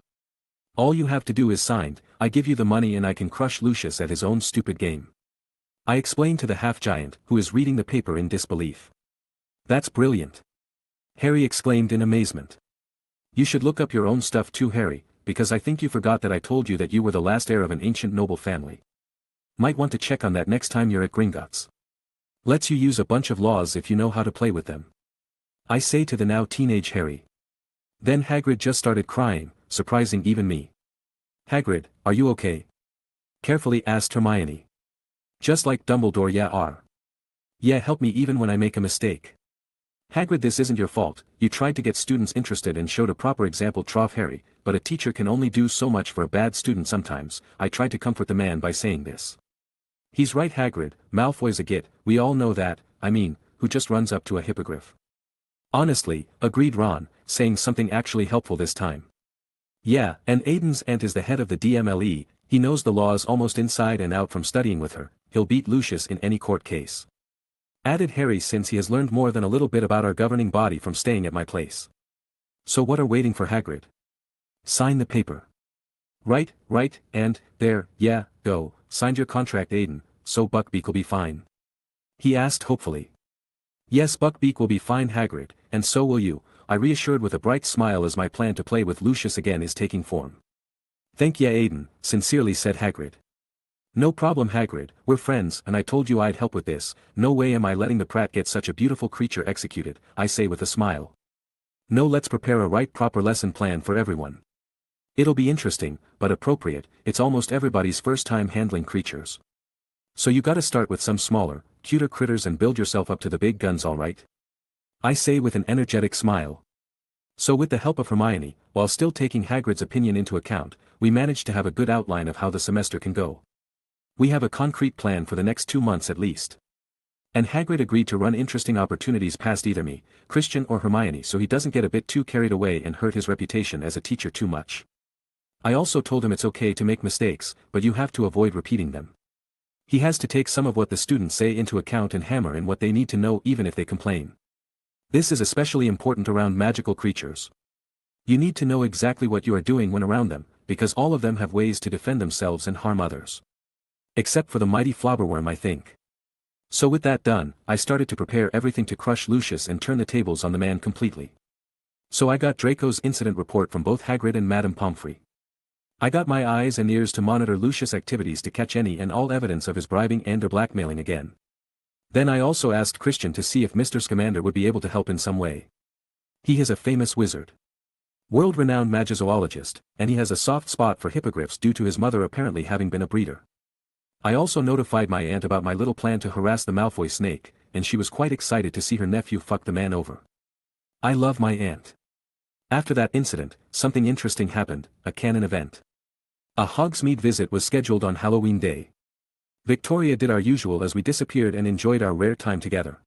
All you have to do is signed, I give you the money and I can crush Lucius at his own stupid game. I explain to the half-giant, who is reading the paper in disbelief. That's brilliant. Harry exclaimed in amazement. You should look up your own stuff too Harry, because I think you forgot that I told you that you were the last heir of an ancient noble family. Might want to check on that next time you're at Gringotts. Lets you use a bunch of laws if you know how to play with them. I say to the now teenage Harry. Then Hagrid just started crying, surprising even me. Hagrid, are you okay? Carefully asked Hermione. Just like Dumbledore are. Yeah help me even when I make a mistake. Hagrid this isn't your fault, you tried to get students interested and showed a proper example trough Harry, but a teacher can only do so much for a bad student sometimes, I tried to comfort the man by saying this. He's right Hagrid, Malfoy's a git, we all know that, I mean, who just runs up to a hippogriff. Honestly, agreed Ron, saying something actually helpful this time. Yeah, and Aiden's aunt is the head of the DMLE, he knows the laws almost inside and out from studying with her, he'll beat Lucius in any court case. Added Harry since he has learned more than a little bit about our governing body from staying at my place. So what are waiting for Hagrid? Sign the paper. Right, and, there, yeah, go, signed your contract Aiden, so Buckbeak will be fine. He asked hopefully. Yes Buckbeak will be fine Hagrid, and so will you, I reassured with a bright smile as my plan to play with Lucius again is taking form. Thank ya Aiden, sincerely said Hagrid. No problem Hagrid, we're friends and I told you I'd help with this, no way am I letting the prat get such a beautiful creature executed, I say with a smile. No, let's prepare a right proper lesson plan for everyone. It'll be interesting, but appropriate. It's almost everybody's first time handling creatures. So you gotta start with some smaller, cuter critters and build yourself up to the big guns, alright? I say with an energetic smile. So with the help of Hermione, while still taking Hagrid's opinion into account, we managed to have a good outline of how the semester can go. We have a concrete plan for the next 2 months at least. And Hagrid agreed to run interesting opportunities past either me, Christian or Hermione, so he doesn't get a bit too carried away and hurt his reputation as a teacher too much. I also told him it's okay to make mistakes, but you have to avoid repeating them. He has to take some of what the students say into account and hammer in what they need to know even if they complain. This is especially important around magical creatures. You need to know exactly what you are doing when around them, because all of them have ways to defend themselves and harm others. Except for the mighty flobberworm, I think. So with that done, I started to prepare everything to crush Lucius and turn the tables on the man completely. So I got Draco's incident report from both Hagrid and Madame Pomfrey. I got my eyes and ears to monitor Lucius' activities to catch any and all evidence of his bribing and or blackmailing again. Then I also asked Christian to see if Mr. Scamander would be able to help in some way. He is a famous wizard. World-renowned magizoologist, and he has a soft spot for hippogriffs due to his mother apparently having been a breeder. I also notified my aunt about my little plan to harass the Malfoy snake, and she was quite excited to see her nephew fuck the man over. I love my aunt. After that incident, something interesting happened, a canon event. A Hogsmeade visit was scheduled on Halloween Day. Victoria did our usual as we disappeared and enjoyed our rare time together.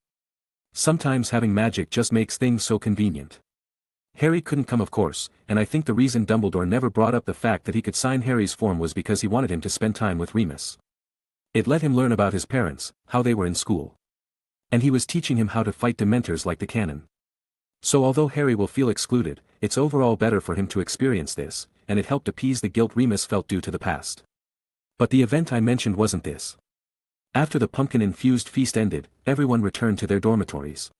Sometimes having magic just makes things so convenient. Harry couldn't come, of course, and I think the reason Dumbledore never brought up the fact that he could sign Harry's form was because he wanted him to spend time with Remus. It let him learn about his parents, how they were in school. And he was teaching him how to fight Dementors like the canon. So although Harry will feel excluded, it's overall better for him to experience this, and it helped appease the guilt Remus felt due to the past. But the event I mentioned wasn't this. After the pumpkin-infused feast ended, everyone returned to their dormitories.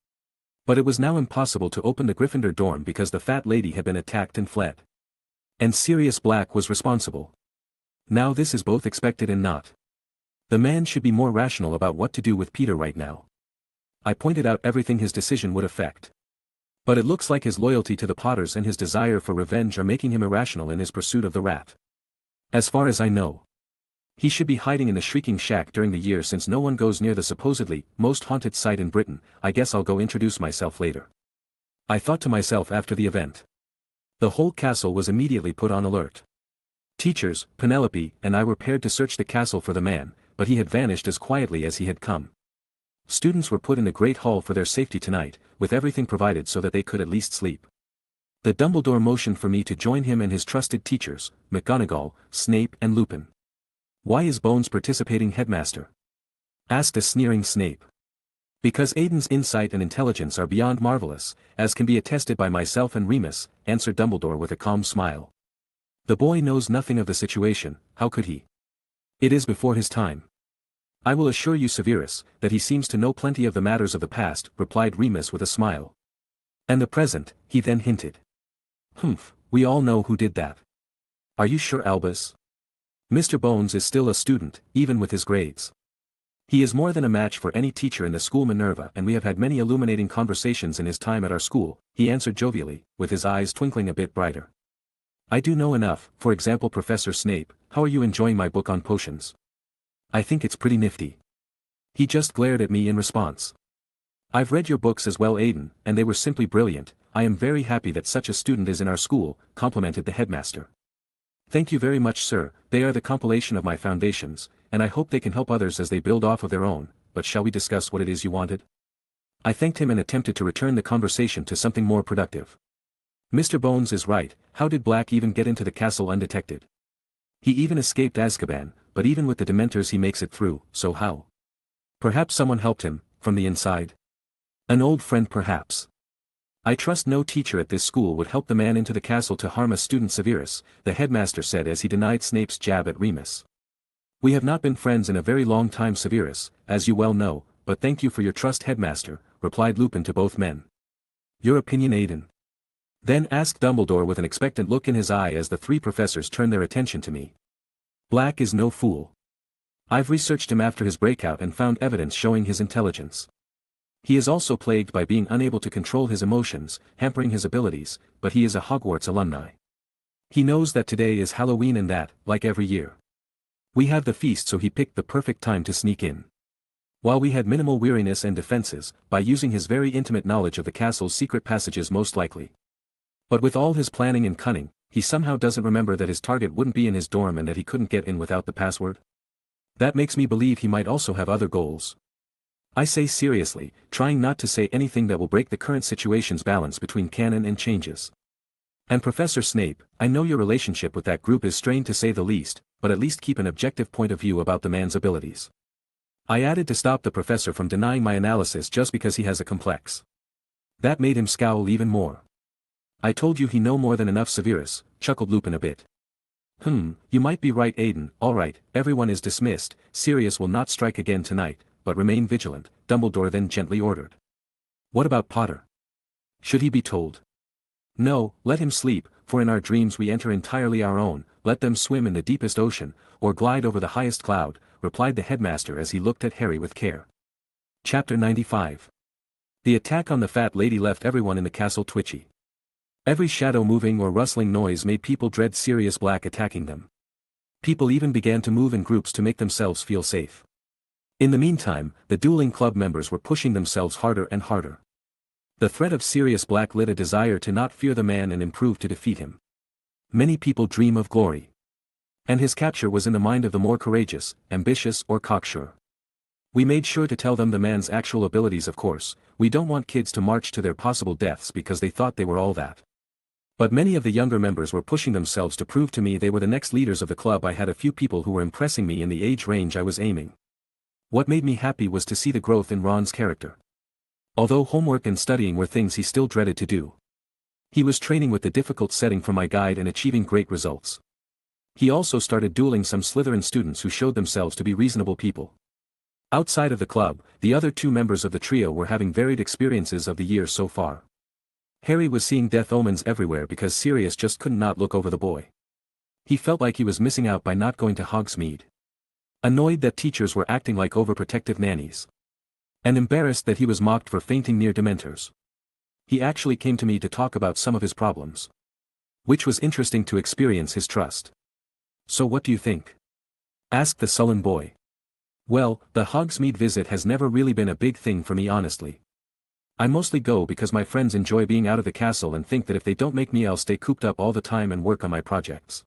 But it was now impossible to open the Gryffindor dorm because the fat lady had been attacked and fled. And Sirius Black was responsible. Now this is both expected and not. The man should be more rational about what to do with Peter right now. I pointed out everything his decision would affect. But it looks like his loyalty to the Potters and his desire for revenge are making him irrational in his pursuit of the rat. As far as I know, he should be hiding in the Shrieking Shack during the year since no one goes near the supposedly most haunted site in Britain. I guess I'll go introduce myself later. I thought to myself after the event. The whole castle was immediately put on alert. Teachers, Penelope, and I were paired to search the castle for the man, but he had vanished as quietly as he had come. Students were put in the Great Hall for their safety tonight, with everything provided so that they could at least sleep. The Dumbledore motioned for me to join him and his trusted teachers, McGonagall, Snape and Lupin. "Why is Bones participating, headmaster?" asked a sneering Snape. "Because Aiden's insight and intelligence are beyond marvelous, as can be attested by myself and Remus," answered Dumbledore with a calm smile. "The boy knows nothing of the situation, how could he? It is before his time." "I will assure you, Severus, that he seems to know plenty of the matters of the past," replied Remus with a smile. "And the present," he then hinted. "Humph, we all know who did that." "Are you sure, Albus? Mr. Bones is still a student, even with his grades. He is more than a match for any teacher in the school Minerva, and we have had many illuminating conversations in his time at our school," he answered jovially, with his eyes twinkling a bit brighter. "I do know enough, for example, Professor Snape, how are you enjoying my book on potions?" "I think it's pretty nifty." He just glared at me in response. "I've read your books as well, Aiden, and they were simply brilliant. I am very happy that such a student is in our school," complimented the headmaster. "Thank you very much, sir, they are the compilation of my foundations, and I hope they can help others as they build off of their own, but shall we discuss what it is you wanted?" I thanked him and attempted to return the conversation to something more productive. "Mr. Bones is right, how did Black even get into the castle undetected? He even escaped Azkaban, but even with the Dementors he makes it through, so how? Perhaps someone helped him, from the inside? An old friend perhaps. I trust no teacher at this school would help the man into the castle to harm a student, Severus," the headmaster said as he denied Snape's jab at Remus. "We have not been friends in a very long time, Severus, as you well know, but thank you for your trust, headmaster," replied Lupin to both men. "Your opinion, Aiden?" Then asked Dumbledore with an expectant look in his eye as the three professors turned their attention to me. "Black is no fool. I've researched him after his breakout and found evidence showing his intelligence. He is also plagued by being unable to control his emotions, hampering his abilities, but he is a Hogwarts alumni. He knows that today is Halloween and that, like every year, we have the feast, so he picked the perfect time to sneak in. While we had minimal weariness and defenses, by using his very intimate knowledge of the castle's secret passages most likely. But with all his planning and cunning, he somehow doesn't remember that his target wouldn't be in his dorm and that he couldn't get in without the password. That makes me believe he might also have other goals. I say seriously, trying not to say anything that will break the current situation's balance between canon and changes. And Professor Snape, I know your relationship with that group is strained to say the least, but at least keep an objective point of view about the man's abilities. I added to stop the professor from denying my analysis just because he has a complex. That made him scowl even more. I told you he know more than enough, Severus, chuckled Lupin a bit. You might be right, Aiden. Alright, everyone is dismissed. Sirius will not strike again tonight, but remain vigilant, Dumbledore then gently ordered. What about Potter? Should he be told? No, let him sleep, for in our dreams we enter entirely our own, let them swim in the deepest ocean, or glide over the highest cloud, replied the headmaster as he looked at Harry with care. Chapter 95. The attack on the fat lady left everyone in the castle twitchy. Every shadow moving or rustling noise made people dread Sirius Black attacking them. People even began to move in groups to make themselves feel safe. In the meantime, the Dueling Club members were pushing themselves harder and harder. The threat of Sirius Black lit a desire to not fear the man and improve to defeat him. Many people dream of glory. And his capture was in the mind of the more courageous, ambitious or cocksure. We made sure to tell them the man's actual abilities, of course. We don't want kids to march to their possible deaths because they thought they were all that. But many of the younger members were pushing themselves to prove to me they were the next leaders of the club. I had a few people who were impressing me in the age range I was aiming. What made me happy was to see the growth in Ron's character. Although homework and studying were things he still dreaded to do, he was training with the difficult setting for my guide and achieving great results. He also started dueling some Slytherin students who showed themselves to be reasonable people. Outside of the club, the other two members of the trio were having varied experiences of the year so far. Harry was seeing death omens everywhere because Sirius just could not look over the boy. He felt like he was missing out by not going to Hogsmeade. Annoyed that teachers were acting like overprotective nannies. And embarrassed that he was mocked for fainting near Dementors. He actually came to me to talk about some of his problems. Which was interesting to experience his trust. So what do you think? Asked the sullen boy. Well, the Hogsmeade visit has never really been a big thing for me, honestly. I mostly go because my friends enjoy being out of the castle and think that if they don't make me I'll stay cooped up all the time and work on my projects.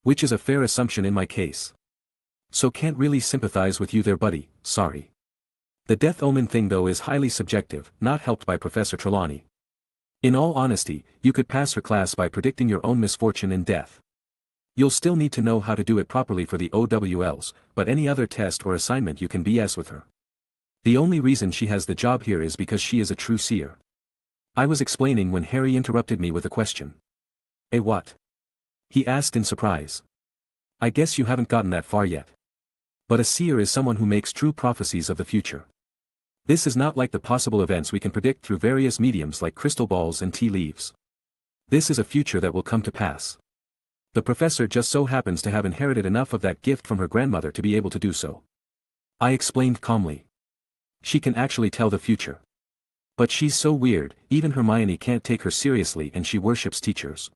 Which is a fair assumption in my case. So can't really sympathize with you there, buddy, sorry. The death omen thing though is highly subjective, not helped by Professor Trelawney. In all honesty, you could pass her class by predicting your own misfortune and death. You'll still need to know how to do it properly for the OWLs, but any other test or assignment you can BS with her. The only reason she has the job here is because she is a true seer. I was explaining when Harry interrupted me with a question. "Eh, what?" he asked in surprise. "I guess you haven't gotten that far yet. But a seer is someone who makes true prophecies of the future. This is not like the possible events we can predict through various mediums like crystal balls and tea leaves. This is a future that will come to pass. The professor just so happens to have inherited enough of that gift from her grandmother to be able to do so." I explained calmly. "She can actually tell the future. But she's so weird, even Hermione can't take her seriously and she worships teachers."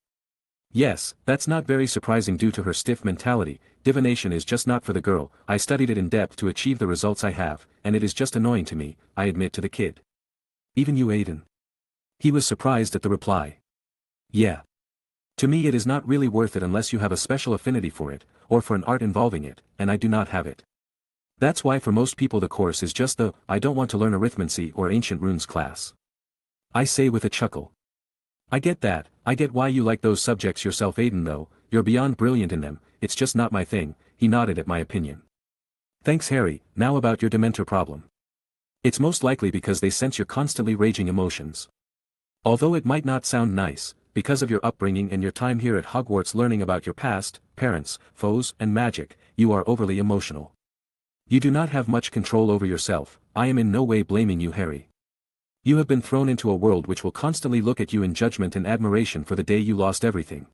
Yes, that's not very surprising due to her stiff mentality. Divination is just not for the girl. I studied it in depth to achieve the results I have, and it is just annoying to me, I admit to the kid. "Even you, Aiden?" He was surprised at the reply. "Yeah. To me it is not really worth it unless you have a special affinity for it, or for an art involving it, and I do not have it. That's why for most people the course is just the, I don't want to learn arithmancy or ancient runes class." I say with a chuckle. "I get that, I get why you like those subjects yourself, Aiden, though, you're beyond brilliant in them, it's just not my thing." He nodded at my opinion. "Thanks, Harry. Now about your Dementor problem. It's most likely because they sense your constantly raging emotions. Although it might not sound nice, because of your upbringing and your time here at Hogwarts learning about your past, parents, foes, and magic, you are overly emotional. You do not have much control over yourself. I am in no way blaming you, Harry. You have been thrown into a world which will constantly look at you in judgment and admiration for the day you lost everything.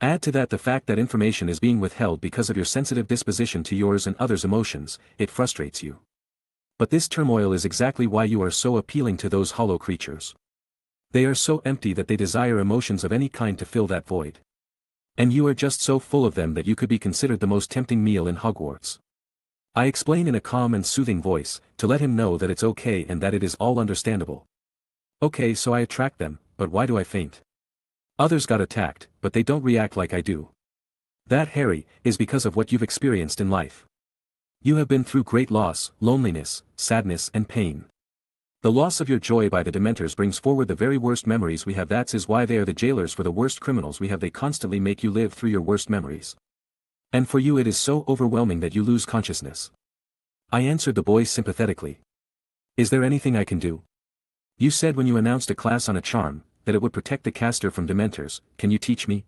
Add to that the fact that information is being withheld because of your sensitive disposition to yours and others' emotions, it frustrates you. But this turmoil is exactly why you are so appealing to those hollow creatures. They are so empty that they desire emotions of any kind to fill that void. And you are just so full of them that you could be considered the most tempting meal in Hogwarts. I explain in a calm and soothing voice, to let him know that it's okay and that it is all understandable. Okay, so I attract them, but why do I faint? Others got attacked, but they don't react like I do. That, Harry, is because of what you've experienced in life. You have been through great loss, loneliness, sadness and pain. The loss of your joy by the Dementors brings forward the very worst memories we have. That is why they are the jailers for the worst criminals we have. They constantly make you live through your worst memories. And for you it is so overwhelming that you lose consciousness. I answered the boy sympathetically. Is there anything I can do? You said when you announced a class on a charm, that it would protect the caster from Dementors. Can you teach me?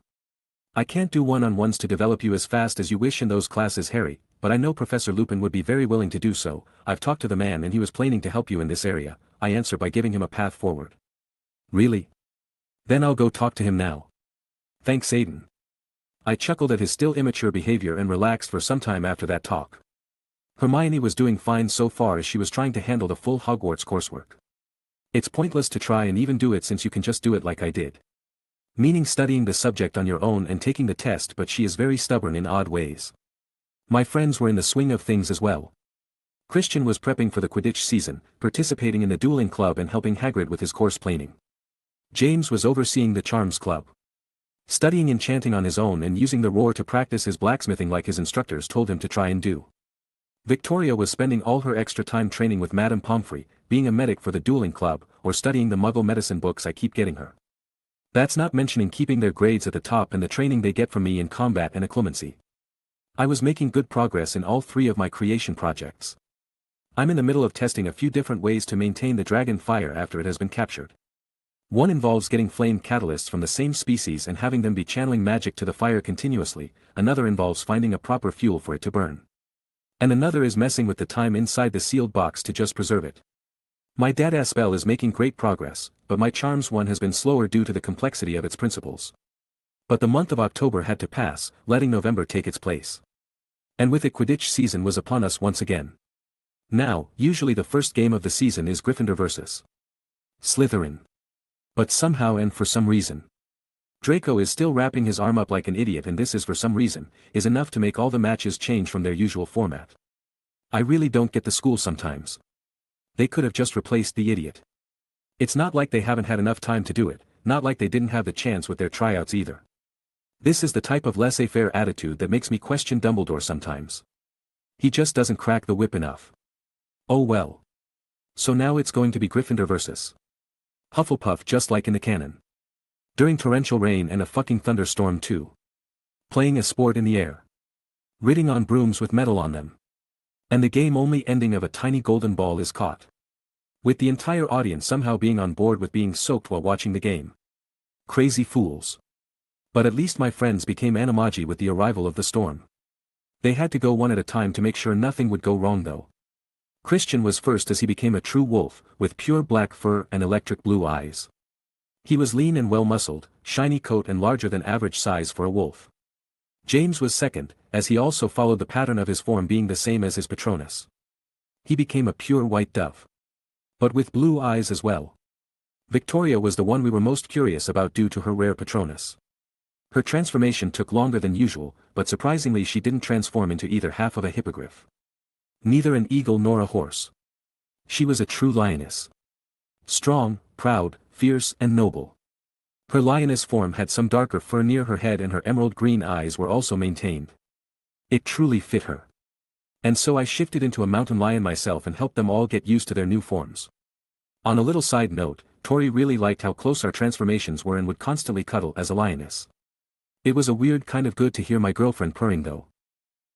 I can't do one-on-ones to develop you as fast as you wish in those classes, Harry, but I know Professor Lupin would be very willing to do so. I've talked to the man and he was planning to help you in this area. I answer by giving him a path forward. Really? Then I'll go talk to him now. Thanks, Aiden. I chuckled at his still immature behavior and relaxed for some time after that talk. Hermione was doing fine so far as she was trying to handle the full Hogwarts coursework. It's pointless to try and even do it since you can just do it like I did. Meaning studying the subject on your own and taking the test, but she is very stubborn in odd ways. My friends were in the swing of things as well. Christian was prepping for the Quidditch season, participating in the Dueling Club and helping Hagrid with his course planning. James was overseeing the Charms Club. Studying enchanting on his own and using the roar to practice his blacksmithing like his instructors told him to try and do. Victoria was spending all her extra time training with Madame Pomfrey, being a medic for the Dueling Club, or studying the Muggle medicine books I keep getting her. That's not mentioning keeping their grades at the top and the training they get from me in combat and occlumency. I was making good progress in all 3 of my creation projects. I'm in the middle of testing a few different ways to maintain the dragon fire after it has been captured. One involves getting flame catalysts from the same species and having them be channeling magic to the fire continuously, another involves finding a proper fuel for it to burn. And another is messing with the time inside the sealed box to just preserve it. My data spell is making great progress, but my charms one has been slower due to the complexity of its principles. But the month of October had to pass, letting November take its place. And with it Quidditch season was upon us once again. Now, usually the first game of the season is Gryffindor vs. Slytherin. But somehow and for some reason, Draco is still wrapping his arm up like an idiot, and this is for some reason, is enough to make all the matches change from their usual format. I really don't get the school sometimes. They could have just replaced the idiot. It's not like they haven't had enough time to do it, not like they didn't have the chance with their tryouts either. This is the type of laissez-faire attitude that makes me question Dumbledore sometimes. He just doesn't crack the whip enough. Oh well. So now it's going to be Gryffindor vs. Hufflepuff, just like in the canon. During torrential rain and a fucking thunderstorm too. Playing a sport in the air. Riding on brooms with metal on them. And the game only ending of a tiny golden ball is caught. With the entire audience somehow being on board with being soaked while watching the game. Crazy fools. But at least my friends became animagi with the arrival of the storm. They had to go one at a time to make sure nothing would go wrong though. Christian was first as he became a true wolf, with pure black fur and electric blue eyes. He was lean and well-muscled, shiny coat and larger than average size for a wolf. James was second, as he also followed the pattern of his form being the same as his Patronus. He became a pure white dove. But with blue eyes as well. Victoria was the one we were most curious about due to her rare Patronus. Her transformation took longer than usual, but surprisingly she didn't transform into either half of a hippogriff. Neither an eagle nor a horse. She was a true lioness. Strong, proud, fierce and noble. Her lioness form had some darker fur near her head and her emerald green eyes were also maintained. It truly fit her. And so I shifted into a mountain lion myself and helped them all get used to their new forms. On a little side note, Tori really liked how close our transformations were and would constantly cuddle as a lioness. It was a weird kind of good to hear my girlfriend purring though.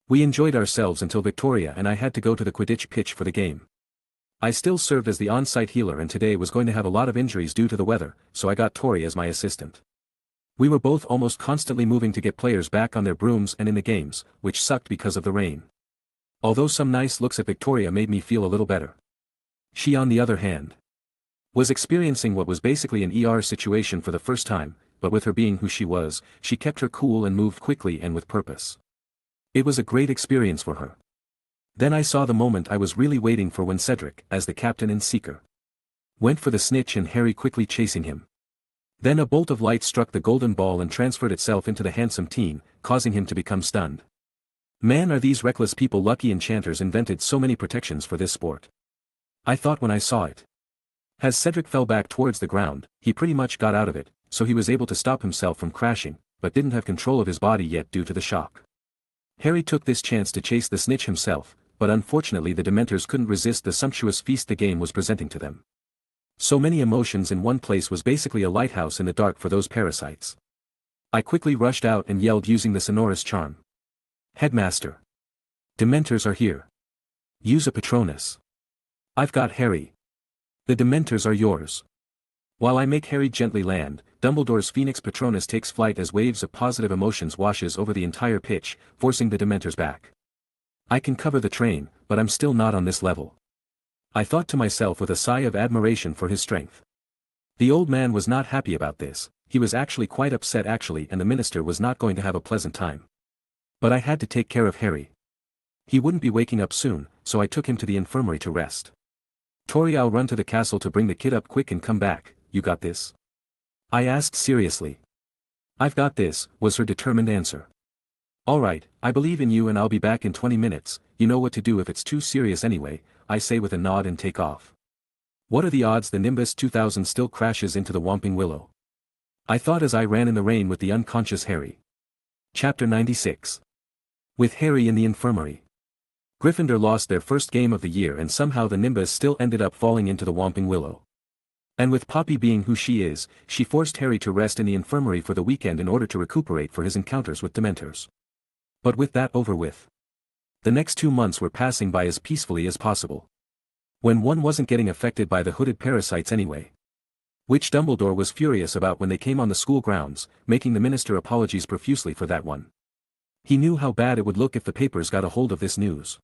We enjoyed ourselves until Victoria and I had to go to the Quidditch pitch for the game. I still served as the on-site healer and today was going to have a lot of injuries due to the weather, so I got Tori as my assistant. We were both almost constantly moving to get players back on their brooms and in the games, which sucked because of the rain. Although some nice looks at Victoria made me feel a little better. She on the other hand, was experiencing what was basically an ER situation for the first time, but with her being who she was, she kept her cool and moved quickly and with purpose. It was a great experience for her. Then I saw the moment I was really waiting for when Cedric, as the captain and seeker, went for the snitch and Harry quickly chasing him. Then a bolt of light struck the golden ball and transferred itself into the handsome teen, causing him to become stunned. Man, are these reckless people lucky enchanters invented so many protections for this sport. I thought when I saw it. As Cedric fell back towards the ground, he pretty much got out of it, so he was able to stop himself from crashing, but didn't have control of his body yet due to the shock. Harry took this chance to chase the snitch himself, but unfortunately the Dementors couldn't resist the sumptuous feast the game was presenting to them. So many emotions in one place was basically a lighthouse in the dark for those parasites. I quickly rushed out and yelled using the sonorous charm. Headmaster! Dementors are here. Use a Patronus. I've got Harry. The Dementors are yours. While I make Harry gently land, Dumbledore's Phoenix Patronus takes flight as waves of positive emotions washes over the entire pitch, forcing the Dementors back. I can cover the train, but I'm still not on this level. I thought to myself with a sigh of admiration for his strength. The old man was not happy about this, he was actually quite upset and the minister was not going to have a pleasant time. But I had to take care of Harry. He wouldn't be waking up soon, so I took him to the infirmary to rest. Tori, I'll run to the castle to bring the kid up quick and come back, you got this? I asked seriously. I've got this, was her determined answer. Alright, I believe in you and I'll be back in 20 minutes, you know what to do if it's too serious anyway, I say with a nod and take off. What are the odds the Nimbus 2000 still crashes into the Whomping Willow? I thought as I ran in the rain with the unconscious Harry. Chapter 96. With Harry in the infirmary. Gryffindor lost their first game of the year and somehow the Nimbus still ended up falling into the Whomping Willow. And with Poppy being who she is, she forced Harry to rest in the infirmary for the weekend in order to recuperate for his encounters with Dementors. But with that over with, the next 2 months were passing by as peacefully as possible. When one wasn't getting affected by the hooded parasites anyway. Which Dumbledore was furious about when they came on the school grounds, making the minister apologies profusely for that one. He knew how bad it would look if the papers got a hold of this news.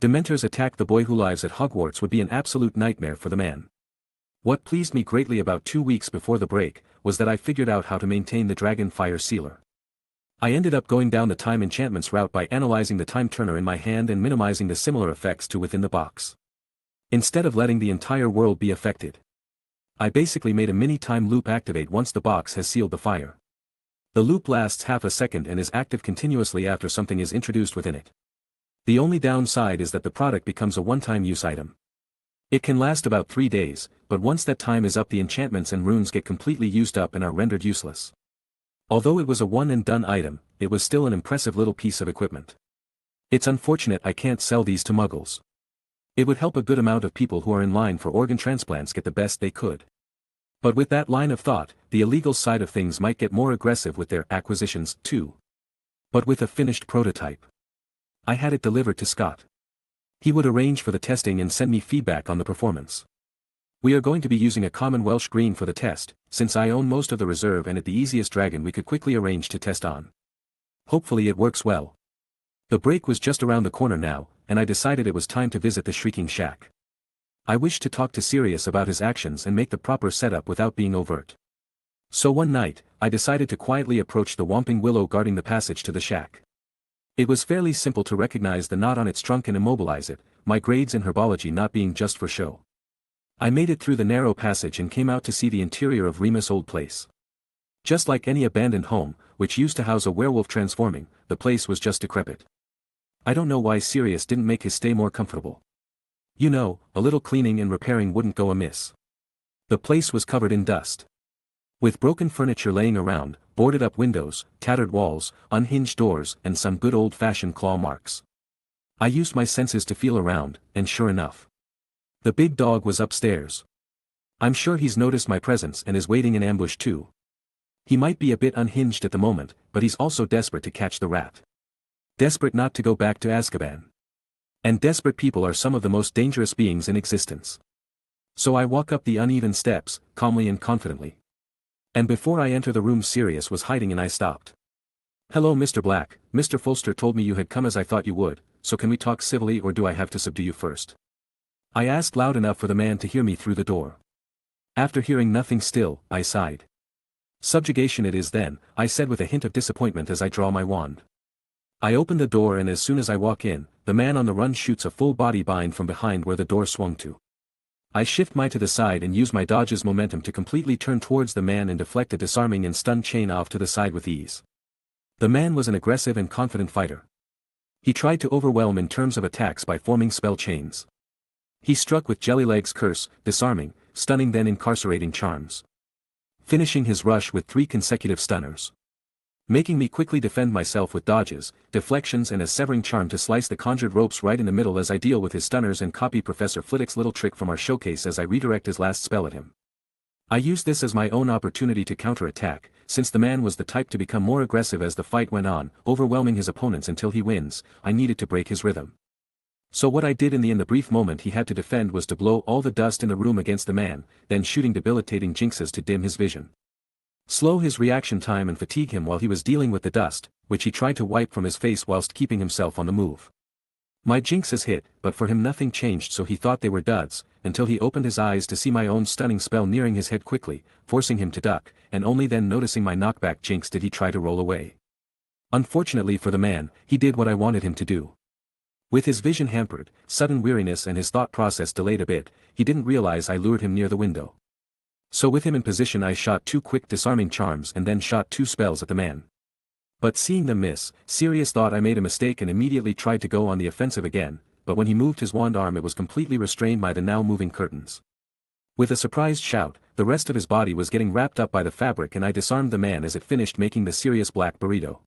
Dementors attack the boy who lives at Hogwarts would be an absolute nightmare for the man. What pleased me greatly about 2 weeks before the break, was that I figured out how to maintain the Dragon Fire Sealer. I ended up going down the time enchantments route by analyzing the time turner in my hand and minimizing the similar effects to within the box. Instead of letting the entire world be affected, I basically made a mini time loop activate once the box has sealed the fire. The loop lasts half a second and is active continuously after something is introduced within it. The only downside is that the product becomes a one-time use item. It can last about 3 days, but once that time is up the enchantments and runes get completely used up and are rendered useless. Although it was a one-and-done item, it was still an impressive little piece of equipment. It's unfortunate I can't sell these to muggles. It would help a good amount of people who are in line for organ transplants get the best they could. But with that line of thought, the illegal side of things might get more aggressive with their acquisitions, too. But with a finished prototype, I had it delivered to Scott. He would arrange for the testing and send me feedback on the performance. We are going to be using a common Welsh green for the test, since I own most of the reserve and it's the easiest dragon we could quickly arrange to test on. Hopefully it works well. The break was just around the corner now, and I decided it was time to visit the Shrieking Shack. I wished to talk to Sirius about his actions and make the proper setup without being overt. So one night, I decided to quietly approach the Whomping Willow guarding the passage to the shack. It was fairly simple to recognize the knot on its trunk and immobilize it, my grades in herbology not being just for show. I made it through the narrow passage and came out to see the interior of Remus' old place. Just like any abandoned home, which used to house a werewolf transforming, the place was just decrepit. I don't know why Sirius didn't make his stay more comfortable. You know, a little cleaning and repairing wouldn't go amiss. The place was covered in dust, with broken furniture laying around, boarded up windows, tattered walls, unhinged doors, and some good old-fashioned claw marks. I used my senses to feel around, and sure enough, the big dog was upstairs. I'm sure he's noticed my presence and is waiting in ambush too. He might be a bit unhinged at the moment, but he's also desperate to catch the rat. Desperate not to go back to Azkaban. And desperate people are some of the most dangerous beings in existence. So I walk up the uneven steps, calmly and confidently. And before I enter the room Sirius was hiding and I stopped. Hello Mr. Black, Mr. Folster told me you had come as I thought you would, so can we talk civilly or do I have to subdue you first? I asked loud enough for the man to hear me through the door. After hearing nothing still, I sighed. Subjugation it is then, I said with a hint of disappointment as I draw my wand. I open the door and as soon as I walk in, the man on the run shoots a full body bind from behind where the door swung to. I shift my to the side and use my dodge's momentum to completely turn towards the man and deflect a disarming and stun chain off to the side with ease. The man was an aggressive and confident fighter. He tried to overwhelm in terms of attacks by forming spell chains. He struck with Jellyleg's curse, disarming, stunning then incarcerating charms. Finishing his rush with 3 consecutive stunners. Making me quickly defend myself with dodges, deflections and a severing charm to slice the conjured ropes right in the middle as I deal with his stunners and copy Professor Flitwick's little trick from our showcase as I redirect his last spell at him. I used this as my own opportunity to counterattack, since the man was the type to become more aggressive as the fight went on, overwhelming his opponents until he wins. I needed to break his rhythm. So what I did in the brief moment he had to defend was to blow all the dust in the room against the man, then shooting debilitating jinxes to dim his vision. Slow his reaction time and fatigue him while he was dealing with the dust, which he tried to wipe from his face whilst keeping himself on the move. My jinxes hit, but for him nothing changed, so he thought they were duds, until he opened his eyes to see my own stunning spell nearing his head quickly, forcing him to duck, and only then noticing my knockback jinx did he try to roll away. Unfortunately for the man, he did what I wanted him to do. With his vision hampered, sudden weariness and his thought process delayed a bit, he didn't realize I lured him near the window. So with him in position I shot 2 quick disarming charms and then shot 2 spells at the man. But seeing them miss, Sirius thought I made a mistake and immediately tried to go on the offensive again, but when he moved his wand arm it was completely restrained by the now moving curtains. With a surprised shout, the rest of his body was getting wrapped up by the fabric and I disarmed the man as it finished making the Sirius black burrito.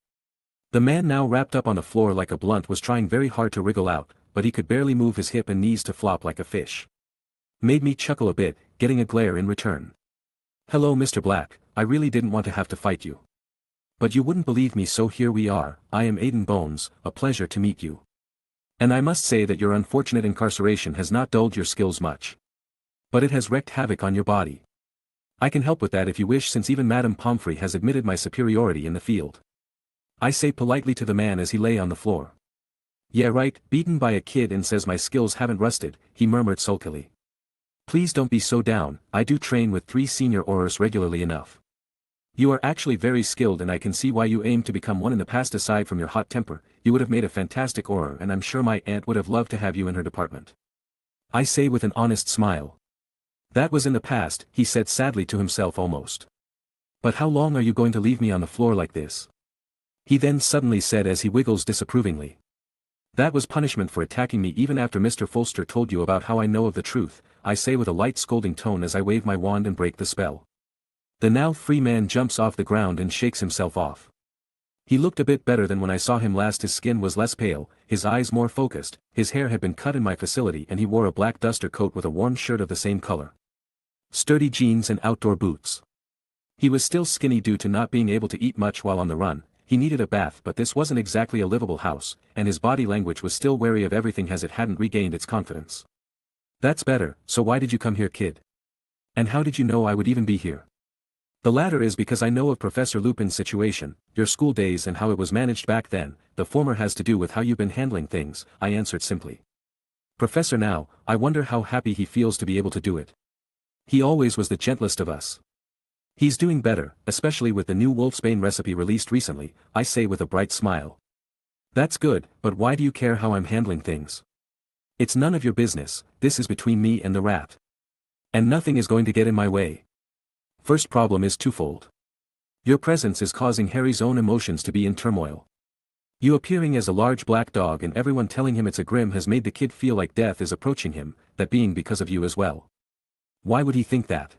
The man now wrapped up on the floor like a blunt was trying very hard to wriggle out, but he could barely move his hip and knees to flop like a fish. Made me chuckle a bit, getting a glare in return. Hello Mr. Black, I really didn't want to have to fight you. But you wouldn't believe me, so here we are. I am Aiden Bones, a pleasure to meet you. And I must say that your unfortunate incarceration has not dulled your skills much. But it has wreaked havoc on your body. I can help with that if you wish, since even Madame Pomfrey has admitted my superiority in the field. I say politely to the man as he lay on the floor. Yeah right, beaten by a kid and says my skills haven't rusted, he murmured sulkily. Please don't be so down, I do train with 3 senior aurors regularly enough. You are actually very skilled and I can see why you aim to become one in the past. Aside from your hot temper, you would have made a fantastic auror and I'm sure my aunt would have loved to have you in her department. I say with an honest smile. That was in the past, he said sadly to himself almost. But how long are you going to leave me on the floor like this? He then suddenly said as he wiggles disapprovingly. That was punishment for attacking me even after Mr. Folster told you about how I know of the truth, I say with a light scolding tone as I wave my wand and break the spell. The now free man jumps off the ground and shakes himself off. He looked a bit better than when I saw him last. His skin was less pale, his eyes more focused, his hair had been cut in my facility and he wore a black duster coat with a warm shirt of the same color. Sturdy jeans and outdoor boots. He was still skinny due to not being able to eat much while on the run. He needed a bath, but this wasn't exactly a livable house, and his body language was still wary of everything as it hadn't regained its confidence. That's better, so why did you come here, kid? And how did you know I would even be here? The latter is because I know of Professor Lupin's situation, your school days and how it was managed back then. The former has to do with how you've been handling things, I answered simply. Professor now, I wonder how happy he feels to be able to do it. He always was the gentlest of us. He's doing better, especially with the new wolfsbane recipe released recently, I say with a bright smile. That's good, but why do you care how I'm handling things? It's none of your business, this is between me and the rat. And nothing is going to get in my way. First problem is twofold. Your presence is causing Harry's own emotions to be in turmoil. You appearing as a large black dog and everyone telling him it's a grim has made the kid feel like death is approaching him, that being because of you as well. Why would he think that?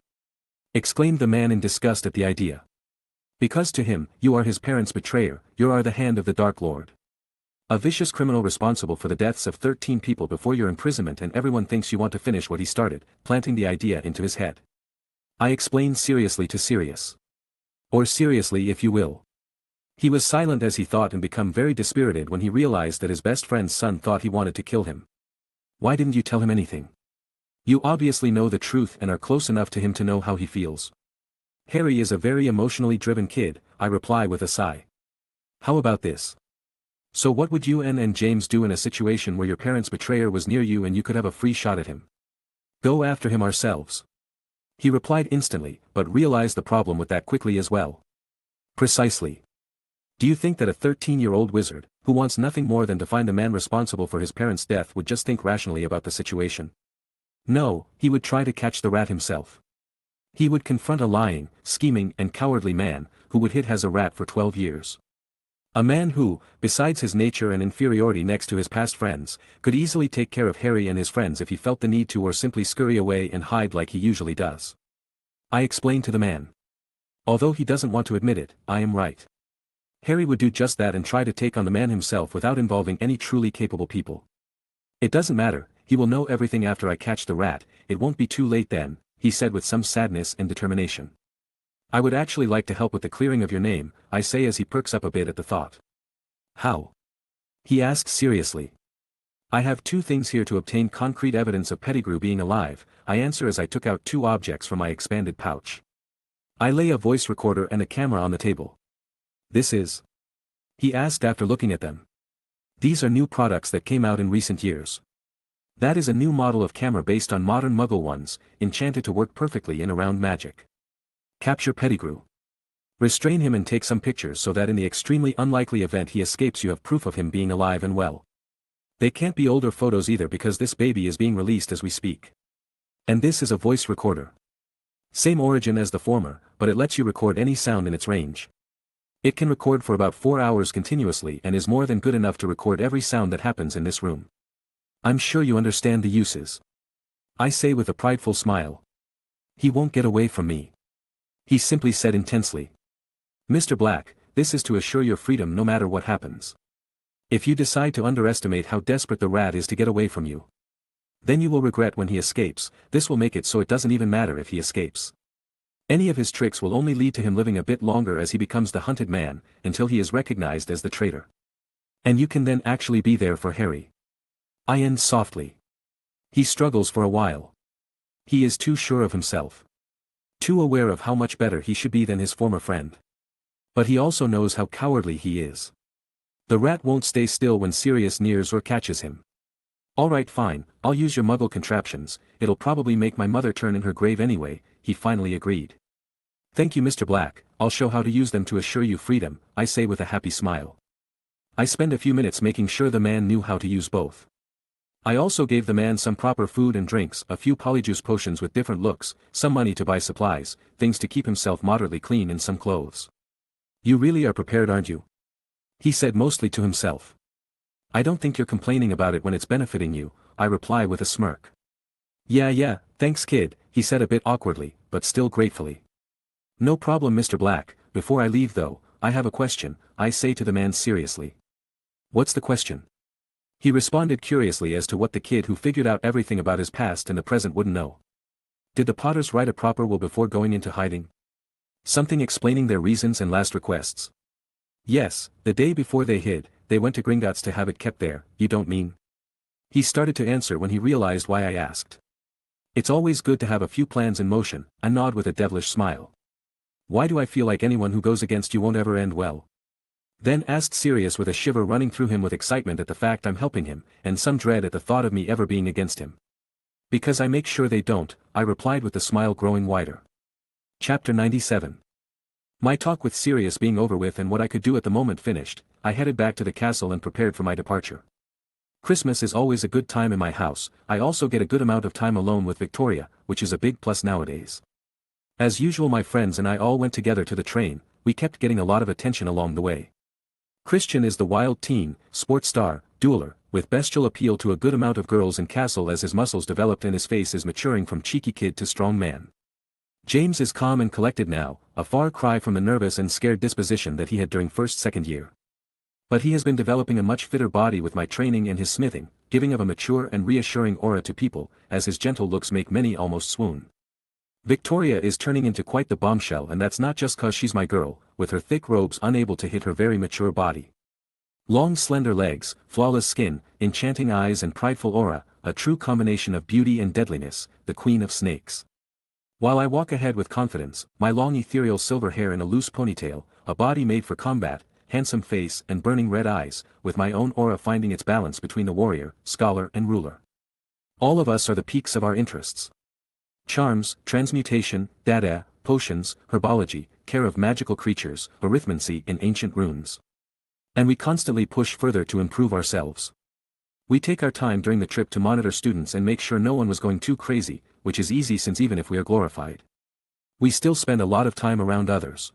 Exclaimed the man in disgust at the idea. Because to him, you are his parents' betrayer, you are the hand of the Dark Lord. A vicious criminal responsible for the deaths of 13 people before your imprisonment, and everyone thinks you want to finish what he started, planting the idea into his head. I explained seriously to Sirius. Or seriously if you will. He was silent as he thought and become very dispirited when he realized that his best friend's son thought he wanted to kill him. Why didn't you tell him anything? You obviously know the truth and are close enough to him to know how he feels. Harry is a very emotionally driven kid, I reply with a sigh. How about this? So what would you and James do in a situation where your parents' betrayer was near you and you could have a free shot at him? Go after him ourselves. He replied instantly, but realized the problem with that quickly as well. Precisely. Do you think that a 13-year-old wizard, who wants nothing more than to find the man responsible for his parents' death, would just think rationally about the situation. No, he would try to catch the rat himself. He would confront a lying, scheming and cowardly man, who would hid as a rat for 12 years. A man who, besides his nature and inferiority next to his past friends, could easily take care of Harry and his friends if he felt the need to, or simply scurry away and hide like he usually does. I explained to the man. Although he doesn't want to admit it, I am right. Harry would do just that and try to take on the man himself without involving any truly capable people. It doesn't matter, he will know everything after I catch the rat, it won't be too late then, he said with some sadness and determination. I would actually like to help with the clearing of your name, I say as he perks up a bit at the thought. How? He asked seriously. I have 2 things here to obtain concrete evidence of Pettigrew being alive, I answer as I took out 2 objects from my expanded pouch. I lay a voice recorder and a camera on the table. This is? He asked after looking at them. These are new products that came out in recent years. That is a new model of camera based on modern Muggle ones, enchanted to work perfectly in around magic. Capture Pettigrew. Restrain him and take some pictures so that in the extremely unlikely event he escapes you have proof of him being alive and well. They can't be older photos either because this baby is being released as we speak. And this is a voice recorder. Same origin as the former, but it lets you record any sound in its range. It can record for about 4 hours continuously and is more than good enough to record every sound that happens in this room. I'm sure you understand the uses. I say with a prideful smile. He won't get away from me. He simply said intensely. Mr. Black, this is to assure your freedom no matter what happens. If you decide to underestimate how desperate the rat is to get away from you, then you will regret when he escapes. This will make it so it doesn't even matter if he escapes. Any of his tricks will only lead to him living a bit longer as he becomes the hunted man, until he is recognized as the traitor. And you can then actually be there for Harry. I end softly. He struggles for a while. He is too sure of himself. Too aware of how much better he should be than his former friend. But he also knows how cowardly he is. The rat won't stay still when Sirius nears or catches him. Alright fine, I'll use your Muggle contraptions, it'll probably make my mother turn in her grave anyway, he finally agreed. Thank you Mr. Black, I'll show how to use them to assure you freedom, I say with a happy smile. I spend a few minutes making sure the man knew how to use both. I also gave the man some proper food and drinks, a few polyjuice potions with different looks, some money to buy supplies, things to keep himself moderately clean and some clothes. You really are prepared, aren't you? He said mostly to himself. I don't think you're complaining about it when it's benefiting you, I reply with a smirk. Yeah, thanks kid, he said a bit awkwardly, but still gratefully. No problem Mr. Black, before I leave though, I have a question, I say to the man seriously. What's the question? He responded curiously as to what the kid who figured out everything about his past and the present wouldn't know. Did the Potters write a proper will before going into hiding? Something explaining their reasons and last requests? Yes, the day before they hid, they went to Gringotts to have it kept there, you don't mean? He started to answer when he realized why I asked. It's always good to have a few plans in motion, I nod with a devilish smile. Why do I feel like anyone who goes against you won't ever end well? Then asked Sirius with a shiver running through him with excitement at the fact I'm helping him, and some dread at the thought of me ever being against him. Because I make sure they don't, I replied with the smile growing wider. Chapter 97. My talk with Sirius being over with and what I could do at the moment finished, I headed back to the castle and prepared for my departure. Christmas is always a good time in my house, I also get a good amount of time alone with Victoria, which is a big plus nowadays. As usual my friends and I all went together to the train, we kept getting a lot of attention along the way. Christian is the wild teen, sports star, dueler, with bestial appeal to a good amount of girls in castle as his muscles developed and his face is maturing from cheeky kid to strong man. James is calm and collected now, a far cry from the nervous and scared disposition that he had during second year. But he has been developing a much fitter body with my training and his smithing, giving of a mature and reassuring aura to people, as his gentle looks make many almost swoon. Victoria is turning into quite the bombshell and that's not just cause she's my girl, with her thick robes unable to hit her very mature body. Long slender legs, flawless skin, enchanting eyes and prideful aura, a true combination of beauty and deadliness, the queen of snakes. While I walk ahead with confidence, my long ethereal silver hair in a loose ponytail, a body made for combat, handsome face and burning red eyes, with my own aura finding its balance between the warrior, scholar and ruler. All of us are the peaks of our interests. Charms, transmutation, data, potions, herbology, care of magical creatures, arithmancy and ancient runes. And we constantly push further to improve ourselves. We take our time during the trip to monitor students and make sure no one was going too crazy, which is easy since even if we are glorified, we still spend a lot of time around others.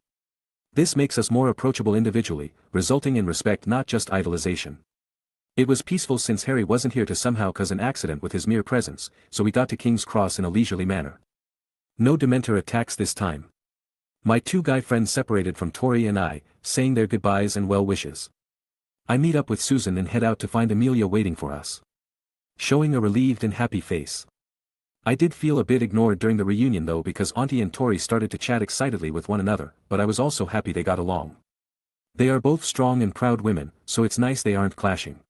This makes us more approachable individually, resulting in respect not just idolization. It was peaceful since Harry wasn't here to somehow cause an accident with his mere presence, so we got to King's Cross in a leisurely manner. No Dementor attacks this time. My two guy friends separated from Tori and I, saying their goodbyes and well wishes. I meet up with Susan and head out to find Amelia waiting for us, showing a relieved and happy face. I did feel a bit ignored during the reunion though because Auntie and Tori started to chat excitedly with one another, but I was also happy they got along. They are both strong and proud women, so it's nice they aren't clashing.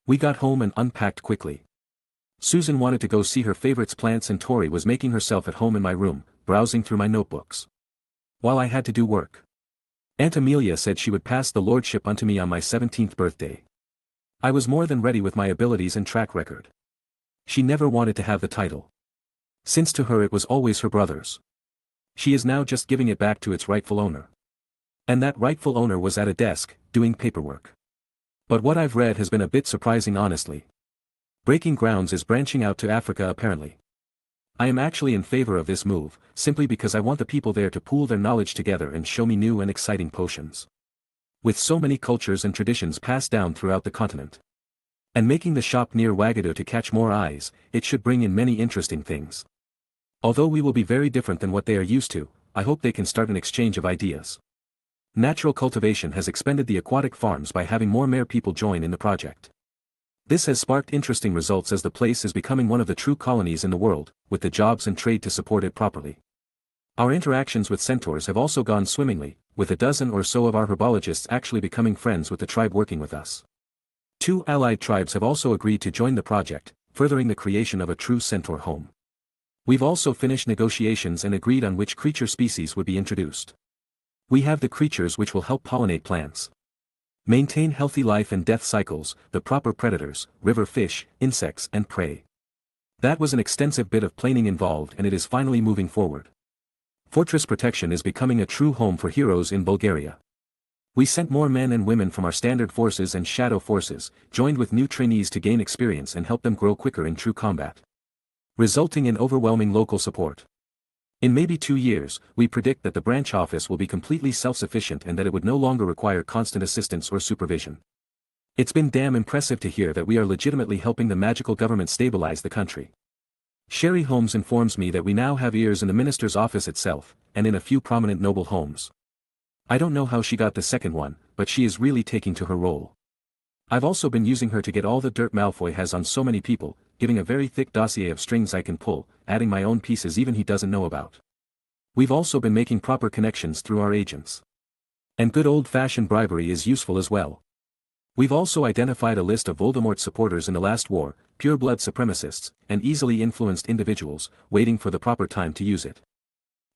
We got home and unpacked quickly. Susan wanted to go see her favorites plants and Tori was making herself at home in my room, browsing through my notebooks, while I had to do work. Aunt Amelia said she would pass the lordship unto me on my 17th birthday. I was more than ready with my abilities and track record. She never wanted to have the title, since to her it was always her brother's. She is now just giving it back to its rightful owner. And that rightful owner was at a desk, doing paperwork. But what I've read has been a bit surprising honestly. Breaking Grounds is branching out to Africa apparently. I am actually in favor of this move, simply because I want the people there to pool their knowledge together and show me new and exciting potions. With so many cultures and traditions passed down throughout the continent, and making the shop near Wagadu to catch more eyes, it should bring in many interesting things. Although we will be very different than what they are used to, I hope they can start an exchange of ideas. Natural cultivation has expanded the aquatic farms by having more mere people join in the project. This has sparked interesting results as the place is becoming one of the true colonies in the world, with the jobs and trade to support it properly. Our interactions with centaurs have also gone swimmingly, with a dozen or so of our herbologists actually becoming friends with the tribe working with us. 2 allied tribes have also agreed to join the project, furthering the creation of a true centaur home. We've also finished negotiations and agreed on which creature species would be introduced. We have the creatures which will help pollinate plants, maintain healthy life and death cycles, the proper predators, river fish, insects and prey. That was an extensive bit of planning involved and it is finally moving forward. Fortress Protection is becoming a true home for heroes in Bulgaria. We sent more men and women from our standard forces and shadow forces, joined with new trainees to gain experience and help them grow quicker in true combat, resulting in overwhelming local support. In maybe 2 years, we predict that the branch office will be completely self-sufficient and that it would no longer require constant assistance or supervision. It's been damn impressive to hear that we are legitimately helping the magical government stabilize the country. Sherry Holmes informs me that we now have ears in the minister's office itself, and in a few prominent noble homes. I don't know how she got the second one, but she is really taking to her role. I've also been using her to get all the dirt Malfoy has on so many people, giving a very thick dossier of strings I can pull, adding my own pieces even he doesn't know about. We've also been making proper connections through our agents. And good old-fashioned bribery is useful as well. We've also identified a list of Voldemort's supporters in the last war, pure-blood supremacists, and easily influenced individuals, waiting for the proper time to use it.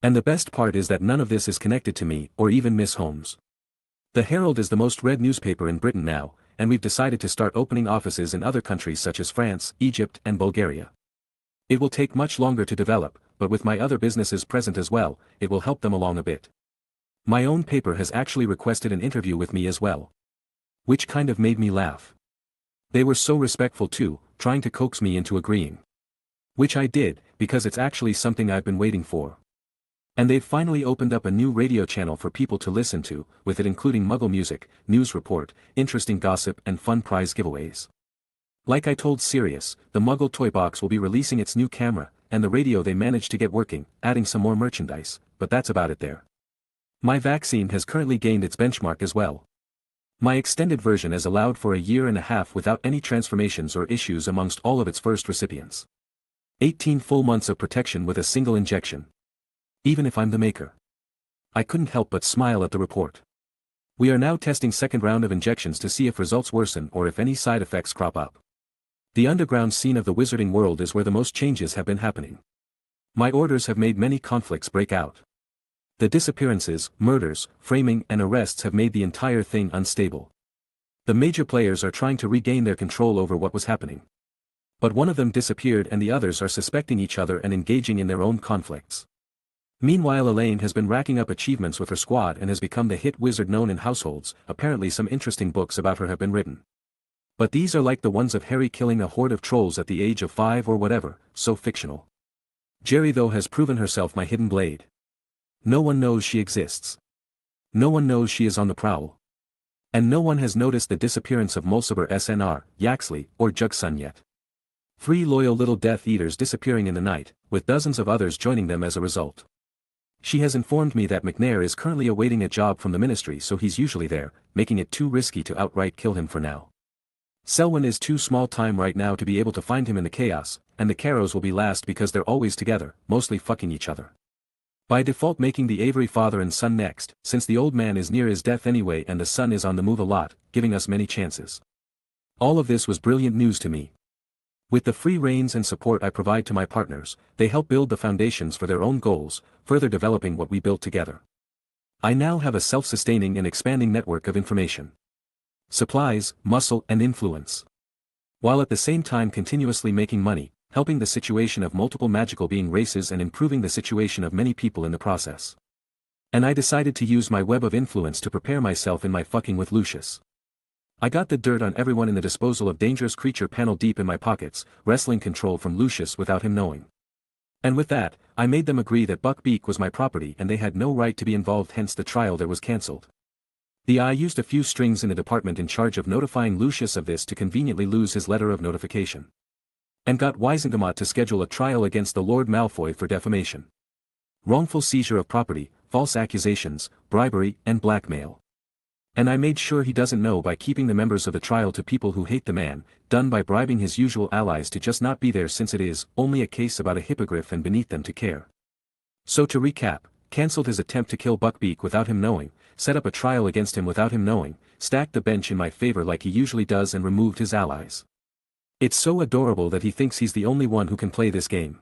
And the best part is that none of this is connected to me, or even Miss Holmes. The Herald is the most read newspaper in Britain now, and we've decided to start opening offices in other countries such as France, Egypt and Bulgaria. It will take much longer to develop, but with my other businesses present as well, it will help them along a bit. My own paper has actually requested an interview with me as well, which kind of made me laugh. They were so respectful too, trying to coax me into agreeing. Which I did, because it's actually something I've been waiting for. And they've finally opened up a new radio channel for people to listen to, with it including Muggle music, news report, interesting gossip and fun prize giveaways. Like I told Sirius, the Muggle toy box will be releasing its new camera, and the radio they managed to get working, adding some more merchandise, but that's about it there. My vaccine has currently gained its benchmark as well. My extended version has allowed for a year and a half without any transformations or issues amongst all of its first recipients. 18 full months of protection with a single injection. Even if I'm the maker. I couldn't help but smile at the report. We are now testing second round of injections to see if results worsen or if any side effects crop up. The underground scene of the wizarding world is where the most changes have been happening. My orders have made many conflicts break out. The disappearances, murders, framing and arrests have made the entire thing unstable. The major players are trying to regain their control over what was happening. But one of them disappeared and the others are suspecting each other and engaging in their own conflicts. Meanwhile, Elaine has been racking up achievements with her squad and has become the hit wizard known in households. Apparently some interesting books about her have been written. But these are like the ones of Harry killing a horde of trolls at the age of 5 or whatever, so fictional. Jerry though has proven herself my hidden blade. No one knows she exists. No one knows she is on the prowl. And no one has noticed the disappearance of Mulciber SNR, Yaxley, or Jugsun yet. 3 loyal little Death Eaters disappearing in the night, with dozens of others joining them as a result. She has informed me that McNair is currently awaiting a job from the ministry, so he's usually there, making it too risky to outright kill him for now. Selwyn is too small time right now to be able to find him in the chaos, and the Carrows will be last because they're always together, mostly fucking each other. By default making the Avery father and son next, since the old man is near his death anyway and the son is on the move a lot, giving us many chances. All of this was brilliant news to me. With the free reins and support I provide to my partners, they help build the foundations for their own goals, further developing what we built together. I now have a self-sustaining and expanding network of information, supplies, muscle and influence. While at the same time continuously making money, helping the situation of multiple magical being races and improving the situation of many people in the process. And I decided to use my web of influence to prepare myself in my fucking with Lucius. I got the dirt on everyone in the disposal of dangerous creature panel deep in my pockets, wrestling control from Lucius without him knowing. And with that, I made them agree that Buckbeak was my property and they had no right to be involved, hence the trial there was cancelled. I used a few strings in the department in charge of notifying Lucius of this to conveniently lose his letter of notification. And got Wisengamot to schedule a trial against the Lord Malfoy for defamation, wrongful seizure of property, false accusations, bribery, and blackmail. And I made sure he doesn't know by keeping the members of the trial to people who hate the man, done by bribing his usual allies to just not be there since it is only a case about a hippogriff and beneath them to care. So to recap, cancelled his attempt to kill Buckbeak without him knowing, set up a trial against him without him knowing, stacked the bench in my favor like he usually does and removed his allies. It's so adorable that he thinks he's the only one who can play this game.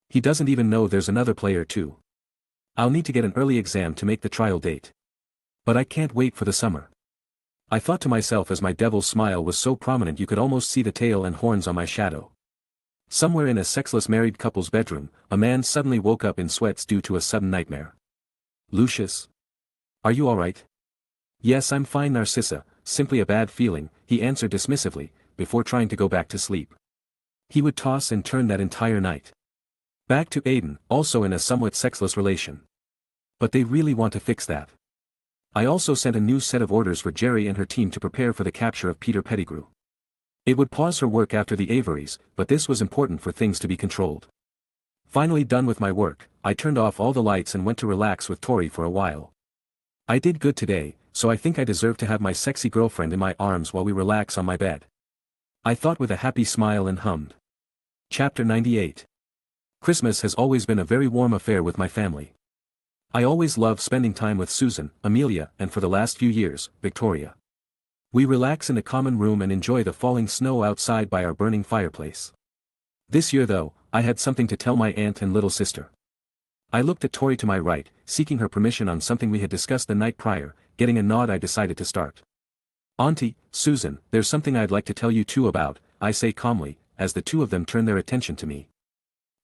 He doesn't even know there's another player too. I'll need to get an early exam to make the trial date. But I can't wait for the summer. I thought to myself as my devil's smile was so prominent you could almost see the tail and horns on my shadow. Somewhere in a sexless married couple's bedroom, a man suddenly woke up in sweats due to a sudden nightmare. Lucius? Are you alright? Yes, I'm fine, Narcissa, simply a bad feeling, he answered dismissively, before trying to go back to sleep. He would toss and turn that entire night. Back to Aiden, also in a somewhat sexless relation. But they really want to fix that. I also sent a new set of orders for Jerry and her team to prepare for the capture of Peter Pettigrew. It would pause her work after the Averys, but this was important for things to be controlled. Finally done with my work, I turned off all the lights and went to relax with Tori for a while. I did good today, so I think I deserve to have my sexy girlfriend in my arms while we relax on my bed. I thought with a happy smile and hummed. Chapter 98. Christmas has always been a very warm affair with my family. I always loved spending time with Susan, Amelia, and for the last few years, Victoria. We relax in the common room and enjoy the falling snow outside by our burning fireplace. This year though, I had something to tell my aunt and little sister. I looked at Tori to my right, seeking her permission on something we had discussed the night prior. Getting a nod, I decided to start. Auntie, Susan, there's something I'd like to tell you two about, I say calmly, as the two of them turn their attention to me.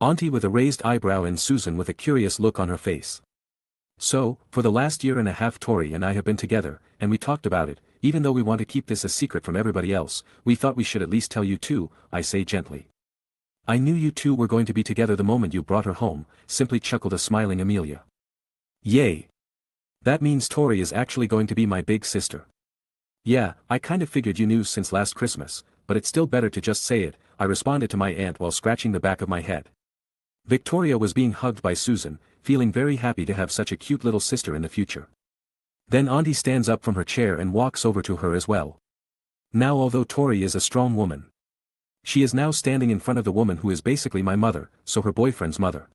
Auntie with a raised eyebrow and Susan with a curious look on her face. So, for the last year and a half Tori and I have been together, and we talked about it, even though we want to keep this a secret from everybody else, we thought we should at least tell you two, I say gently. I knew you two were going to be together the moment you brought her home, simply chuckled a smiling Amelia. Yay! That means Tori is actually going to be my big sister. Yeah, I kind of figured you knew since last Christmas, but it's still better to just say it, I responded to my aunt while scratching the back of my head. Victoria was being hugged by Susan, feeling very happy to have such a cute little sister in the future. Then Auntie stands up from her chair and walks over to her as well. Now although Tori is a strong woman, she is now standing in front of the woman who is basically my mother, so her boyfriend's mother.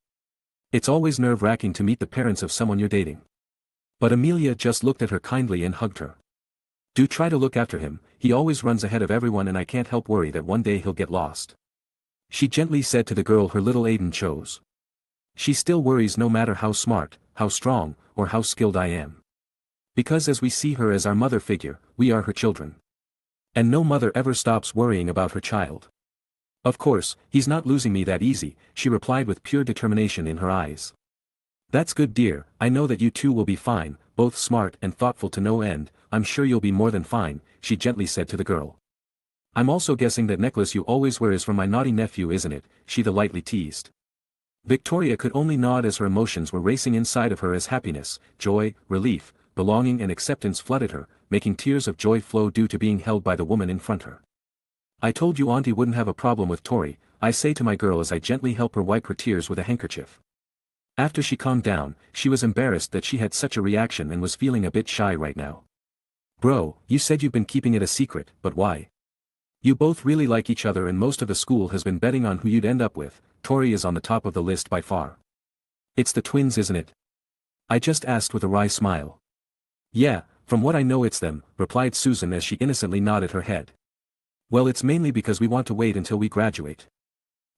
It's always nerve-wracking to meet the parents of someone you're dating. But Amelia just looked at her kindly and hugged her. Do try to look after him, he always runs ahead of everyone and I can't help worry that one day he'll get lost. She gently said to the girl her little Aiden chose. She still worries no matter how smart, how strong, or how skilled I am. Because as we see her as our mother figure, we are her children. And no mother ever stops worrying about her child. Of course, he's not losing me that easy, she replied with pure determination in her eyes. That's good dear, I know that you two will be fine, both smart and thoughtful to no end, I'm sure you'll be more than fine, she gently said to the girl. I'm also guessing that necklace you always wear is from my naughty nephew, isn't it? She lightly teased. Victoria could only nod as her emotions were racing inside of her as happiness, joy, relief, belonging and acceptance flooded her, making tears of joy flow due to being held by the woman in front of her. I told you Auntie wouldn't have a problem with Tori, I say to my girl as I gently help her wipe her tears with a handkerchief. After she calmed down, she was embarrassed that she had such a reaction and was feeling a bit shy right now. Bro, you said you've been keeping it a secret, but why? You both really like each other and most of the school has been betting on who you'd end up with. Tori is on the top of the list by far. It's the twins, isn't it? I just asked with a wry smile. Yeah, from what I know it's them, replied Susan as she innocently nodded her head. Well, it's mainly because we want to wait until we graduate.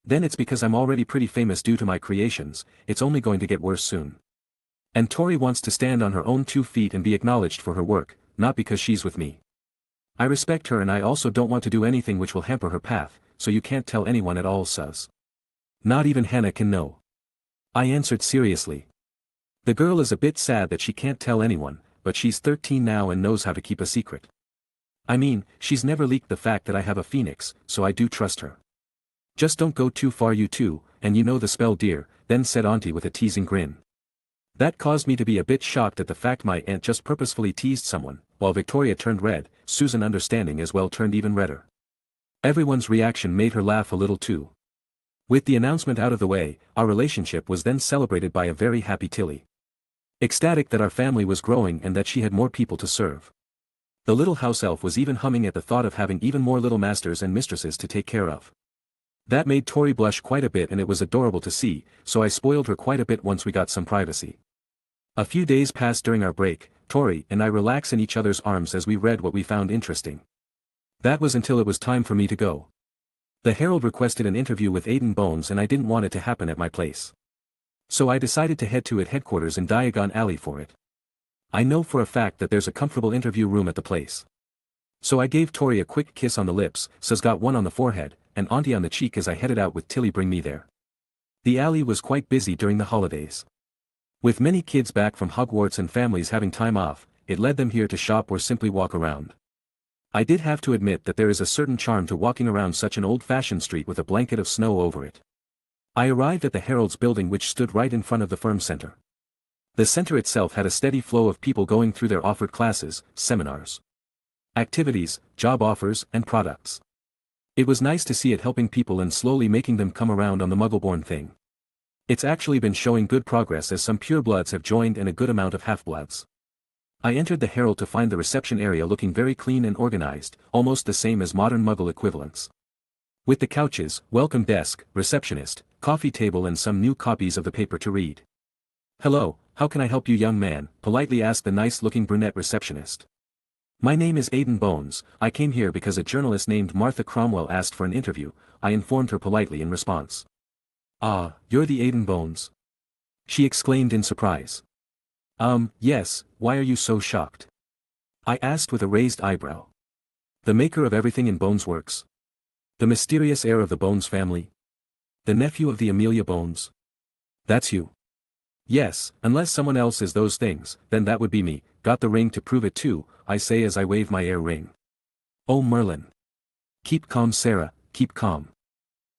Then it's because I'm already pretty famous due to my creations, it's only going to get worse soon. And Tori wants to stand on her own 2 feet and be acknowledged for her work, not because she's with me. I respect her and I also don't want to do anything which will hamper her path, so you can't tell anyone at all, Sus. Not even Hannah can know. I answered seriously. The girl is a bit sad that she can't tell anyone, but she's 13 now and knows how to keep a secret. I mean, she's never leaked the fact that I have a phoenix, so I do trust her. Just don't go too far you two, and you know the spell dear, then said Auntie with a teasing grin. That caused me to be a bit shocked at the fact my aunt just purposefully teased someone, while Victoria turned red, Susan understanding as well turned even redder. Everyone's reaction made her laugh a little too. With the announcement out of the way, our relationship was then celebrated by a very happy Tilly. Ecstatic that our family was growing and that she had more people to serve. The little house elf was even humming at the thought of having even more little masters and mistresses to take care of. That made Tori blush quite a bit and it was adorable to see, so I spoiled her quite a bit once we got some privacy. A few days passed during our break, Tori and I relaxed in each other's arms as we read what we found interesting. That was until it was time for me to go. The Herald requested an interview with Aiden Bones and I didn't want it to happen at my place. So I decided to head to its headquarters in Diagon Alley for it. I know for a fact that there's a comfortable interview room at the place. So I gave Tori a quick kiss on the lips, Sus got one on the forehead, and Auntie on the cheek as I headed out with Tilly bring me there. The alley was quite busy during the holidays. With many kids back from Hogwarts and families having time off, it led them here to shop or simply walk around. I did have to admit that there is a certain charm to walking around such an old-fashioned street with a blanket of snow over it. I arrived at the Herald's building which stood right in front of the firm center. The center itself had a steady flow of people going through their offered classes, seminars, activities, job offers, and products. It was nice to see it helping people and slowly making them come around on the Muggleborn thing. It's actually been showing good progress as some purebloods have joined and a good amount of half-bloods. I entered the Herald to find the reception area looking very clean and organized, almost the same as modern Muggle equivalents. With the couches, welcome desk, receptionist, coffee table and some new copies of the paper to read. Hello, how can I help you, young man? Politely asked the nice-looking brunette receptionist. My name is Aiden Bones, I came here because a journalist named Martha Cromwell asked for an interview, I informed her politely in response. Ah, you're the Aiden Bones? She exclaimed in surprise. Yes, why are you so shocked? I asked with a raised eyebrow. The maker of everything in Bones Works? The mysterious heir of the Bones family? The nephew of the Amelia Bones? That's you. Yes, unless someone else is those things, then that would be me, got the ring to prove it too, I say as I wave my heir ring. Oh Merlin. Keep calm Sarah, keep calm.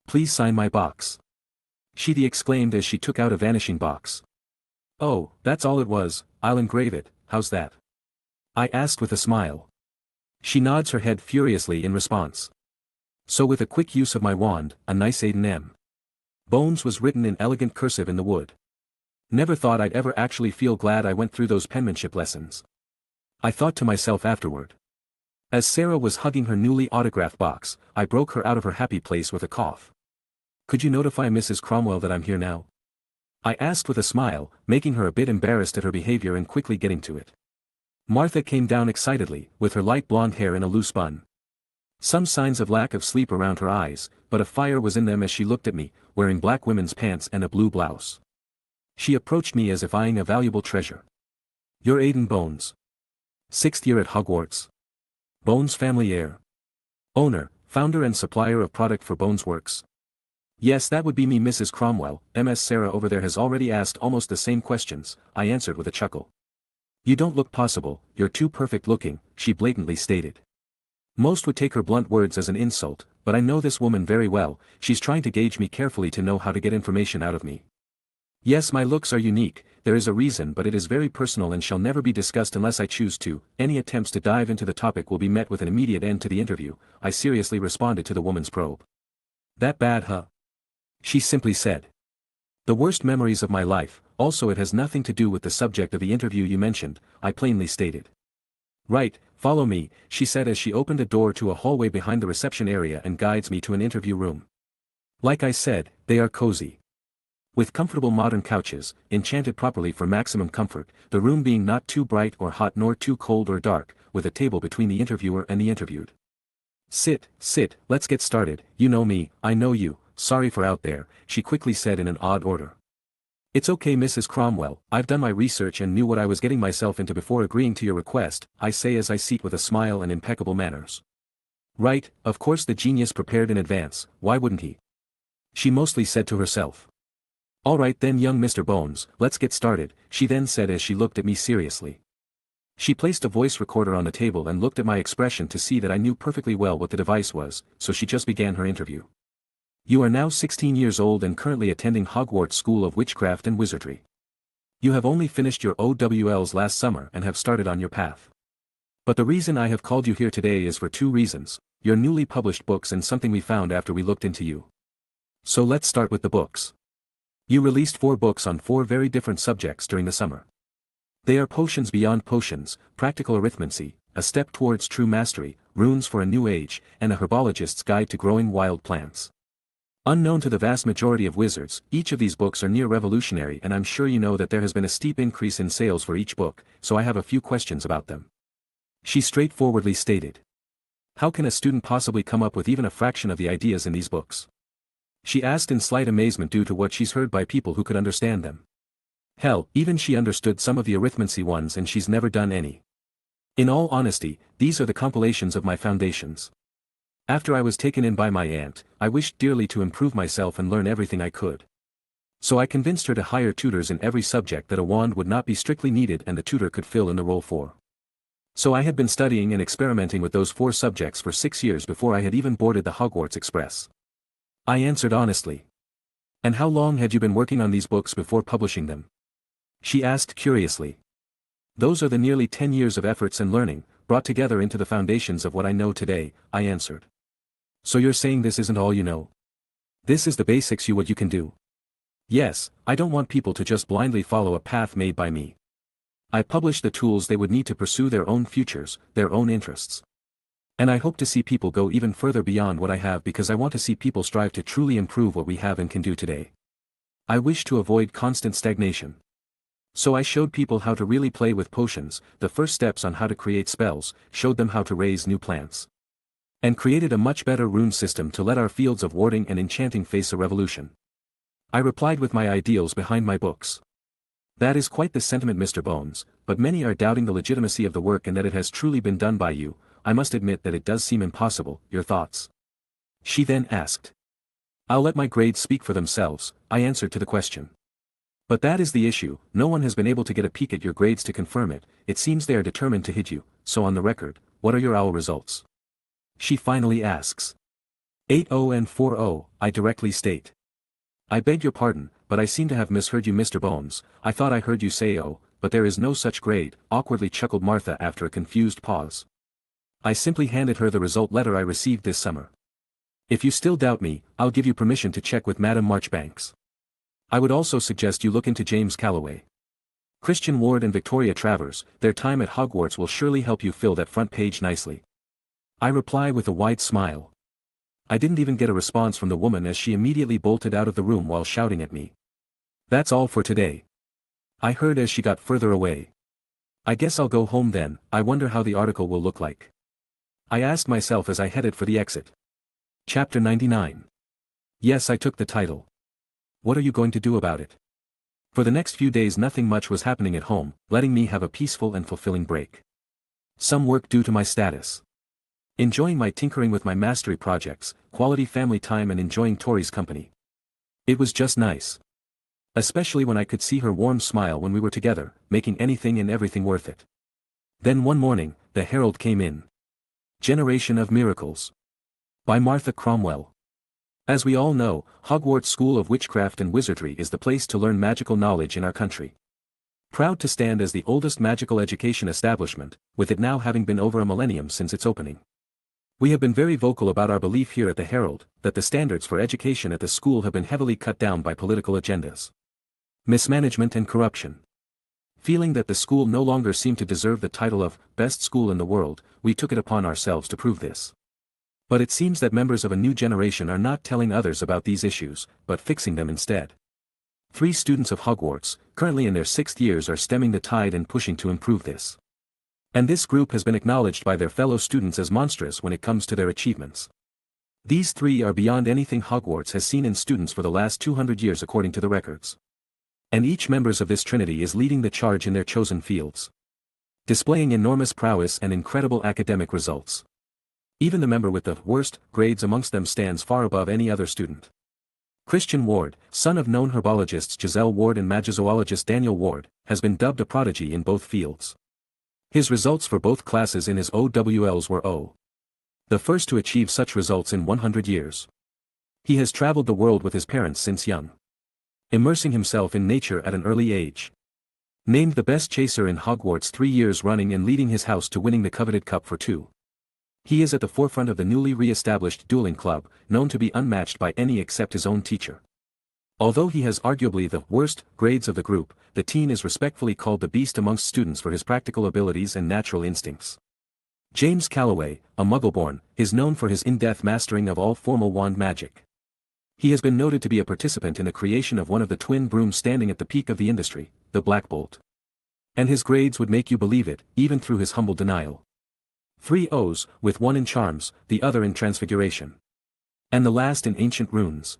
Please sign my box. She exclaimed as she took out a vanishing box. Oh, that's all it was, I'll engrave it, how's that? I asked with a smile. She nods her head furiously in response. So with a quick use of my wand, a nice Aiden M. Bones was written in elegant cursive in the wood. Never thought I'd ever actually feel glad I went through those penmanship lessons. I thought to myself afterward. As Sarah was hugging her newly autographed box, I broke her out of her happy place with a cough. Could you notify Mrs. Cromwell that I'm here now? I asked with a smile, making her a bit embarrassed at her behavior and quickly getting to it. Martha came down excitedly, with her light blonde hair in a loose bun. Some signs of lack of sleep around her eyes, but a fire was in them as she looked at me, wearing black women's pants and a blue blouse. She approached me as if eyeing a valuable treasure. You're Aiden Bones. 6th year at Hogwarts. Bones family heir. Owner, founder and supplier of product for Bones Works. Yes, that would be me, Mrs. Cromwell. Ms. Sarah over there has already asked almost the same questions, I answered with a chuckle. You don't look possible, you're too perfect looking, she blatantly stated. Most would take her blunt words as an insult, but I know this woman very well, she's trying to gauge me carefully to know how to get information out of me. Yes, my looks are unique, there is a reason, but it is very personal and shall never be discussed unless I choose to. Any attempts to dive into the topic will be met with an immediate end to the interview, I seriously responded to the woman's probe. That bad, huh? She simply said. The worst memories of my life, also it has nothing to do with the subject of the interview you mentioned, I plainly stated. Right, follow me, she said as she opened a door to a hallway behind the reception area and guides me to an interview room. Like I said, they are cozy. With comfortable modern couches, enchanted properly for maximum comfort, the room being not too bright or hot nor too cold or dark, with a table between the interviewer and the interviewed. Sit, let's get started, you know me, I know you, sorry for out there, she quickly said in an odd order. It's okay, Mrs. Cromwell, I've done my research and knew what I was getting myself into before agreeing to your request, I say as I seat with a smile and impeccable manners. Right, of course the genius prepared in advance, why wouldn't he? She mostly said to herself. All right then, young Mr. Bones, let's get started, she then said as she looked at me seriously. She placed a voice recorder on the table and looked at my expression to see that I knew perfectly well what the device was, so she just began her interview. You are now 16 years old and currently attending Hogwarts School of Witchcraft and Wizardry. You have only finished your OWLs last summer and have started on your path. But the reason I have called you here today is for two reasons, your newly published books and something we found after we looked into you. So let's start with the books. You released 4 books on 4 very different subjects during the summer. They are Potions Beyond Potions, Practical Arithmancy, A Step Towards True Mastery, Runes for a New Age, and A Herbologist's Guide to Growing Wild Plants. Unknown to the vast majority of wizards, each of these books are near revolutionary, and I'm sure you know that there has been a steep increase in sales for each book, so I have a few questions about them. She straightforwardly stated. How can a student possibly come up with even a fraction of the ideas in these books? She asked in slight amazement due to what she's heard by people who could understand them. Hell, even she understood some of the arithmancy ones and she's never done any. In all honesty, these are the compilations of my foundations. After I was taken in by my aunt, I wished dearly to improve myself and learn everything I could. So I convinced her to hire tutors in every subject that a wand would not be strictly needed and the tutor could fill in the role for. So I had been studying and experimenting with those 4 subjects for 6 years before I had even boarded the Hogwarts Express. I answered honestly. And how long had you been working on these books before publishing them? She asked curiously. Those are the nearly 10 years of efforts and learning, brought together into the foundations of what I know today, I answered. So you're saying this isn't all you know? This is the basics, what you can do? Yes, I don't want people to just blindly follow a path made by me. I publish the tools they would need to pursue their own futures, their own interests. And I hope to see people go even further beyond what I have because I want to see people strive to truly improve what we have and can do today. I wish to avoid constant stagnation. So I showed people how to really play with potions, the first steps on how to create spells, showed them how to raise new plants. And created a much better rune system to let our fields of warding and enchanting face a revolution. I replied with my ideals behind my books. That is quite the sentiment, Mr. Bones, but many are doubting the legitimacy of the work and that it has truly been done by you. I must admit that it does seem impossible, your thoughts? She then asked. I'll let my grades speak for themselves, I answered to the question. But that is the issue, no one has been able to get a peek at your grades to confirm it, it seems they are determined to hit you, so on the record, what are your OWL results? She finally asks. 8.0 and 4.0, I directly state. I beg your pardon, but I seem to have misheard you, Mr. Bones, I thought I heard you say oh, but there is no such grade, awkwardly chuckled Martha after a confused pause. I simply handed her the result letter I received this summer. If you still doubt me, I'll give you permission to check with Madam Marchbanks. I would also suggest you look into James Calloway. Christian Ward and Victoria Travers, their time at Hogwarts will surely help you fill that front page nicely. I reply with a wide smile. I didn't even get a response from the woman as she immediately bolted out of the room while shouting at me. That's all for today. I heard as she got further away. I guess I'll go home then, I wonder how the article will look like. I asked myself as I headed for the exit. Chapter 99. Yes, I took the title. What are you going to do about it? For the next few days nothing much was happening at home, letting me have a peaceful and fulfilling break. Some work due to my status. Enjoying my tinkering with my mastery projects, quality family time and enjoying Tori's company. It was just nice. Especially when I could see her warm smile when we were together, making anything and everything worth it. Then one morning, the herald came in. Generation of Miracles. By Martha Cromwell. As we all know, Hogwarts School of Witchcraft and Wizardry is the place to learn magical knowledge in our country. Proud to stand as the oldest magical education establishment, with it now having been over a millennium since its opening. We have been very vocal about our belief here at the Herald, that the standards for education at the school have been heavily cut down by political agendas, mismanagement and corruption. Feeling that the school no longer seemed to deserve the title of best school in the world, we took it upon ourselves to prove this. But it seems that members of a new generation are not telling others about these issues, but fixing them instead. 3 students of Hogwarts, currently in their 6th years, are stemming the tide and pushing to improve this. And this group has been acknowledged by their fellow students as monstrous when it comes to their achievements. These 3 are beyond anything Hogwarts has seen in students for the last 200 years according to the records. And each members of this trinity is leading the charge in their chosen fields, displaying enormous prowess and incredible academic results. Even the member with the worst grades amongst them stands far above any other student. Christian Ward, son of known herbologists Giselle Ward and magizoologist Daniel Ward, has been dubbed a prodigy in both fields. His results for both classes in his OWLs were the first to achieve such results in 100 years. He has traveled the world with his parents since young, immersing himself in nature at an early age. Named the best chaser in Hogwarts 3 years running and leading his house to winning the coveted cup for 2. He is at the forefront of the newly re-established Dueling Club, known to be unmatched by any except his own teacher. Although he has arguably the worst grades of the group, the teen is respectfully called the beast amongst students for his practical abilities and natural instincts. James Calloway, a Muggleborn, is known for his in-depth mastering of all formal wand magic. He has been noted to be a participant in the creation of one of the twin brooms standing at the peak of the industry, the Blackbolt. And his grades would make you believe it, even through his humble denial. 3 O's, with 1 in charms, the other in transfiguration, and the last in ancient runes.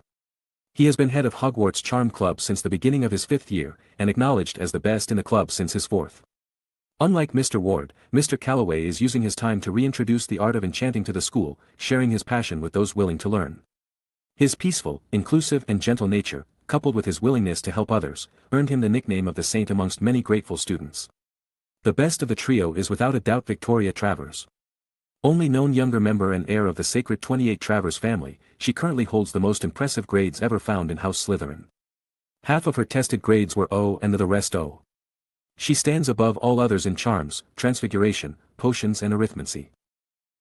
He has been head of Hogwarts Charm Club since the beginning of his 5th year, and acknowledged as the best in the club since his 4th. Unlike Mr. Ward, Mr. Calloway is using his time to reintroduce the art of enchanting to the school, sharing his passion with those willing to learn. His peaceful, inclusive and gentle nature, coupled with his willingness to help others, earned him the nickname of the Saint amongst many grateful students. The best of the trio is without a doubt Victoria Travers. Only known younger member and heir of the sacred 28 Travers family, she currently holds the most impressive grades ever found in House Slytherin. Half of her tested grades were O and the rest O. She stands above all others in charms, transfiguration, potions and arithmancy.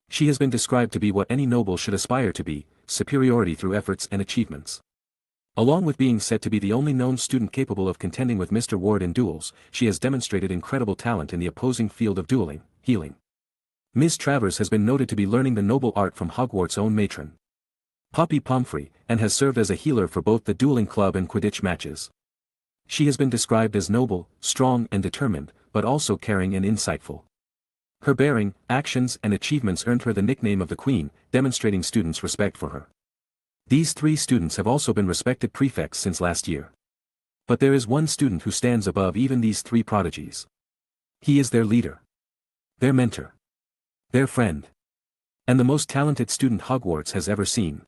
She has been described to be what any noble should aspire to be, superiority through efforts and achievements. Along with being said to be the only known student capable of contending with Mr. Ward in duels, she has demonstrated incredible talent in the opposing field of dueling, healing. Ms. Travers has been noted to be learning the noble art from Hogwarts' own matron, Poppy Pomfrey, and has served as a healer for both the Dueling Club and Quidditch matches. She has been described as noble, strong and determined, but also caring and insightful. Her bearing, actions and achievements earned her the nickname of the Queen, demonstrating students' respect for her. These 3 students have also been respected prefects since last year. But there is one student who stands above even these 3 prodigies. He is their leader, their mentor, their friend, and the most talented student Hogwarts has ever seen.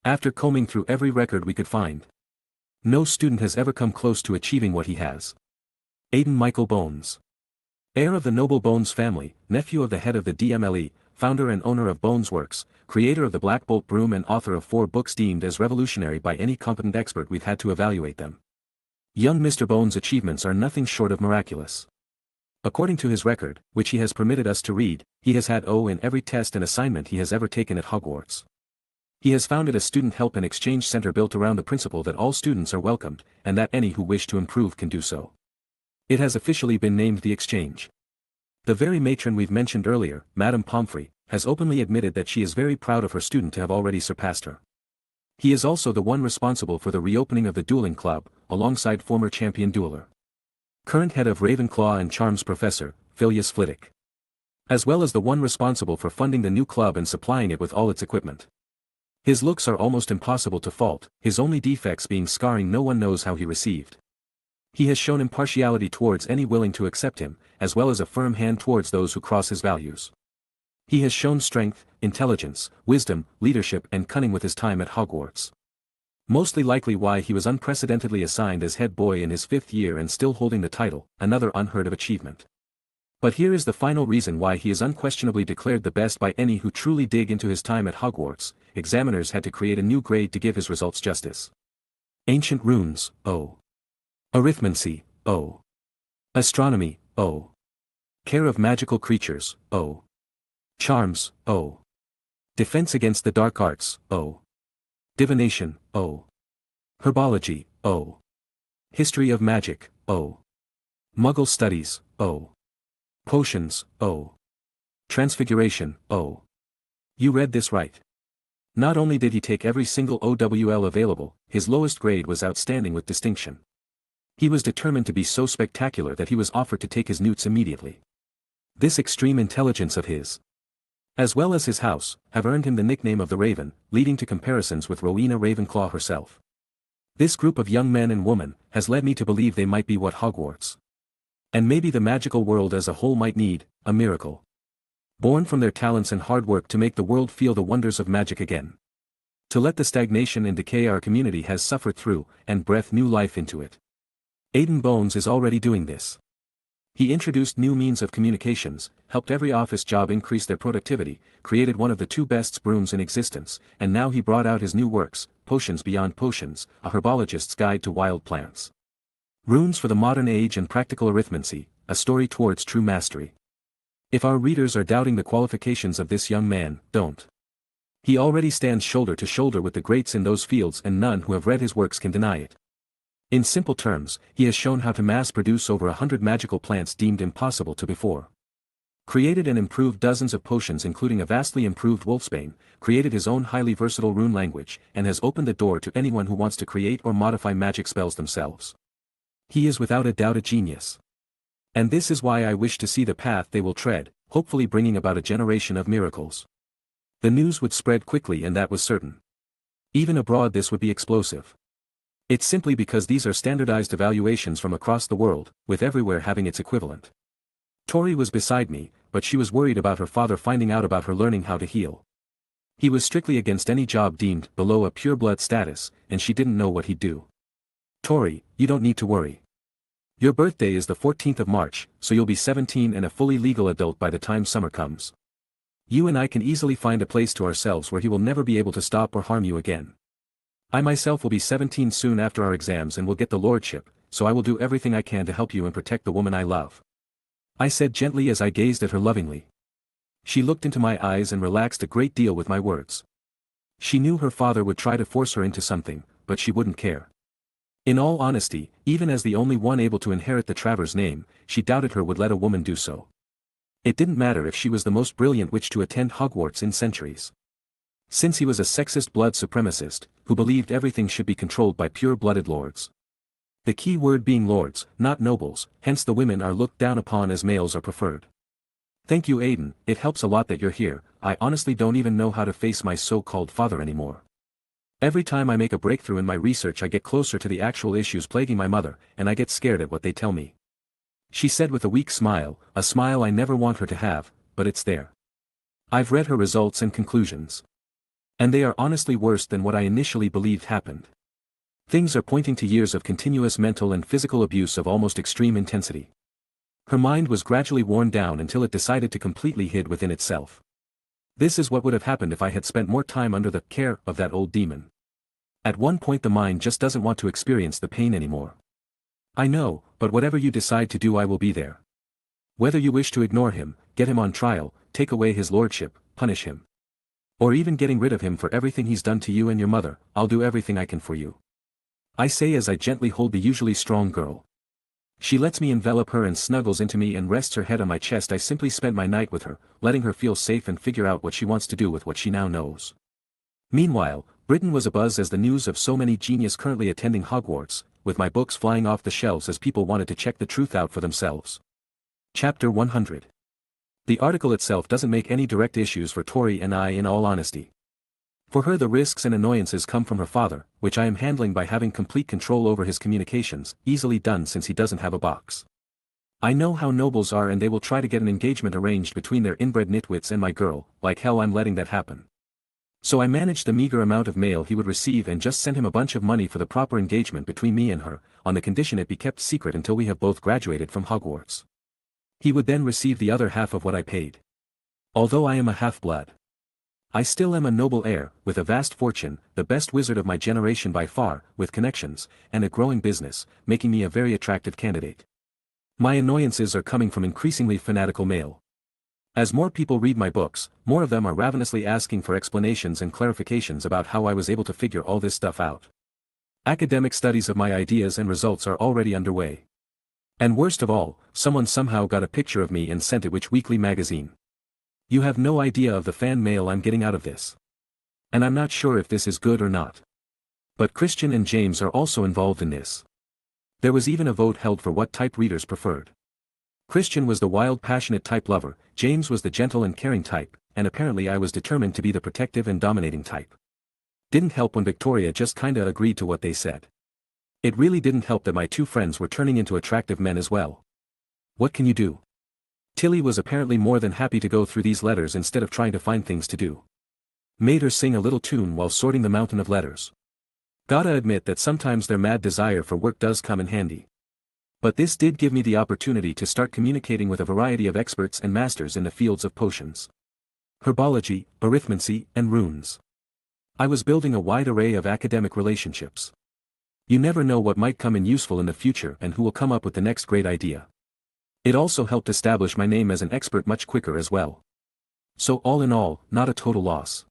After combing through every record we could find, no student has ever come close to achieving what he has. Aiden Michael Bones. Heir of the noble Bones family, nephew of the head of the DMLE, founder and owner of Bones Works, creator of the Blackbolt Broom and author of 4 books deemed as revolutionary by any competent expert we've had to evaluate them. Young Mr. Bones' achievements are nothing short of miraculous. According to his record, which he has permitted us to read, he has had O in every test and assignment he has ever taken at Hogwarts. He has founded a student help and exchange center built around the principle that all students are welcomed, and that any who wish to improve can do so. It has officially been named the Exchange. The very matron we've mentioned earlier, Madame Pomfrey, has openly admitted that she is very proud of her student to have already surpassed her. He is also the one responsible for the reopening of the Dueling Club, alongside former champion dueler, current head of Ravenclaw and Charms Professor, Phileas Flitwick, as well as the one responsible for funding the new club and supplying it with all its equipment. His looks are almost impossible to fault, his only defects being scarring no one knows how he received. He has shown impartiality towards any willing to accept him, as well as a firm hand towards those who cross his values. He has shown strength, intelligence, wisdom, leadership and cunning with his time at Hogwarts. Mostly likely why he was unprecedentedly assigned as head boy in his 5th year and still holding the title, another unheard of achievement. But here is the final reason why he is unquestionably declared the best by any who truly dig into his time at Hogwarts. Examiners had to create a new grade to give his results justice. Ancient runes, O. Arithmancy, O. Astronomy, O. Care of magical creatures, O. Charms, O. Defense against the dark arts, O. Divination, O. Herbology, O. History of magic, O. Muggle studies, O. Potions, O. Transfiguration, O. You read this right. Not only did he take every single OWL available, his lowest grade was outstanding with distinction. He was determined to be so spectacular that he was offered to take his newts immediately. This extreme intelligence of his, as well as his house, have earned him the nickname of the Raven, leading to comparisons with Rowena Ravenclaw herself. This group of young men and women has led me to believe they might be what Hogwarts, and maybe the magical world as a whole might need, a miracle. Born from their talents and hard work to make the world feel the wonders of magic again. To let the stagnation and decay our community has suffered through, and breathe new life into it. Aiden Bones is already doing this. He introduced new means of communications, helped every office job increase their productivity, created one of the 2 best brooms in existence, and now he brought out his new works, Potions Beyond Potions, a herbologist's guide to wild plants. Runes for the modern age and practical arithmancy, a story towards true mastery. If our readers are doubting the qualifications of this young man, don't. He already stands shoulder to shoulder with the greats in those fields and none who have read his works can deny it. In simple terms, he has shown how to mass-produce over 100 magical plants deemed impossible to before. Created and improved dozens of potions including a vastly improved wolfsbane, created his own highly versatile rune language, and has opened the door to anyone who wants to create or modify magic spells themselves. He is without a doubt a genius. And this is why I wish to see the path they will tread, hopefully bringing about a generation of miracles. The news would spread quickly and that was certain. Even abroad this would be explosive. It's simply because these are standardized evaluations from across the world, with everywhere having its equivalent. Tori was beside me, but she was worried about her father finding out about her learning how to heal. He was strictly against any job deemed below a pureblood status, and she didn't know what he'd do. Tori, you don't need to worry. Your birthday is the 14th of March, so you'll be 17 and a fully legal adult by the time summer comes. You and I can easily find a place to ourselves where he will never be able to stop or harm you again. I myself will be 17 soon after our exams and will get the lordship, so I will do everything I can to help you and protect the woman I love. I said gently as I gazed at her lovingly. She looked into my eyes and relaxed a great deal with my words. She knew her father would try to force her into something, but she wouldn't care. In all honesty, even as the only one able to inherit the Travers name, she doubted her would let a woman do so. It didn't matter if she was the most brilliant witch to attend Hogwarts in centuries. Since he was a sexist blood supremacist, who believed everything should be controlled by pure-blooded lords. The key word being lords, not nobles, hence the women are looked down upon as males are preferred. Thank you Aiden, it helps a lot that you're here. I honestly don't even know how to face my so-called father anymore. Every time I make a breakthrough in my research I get closer to the actual issues plaguing my mother, and I get scared at what they tell me. She said with a weak smile, a smile I never want her to have, but it's there. I've read her results and conclusions. And they are honestly worse than what I initially believed happened. Things are pointing to years of continuous mental and physical abuse of almost extreme intensity. Her mind was gradually worn down until it decided to completely hid within itself. This is what would have happened if I had spent more time under the care of that old demon. At one point the mind just doesn't want to experience the pain anymore. I know, but whatever you decide to do I will be there. Whether you wish to ignore him, get him on trial, take away his lordship, punish him. Or even getting rid of him for everything he's done to you and your mother, I'll do everything I can for you. I say as I gently hold the usually strong girl. She lets me envelop her and snuggles into me and rests her head on my chest. I simply spent my night with her, letting her feel safe and figure out what she wants to do with what she now knows. Meanwhile, Britain was abuzz as the news of so many genius currently attending Hogwarts, with my books flying off the shelves as people wanted to check the truth out for themselves. Chapter 100. The article itself doesn't make any direct issues for Tori and I in all honesty. For her the risks and annoyances come from her father, which I am handling by having complete control over his communications, easily done since he doesn't have a box. I know how nobles are and they will try to get an engagement arranged between their inbred nitwits and my girl, like hell I'm letting that happen. So I managed the meager amount of mail he would receive and just sent him a bunch of money for the proper engagement between me and her, on the condition it be kept secret until we have both graduated from Hogwarts. He would then receive the other half of what I paid. Although I am a half-blood, I still am a noble heir, with a vast fortune, the best wizard of my generation by far, with connections, and a growing business, making me a very attractive candidate. My annoyances are coming from increasingly fanatical mail. As more people read my books, more of them are ravenously asking for explanations and clarifications about how I was able to figure all this stuff out. Academic studies of my ideas and results are already underway. And worst of all, someone somehow got a picture of me and sent it which weekly magazine. You have no idea of the fan mail I'm getting out of this. And I'm not sure if this is good or not. But Christian and James are also involved in this. There was even a vote held for what type readers preferred. Christian was the wild passionate type lover, James was the gentle and caring type, and apparently I was determined to be the protective and dominating type. Didn't help when Victoria just kinda agreed to what they said. It really didn't help that my two friends were turning into attractive men as well. What can you do? Tilly was apparently more than happy to go through these letters instead of trying to find things to do. Made her sing a little tune while sorting the mountain of letters. Gotta admit that sometimes their mad desire for work does come in handy. But this did give me the opportunity to start communicating with a variety of experts and masters in the fields of potions, herbology, arithmancy, and runes. I was building a wide array of academic relationships. You never know what might come in useful in the future and who will come up with the next great idea. It also helped establish my name as an expert much quicker as well. So all in all, not a total loss.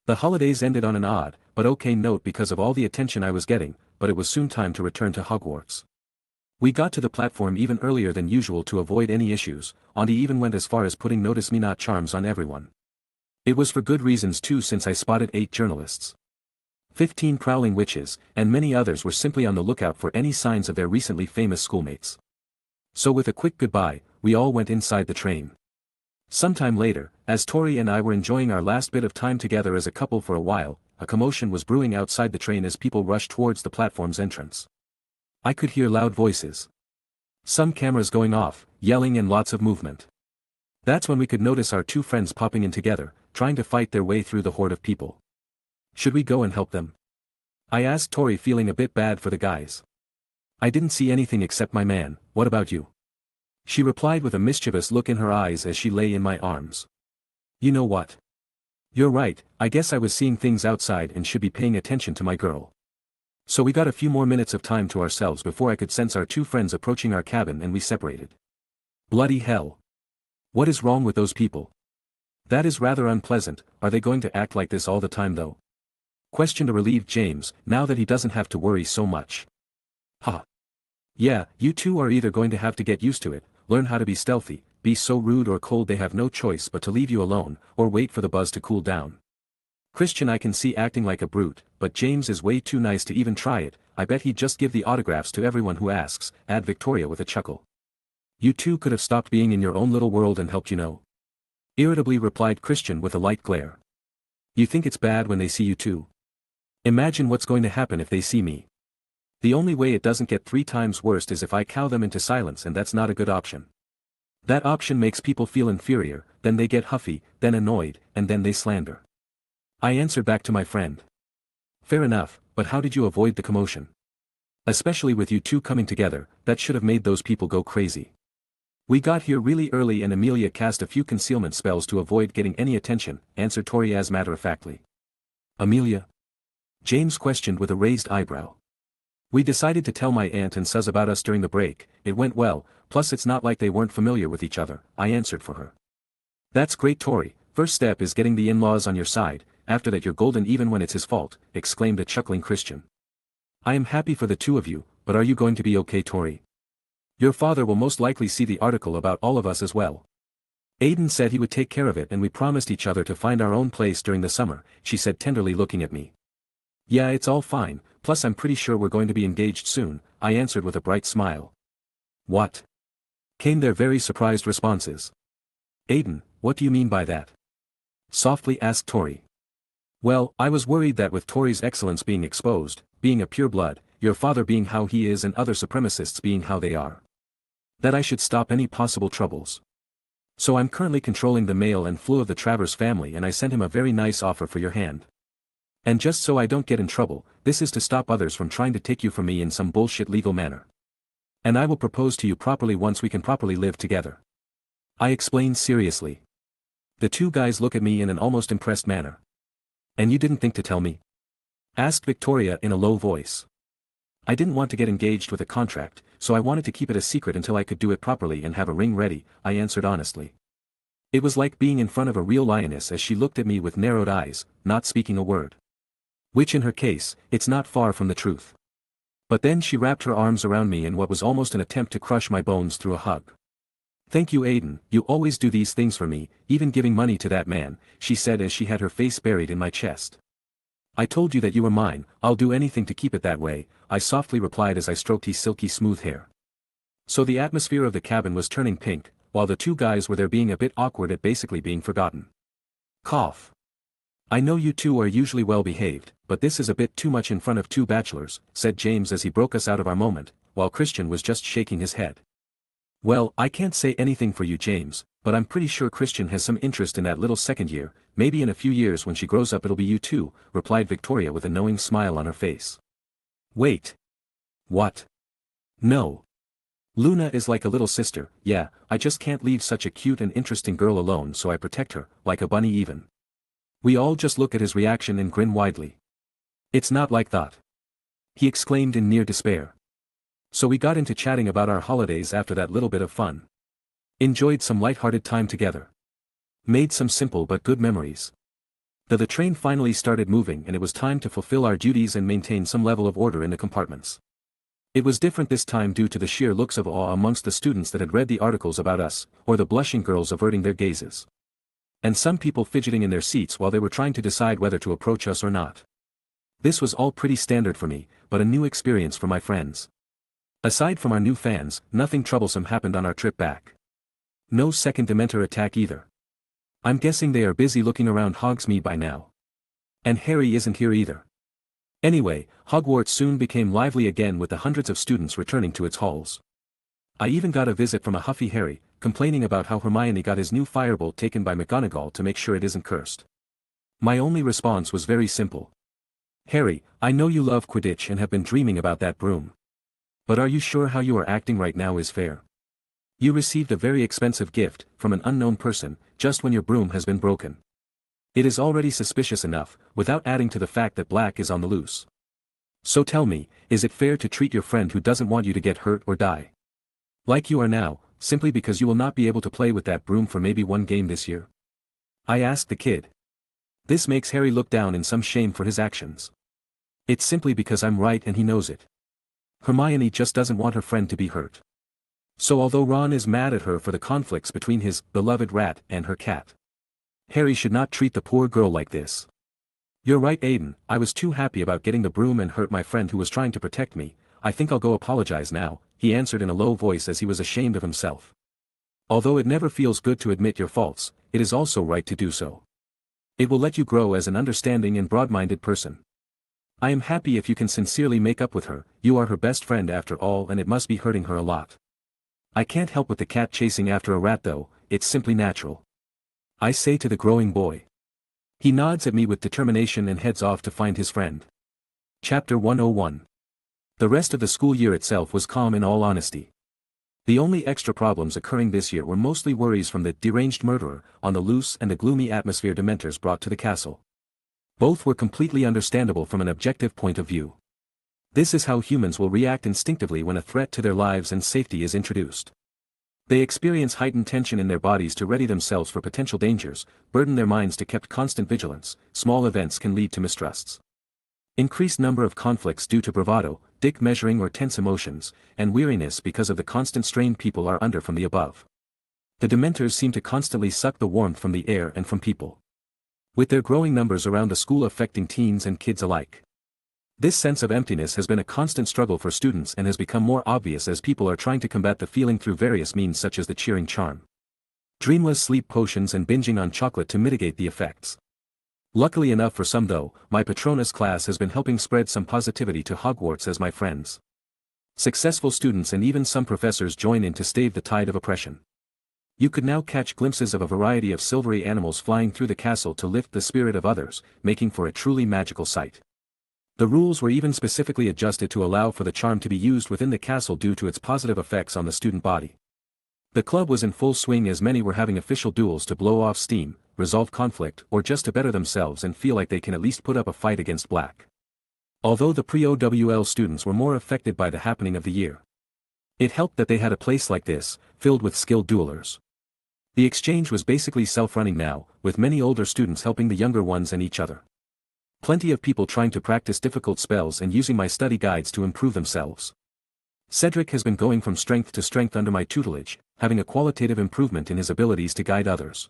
The holidays ended on an odd, but okay note because of all the attention I was getting, but it was soon time to return to Hogwarts. We got to the platform even earlier than usual to avoid any issues, Auntie even went as far as putting notice me not charms on everyone. It was for good reasons too, since I spotted 8 journalists, 15 prowling witches, and many others were simply on the lookout for any signs of their recently famous schoolmates. So with a quick goodbye, we all went inside the train. Sometime later, as Tori and I were enjoying our last bit of time together as a couple for a while, a commotion was brewing outside the train as people rushed towards the platform's entrance. I could hear loud voices. Some cameras going off, yelling and lots of movement. That's when we could notice our two friends popping in together, trying to fight their way through the horde of people. Should we go and help them? I asked Tori, feeling a bit bad for the guys. I didn't see anything except my man, what about you? She replied with a mischievous look in her eyes as she lay in my arms. You know what? You're right, I guess I was seeing things outside and should be paying attention to my girl. So we got a few more minutes of time to ourselves before I could sense our two friends approaching our cabin and we separated. Bloody hell. What is wrong with those people? That is rather unpleasant, are they going to act like this all the time though? Questioned a relieved James, now that he doesn't have to worry so much. Ha. Yeah, you two are either going to have to get used to it, learn how to be stealthy, be so rude or cold they have no choice but to leave you alone, or wait for the buzz to cool down. Christian I can see acting like a brute, but James is way too nice to even try it, I bet he'd just give the autographs to everyone who asks, add Victoria with a chuckle. You two could have stopped being in your own little world and helped, you know. Irritably replied Christian with a light glare. You think it's bad when they see you too? Imagine what's going to happen if they see me. The only way it doesn't get 3 times worse is if I cow them into silence, and that's not a good option. That option makes people feel inferior, then they get huffy, then annoyed, and then they slander. I answered back to my friend. Fair enough, but how did you avoid the commotion? Especially with you two coming together, that should have made those people go crazy. We got here really early and Amelia cast a few concealment spells to avoid getting any attention, answered Tori as matter-of-factly. Amelia? James questioned with a raised eyebrow. We decided to tell my aunt and Sus about us during the break, it went well, plus it's not like they weren't familiar with each other, I answered for her. That's great, Tori, first step is getting the in-laws on your side, after that you're golden even when it's his fault, exclaimed a chuckling Christian. I am happy for the two of you, but are you going to be okay, Tori? Your father will most likely see the article about all of us as well. Aiden said he would take care of it and we promised each other to find our own place during the summer, she said tenderly looking at me. Yeah, it's all fine, plus I'm pretty sure we're going to be engaged soon, I answered with a bright smile. What? Came their very surprised responses. Aiden, what do you mean by that? Softly asked Tori. Well, I was worried that with Tori's excellence being exposed, being a pureblood, your father being how he is and other supremacists being how they are, that I should stop any possible troubles. So I'm currently controlling the mail and flew of the Travers family, and I sent him a very nice offer for your hand. And just so I don't get in trouble, this is to stop others from trying to take you from me in some bullshit legal manner. And I will propose to you properly once we can properly live together. I explained seriously. The two guys look at me in an almost impressed manner. And you didn't think to tell me? Asked Victoria in a low voice. I didn't want to get engaged with a contract, so I wanted to keep it a secret until I could do it properly and have a ring ready, I answered honestly. It was like being in front of a real lioness as she looked at me with narrowed eyes, not speaking a word. Which in her case, it's not far from the truth. But then she wrapped her arms around me in what was almost an attempt to crush my bones through a hug. Thank you, Aiden, you always do these things for me, even giving money to that man, she said as she had her face buried in my chest. I told you that you were mine, I'll do anything to keep it that way, I softly replied as I stroked his silky smooth hair. So the atmosphere of the cabin was turning pink, while the two guys were there being a bit awkward at basically being forgotten. Cough. I know you two are usually well behaved, but this is a bit too much in front of two bachelors, said James as he broke us out of our moment, while Christian was just shaking his head. Well, I can't say anything for you, James, but I'm pretty sure Christian has some interest in that little second year, maybe in a few years when she grows up it'll be you too, replied Victoria with a knowing smile on her face. Wait. What? No. Luna is like a little sister, yeah, I just can't leave such a cute and interesting girl alone, so I protect her, like a bunny even. We all just look at his reaction and grin widely. It's not like that. He exclaimed in near despair. So we got into chatting about our holidays after that little bit of fun. Enjoyed some light-hearted time together. Made some simple but good memories. The train finally started moving and it was time to fulfill our duties and maintain some level of order in the compartments. It was different this time due to the sheer looks of awe amongst the students that had read the articles about us, or the blushing girls averting their gazes. And some people fidgeting in their seats while they were trying to decide whether to approach us or not. This was all pretty standard for me, but a new experience for my friends. Aside from our new fans, nothing troublesome happened on our trip back. No second Dementor attack either. I'm guessing they are busy looking around Hogsmeade by now. And Harry isn't here either. Anyway, Hogwarts soon became lively again with the hundreds of students returning to its halls. I even got a visit from a huffy Harry, complaining about how Hermione got his new firebolt taken by McGonagall to make sure it isn't cursed. My only response was very simple. Harry, I know you love Quidditch and have been dreaming about that broom. But are you sure how you are acting right now is fair? You received a very expensive gift, from an unknown person, just when your broom has been broken. It is already suspicious enough, without adding to the fact that Black is on the loose. So tell me, is it fair to treat your friend who doesn't want you to get hurt or die? Like you are now, simply because you will not be able to play with that broom for maybe one game this year? I asked the kid. This makes Harry look down in some shame for his actions. It's simply because I'm right and he knows it. Hermione just doesn't want her friend to be hurt. So although Ron is mad at her for the conflicts between his beloved rat and her cat, Harry should not treat the poor girl like this. You're right, Aiden, I was too happy about getting the broom and hurt my friend who was trying to protect me. I think I'll go apologize now, he answered in a low voice as he was ashamed of himself. Although it never feels good to admit your faults, it is also right to do so. It will let you grow as an understanding and broad-minded person. I am happy if you can sincerely make up with her, you are her best friend after all and it must be hurting her a lot. I can't help with the cat chasing after a rat though, it's simply natural. I say to the growing boy. He nods at me with determination and heads off to find his friend. Chapter 101. The rest of the school year itself was calm in all honesty. The only extra problems occurring this year were mostly worries from the deranged murderer on the loose and the gloomy atmosphere Dementors brought to the castle. Both were completely understandable from an objective point of view. This is how humans will react instinctively when a threat to their lives and safety is introduced. They experience heightened tension in their bodies to ready themselves for potential dangers, burden their minds to keep constant vigilance. Small events can lead to mistrusts. Increased number of conflicts due to bravado, dick measuring or tense emotions, and weariness because of the constant strain people are under from the above. The Dementors seem to constantly suck the warmth from the air and from people. With their growing numbers around the school affecting teens and kids alike. This sense of emptiness has been a constant struggle for students and has become more obvious as people are trying to combat the feeling through various means such as the cheering charm, dreamless sleep potions and binging on chocolate to mitigate the effects. Luckily enough for some though, my Patronus class has been helping spread some positivity to Hogwarts as my friends. Successful students and even some professors join in to stave the tide of oppression. You could now catch glimpses of a variety of silvery animals flying through the castle to lift the spirit of others, making for a truly magical sight. The rules were even specifically adjusted to allow for the charm to be used within the castle due to its positive effects on the student body. The club was in full swing as many were having official duels to blow off steam, resolve conflict, or just to better themselves and feel like they can at least put up a fight against Black. Although the pre-OWL students were more affected by the happening of the year. It helped that they had a place like this, filled with skilled duelers. The exchange was basically self-running now, with many older students helping the younger ones and each other. Plenty of people trying to practice difficult spells and using my study guides to improve themselves. Cedric has been going from strength to strength under my tutelage, having a qualitative improvement in his abilities to guide others.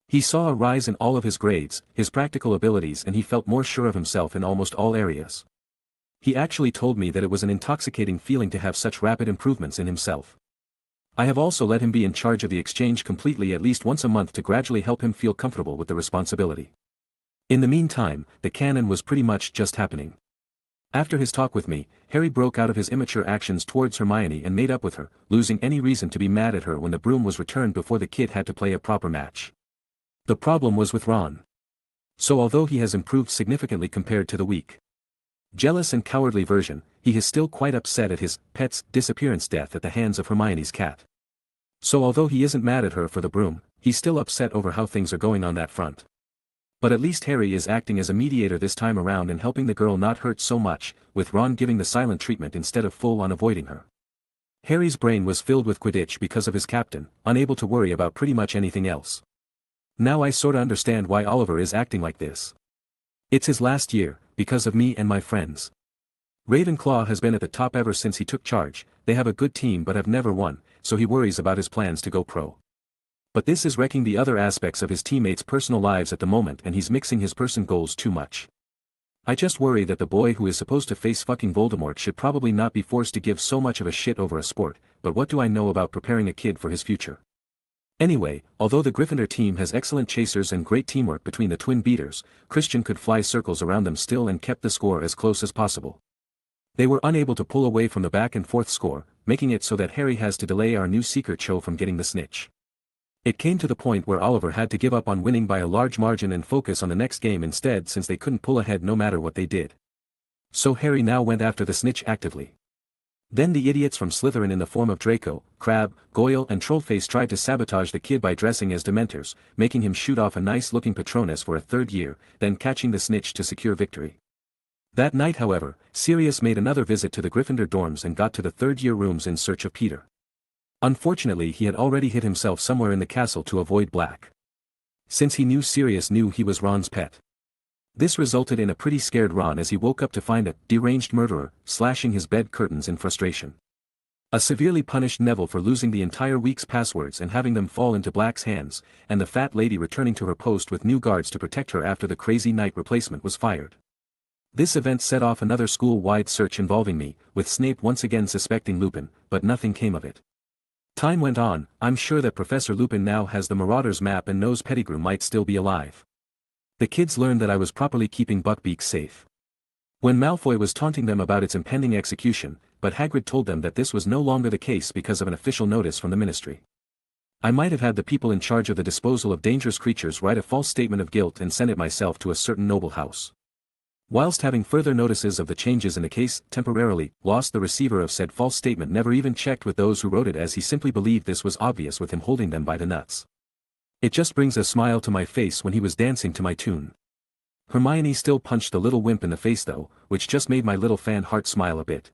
He saw a rise in all of his grades, his practical abilities, and he felt more sure of himself in almost all areas. He actually told me that it was an intoxicating feeling to have such rapid improvements in himself. I have also let him be in charge of the exchange completely at least once a month to gradually help him feel comfortable with the responsibility. In the meantime, the canon was pretty much just happening. After his talk with me, Harry broke out of his immature actions towards Hermione and made up with her, losing any reason to be mad at her when the broom was returned before the kid had to play a proper match. The problem was with Ron. So although he has improved significantly compared to the weak, jealous and cowardly version, he is still quite upset at his pet's disappearance death at the hands of Hermione's cat. So although he isn't mad at her for the broom, he's still upset over how things are going on that front. But at least Harry is acting as a mediator this time around and helping the girl not hurt so much, with Ron giving the silent treatment instead of full-on avoiding her. Harry's brain was filled with Quidditch because of his captain, unable to worry about pretty much anything else. Now I sorta understand why Oliver is acting like this. It's his last year, because of me and my friends. Ravenclaw has been at the top ever since he took charge. They have a good team but have never won, so he worries about his plans to go pro. But this is wrecking the other aspects of his teammates' personal lives at the moment and he's mixing his person goals too much. I just worry that the boy who is supposed to face fucking Voldemort should probably not be forced to give so much of a shit over a sport, but what do I know about preparing a kid for his future? Anyway, although the Gryffindor team has excellent chasers and great teamwork between the twin beaters, Christian could fly circles around them still and kept the score as close as possible. They were unable to pull away from the back and forth score, making it so that Harry has to delay our new secret show from getting the snitch. It came to the point where Oliver had to give up on winning by a large margin and focus on the next game instead since they couldn't pull ahead no matter what they did. So Harry now went after the snitch actively. Then the idiots from Slytherin in the form of Draco, Crabbe, Goyle and Trollface tried to sabotage the kid by dressing as Dementors, making him shoot off a nice-looking Patronus for a third year, then catching the snitch to secure victory. That night however, Sirius made another visit to the Gryffindor dorms and got to the third-year rooms in search of Peter. Unfortunately he had already hid himself somewhere in the castle to avoid Black. Since he knew Sirius knew he was Ron's pet. This resulted in a pretty scared Ron as he woke up to find a deranged murderer slashing his bed curtains in frustration. A severely punished Neville for losing the entire week's passwords and having them fall into Black's hands, and the fat lady returning to her post with new guards to protect her after the crazy night replacement was fired. This event set off another school-wide search involving me, with Snape once again suspecting Lupin, but nothing came of it. Time went on. I'm sure that Professor Lupin now has the Marauders map and knows Pettigrew might still be alive. The kids learned that I was properly keeping Buckbeak safe. When Malfoy was taunting them about its impending execution, but Hagrid told them that this was no longer the case because of an official notice from the Ministry. I might have had the people in charge of the disposal of dangerous creatures write a false statement of guilt and send it myself to a certain noble house. Whilst having further notices of the changes in the case, temporarily, lost the receiver of said false statement never even checked with those who wrote it as he simply believed this was obvious with him holding them by the nuts. It just brings a smile to my face when he was dancing to my tune. Hermione still punched the little wimp in the face though, which just made my little fan heart smile a bit.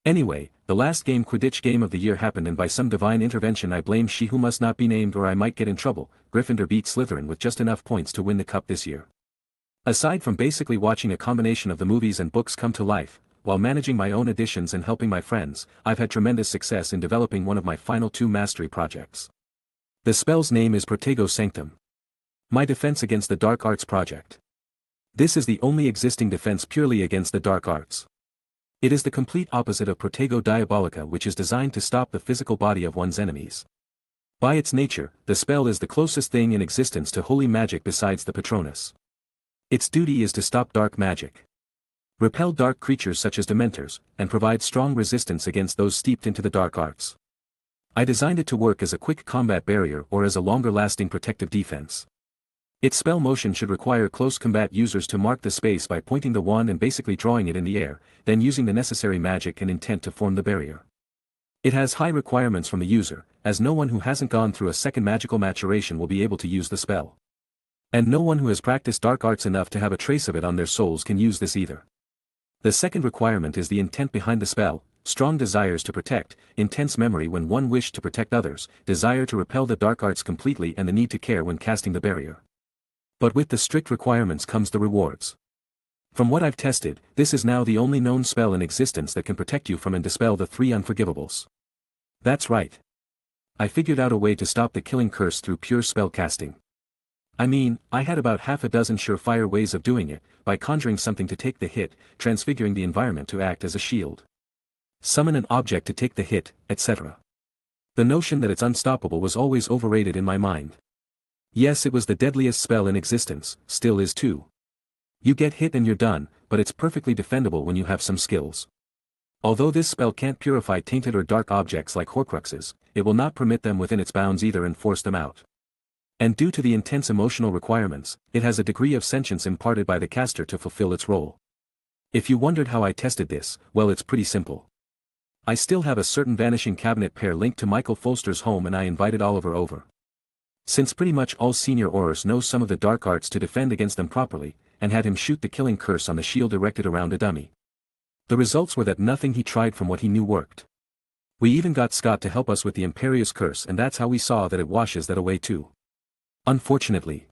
Anyway, the last Quidditch game of the year happened and by some divine intervention I blame she who must not be named or I might get in trouble. Gryffindor beat Slytherin with just enough points to win the cup this year. Aside from basically watching a combination of the movies and books come to life, while managing my own editions and helping my friends, I've had tremendous success in developing one of my final 2 mastery projects. The spell's name is Protego Sanctum. My defense against the dark arts project. This is the only existing defense purely against the dark arts. It is the complete opposite of Protego Diabolica, which is designed to stop the physical body of one's enemies. By its nature, the spell is the closest thing in existence to holy magic besides the Patronus. Its duty is to stop dark magic, repel dark creatures such as Dementors, and provide strong resistance against those steeped into the dark arts. I designed it to work as a quick combat barrier or as a longer-lasting protective defense. Its spell motion should require close combat users to mark the space by pointing the wand and basically drawing it in the air, then using the necessary magic and intent to form the barrier. It has high requirements from the user, as no one who hasn't gone through a second magical maturation will be able to use the spell. And no one who has practiced dark arts enough to have a trace of it on their souls can use this either. The second requirement is the intent behind the spell, strong desires to protect, intense memory when one wished to protect others, desire to repel the dark arts completely and the need to care when casting the barrier. But with the strict requirements comes the rewards. From what I've tested, this is now the only known spell in existence that can protect you from and dispel the 3 unforgivables. That's right. I figured out a way to stop the killing curse through pure spell casting. I mean, I had about half a dozen surefire ways of doing it, by conjuring something to take the hit, transfiguring the environment to act as a shield. Summon an object to take the hit, etc. The notion that it's unstoppable was always overrated in my mind. Yes, it was the deadliest spell in existence, still is too. You get hit and you're done, but it's perfectly defendable when you have some skills. Although this spell can't purify tainted or dark objects like Horcruxes, it will not permit them within its bounds either and force them out. And due to the intense emotional requirements, it has a degree of sentience imparted by the caster to fulfill its role. If you wondered how I tested this, well, it's pretty simple. I still have a certain vanishing cabinet pair linked to Michael Folster's home and I invited Oliver over. Since pretty much all senior Aurors know some of the dark arts to defend against them properly, and had him shoot the killing curse on the shield erected around a dummy. The results were that nothing he tried from what he knew worked. We even got Scott to help us with the Imperious Curse and that's how we saw that it washes that away too. Unfortunately.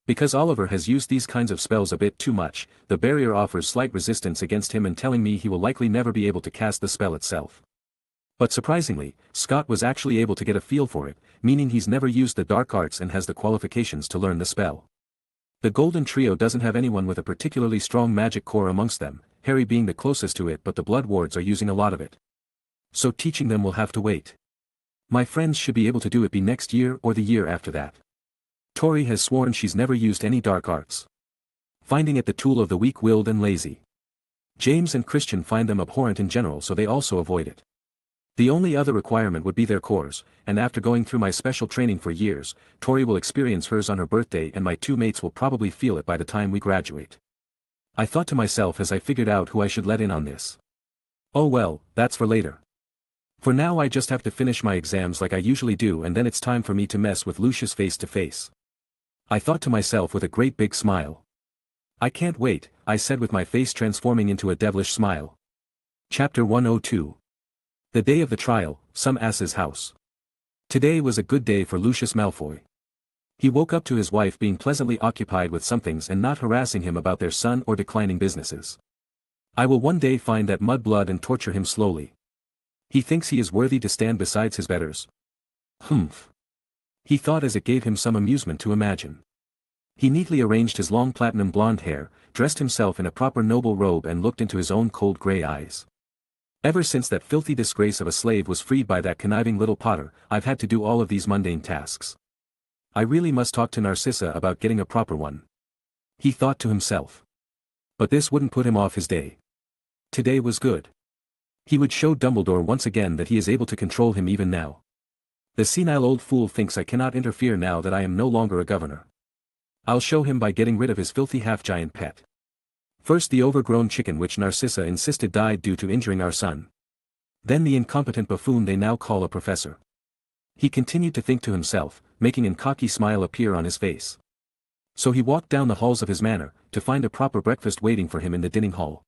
Because Oliver has used these kinds of spells a bit too much, the barrier offers slight resistance against him and telling me he will likely never be able to cast the spell itself. But surprisingly, Scott was actually able to get a feel for it, meaning he's never used the dark arts and has the qualifications to learn the spell. The Golden Trio doesn't have anyone with a particularly strong magic core amongst them, Harry being the closest to it, but the Blood Wards are using a lot of it. So teaching them will have to wait. My friends should be able to do it next year or the year after that. Tori has sworn she's never used any dark arts, finding it the tool of the weak-willed and lazy. James and Christian find them abhorrent in general, so they also avoid it. The only other requirement would be their cores, and after going through my special training for years, Tori will experience hers on her birthday and my 2 mates will probably feel it by the time we graduate. I thought to myself as I figured out who I should let in on this. Oh well, that's for later. For now I just have to finish my exams like I usually do and then it's time for me to mess with Lucius face to face. I thought to myself with a great big smile. I can't wait, I said with my face transforming into a devilish smile. Chapter 102. The day of the trial, some ass's house. Today was a good day for Lucius Malfoy. He woke up to his wife being pleasantly occupied with some things and not harassing him about their son or declining businesses. I will one day find that mudblood and torture him slowly. He thinks he is worthy to stand beside his betters. Humph. He thought as it gave him some amusement to imagine. He neatly arranged his long platinum blonde hair, dressed himself in a proper noble robe and looked into his own cold grey eyes. Ever since that filthy disgrace of a slave was freed by that conniving little Potter, I've had to do all of these mundane tasks. I really must talk to Narcissa about getting a proper one. He thought to himself. But this wouldn't put him off his day. Today was good. He would show Dumbledore once again that he is able to control him even now. The senile old fool thinks I cannot interfere now that I am no longer a governor. I'll show him by getting rid of his filthy half-giant pet. First the overgrown chicken which Narcissa insisted died due to injuring our son. Then the incompetent buffoon they now call a professor. He continued to think to himself, making an cocky smile appear on his face. So he walked down the halls of his manor, to find a proper breakfast waiting for him in the dining hall.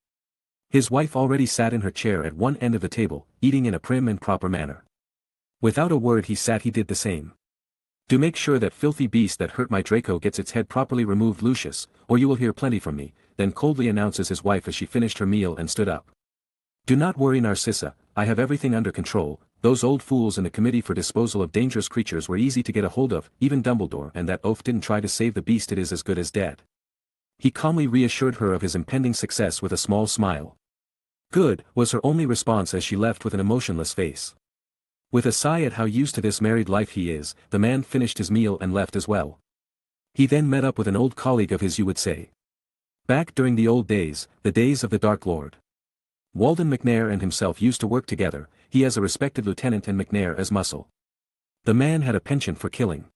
His wife already sat in her chair at one end of the table, eating in a prim and proper manner. Without a word he did the same. Do make sure that filthy beast that hurt my Draco gets its head properly removed, Lucius, or you will hear plenty from me, then coldly announces his wife as she finished her meal and stood up. Do not worry, Narcissa, I have everything under control. Those old fools in the Committee for Disposal of Dangerous Creatures were easy to get a hold of, even Dumbledore, and that oaf didn't try to save the beast, it is as good as dead. He calmly reassured her of his impending success with a small smile. Good, was her only response as she left with an emotionless face. With a sigh at how used to this married life he is, the man finished his meal and left as well. He then met up with an old colleague of his, you would say. Back during the old days, the days of the Dark Lord. Walden McNair and himself used to work together, he as a respected lieutenant and McNair as muscle. The man had a penchant for killing.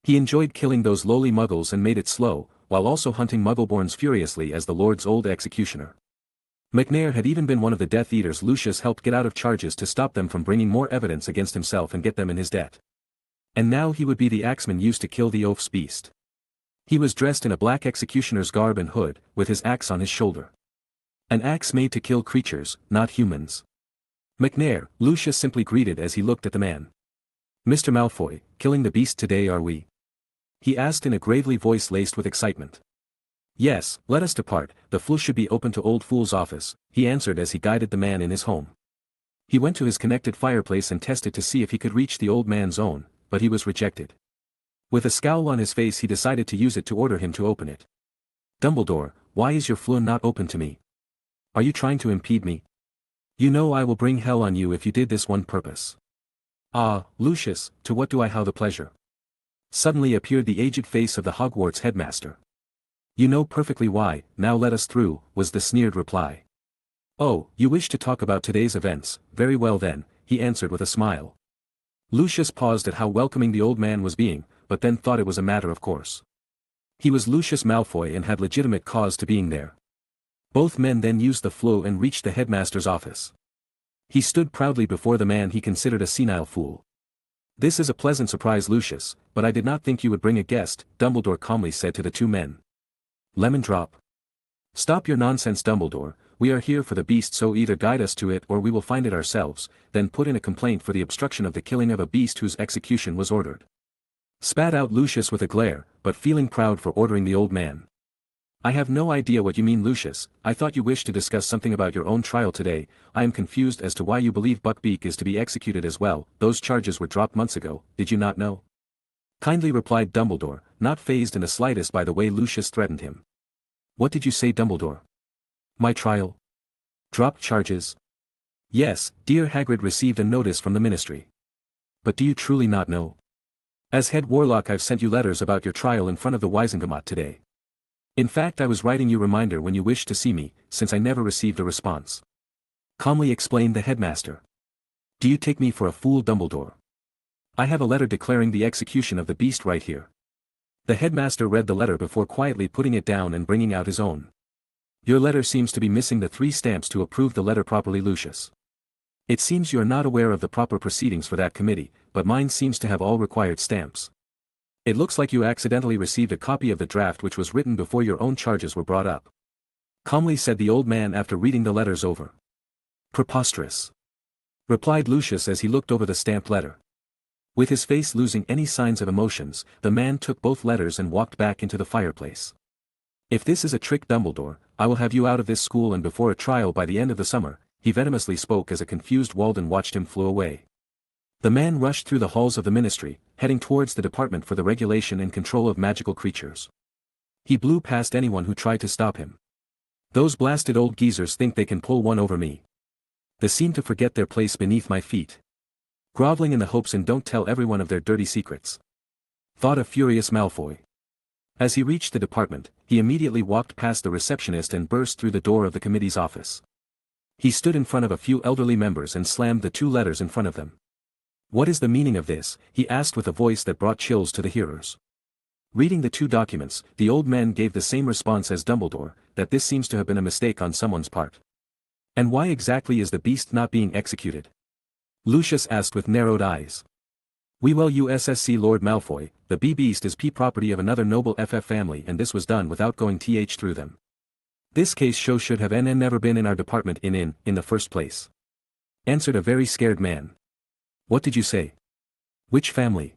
He enjoyed killing those lowly muggles and made it slow, while also hunting muggleborns furiously as the Lord's old executioner. McNair had even been one of the Death Eaters Lucius helped get out of charges to stop them from bringing more evidence against himself and get them in his debt. And now he would be the axeman used to kill the oaf's beast. He was dressed in a black executioner's garb and hood, with his axe on his shoulder. An axe made to kill creatures, not humans. McNair, Lucius simply greeted as he looked at the man. "Mr. Malfoy, killing the beast today are we?" he asked in a gravely voice laced with excitement. "Yes, let us depart, the flue should be open to old fool's office," he answered as he guided the man in his home. He went to his connected fireplace and tested to see if he could reach the old man's own, but he was rejected. With a scowl on his face he decided to use it to order him to open it. "Dumbledore, why is your flue not open to me? Are you trying to impede me? You know I will bring hell on you if you did this one purpose." "Ah, Lucius, to what do I owe the pleasure?" Suddenly appeared the aged face of the Hogwarts headmaster. "You know perfectly why, now let us through," was the sneered reply. "Oh, you wish to talk about today's events, very well then," he answered with a smile. Lucius paused at how welcoming the old man was being, but then thought it was a matter of course. He was Lucius Malfoy and had legitimate cause to being there. Both men then used the flue and reached the headmaster's office. He stood proudly before the man he considered a senile fool. "This is a pleasant surprise, Lucius, but I did not think you would bring a guest," Dumbledore calmly said to the two men. "Lemon drop. Stop your nonsense, Dumbledore, we are here for the beast, so either guide us to it or we will find it ourselves, then put in a complaint for the obstruction of the killing of a beast whose execution was ordered." Spat out Lucius with a glare, but feeling proud for ordering the old man. "I have no idea what you mean, Lucius. I thought you wished to discuss something about your own trial today. I am confused as to why you believe Buckbeak is to be executed as well. Those charges were dropped months ago, did you not know?" Kindly replied Dumbledore, not fazed in the slightest by the way Lucius threatened him. "What did you say, Dumbledore? My trial? Dropped charges?" "Yes, dear Hagrid received a notice from the ministry." "But do you truly not know? As head warlock I've sent you letters about your trial in front of the Wisengamot today. In fact I was writing you reminder when you wished to see me, since I never received a response." Calmly explained the headmaster. "Do you take me for a fool, Dumbledore? I have a letter declaring the execution of the beast right here." The headmaster read the letter before quietly putting it down and bringing out his own. "Your letter seems to be missing the 3 stamps to approve the letter properly, Lucius. It seems you are not aware of the proper proceedings for that committee, but mine seems to have all required stamps. It looks like you accidentally received a copy of the draft which was written before your own charges were brought up," calmly said the old man after reading the letters over. "Preposterous," replied Lucius as he looked over the stamped letter. With his face losing any signs of emotions, the man took both letters and walked back into the fireplace. "If this is a trick, Dumbledore, I will have you out of this school and before a trial by the end of the summer," he venomously spoke as a confused Walden watched him flew away. The man rushed through the halls of the ministry, heading towards the Department for the Regulation and Control of Magical Creatures. He blew past anyone who tried to stop him. "Those blasted old geezers think they can pull one over me. They seem to forget their place beneath my feet. Groveling in the hopes and don't tell everyone of their dirty secrets," thought a furious Malfoy. As he reached the department, he immediately walked past the receptionist and burst through the door of the committee's office. He stood in front of a few elderly members and slammed the 2 letters in front of them. "What is the meaning of this?" he asked with a voice that brought chills to the hearers. Reading the 2 documents, the old man gave the same response as Dumbledore, that this seems to have been a mistake on someone's part. "And why exactly is the beast not being executed?" Lucius asked with narrowed eyes. "We well USSC Lord Malfoy, the beast is property of another noble FF family and this was done without going through them. This case should have never been in our department in the first place," answered a very scared man. "What did you say? Which family?"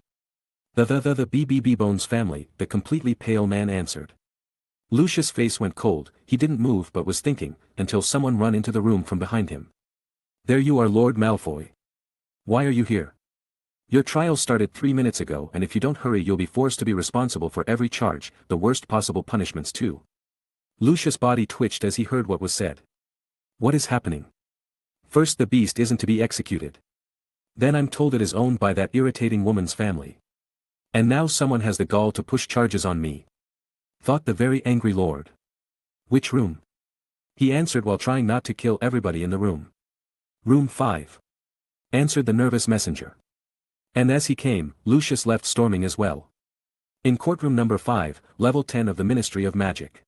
The BBB Bones family," the completely pale man answered. Lucius' face went cold, he didn't move but was thinking, until someone ran into the room from behind him. "There you are, Lord Malfoy. Why are you here? Your trial started 3 minutes ago and if you don't hurry you'll be forced to be responsible for every charge, the worst possible punishments too." Lucius' body twitched as he heard what was said. "What is happening? First the beast isn't to be executed. Then I'm told it is owned by that irritating woman's family. And now someone has the gall to push charges on me," thought the very angry lord. "Which room?" He answered while trying not to kill everybody in the room. Room 5. Answered the nervous messenger. And as he came, Lucius left storming as well. In courtroom number 5, level 10 of the Ministry of Magic.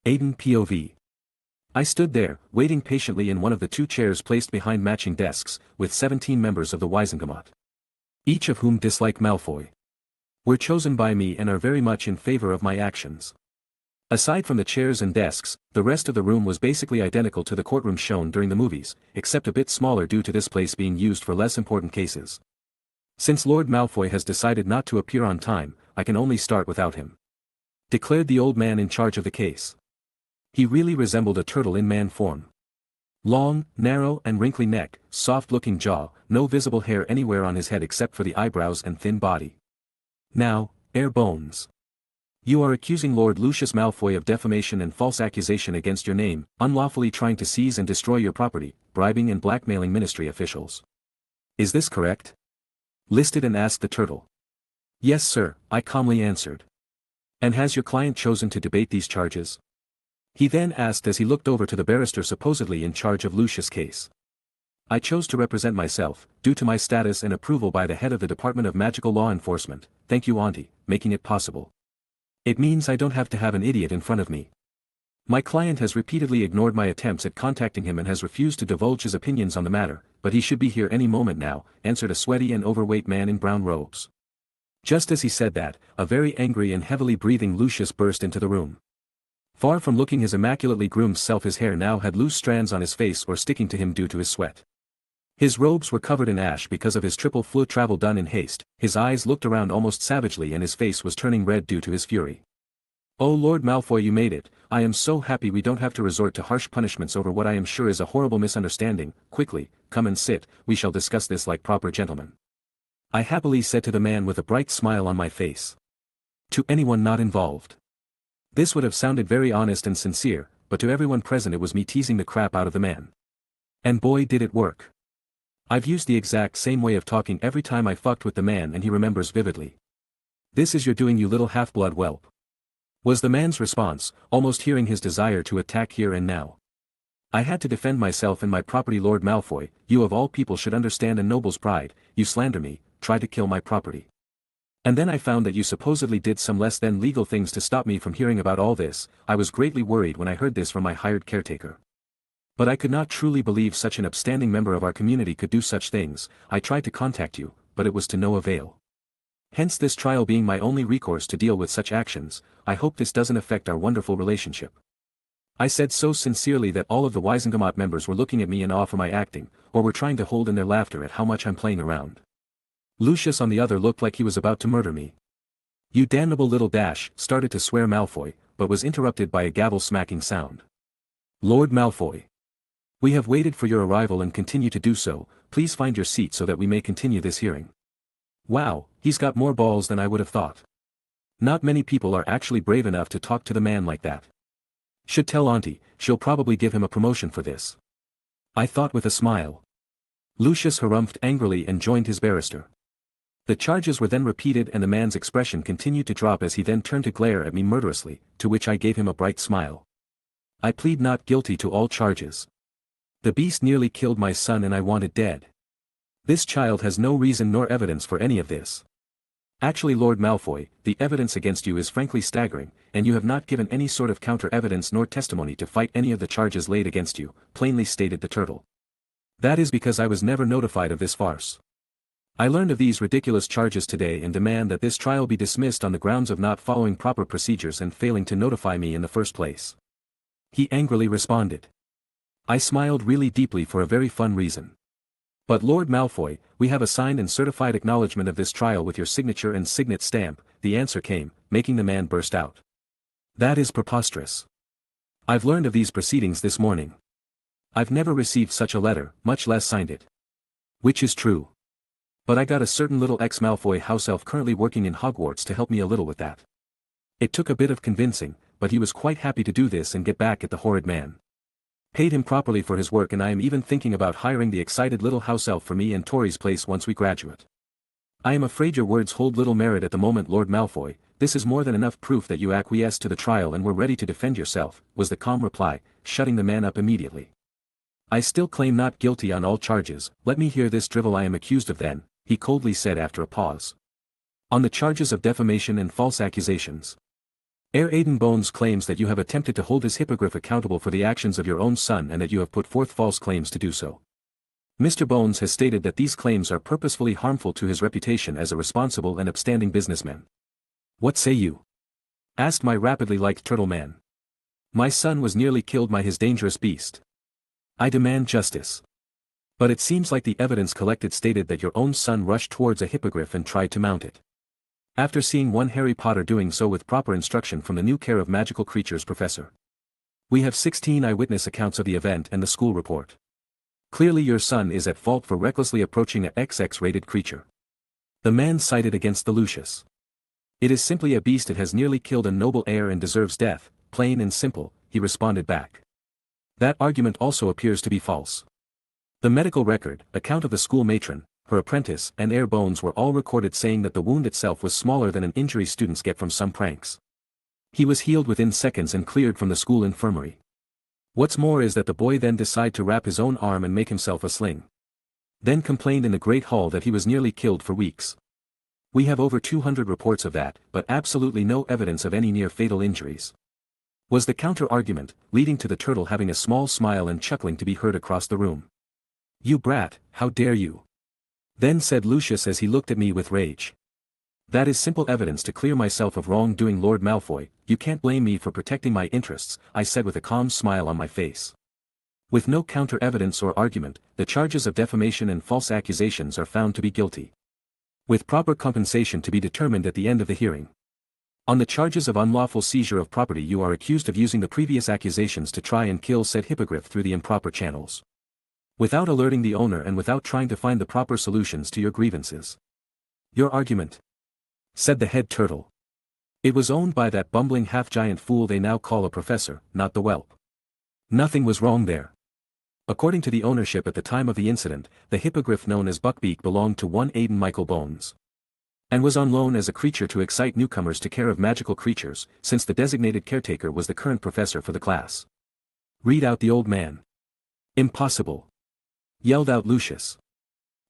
Aiden POV. I stood there, waiting patiently in one of the 2 chairs placed behind matching desks, with 17 members of the Wizengamot. Each of whom dislike Malfoy. Were chosen by me and are very much in favor of my actions. Aside from the chairs and desks, the rest of the room was basically identical to the courtroom shown during the movies, except a bit smaller due to this place being used for less important cases. Since Lord Malfoy has decided not to appear on time, I can only start without him. Declared the old man in charge of the case. He really resembled a turtle in man form. Long, narrow and wrinkly neck, soft-looking jaw, no visible hair anywhere on his head except for the eyebrows and thin body. Now, Air Bones. You are accusing Lord Lucius Malfoy of defamation and false accusation against your name, unlawfully trying to seize and destroy your property, bribing and blackmailing ministry officials. Is this correct? Listed and asked the turtle. Yes, sir, I calmly answered. And has your client chosen to debate these charges? He then asked as he looked over to the barrister supposedly in charge of Lucius' case. I chose to represent myself, due to my status and approval by the head of the Department of Magical Law Enforcement, thank you Auntie, making it possible. It means I don't have to have an idiot in front of me. My client has repeatedly ignored my attempts at contacting him and has refused to divulge his opinions on the matter, but he should be here any moment now, answered a sweaty and overweight man in brown robes. Just as he said that, a very angry and heavily breathing Lucius burst into the room. Far from looking his immaculately groomed self, his hair now had loose strands on his face or sticking to him due to his sweat. His robes were covered in ash because of his triple foot travel done in haste, his eyes looked around almost savagely and his face was turning red due to his fury. Oh Lord Malfoy, you made it. I am so happy we don't have to resort to harsh punishments over what I am sure is a horrible misunderstanding. Quickly, come and sit, we shall discuss this like proper gentlemen. I happily said to the man with a bright smile on my face. To anyone not involved. This would have sounded very honest and sincere, but to everyone present it was me teasing the crap out of the man. And boy did it work. I've used the exact same way of talking every time I fucked with the man and he remembers vividly. This is your doing, you little half-blood whelp. Was the man's response, almost hearing his desire to attack here and now. I had to defend myself and my property. Lord Malfoy, you of all people should understand a noble's pride. You slander me, try to kill my property. And then I found that you supposedly did some less than legal things to stop me from hearing about all this. I was greatly worried when I heard this from my hired caretaker. But I could not truly believe such an upstanding member of our community could do such things. I tried to contact you, but it was to no avail. Hence this trial being my only recourse to deal with such actions. I hope this doesn't affect our wonderful relationship. I said so sincerely that all of the Wizengamot members were looking at me in awe for my acting, or were trying to hold in their laughter at how much I'm playing around. Lucius on the other looked like he was about to murder me. You damnable little dash, started to swear Malfoy, but was interrupted by a gavel smacking sound. Lord Malfoy. We have waited for your arrival and continue to do so. Please find your seat so that we may continue this hearing. Wow, he's got more balls than I would have thought. Not many people are actually brave enough to talk to the man like that. Should tell Auntie, she'll probably give him a promotion for this. I thought with a smile. Lucius harumphed angrily and joined his barrister. The charges were then repeated and the man's expression continued to drop as he then turned to glare at me murderously, to which I gave him a bright smile. I plead not guilty to all charges. The beast nearly killed my son and I want it dead. This child has no reason nor evidence for any of this. Actually, Lord Malfoy, the evidence against you is frankly staggering, and you have not given any sort of counter-evidence nor testimony to fight any of the charges laid against you, plainly stated the turtle. That is because I was never notified of this farce. I learned of these ridiculous charges today and demand that this trial be dismissed on the grounds of not following proper procedures and failing to notify me in the first place. He angrily responded. I smiled really deeply for a very fun reason. But Lord Malfoy, we have a signed and certified acknowledgement of this trial with your signature and signet stamp, the answer came, making the man burst out. That is preposterous. I've learned of these proceedings this morning. I've never received such a letter, much less signed it. Which is true. But I got a certain little ex-Malfoy house elf currently working in Hogwarts to help me a little with that. It took a bit of convincing, but he was quite happy to do this and get back at the horrid man. Paid him properly for his work and I am even thinking about hiring the excited little house elf for me and Tori's place once we graduate. I am afraid your words hold little merit at the moment, Lord Malfoy. this is more than enough proof that you acquiesced to the trial and were ready to defend yourself, was the calm reply, shutting the man up immediately. I still claim not guilty on all charges. Let me hear this drivel I am accused of then, he coldly said after a pause. On the charges of defamation and false accusations. Aiden Bones claims that you have attempted to hold his hippogriff accountable for the actions of your own son and that you have put forth false claims to do so. Mr. Bones has stated that these claims are purposefully harmful to his reputation as a responsible and upstanding businessman. What say you? Asked my rapidly liked turtle man. My son was nearly killed by his dangerous beast. I demand justice. But it seems like the evidence collected stated that your own son rushed towards a hippogriff and tried to mount it. After seeing one Harry Potter doing so with proper instruction from the new Care of Magical Creatures professor. We have 16 eyewitness accounts of the event and the school report. Clearly your son is at fault for recklessly approaching a XX-rated creature. The man cited against the Lucius. It is simply a beast. It has nearly killed a noble heir and deserves death, plain and simple, he responded back. That argument also appears to be false. The medical record, account of the school matron, her apprentice, and heir Bones were all recorded saying that the wound itself was smaller than an injury students get from some pranks. He was healed within seconds and cleared from the school infirmary. What's more is that the boy then decided to wrap his own arm and make himself a sling. Then complained in the Great Hall that he was nearly killed for weeks. We have over 200 reports of that, but absolutely no evidence of any near-fatal injuries. Was the counter-argument, leading to the turtle having a small smile and chuckling to be heard across the room. You brat, how dare you? Then said Lucius as he looked at me with rage. That is simple evidence to clear myself of wrongdoing, Lord Malfoy. You can't blame me for protecting my interests, I said with a calm smile on my face. With no counter-evidence or argument, the charges of defamation and false accusations are found to be guilty. With proper compensation to be determined at the end of the hearing. On the charges of unlawful seizure of property, you are accused of using the previous accusations to try and kill said hippogriff through the improper channels. Without alerting the owner and without trying to find the proper solutions to your grievances. Your argument? Said the head turtle. It was owned by that bumbling half-giant fool they now call a professor, not the whelp. Nothing was wrong there. According to the ownership at the time of the incident, the hippogriff known as Buckbeak belonged to one Aiden Michael Bones. And was on loan as a creature to excite newcomers to Care of Magical Creatures, since the designated caretaker was the current professor for the class. Read out the old man. Impossible. Yelled out Lucius.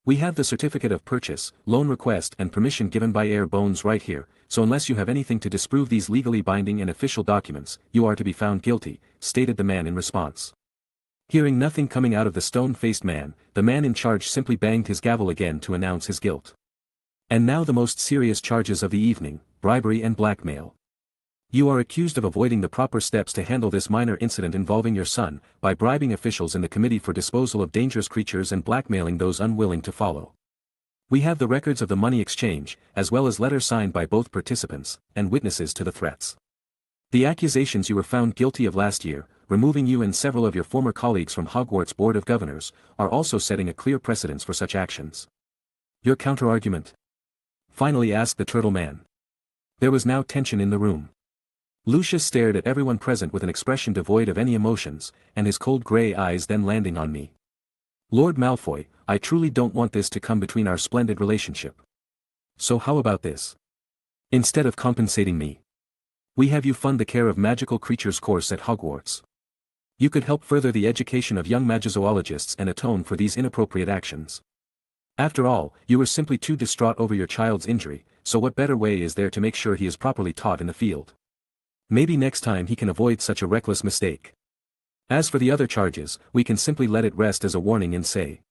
We have the certificate of purchase, loan request and permission given by Heir Bones right here, so unless you have anything to disprove these legally binding and official documents, you are to be found guilty, stated the man in response. Hearing nothing coming out of the stone-faced man, the man in charge simply banged his gavel again to announce his guilt. And now the most serious charges of the evening, bribery and blackmail. You are accused of avoiding the proper steps to handle this minor incident involving your son, by bribing officials in the Committee for Disposal of Dangerous Creatures and blackmailing those unwilling to follow. We have the records of the money exchange, as well as letters signed by both participants, and witnesses to the threats. The accusations you were found guilty of last year, removing you and several of your former colleagues from Hogwarts Board of Governors, are also setting a clear precedence for such actions. Your counter-argument? Finally asked the turtle man. There was now tension in the room. Lucius stared at everyone present with an expression devoid of any emotions, and his cold grey eyes then landing on me. Lord Malfoy, I truly don't want this to come between our splendid relationship. So how about this? Instead of compensating me, we have you fund the Care of Magical Creatures course at Hogwarts. You could help further the education of young magizoologists and atone for these inappropriate actions. After all, you were simply too distraught over your child's injury, so what better way is there to make sure he is properly taught in the field? Maybe next time he can avoid such a reckless mistake. As for the other charges, we can simply let it rest as a warning and say,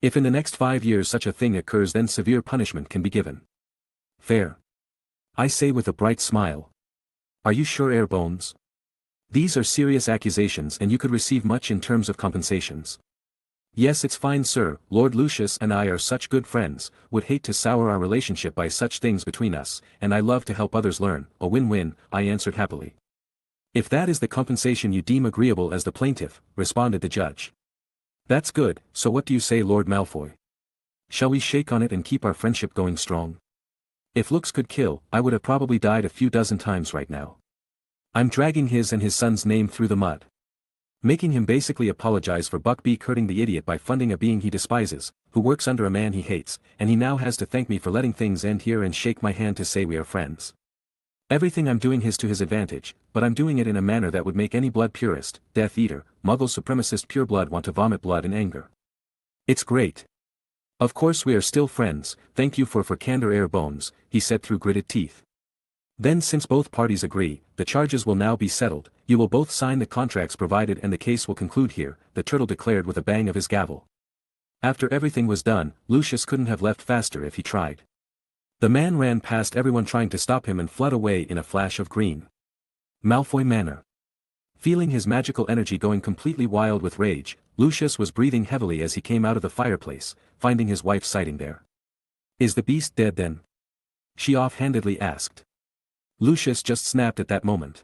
if in the next 5 years such a thing occurs, then severe punishment can be given. Fair. I say with a bright smile. Are you sure, Heir Bones? These are serious accusations and you could receive much in terms of compensations. Yes, it's fine, sir. Lord Lucius and I are such good friends, would hate to sour our relationship by such things between us, and I love to help others learn, a win-win, I answered happily. If that is the compensation you deem agreeable as the plaintiff, responded the judge. That's good, so what do you say, Lord Malfoy? Shall we shake on it and keep our friendship going strong? If looks could kill, I would have probably died a few dozen times right now. I'm dragging his and his son's name through the mud. Making him basically apologize for Buckbeak hurting the idiot by funding a being he despises, who works under a man he hates, and he now has to thank me for letting things end here and shake my hand to say we are friends. Everything I'm doing is to his advantage, but I'm doing it in a manner that would make any blood purist, Death Eater, Muggle supremacist pureblood want to vomit blood in anger. It's great. Of course we are still friends, thank you for candor air bones, he said through gritted teeth. Then since both parties agree, the charges will now be settled, you will both sign the contracts provided and the case will conclude here, the turtle declared with a bang of his gavel. After everything was done, Lucius couldn't have left faster if he tried. The man ran past everyone trying to stop him and fled away in a flash of green. Malfoy Manor. Feeling his magical energy going completely wild with rage, Lucius was breathing heavily as he came out of the fireplace, finding his wife sitting there. Is the beast dead then? She offhandedly asked. Lucius just snapped at that moment.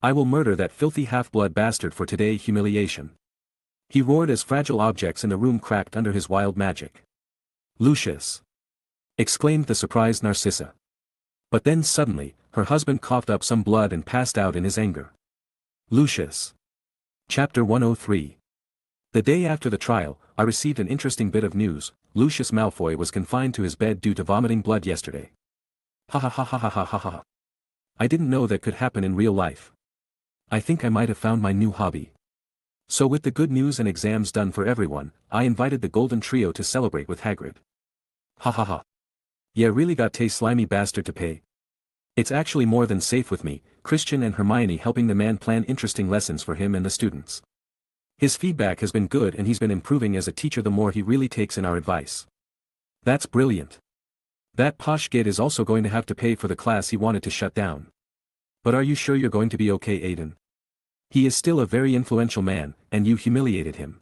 I will murder that filthy half-blood bastard for today humiliation. He roared as fragile objects in the room cracked under his wild magic. Lucius! Exclaimed the surprised Narcissa. But then suddenly, her husband coughed up some blood and passed out in his anger. Lucius. Chapter 103. The day after the trial, I received an interesting bit of news. Lucius Malfoy was confined to his bed due to vomiting blood yesterday. Ha ha ha ha ha ha ha ha. I didn't know that could happen in real life. I think I might have found my new hobby. So with the good news and exams done for everyone, I invited the Golden Trio to celebrate with Hagrid. Ha ha ha. Yeah, really got Tay slimy bastard to pay. It's actually more than safe with me, Christian and Hermione helping the man plan interesting lessons for him and the students. His feedback has been good and he's been improving as a teacher the more he really takes in our advice. That's brilliant. That posh git is also going to have to pay for the class he wanted to shut down. But are you sure you're going to be okay, Aiden? He is still a very influential man, and you humiliated him.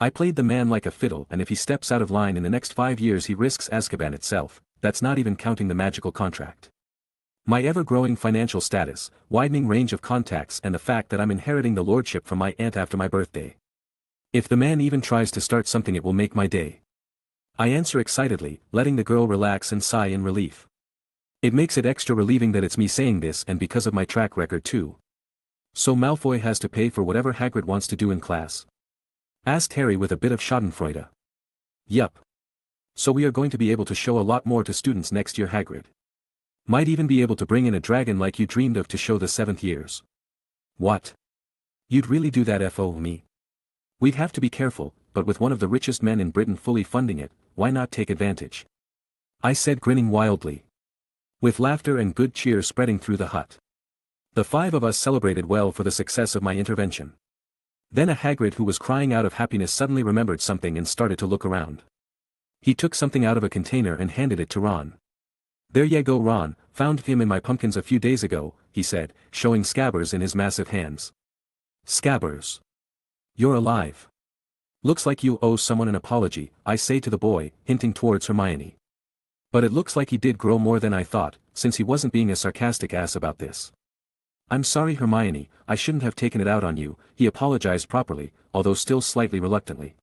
I played the man like a fiddle, and if he steps out of line in the next 5 years he risks Azkaban itself, that's not even counting the magical contract. My ever-growing financial status, widening range of contacts and the fact that I'm inheriting the lordship from my aunt after my birthday. If the man even tries to start something it will make my day. I answer excitedly, letting the girl relax and sigh in relief. It makes it extra relieving that it's me saying this and because of my track record too. So Malfoy has to pay for whatever Hagrid wants to do in class? Asked Harry with a bit of schadenfreude. Yup. So we are going to be able to show a lot more to students next year, Hagrid. Might even be able to bring in a dragon like you dreamed of to show the 7th years. What? You'd really do that FO me? We'd have to be careful, but with one of the richest men in Britain fully funding it, why not take advantage? I said grinning wildly. With laughter and good cheer spreading through the hut. The 5 of us celebrated well for the success of my intervention. Then a Hagrid who was crying out of happiness suddenly remembered something and started to look around. He took something out of a container and handed it to Ron. There ya go, Ron, found him in my pumpkins a few days ago, he said, showing Scabbers in his massive hands. Scabbers. You're alive. Looks like you owe someone an apology, I say to the boy, hinting towards Hermione. But it looks like he did grow more than I thought, since he wasn't being a sarcastic ass about this. I'm sorry, Hermione, I shouldn't have taken it out on you, he apologized properly, although still slightly reluctantly.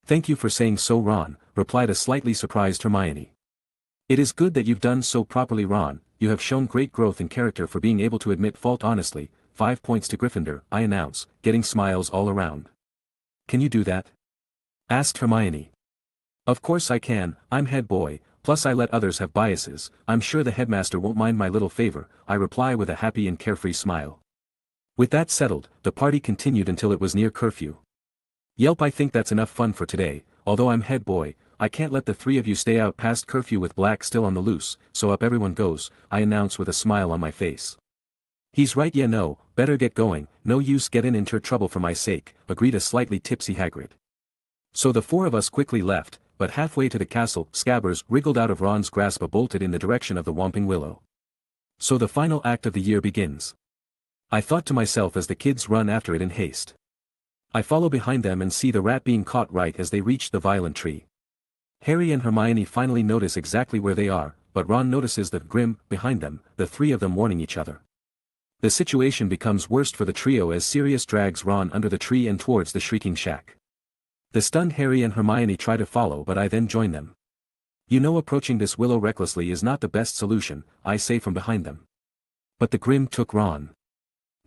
Thank you for saying so, Ron, replied a slightly surprised Hermione. It is good that you've done so properly, Ron, you have shown great growth in character for being able to admit fault honestly, 5 points to Gryffindor, I announce, getting smiles all around. Can you do that? Asked Hermione. Of course I can, I'm head boy, plus I let others have biases, I'm sure the headmaster won't mind my little favor, I reply with a happy and carefree smile. With that settled, the party continued until it was near curfew. Yelp, I think that's enough fun for today, although I'm head boy, I can't let the 3 of you stay out past curfew with Black still on the loose, so up everyone goes, I announce with a smile on my face. He's right, yeah, no, better get going, no use getting into trouble for my sake, agreed a slightly tipsy Hagrid. So the 4 of us quickly left, but halfway to the castle, Scabbers wriggled out of Ron's grasp and bolted in the direction of the Whomping Willow. So the final act of the year begins. I thought to myself as the kids run after it in haste. I follow behind them and see the rat being caught right as they reach the violent tree. Harry and Hermione finally notice exactly where they are, but Ron notices the Grim behind them, the 3 of them warning each other. The situation becomes worst for the trio as Sirius drags Ron under the tree and towards the shrieking shack. The stunned Harry and Hermione try to follow, but I then join them. You know, approaching this willow recklessly is not the best solution, I say from behind them. But the Grim took Ron.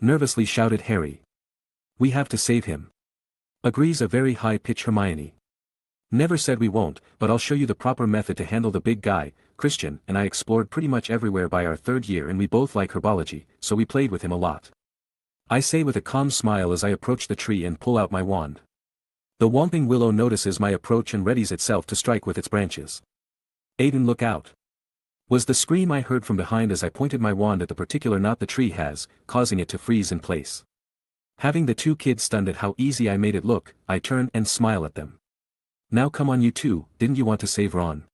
Nervously shouted Harry. We have to save him. Agrees a very high-pitched Hermione. Never said we won't, but I'll show you the proper method to handle the big guy, Christian and I explored pretty much everywhere by our third year and we both like herbology, so we played with him a lot. I say with a calm smile as I approach the tree and pull out my wand. The whomping willow notices my approach and readies itself to strike with its branches. Aiden, look out! Was the scream I heard from behind as I pointed my wand at the particular knot the tree has, causing it to freeze in place. Having the two kids stunned at how easy I made it look, I turn and smile at them. Now come on you two, didn't you want to save Ron?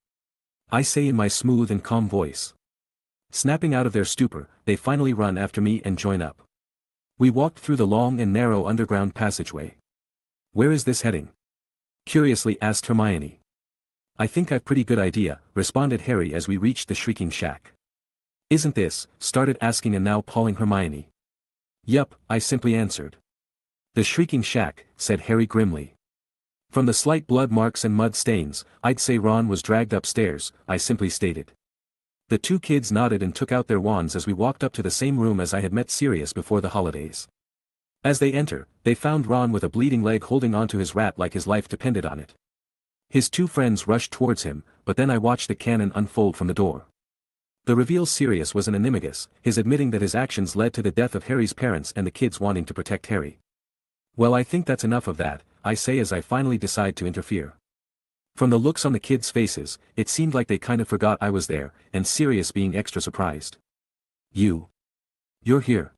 I say in my smooth and calm voice. Snapping out of their stupor, they finally run after me and join up. We walked through the long and narrow underground passageway. Where is this heading? Curiously asked Hermione. I think I've pretty good idea, responded Harry as we reached the shrieking shack. Isn't this? Started asking and now pawing Hermione. Yup, I simply answered. The shrieking shack, said Harry grimly. From the slight blood marks and mud stains, I'd say Ron was dragged upstairs, I simply stated. The two kids nodded and took out their wands as we walked up to the same room as I had met Sirius before the holidays. As they enter, they found Ron with a bleeding leg holding onto his rat like his life depended on it. His two friends rushed towards him, but then I watched the cannon unfold from the door. The reveal Sirius was an animagus, his admitting that his actions led to the death of Harry's parents and the kids wanting to protect Harry. Well, I think that's enough of that, I say as I finally decide to interfere. From the looks on the kids' faces, it seemed like they kind of forgot I was there, and Sirius being extra surprised. You're here.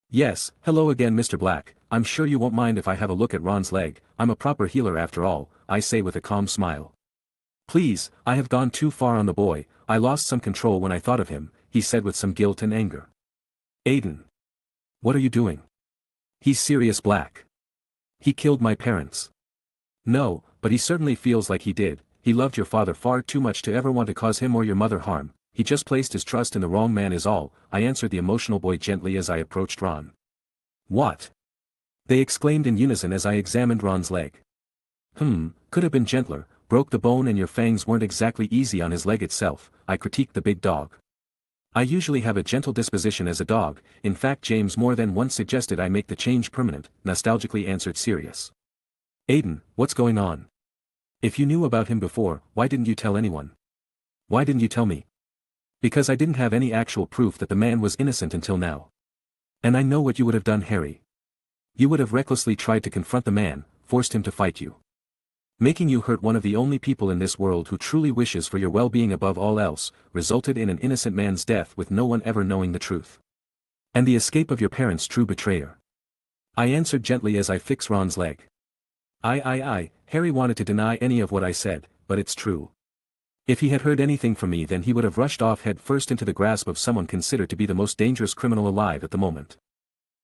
Yes, hello again Mr. Black, I'm sure you won't mind if I have a look at Ron's leg, I'm a proper healer after all, I say with a calm smile. Please, I have gone too far on the boy, I lost some control when I thought of him, he said with some guilt and anger. Aiden. What are you doing? He's Sirius Black. He killed my parents. No, but he certainly feels like he did, he loved your father far too much to ever want to cause him or your mother harm, he just placed his trust in the wrong man is all, I answered the emotional boy gently as I approached Ron. What? They exclaimed in unison as I examined Ron's leg. Could have been gentler, broke the bone and your fangs weren't exactly easy on his leg itself, I critiqued the big dog. I usually have a gentle disposition as a dog, in fact James more than once suggested I make the change permanent, nostalgically answered Sirius. Aiden, what's going on? If you knew about him before, why didn't you tell anyone? Why didn't you tell me? Because I didn't have any actual proof that the man was innocent until now. And I know what you would have done, Harry. You would have recklessly tried to confront the man, forced him to fight you. Making you hurt one of the only people in this world who truly wishes for your well-being above all else, resulted in an innocent man's death with no one ever knowing the truth. And the escape of your parents' true betrayer. I answered gently as I fixed Ron's leg. Harry wanted to deny any of what I said, but it's true. If he had heard anything from me then he would have rushed off head first into the grasp of someone considered to be the most dangerous criminal alive at the moment.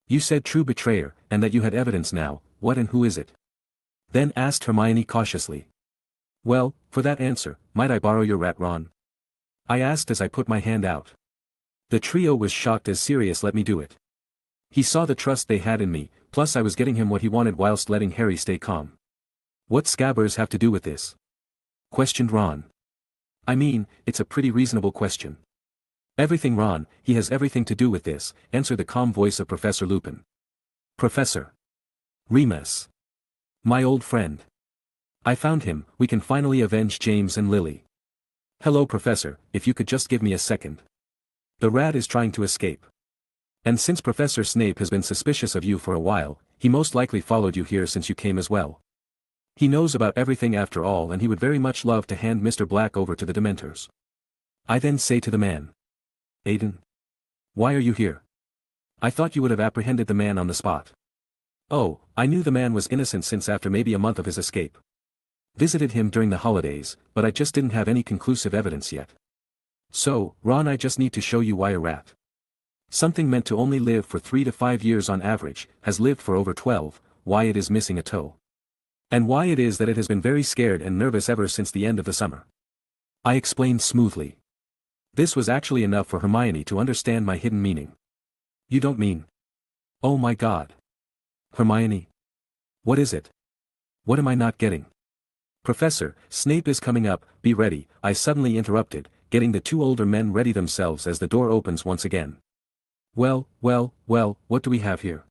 You said true betrayer, and that you had evidence now, what and who is it? Then asked Hermione cautiously. Well, for that answer, might I borrow your rat, Ron? I asked as I put my hand out. The trio was shocked as Sirius let me do it. He saw the trust they had in me, plus I was getting him what he wanted whilst letting Harry stay calm. What scabbers have to do with this? Questioned Ron. I mean, it's a pretty reasonable question. Everything, Ron, he has everything to do with this, answered the calm voice of Professor Lupin. Professor Remus. My old friend. I found him, we can finally avenge James and Lily. Hello Professor, if you could just give me a second. The rat is trying to escape. And since Professor Snape has been suspicious of you for a while, he most likely followed you here since you came as well. He knows about everything after all and he would very much love to hand Mr. Black over to the Dementors. I then say to the man. Aiden. Why are you here? I thought you would have apprehended the man on the spot. Oh, I knew the man was innocent since after maybe a month of his escape. Visited him during the holidays, but I just didn't have any conclusive evidence yet. So, Ron, I just need to show you why a rat. Something meant to only live for 3 to 5 years on average, has lived for over 12, why it is missing a toe. And why it is that it has been very scared and nervous ever since the end of the summer. I explained smoothly. This was actually enough for Hermione to understand my hidden meaning. You don't mean? Oh my God. Hermione. What is it? What am I not getting? Professor, Snape is coming up, be ready, I suddenly interrupted, getting the two older men ready themselves as the door opens once again. Well, what do we have here?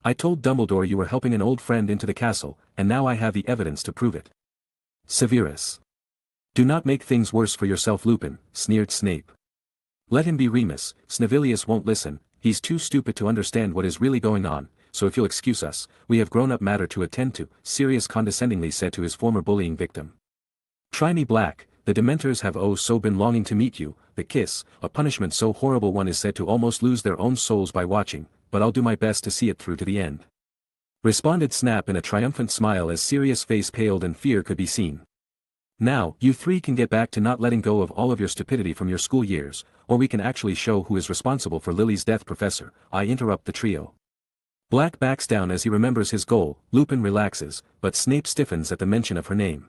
I told Dumbledore you were helping an old friend into the castle, and now I have the evidence to prove it. Severus. "Do not make things worse for yourself, Lupin," sneered Snape. "Let him be Remus, Snivilius won't listen, he's too stupid to understand what is really going on, so if you'll excuse us, we have grown-up matter to attend to," Sirius condescendingly said to his former bullying victim. "Try me, Black, the Dementors have oh so been longing to meet you, the kiss, a punishment so horrible one is said to almost lose their own souls by watching, but I'll do my best to see it through to the end," responded Snap in a triumphant smile as Sirius' face paled and fear could be seen. "Now, you three can get back to not letting go of all of your stupidity from your school years, or we can actually show who is responsible for Lily's death, Professor," I interrupt the trio. Black backs down as he remembers his goal, Lupin relaxes, but Snape stiffens at the mention of her name.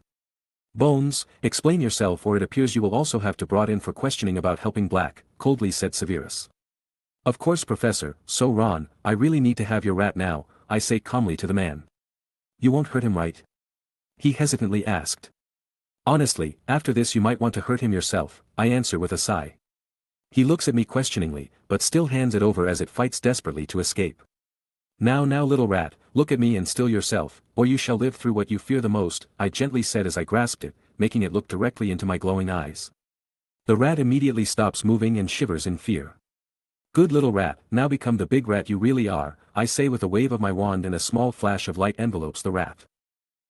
"Bones, explain yourself or it appears you will also have to brought in for questioning about helping Black," coldly said Severus. "Of course, Professor, so Ron, I really need to have your rat now," I say calmly to the man. "You won't hurt him, right?" he hesitantly asked. "Honestly, after this you might want to hurt him yourself," I answer with a sigh. He looks at me questioningly, but still hands it over as it fights desperately to escape. Now little rat, look at me and still yourself, or you shall live through what you fear the most," I gently said as I grasped it, making it look directly into my glowing eyes. The rat immediately stops moving and shivers in fear. "Good little rat, now become the big rat you really are," I say with a wave of my wand and a small flash of light envelopes the rat.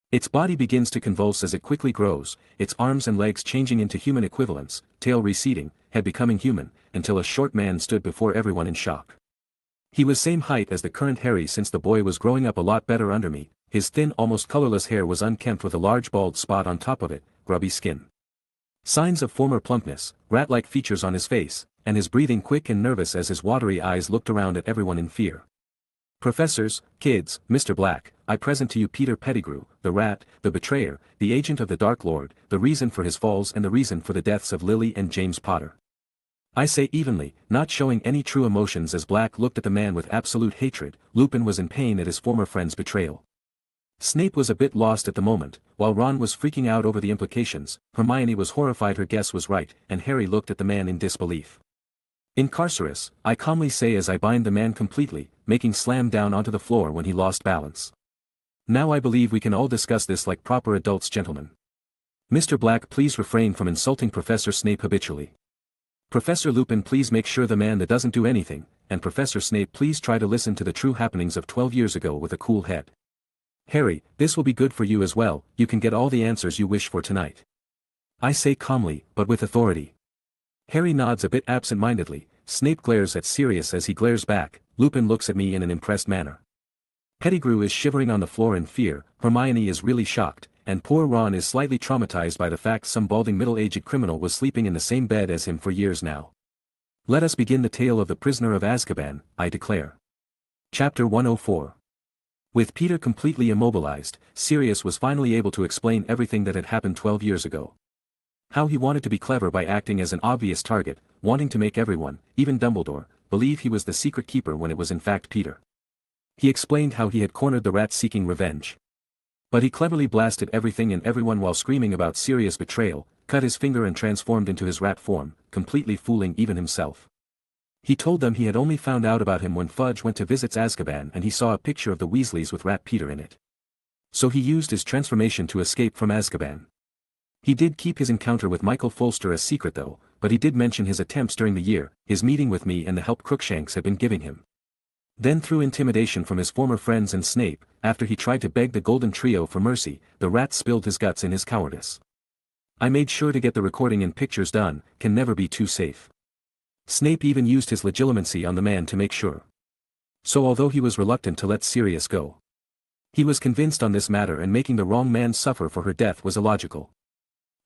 Its body begins to convulse as it quickly grows, its arms and legs changing into human equivalents, tail receding, head becoming human, until a short man stood before everyone in shock. He was same height as the current Harry since the boy was growing up a lot better under me, his thin almost colorless hair was unkempt with a large bald spot on top of it, grubby skin. Signs of former plumpness, rat-like features on his face, and his breathing quick and nervous as his watery eyes looked around at everyone in fear. "Professors, kids, Mr. Black, I present to you Peter Pettigrew, the rat, the betrayer, the agent of the Dark Lord, the reason for his falls and the reason for the deaths of Lily and James Potter," I say evenly, not showing any true emotions as Black looked at the man with absolute hatred. Lupin was in pain at his former friend's betrayal. Snape was a bit lost at the moment, while Ron was freaking out over the implications, Hermione was horrified her guess was right, and Harry looked at the man in disbelief. "Incarcerus," I calmly say as I bind the man completely, making slam down onto the floor when he lost balance. "Now I believe we can all discuss this like proper adults, gentlemen. Mr. Black, please refrain from insulting Professor Snape habitually. Professor Lupin, please make sure the man that doesn't do anything, and Professor Snape, please try to listen to the true happenings of 12 years ago with a cool head. Harry, this will be good for you as well, you can get all the answers you wish for tonight," I say calmly, but with authority. Harry nods a bit absent-mindedly, Snape glares at Sirius as he glares back, Lupin looks at me in an impressed manner. Pettigrew is shivering on the floor in fear, Hermione is really shocked, and poor Ron is slightly traumatized by the fact some balding middle-aged criminal was sleeping in the same bed as him for years now. "Let us begin the tale of the prisoner of Azkaban," I declare. Chapter 104. With Peter completely immobilized, Sirius was finally able to explain everything that had happened 12 years ago. How he wanted to be clever by acting as an obvious target, wanting to make everyone, even Dumbledore, believe he was the secret keeper when it was in fact Peter. He explained how he had cornered the rat seeking revenge. But he cleverly blasted everything and everyone while screaming about Sirius' betrayal, cut his finger and transformed into his rat form, completely fooling even himself. He told them he had only found out about him when Fudge went to visit Azkaban and he saw a picture of the Weasleys with Rat Peter in it. So he used his transformation to escape from Azkaban. He did keep his encounter with Michael Folster a secret though, but he did mention his attempts during the year, his meeting with me and the help Crookshanks had been giving him. Then through intimidation from his former friends and Snape, after he tried to beg the Golden Trio for mercy, the rat spilled his guts in his cowardice. I made sure to get the recording and pictures done, can never be too safe. Snape even used his legitimacy on the man to make sure. So although he was reluctant to let Sirius go, he was convinced on this matter and making the wrong man suffer for her death was illogical.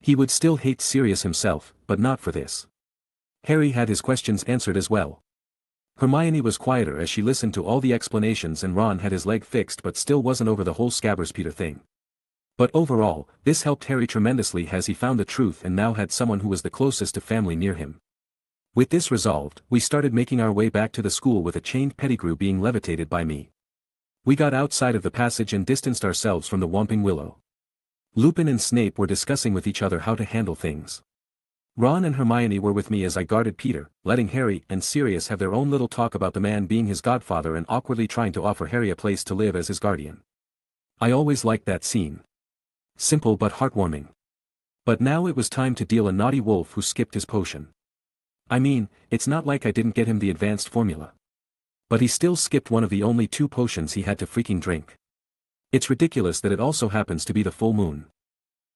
He would still hate Sirius himself, but not for this. Harry had his questions answered as well. Hermione was quieter as she listened to all the explanations and Ron had his leg fixed but still wasn't over the whole Scabbers Peter thing. But overall, this helped Harry tremendously as he found the truth and now had someone who was the closest to family near him. With this resolved, we started making our way back to the school with a chained Pettigrew being levitated by me. We got outside of the passage and distanced ourselves from the Whomping Willow. Lupin and Snape were discussing with each other how to handle things. Ron and Hermione were with me as I guarded Peter, letting Harry and Sirius have their own little talk about the man being his godfather and awkwardly trying to offer Harry a place to live as his guardian. I always liked that scene. Simple but heartwarming. But now it was time to deal a naughty wolf who skipped his potion. I mean, it's not like I didn't get him the advanced formula. But he still skipped one of the only 2 potions he had to freaking drink. It's ridiculous that it also happens to be the full moon.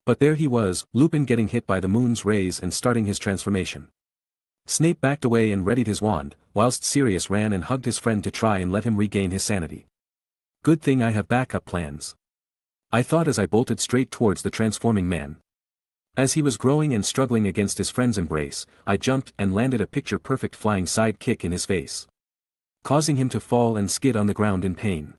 But there he was, Lupin getting hit by the moon's rays and starting his transformation. Snape backed away and readied his wand, whilst Sirius ran and hugged his friend to try and let him regain his sanity. Good thing I have backup plans, I thought as I bolted straight towards the transforming man. As he was growing and struggling against his friend's embrace, I jumped and landed a picture-perfect flying side kick in his face, causing him to fall and skid on the ground in pain.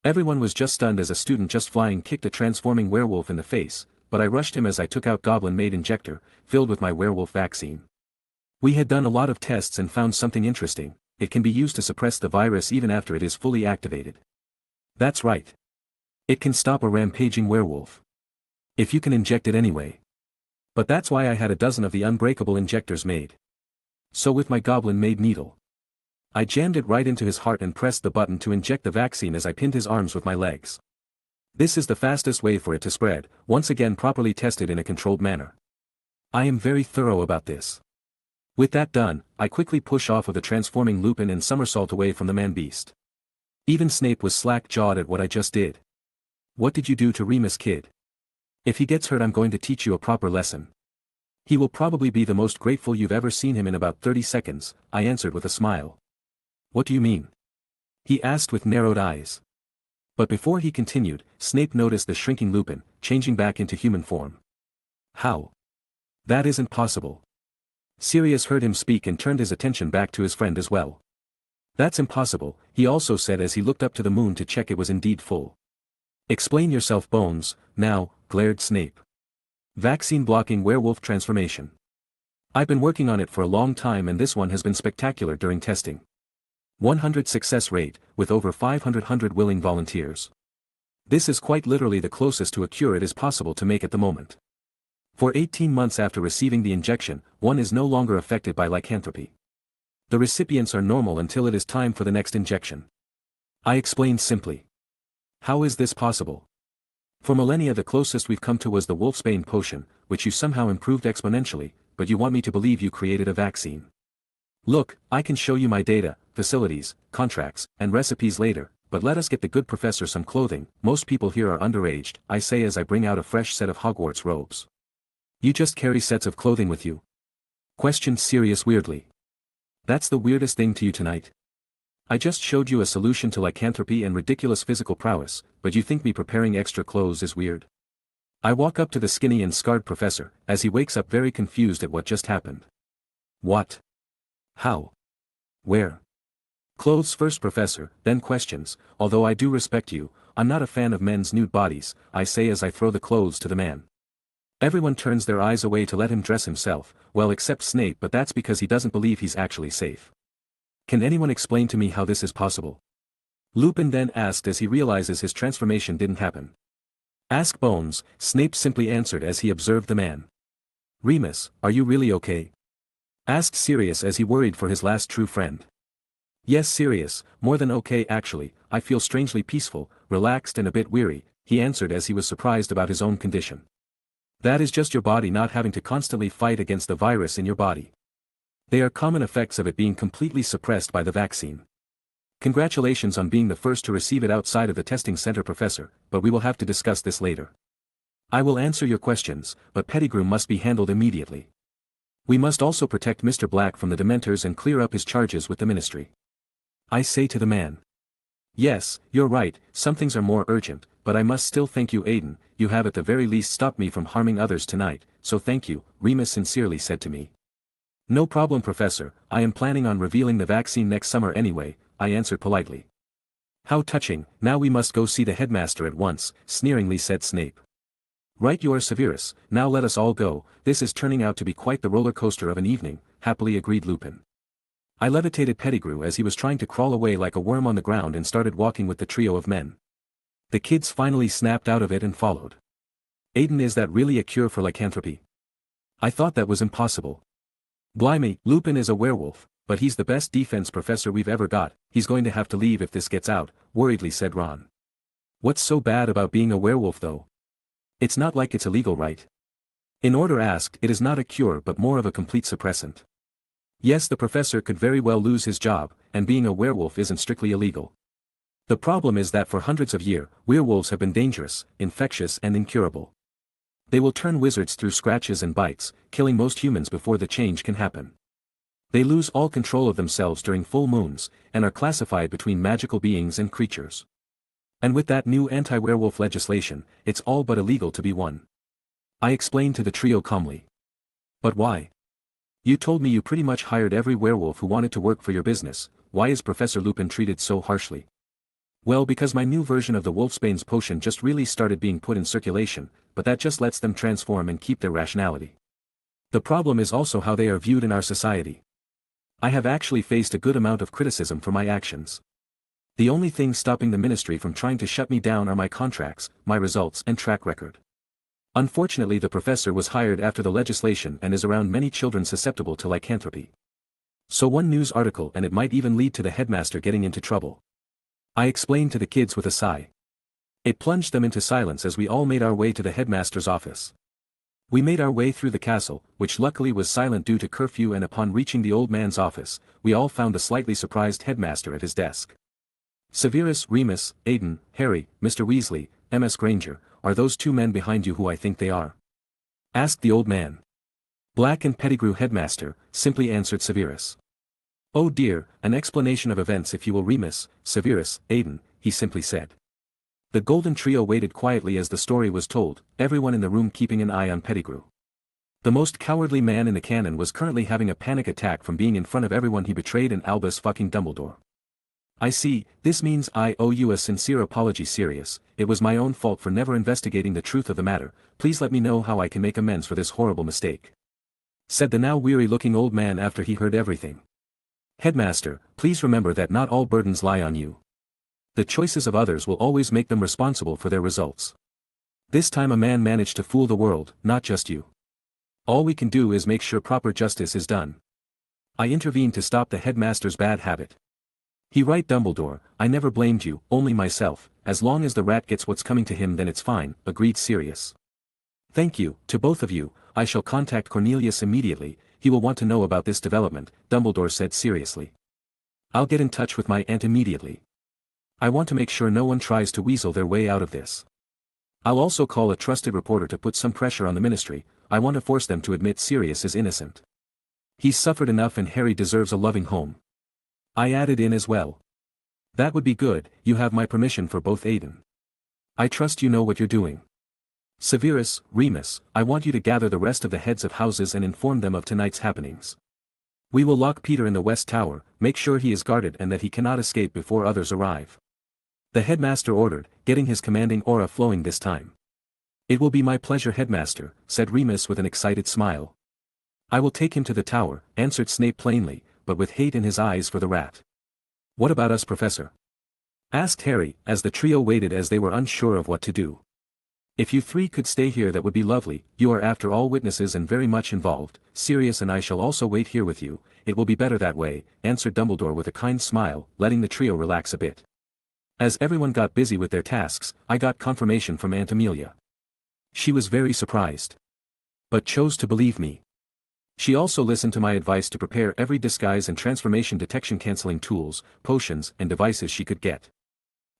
Everyone was just stunned as a student just flying kicked a transforming werewolf in the face, but I rushed him as I took out Goblin-made injector, filled with my werewolf vaccine. We had done a lot of tests and found something interesting. It can be used to suppress the virus even after it is fully activated. That's right. It can stop a rampaging werewolf, if you can inject it anyway. But that's why I had a dozen of the unbreakable injectors made. So with my Goblin-made needle, I jammed it right into his heart and pressed the button to inject the vaccine as I pinned his arms with my legs. This is the fastest way for it to spread, once again properly tested in a controlled manner. I am very thorough about this. With that done, I quickly push off of the transforming Lupin and somersault away from the man-beast. Even Snape was slack-jawed at what I just did. What did you do to Remus, kid? If he gets hurt, I'm going to teach you a proper lesson. He will probably be the most grateful you've ever seen him in about 30 seconds, I answered with a smile. What do you mean? He asked with narrowed eyes. But before he continued, Snape noticed the shrinking Lupin, changing back into human form. How? That isn't possible. Sirius heard him speak and turned his attention back to his friend as well. That's impossible, he also said as he looked up to the moon to check it was indeed full. Explain yourself, Bones, now, glared Snape. Vaccine-blocking werewolf transformation. I've been working on it for a long time and this one has been spectacular during testing. 100 success rate, with over 500 willing volunteers. This is quite literally the closest to a cure it is possible to make at the moment. For 18 months after receiving the injection, one is no longer affected by lycanthropy. The recipients are normal until it is time for the next injection. I explained simply. How is this possible? For millennia the closest we've come to was the Wolfsbane potion, which you somehow improved exponentially, but you want me to believe you created a vaccine. Look, I can show you my data, facilities, contracts, and recipes later, but let us get the good professor some clothing. Most people here are underaged, I say as I bring out a fresh set of Hogwarts robes. You just carry sets of clothing with you? Questioned Sirius weirdly. That's the weirdest thing to you tonight? I just showed you a solution to lycanthropy and ridiculous physical prowess, but you think me preparing extra clothes is weird? I walk up to the skinny and scarred professor, as he wakes up very confused at what just happened. What? How? Where? Clothes first, professor, then questions. Although I do respect you, I'm not a fan of men's nude bodies, I say as I throw the clothes to the man. Everyone turns their eyes away to let him dress himself, well except Snape, but that's because he doesn't believe he's actually safe. Can anyone explain to me how this is possible? Lupin then asked as he realizes his transformation didn't happen. Ask Bones, Snape simply answered as he observed the man. Remus, are you really okay? Asked Sirius as he worried for his last true friend. Yes, Sirius, more than okay actually, I feel strangely peaceful, relaxed and a bit weary, he answered as he was surprised about his own condition. That is just your body not having to constantly fight against the virus in your body. They are common effects of it being completely suppressed by the vaccine. Congratulations on being the first to receive it outside of the testing center, professor, but we will have to discuss this later. I will answer your questions, but Pettigrew must be handled immediately. We must also protect Mr. Black from the Dementors and clear up his charges with the Ministry. I say to the man. Yes, you're right, some things are more urgent, but I must still thank you, Aiden, you have at the very least stopped me from harming others tonight, so thank you, Remus sincerely said to me. No problem, professor, I am planning on revealing the vaccine next summer anyway, I answered politely. How touching, now we must go see the headmaster at once, sneeringly said Snape. Right, you are Severus, now let us all go, this is turning out to be quite the roller coaster of an evening, happily agreed Lupin. I levitated Pettigrew as he was trying to crawl away like a worm on the ground and started walking with the trio of men. The kids finally snapped out of it and followed. Aiden, is that really a cure for lycanthropy? I thought that was impossible. Blimey, Lupin is a werewolf, but he's the best defense professor we've ever got, he's going to have to leave if this gets out, worriedly said Ron. What's so bad about being a werewolf though? It's not like it's illegal, right? In order asked, it is not a cure but more of a complete suppressant. Yes, the professor could very well lose his job, and being a werewolf isn't strictly illegal. The problem is that for hundreds of years, werewolves have been dangerous, infectious and incurable. They will turn wizards through scratches and bites, killing most humans before the change can happen. They lose all control of themselves during full moons, and are classified between magical beings and creatures. And with that new anti-werewolf legislation, it's all but illegal to be one. I explained to the trio calmly. But why? You told me you pretty much hired every werewolf who wanted to work for your business. Why is Professor Lupin treated so harshly? Well, because my new version of the Wolfsbane's potion just really started being put in circulation, but that just lets them transform and keep their rationality. The problem is also how they are viewed in our society. I have actually faced a good amount of criticism for my actions. The only thing stopping the ministry from trying to shut me down are my contracts, my results and track record. Unfortunately, the professor was hired after the legislation and is around many children susceptible to lycanthropy. So one news article and it might even lead to the headmaster getting into trouble. I explained to the kids with a sigh. It plunged them into silence as we all made our way to the headmaster's office. We made our way through the castle, which luckily was silent due to curfew, and upon reaching the old man's office, we all found the slightly surprised headmaster at his desk. Severus, Remus, Aiden, Harry, Mr. Weasley, M.S. Granger, are those two men behind you who I think they are? Asked the old man. Black and Pettigrew, headmaster, simply answered Severus. Oh dear, an explanation of events if you will, Remus, Severus, Aiden, he simply said. The golden trio waited quietly as the story was told, everyone in the room keeping an eye on Pettigrew. The most cowardly man in the canon was currently having a panic attack from being in front of everyone he betrayed and Albus fucking Dumbledore. I see, this means I owe you a sincere apology, Sirius. It was my own fault for never investigating the truth of the matter. Please let me know how I can make amends for this horrible mistake. Said the now weary-looking old man after he heard everything. Headmaster, please remember that not all burdens lie on you. The choices of others will always make them responsible for their results. This time a man managed to fool the world, not just you. All we can do is make sure proper justice is done. I intervened to stop the headmaster's bad habit. He right, Dumbledore, I never blamed you, only myself. As long as the rat gets what's coming to him then it's fine, agreed Sirius. Thank you, to both of you. I shall contact Cornelius immediately, he will want to know about this development, Dumbledore said seriously. I'll get in touch with my aunt immediately. I want to make sure no one tries to weasel their way out of this. I'll also call a trusted reporter to put some pressure on the ministry. I want to force them to admit Sirius is innocent. He's suffered enough and Harry deserves a loving home. I added in as well. That would be good, you have my permission for both, Aiden. I trust you know what you're doing. Severus, Remus, I want you to gather the rest of the heads of houses and inform them of tonight's happenings. We will lock Peter in the West Tower, make sure he is guarded and that he cannot escape before others arrive. The headmaster ordered, getting his commanding aura flowing this time. It will be my pleasure, headmaster, said Remus with an excited smile. I will take him to the tower, answered Snape plainly, but with hate in his eyes for the rat. What about us, Professor? Asked Harry, as the trio waited as they were unsure of what to do. If you three could stay here that would be lovely, you are after all witnesses and very much involved. Sirius and I shall also wait here with you, it will be better that way, answered Dumbledore with a kind smile, letting the trio relax a bit. As everyone got busy with their tasks, I got confirmation from Aunt Amelia. She was very surprised. But chose to believe me. She also listened to my advice to prepare every disguise and transformation detection cancelling tools, potions, and devices she could get.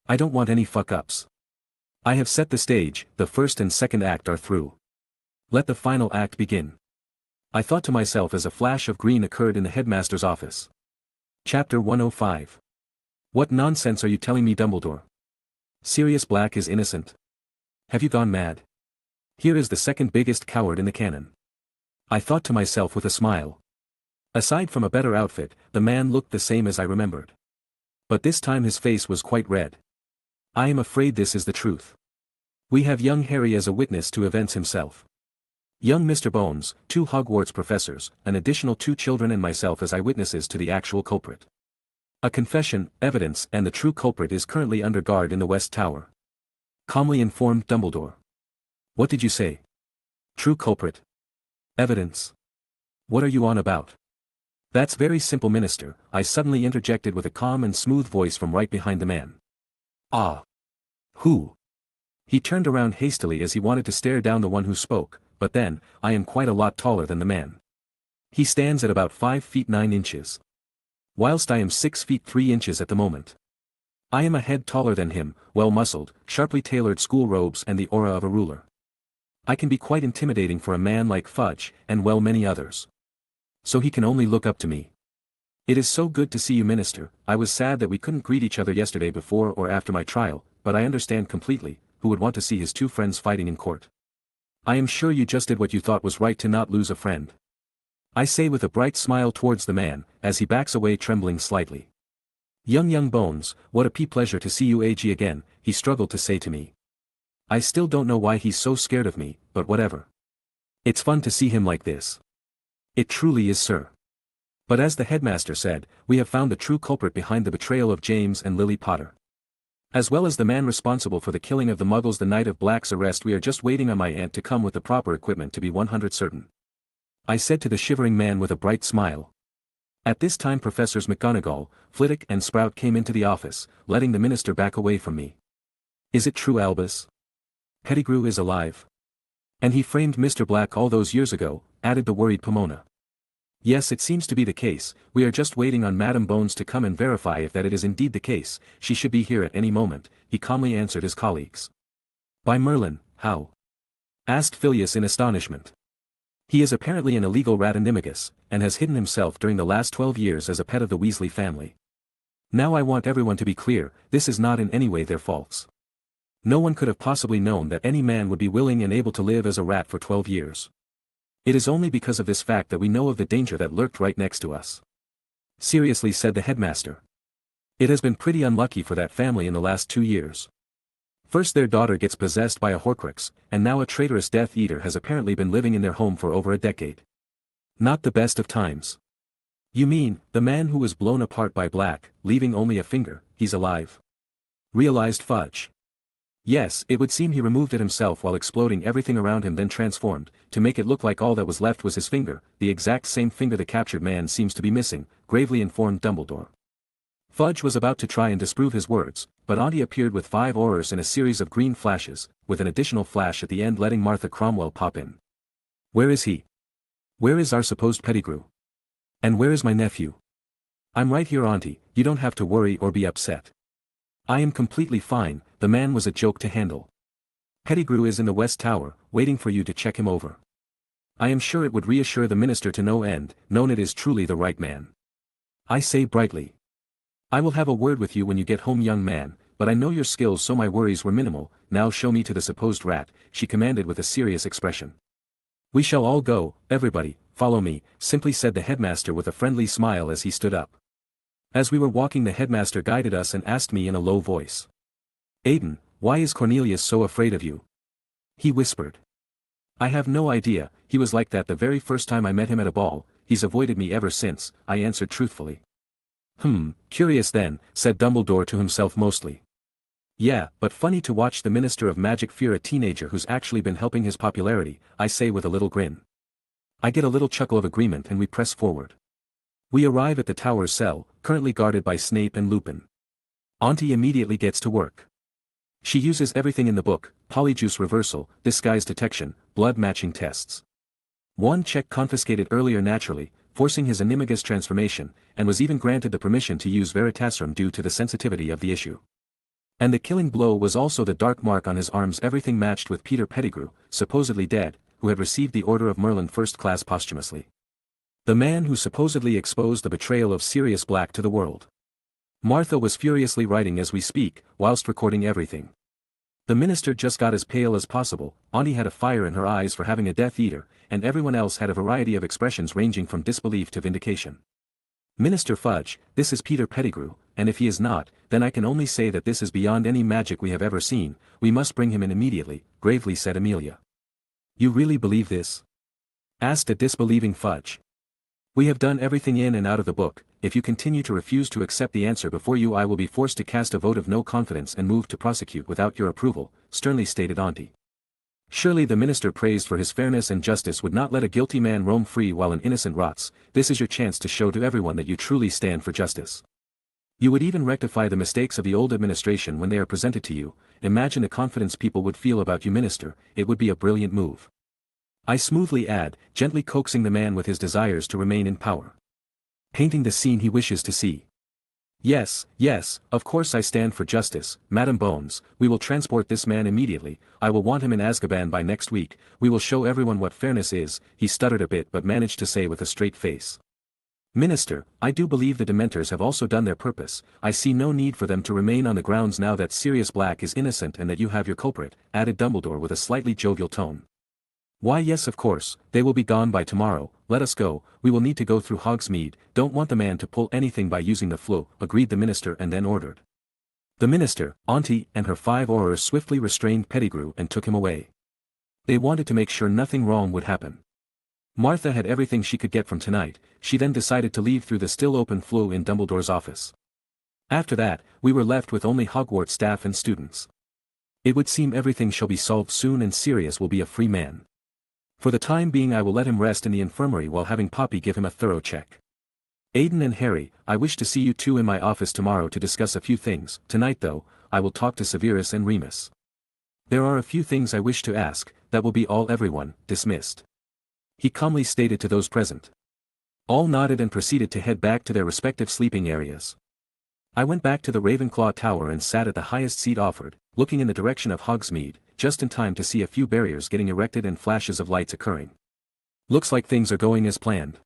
I don't want any fuck-ups. I have set the stage, the first and second act are through. Let the final act begin. I thought to myself as a flash of green occurred in the headmaster's office. Chapter 105. What nonsense are you telling me, Dumbledore? Sirius Black is innocent. Have you gone mad? Here is the second biggest coward in the canon. I thought to myself with a smile. Aside from a better outfit, the man looked the same as I remembered. But this time his face was quite red. I am afraid this is the truth. We have young Harry as a witness to events himself. Young Mr. Bones, 2 Hogwarts professors, an additional 2 children and myself as eyewitnesses to the actual culprit. A confession, evidence, and the true culprit is currently under guard in the West Tower. Calmly informed Dumbledore. What did you say? True culprit? Evidence? What are you on about? That's very simple, Minister, I suddenly interjected with a calm and smooth voice from right behind the man. Ah. Who? He turned around hastily as he wanted to stare down the one who spoke, but then, I am quite a lot taller than the man. He stands at about 5 feet 9 inches. Whilst I am 6 feet 3 inches at the moment. I am a head taller than him, well-muscled, sharply tailored school robes and the aura of a ruler. I can be quite intimidating for a man like Fudge, and well many others. So he can only look up to me. It is so good to see you, Minister. I was sad that we couldn't greet each other yesterday before or after my trial, but I understand completely, who would want to see his two friends fighting in court. I am sure you just did what you thought was right to not lose a friend. I say with a bright smile towards the man, as he backs away trembling slightly. Young Bones, what a pleasure to see you AG again, he struggled to say to me. I still don't know why he's so scared of me, but whatever. It's fun to see him like this. It truly is, sir. But as the headmaster said, we have found the true culprit behind the betrayal of James and Lily Potter. As well as the man responsible for the killing of the Muggles the night of Black's arrest. We are just waiting on my aunt to come with the proper equipment to be 100 certain. I said to the shivering man with a bright smile. At this time Professors McGonagall, Flitwick and Sprout came into the office, letting the minister back away from me. Is it true, Albus? Pettigrew is alive. And he framed Mr. Black all those years ago, added the worried Pomona. Yes, it seems to be the case. We are just waiting on Madame Bones to come and verify if that it is indeed the case. She should be here at any moment, he calmly answered his colleagues. By Merlin, how? Asked Phileas in astonishment. He is apparently an illegal rat animagus, and has hidden himself during the last 12 years as a pet of the Weasley family. Now I want everyone to be clear, this is not in any way their faults. No one could have possibly known that any man would be willing and able to live as a rat for 12 years. It is only because of this fact that we know of the danger that lurked right next to us. Seriously, said the headmaster. It has been pretty unlucky for that family in the last 2 years. First their daughter gets possessed by a Horcrux, and now a traitorous Death Eater has apparently been living in their home for over a decade. Not the best of times. You mean, the man who was blown apart by Black, leaving only a finger, he's alive? Realized Fudge. Yes, it would seem he removed it himself while exploding everything around him, then transformed, to make it look like all that was left was his finger, the exact same finger the captured man seems to be missing, gravely informed Dumbledore. Fudge was about to try and disprove his words, but Auntie appeared with 5 aurors in a series of green flashes, with an additional flash at the end letting Martha Cromwell pop in. Where is he? Where is our supposed Pettigrew? And where is my nephew? I'm right here, Auntie, you don't have to worry or be upset. I am completely fine, the man was a joke to handle. Pettigrew is in the West Tower, waiting for you to check him over. I am sure it would reassure the minister to no end, known it is truly the right man. I say brightly. I will have a word with you when you get home, young man, but I know your skills, so my worries were minimal. Now show me to the supposed rat, she commanded with a serious expression. We shall all go, everybody, follow me, simply said the headmaster with a friendly smile as he stood up. As we were walking, the headmaster guided us and asked me in a low voice. Aiden, why is Cornelius so afraid of you? He whispered. I have no idea, he was like that the very first time I met him at a ball, he's avoided me ever since, I answered truthfully. Curious then, said Dumbledore to himself mostly. Yeah, but funny to watch the Minister of Magic fear a teenager who's actually been helping his popularity, I say with a little grin. I get a little chuckle of agreement and we press forward. We arrive at the tower's cell, currently guarded by Snape and Lupin. Auntie immediately gets to work. She uses everything in the book, polyjuice reversal, disguise detection, blood matching tests. One check confiscated earlier naturally, forcing his animagus transformation, and was even granted the permission to use Veritasium due to the sensitivity of the issue. And the killing blow was also the dark mark on his arms, everything matched with Peter Pettigrew, supposedly dead, who had received the Order of Merlin First Class posthumously. The man who supposedly exposed the betrayal of Sirius Black to the world. Martha was furiously writing as we speak, whilst recording everything. The minister just got as pale as possible, Auntie had a fire in her eyes for having a Death Eater, and everyone else had a variety of expressions ranging from disbelief to vindication. Minister Fudge, this is Peter Pettigrew, and if he is not, then I can only say that this is beyond any magic we have ever seen, we must bring him in immediately, gravely said Amelia. You really believe this? Asked a disbelieving Fudge. We have done everything in and out of the book, if you continue to refuse to accept the answer before you I will be forced to cast a vote of no confidence and move to prosecute without your approval, sternly stated Auntie. Surely the minister praised for his fairness and justice would not let a guilty man roam free while an innocent rots. This is your chance to show to everyone that you truly stand for justice. You would even rectify the mistakes of the old administration when they are presented to you. Imagine the confidence people would feel about you, minister, it would be a brilliant move. I smoothly add, gently coaxing the man with his desires to remain in power. Painting the scene he wishes to see. Yes, yes, of course I stand for justice, Madam Bones, we will transport this man immediately, I will want him in Azkaban by next week, we will show everyone what fairness is, he stuttered a bit but managed to say with a straight face. Minister, I do believe the Dementors have also done their purpose, I see no need for them to remain on the grounds now that Sirius Black is innocent and that you have your culprit, added Dumbledore with a slightly jovial tone. Why yes of course, they will be gone by tomorrow, let us go, we will need to go through Hogsmeade, don't want the man to pull anything by using the flow, agreed the minister and then ordered. The minister, Auntie and her 5 Aurors swiftly restrained Pettigrew and took him away. They wanted to make sure nothing wrong would happen. Martha had everything she could get from tonight, she then decided to leave through the still open flue in Dumbledore's office. After that, we were left with only Hogwarts staff and students. It would seem everything shall be solved soon and Sirius will be a free man. For the time being I will let him rest in the infirmary while having Poppy give him a thorough check. Aiden and Harry, I wish to see you two in my office tomorrow to discuss a few things, tonight though, I will talk to Severus and Remus. There are a few things I wish to ask, that will be all everyone, dismissed. He calmly stated to those present. All nodded and proceeded to head back to their respective sleeping areas. I went back to the Ravenclaw Tower and sat at the highest seat offered, looking in the direction of Hogsmeade, just in time to see a few barriers getting erected and flashes of lights occurring. Looks like things are going as planned.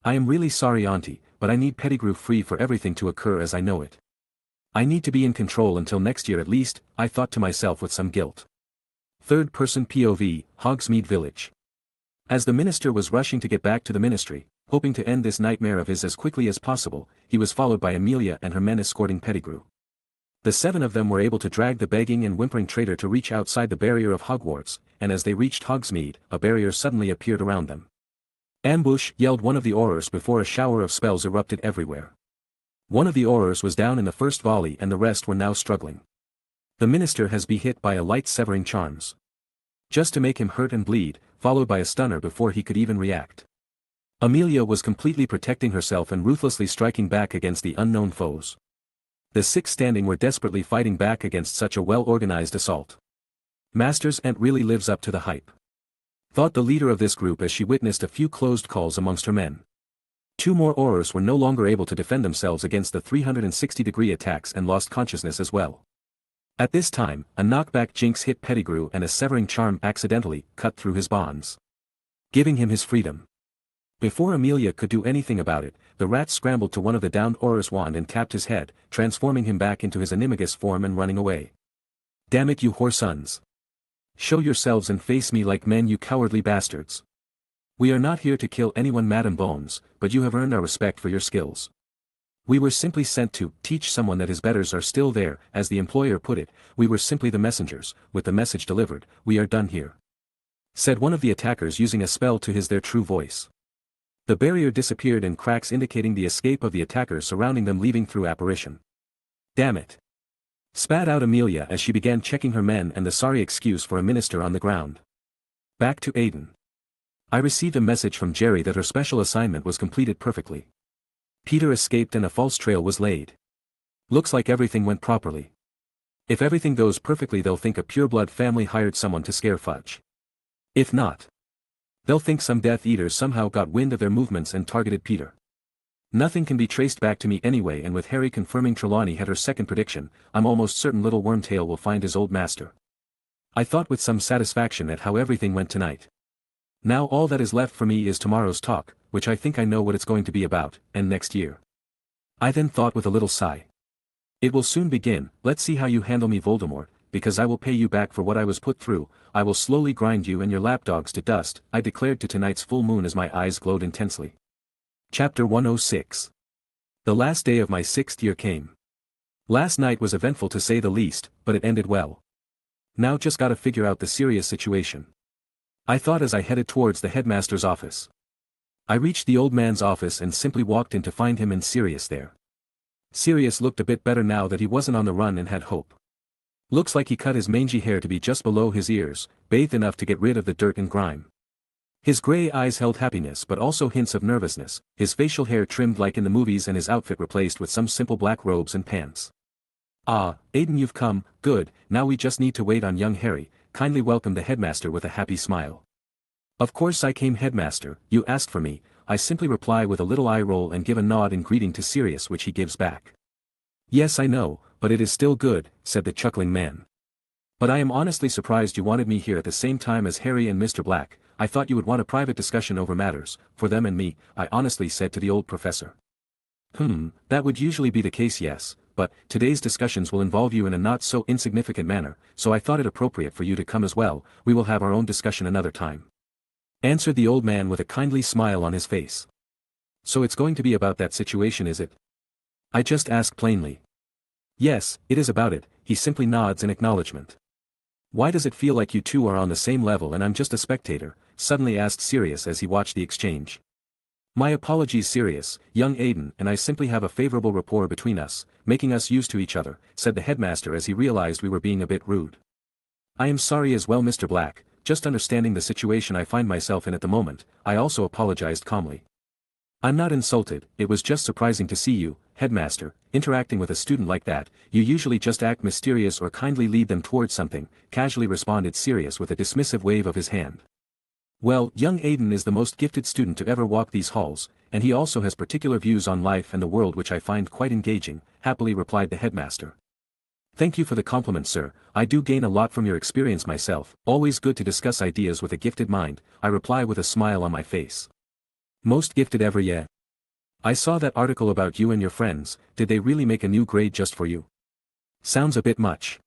I am really sorry Auntie, but I need Pettigrew free for everything to occur as I know it. I need to be in control until next year at least, I thought to myself with some guilt. Third person POV, Hogsmeade Village. As the minister was rushing to get back to the ministry, hoping to end this nightmare of his as quickly as possible, he was followed by Amelia and her men escorting Pettigrew. The 7 of them were able to drag the begging and whimpering traitor to reach outside the barrier of Hogwarts, and as they reached Hogsmeade, a barrier suddenly appeared around them. Ambush, yelled one of the Aurors before a shower of spells erupted everywhere. One of the Aurors was down in the first volley and the rest were now struggling. The minister has been hit by a light severing charms. Just to make him hurt and bleed, followed by a stunner before he could even react. Amelia was completely protecting herself and ruthlessly striking back against the unknown foes. The 6 standing were desperately fighting back against such a well-organized assault. Master's Aunt really lives up to the hype. Thought the leader of this group as she witnessed a few closed calls amongst her men. 2 more Aurors were no longer able to defend themselves against the 360-degree attacks and lost consciousness as well. At this time, a knockback jinx hit Pettigrew and a severing charm accidentally cut through his bonds, giving him his freedom. Before Amelia could do anything about it, the rat scrambled to one of the downed Auror's wand and tapped his head, transforming him back into his animagus form and running away. Damn it you whoresons! Show yourselves and face me like men you cowardly bastards. We are not here to kill anyone Madam Bones, but you have earned our respect for your skills. We were simply sent to teach someone that his betters are still there, as the employer put it, we were simply the messengers, with the message delivered, we are done here. Said one of the attackers using a spell to his their true voice. The barrier disappeared in cracks indicating the escape of the attackers surrounding them leaving through apparition. Damn it! Spat out Amelia as she began checking her men and the sorry excuse for a minister on the ground. Back to Aiden. I received a message from Jerry that her special assignment was completed perfectly. Peter escaped and a false trail was laid. Looks like everything went properly. If everything goes perfectly they'll think a pureblood family hired someone to scare Fudge. If not, they'll think some Death Eaters somehow got wind of their movements and targeted Peter. Nothing can be traced back to me anyway, and with Harry confirming Trelawney had her second prediction, I'm almost certain little Wormtail will find his old master. I thought with some satisfaction at how everything went tonight. Now all that is left for me is tomorrow's talk, which I think I know what it's going to be about, and next year. I then thought with a little sigh. It will soon begin, let's see how you handle me Voldemort, because I will pay you back for what I was put through, I will slowly grind you and your lapdogs to dust, I declared to tonight's full moon as my eyes glowed intensely. Chapter 106. The last day of my 6th year came. Last night was eventful to say the least, but it ended well. Now just gotta figure out the Sirius situation. I thought as I headed towards the headmaster's office. I reached the old man's office and simply walked in to find him and Sirius there. Sirius looked a bit better now that he wasn't on the run and had hope. Looks like he cut his mangy hair to be just below his ears, bathed enough to get rid of the dirt and grime. His gray eyes held happiness but also hints of nervousness, his facial hair trimmed like in the movies and his outfit replaced with some simple black robes and pants. Ah, Aiden, you've come, good, now we just need to wait on young Harry, kindly welcomed the headmaster with a happy smile. Of course I came, headmaster, you asked for me. I simply reply with a little eye roll and give a nod in greeting to Sirius, which he gives back. Yes, I know, but it is still good, said the chuckling man. But I am honestly surprised you wanted me here at the same time as Harry and Mr. Black. I thought you would want a private discussion over matters, for them and me, I honestly said to the old professor. That would usually be the case, yes, but today's discussions will involve you in a not so insignificant manner, so I thought it appropriate for you to come as well. We will have our own discussion another time, answered the old man with a kindly smile on his face. So it's going to be about that situation, is it? I just asked plainly. Yes, it is about it, he simply nods in acknowledgement. Why does it feel like you two are on the same level and I'm just a spectator? Suddenly asked Sirius as he watched the exchange. My apologies, Sirius, young Aiden and I simply have a favorable rapport between us, making us used to each other, said the headmaster as he realized we were being a bit rude. I am sorry as well, Mr. Black, just understanding the situation I find myself in at the moment, I also apologized calmly. I'm not insulted, it was just surprising to see you, headmaster, interacting with a student like that. You usually just act mysterious or kindly lead them towards something, casually responded Sirius with a dismissive wave of his hand. Well, young Aiden is the most gifted student to ever walk these halls, and he also has particular views on life and the world which I find quite engaging, happily replied the headmaster. Thank you for the compliment, sir, I do gain a lot from your experience myself, always good to discuss ideas with a gifted mind, I reply with a smile on my face. Most gifted ever, yeah. I saw that article about you and your friends, did they really make a new grade just for you? Sounds a bit much.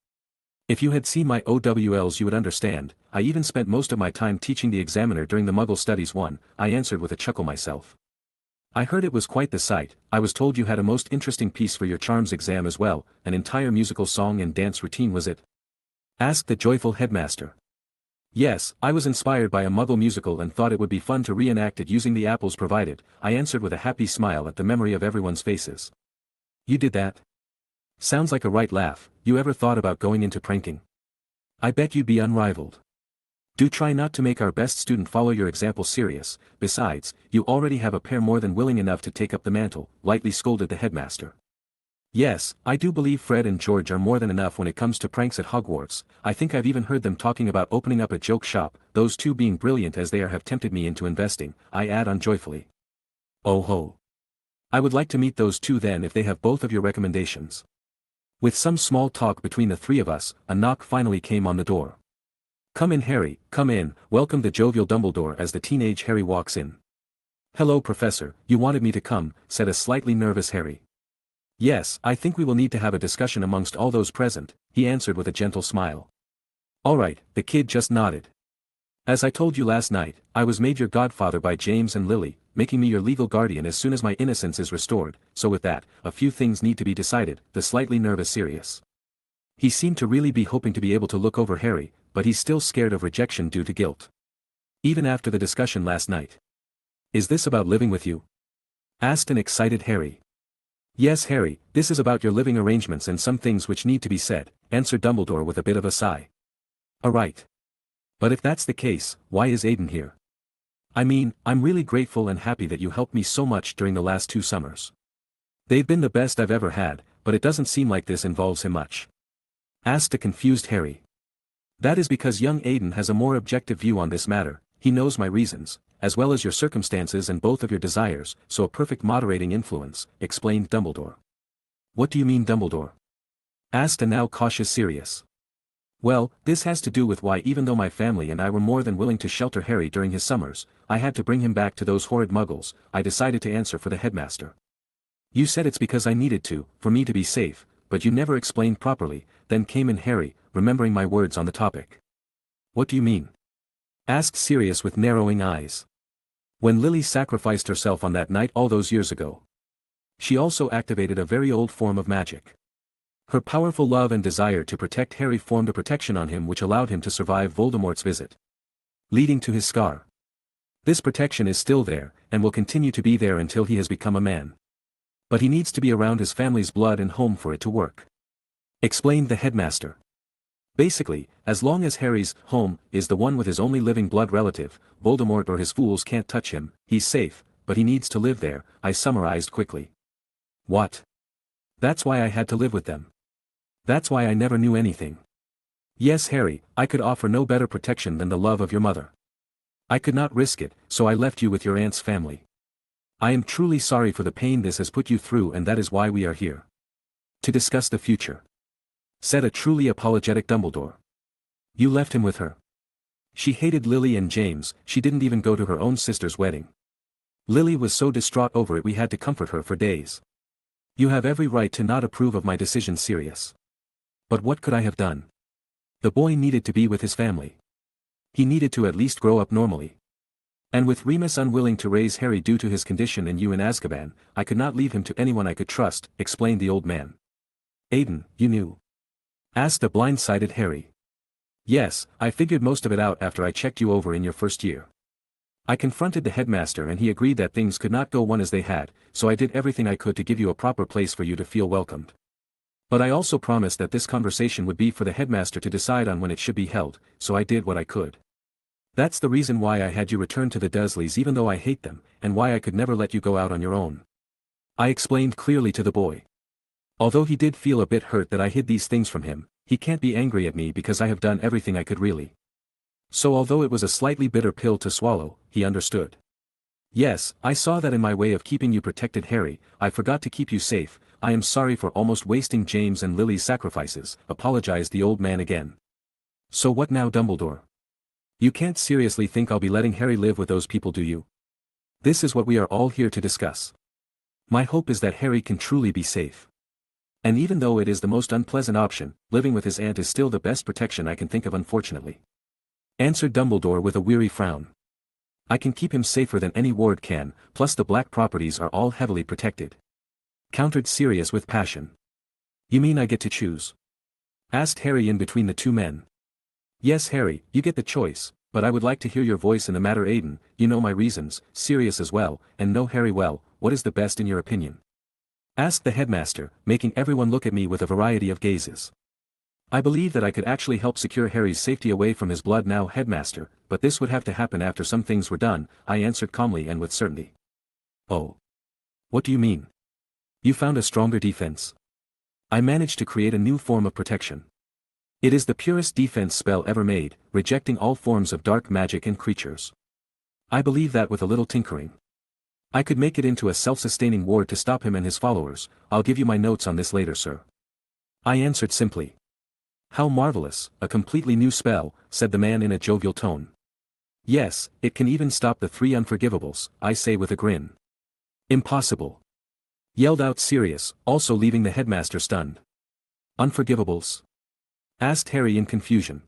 If you had seen my OWLs you would understand, I even spent most of my time teaching the examiner during the Muggle Studies 1, I answered with a chuckle myself. I heard it was quite the sight. I was told you had a most interesting piece for your charms exam as well, an entire musical song and dance routine, was it? Asked the joyful headmaster. Yes, I was inspired by a Muggle musical and thought it would be fun to reenact it using the apples provided, I answered with a happy smile at the memory of everyone's faces. You did that? Sounds like a right laugh. You ever thought about going into pranking? I bet you'd be unrivaled. Do try not to make our best student follow your example, Sirius, besides, you already have a pair more than willing enough to take up the mantle, lightly scolded the headmaster. Yes, I do believe Fred and George are more than enough when it comes to pranks at Hogwarts. I think I've even heard them talking about opening up a joke shop, those two being brilliant as they are have tempted me into investing, I add on joyfully. Oh ho. I would like to meet those two then if they have both of your recommendations. With some small talk between the three of us, a knock finally came on the door. Come in, Harry, come in, welcomed the jovial Dumbledore as the teenage Harry walks in. Hello, Professor, you wanted me to come, said a slightly nervous Harry. Yes, I think we will need to have a discussion amongst all those present, he answered with a gentle smile. Alright, the kid just nodded. As I told you last night, I was made your godfather by James and Lily, making me your legal guardian as soon as my innocence is restored, so with that, a few things need to be decided, the slightly nervous Sirius. He seemed to really be hoping to be able to look over Harry, but he's still scared of rejection due to guilt. Even after the discussion last night. Is this about living with you? Asked an excited Harry. Yes, Harry, this is about your living arrangements and some things which need to be said, answered Dumbledore with a bit of a sigh. Alright. But if that's the case, why is Aiden here? I mean, I'm really grateful and happy that you helped me so much during the last 2 summers. They've been the best I've ever had, but it doesn't seem like this involves him much. Asked a confused Harry. That is because young Aiden has a more objective view on this matter, he knows my reasons, as well as your circumstances and both of your desires, so a perfect moderating influence, explained Dumbledore. What do you mean, Dumbledore? Asked a now cautious Sirius. Well, this has to do with why even though my family and I were more than willing to shelter Harry during his summers, I had to bring him back to those horrid muggles, I decided to answer for the headmaster. You said it's because I needed to, for me to be safe, but you never explained properly, then came in Harry, remembering my words on the topic. What do you mean? Asked Sirius with narrowing eyes. When Lily sacrificed herself on that night all those years ago, she also activated a very old form of magic. Her powerful love and desire to protect Harry formed a protection on him which allowed him to survive Voldemort's visit, leading to his scar. This protection is still there, and will continue to be there until he has become a man. But he needs to be around his family's blood and home for it to work. Explained the headmaster. Basically, as long as Harry's home is the one with his only living blood relative, Voldemort or his fools can't touch him, he's safe, but he needs to live there, I summarized quickly. What? That's why I had to live with them. That's why I never knew anything. Yes, Harry, I could offer no better protection than the love of your mother. I could not risk it, so I left you with your aunt's family. I am truly sorry for the pain this has put you through, and that is why we are here. To discuss the future," said a truly apologetic Dumbledore. "You left him with her." She hated Lily and James, she didn't even go to her own sister's wedding. Lily was so distraught over it we had to comfort her for days. "You have every right to not approve of my decision, Sirius. But what could I have done? The boy needed to be with his family. He needed to at least grow up normally. And with Remus unwilling to raise Harry due to his condition and you in Azkaban, I could not leave him to anyone I could trust," explained the old man. "Aiden, you knew?" asked a blindsided Harry. "Yes, I figured most of it out after I checked you over in your first year. I confronted the headmaster and he agreed that things could not go on as they had, so I did everything I could to give you a proper place for you to feel welcomed. But I also promised that this conversation would be for the headmaster to decide on when it should be held, so I did what I could. That's the reason why I had you return to the Dursleys even though I hate them, and why I could never let you go out on your own," I explained clearly to the boy. Although he did feel a bit hurt that I hid these things from him, he can't be angry at me because I have done everything I could really. So although it was a slightly bitter pill to swallow, he understood. "Yes, I saw that in my way of keeping you protected, Harry, I forgot to keep you safe. I am sorry for almost wasting James and Lily's sacrifices," apologized the old man again. "So what now, Dumbledore? You can't seriously think I'll be letting Harry live with those people, do you? This is what we are all here to discuss. My hope is that Harry can truly be safe. And even though it is the most unpleasant option, living with his aunt is still the best protection I can think of, unfortunately," answered Dumbledore with a weary frown. "I can keep him safer than any ward can, plus the Black properties are all heavily protected," countered Sirius with passion. "You mean I get to choose?" asked Harry in between the two men. "Yes, Harry, you get the choice, but I would like to hear your voice in the matter, Aiden. You know my reasons, Sirius as well, and know Harry well. What is the best in your opinion?" asked the headmaster, making everyone look at me with a variety of gazes. "I believe that I could actually help secure Harry's safety away from his blood now, headmaster, but this would have to happen after some things were done," I answered calmly and with certainty. "Oh. What do you mean? You found a stronger defense?" "I managed to create a new form of protection. It is the purest defense spell ever made, rejecting all forms of dark magic and creatures. I believe that with a little tinkering, I could make it into a self-sustaining ward to stop him and his followers. I'll give you my notes on this later, sir," I answered simply. "How marvelous, a completely new spell," said the man in a jovial tone. "Yes, it can even stop the 3 unforgivables," I say with a grin. "Impossible!" yelled out Sirius, also leaving the headmaster stunned. "Unforgivables?" asked Harry in confusion.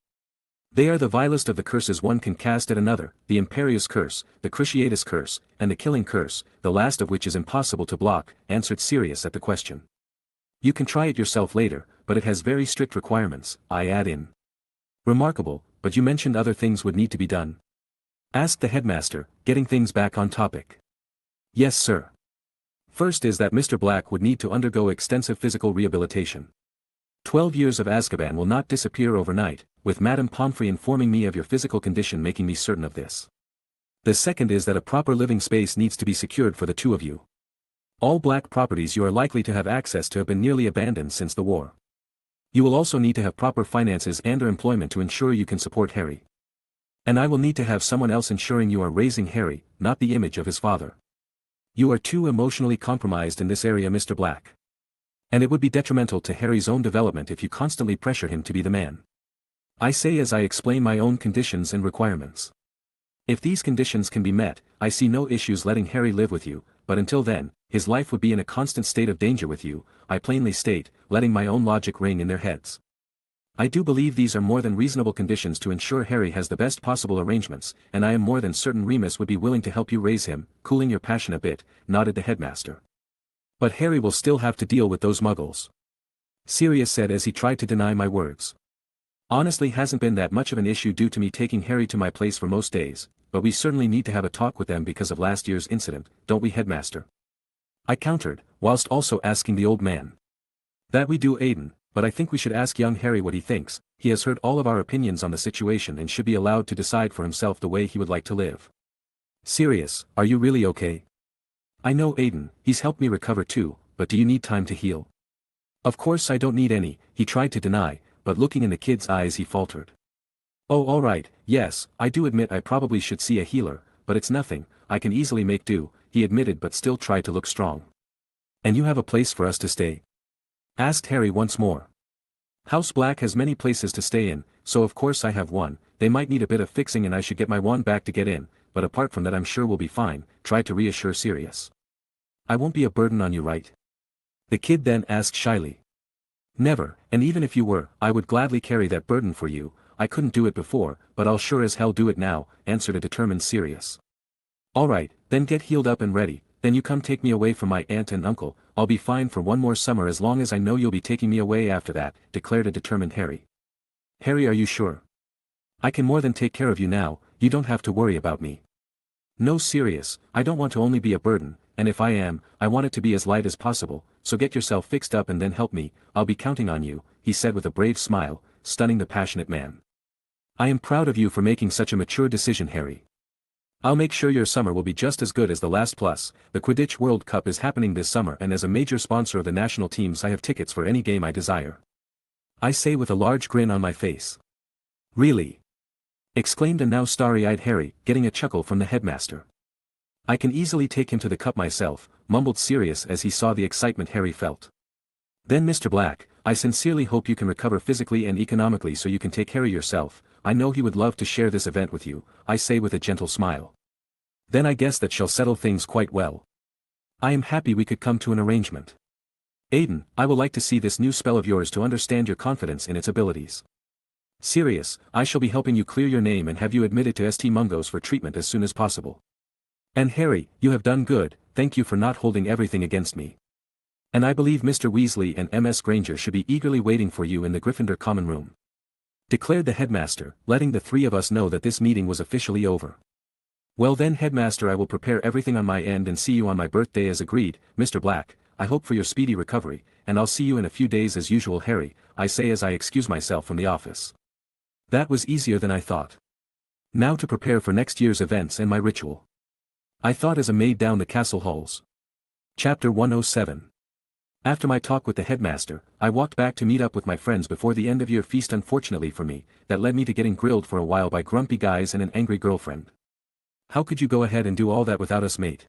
"They are the vilest of the curses one can cast at another, the Imperious Curse, the Cruciatus Curse, and the Killing Curse, the last of which is impossible to block," answered Sirius at the question. "You can try it yourself later, but it has very strict requirements," I add in. "Remarkable, but you mentioned other things would need to be done?" asked the headmaster, getting things back on topic. "Yes, sir. First is that Mr. Black would need to undergo extensive physical rehabilitation. 12 years of Azkaban will not disappear overnight, with Madame Pomfrey informing me of your physical condition making me certain of this. The second is that a proper living space needs to be secured for the two of you. All Black properties you are likely to have access to have been nearly abandoned since the war. You will also need to have proper finances and/or employment to ensure you can support Harry. And I will need to have someone else ensuring you are raising Harry, not the image of his father. You are too emotionally compromised in this area, Mr. Black. And it would be detrimental to Harry's own development if you constantly pressure him to be the man," I say as I explain my own conditions and requirements. "If these conditions can be met, I see no issues letting Harry live with you, but until then, his life would be in a constant state of danger with you," I plainly state, letting my own logic ring in their heads. "I do believe these are more than reasonable conditions to ensure Harry has the best possible arrangements, and I am more than certain Remus would be willing to help you raise him," cooling your passion a bit, nodded the headmaster. "But Harry will still have to deal with those muggles," Sirius said as he tried to deny my words. "Honestly, hasn't been that much of an issue due to me taking Harry to my place for most days, but we certainly need to have a talk with them because of last year's incident, don't we, headmaster?" I countered, whilst also asking the old man. "That we do, Aiden, but I think we should ask young Harry what he thinks. He has heard all of our opinions on the situation and should be allowed to decide for himself the way he would like to live." "Sirius, are you really okay?" "I know, Aiden, he's helped me recover too, but do you need time to heal?" "Of course I don't need any," he tried to deny, but looking in the kid's eyes he faltered. Oh alright, yes, I do admit I probably should see a healer, but it's nothing, I can easily make do, he admitted but still tried to look strong. And you have a place for us to stay? Asked Harry once more. House Black has many places to stay in, so of course I have one, they might need a bit of fixing and I should get my wand back to get in, but apart from that I'm sure we'll be fine, tried to reassure Sirius. I won't be a burden on you, right? The kid then asked shyly. Never, and even if you were, I would gladly carry that burden for you, I couldn't do it before, but I'll sure as hell do it now, answered a determined Sirius. Alright, then get healed up and ready, then you come take me away from my aunt and uncle, I'll be fine for one more summer as long as I know you'll be taking me away after that, declared a determined Harry. Harry, are you sure? I can more than take care of you now, you don't have to worry about me. No, Sirius, I don't want to only be a burden, and if I am, I want it to be as light as possible, so get yourself fixed up and then help me, I'll be counting on you, he said with a brave smile, stunning the passionate man. I am proud of you for making such a mature decision, Harry. I'll make sure your summer will be just as good as the last. Plus, the Quidditch World Cup is happening this summer and as a major sponsor of the national teams I have tickets for any game I desire. I say with a large grin on my face. Really? Exclaimed a now starry-eyed Harry, getting a chuckle from the headmaster. I can easily take him to the cup myself, mumbled Sirius as he saw the excitement Harry felt. Then Mr. Black, I sincerely hope you can recover physically and economically so you can take care of yourself, I know he would love to share this event with you, I say with a gentle smile. Then I guess that shall settle things quite well. I am happy we could come to an arrangement. Aiden, I will like to see this new spell of yours to understand your confidence in its abilities. Sirius, I shall be helping you clear your name and have you admitted to St. Mungo's for treatment as soon as possible. And Harry, you have done good, thank you for not holding everything against me. And I believe Mr. Weasley and Ms. Granger should be eagerly waiting for you in the Gryffindor common room. Declared the headmaster, letting the three of us know that this meeting was officially over. Well then, headmaster, I will prepare everything on my end and see you on my birthday as agreed, Mr. Black, I hope for your speedy recovery, and I'll see you in a few days as usual, Harry, I say as I excuse myself from the office. That was easier than I thought. Now to prepare for next year's events and my ritual. I thought as a maid down the castle halls. Chapter 107. After my talk with the headmaster, I walked back to meet up with my friends before the end of year feast. Unfortunately for me, that led me to getting grilled for a while by grumpy guys and an angry girlfriend. How could you go ahead and do all that without us, mate?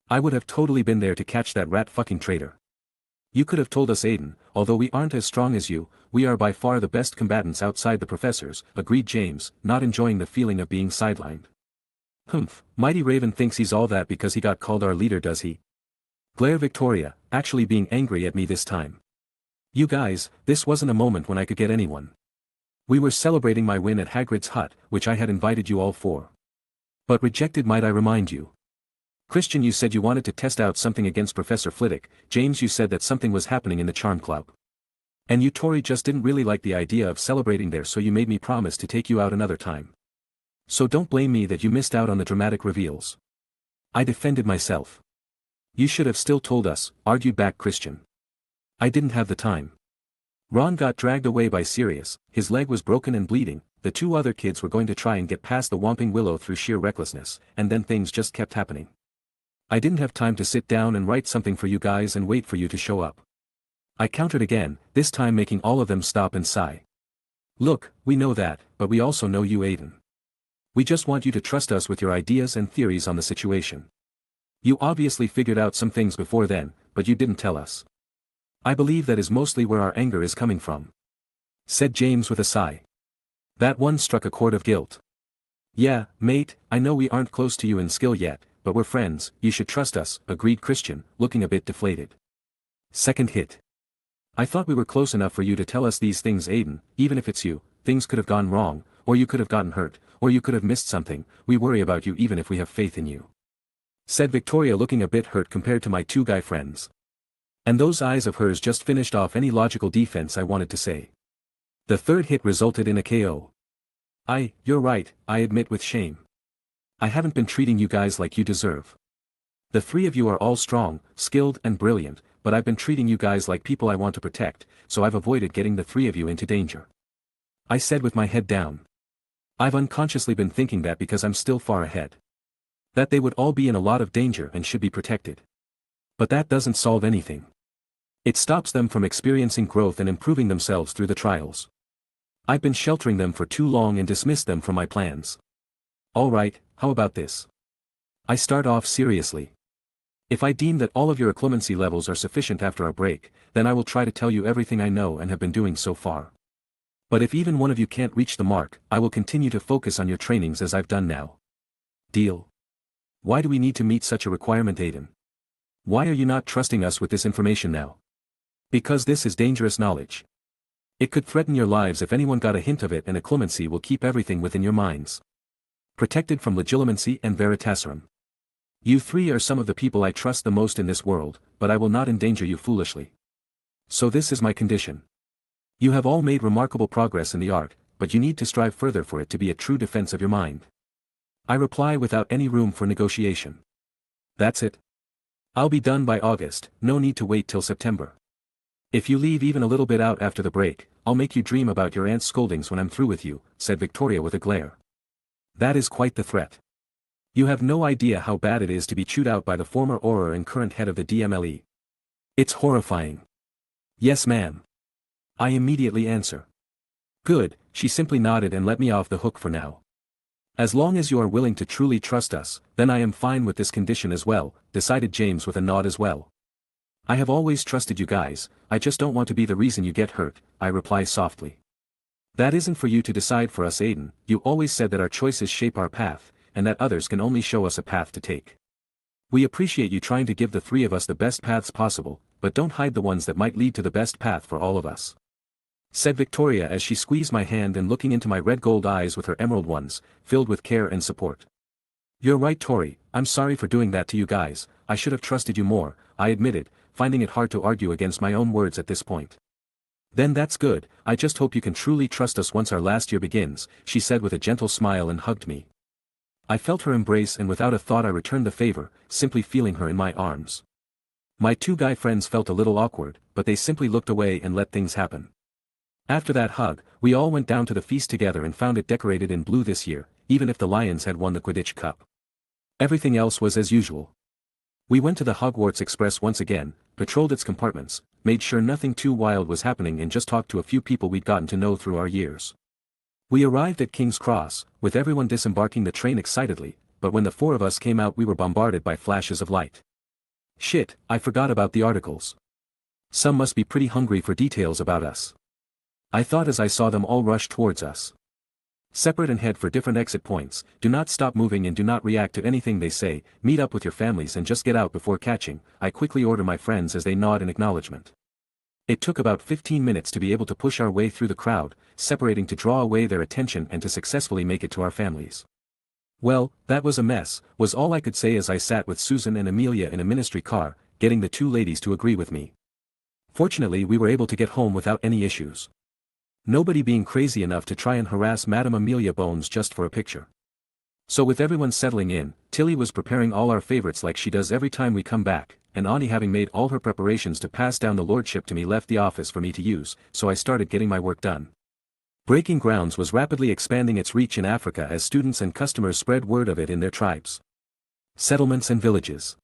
I would have totally been there to catch that rat fucking traitor. You could have told us, Aiden, although we aren't as strong as you, we are by far the best combatants outside the professors, agreed James, not enjoying the feeling of being sidelined. Humph, Mighty Raven thinks he's all that because he got called our leader, does he? Glared Victoria, actually being angry at me this time. You guys, this wasn't a moment when I could get anyone. We were celebrating my win at Hagrid's hut, which I had invited you all for. But rejected, might I remind you. Christian, you said you wanted to test out something against Professor Flitwick. James, you said that something was happening in the Charm Club. And you, Tori, just didn't really like the idea of celebrating there, so you made me promise to take you out another time. So don't blame me that you missed out on the dramatic reveals. I defended myself. You should have still told us, argued back Christian. I didn't have the time. Ron got dragged away by Sirius, his leg was broken and bleeding, the two other kids were going to try and get past the Whomping Willow through sheer recklessness, and then things just kept happening. I didn't have time to sit down and write something for you guys and wait for you to show up. I countered again, this time making all of them stop and sigh. Look, we know that, but we also know you, Aiden. We just want you to trust us with your ideas and theories on the situation. You obviously figured out some things before then, but you didn't tell us. I believe that is mostly where our anger is coming from. Said James with a sigh. That one struck a chord of guilt. Yeah, mate, I know we aren't close to you in skill yet, but we're friends, you should trust us, agreed Christian, looking a bit deflated. Second hit. I thought we were close enough for you to tell us these things, Aiden, even if it's you, things could have gone wrong, or you could have gotten hurt, or you could have missed something, we worry about you even if we have faith in you. Said Victoria, looking a bit hurt compared to my two guy friends. And those eyes of hers just finished off any logical defense I wanted to say. The third hit resulted in a KO. You're right, I admit with shame. I haven't been treating you guys like you deserve. The three of you are all strong, skilled and brilliant, but I've been treating you guys like people I want to protect, so I've avoided getting the three of you into danger. I said with my head down. I've unconsciously been thinking that because I'm still far ahead. That they would all be in a lot of danger and should be protected. But that doesn't solve anything. It stops them from experiencing growth and improving themselves through the trials. I've been sheltering them for too long and dismissed them from my plans. Alright, how about this? I start off seriously. If I deem that all of your acclimacy levels are sufficient after our break, then I will try to tell you everything I know and have been doing so far. But if even one of you can't reach the mark, I will continue to focus on your trainings as I've done now. Deal? Why do we need to meet such a requirement, Aiden? Why are you not trusting us with this information now? Because this is dangerous knowledge. It could threaten your lives if anyone got a hint of it, and acclimacy will keep everything within your minds. Protected from legilimency and veritaserum. You three are some of the people I trust the most in this world, but I will not endanger you foolishly. So this is my condition. You have all made remarkable progress in the art, but you need to strive further for it to be a true defense of your mind. I reply without any room for negotiation. That's it. I'll be done by August, no need to wait till September. If you leave even a little bit out after the break, I'll make you dream about your aunt's scoldings when I'm through with you, said Victoria with a glare. That is quite the threat. You have no idea how bad it is to be chewed out by the former Auror and current head of the DMLE. It's horrifying. Yes, ma'am. I immediately answer. Good, she simply nodded and let me off the hook for now. As long as you are willing to truly trust us, then I am fine with this condition as well, decided James with a nod as well. I have always trusted you guys, I just don't want to be the reason you get hurt, I reply softly. That isn't for you to decide for us, Aiden. You always said that our choices shape our path, and that others can only show us a path to take. We appreciate you trying to give the three of us the best paths possible, but don't hide the ones that might lead to the best path for all of us, said Victoria as she squeezed my hand and looking into my red-gold eyes with her emerald ones, filled with care and support. You're right, Tori, I'm sorry for doing that to you guys. I should have trusted you more, I admitted, finding it hard to argue against my own words at this point. Then that's good, I just hope you can truly trust us once our last year begins, she said with a gentle smile and hugged me. I felt her embrace and without a thought I returned the favor, simply feeling her in my arms. My two guy friends felt a little awkward, but they simply looked away and let things happen. After that hug, we all went down to the feast together and found it decorated in blue this year, even if the Lions had won the Quidditch Cup. Everything else was as usual. We went to the Hogwarts Express once again, patrolled its compartments, made sure nothing too wild was happening and just talked to a few people we'd gotten to know through our years. We arrived at King's Cross, with everyone disembarking the train excitedly, but when the four of us came out we were bombarded by flashes of light. Shit, I forgot about the articles. Some must be pretty hungry for details about us. I thought as I saw them all rush towards us. Separate and head for different exit points, do not stop moving and do not react to anything they say, meet up with your families and just get out before catching, I quickly order my friends as they nod in acknowledgement. It took about 15 minutes to be able to push our way through the crowd, separating to draw away their attention and to successfully make it to our families. Well, that was a mess, was all I could say as I sat with Susan and Amelia in a ministry car, getting the two ladies to agree with me. Fortunately we were able to get home without any issues. Nobody being crazy enough to try and harass Madame Amelia Bones just for a picture. So with everyone settling in, Tilly was preparing all our favorites like she does every time we come back, and Ani having made all her preparations to pass down the lordship to me left the office for me to use, so I started getting my work done. Breaking Grounds was rapidly expanding its reach in Africa as students and customers spread word of it in their tribes, settlements and villages.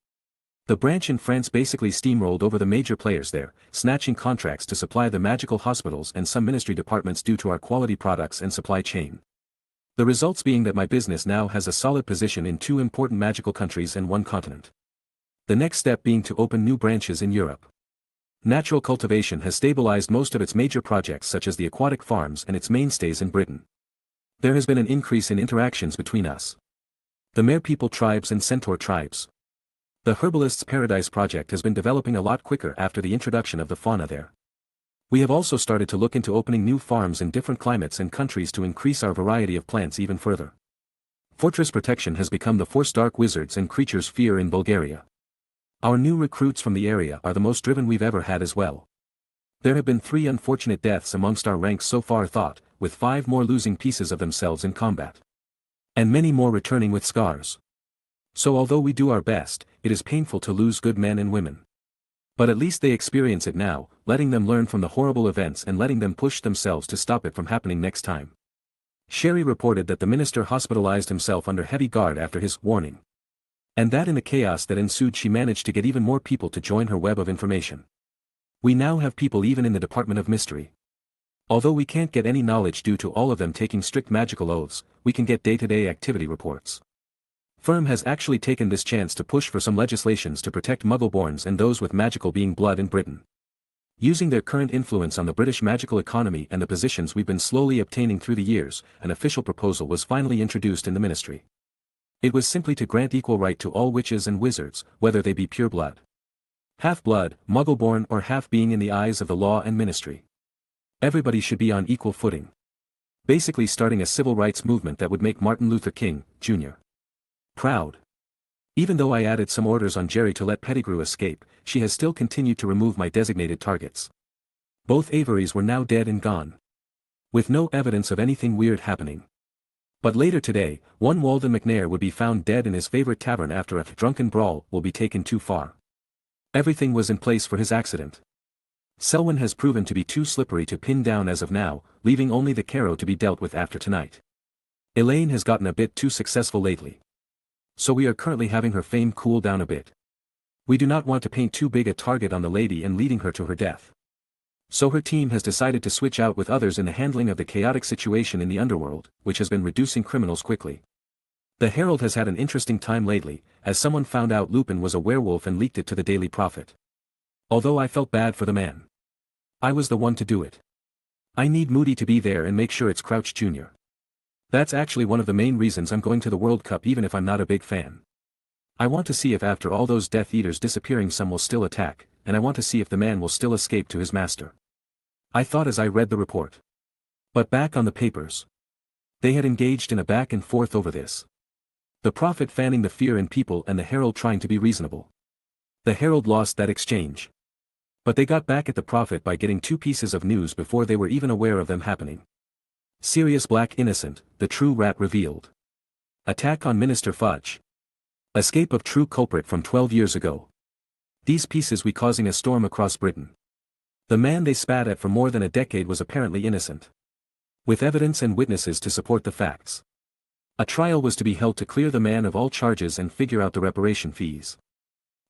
The branch in France basically steamrolled over the major players there, snatching contracts to supply the magical hospitals and some ministry departments due to our quality products and supply chain. The results being that my business now has a solid position in 2 important magical countries and 1 continent. The next step being to open new branches in Europe. Natural cultivation has stabilized most of its major projects such as the aquatic farms and its mainstays in Britain. There has been an increase in interactions between us, the Mare People tribes and Centaur tribes. The Herbalist's Paradise project has been developing a lot quicker after the introduction of the fauna there. We have also started to look into opening new farms in different climates and countries to increase our variety of plants even further. Fortress protection has become the force dark wizards and creatures fear in Bulgaria. Our new recruits from the area are the most driven we've ever had as well. There have been 3 unfortunate deaths amongst our ranks so far thought, with 5 more losing pieces of themselves in combat. And many more returning with scars. So although we do our best, it is painful to lose good men and women. But at least they experience it now, letting them learn from the horrible events and letting them push themselves to stop it from happening next time. Sherry reported that the minister hospitalized himself under heavy guard after his warning. And that in the chaos that ensued she managed to get even more people to join her web of information. We now have people even in the Department of Mystery. Although we can't get any knowledge due to all of them taking strict magical oaths, we can get day-to-day activity reports. Firm has actually taken this chance to push for some legislations to protect Muggleborns and those with magical being blood in Britain. Using their current influence on the British magical economy and the positions we've been slowly obtaining through the years, an official proposal was finally introduced in the ministry. It was simply to grant equal right to all witches and wizards, whether they be pure blood, half-blood, Muggleborn or half-being in the eyes of the law and ministry. Everybody should be on equal footing. Basically starting a civil rights movement that would make Martin Luther King, Jr. proud. Even though I added some orders on Jerry to let Pettigrew escape, she has still continued to remove my designated targets. Both Averys were now dead and gone, with no evidence of anything weird happening. But later today, one Walden McNair would be found dead in his favorite tavern after a drunken brawl will be taken too far. Everything was in place for his accident. Selwyn has proven to be too slippery to pin down as of now, leaving only the Caro to be dealt with after tonight. Elaine has gotten a bit too successful lately, so we are currently having her fame cool down a bit. We do not want to paint too big a target on the lady and leading her to her death. So her team has decided to switch out with others in the handling of the chaotic situation in the underworld, which has been reducing criminals quickly. The Herald has had an interesting time lately, as someone found out Lupin was a werewolf and leaked it to the Daily Prophet. Although I felt bad for the man, I was the one to do it. I need Moody to be there and make sure it's Crouch Jr. That's actually one of the main reasons I'm going to the World Cup even if I'm not a big fan. I want to see if after all those Death Eaters disappearing some will still attack, and I want to see if the man will still escape to his master. I thought as I read the report. But back on the papers, they had engaged in a back and forth over this. The Prophet fanning the fear in people and the Herald trying to be reasonable. The Herald lost that exchange. But they got back at the Prophet by getting two pieces of news before they were even aware of them happening. Sirius Black innocent, the true rat revealed. Attack on Minister Fudge. Escape of true culprit from 12 years ago. These pieces we causing a storm across Britain. The man they spat at for more than a decade was apparently innocent, with evidence and witnesses to support the facts. A trial was to be held to clear the man of all charges and figure out the reparation fees.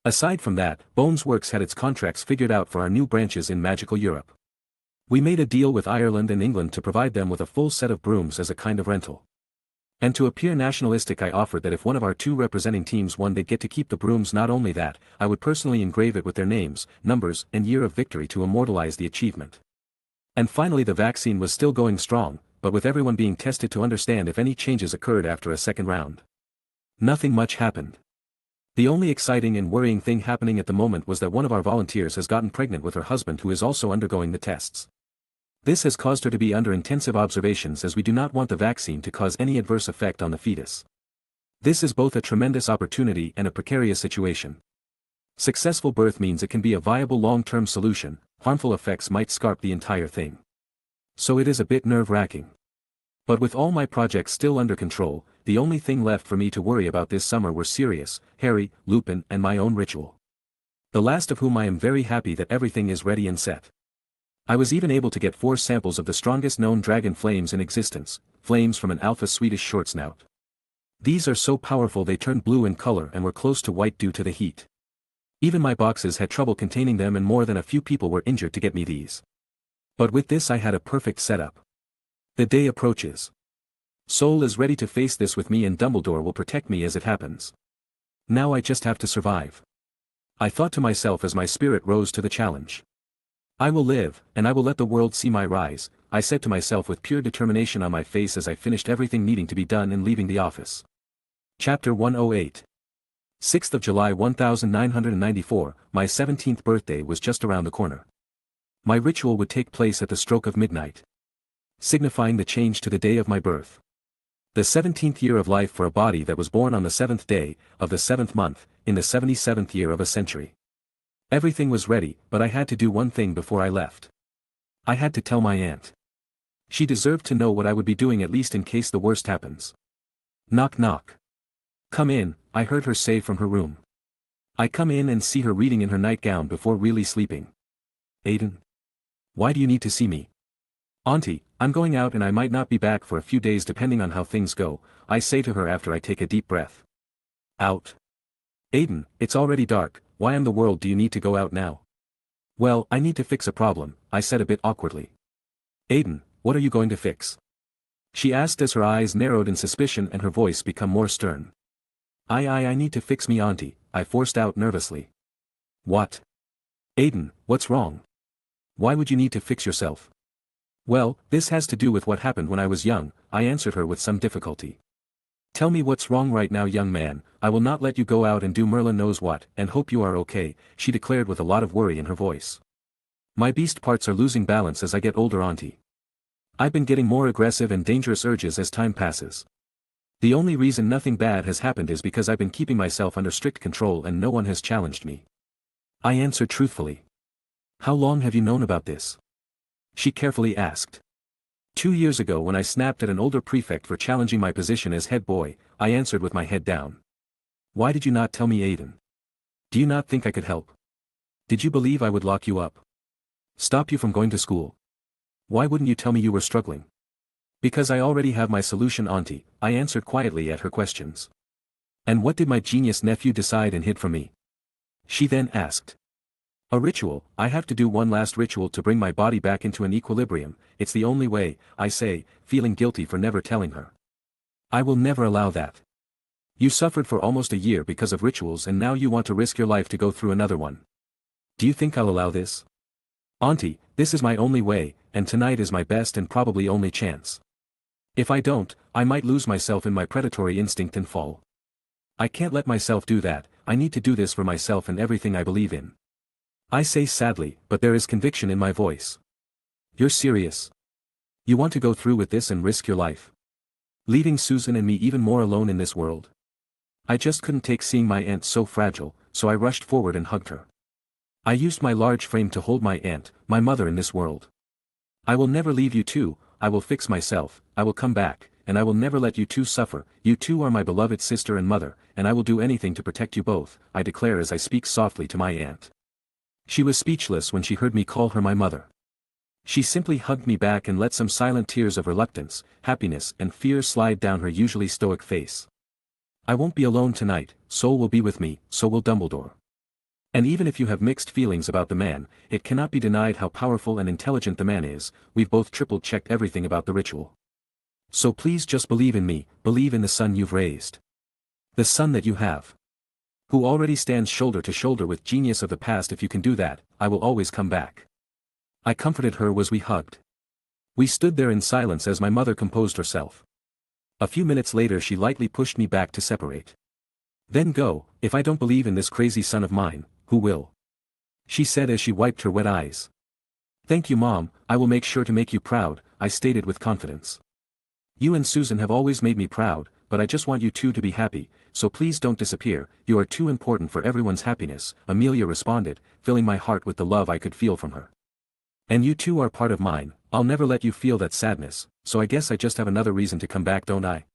Aside from that, Bones Works had its contracts figured out for our new branches in magical Europe. We made a deal with Ireland and England to provide them with a full set of brooms as a kind of rental. And to appear nationalistic I offered that if one of our two representing teams won they'd get to keep the brooms. Not only that, I would personally engrave it with their names, numbers, and year of victory to immortalize the achievement. And finally the vaccine was still going strong, but with everyone being tested to understand if any changes occurred after a second round. Nothing much happened. The only exciting and worrying thing happening at the moment was that one of our volunteers has gotten pregnant with her husband who is also undergoing the tests. This has caused her to be under intensive observations as we do not want the vaccine to cause any adverse effect on the fetus. This is both a tremendous opportunity and a precarious situation. Successful birth means it can be a viable long-term solution, harmful effects might scarp the entire thing. So it is a bit nerve-wracking. But with all my projects still under control, the only thing left for me to worry about this summer were Sirius, Harry, Lupin and my own ritual. The last of whom I am very happy that everything is ready and set. I was even able to get 4 samples of the strongest known dragon flames in existence, flames from an alpha Swedish shortsnout. These are so powerful they turned blue in color and were close to white due to the heat. Even my boxes had trouble containing them and more than a few people were injured to get me these. But with this I had a perfect setup. The day approaches. Soul is ready to face this with me and Dumbledore will protect me as it happens. Now I just have to survive. I thought to myself as my spirit rose to the challenge. I will live, and I will let the world see my rise, I said to myself with pure determination on my face as I finished everything needing to be done and leaving the office. Chapter 108. 6th of July 1994, my 17th birthday was just around the corner. My ritual would take place at the stroke of midnight, signifying the change to the day of my birth. The 17th year of life for a body that was born on the 7th day, of the 7th month, in the 77th year of a century. Everything was ready, but I had to do one thing before I left. I had to tell my aunt. She deserved to know what I would be doing at least in case the worst happens. Knock knock. Come in, I heard her say from her room. I come in and see her reading in her nightgown before really sleeping. Aiden. Why do you need to see me? Auntie, I'm going out and I might not be back for a few days depending on how things go, I say to her after I take a deep breath. Out. Aiden, it's already dark, why in the world do you need to go out now? Well, I need to fix a problem, I said a bit awkwardly. Aiden, what are you going to fix? She asked as her eyes narrowed in suspicion and her voice became more stern. I need to fix me auntie, I forced out nervously. What? Aiden, what's wrong? Why would you need to fix yourself? Well, this has to do with what happened when I was young, I answered her with some difficulty. Tell me what's wrong right now, young man, I will not let you go out and do Merlin knows what, and hope you are okay, she declared with a lot of worry in her voice. My beast parts are losing balance as I get older, auntie. I've been getting more aggressive and dangerous urges as time passes. The only reason nothing bad has happened is because I've been keeping myself under strict control and no one has challenged me. I answered truthfully. How long have you known about this? She carefully asked. 2 years ago when I snapped at an older prefect for challenging my position as head boy, I answered with my head down. Why did you not tell me, Aiden? Do you not think I could help? Did you believe I would lock you up? Stop you from going to school? Why wouldn't you tell me you were struggling? Because I already have my solution, auntie, I answered quietly at her questions. And what did my genius nephew decide and hid from me? She then asked. A ritual, I have to do one last ritual to bring my body back into an equilibrium, it's the only way, I say, feeling guilty for never telling her. I will never allow that. You suffered for almost a year because of rituals and now you want to risk your life to go through another one. Do you think I'll allow this? Auntie, this is my only way, and tonight is my best and probably only chance. If I don't, I might lose myself in my predatory instinct and fall. I can't let myself do that, I need to do this for myself and everything I believe in. I say sadly, but there is conviction in my voice. You're serious? You want to go through with this and risk your life? Leaving Susan and me even more alone in this world? I just couldn't take seeing my aunt so fragile, so I rushed forward and hugged her. I used my large frame to hold my aunt, my mother in this world. I will never leave you two, I will fix myself, I will come back, and I will never let you two suffer, you two are my beloved sister and mother, and I will do anything to protect you both, I declare as I speak softly to my aunt. She was speechless when she heard me call her my mother. She simply hugged me back and let some silent tears of reluctance, happiness and fear slide down her usually stoic face. I won't be alone tonight, Soul will be with me, so will Dumbledore. And even if you have mixed feelings about the man, it cannot be denied how powerful and intelligent the man is, we've both triple-checked everything about the ritual. So please just believe in me, believe in the son you've raised. The son that you have. Who already stands shoulder to shoulder with genius of the past. If you can do that, I will always come back. I comforted her as we hugged. We stood there in silence as my mother composed herself. A few minutes later she lightly pushed me back to separate. Then go, if I don't believe in this crazy son of mine, who will? She said as she wiped her wet eyes. Thank you, Mom, I will make sure to make you proud, I stated with confidence. You and Susan have always made me proud, but I just want you two to be happy, so please don't disappear, you are too important for everyone's happiness, Amelia responded, filling my heart with the love I could feel from her. And you two are part of mine, I'll never let you feel that sadness, so I guess I just have another reason to come back, don't I?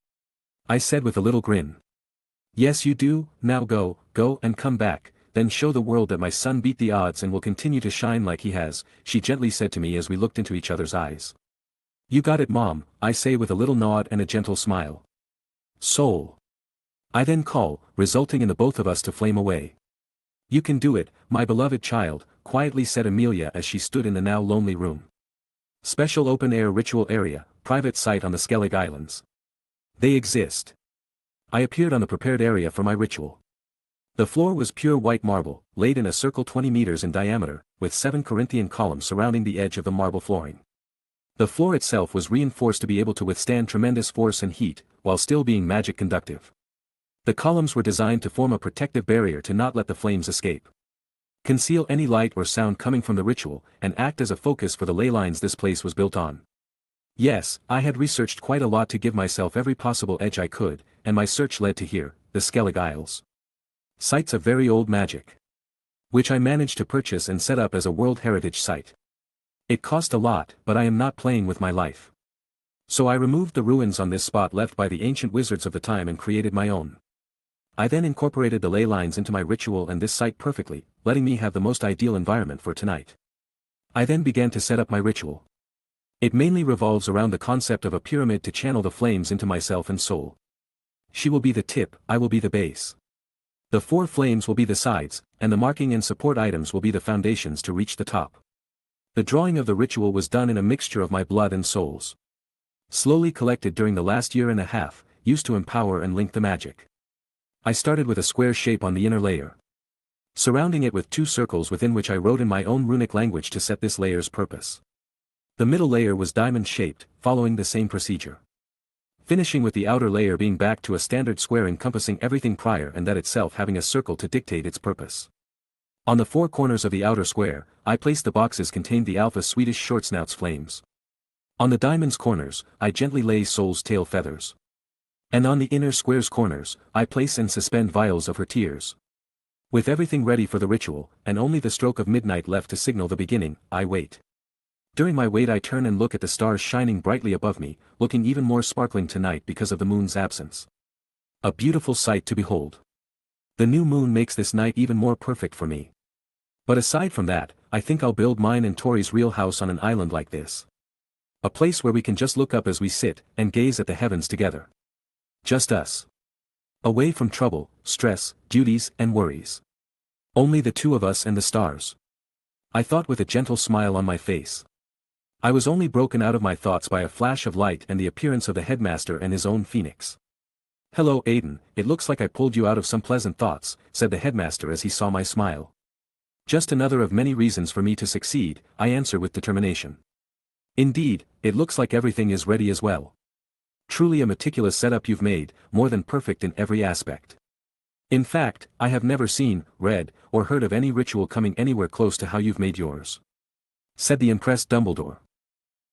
I said with a little grin. Yes you do, now go and come back, then show the world that my son beat the odds and will continue to shine like he has, she gently said to me as we looked into each other's eyes. You got it, Mom, I say with a little nod and a gentle smile. Soul. I then call, resulting in the both of us to flame away. You can do it, my beloved child, quietly said Amelia as she stood in the now lonely room. Special open-air ritual area, private site on the Skellig Islands. They exist. I appeared on the prepared area for my ritual. The floor was pure white marble, laid in a circle 20 meters in diameter, with 7 Corinthian columns surrounding the edge of the marble flooring. The floor itself was reinforced to be able to withstand tremendous force and heat, while still being magic conductive. The columns were designed to form a protective barrier to not let the flames escape. Conceal any light or sound coming from the ritual, and act as a focus for the ley lines this place was built on. Yes, I had researched quite a lot to give myself every possible edge I could, and my search led to here, the Skellig Isles. Sites of very old magic. Which I managed to purchase and set up as a World Heritage Site. It cost a lot, but I am not playing with my life. So I removed the ruins on this spot left by the ancient wizards of the time and created my own. I then incorporated the ley lines into my ritual and this site perfectly, letting me have the most ideal environment for tonight. I then began to set up my ritual. It mainly revolves around the concept of a pyramid to channel the flames into myself and soul. She will be the tip, I will be the base. The 4 flames will be the sides, and the marking and support items will be the foundations to reach the top. The drawing of the ritual was done in a mixture of my blood and souls. Slowly collected during the last year and a half, used to empower and link the magic. I started with a square shape on the inner layer, surrounding it with 2 circles within which I wrote in my own runic language to set this layer's purpose. The middle layer was diamond-shaped, following the same procedure, finishing with the outer layer being back to a standard square encompassing everything prior and that itself having a circle to dictate its purpose. On the 4 corners of the outer square, I placed the boxes contained the alpha Swedish shortsnout's flames. On the diamond's corners, I gently lay Soul's tail feathers. And on the inner square's corners, I place and suspend vials of her tears. With everything ready for the ritual, and only the stroke of midnight left to signal the beginning, I wait. During my wait I turn and look at the stars shining brightly above me, looking even more sparkling tonight because of the moon's absence. A beautiful sight to behold. The new moon makes this night even more perfect for me. But aside from that, I think I'll build mine and Tori's real house on an island like this. A place where we can just look up as we sit, and gaze at the heavens together. Just us. Away from trouble, stress, duties, and worries. Only the 2 of us and the stars. I thought with a gentle smile on my face. I was only broken out of my thoughts by a flash of light and the appearance of the headmaster and his own phoenix. "Hello Aiden, it looks like I pulled you out of some pleasant thoughts," said the headmaster as he saw my smile. "Just another of many reasons for me to succeed," I answer with determination. "Indeed, it looks like everything is ready as well. Truly a meticulous setup you've made, more than perfect in every aspect. In fact, I have never seen, read, or heard of any ritual coming anywhere close to how you've made yours," said the impressed Dumbledore.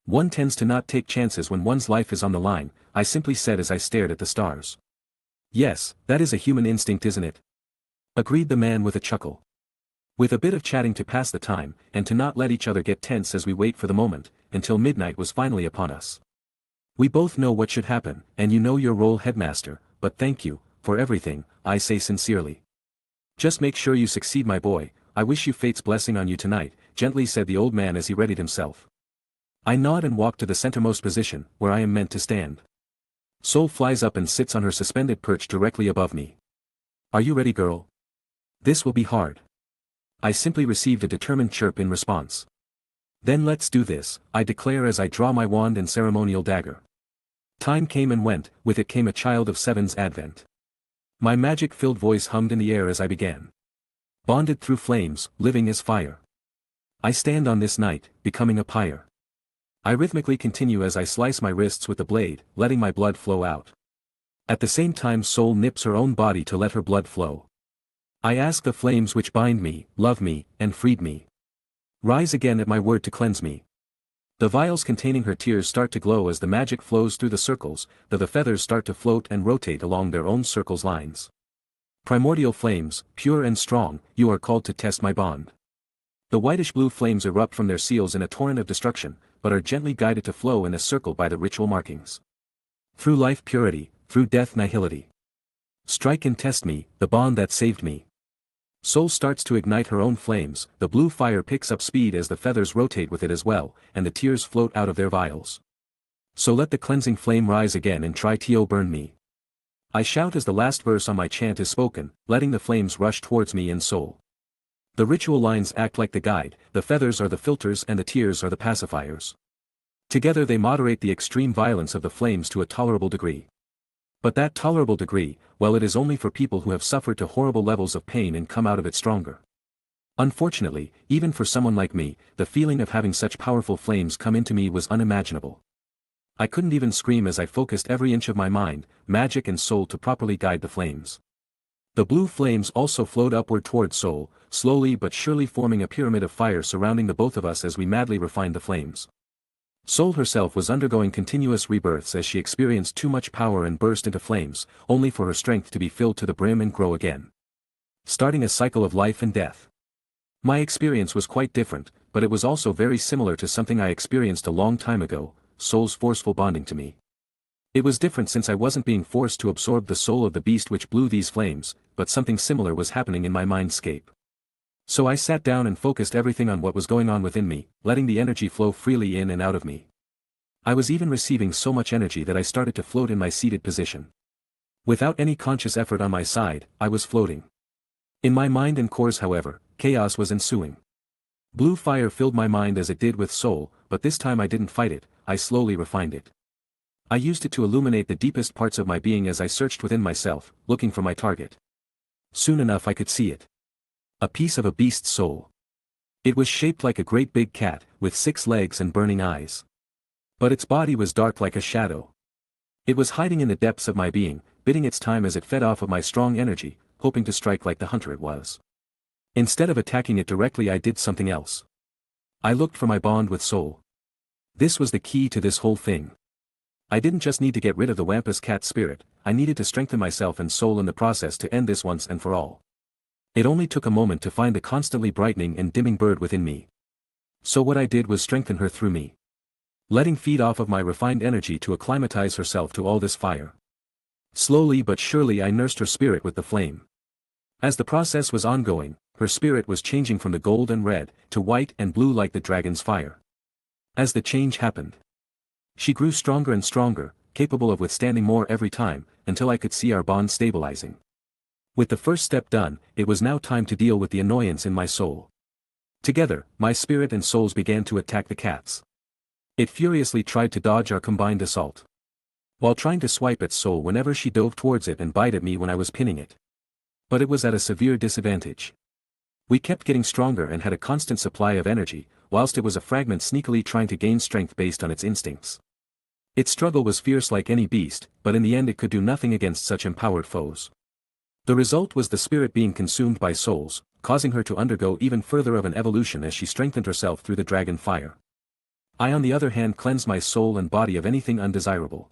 "One tends to not take chances when one's life is on the line," I simply said as I stared at the stars. "Yes, that is a human instinct, isn't it?" agreed the man with a chuckle. With a bit of chatting to pass the time, and to not let each other get tense as we wait for the moment, until midnight was finally upon us. "We both know what should happen, and you know your role, headmaster, but thank you, for everything," I say sincerely. "Just make sure you succeed, my boy. I wish you fate's blessing on you tonight," gently said the old man as he readied himself. I nod and walk to the centermost position, where I am meant to stand. Soul flies up and sits on her suspended perch directly above me. "Are you ready, girl? This will be hard." I simply received a determined chirp in response. "Then let's do this," I declare as I draw my wand and ceremonial dagger. Time came and went, with it came a child of 7's advent. My magic-filled voice hummed in the air as I began. Bonded through flames, living as fire. I stand on this night, becoming a pyre. I rhythmically continue as I slice my wrists with the blade, letting my blood flow out. At the same time Soul nips her own body to let her blood flow. I ask the flames which bind me, love me, and freed me. Rise again at my word to cleanse me. The vials containing her tears start to glow as the magic flows through the circles, the feathers start to float and rotate along their own circles lines. Primordial flames, pure and strong, you are called to test my bond. The whitish-blue flames erupt from their seals in a torrent of destruction, but are gently guided to flow in a circle by the ritual markings. Through life purity, through death nihility. Strike and test me, the bond that saved me. Soul starts to ignite her own flames, the blue fire picks up speed as the feathers rotate with it as well, and the tears float out of their vials. So let the cleansing flame rise again and try to burn me. I shout as the last verse on my chant is spoken, letting the flames rush towards me in Soul. The ritual lines act like the guide, the feathers are the filters and the tears are the pacifiers. Together they moderate the extreme violence of the flames to a tolerable degree. But that tolerable degree, well, it is only for people who have suffered to horrible levels of pain and come out of it stronger. Unfortunately, even for someone like me, the feeling of having such powerful flames come into me was unimaginable. I couldn't even scream as I focused every inch of my mind, magic and soul to properly guide the flames. The blue flames also flowed upward toward Soul, slowly but surely forming a pyramid of fire surrounding the both of us as we madly refined the flames. Soul herself was undergoing continuous rebirths as she experienced too much power and burst into flames, only for her strength to be filled to the brim and grow again. Starting a cycle of life and death. My experience was quite different, but it was also very similar to something I experienced a long time ago, Soul's forceful bonding to me. It was different since I wasn't being forced to absorb the soul of the beast which blew these flames, but something similar was happening in my mindscape. So I sat down and focused everything on what was going on within me, letting the energy flow freely in and out of me. I was even receiving so much energy that I started to float in my seated position. Without any conscious effort on my side, I was floating. In my mind and cores, however, chaos was ensuing. Blue fire filled my mind as it did with soul, but this time I didn't fight it, I slowly refined it. I used it to illuminate the deepest parts of my being as I searched within myself, looking for my target. Soon enough I could see it. A piece of a beast's soul. It was shaped like a great big cat, with 6 legs and burning eyes. But its body was dark like a shadow. It was hiding in the depths of my being, biding its time as it fed off of my strong energy, hoping to strike like the hunter it was. Instead of attacking it directly, I did something else. I looked for my bond with soul. This was the key to this whole thing. I didn't just need to get rid of the Wampus cat spirit, I needed to strengthen myself and soul in the process to end this once and for all. It only took a moment to find the constantly brightening and dimming bird within me. So what I did was strengthen her through me. Letting feed off of my refined energy to acclimatize herself to all this fire. Slowly but surely I nursed her spirit with the flame. As the process was ongoing, her spirit was changing from the gold and red, to white and blue like the dragon's fire. As the change happened, she grew stronger and stronger, capable of withstanding more every time, until I could see our bond stabilizing. With the first step done, it was now time to deal with the annoyance in my soul. Together, my spirit and souls began to attack the cats. It furiously tried to dodge our combined assault. While trying to swipe at soul whenever she dove towards it and bite at me when I was pinning it. But it was at a severe disadvantage. We kept getting stronger and had a constant supply of energy, whilst it was a fragment sneakily trying to gain strength based on its instincts. Its struggle was fierce like any beast, but in the end it could do nothing against such empowered foes. The result was the spirit being consumed by souls, causing her to undergo even further of an evolution as she strengthened herself through the dragon fire. I on the other hand cleansed my soul and body of anything undesirable.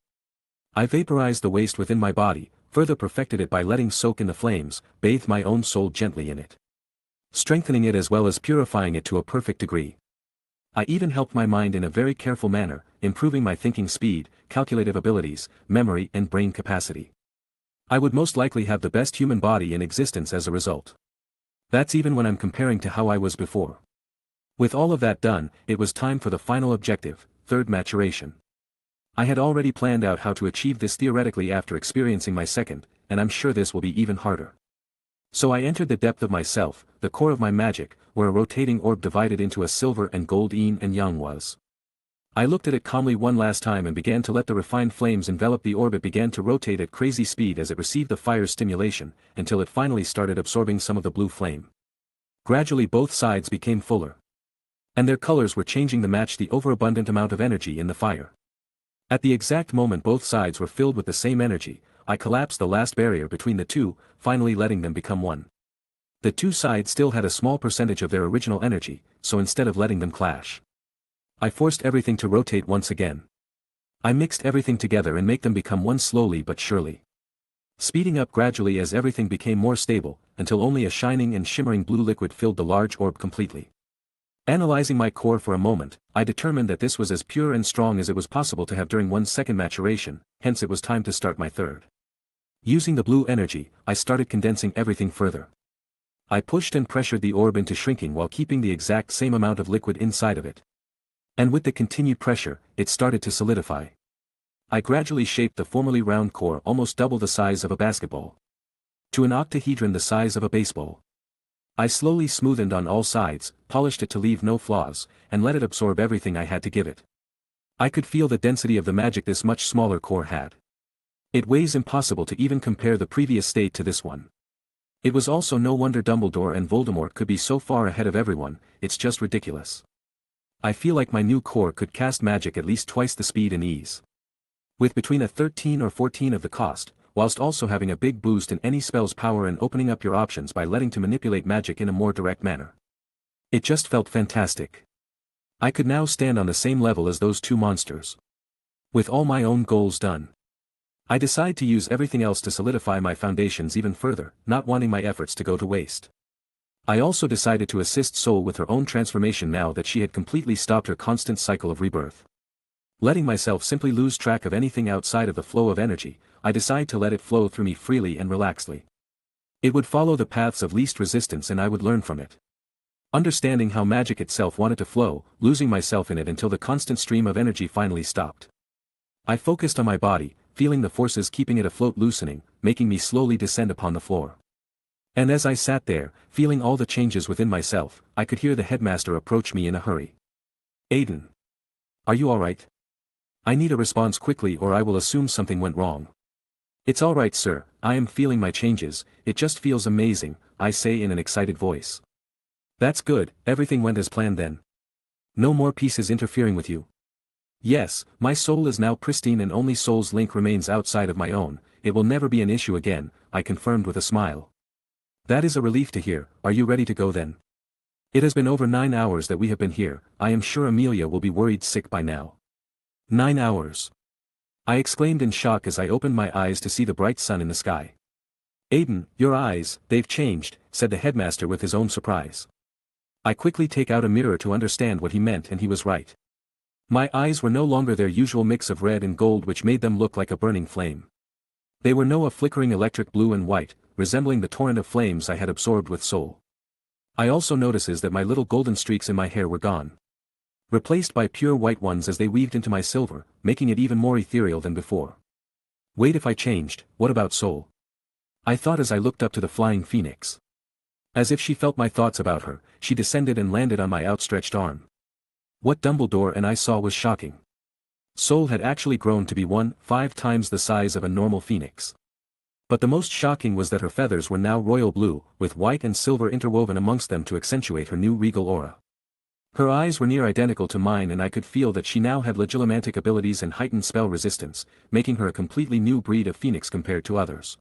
I vaporized the waste within my body, further perfected it by letting soak in the flames, bathed my own soul gently in it. Strengthening it as well as purifying it to a perfect degree. I even helped my mind in a very careful manner, improving my thinking speed, calculative abilities, memory and brain capacity. I would most likely have the best human body in existence as a result. That's even when I'm comparing to how I was before. With all of that done, it was time for the final objective, third maturation. I had already planned out how to achieve this theoretically after experiencing my second, and I'm sure this will be even harder. So I entered the depth of myself, the core of my magic, where a rotating orb divided into a silver and gold yin and yang was. I looked at it calmly one last time and began to let the refined flames envelop the orb. It began to rotate at crazy speed as it received the fire's stimulation, until it finally started absorbing some of the blue flame. Gradually both sides became fuller. And their colors were changing to match the overabundant amount of energy in the fire. At the exact moment both sides were filled with the same energy, I collapsed the last barrier between the two, finally letting them become one. The two sides still had a small percentage of their original energy, so instead of letting them clash, I forced everything to rotate once again. I mixed everything together and make them become one slowly but surely. Speeding up gradually as everything became more stable, until only a shining and shimmering blue liquid filled the large orb completely. Analyzing my core for a moment, I determined that this was as pure and strong as it was possible to have during one second maturation, hence it was time to start my third. Using the blue energy, I started condensing everything further. I pushed and pressured the orb into shrinking while keeping the exact same amount of liquid inside of it. And with the continued pressure, it started to solidify. I gradually shaped the formerly round core almost double the size of a basketball to an octahedron the size of a baseball. I slowly smoothened on all sides, polished it to leave no flaws, and let it absorb everything I had to give it. I could feel the density of the magic this much smaller core had. It weighs impossible to even compare the previous state to this one. It was also no wonder Dumbledore and Voldemort could be so far ahead of everyone, it's just ridiculous. I feel like my new core could cast magic at least twice the speed and ease. With between a 13 or 14 of the cost, whilst also having a big boost in any spell's power and opening up your options by letting to manipulate magic in a more direct manner. It just felt fantastic. I could now stand on the same level as those two monsters. With all my own goals done, I decide to use everything else to solidify my foundations even further, not wanting my efforts to go to waste. I also decided to assist Soul with her own transformation now that she had completely stopped her constant cycle of rebirth. Letting myself simply lose track of anything outside of the flow of energy, I decide to let it flow through me freely and relaxedly. It would follow the paths of least resistance and I would learn from it. Understanding how magic itself wanted to flow, losing myself in it until the constant stream of energy finally stopped. I focused on my body, feeling the forces keeping it afloat loosening, making me slowly descend upon the floor. And as I sat there, feeling all the changes within myself, I could hear the headmaster approach me in a hurry. Aiden. Are you alright? I need a response quickly or I will assume something went wrong. It's alright sir, I am feeling my changes, it just feels amazing, I say in an excited voice. That's good, everything went as planned then. No more pieces interfering with you. Yes, my soul is now pristine and only soul's link remains outside of my own, it will never be an issue again, I confirmed with a smile. That is a relief to hear, are you ready to go then? It has been over 9 hours that we have been here, I am sure Amelia will be worried sick by now. 9 hours. I exclaimed in shock as I opened my eyes to see the bright sun in the sky. Aiden, your eyes, they've changed, said the headmaster with his own surprise. I quickly take out a mirror to understand what he meant and he was right. My eyes were no longer their usual mix of red and gold which made them look like a burning flame. They were now a flickering electric blue and white, resembling the torrent of flames I had absorbed with soul. I also notices that my little golden streaks in my hair were gone. Replaced by pure white ones as they weaved into my silver, making it even more ethereal than before. Wait, if I changed, what about soul? I thought as I looked up to the flying phoenix. As if she felt my thoughts about her, she descended and landed on my outstretched arm. What Dumbledore and I saw was shocking. Soul had actually grown to be 5 times the size of a normal phoenix. But the most shocking was that her feathers were now royal blue, with white and silver interwoven amongst them to accentuate her new regal aura. Her eyes were near identical to mine and I could feel that she now had legilomantic abilities and heightened spell resistance, making her a completely new breed of phoenix compared to others.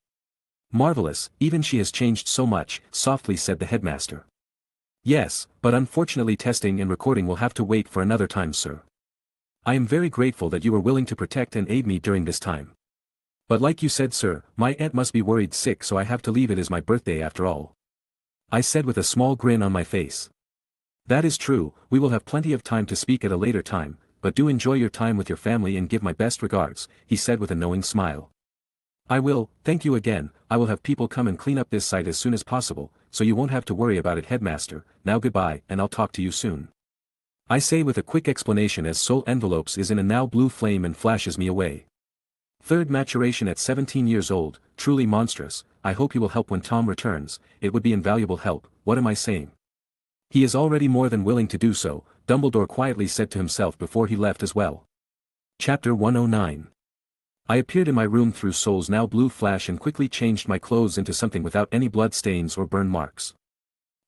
Marvelous, even she has changed so much, softly said the headmaster. Yes, but unfortunately testing and recording will have to wait for another time, sir. I am very grateful that you were willing to protect and aid me during this time. But like you said, sir, my aunt must be worried sick, so I have to leave. It is my birthday after all. I said with a small grin on my face. That is true, we will have plenty of time to speak at a later time, but do enjoy your time with your family and give my best regards, he said with a knowing smile. I will, thank you again, I will have people come and clean up this site as soon as possible, so you won't have to worry about it, headmaster. Now goodbye, and I'll talk to you soon. I say with a quick explanation as soul envelopes is in a now blue flame and flashes me away. Third maturation at 17 years old, truly monstrous. I hope you will help when Tom returns, it would be invaluable help. What am I saying? He is already more than willing to do so, Dumbledore quietly said to himself before he left as well. Chapter 109. I appeared in my room through Soul's now blue flash and quickly changed my clothes into something without any blood stains or burn marks.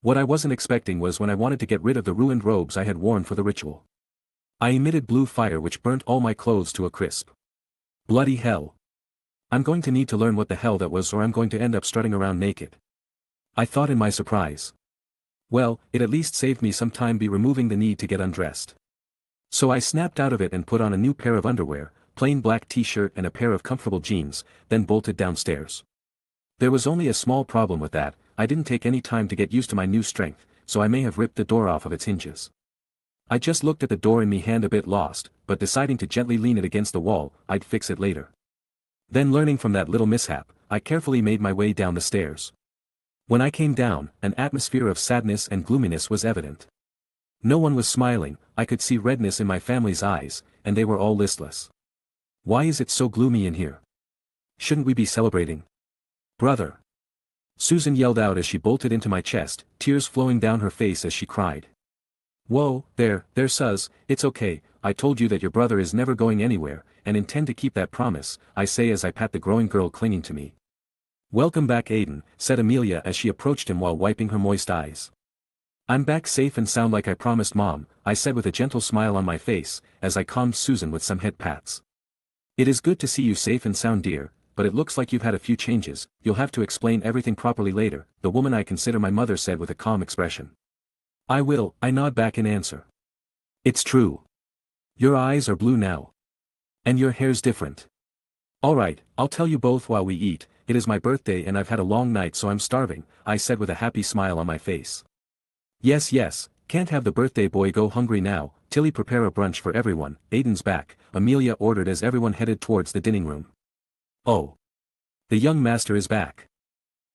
What I wasn't expecting was when I wanted to get rid of the ruined robes I had worn for the ritual. I emitted blue fire which burnt all my clothes to a crisp. Bloody hell. I'm going to need to learn what the hell that was or I'm going to end up strutting around naked. I thought in my surprise. Well, it at least saved me some time by removing the need to get undressed. So I snapped out of it and put on a new pair of underwear, plain black t-shirt and a pair of comfortable jeans, then bolted downstairs. There was only a small problem with that, I didn't take any time to get used to my new strength, so I may have ripped the door off of its hinges. I just looked at the door in me hand a bit lost, but deciding to gently lean it against the wall, I'd fix it later. Then learning from that little mishap, I carefully made my way down the stairs. When I came down, an atmosphere of sadness and gloominess was evident. No one was smiling, I could see redness in my family's eyes, and they were all listless. Why is it so gloomy in here? Shouldn't we be celebrating? Brother! Susan yelled out as she bolted into my chest, tears flowing down her face as she cried. Whoa, there, Suz, it's okay, I told you that your brother is never going anywhere, and intend to keep that promise, I say as I pat the growing girl clinging to me. Welcome back, Aiden, said Amelia as she approached him while wiping her moist eyes. I'm back safe and sound like I promised, Mom, I said with a gentle smile on my face, as I calmed Susan with some head pats. It is good to see you safe and sound, dear, but it looks like you've had a few changes, you'll have to explain everything properly later, the woman I consider my mother said with a calm expression. I will, I nod back in answer. It's true. Your eyes are blue now. And your hair's different. Alright, I'll tell you both while we eat, it is my birthday and I've had a long night so I'm starving, I said with a happy smile on my face. Yes, can't have the birthday boy go hungry now, Tilly prepare a brunch for everyone, Aiden's back, Amelia ordered as everyone headed towards the dining room. Oh. The young master is back.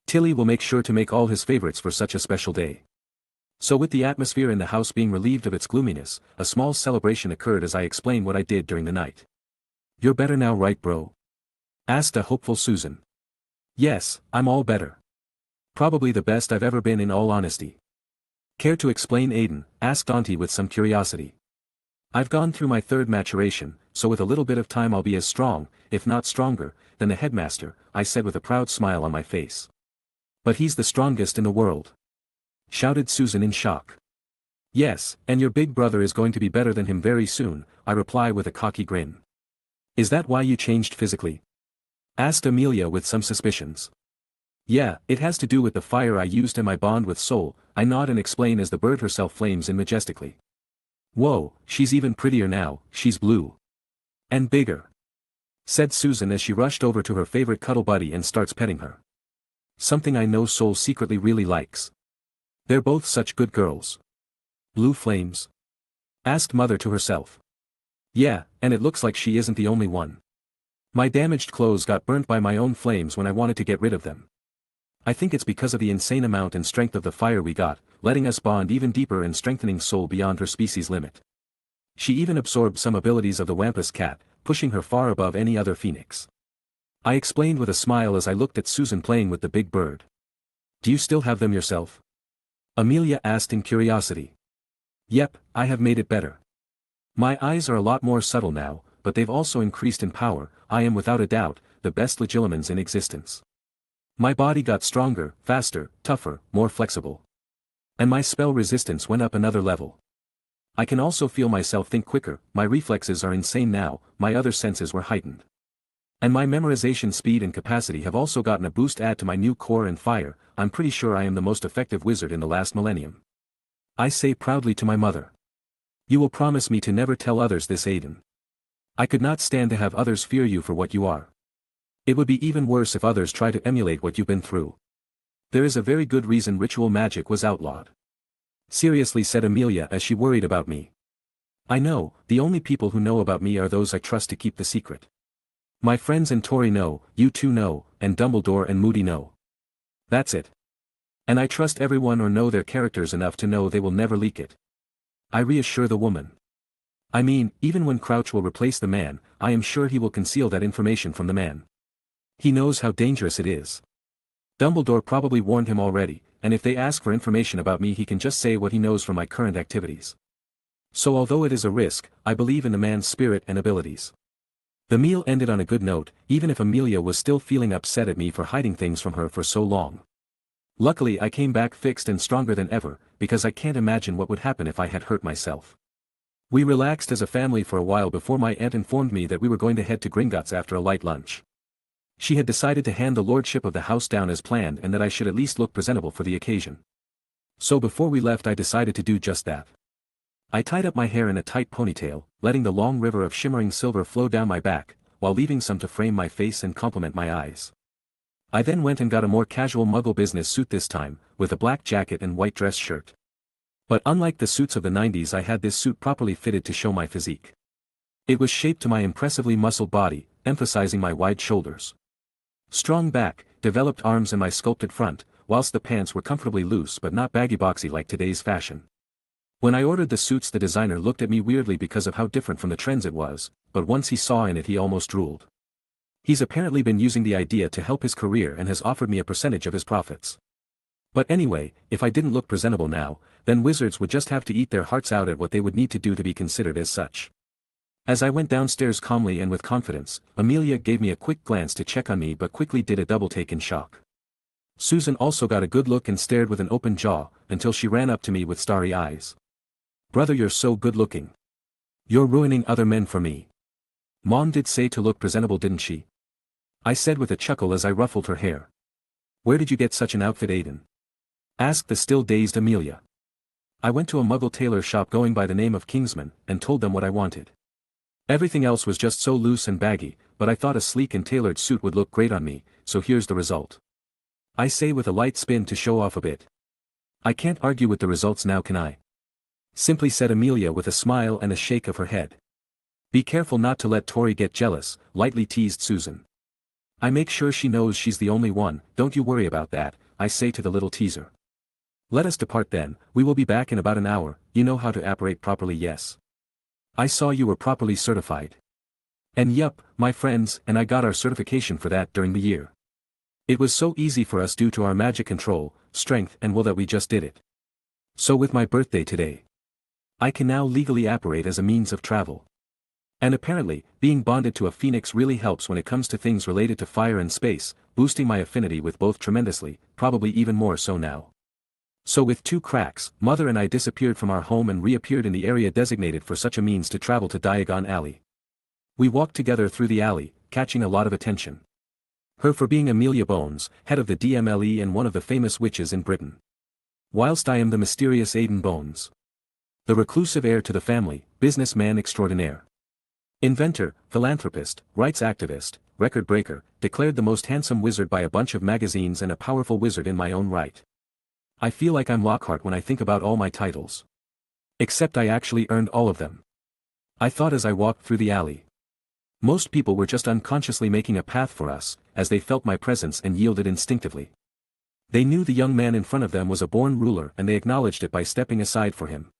Tilly will make sure to make all his favorites for such a special day. So with the atmosphere in the house being relieved of its gloominess, a small celebration occurred as I explained what I did during the night. You're better now, right bro? Asked a hopeful Susan. Yes, I'm all better. Probably the best I've ever been in all honesty. Care to explain, Aiden? Asked Auntie with some curiosity. I've gone through my third maturation, so with a little bit of time I'll be as strong, if not stronger, than the headmaster, I said with a proud smile on my face. But he's the strongest in the world, shouted Susan in shock. Yes, and your big brother is going to be better than him very soon, I reply with a cocky grin. Is that why you changed physically? Asked Amelia with some suspicions. Yeah, it has to do with the fire I used and my bond with Soul, I nod and explain as the bird herself flames in majestically. Whoa, she's even prettier now, she's blue. And bigger, said Susan as she rushed over to her favorite cuddle buddy and starts petting her. Something I know Soul secretly really likes. They're both such good girls. Blue flames? Asked Mother to herself. Yeah, and it looks like she isn't the only one. My damaged clothes got burnt by my own flames when I wanted to get rid of them. I think it's because of the insane amount and strength of the fire we got, letting us bond even deeper and strengthening Soul beyond her species limit. She even absorbed some abilities of the Wampus cat, pushing her far above any other phoenix. I explained with a smile as I looked at Susan playing with the big bird. Do you still have them yourself? Amelia asked in curiosity. Yep, I have made it better. My eyes are a lot more subtle now, but they've also increased in power. I am without a doubt, the best Legilimens in existence. My body got stronger, faster, tougher, more flexible. And my spell resistance went up another level. I can also feel myself think quicker, my reflexes are insane now, my other senses were heightened. And my memorization speed and capacity have also gotten a boost. Add to my new core and fire, I'm pretty sure I am the most effective wizard in the last millennium. I say proudly to my mother. You will promise me to never tell others this, Aiden. I could not stand to have others fear you for what you are. It would be even worse if others try to emulate what you've been through. There is a very good reason ritual magic was outlawed. Seriously, said Amelia as she worried about me. I know, the only people who know about me are those I trust to keep the secret. My friends and Tori know, you two know, and Dumbledore and Moody know. That's it. And I trust everyone or know their characters enough to know they will never leak it. I reassure the woman. I mean, even when Crouch will replace the man, I am sure he will conceal that information from the man. He knows how dangerous it is. Dumbledore probably warned him already, and if they ask for information about me he can just say what he knows from my current activities. So although it is a risk, I believe in the man's spirit and abilities. The meal ended on a good note, even if Amelia was still feeling upset at me for hiding things from her for so long. Luckily I came back fixed and stronger than ever, because I can't imagine what would happen if I had hurt myself. We relaxed as a family for a while before my aunt informed me that we were going to head to Gringotts after a light lunch. She had decided to hand the lordship of the house down as planned and that I should at least look presentable for the occasion. So before we left I decided to do just that. I tied up my hair in a tight ponytail, letting the long river of shimmering silver flow down my back, while leaving some to frame my face and complement my eyes. I then went and got a more casual Muggle business suit this time, with a black jacket and white dress shirt. But unlike the suits of the 90s, I had this suit properly fitted to show my physique. It was shaped to my impressively muscled body, emphasizing my wide shoulders, strong back, developed arms and my sculpted front, whilst the pants were comfortably loose but not baggy-boxy like today's fashion. When I ordered the suits the designer looked at me weirdly because of how different from the trends it was, but once he saw in it he almost drooled. He's apparently been using the idea to help his career and has offered me a percentage of his profits. But anyway, if I didn't look presentable now, then wizards would just have to eat their hearts out at what they would need to do to be considered as such. As I went downstairs calmly and with confidence, Amelia gave me a quick glance to check on me but quickly did a double take in shock. Susan also got a good look and stared with an open jaw, until she ran up to me with starry eyes. Brother, you're so good looking. You're ruining other men for me. Mom did say to look presentable, didn't she? I said with a chuckle as I ruffled her hair. Where did you get such an outfit, Aiden? Asked the still dazed Amelia. I went to a Muggle tailor shop going by the name of Kingsman, and told them what I wanted. Everything else was just so loose and baggy, but I thought a sleek and tailored suit would look great on me, so here's the result. I say with a light spin to show off a bit. I can't argue with the results now, can I? Simply said Amelia with a smile and a shake of her head. Be careful not to let Tori get jealous, lightly teased Susan. I make sure she knows she's the only one, don't you worry about that, I say to the little teaser. Let us depart then, we will be back in about an hour, you know how to apparate properly, yes? I saw you were properly certified. And yup, my friends and I got our certification for that during the year. It was so easy for us due to our magic control, strength and will that we just did it. So with my birthday today, I can now legally apparate as a means of travel. And apparently, being bonded to a phoenix really helps when it comes to things related to fire and space, boosting my affinity with both tremendously, probably even more so now. So with 2 cracks, Mother and I disappeared from our home and reappeared in the area designated for such a means to travel to Diagon Alley. We walked together through the alley, catching a lot of attention. Her for being Amelia Bones, head of the DMLE and one of the famous witches in Britain. Whilst I am the mysterious Aiden Bones. The reclusive heir to the family, businessman extraordinaire. Inventor, philanthropist, rights activist, record breaker, declared the most handsome wizard by a bunch of magazines and a powerful wizard in my own right. I feel like I'm Lockhart when I think about all my titles. Except I actually earned all of them. I thought as I walked through the alley. Most people were just unconsciously making a path for us, as they felt my presence and yielded instinctively. They knew the young man in front of them was a born ruler and they acknowledged it by stepping aside for him.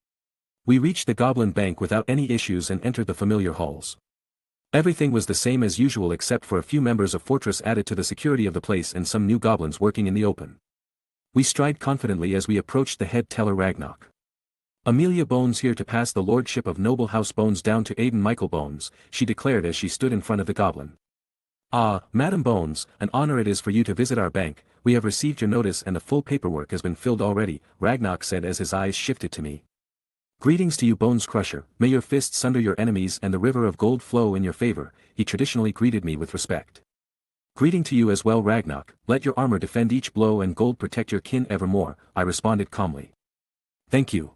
We reached the Goblin Bank without any issues and entered the familiar halls. Everything was the same as usual except for a few members of Fortress added to the security of the place and some new goblins working in the open. We stride confidently as we approached the head teller Ragnarok. Amelia Bones here to pass the lordship of Noble House Bones down to Aiden Michael Bones, she declared as she stood in front of the goblin. Ah, Madam Bones, an honor it is for you to visit our bank, we have received your notice and the full paperwork has been filled already, Ragnarok said as his eyes shifted to me. Greetings to you Bones Crusher, may your fists sunder your enemies and the river of gold flow in your favor, he traditionally greeted me with respect. Greeting to you as well Ragnarok, let your armor defend each blow and gold protect your kin evermore, I responded calmly. Thank you.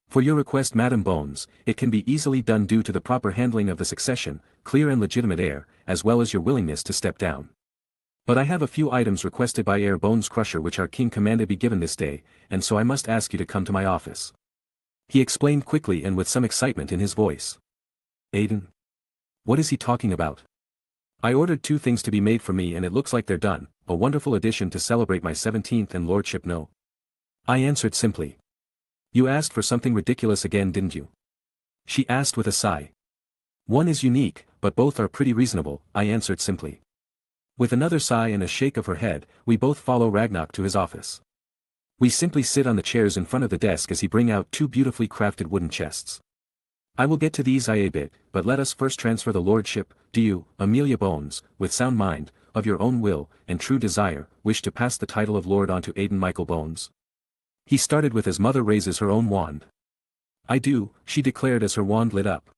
For your request Madam Bones, it can be easily done due to the proper handling of the succession, clear and legitimate heir, as well as your willingness to step down. But I have a few items requested by Heir Bones Crusher which our king commanded be given this day, and so I must ask you to come to my office. He explained quickly and with some excitement in his voice. Aiden? What is he talking about? I ordered 2 things to be made for me and it looks like they're done, a wonderful addition to celebrate my 17th and lordship no. I answered simply. You asked for something ridiculous again didn't you? She asked with a sigh. One is unique, but both are pretty reasonable, I answered simply. With another sigh and a shake of her head, we both follow Ragnarok to his office. We simply sit on the chairs in front of the desk as he bring out 2 beautifully crafted wooden chests. I will get to these in a bit, but let us first transfer the lordship. Do you, Amelia Bones, with sound mind, of your own will, and true desire, wish to pass the title of lord on to Aiden Michael Bones? He started with as mother raises her own wand. I do, she declared as her wand lit up.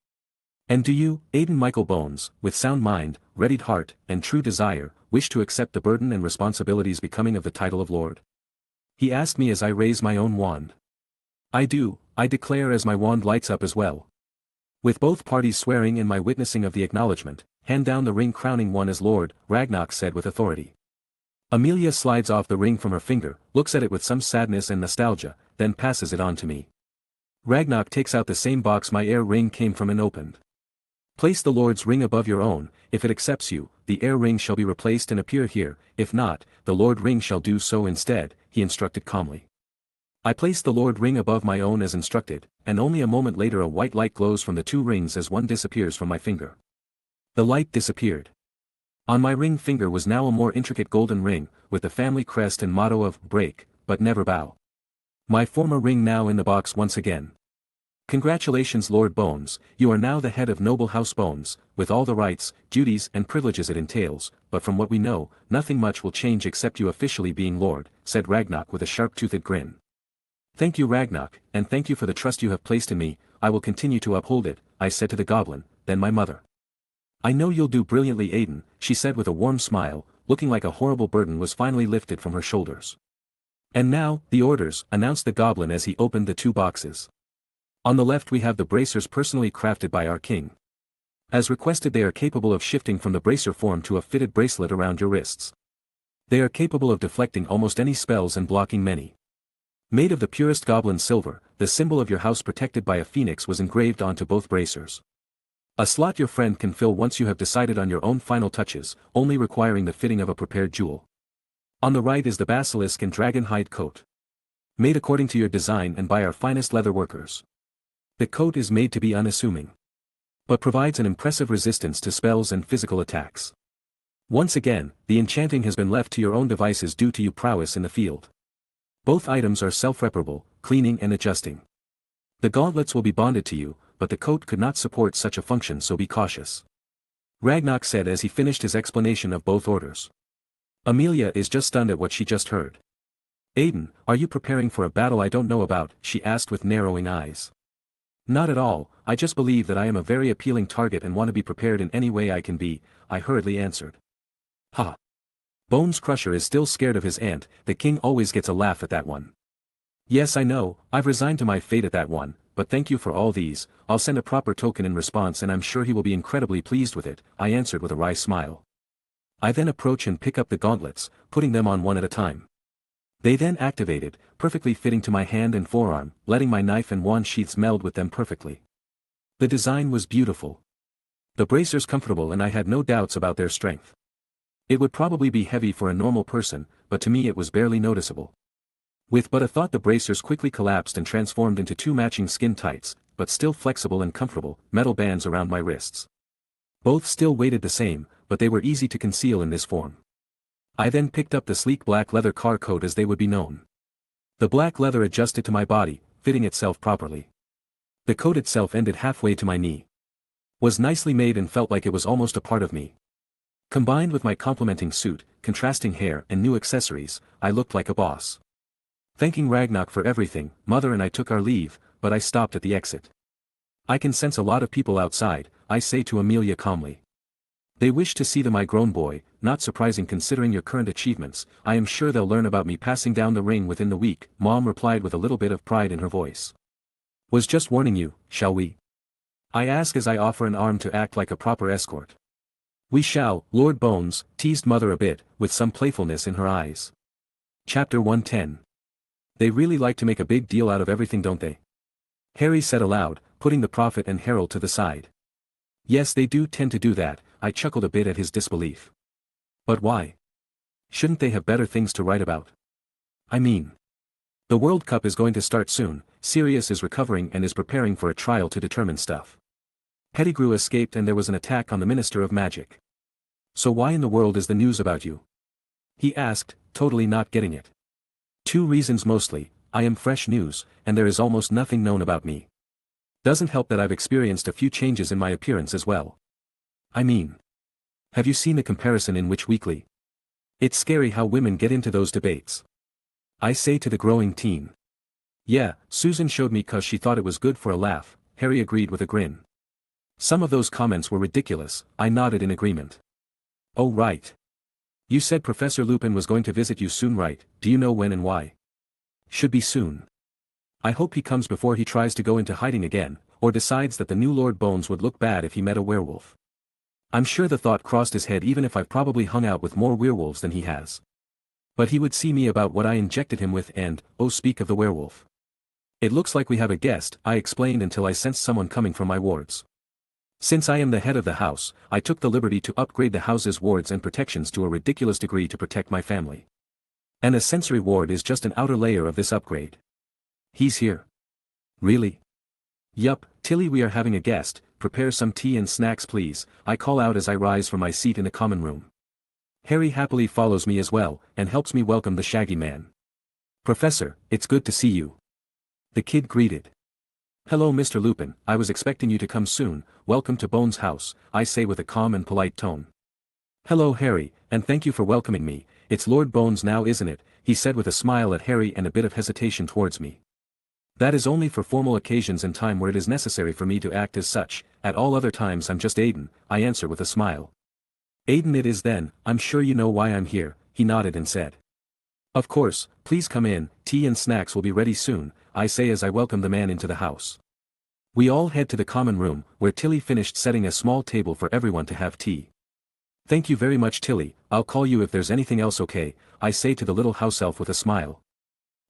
And do you, Aiden Michael Bones, with sound mind, readied heart, and true desire, wish to accept the burden and responsibilities becoming of the title of lord? He asked me as I raise my own wand. I do, I declare as my wand lights up as well. With both parties swearing in my witnessing of the acknowledgement, hand down the ring crowning one as lord, Ragnarok said with authority. Amelia slides off the ring from her finger, looks at it with some sadness and nostalgia, then passes it on to me. Ragnarok takes out the same box my heir ring came from and opened. Place the lord's ring above your own, if it accepts you, the heir ring shall be replaced and appear here, if not, the lord ring shall do so instead, he instructed calmly. I placed the lord ring above my own as instructed, and only a moment later a white light glows from the 2 rings as one disappears from my finger. The light disappeared. On my ring finger was now a more intricate golden ring, with the family crest and motto of, break, but never bow. My former ring now in the box once again. Congratulations Lord Bones, you are now the head of Noble House Bones, with all the rights, duties and privileges it entails, but from what we know, nothing much will change except you officially being Lord, said Ragnarok with a sharp-toothed grin. Thank you Ragnarok, and thank you for the trust you have placed in me, I will continue to uphold it, I said to the goblin, then my mother. I know you'll do brilliantly Aiden, she said with a warm smile, looking like a horrible burden was finally lifted from her shoulders. And now, the orders, announced the goblin as he opened the 2 boxes. On the left we have the bracers personally crafted by our king. As requested they are capable of shifting from the bracer form to a fitted bracelet around your wrists. They are capable of deflecting almost any spells and blocking many. Made of the purest goblin silver, the symbol of your house protected by a phoenix was engraved onto both bracers. A slot your friend can fill once you have decided on your own final touches, only requiring the fitting of a prepared jewel. On the right is the basilisk and dragon hide coat. Made according to your design and by our finest leather workers. The coat is made to be unassuming, but provides an impressive resistance to spells and physical attacks. Once again, the enchanting has been left to your own devices due to your prowess in the field. Both items are self-reparable, cleaning and adjusting. The gauntlets will be bonded to you, but the coat could not support such a function, so be cautious. Ragnock said as he finished his explanation of both orders. Amelia is just stunned at what she just heard. Aiden, are you preparing for a battle I don't know about? She asked with narrowing eyes. Not at all, I just believe that I am a very appealing target and want to be prepared in any way I can be, I hurriedly answered. Ha! Bones Crusher is still scared of his aunt, the king always gets a laugh at that one. Yes, I know, I've resigned to my fate at that one, but thank you for all these, I'll send a proper token in response and I'm sure he will be incredibly pleased with it, I answered with a wry smile. I then approach and pick up the gauntlets, putting them on one at a time. They then activated, perfectly fitting to my hand and forearm, letting my knife and wand sheaths meld with them perfectly. The design was beautiful. The bracers comfortable and I had no doubts about their strength. It would probably be heavy for a normal person, but to me it was barely noticeable. With but a thought the bracers quickly collapsed and transformed into two matching skin tights, but still flexible and comfortable, metal bands around my wrists. Both still weighted the same, but they were easy to conceal in this form. I then picked up the sleek black leather car coat as they would be known. The black leather adjusted to my body, fitting itself properly. The coat itself ended halfway to my knee. Was nicely made and felt like it was almost a part of me. Combined with my complementing suit, contrasting hair and new accessories, I looked like a boss. Thanking Ragnock for everything, Mother and I took our leave, but I stopped at the exit. I can sense a lot of people outside, I say to Amelia calmly. They wish to see my grown boy, not surprising considering your current achievements, I am sure they'll learn about me passing down the ring within the week, Mom replied with a little bit of pride in her voice. Was just warning you, shall we? I ask as I offer an arm to act like a proper escort. We shall, Lord Bones, teased Mother a bit, with some playfulness in her eyes. Chapter 110. They really like to make a big deal out of everything, don't they? Harry said aloud, putting the Prophet and Herald to the side. Yes, they do tend to do that, I chuckled a bit at his disbelief. But why? Shouldn't they have better things to write about? I mean, the World Cup is going to start soon, Sirius is recovering and is preparing for a trial to determine stuff. Pettigrew escaped and there was an attack on the Minister of Magic. So why in the world is the news about you? He asked, totally not getting it. 2 reasons mostly, I am fresh news, and there is almost nothing known about me. Doesn't help that I've experienced a few changes in my appearance as well. I mean, have you seen the comparison in Witch Weekly? It's scary how women get into those debates. I say to the growing teen. Yeah, Susan showed me 'cause she thought it was good for a laugh, Harry agreed with a grin. Some of those comments were ridiculous, I nodded in agreement. Oh right. You said Professor Lupin was going to visit you soon, right? Do you know when and why? Should be soon. I hope he comes before he tries to go into hiding again, or decides that the new Lord Bones would look bad if he met a werewolf. I'm sure the thought crossed his head even if I've probably hung out with more werewolves than he has. But he would see me about what I injected him with and, oh speak of the werewolf. It looks like we have a guest, I explained until I sensed someone coming from my wards. Since I am the head of the house, I took the liberty to upgrade the house's wards and protections to a ridiculous degree to protect my family. And a sensory ward is just an outer layer of this upgrade. He's here. Really? Yup, Tilly, we are having a guest, prepare some tea and snacks please, I call out as I rise from my seat in the common room. Harry happily follows me as well, and helps me welcome the Shaggy Man. Professor, it's good to see you. The kid greeted. Hello Mr. Lupin, I was expecting you to come soon, welcome to Bones' house, I say with a calm and polite tone. Hello Harry, and thank you for welcoming me, it's Lord Bones now isn't it, he said with a smile at Harry and a bit of hesitation towards me. That is only for formal occasions and time where it is necessary for me to act as such, at all other times I'm just Aiden, I answer with a smile. Aiden it is then, I'm sure you know why I'm here, he nodded and said. Of course, please come in, tea and snacks will be ready soon, I say as I welcome the man into the house. We all head to the common room, where Tilly finished setting a small table for everyone to have tea. Thank you very much Tilly, I'll call you if there's anything else okay, I say to the little house elf with a smile.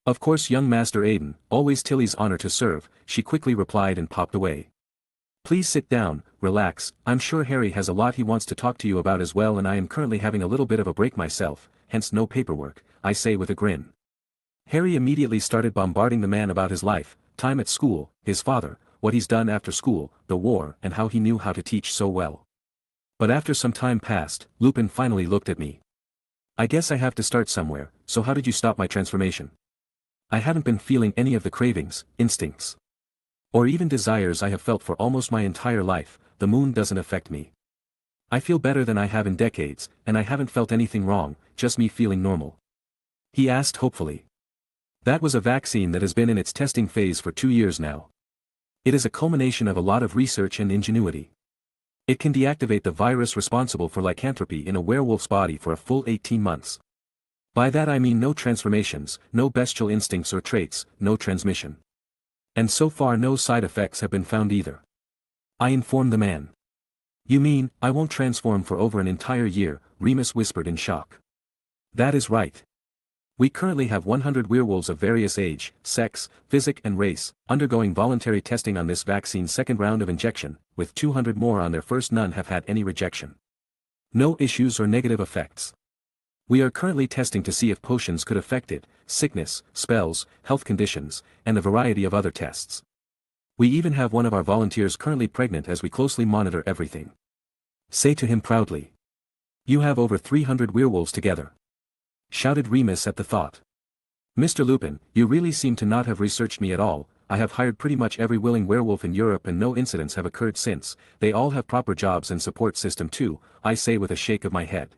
Of course young Master Aiden, always Tilly's honor to serve, she quickly replied and popped away. Please sit down, relax, I'm sure Harry has a lot he wants to talk to you about as well and I am currently having a little bit of a break myself, hence no paperwork, I say with a grin. Harry immediately started bombarding the man about his life, time at school, his father, what he's done after school, the war and how he knew how to teach so well. But after some time passed, Lupin finally looked at me. I guess I have to start somewhere, so how did you stop my transformation? I haven't been feeling any of the cravings, instincts, or even desires I have felt for almost my entire life. The moon doesn't affect me. I feel better than I have in decades, and I haven't felt anything wrong, just me feeling normal. He asked hopefully. That was a vaccine that has been in its testing phase for 2 years now. It is a culmination of a lot of research and ingenuity. It can deactivate the virus responsible for lycanthropy in a werewolf's body for a full 18 months. By that I mean no transformations, no bestial instincts or traits, no transmission. And so far no side effects have been found either. I informed the man. You mean, I won't transform for over an entire year, Remus whispered in shock. That is right. We currently have 100 werewolves of various age, sex, physique and race, undergoing voluntary testing on this vaccine's second round of injection, with 200 more on their first. None have had any rejection. No issues or negative effects. We are currently testing to see if potions could affect it, sickness, spells, health conditions, and a variety of other tests. We even have one of our volunteers currently pregnant as we closely monitor everything. Say to him proudly. You have over 300 werewolves together. Shouted Remus at the thought. Mr. Lupin, you really seem to not have researched me at all. I have hired pretty much every willing werewolf in Europe and no incidents have occurred since. They all have proper jobs and support system too, I say with a shake of my head.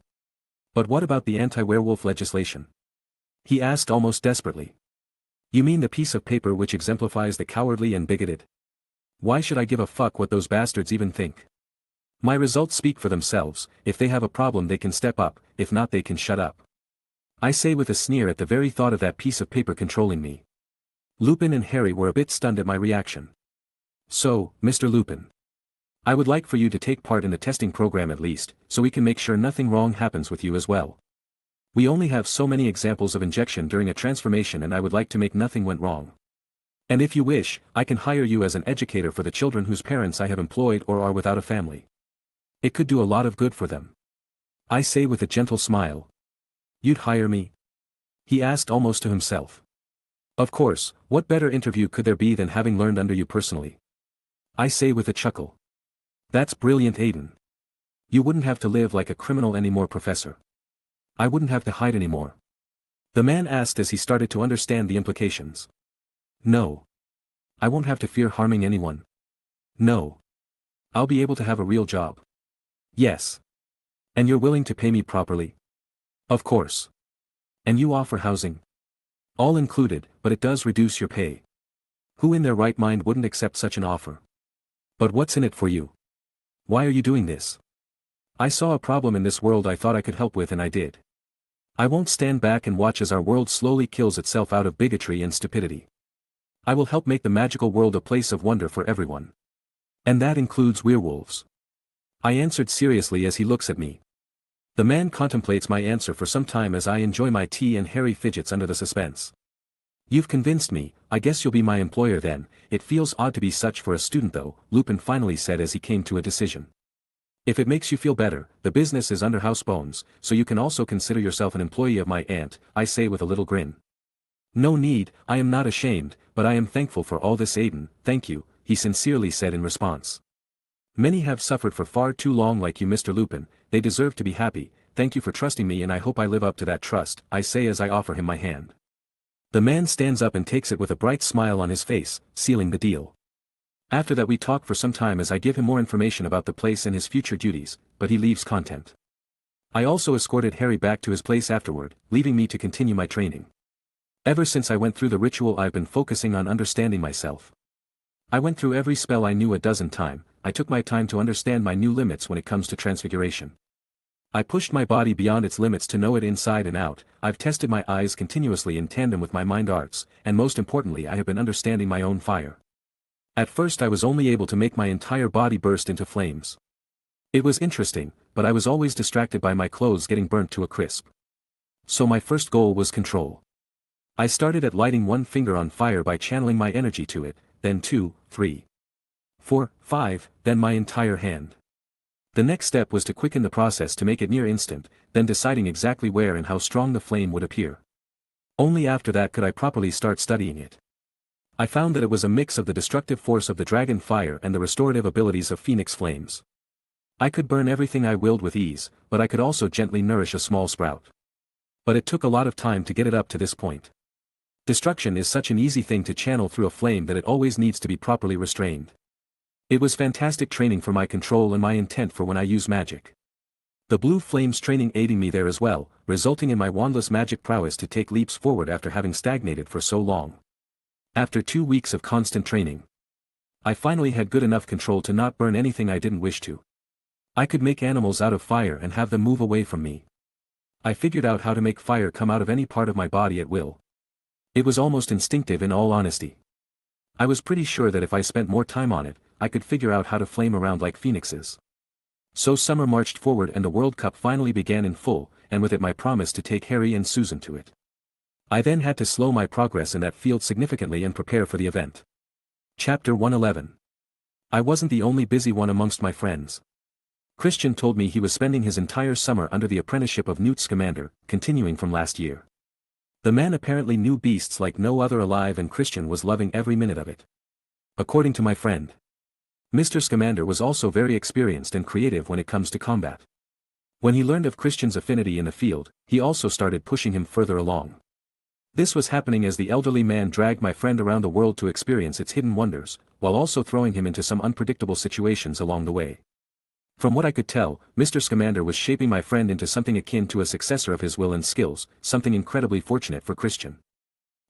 But what about the anti-werewolf legislation? He asked almost desperately. You mean the piece of paper which exemplifies the cowardly and bigoted? Why should I give a fuck what those bastards even think? My results speak for themselves. If they have a problem they can step up, if not they can shut up. I say with a sneer at the very thought of that piece of paper controlling me. Lupin and Harry were a bit stunned at my reaction. So, Mr. Lupin, I would like for you to take part in the testing program at least, so we can make sure nothing wrong happens with you as well. We only have so many examples of injection during a transformation and I would like to make nothing went wrong. And if you wish, I can hire you as an educator for the children whose parents I have employed or are without a family. It could do a lot of good for them. I say with a gentle smile. You'd hire me? He asked almost to himself. Of course, what better interview could there be than having learned under you personally? I say with a chuckle. That's brilliant, Aiden. You wouldn't have to live like a criminal anymore, Professor. I wouldn't have to hide anymore. The man asked as he started to understand the implications. No. I won't have to fear harming anyone. No. I'll be able to have a real job. Yes. And you're willing to pay me properly? Of course. And you offer housing? All included, but it does reduce your pay. Who in their right mind wouldn't accept such an offer? But what's in it for you? Why are you doing this? I saw a problem in this world I thought I could help with and I did. I won't stand back and watch as our world slowly kills itself out of bigotry and stupidity. I will help make the magical world a place of wonder for everyone. And that includes werewolves. I answered seriously as he looks at me. The man contemplates my answer for some time as I enjoy my tea and Harry fidgets under the suspense. You've convinced me, I guess you'll be my employer then. It feels odd to be such for a student though, Lupin finally said as he came to a decision. If it makes you feel better, the business is under house bones, so you can also consider yourself an employee of my aunt, I say with a little grin. No need, I am not ashamed, but I am thankful for all this, Aiden. Thank you, he sincerely said in response. Many have suffered for far too long like you, Mr. Lupin. They deserve to be happy. Thank you for trusting me and I hope I live up to that trust, I say as I offer him my hand. The man stands up and takes it with a bright smile on his face, sealing the deal. After that we talk for some time as I give him more information about the place and his future duties, but he leaves content. I also escorted Harry back to his place afterward, leaving me to continue my training. Ever since I went through the ritual I've been focusing on understanding myself. I went through every spell I knew a dozen times. I took my time to understand my new limits when it comes to transfiguration. I pushed my body beyond its limits to know it inside and out. I've tested my eyes continuously in tandem with my mind arts, and most importantly I have been understanding my own fire. At first I was only able to make my entire body burst into flames. It was interesting, but I was always distracted by my clothes getting burnt to a crisp. So my first goal was control. I started at lighting one finger on fire by channeling my energy to it, then 2, 3, 4, 5, then my entire hand. The next step was to quicken the process to make it near instant, then deciding exactly where and how strong the flame would appear. Only after that could I properly start studying it. I found that it was a mix of the destructive force of the dragon fire and the restorative abilities of phoenix flames. I could burn everything I willed with ease, but I could also gently nourish a small sprout. But it took a lot of time to get it up to this point. Destruction is such an easy thing to channel through a flame that it always needs to be properly restrained. It was fantastic training for my control and my intent for when I use magic. The blue flames training aiding me there as well, resulting in my wandless magic prowess to take leaps forward after having stagnated for so long. After 2 weeks of constant training, I finally had good enough control to not burn anything I didn't wish to. I could make animals out of fire and have them move away from me. I figured out how to make fire come out of any part of my body at will. It was almost instinctive in all honesty. I was pretty sure that if I spent more time on it, I could figure out how to flame around like phoenixes. So summer marched forward and the World Cup finally began in full, and with it my promise to take Harry and Susan to it. I then had to slow my progress in that field significantly and prepare for the event. Chapter 111. I wasn't the only busy one amongst my friends. Christian told me he was spending his entire summer under the apprenticeship of Newt Scamander, continuing from last year. The man apparently knew beasts like no other alive and Christian was loving every minute of it. According to my friend, Mr. Scamander was also very experienced and creative when it comes to combat. When he learned of Christian's affinity in the field, he also started pushing him further along. This was happening as the elderly man dragged my friend around the world to experience its hidden wonders, while also throwing him into some unpredictable situations along the way. From what I could tell, Mr. Scamander was shaping my friend into something akin to a successor of his will and skills, something incredibly fortunate for Christian.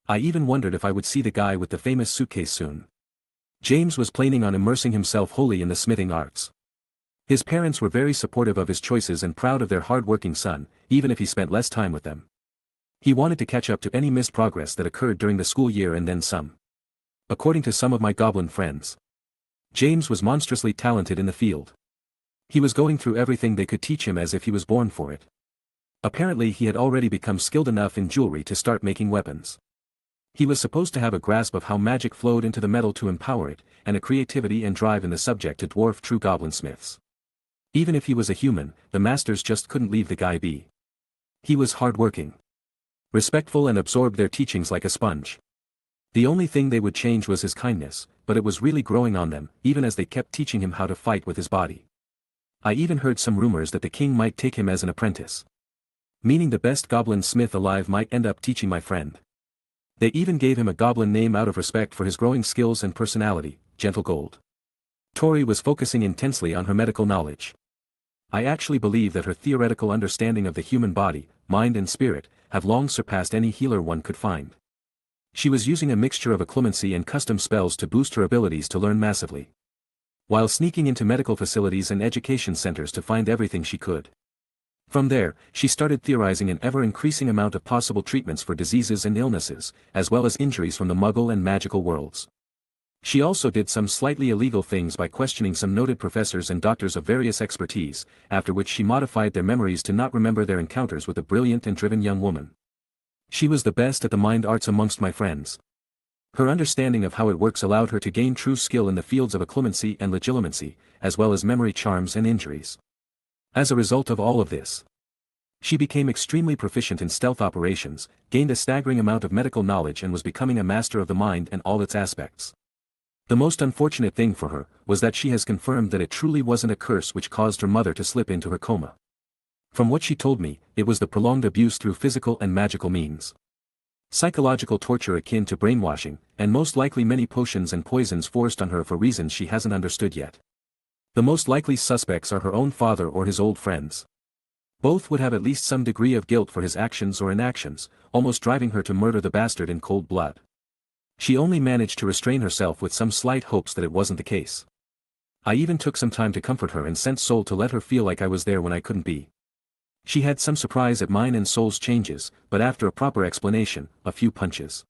I even wondered if I would see the guy with the famous suitcase soon. James was planning on immersing himself wholly in the smithing arts. His parents were very supportive of his choices and proud of their hard-working son, even if he spent less time with them. He wanted to catch up to any missed progress that occurred during the school year and then some. According to some of my goblin friends, James was monstrously talented in the field. He was going through everything they could teach him as if he was born for it. Apparently he had already become skilled enough in jewelry to start making weapons. He was supposed to have a grasp of how magic flowed into the metal to empower it, and a creativity and drive in the subject to dwarf true goblin smiths. Even if he was a human, the masters just couldn't leave the guy be. He was hard-working, respectful and absorbed their teachings like a sponge. The only thing they would change was his kindness, but it was really growing on them, even as they kept teaching him how to fight with his body. I even heard some rumors that the king might take him as an apprentice. Meaning the best goblin smith alive might end up teaching my friend. They even gave him a goblin name out of respect for his growing skills and personality, Gentle Gold. Tori was focusing intensely on her medical knowledge. I actually believe that her theoretical understanding of the human body, mind and spirit, have long surpassed any healer one could find. She was using a mixture of occlumency and custom spells to boost her abilities to learn massively, while sneaking into medical facilities and education centers to find everything she could. From there, she started theorizing an ever-increasing amount of possible treatments for diseases and illnesses, as well as injuries from the Muggle and magical worlds. She also did some slightly illegal things by questioning some noted professors and doctors of various expertise, after which she modified their memories to not remember their encounters with a brilliant and driven young woman. She was the best at the mind arts amongst my friends. Her understanding of how it works allowed her to gain true skill in the fields of occlumency and legilimency, as well as memory charms and injuries. As a result of all of this, she became extremely proficient in stealth operations, gained a staggering amount of medical knowledge and was becoming a master of the mind and all its aspects. The most unfortunate thing for her was that she has confirmed that it truly wasn't a curse which caused her mother to slip into her coma. From what she told me, it was the prolonged abuse through physical and magical means. Psychological torture akin to brainwashing, and most likely many potions and poisons forced on her for reasons she hasn't understood yet. The most likely suspects are her own father or his old friends. Both would have at least some degree of guilt for his actions or inactions, almost driving her to murder the bastard in cold blood. She only managed to restrain herself with some slight hopes that it wasn't the case. I even took some time to comfort her and sent Soul to let her feel like I was there when I couldn't be. She had some surprise at mine and Soul's changes, but after a proper explanation, a few punches,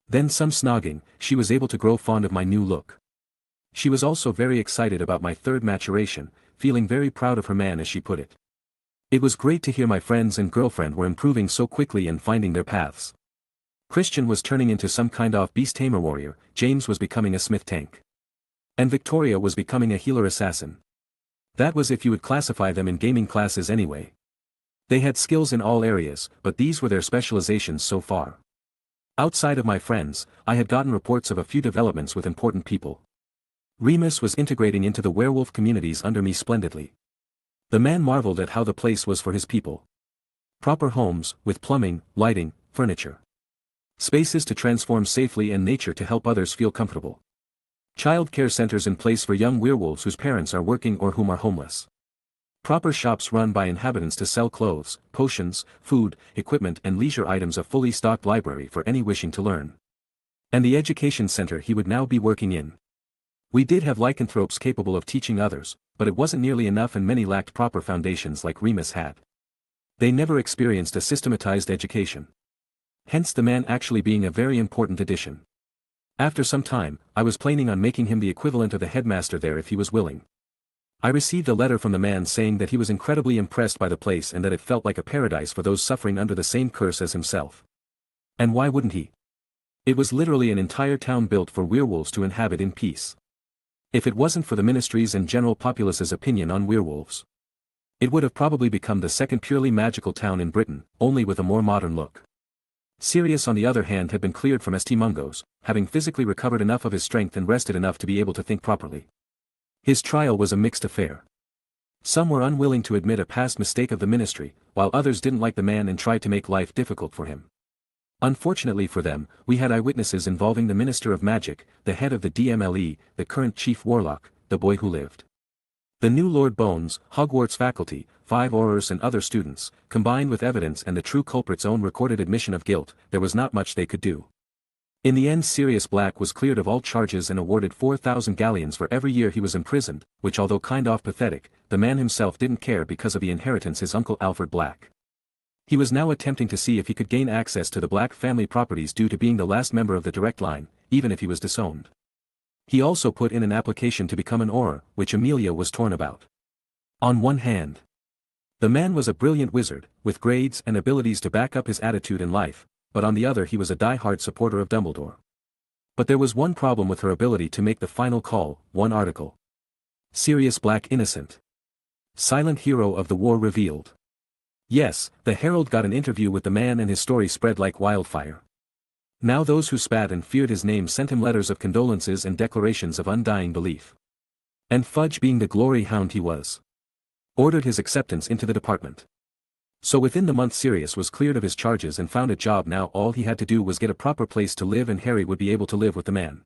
then some snogging, she was able to grow fond of my new look. She was also very excited about my third maturation, feeling very proud of her man as she put it. It was great to hear my friends and girlfriend were improving so quickly and finding their paths. Christian was turning into some kind of beast tamer warrior, James was becoming a smith tank, and Victoria was becoming a healer assassin. That was if you would classify them in gaming classes anyway. They had skills in all areas, but these were their specializations so far. Outside of my friends, I had gotten reports of a few developments with important people. Remus was integrating into the werewolf communities under me splendidly. The man marveled at how the place was for his people. Proper homes, with plumbing, lighting, furniture. Spaces to transform safely and nature to help others feel comfortable. Child care centers in place for young werewolves whose parents are working or whom are homeless. Proper shops run by inhabitants to sell clothes, potions, food, equipment and leisure items, a fully stocked library for any wishing to learn. And the education center he would now be working in. We did have lycanthropes capable of teaching others, but it wasn't nearly enough and many lacked proper foundations like Remus had. They never experienced a systematized education. Hence the man actually being a very important addition. After some time, I was planning on making him the equivalent of the headmaster there if he was willing. I received a letter from the man saying that he was incredibly impressed by the place and that it felt like a paradise for those suffering under the same curse as himself. And why wouldn't he? It was literally an entire town built for werewolves to inhabit in peace. If it wasn't for the ministry's and general populace's opinion on werewolves, it would have probably become the second purely magical town in Britain, only with a more modern look. Sirius on the other hand had been cleared from St. Mungo's, having physically recovered enough of his strength and rested enough to be able to think properly. His trial was a mixed affair. Some were unwilling to admit a past mistake of the ministry, while others didn't like the man and tried to make life difficult for him. Unfortunately for them, we had eyewitnesses involving the Minister of Magic, the head of the DMLE, the current Chief Warlock, the boy who lived. The new Lord Bones, Hogwarts faculty, 5 Aurors and other students, combined with evidence and the true culprit's own recorded admission of guilt, there was not much they could do. In the end Sirius Black was cleared of all charges and awarded 4,000 galleons for every year he was imprisoned, which although kind of pathetic, the man himself didn't care because of the inheritance his uncle Alfred Black. He was now attempting to see if he could gain access to the Black family properties due to being the last member of the direct line, even if he was disowned. He also put in an application to become an Auror, which Amelia was torn about. On one hand, the man was a brilliant wizard, with grades and abilities to back up his attitude in life, but on the other he was a die-hard supporter of Dumbledore. But there was one problem with her ability to make the final call, one article. Sirius Black innocent. Silent hero of the war revealed. Yes, the Herald got an interview with the man and his story spread like wildfire. Now those who spat and feared his name sent him letters of condolences and declarations of undying belief. And Fudge, being the glory hound he was, ordered his acceptance into the department. So within the month Sirius was cleared of his charges and found a job. Now all he had to do was get a proper place to live and Harry would be able to live with the man.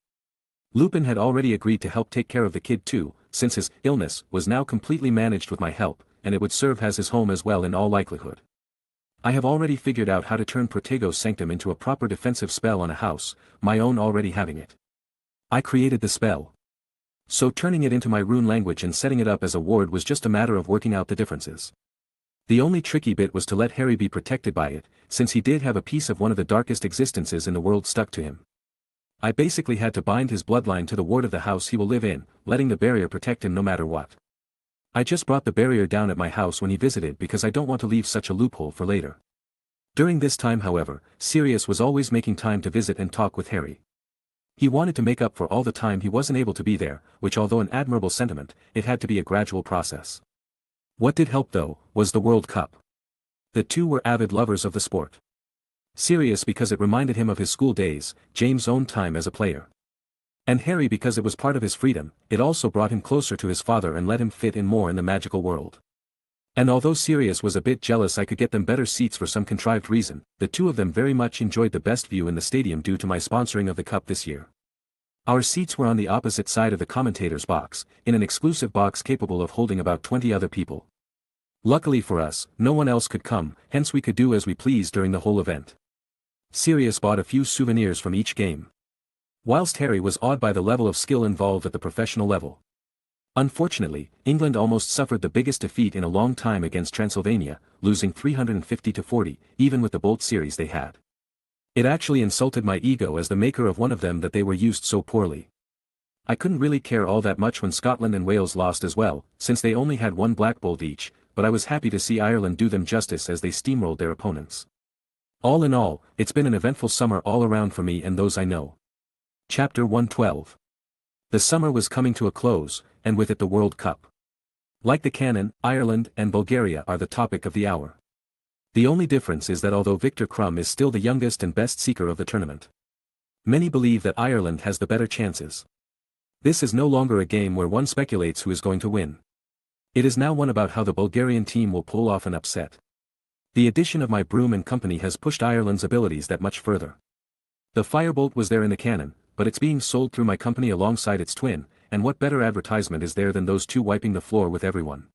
Lupin had already agreed to help take care of the kid too, since his illness was now completely managed with my help, and it would serve as his home as well in all likelihood. I have already figured out how to turn Protego's Sanctum into a proper defensive spell on a house, my own already having it. I created the spell. So turning it into my rune language and setting it up as a ward was just a matter of working out the differences. The only tricky bit was to let Harry be protected by it, since he did have a piece of one of the darkest existences in the world stuck to him. I basically had to bind his bloodline to the ward of the house he will live in, letting the barrier protect him no matter what. I just brought the barrier down at my house when he visited because I don't want to leave such a loophole for later. During this time however, Sirius was always making time to visit and talk with Harry. He wanted to make up for all the time he wasn't able to be there, which although an admirable sentiment, it had to be a gradual process. What did help though, was the World Cup. The two were avid lovers of the sport. Sirius because it reminded him of his school days, James' own time as a player. And Harry because it was part of his freedom, it also brought him closer to his father and let him fit in more in the magical world. And although Sirius was a bit jealous I could get them better seats for some contrived reason, the two of them very much enjoyed the best view in the stadium due to my sponsoring of the cup this year. Our seats were on the opposite side of the commentator's box, in an exclusive box capable of holding about 20 other people. Luckily for us, no one else could come, hence we could do as we pleased during the whole event. Sirius bought a few souvenirs from each game, whilst Harry was awed by the level of skill involved at the professional level. Unfortunately, England almost suffered the biggest defeat in a long time against Transylvania, losing 350-40, even with the Bolt series they had. It actually insulted my ego as the maker of one of them that they were used so poorly. I couldn't really care all that much when Scotland and Wales lost as well, since they only had one Blackbolt each, but I was happy to see Ireland do them justice as they steamrolled their opponents. All in all, it's been an eventful summer all around for me and those I know. Chapter 112. The summer was coming to a close, and with it the World Cup. Like the canon, Ireland and Bulgaria are the topic of the hour. The only difference is that although Victor Krum is still the youngest and best seeker of the tournament, many believe that Ireland has the better chances. This is no longer a game where one speculates who is going to win. It is now one about how the Bulgarian team will pull off an upset. The addition of my broom and company has pushed Ireland's abilities that much further. The firebolt was there in the cannon, but it's being sold through my company alongside its twin, and what better advertisement is there than those two wiping the floor with everyone?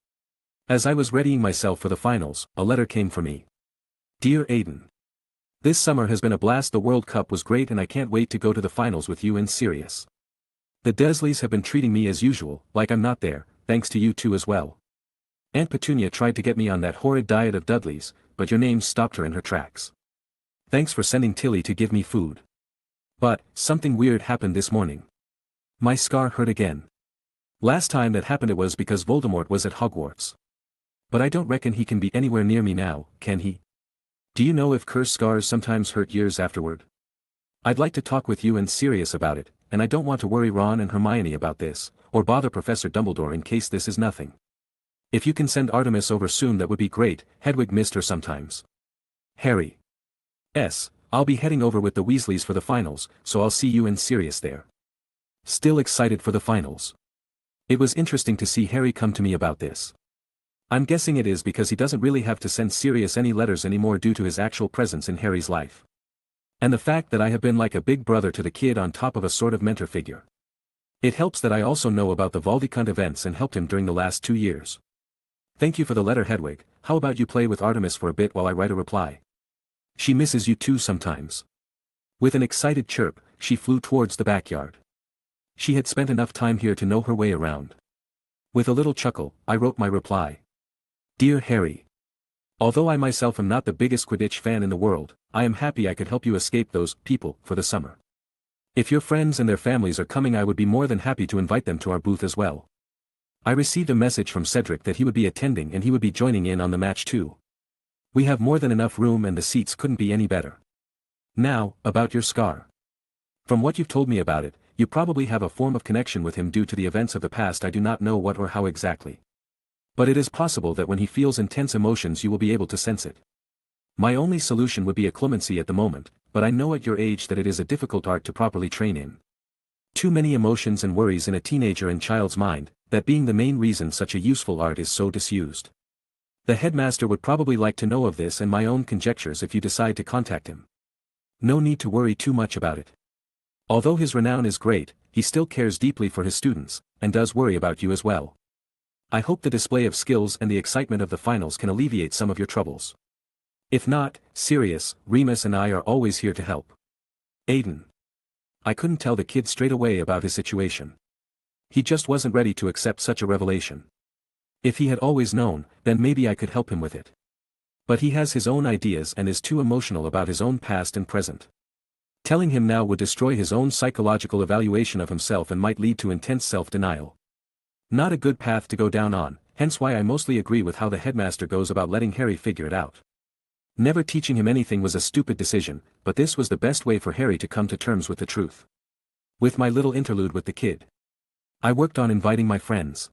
As I was readying myself for the finals, a letter came for me. Dear Aiden. This summer has been a blast. The World Cup was great and I can't wait to go to the finals with you and Sirius. The Dursleys have been treating me as usual, like I'm not there, thanks to you two as well. Aunt Petunia tried to get me on that horrid diet of Dudley's, but your name stopped her in her tracks. Thanks for sending Tilly to give me food. But, something weird happened this morning. My scar hurt again. Last time that happened it was because Voldemort was at Hogwarts. But I don't reckon he can be anywhere near me now, can he? Do you know if cursed scars sometimes hurt years afterward? I'd like to talk with you and Sirius about it, and I don't want to worry Ron and Hermione about this, or bother Professor Dumbledore in case this is nothing. If you can send Artemis over soon that would be great. Hedwig missed her sometimes. Harry. I'll be heading over with the Weasleys for the finals, so I'll see you and Sirius there. Still excited for the finals. It was interesting to see Harry come to me about this. I'm guessing it is because he doesn't really have to send Sirius any letters anymore due to his actual presence in Harry's life. And the fact that I have been like a big brother to the kid on top of a sort of mentor figure. It helps that I also know about the Voldemort events and helped him during the last 2 years. Thank you for the letter Hedwig. How about you play with Artemis for a bit while I write a reply? She misses you too sometimes. With an excited chirp, she flew towards the backyard. She had spent enough time here to know her way around. With a little chuckle, I wrote my reply. Dear Harry. Although I myself am not the biggest Quidditch fan in the world, I am happy I could help you escape those people for the summer. If your friends and their families are coming I would be more than happy to invite them to our booth as well. I received a message from Cedric that he would be attending and he would be joining in on the match too. We have more than enough room and the seats couldn't be any better. Now, about your scar. From what you've told me about it, you probably have a form of connection with him due to the events of the past. I do not know what or how exactly. But it is possible that when he feels intense emotions you will be able to sense it. My only solution would be a clemency at the moment, but I know at your age that it is a difficult art to properly train in. Too many emotions and worries in a teenager and child's mind, that being the main reason such a useful art is so disused. The headmaster would probably like to know of this and my own conjectures if you decide to contact him. No need to worry too much about it. Although his renown is great, he still cares deeply for his students, and does worry about you as well. I hope the display of skills and the excitement of the finals can alleviate some of your troubles. If not, Sirius, Remus and I are always here to help. Aiden. I couldn't tell the kid straight away about his situation. He just wasn't ready to accept such a revelation. If he had always known, then maybe I could help him with it. But he has his own ideas and is too emotional about his own past and present. Telling him now would destroy his own psychological evaluation of himself and might lead to intense self-denial. Not a good path to go down on, hence why I mostly agree with how the headmaster goes about letting Harry figure it out. Never teaching him anything was a stupid decision, but this was the best way for Harry to come to terms with the truth. With my little interlude with the kid, I worked on inviting my friends.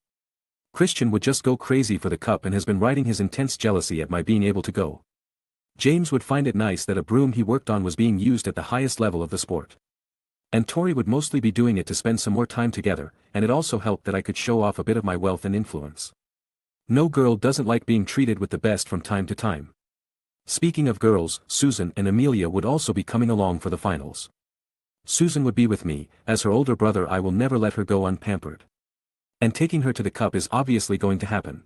Christian would just go crazy for the cup and has been writing his intense jealousy at my being able to go. James would find it nice that a broom he worked on was being used at the highest level of the sport. And Tori would mostly be doing it to spend some more time together, and it also helped that I could show off a bit of my wealth and influence. No girl doesn't like being treated with the best from time to time. Speaking of girls, Susan and Amelia would also be coming along for the finals. Susan would be with me, as her older brother I will never let her go unpampered. And taking her to the cup is obviously going to happen.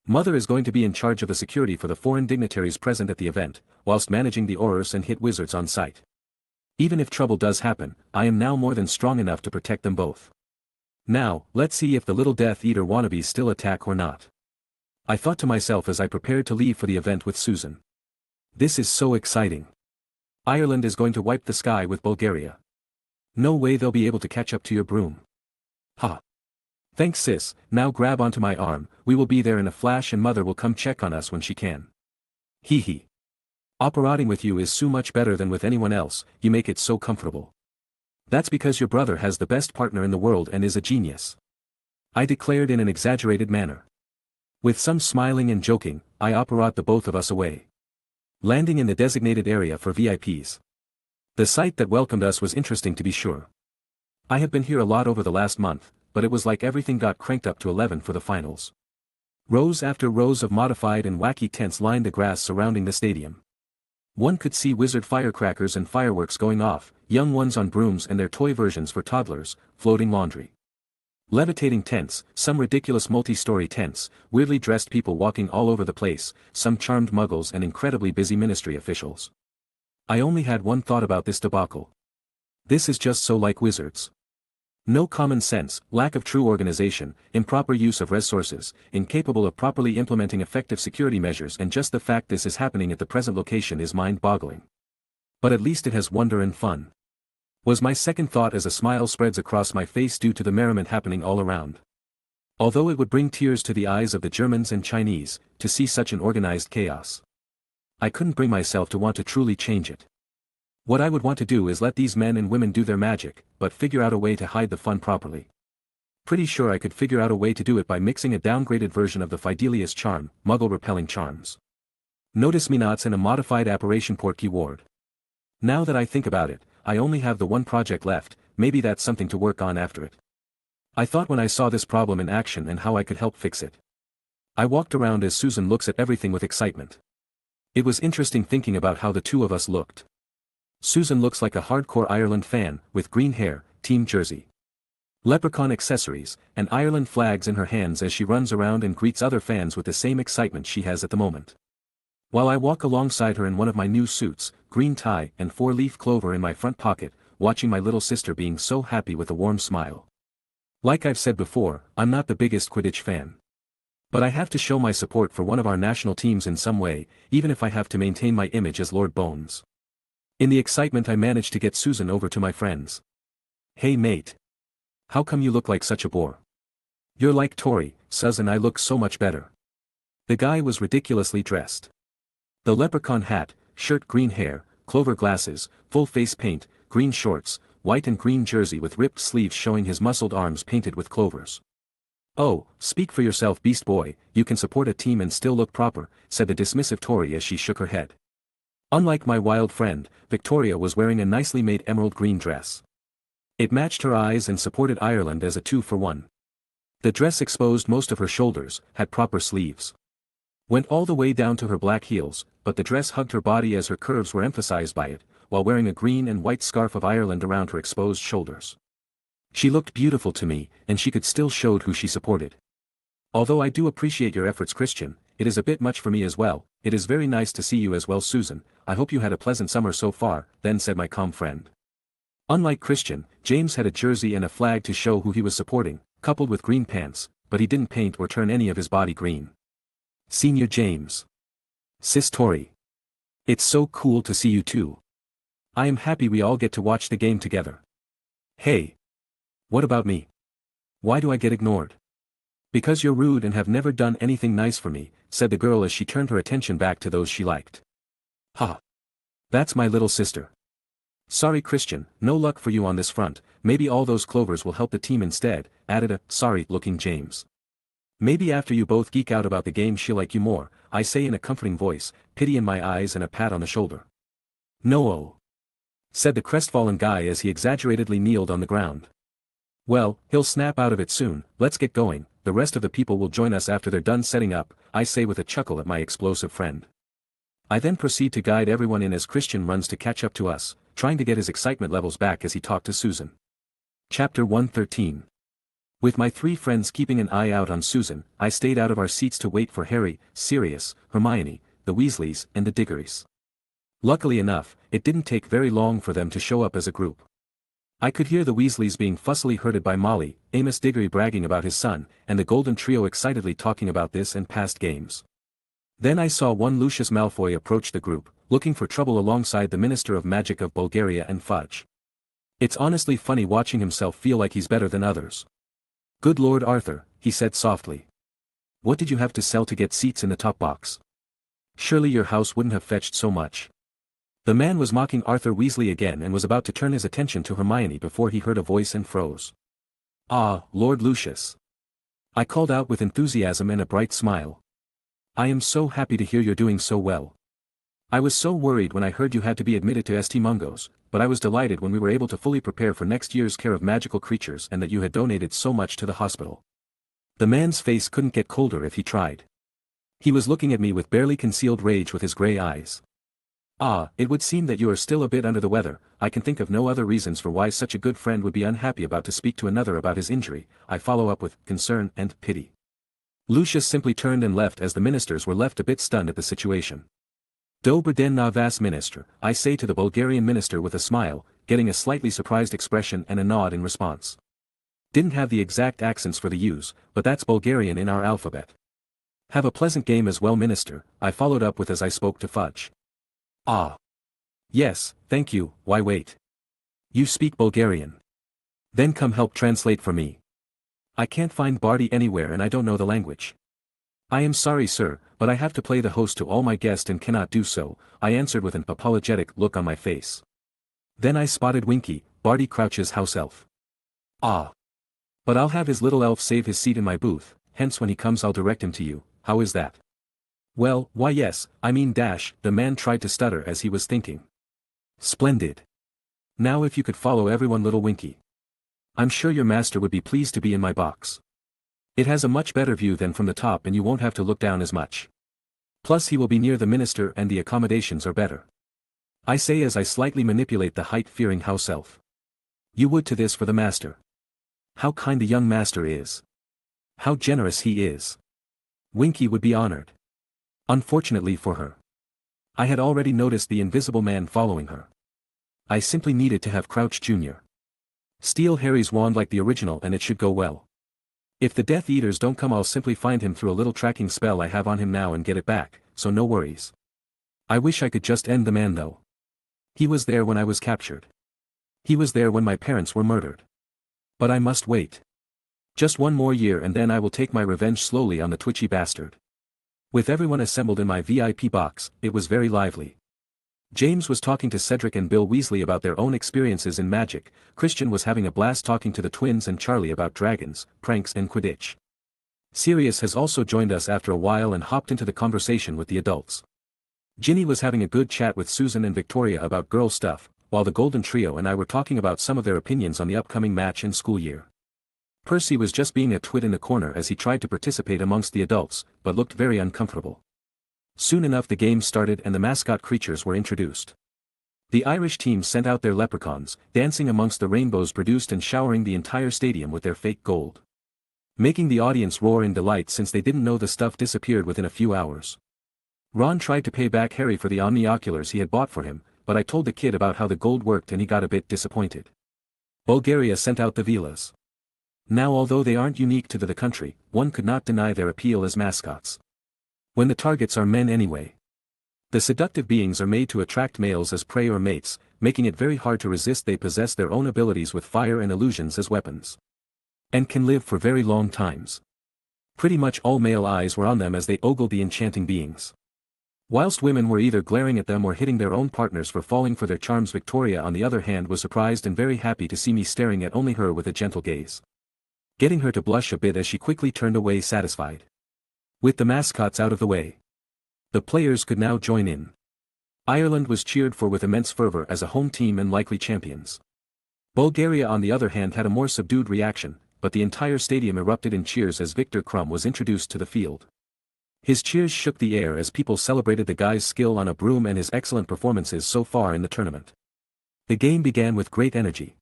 Mother is going to be in charge of the security for the foreign dignitaries present at the event, whilst managing the Aurors and hit wizards on site. Even if trouble does happen, I am now more than strong enough to protect them both. Now, let's see if the little Death Eater wannabes still attack or not. I thought to myself as I prepared to leave for the event with Susan. This is so exciting. Ireland is going to wipe the sky with Bulgaria. No way they'll be able to catch up to your broom. Ha. Thanks sis, now grab onto my arm, we will be there in a flash and mother will come check on us when she can. Hee hee. Operating with you is so much better than with anyone else, you make it so comfortable. That's because your brother has the best partner in the world and is a genius. I declared in an exaggerated manner. With some smiling and joking, I operate the both of us away. Landing in the designated area for VIPs. The sight that welcomed us was interesting to be sure. I have been here a lot over the last month, but it was like everything got cranked up to 11 for the finals. Rows after rows of modified and wacky tents lined the grass surrounding the stadium. One could see wizard firecrackers and fireworks going off, young ones on brooms and their toy versions for toddlers, floating laundry. Levitating tents, some ridiculous multi-story tents, weirdly dressed people walking all over the place, some charmed muggles and incredibly busy ministry officials. I only had one thought about this debacle. This is just so like wizards. No common sense, lack of true organization, improper use of resources, incapable of properly implementing effective security measures, and just the fact this is happening at the present location is mind-boggling. But at least it has wonder and fun. Was my second thought as a smile spreads across my face due to the merriment happening all around. Although it would bring tears to the eyes of the Germans and Chinese, to see such an organized chaos. I couldn't bring myself to want to truly change it. What I would want to do is let these men and women do their magic, but figure out a way to hide the fun properly. Pretty sure I could figure out a way to do it by mixing a downgraded version of the Fidelius charm, Muggle-repelling charms. Notice me nots and a modified apparition portkey ward. Now that I think about it, I only have the one project left, maybe that's something to work on after it. I thought when I saw this problem in action and how I could help fix it. I walked around as Susan looks at everything with excitement. It was interesting thinking about how the two of us looked. Susan looks like a hardcore Ireland fan, with green hair, team jersey, leprechaun accessories, and Ireland flags in her hands as she runs around and greets other fans with the same excitement she has at the moment. While I walk alongside her in one of my new suits, green tie and 4-leaf clover in my front pocket, watching my little sister being so happy with a warm smile. Like I've said before, I'm not the biggest Quidditch fan. But I have to show my support for one of our national teams in some way, even if I have to maintain my image as Lord Bones. In the excitement I managed to get Susan over to my friends. Hey mate. How come you look like such a bore? You're like Tori, Suz, and I look so much better. The guy was ridiculously dressed. The leprechaun hat, shirt, green hair, clover glasses, full face paint, green shorts, white and green jersey with ripped sleeves showing his muscled arms painted with clovers. Oh, speak for yourself, beast boy, you can support a team and still look proper, said the dismissive Tori as she shook her head. Unlike my wild friend, Victoria was wearing a nicely made emerald green dress. It matched her eyes and supported Ireland as a 2-for-1. The dress exposed most of her shoulders, had proper sleeves. Went all the way down to her black heels, but the dress hugged her body as her curves were emphasized by it, while wearing a green and white scarf of Ireland around her exposed shoulders. She looked beautiful to me, and she could still showed who she supported. Although I do appreciate your efforts, Christian, it is a bit much for me as well. It is very nice to see you as well, Susan. I hope you had a pleasant summer so far, then said my calm friend. Unlike Christian, James had a jersey and a flag to show who he was supporting, coupled with green pants, but he didn't paint or turn any of his body green. Senior James. Sis Tori. It's so cool to see you too. I am happy we all get to watch the game together. Hey. What about me? Why do I get ignored? Because you're rude and have never done anything nice for me, said the girl as she turned her attention back to those she liked. Ha. That's my little sister. Sorry Christian, no luck for you on this front, maybe all those clovers will help the team instead, added a sorry-looking James. Maybe after you both geek out about the game she'll like you more, I say in a comforting voice, pity in my eyes and a pat on the shoulder. No-oh, said the crestfallen guy as he exaggeratedly kneeled on the ground. Well, he'll snap out of it soon, let's get going, the rest of the people will join us after they're done setting up, I say with a chuckle at my explosive friend. I then proceed to guide everyone in as Christian runs to catch up to us, trying to get his excitement levels back as he talked to Susan. Chapter 113. With my 3 friends keeping an eye out on Susan, I stayed out of our seats to wait for Harry, Sirius, Hermione, the Weasleys, and the Diggories. Luckily enough, it didn't take very long for them to show up as a group. I could hear the Weasleys being fussily herded by Molly, Amos Diggory bragging about his son, and the Golden Trio excitedly talking about this and past games. Then I saw one Lucius Malfoy approach the group, looking for trouble alongside the Minister of Magic of Bulgaria and Fudge. It's honestly funny watching himself feel like he's better than others. Good Lord Arthur, he said softly. What did you have to sell to get seats in the top box? Surely your house wouldn't have fetched so much. The man was mocking Arthur Weasley again and was about to turn his attention to Hermione before he heard a voice and froze. Ah, Lord Lucius. I called out with enthusiasm and a bright smile. I am so happy to hear you're doing so well. I was so worried when I heard you had to be admitted to St. Mungo's, but I was delighted when we were able to fully prepare for next year's care of magical creatures and that you had donated so much to the hospital. The man's face couldn't get colder if he tried. He was looking at me with barely concealed rage with his grey eyes. "Ah, it would seem that you are still a bit under the weather. I can think of no other reasons for why such a good friend would be unhappy about to speak to another about his injury," I follow up with concern and pity. Lucius simply turned and left as the ministers were left a bit stunned at the situation. "Dober den na vas minister," I say to the Bulgarian minister with a smile, getting a slightly surprised expression and a nod in response. Didn't have the exact accents for the U's, but that's Bulgarian in our alphabet. "Have a pleasant game as well, minister," I followed up with as I spoke to Fudge. "Ah. Yes, thank you, why wait? You speak Bulgarian. Then come help translate for me. I can't find Barty anywhere and I don't know the language." "I am sorry sir, but I have to play the host to all my guests and cannot do so," I answered with an apologetic look on my face. Then I spotted Winky, Barty Crouch's house elf. "Ah. But I'll have his little elf save his seat in my booth, hence when he comes I'll direct him to you, how is that?" "Well, why yes, I mean dash," the man tried to stutter as he was thinking. "Splendid. Now if you could follow everyone little Winky. I'm sure your master would be pleased to be in my box. It has a much better view than from the top and you won't have to look down as much. Plus he will be near the minister and the accommodations are better," I say as I slightly manipulate the height-fearing house elf. "You would to this for the master. How kind the young master is. How generous he is. Winky would be honored." Unfortunately for her, I had already noticed the invisible man following her. I simply needed to have Crouch Jr. steal Harry's wand like the original and it should go well. If the Death Eaters don't come I'll simply find him through a little tracking spell I have on him now and get it back, so no worries. I wish I could just end the man though. He was there when I was captured. He was there when my parents were murdered. But I must wait. Just one more year and then I will take my revenge slowly on the twitchy bastard. With everyone assembled in my VIP box, it was very lively. James was talking to Cedric and Bill Weasley about their own experiences in magic, Christian was having a blast talking to the twins and Charlie about dragons, pranks and Quidditch. Sirius has also joined us after a while and hopped into the conversation with the adults. Ginny was having a good chat with Susan and Victoria about girl stuff, while the Golden Trio and I were talking about some of their opinions on the upcoming match and school year. Percy was just being a twit in the corner as he tried to participate amongst the adults, but looked very uncomfortable. Soon enough the game started and the mascot creatures were introduced. The Irish team sent out their leprechauns, dancing amongst the rainbows produced and showering the entire stadium with their fake gold, making the audience roar in delight since they didn't know the stuff disappeared within a few hours. Ron tried to pay back Harry for the omnioculars he had bought for him, but I told the kid about how the gold worked and he got a bit disappointed. Bulgaria sent out the Velas. Now although they aren't unique to the country, one could not deny their appeal as mascots. When the targets are men anyway. The seductive beings are made to attract males as prey or mates, making it very hard to resist. They possess their own abilities with fire and illusions as weapons. And can live for very long times. Pretty much all male eyes were on them as they ogled the enchanting beings. Whilst women were either glaring at them or hitting their own partners for falling for their charms. Victoria on the other hand was surprised and very happy to see me staring at only her with a gentle gaze, getting her to blush a bit as she quickly turned away satisfied. With the mascots out of the way, the players could now join in. Ireland was cheered for with immense fervor as a home team and likely champions. Bulgaria on the other hand had a more subdued reaction, but the entire stadium erupted in cheers as Victor Crumb was introduced to the field. His cheers shook the air as people celebrated the guy's skill on a broom and his excellent performances so far in the tournament. The game began with great energy.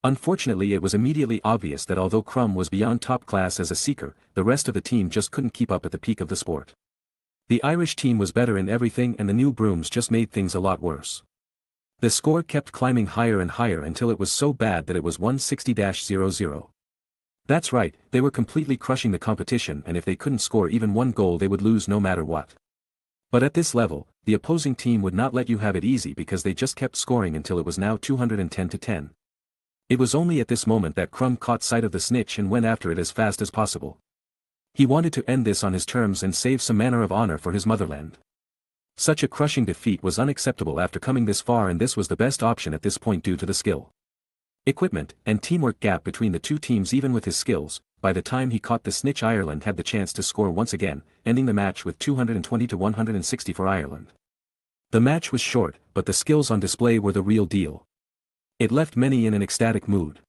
Unfortunately it was immediately obvious that although Crumb was beyond top class as a seeker, the rest of the team just couldn't keep up at the peak of the sport. The Irish team was better in everything and the new brooms just made things a lot worse. The score kept climbing higher and higher until it was so bad that it was 160-00. That's right, they were completely crushing the competition and if they couldn't score even one goal they would lose no matter what. But at this level, the opposing team would not let you have it easy because they just kept scoring until it was now 210-10. It was only at this moment that Crumb caught sight of the snitch and went after it as fast as possible. He wanted to end this on his terms and save some manner of honor for his motherland. Such a crushing defeat was unacceptable after coming this far and this was the best option at this point due to the skill, equipment, and teamwork gap between the two teams. Even with his skills, by the time he caught the snitch Ireland had the chance to score once again, ending the match with 220-160 for Ireland. The match was short, but the skills on display were the real deal. It left many in an ecstatic mood.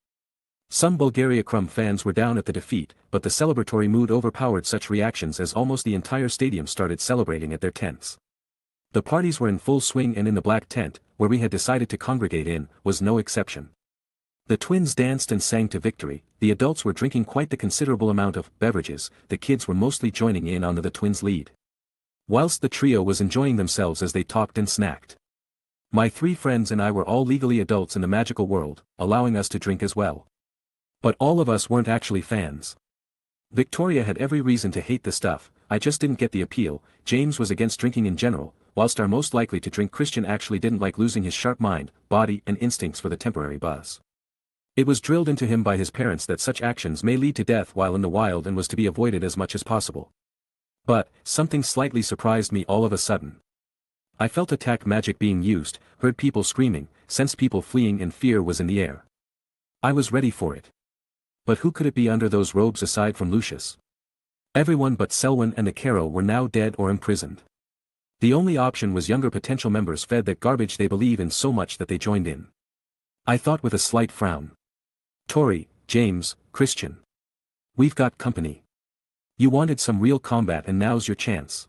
Some Bulgaria Crumb fans were down at the defeat, but the celebratory mood overpowered such reactions as almost the entire stadium started celebrating at their tents. The parties were in full swing, and in the black tent, where we had decided to congregate in, was no exception. The twins danced and sang to victory, the adults were drinking quite the considerable amount of beverages, the kids were mostly joining in on the twins' lead. Whilst the trio was enjoying themselves as they talked and snacked. My 3 friends and I were all legally adults in the magical world, allowing us to drink as well. But all of us weren't actually fans. Victoria had every reason to hate the stuff, I just didn't get the appeal. James was against drinking in general, whilst our most likely to drink Christian actually didn't like losing his sharp mind, body and instincts for the temporary buzz. It was drilled into him by his parents that such actions may lead to death while in the wild and was to be avoided as much as possible. But, something slightly surprised me all of a sudden. I felt attack magic being used, heard people screaming, sensed people fleeing, and fear was in the air. I was ready for it. But who could it be under those robes aside from Lucius? Everyone but Selwyn and Akero were now dead or imprisoned. The only option was younger potential members fed that garbage they believe in so much that they joined in. I thought with a slight frown. Tori, James, Christian. We've got company. You wanted some real combat and now's your chance.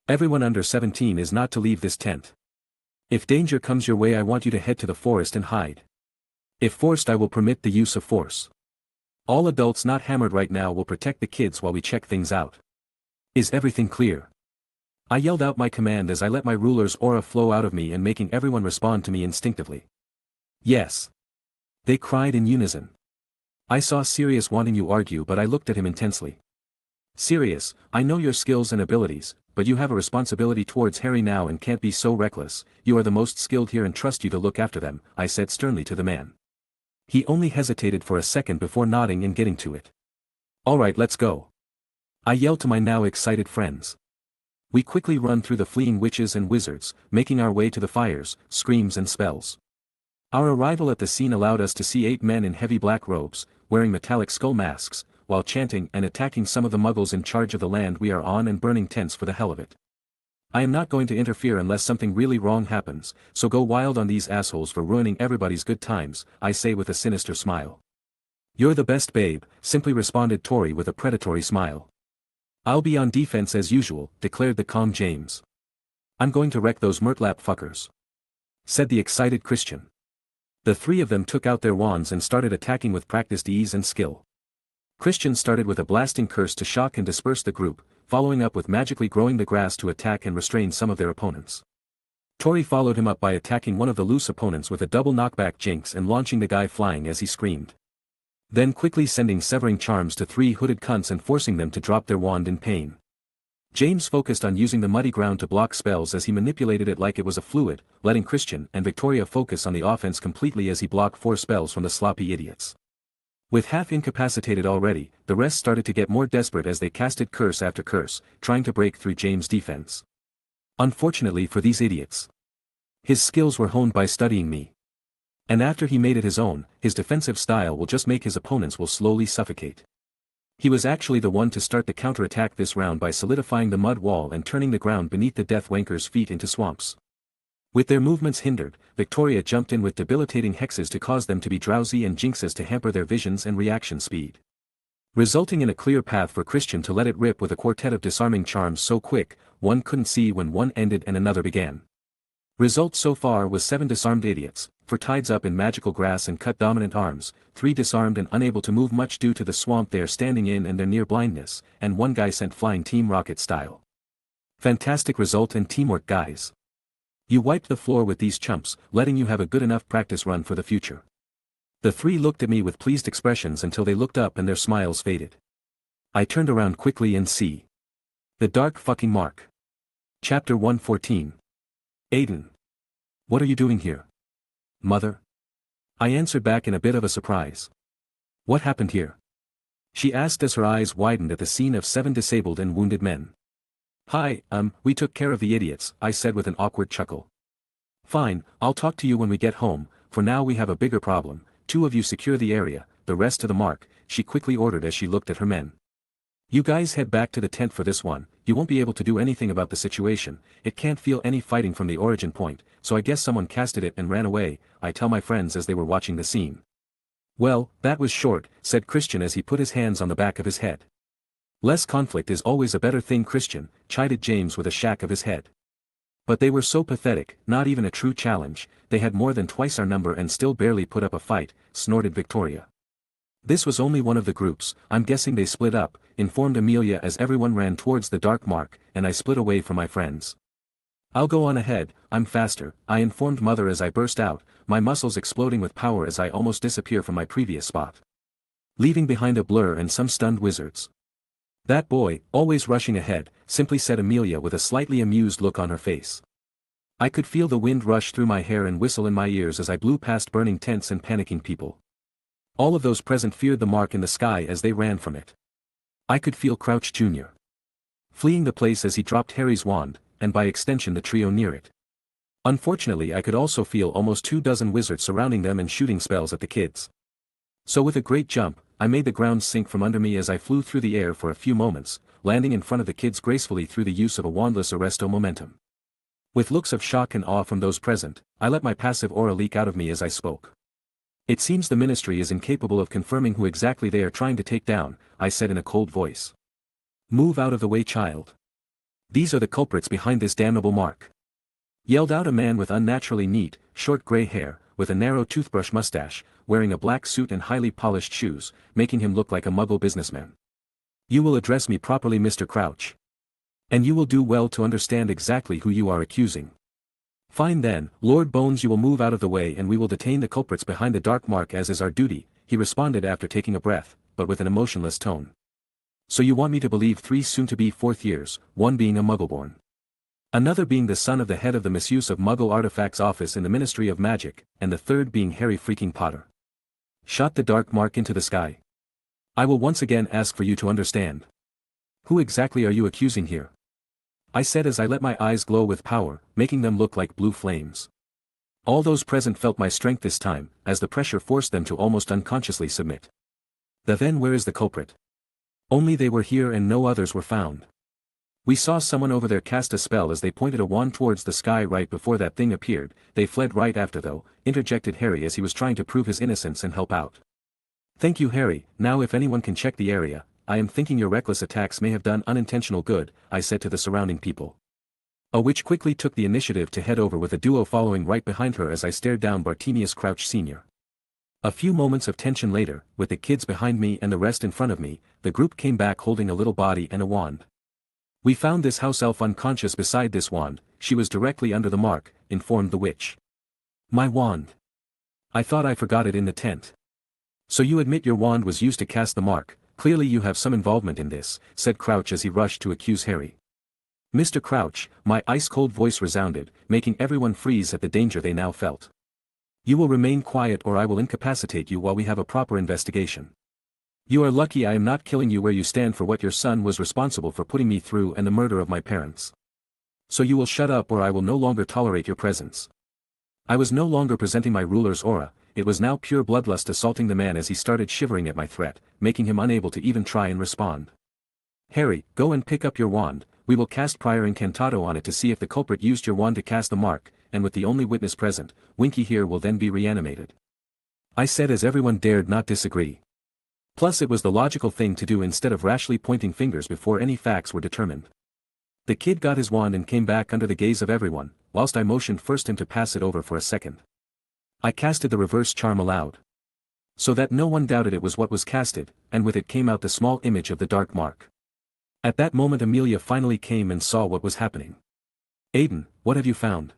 Everyone under 17 is not to leave this tent. If danger comes your way, I want you to head to the forest and hide. If forced, I will permit the use of force. All adults not hammered right now will protect the kids while we check things out. Is everything clear? I yelled out my command as I let my ruler's aura flow out of me and making everyone respond to me instinctively. Yes. They cried in unison. I saw Sirius wanting to argue, but I looked at him intensely. Sirius, I know your skills and abilities, but you have a responsibility towards Harry now and can't be so reckless. You are the most skilled here and trust you to look after them, I said sternly to the man. He only hesitated for a second before nodding and getting to it. All right, let's go. I yelled to my now excited friends. We quickly run through the fleeing witches and wizards, making our way to the fires, screams and spells. Our arrival at the scene allowed us to see 8 men in heavy black robes, wearing metallic skull masks, while chanting and attacking some of the muggles in charge of the land we are on and burning tents for the hell of it. I am not going to interfere unless something really wrong happens, so go wild on these assholes for ruining everybody's good times, I say with a sinister smile. You're the best, babe, simply responded Tori with a predatory smile. I'll be on defense as usual, declared the calm James. I'm going to wreck those Murtlap fuckers, said the excited Christian. The 3 of them took out their wands and started attacking with practiced ease and skill. Christian started with a blasting curse to shock and disperse the group, following up with magically growing the grass to attack and restrain some of their opponents. Tori followed him up by attacking one of the loose opponents with a double knockback jinx and launching the guy flying as he screamed. Then quickly sending severing charms to 3 hooded cunts and forcing them to drop their wand in pain. James focused on using the muddy ground to block spells as he manipulated it like it was a fluid, letting Christian and Victoria focus on the offense completely as he blocked 4 spells from the sloppy idiots. With half incapacitated already, the rest started to get more desperate as they casted curse after curse, trying to break through James' defense. Unfortunately for these idiots, his skills were honed by studying me. And after he made it his own, his defensive style will just make his opponents will slowly suffocate. He was actually the one to start the counterattack this round by solidifying the mud wall and turning the ground beneath the Death Wanker's feet into swamps. With their movements hindered, Victoria jumped in with debilitating hexes to cause them to be drowsy and jinxes to hamper their visions and reaction speed, resulting in a clear path for Christian to let it rip with a quartet of disarming charms so quick, one couldn't see when one ended and another began. Result so far was 7 disarmed idiots, 4 tides up in magical grass and cut dominant arms, 3 disarmed and unable to move much due to the swamp they are standing in and their near blindness, and 1 guy sent flying Team Rocket style. Fantastic result and teamwork, guys. You wiped the floor with these chumps, letting you have a good enough practice run for the future. The 3 looked at me with pleased expressions until they looked up and their smiles faded. I turned around quickly and see the dark fucking mark. Chapter 114. Aiden. What are you doing here? Mother? I answered back in a bit of a surprise. What happened here? She asked as her eyes widened at the scene of 7 disabled and wounded men. Hi, we took care of the idiots, I said with an awkward chuckle. Fine, I'll talk to you when we get home, for now we have a bigger problem. 2 of you secure the area, the rest to the mark, she quickly ordered as she looked at her men. You guys head back to the tent for this one, you won't be able to do anything about the situation, it can't feel any fighting from the origin point, so I guess someone casted it and ran away, I tell my friends as they were watching the scene. Well, that was short, said Christian as he put his hands on the back of his head. Less conflict is always a better thing, Christian, chided James with a shake of his head. But they were so pathetic, not even a true challenge, they had more than twice our number and still barely put up a fight, snorted Victoria. This was only one of the groups, I'm guessing they split up, informed Amelia as everyone ran towards the dark mark, and I split away from my friends. I'll go on ahead, I'm faster, I informed Mother as I burst out, my muscles exploding with power as I almost disappear from my previous spot. Leaving behind a blur and some stunned wizards. That boy, always rushing ahead, simply said Amelia with a slightly amused look on her face. I could feel the wind rush through my hair and whistle in my ears as I blew past burning tents and panicking people. All of those present feared the mark in the sky as they ran from it. I could feel Crouch Jr. fleeing the place as he dropped Harry's wand, and by extension the trio near it. Unfortunately, I could also feel almost 24 wizards surrounding them and shooting spells at the kids. So with a great jump, I made the ground sink from under me as I flew through the air for a few moments, landing in front of the kids gracefully through the use of a wandless arresto momentum. With looks of shock and awe from those present, I let my passive aura leak out of me as I spoke. It seems the Ministry is incapable of confirming who exactly they are trying to take down, I said in a cold voice. Move out of the way, child. These are the culprits behind this damnable mark. Yelled out a man with unnaturally neat, short grey hair, with a narrow toothbrush mustache, wearing a black suit and highly polished shoes, making him look like a Muggle businessman. You will address me properly, Mr. Crouch. And you will do well to understand exactly who you are accusing. Fine then, Lord Bones, you will move out of the way and we will detain the culprits behind the dark mark as is our duty, he responded after taking a breath, but with an emotionless tone. So you want me to believe 3 soon-to-be 4th years, one being a Muggleborn. Another being the son of the head of the misuse of Muggle artifacts office in the Ministry of Magic, and the third being Harry freaking Potter. Shot the dark mark into the sky. I will once again ask for you to understand. Who exactly are you accusing here? I said as I let my eyes glow with power, making them look like blue flames. All those present felt my strength this time, as the pressure forced them to almost unconsciously submit. Then where is the culprit? Only they were here and no others were found. We saw someone over there cast a spell as they pointed a wand towards the sky right before that thing appeared, they fled right after though, interjected Harry as he was trying to prove his innocence and help out. Thank you, Harry. Now if anyone can check the area, I am thinking your reckless attacks may have done unintentional good, I said to the surrounding people. A witch quickly took the initiative to head over with a duo following right behind her as I stared down Bartemius Crouch Sr. A few moments of tension later, with the kids behind me and the rest in front of me, the group came back holding a little body and a wand. We found this house elf unconscious beside this wand, she was directly under the mark, informed the witch. My wand. I thought I forgot it in the tent. So you admit your wand was used to cast the mark, clearly you have some involvement in this, said Crouch as he rushed to accuse Harry. Mr. Crouch, my ice-cold voice resounded, making everyone freeze at the danger they now felt. You will remain quiet or I will incapacitate you while we have a proper investigation. You are lucky I am not killing you where you stand for what your son was responsible for putting me through and the murder of my parents. So you will shut up or I will no longer tolerate your presence. I was no longer presenting my ruler's aura, it was now pure bloodlust assaulting the man as he started shivering at my threat, making him unable to even try and respond. Harry, go and pick up your wand, we will cast Prior Incantato on it to see if the culprit used your wand to cast the mark, and with the only witness present, Winky here will then be reanimated. I said as everyone dared not disagree. Plus it was the logical thing to do instead of rashly pointing fingers before any facts were determined. The kid got his wand and came back under the gaze of everyone, whilst I motioned first him to pass it over for a second. I casted the reverse charm aloud. So that no one doubted it was what was casted, and with it came out the small image of the dark mark. At that moment Amelia finally came and saw what was happening. Aiden, what have you found?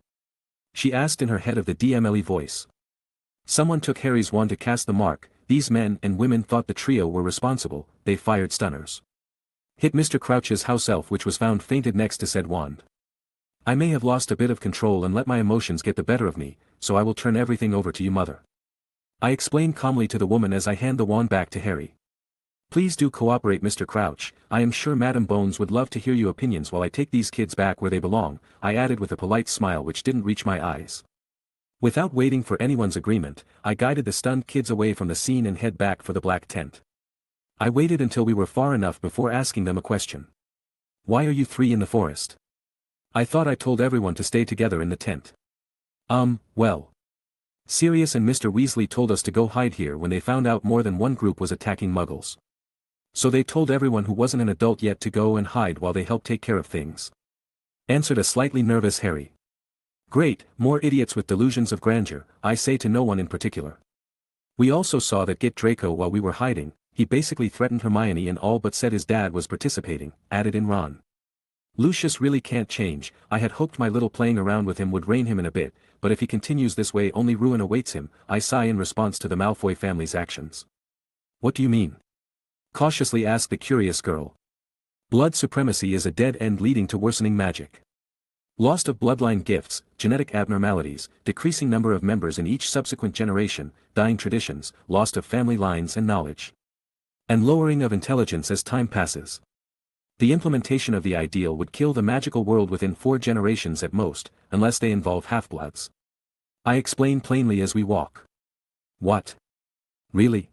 She asked in her head of the DMLE voice. Someone took Harry's wand to cast the mark, these men and women thought the trio were responsible, they fired stunners. Hit Mr. Crouch's house elf which was found fainted next to said wand. I may have lost a bit of control and let my emotions get the better of me, so I will turn everything over to you, mother. I explained calmly to the woman as I hand the wand back to Harry. Please do cooperate, Mr. Crouch, I am sure Madam Bones would love to hear your opinions while I take these kids back where they belong, I added with a polite smile which didn't reach my eyes. Without waiting for anyone's agreement, I guided the stunned kids away from the scene and head back for the black tent. I waited until we were far enough before asking them a question. Why are you 3 in the forest? I thought I told everyone to stay together in the tent. Well. Sirius and Mr. Weasley told us to go hide here when they found out more than one group was attacking muggles. So they told everyone who wasn't an adult yet to go and hide while they helped take care of things. Answered a slightly nervous Harry. Great, more idiots with delusions of grandeur, I say to no one in particular. We also saw that Get Draco while we were hiding, he basically threatened Hermione and all but said his dad was participating, added in Ron. Lucius really can't change, I had hoped my little playing around with him would rein him in a bit, but if he continues this way only ruin awaits him, I sigh in response to the Malfoy family's actions. What do you mean? Cautiously asked the curious girl. Blood supremacy is a dead end leading to worsening magic. Loss of bloodline gifts, genetic abnormalities, decreasing number of members in each subsequent generation, dying traditions, loss of family lines and knowledge. And lowering of intelligence as time passes. The implementation of the ideal would kill the magical world within 4 generations at most, unless they involve half-bloods. I explain plainly as we walk. What? Really?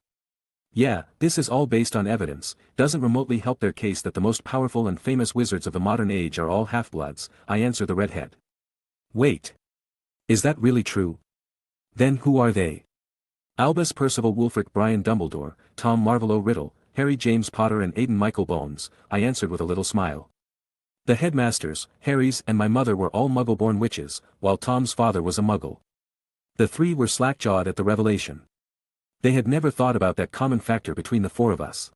Yeah, this is all based on evidence, doesn't remotely help their case that the most powerful and famous wizards of the modern age are all half-bloods, I answer the redhead. Wait. Is that really true? Then who are they? Albus Percival Wulfric Brian Dumbledore, Tom Marvolo Riddle, Harry James Potter and Aiden Michael Bones, I answered with a little smile. The headmasters, Harry's and my mother were all muggle-born witches, while Tom's father was a muggle. The 3 were slack-jawed at the revelation. They had never thought about that common factor between the 4 of us.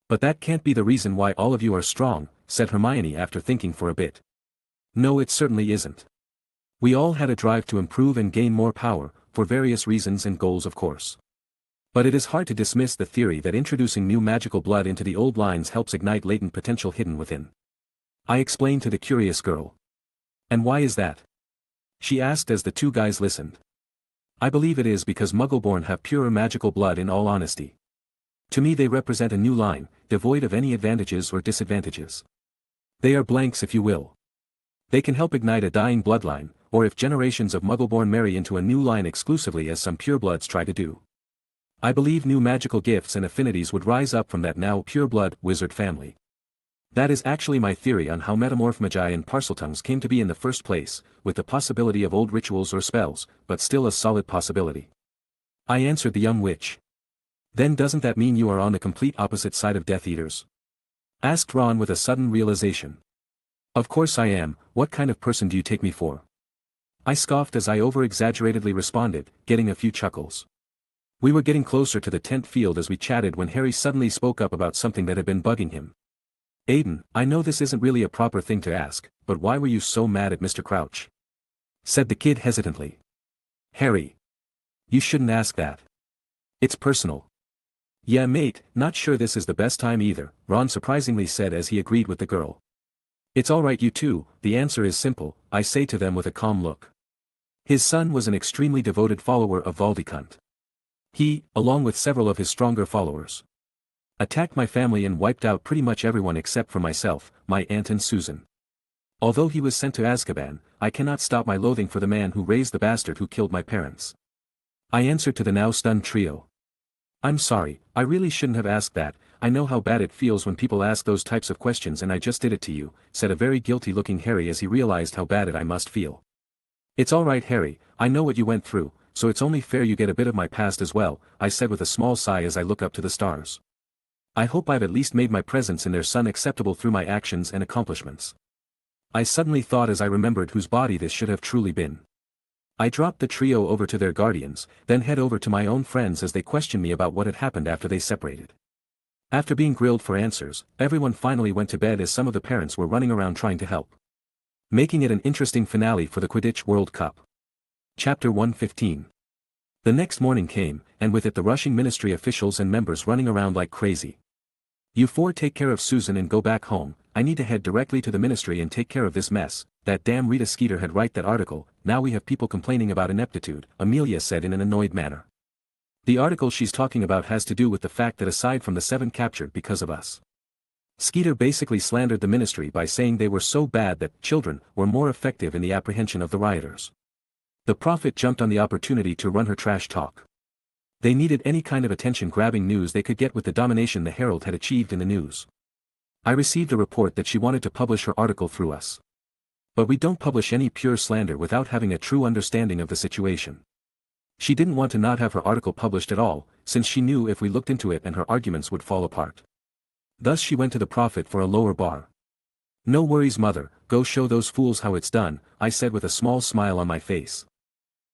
But that can't be the reason why all of you are strong, said Hermione after thinking for a bit. No, it certainly isn't. We all had a drive to improve and gain more power, for various reasons and goals of course. But it is hard to dismiss the theory that introducing new magical blood into the old lines helps ignite latent potential hidden within. I explained to the curious girl. And why is that? She asked as the 2 guys listened. I believe it is because Muggle-born have purer magical blood in all honesty. To me they represent a new line, devoid of any advantages or disadvantages. They are blanks if you will. They can help ignite a dying bloodline, or if generations of Muggle-born marry into a new line exclusively as some purebloods try to do. I believe new magical gifts and affinities would rise up from that now pureblood wizard family. That is actually my theory on how Metamorph Magi and Parseltongues came to be in the first place, with the possibility of old rituals or spells, but still a solid possibility. I answered the young witch. Then doesn't that mean you are on the complete opposite side of Death Eaters? Asked Ron with a sudden realization. Of course I am, what kind of person do you take me for? I scoffed as I over-exaggeratedly responded, getting a few chuckles. We were getting closer to the tent field as we chatted when Harry suddenly spoke up about something that had been bugging him. Aiden, I know this isn't really a proper thing to ask, but why were you so mad at Mr. Crouch? Said the kid hesitantly. Harry. You shouldn't ask that. It's personal. Yeah mate, not sure this is the best time either, Ron surprisingly said as he agreed with the girl. It's alright you two, the answer is simple, I say to them with a calm look. His son was an extremely devoted follower of Voldemort. He, along with several of his stronger followers, attacked my family and wiped out pretty much everyone except for myself, my aunt and Susan. Although he was sent to Azkaban, I cannot stop my loathing for the man who raised the bastard who killed my parents. I answered to the now stunned trio. I'm sorry, I really shouldn't have asked that, I know how bad it feels when people ask those types of questions and I just did it to you, said a very guilty-looking Harry as he realized how bad it I must feel. It's alright Harry, I know what you went through, so it's only fair you get a bit of my past as well, I said with a small sigh as I look up to the stars. I hope I've at least made my presence in their son acceptable through my actions and accomplishments. I suddenly thought as I remembered whose body this should have truly been. I dropped the trio over to their guardians, then head over to my own friends as they questioned me about what had happened after they separated. After being grilled for answers, everyone finally went to bed as some of the parents were running around trying to help. Making it an interesting finale for the Quidditch World Cup. Chapter 115. The next morning came, and with it the rushing ministry officials and members running around like crazy. You 4 take care of Susan and go back home, I need to head directly to the ministry and take care of this mess, that damn Rita Skeeter had write that article, now we have people complaining about ineptitude, Amelia said in an annoyed manner. The article she's talking about has to do with the fact that aside from the 7 captured because of us, Skeeter basically slandered the ministry by saying they were so bad that children were more effective in the apprehension of the rioters. The prophet jumped on the opportunity to run her trash talk. They needed any kind of attention-grabbing news they could get with the domination the Herald had achieved in the news. I received a report that she wanted to publish her article through us. But we don't publish any pure slander without having a true understanding of the situation. She didn't want to not have her article published at all, since she knew if we looked into it and her arguments would fall apart. Thus she went to the prophet for a lower bar. "No worries, mother, go show those fools how it's done," I said with a small smile on my face.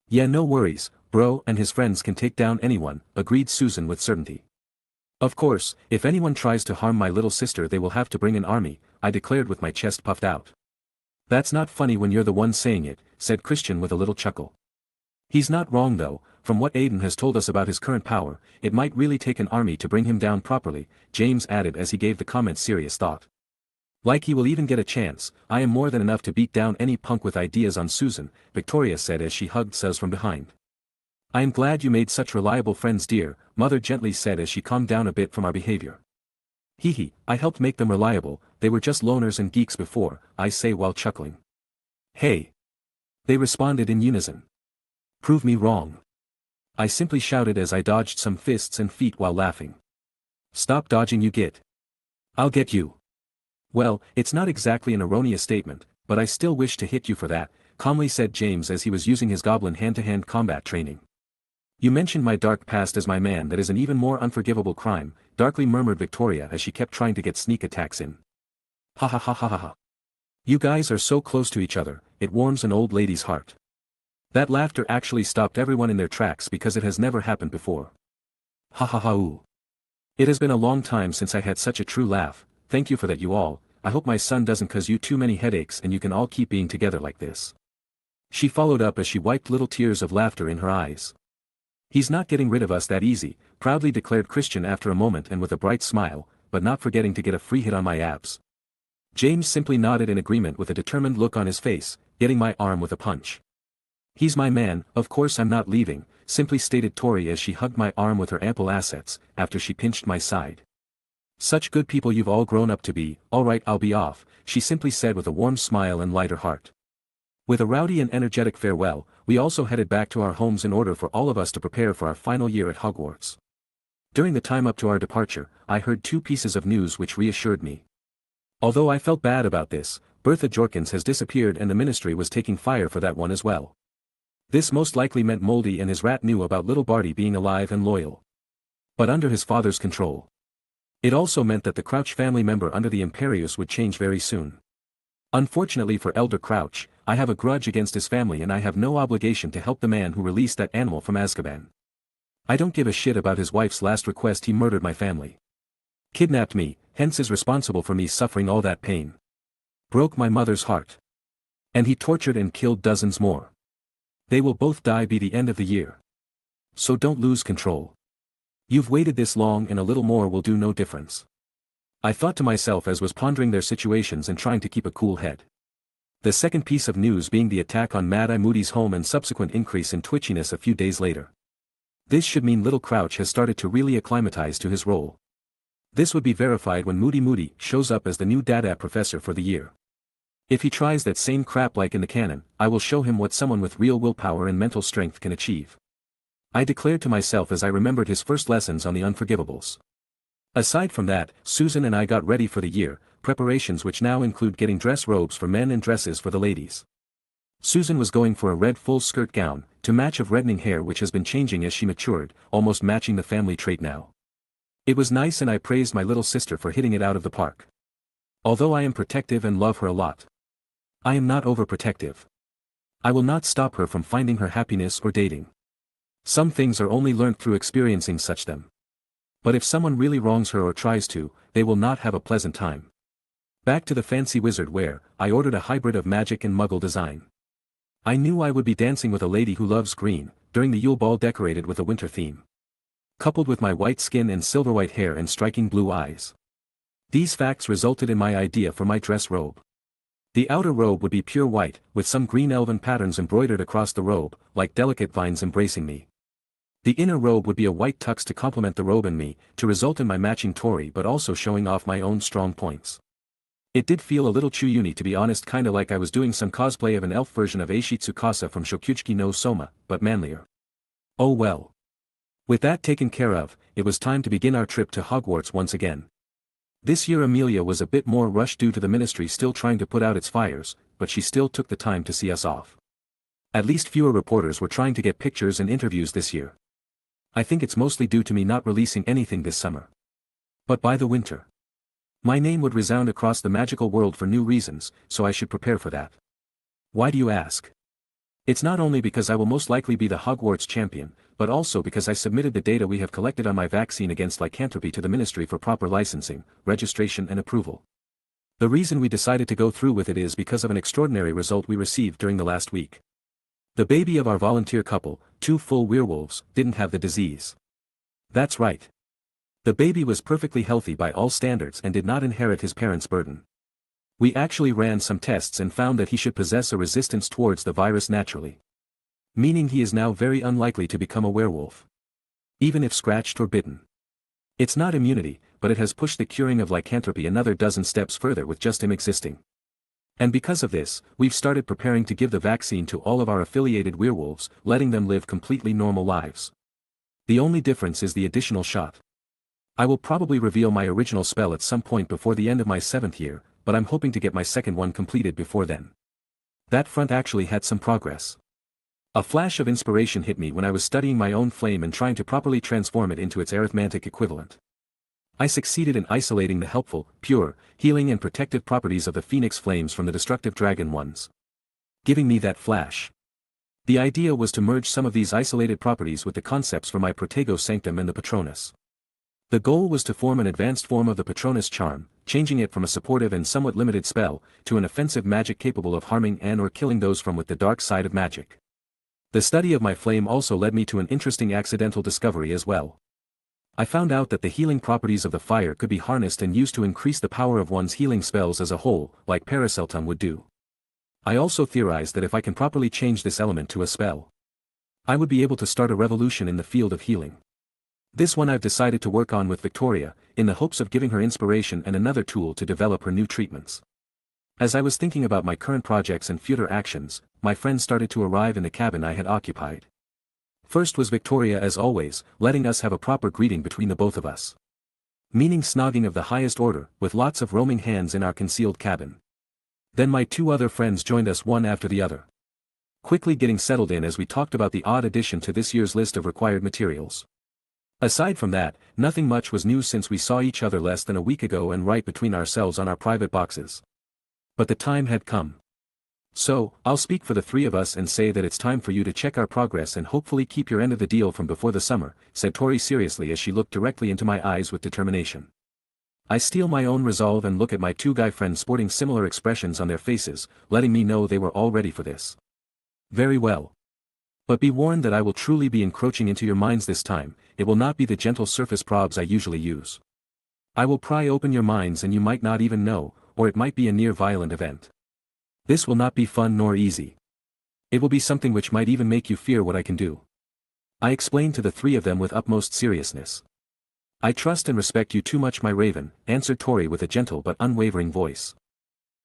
"Yeah, no worries, bro, and his friends can take down anyone," agreed Susan with certainty. "Of course, if anyone tries to harm my little sister they will have to bring an army," I declared with my chest puffed out. "That's not funny when you're the one saying it," said Christian with a little chuckle. "He's not wrong though, from what Aiden has told us about his current power, it might really take an army to bring him down properly," James added as he gave the comment serious thought. "Like he will even get a chance, I am more than enough to beat down any punk with ideas on Susan," Victoria said as she hugged Suz from behind. "I am glad you made such reliable friends, dear," Mother gently said as she calmed down a bit from our behavior. "Hee, I helped make them reliable, they were just loners and geeks before," I say while chuckling. "Hey!" they responded in unison. "Prove me wrong," I simply shouted as I dodged some fists and feet while laughing. "Stop dodging, you git. I'll get you." "Well, it's not exactly an erroneous statement, but I still wish to hit you for that," calmly said James as he was using his goblin hand-to-hand combat training. "You mentioned my dark past as my man, that is an even more unforgivable crime," darkly murmured Victoria as she kept trying to get sneak attacks in. "Ha ha ha ha ha ha. You guys are so close to each other, it warms an old lady's heart." That laughter actually stopped everyone in their tracks because it has never happened before. "Ha ha ha ooh. It has been a long time since I had such a true laugh, thank you for that you all, I hope my son doesn't cause you too many headaches and you can all keep being together like this." She followed up as she wiped little tears of laughter in her eyes. "He's not getting rid of us that easy," proudly declared Christian after a moment and with a bright smile, but not forgetting to get a free hit on my abs. James simply nodded in agreement with a determined look on his face, getting my arm with a punch. "He's my man, of course I'm not leaving," simply stated Tori as she hugged my arm with her ample assets, after she pinched my side. "Such good people you've all grown up to be, alright I'll be off," she simply said with a warm smile and lighter heart. With a rowdy and energetic farewell, we also headed back to our homes in order for all of us to prepare for our final year at Hogwarts. During the time up to our departure, I heard two pieces of news which reassured me. Although I felt bad about this, Bertha Jorkins has disappeared and the ministry was taking fire for that one as well. This most likely meant Moldy and his rat knew about little Barty being alive and loyal, but under his father's control. It also meant that the Crouch family member under the Imperius would change very soon. Unfortunately for Elder Crouch, I have a grudge against his family and I have no obligation to help the man who released that animal from Azkaban. I don't give a shit about his wife's last request. He murdered my family. Kidnapped me, hence is responsible for me suffering all that pain. Broke my mother's heart. And he tortured and killed dozens more. They will both die by the end of the year. So don't lose control. You've waited this long and a little more will do no difference. I thought to myself as was pondering their situations and trying to keep a cool head. The second piece of news being the attack on Mad-Eye Moody's home and subsequent increase in twitchiness a few days later. This should mean little Crouch has started to really acclimatize to his role. This would be verified when Moody shows up as the new Dada professor for the year. If he tries that same crap like in the canon, I will show him what someone with real willpower and mental strength can achieve. I declared to myself as I remembered his first lessons on the Unforgivables. Aside from that, Susan and I got ready for the year, preparations which now include getting dress robes for men and dresses for the ladies. Susan was going for a red full-skirt gown, to match of reddening hair which has been changing as she matured, almost matching the family trait now. It was nice and I praised my little sister for hitting it out of the park. Although I am protective and love her a lot, I am not overprotective. I will not stop her from finding her happiness or dating. Some things are only learnt through experiencing such them. But if someone really wrongs her or tries to, they will not have a pleasant time. Back to the fancy wizard where, I ordered a hybrid of magic and muggle design. I knew I would be dancing with a lady who loves green, during the Yule Ball decorated with a winter theme. Coupled with my white skin and silver-white hair and striking blue eyes. These facts resulted in my idea for my dress robe. The outer robe would be pure white, with some green elven patterns embroidered across the robe, like delicate vines embracing me. The inner robe would be a white tux to complement the robe and me, to result in my matching Tory but also showing off my own strong points. It did feel a little chew-uni to be honest, kinda like I was doing some cosplay of an elf version of Eishi Tsukasa from Shokuchiki no Soma, but manlier. Oh well. With that taken care of, it was time to begin our trip to Hogwarts once again. This year Amelia was a bit more rushed due to the ministry still trying to put out its fires, but she still took the time to see us off. At least fewer reporters were trying to get pictures and interviews this year. I think it's mostly due to me not releasing anything this summer. But by the winter, my name would resound across the magical world for new reasons, so I should prepare for that. Why do you ask? It's not only because I will most likely be the Hogwarts champion, but also because I submitted the data we have collected on my vaccine against lycanthropy to the Ministry for proper licensing, registration and approval. The reason we decided to go through with it is because of an extraordinary result we received during the last week. The baby of our volunteer couple, 2 full werewolves, didn't have the disease. That's right. The baby was perfectly healthy by all standards and did not inherit his parents' burden. We actually ran some tests and found that he should possess a resistance towards the virus naturally. Meaning he is now very unlikely to become a werewolf. Even if scratched or bitten. It's not immunity, but it has pushed the curing of lycanthropy another dozen steps further with just him existing. And because of this, we've started preparing to give the vaccine to all of our affiliated werewolves, letting them live completely normal lives. The only difference is the additional shot. I will probably reveal my original spell at some point before the end of my 7th year, but I'm hoping to get my second one completed before then. That front actually had some progress. A flash of inspiration hit me when I was studying my own flame and trying to properly transform it into its arithmetic equivalent. I succeeded in isolating the helpful, pure, healing and protective properties of the phoenix flames from the destructive dragon ones. Giving me that flash. The idea was to merge some of these isolated properties with the concepts for my Protego Sanctum and the Patronus. The goal was to form an advanced form of the Patronus charm, changing it from a supportive and somewhat limited spell, to an offensive magic capable of harming and or killing those from with the dark side of magic. The study of my flame also led me to an interesting accidental discovery as well. I found out that the healing properties of the fire could be harnessed and used to increase the power of one's healing spells as a whole, like Paraceltum would do. I also theorized that if I can properly change this element to a spell, I would be able to start a revolution in the field of healing. This one I've decided to work on with Victoria, in the hopes of giving her inspiration and another tool to develop her new treatments. As I was thinking about my current projects and future actions, my friends started to arrive in the cabin I had occupied. First was Victoria as always, letting us have a proper greeting between the both of us. Meaning snogging of the highest order, with lots of roaming hands in our concealed cabin. Then my 2 other friends joined us one after the other. Quickly getting settled in as we talked about the odd addition to this year's list of required materials. Aside from that, nothing much was new since we saw each other less than a week ago and right between ourselves on our private boxes. But the time had come. So, I'll speak for the 3 of us and say that it's time for you to check our progress and hopefully keep your end of the deal from before the summer, said Tori seriously as she looked directly into my eyes with determination. I steal my own resolve and look at my 2 guy friends sporting similar expressions on their faces, letting me know they were all ready for this. Very well. But be warned that I will truly be encroaching into your minds this time. It will not be the gentle surface probes I usually use. I will pry open your minds and you might not even know, or it might be a near violent event. This will not be fun nor easy. It will be something which might even make you fear what I can do. I explained to the 3 of them with utmost seriousness. I trust and respect you too much, my raven, answered Tori with a gentle but unwavering voice.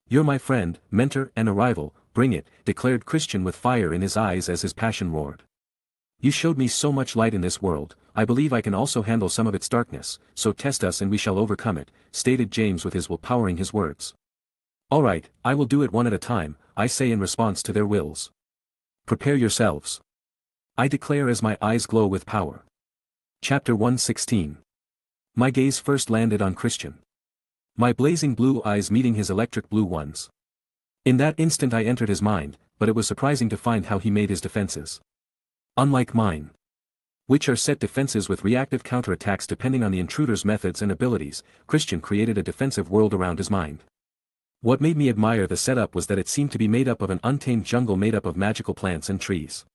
You're my friend, mentor and a rival, bring it, declared Christian with fire in his eyes as his passion roared. You showed me so much light in this world, I believe I can also handle some of its darkness, so test us and we shall overcome it, stated James with his will powering his words. All right, I will do it one at a time, I say in response to their wills. Prepare yourselves. I declare as my eyes glow with power. Chapter 116. My gaze first landed on Christian. My blazing blue eyes meeting his electric blue ones. In that instant I entered his mind, but it was surprising to find how he made his defenses. Unlike mine, which are set defenses with reactive counterattacks depending on the intruder's methods and abilities, Christian created a defensive world around his mind. What made me admire the setup was that it seemed to be made up of an untamed jungle made up of magical plants and trees.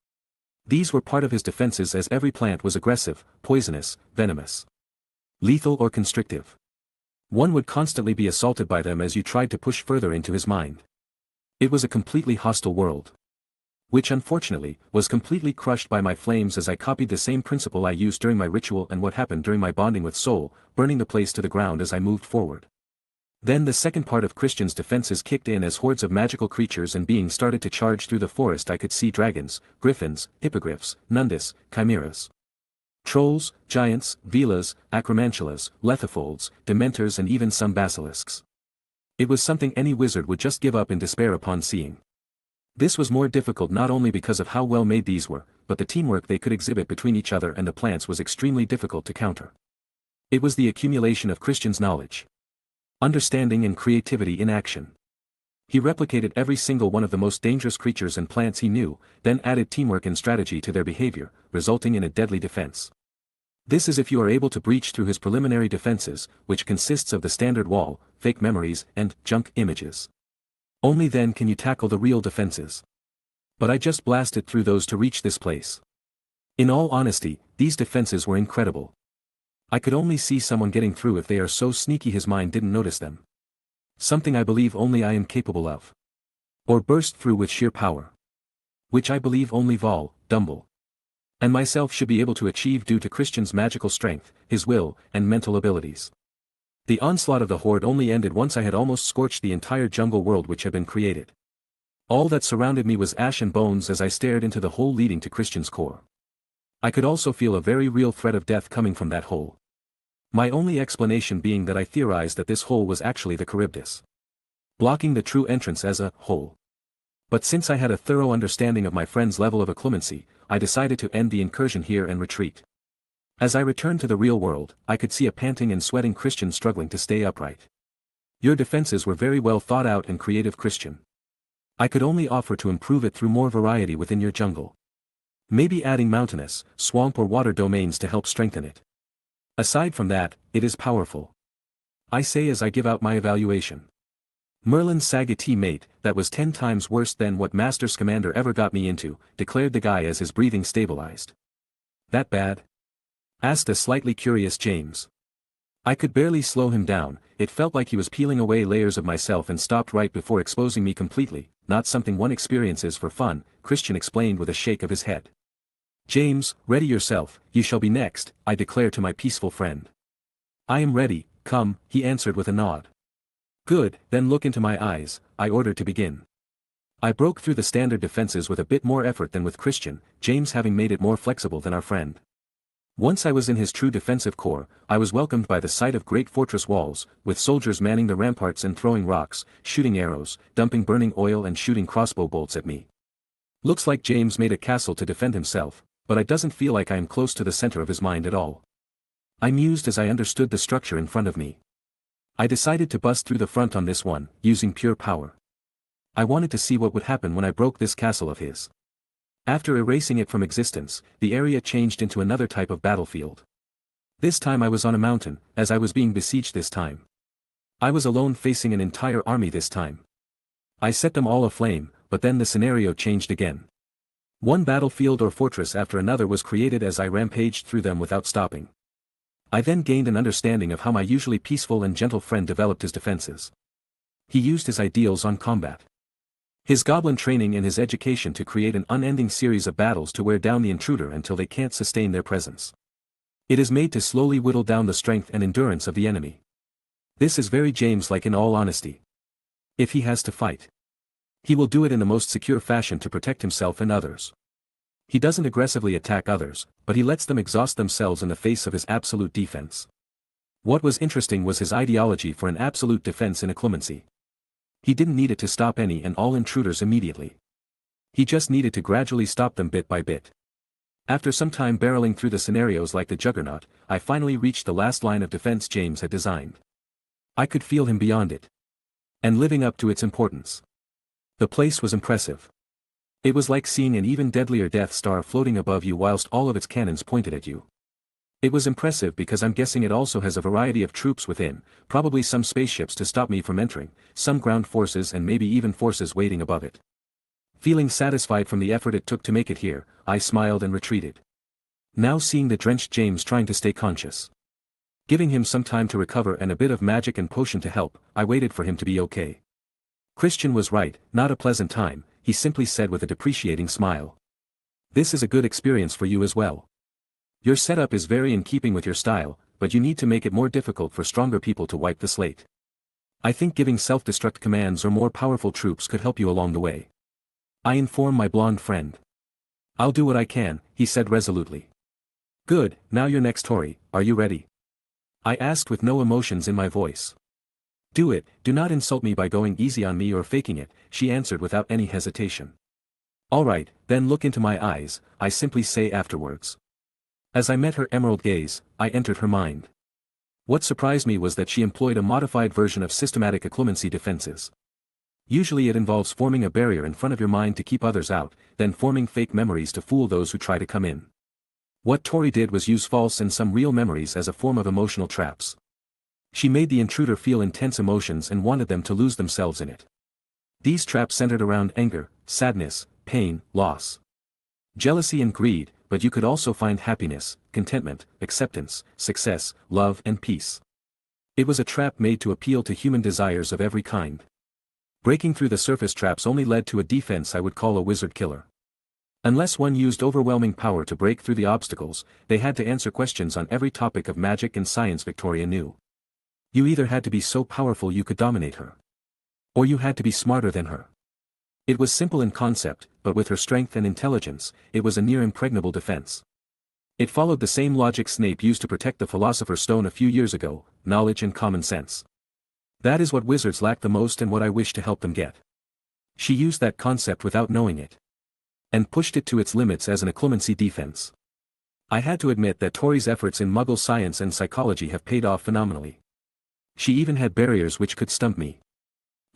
These were part of his defenses as every plant was aggressive, poisonous, venomous, lethal or constrictive. One would constantly be assaulted by them as you tried to push further into his mind. It was a completely hostile world, which unfortunately, was completely crushed by my flames as I copied the same principle I used during my ritual and what happened during my bonding with Soul, burning the place to the ground as I moved forward. Then the second part of Christian's defenses kicked in as hordes of magical creatures and beings started to charge through the forest. I could see dragons, griffins, hippogriffs, nundus, chimeras, trolls, giants, velas, acromantulas, lethifolds, dementors and even some basilisks. It was something any wizard would just give up in despair upon seeing. This was more difficult not only because of how well made these were, but the teamwork they could exhibit between each other and the plants was extremely difficult to counter. It was the accumulation of Christian's knowledge, understanding and creativity in action. He replicated every single one of the most dangerous creatures and plants he knew, then added teamwork and strategy to their behavior, resulting in a deadly defense. This is if you are able to breach through his preliminary defenses, which consists of the standard wall, fake memories, and junk images. Only then can you tackle the real defenses. But I just blasted through those to reach this place. In all honesty, these defenses were incredible. I could only see someone getting through if they are so sneaky his mind didn't notice them. Something I believe only I am capable of. Or burst through with sheer power. Which I believe only Vol, Dumble, and myself should be able to achieve due to Christian's magical strength, his will, and mental abilities. The onslaught of the horde only ended once I had almost scorched the entire jungle world which had been created. All that surrounded me was ash and bones as I stared into the hole leading to Christian's core. I could also feel a very real threat of death coming from that hole. My only explanation being that I theorized that this hole was actually the Charybdis, blocking the true entrance as a hole. But since I had a thorough understanding of my friend's level of acclimacy, I decided to end the incursion here and retreat. As I returned to the real world, I could see a panting and sweating Christian struggling to stay upright. Your defenses were very well thought out and creative, Christian. I could only offer to improve it through more variety within your jungle. Maybe adding mountainous, swamp or water domains to help strengthen it. Aside from that, it is powerful. I say as I give out my evaluation. Merlin's Sagati mate, that was 10 times worse than what Master Scamander ever got me into, declared the guy as his breathing stabilized. That bad? Asked a slightly curious James. I could barely slow him down, it felt like he was peeling away layers of myself and stopped right before exposing me completely, not something one experiences for fun, Christian explained with a shake of his head. James, ready yourself, you shall be next, I declare to my peaceful friend. I am ready, come, he answered with a nod. Good, then look into my eyes, I ordered to begin. I broke through the standard defenses with a bit more effort than with Christian, James having made it more flexible than our friend. Once I was in his true defensive core, I was welcomed by the sight of great fortress walls, with soldiers manning the ramparts and throwing rocks, shooting arrows, dumping burning oil and shooting crossbow bolts at me. Looks like James made a castle to defend himself, but I doesn't feel like I am close to the center of his mind at all. I mused as I understood the structure in front of me. I decided to bust through the front on this one, using pure power. I wanted to see what would happen when I broke this castle of his. After erasing it from existence, the area changed into another type of battlefield. This time I was on a mountain, as I was being besieged this time. I was alone facing an entire army this time. I set them all aflame, but then the scenario changed again. One battlefield or fortress after another was created as I rampaged through them without stopping. I then gained an understanding of how my usually peaceful and gentle friend developed his defenses. He used his ideals on combat, his goblin training and his education to create an unending series of battles to wear down the intruder until they can't sustain their presence. It is made to slowly whittle down the strength and endurance of the enemy. This is very James-like in all honesty. If he has to fight, he will do it in the most secure fashion to protect himself and others. He doesn't aggressively attack others, but he lets them exhaust themselves in the face of his absolute defense. What was interesting was his ideology for an absolute defense in acclimacy. He didn't need it to stop any and all intruders immediately. He just needed to gradually stop them bit by bit. After some time barreling through the scenarios like the Juggernaut, I finally reached the last line of defense James had designed. I could feel him beyond it, and living up to its importance. The place was impressive. It was like seeing an even deadlier Death Star floating above you whilst all of its cannons pointed at you. It was impressive because I'm guessing it also has a variety of troops within, probably some spaceships to stop me from entering, some ground forces and maybe even forces waiting above it. Feeling satisfied from the effort it took to make it here, I smiled and retreated. Now seeing the drenched James trying to stay conscious, giving him some time to recover and a bit of magic and potion to help, I waited for him to be okay. Christian was right, not a pleasant time, he simply said with a depreciating smile. This is a good experience for you as well. Your setup is very in keeping with your style, but you need to make it more difficult for stronger people to wipe the slate. I think giving self-destruct commands or more powerful troops could help you along the way. I inform my blonde friend. I'll do what I can, he said resolutely. Good, now you're next, Tori, are you ready? I asked with no emotions in my voice. Do it, do not insult me by going easy on me or faking it, she answered without any hesitation. Alright, then look into my eyes, I simply say afterwards. As I met her emerald gaze, I entered her mind. What surprised me was that she employed a modified version of systematic occlumency defenses. Usually it involves forming a barrier in front of your mind to keep others out, then forming fake memories to fool those who try to come in. What Tori did was use false and some real memories as a form of emotional traps. She made the intruder feel intense emotions and wanted them to lose themselves in it. These traps centered around anger, sadness, pain, loss, jealousy and greed, but you could also find happiness, contentment, acceptance, success, love and peace. It was a trap made to appeal to human desires of every kind. Breaking through the surface traps only led to a defense I would call a wizard killer. Unless one used overwhelming power to break through the obstacles, they had to answer questions on every topic of magic and science Victoria knew. You either had to be so powerful you could dominate her, or you had to be smarter than her. It was simple in concept, but with her strength and intelligence, it was a near impregnable defense. It followed the same logic Snape used to protect the Philosopher's Stone a few years ago: knowledge and common sense. That is what wizards lack the most and what I wish to help them get. She used that concept without knowing it, and pushed it to its limits as an occlumency defense. I had to admit that Tori's efforts in Muggle science and psychology have paid off phenomenally. She even had barriers which could stump me,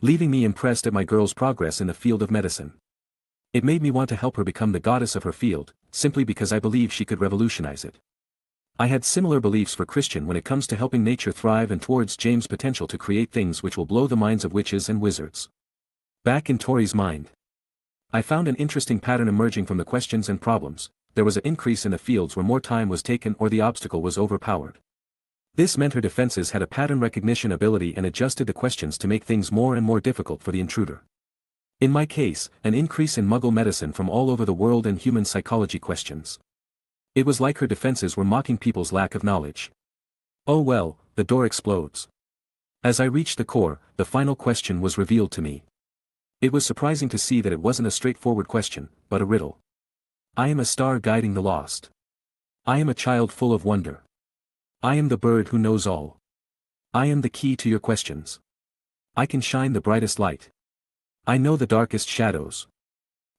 leaving me impressed at my girl's progress in the field of medicine. It made me want to help her become the goddess of her field, simply because I believed she could revolutionize it. I had similar beliefs for Christian when it comes to helping nature thrive and towards James' potential to create things which will blow the minds of witches and wizards. Back in Tori's mind, I found an interesting pattern emerging from the questions and problems. There was an increase in the fields where more time was taken or the obstacle was overpowered. This meant her defenses had a pattern recognition ability and adjusted the questions to make things more and more difficult for the intruder. In my case, an increase in Muggle medicine from all over the world and human psychology questions. It was like her defenses were mocking people's lack of knowledge. Oh well, the door explodes. As I reached the core, the final question was revealed to me. It was surprising to see that it wasn't a straightforward question, but a riddle. I am a star guiding the lost. I am a child full of wonder. I am the bird who knows all. I am the key to your questions. I can shine the brightest light. I know the darkest shadows.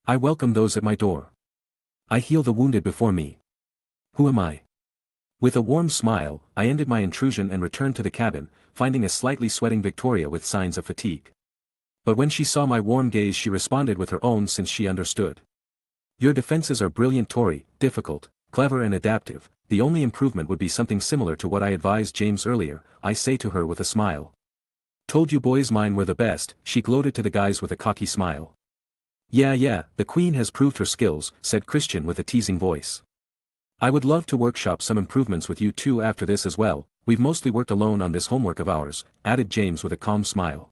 I welcome those at my door. I heal the wounded before me. Who am I? With a warm smile, I ended my intrusion and returned to the cabin, finding a slightly sweating Victoria with signs of fatigue. But when she saw my warm gaze she responded with her own since she understood. Your defenses are brilliant Tori, difficult, clever and adaptive. The only improvement would be something similar to what I advised James earlier, I say to her with a smile. Told you boys mine were the best, she gloated to the guys with a cocky smile. Yeah, the Queen has proved her skills, said Christian with a teasing voice. I would love to workshop some improvements with you two after this as well. We've mostly worked alone on this homework of ours, added James with a calm smile.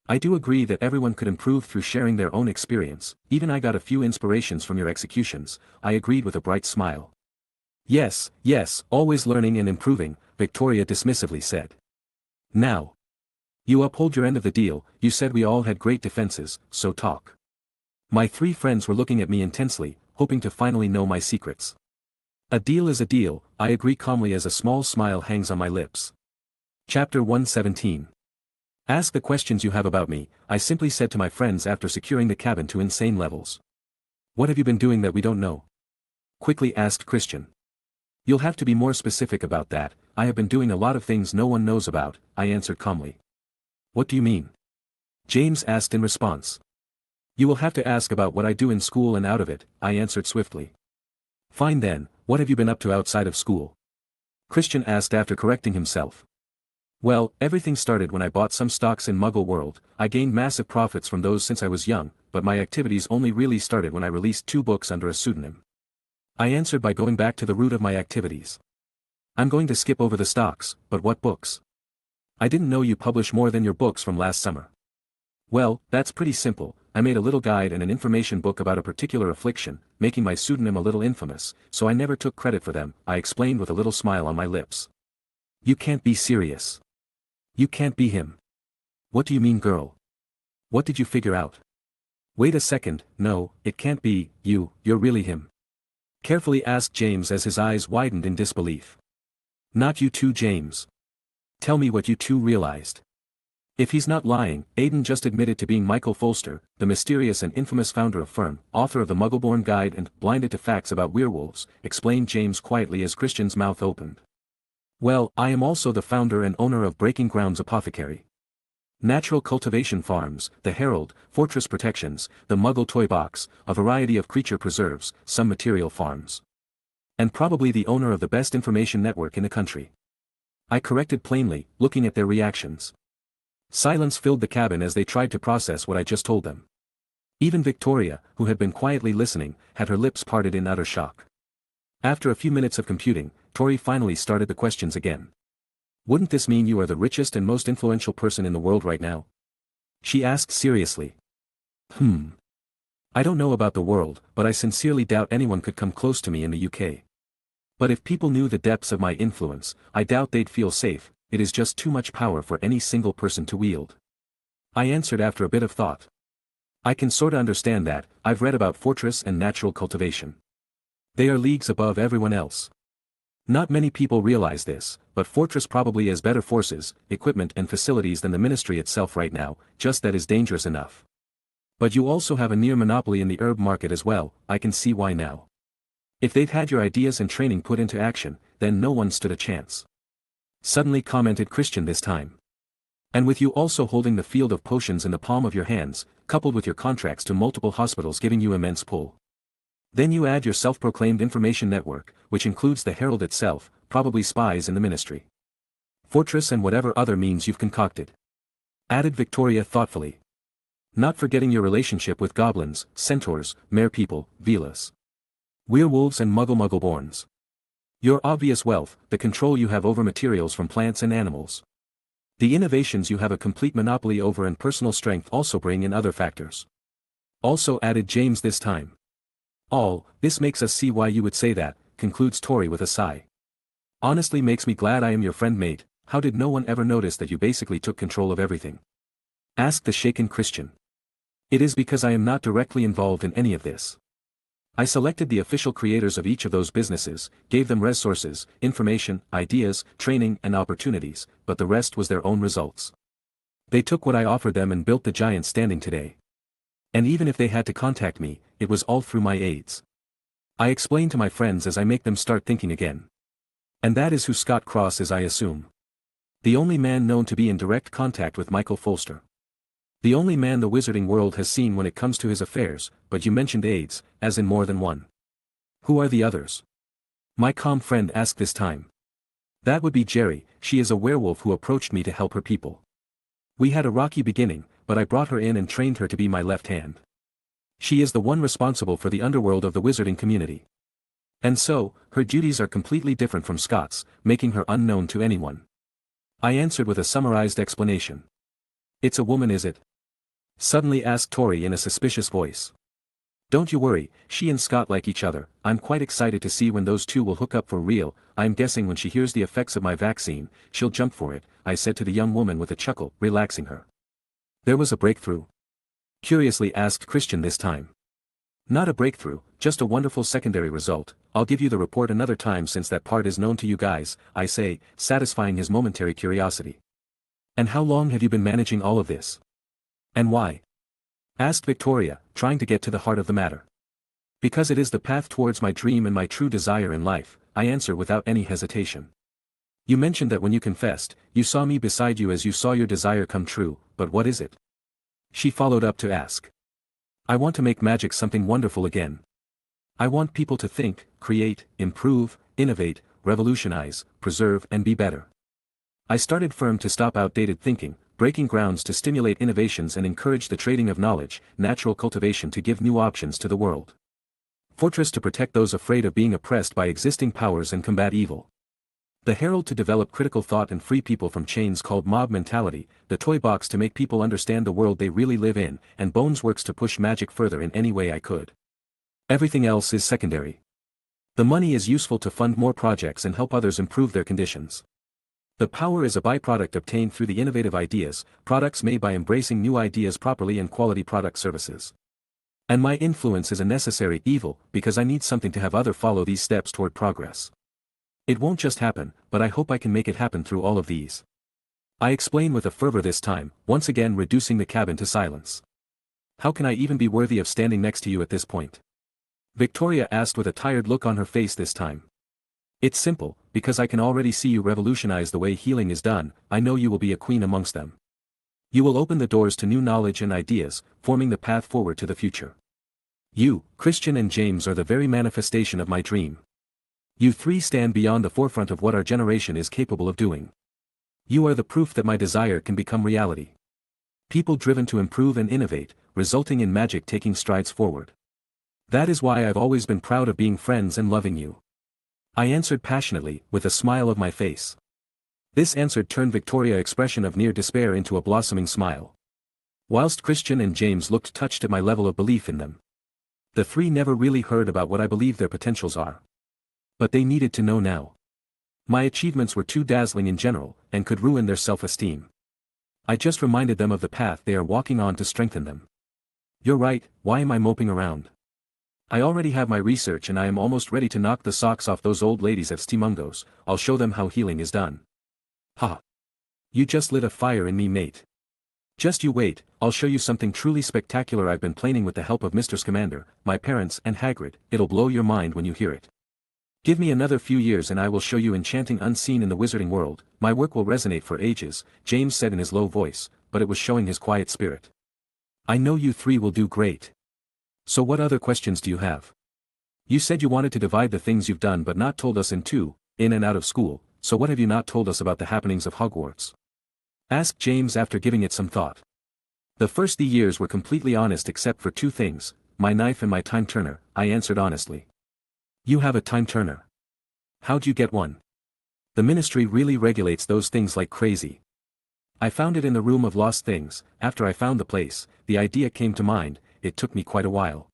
I do agree that everyone could improve through sharing their own experience, even I got a few inspirations from your executions, I agreed with a bright smile. Yes, always learning and improving, Victoria dismissively said. Now, you uphold your end of the deal, you said we all had great defenses, so talk. My three friends were looking at me intensely, hoping to finally know my secrets. A deal is a deal, I agree calmly as a small smile hangs on my lips. Chapter 117. Ask the questions you have about me, I simply said to my friends after securing the cabin to insane levels. What have you been doing that we don't know? Quickly asked Christian. You'll have to be more specific about that, I have been doing a lot of things no one knows about, I answered calmly. What do you mean? James asked in response. You will have to ask about what I do in school and out of it, I answered swiftly. Fine then, what have you been up to outside of school? Christian asked after correcting himself. Well, everything started when I bought some stocks in Muggle World. I gained massive profits from those since I was young, but my activities only really started when I released 2 books under a pseudonym. I answered by going back to the root of my activities. I'm going to skip over the stocks, but what books? I didn't know you publish more than your books from last summer. Well, that's pretty simple. I made a little guide and an information book about a particular affliction, making my pseudonym a little infamous, so I never took credit for them, I explained with a little smile on my lips. You can't be serious. You can't be him. What do you mean, girl? What did you figure out? Wait a second, no, it can't be you, you're really him. Carefully asked James as his eyes widened in disbelief. Not you too, James. Tell me what you two realized. If he's not lying, Aiden just admitted to being Michael Folster, the mysterious and infamous founder of Firm, author of the Muggleborn Guide and Blinded to Facts About Werewolves, explained James quietly as Christian's mouth opened. Well, I am also the founder and owner of Breaking Grounds Apothecary. Natural cultivation farms, the Herald, Fortress Protections, the Muggle Toy Box, a variety of creature preserves, some material farms. And probably the owner of the best information network in the country. I corrected plainly, looking at their reactions. Silence filled the cabin as they tried to process what I just told them. Even Victoria, who had been quietly listening, had her lips parted in utter shock. After a few minutes of computing, Tori finally started the questions again. Wouldn't this mean you are the richest and most influential person in the world right now? She asked seriously. I don't know about the world, but I sincerely doubt anyone could come close to me in the UK. But if people knew the depths of my influence, I doubt they'd feel safe. It is just too much power for any single person to wield. I answered after a bit of thought. I can sorta understand that. I've read about fortress and natural cultivation. They are leagues above everyone else. Not many people realize this, but Fortress probably has better forces, equipment and facilities than the ministry itself right now, just that is dangerous enough. But you also have a near monopoly in the herb market as well, I can see why now. If they'd had your ideas and training put into action, then no one stood a chance. Suddenly commented Christian this time. And with you also holding the field of potions in the palm of your hands, coupled with your contracts to multiple hospitals giving you immense pull. Then you add your self-proclaimed information network, which includes the Herald itself, probably spies in the ministry. Fortress and whatever other means you've concocted. Added Victoria thoughtfully. Not forgetting your relationship with goblins, centaurs, merepeople, velas, werewolves and muggleborns. Your obvious wealth, the control you have over materials from plants and animals. The innovations you have a complete monopoly over and personal strength also bring in other factors. Also added James this time. All, this makes us see why you would say that, concludes Tori with a sigh. Honestly makes me glad I am your friend mate. How did no one ever notice that you basically took control of everything? Asked the shaken Christian. It is because I am not directly involved in any of this. I selected the official creators of each of those businesses, gave them resources, information, ideas, training and opportunities, but the rest was their own results. They took what I offered them and built the giant standing today. And even if they had to contact me, it was all through my aides. I explain to my friends as I make them start thinking again. And that is who Scott Cross is, I assume. The only man known to be in direct contact with Michael Folster. The only man the wizarding world has seen when it comes to his affairs, but you mentioned aides, as in more than one. Who are the others? My calm friend asked this time. That would be Jerry. She is a werewolf who approached me to help her people. We had a rocky beginning, but I brought her in and trained her to be my left hand. She is the one responsible for the underworld of the wizarding community. And so, her duties are completely different from Scott's, making her unknown to anyone. I answered with a summarized explanation. It's a woman, is it? Suddenly asked Tori in a suspicious voice. Don't you worry, she and Scott like each other. I'm quite excited to see when those two will hook up for real. I'm guessing when she hears the effects of my vaccine, she'll jump for it, I said to the young woman with a chuckle, relaxing her. There was a breakthrough? Curiously asked Christian this time. Not a breakthrough, just a wonderful secondary result. I'll give you the report another time since that part is known to you guys, I say, satisfying his momentary curiosity. And how long have you been managing all of this? And why? Asked Victoria, trying to get to the heart of the matter. Because it is the path towards my dream and my true desire in life, I answer without any hesitation. You mentioned that when you confessed, you saw me beside you as you saw your desire come true, but what is it? She followed up to ask. I want to make magic something wonderful again. I want people to think, create, improve, innovate, revolutionize, preserve and be better. I started Firm to stop outdated thinking, breaking grounds to stimulate innovations and encourage the trading of knowledge, natural cultivation to give new options to the world. Fortress to protect those afraid of being oppressed by existing powers and combat evil. The Herald to develop critical thought and free people from chains called mob mentality, the Toy Box to make people understand the world they really live in, and Bones Works to push magic further in any way I could. Everything else is secondary. The money is useful to fund more projects and help others improve their conditions. The power is a byproduct obtained through the innovative ideas, products made by embracing new ideas properly and quality product services. And my influence is a necessary evil because I need something to have other follow these steps toward progress. It won't just happen, but I hope I can make it happen through all of these. I explain with a fervor this time, once again reducing the cabin to silence. How can I even be worthy of standing next to you at this point? Victoria asked with a tired look on her face this time. It's simple, because I can already see you revolutionize the way healing is done. I know you will be a queen amongst them. You will open the doors to new knowledge and ideas, forming the path forward to the future. You, Christian and James are the very manifestation of my dream. You three stand beyond the forefront of what our generation is capable of doing. You are the proof that my desire can become reality. People driven to improve and innovate, resulting in magic taking strides forward. That is why I've always been proud of being friends and loving you. I answered passionately, with a smile of my face. This answer turned Victoria's expression of near despair into a blossoming smile. Whilst Christian and James looked touched at my level of belief in them. The three never really heard about what I believe their potentials are. But they needed to know now. My achievements were too dazzling in general, and could ruin their self-esteem. I just reminded them of the path they are walking on to strengthen them. You're right, why am I moping around? I already have my research and I am almost ready to knock the socks off those old ladies at Steamungos. I'll show them how healing is done. Ha! You just lit a fire in me, mate. Just you wait, I'll show you something truly spectacular I've been planning with the help of Mr. Scamander, my parents and Hagrid. It'll blow your mind when you hear it. Give me another few years and I will show you enchanting unseen in the wizarding world. My work will resonate for ages, James said in his low voice, but it was showing his quiet spirit. I know you three will do great. So what other questions do you have? You said you wanted to divide the things you've done but not told us in two, in and out of school, so what have you not told us about the happenings of Hogwarts? Asked James after giving it some thought. The first 3 years were completely honest except for two things, my knife and my time turner, I answered honestly. You have a time turner. How'd you get one? The ministry really regulates those things like crazy. I found it in the room of lost things. After I found the place, the idea came to mind. It took me quite a while.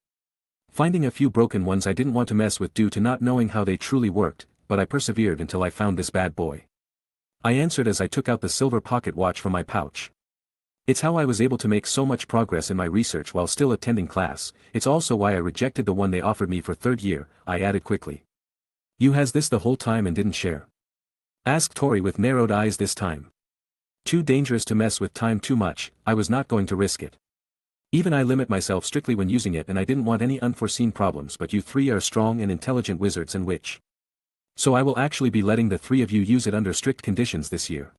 Finding a few broken ones I didn't want to mess with due to not knowing how they truly worked, but I persevered until I found this bad boy. I answered as I took out the silver pocket watch from my pouch. It's how I was able to make so much progress in my research while still attending class. It's also why I rejected the one they offered me for third year, I added quickly. You has this the whole time and didn't share? Asked Tori with narrowed eyes this time. Too dangerous to mess with time too much, I was not going to risk it. Even I limit myself strictly when using it and I didn't want any unforeseen problems, but you three are strong and intelligent wizards and witch. So I will actually be letting the three of you use it under strict conditions this year.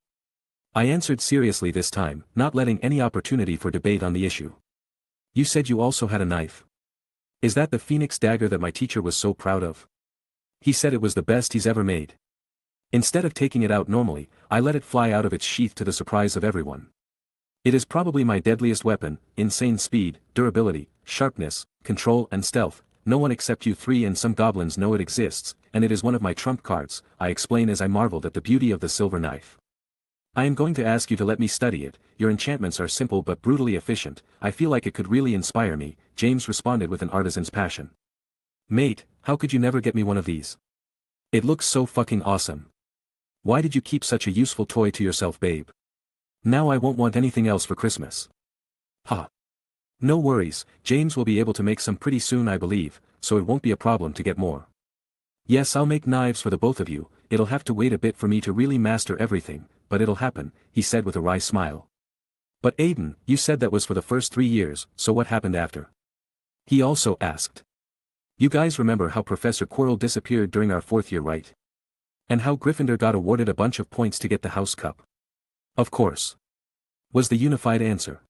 I answered seriously this time, not letting any opportunity for debate on the issue. You said you also had a knife. Is that the phoenix dagger that my teacher was so proud of? He said it was the best he's ever made. Instead of taking it out normally, I let it fly out of its sheath to the surprise of everyone. It is probably my deadliest weapon, insane speed, durability, sharpness, control and stealth. No one except you three and some goblins know it exists, and it is one of my trump cards, I explain as I marveled at the beauty of the silver knife. I am going to ask you to let me study it. Your enchantments are simple but brutally efficient. I feel like it could really inspire me, James responded with an artisan's passion. Mate, how could you never get me one of these? It looks so fucking awesome. Why did you keep such a useful toy to yourself, babe? Now I won't want anything else for Christmas. Ha. No worries, James will be able to make some pretty soon I believe, so it won't be a problem to get more. Yes, I'll make knives for the both of you. It'll have to wait a bit for me to really master everything, but it'll happen, he said with a wry smile. But Aiden, you said that was for the first 3 years, so what happened after? He also asked. You guys remember how Professor Quirrell disappeared during our 4th year, right? And how Gryffindor got awarded a bunch of points to get the house cup? Of course. Was the unified answer.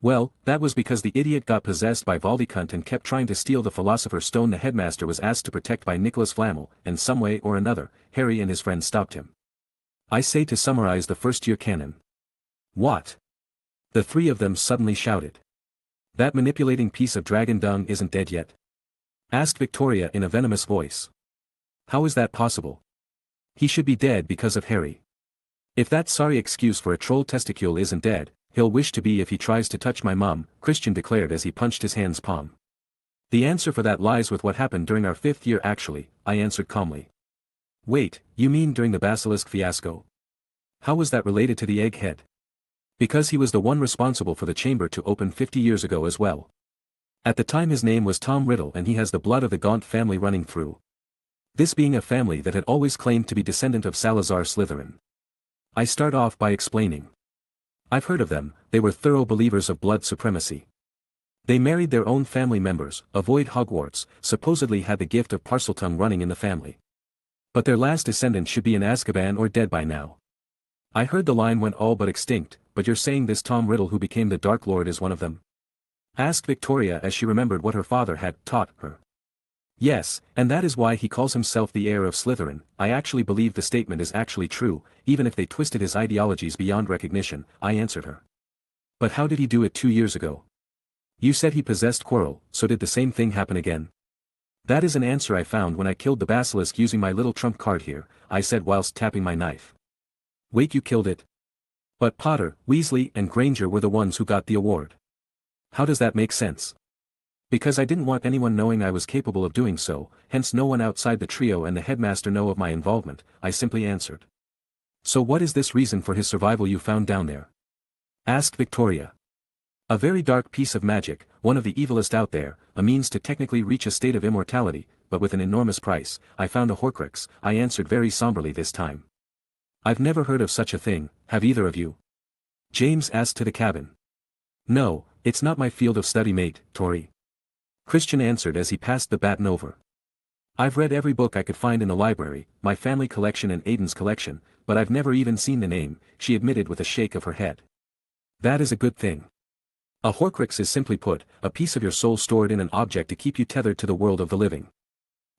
Well, that was because the idiot got possessed by Voldemort and kept trying to steal the Philosopher's Stone the headmaster was asked to protect by Nicholas Flamel, and some way or another, Harry and his friends stopped him. I say to summarize the first-year canon. What? The three of them suddenly shouted. That manipulating piece of dragon dung isn't dead yet? Asked Victoria in a venomous voice. How is that possible? He should be dead because of Harry. If that sorry excuse for a troll testicule isn't dead, he'll wish to be if he tries to touch my mum, Christian declared as he punched his hand's palm. The answer for that lies with what happened during our 5th year actually, I answered calmly. Wait, you mean during the Basilisk fiasco? How was that related to the egghead? Because he was the one responsible for the chamber to open 50 years ago as well. At the time his name was Tom Riddle and he has the blood of the Gaunt family running through. This being a family that had always claimed to be descendant of Salazar Slytherin. I start off by explaining. I've heard of them, they were thorough believers of blood supremacy. They married their own family members, avoid Hogwarts, supposedly had the gift of Parseltongue running in the family. But their last descendant should be in Azkaban or dead by now. I heard the line went all but extinct, but you're saying this Tom Riddle who became the Dark Lord is one of them? Asked Victoria as she remembered what her father had taught her. Yes, and that is why he calls himself the heir of Slytherin. I actually believe the statement is actually true, even if they twisted his ideologies beyond recognition, I answered her. But how did he do it 2 years ago? You said he possessed Quirrell, so did the same thing happen again? That is an answer I found when I killed the Basilisk using my little trump card here, I said whilst tapping my knife. Wait, you killed it? But Potter, Weasley and Granger were the ones who got the award. How does that make sense? Because I didn't want anyone knowing I was capable of doing so, hence no one outside the trio and the headmaster know of my involvement, I simply answered. So what is this reason for his survival you found down there? Asked Victoria. A very dark piece of magic, one of the evilest out there, a means to technically reach a state of immortality, but with an enormous price. I found a Horcrux, I answered very somberly this time. I've never heard of such a thing, have either of you? James asked to the cabin. No, it's not my field of study, mate, Tori. Christian answered as he passed the baton over. I've read every book I could find in the library, my family collection and Aiden's collection, but I've never even seen the name, she admitted with a shake of her head. That is a good thing. A Horcrux is simply put, a piece of your soul stored in an object to keep you tethered to the world of the living.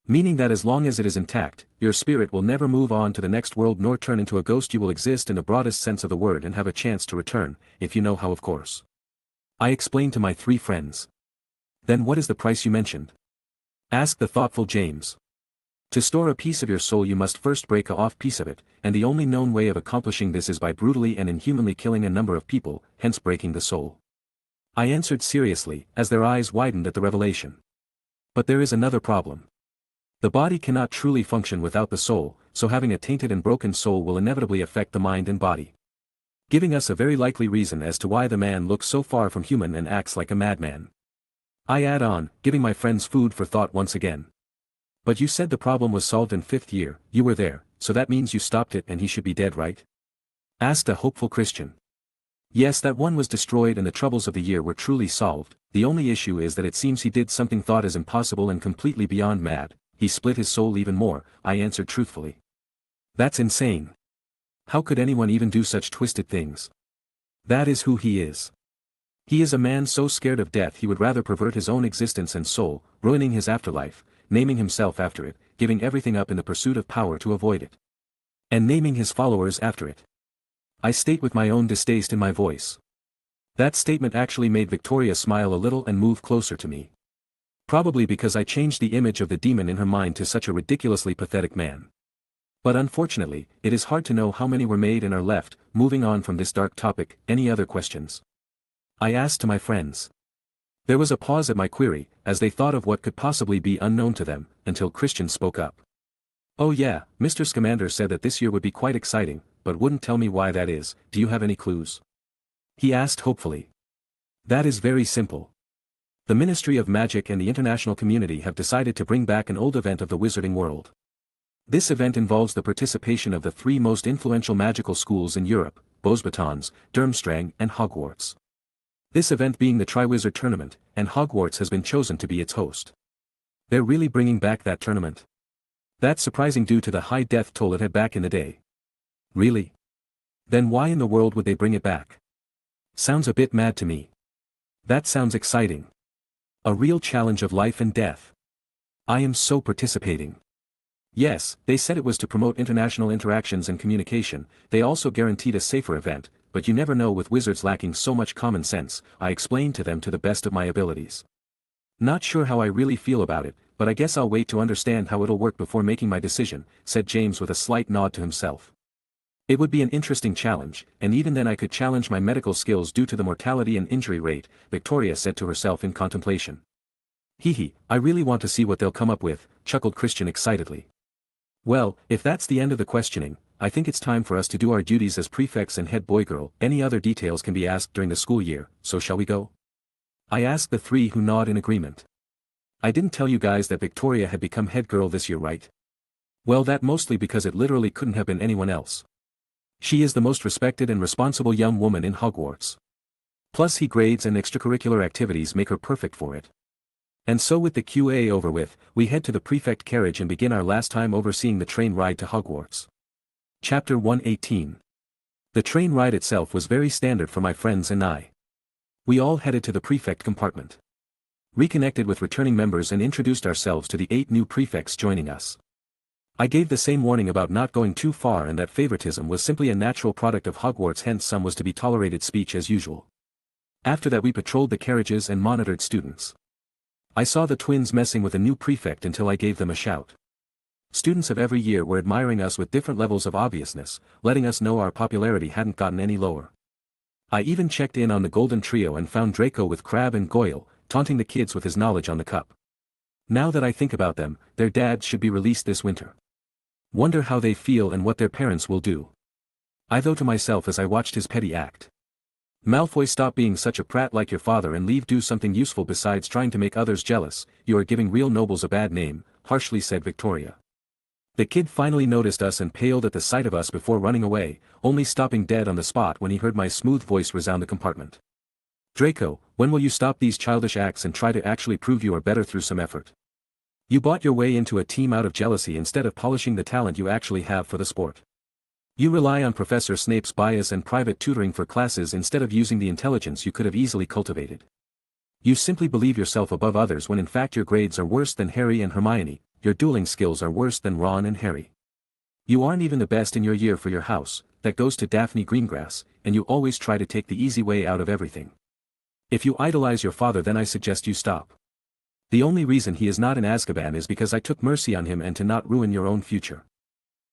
Meaning that as long as it is intact, your spirit will never move on to the next world nor turn into a ghost. You will exist in the broadest sense of the word and have a chance to return, if you know how, of course. I explained to my 3 friends. Then what is the price you mentioned? Asked the thoughtful James. To store a piece of your soul you must first break off piece of it, and the only known way of accomplishing this is by brutally and inhumanly killing a number of people, hence breaking the soul. I answered seriously, as their eyes widened at the revelation. But there is another problem. The body cannot truly function without the soul, so having a tainted and broken soul will inevitably affect the mind and body. Giving us a very likely reason as to why the man looks so far from human and acts like a madman. I add on, giving my friends food for thought once again. But you said the problem was solved in 5th year, you were there, so that means you stopped it and he should be dead, right? Asked a hopeful Christian. Yes, that one was destroyed and the troubles of the year were truly solved, the only issue is that it seems he did something thought as impossible and completely beyond mad, he split his soul even more, I answered truthfully. That's insane. How could anyone even do such twisted things? That is who he is. He is a man so scared of death he would rather pervert his own existence and soul, ruining his afterlife, naming himself after it, giving everything up in the pursuit of power to avoid it. And naming his followers after it. I state with my own distaste in my voice. That statement actually made Victoria smile a little and move closer to me. Probably because I changed the image of the demon in her mind to such a ridiculously pathetic man. But unfortunately, it is hard to know how many were made and are left. Moving on from this dark topic, any other questions? I asked to my friends. There was a pause at my query, as they thought of what could possibly be unknown to them, until Christian spoke up. Oh yeah, Mr. Scamander said that this year would be quite exciting, but wouldn't tell me why that is. Do you have any clues? He asked hopefully. That is very simple. The Ministry of Magic and the international community have decided to bring back an old event of the wizarding world. This event involves the participation of the 3 most influential magical schools in Europe, Beauxbatons, Durmstrang and Hogwarts. This event being the Triwizard Tournament, and Hogwarts has been chosen to be its host. They're really bringing back that tournament? That's surprising due to the high death toll it had back in the day. Really? Then why in the world would they bring it back? Sounds a bit mad to me. That sounds exciting. A real challenge of life and death. I am so participating. Yes, they said it was to promote international interactions and communication. They also guaranteed a safer event, but you never know with wizards lacking so much common sense, I explained to them to the best of my abilities. Not sure how I really feel about it, but I guess I'll wait to understand how it'll work before making my decision, said James with a slight nod to himself. It would be an interesting challenge, and even then I could challenge my medical skills due to the mortality and injury rate, Victoria said to herself in contemplation. Hee, I really want to see what they'll come up with, chuckled Christian excitedly. Well, if that's the end of the questioning, I think it's time for us to do our duties as prefects and head boy-girl. Any other details can be asked during the school year, so shall we go? I asked the 3 who nod in agreement. I didn't tell you guys that Victoria had become head girl this year, right? Well, that mostly because it literally couldn't have been anyone else. She is the most respected and responsible young woman in Hogwarts. Plus he grades and extracurricular activities make her perfect for it. And so with the QA over with, we head to the Prefect carriage and begin our last time overseeing the train ride to Hogwarts. Chapter 118. The train ride itself was very standard for my friends and I. We all headed to the Prefect compartment. Reconnected with returning members and introduced ourselves to the 8 new prefects joining us. I gave the same warning about not going too far and that favoritism was simply a natural product of Hogwarts, hence some was to be tolerated speech as usual. After that we patrolled the carriages and monitored students. I saw the twins messing with a new prefect until I gave them a shout. Students of every year were admiring us with different levels of obviousness, letting us know our popularity hadn't gotten any lower. I even checked in on the Golden Trio and found Draco with Crabbe and Goyle, taunting the kids with his knowledge on the cup. Now that I think about them, their dads should be released this winter. Wonder how they feel and what their parents will do. I thought to myself as I watched his petty act. Malfoy, stop being such a prat like your father and do something useful besides trying to make others jealous. You are giving real nobles a bad name, harshly said Victoria. The kid finally noticed us and paled at the sight of us before running away, only stopping dead on the spot when he heard my smooth voice resound the compartment. Draco, when will you stop these childish acts and try to actually prove you are better through some effort? You bought your way into a team out of jealousy instead of polishing the talent you actually have for the sport. You rely on Professor Snape's bias and private tutoring for classes instead of using the intelligence you could have easily cultivated. You simply believe yourself above others when in fact your grades are worse than Harry and Hermione, your dueling skills are worse than Ron and Harry. You aren't even the best in your year for your house, that goes to Daphne Greengrass, and you always try to take the easy way out of everything. If you idolize your father, then I suggest you stop. The only reason he is not in Azkaban is because I took mercy on him and to not ruin your own future.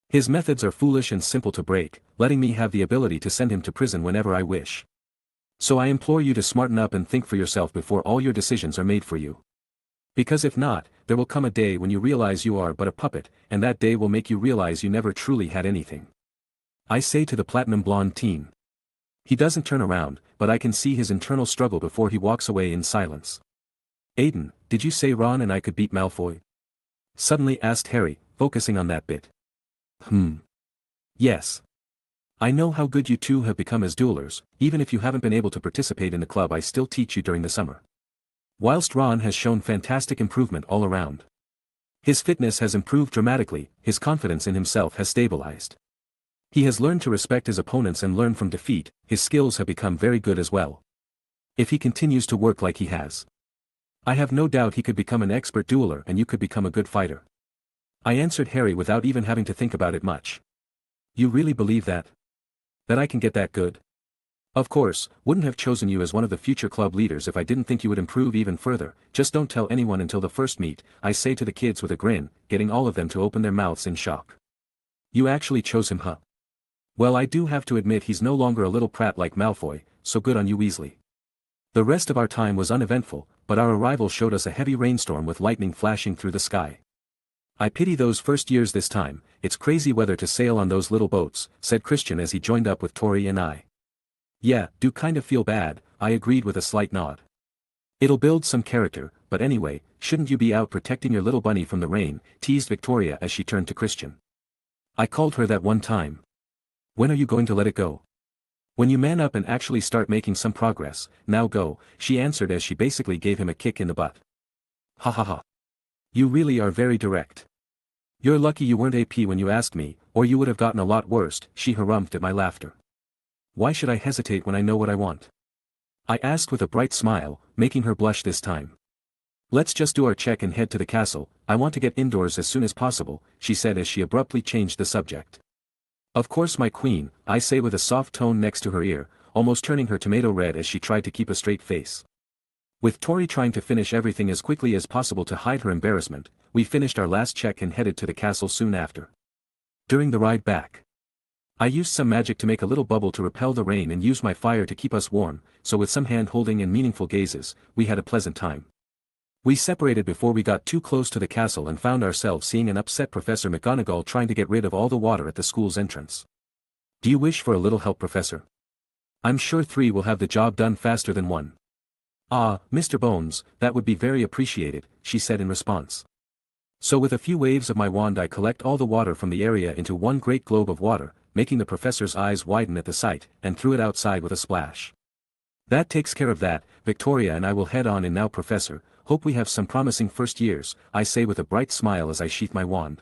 His methods are foolish and simple to break, letting me have the ability to send him to prison whenever I wish. So I implore you to smarten up and think for yourself before all your decisions are made for you. Because if not, there will come a day when you realize you are but a puppet, and that day will make you realize you never truly had anything. I say to the platinum blonde teen. He doesn't turn around, but I can see his internal struggle before he walks away in silence. Aiden, did you say Ron and I could beat Malfoy? Suddenly asked Harry, focusing on that bit. Yes. I know how good you two have become as duelers, even if you haven't been able to participate in the club I still teach you during the summer. Whilst Ron has shown fantastic improvement all around. His fitness has improved dramatically, his confidence in himself has stabilized. He has learned to respect his opponents and learn from defeat, his skills have become very good as well. If he continues to work like he has, I have no doubt he could become an expert dueler and you could become a good fighter. I answered Harry without even having to think about it much. You really believe that? That I can get that good? Of course, wouldn't have chosen you as one of the future club leaders if I didn't think you would improve even further. Just don't tell anyone until the first meet, I say to the kids with a grin, getting all of them to open their mouths in shock. You actually chose him, huh? Well, I do have to admit he's no longer a little prat like Malfoy, so good on you, Weasley. The rest of our time was uneventful, but our arrival showed us a heavy rainstorm with lightning flashing through the sky. I pity those first years this time, it's crazy weather to sail on those little boats, said Christian as he joined up with Tori and I. Yeah, do kind of feel bad, I agreed with a slight nod. It'll build some character, but anyway, shouldn't you be out protecting your little bunny from the rain, teased Victoria as she turned to Christian. I called her that one time. When are you going to let it go? When you man up and actually start making some progress, now go, she answered as she basically gave him a kick in the butt. Ha ha ha. You really are very direct. You're lucky you weren't AP when you asked me, or you would have gotten a lot worse, she harumphed at my laughter. Why should I hesitate when I know what I want? I asked with a bright smile, making her blush this time. Let's just do our check and head to the castle, I want to get indoors as soon as possible, she said as she abruptly changed the subject. Of course my queen, I say with a soft tone next to her ear, almost turning her tomato red as she tried to keep a straight face. With Tori trying to finish everything as quickly as possible to hide her embarrassment, we finished our last check and headed to the castle soon after. During the ride back, I used some magic to make a little bubble to repel the rain and used my fire to keep us warm, so with some hand-holding and meaningful gazes, we had a pleasant time. We separated before we got too close to the castle and found ourselves seeing an upset Professor McGonagall trying to get rid of all the water at the school's entrance. Do you wish for a little help, Professor? I'm sure 3 will have the job done faster than 1. Ah, Mr. Bones, that would be very appreciated, she said in response. So with a few waves of my wand I collect all the water from the area into one great globe of water, making the professor's eyes widen at the sight, and threw it outside with a splash. That takes care of that. Victoria and I will head on in now, Professor. Hope we have some promising first years, I say with a bright smile as I sheath my wand.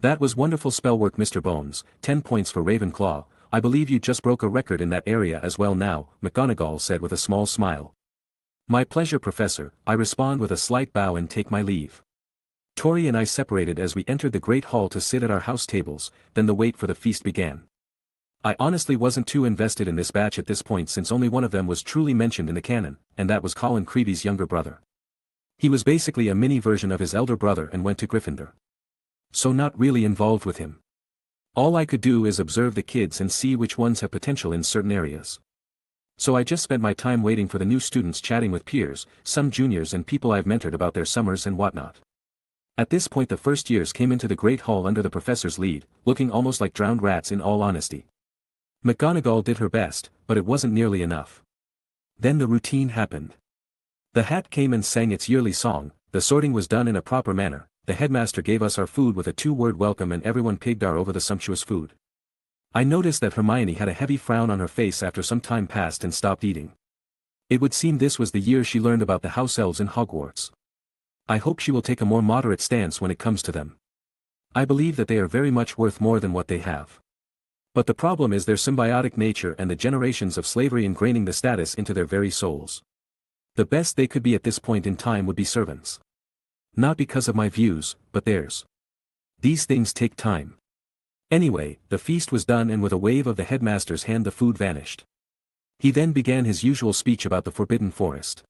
That was wonderful spellwork, Mr. Bones. 10 points for Ravenclaw. I believe you just broke a record in that area as well now, McGonagall said with a small smile. My pleasure, Professor, I respond with a slight bow and take my leave. Tori and I separated as we entered the great hall to sit at our house tables, then the wait for the feast began. I honestly wasn't too invested in this batch at this point since only one of them was truly mentioned in the canon, and that was Colin Creevy's younger brother. He was basically a mini version of his elder brother and went to Gryffindor. So not really involved with him. All I could do is observe the kids and see which ones have potential in certain areas. So I just spent my time waiting for the new students, chatting with peers, some juniors and people I've mentored about their summers and whatnot. At this point the first years came into the great hall under the professor's lead, looking almost like drowned rats in all honesty. McGonagall did her best, but it wasn't nearly enough. Then the routine happened. The hat came and sang its yearly song, the sorting was done in a proper manner, the headmaster gave us our food with a 2-word welcome and everyone pigged our over the sumptuous food. I noticed that Hermione had a heavy frown on her face after some time passed and stopped eating. It would seem this was the year she learned about the house elves in Hogwarts. I hope she will take a more moderate stance when it comes to them. I believe that they are very much worth more than what they have. But the problem is their symbiotic nature and the generations of slavery ingraining the status into their very souls. The best they could be at this point in time would be servants. Not because of my views, but theirs. These things take time. Anyway, the feast was done and with a wave of the headmaster's hand the food vanished. He then began his usual speech about the Forbidden Forest.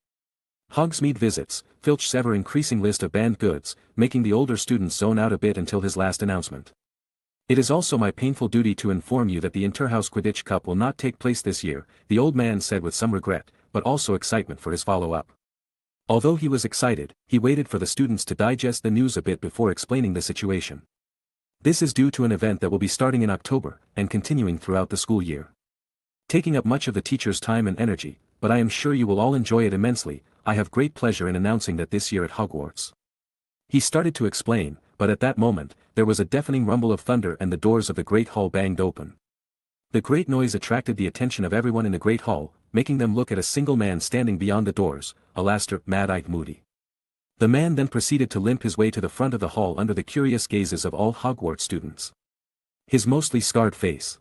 Hogsmeade visits, Filch's ever-increasing list of banned goods, making the older students zone out a bit until his last announcement. It is also my painful duty to inform you that the Interhouse Quidditch Cup will not take place this year, the old man said with some regret, but also excitement for his follow-up. Although he was excited, he waited for the students to digest the news a bit before explaining the situation. This is due to an event that will be starting in October, and continuing throughout the school year. Taking up much of the teacher's time and energy, but I am sure you will all enjoy it immensely. I have great pleasure in announcing that this year at Hogwarts. He started to explain, but at that moment, there was a deafening rumble of thunder and the doors of the great hall banged open. The great noise attracted the attention of everyone in the great hall, making them look at a single man standing beyond the doors, Alastair Mad-Eyed Moody. The man then proceeded to limp his way to the front of the hall under the curious gazes of all Hogwarts students. His mostly scarred face,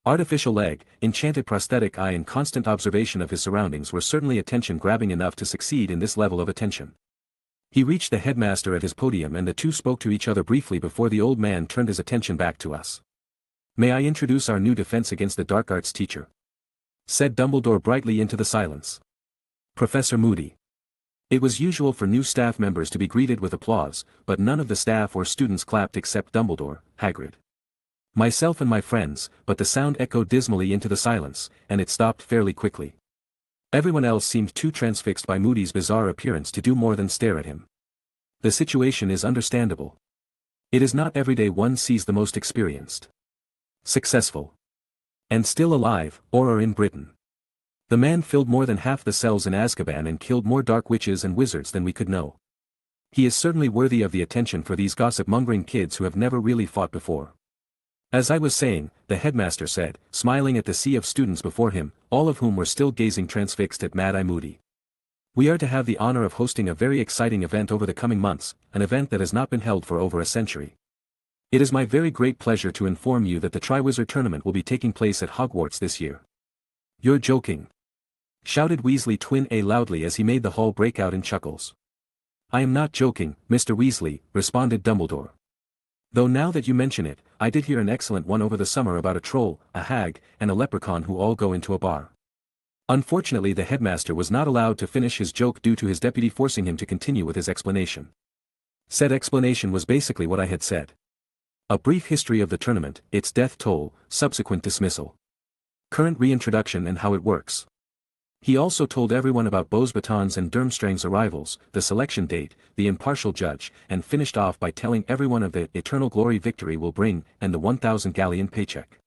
artificial leg, enchanted prosthetic eye and constant observation of his surroundings were certainly attention-grabbing enough to succeed in this level of attention. He reached the headmaster at his podium and the two spoke to each other briefly before the old man turned his attention back to us. May I introduce our new defense against the dark arts teacher? Said Dumbledore brightly into the silence. Professor Moody. It was usual for new staff members to be greeted with applause, but none of the staff or students clapped except Dumbledore, Hagrid, myself and my friends, but the sound echoed dismally into the silence, and it stopped fairly quickly. Everyone else seemed too transfixed by Moody's bizarre appearance to do more than stare at him. The situation is understandable. It is not every day one sees the most experienced, successful, and still alive, Auror in Britain. The man filled more than half the cells in Azkaban and killed more dark witches and wizards than we could know. He is certainly worthy of the attention for these gossip-mongering kids who have never really fought before. As I was saying, the headmaster said, smiling at the sea of students before him, all of whom were still gazing transfixed at Mad-Eye Moody. We are to have the honor of hosting a very exciting event over the coming months, an event that has not been held for over a century. It is my very great pleasure to inform you that the Triwizard Tournament will be taking place at Hogwarts this year. You're joking, shouted Weasley Twin A loudly as he made the hall break out in chuckles. I am not joking, Mr. Weasley, responded Dumbledore. Though now that you mention it, I did hear an excellent one over the summer about a troll, a hag, and a leprechaun who all go into a bar. Unfortunately the headmaster was not allowed to finish his joke due to his deputy forcing him to continue with his explanation. Said explanation was basically what I had said. A brief history of the tournament, its death toll, subsequent dismissal, current reintroduction and how it works. He also told everyone about Beauxbatons and Durmstrang's arrivals, the selection date, the impartial judge, and finished off by telling everyone of the eternal glory victory will bring, and the 1,000 galleon paycheck.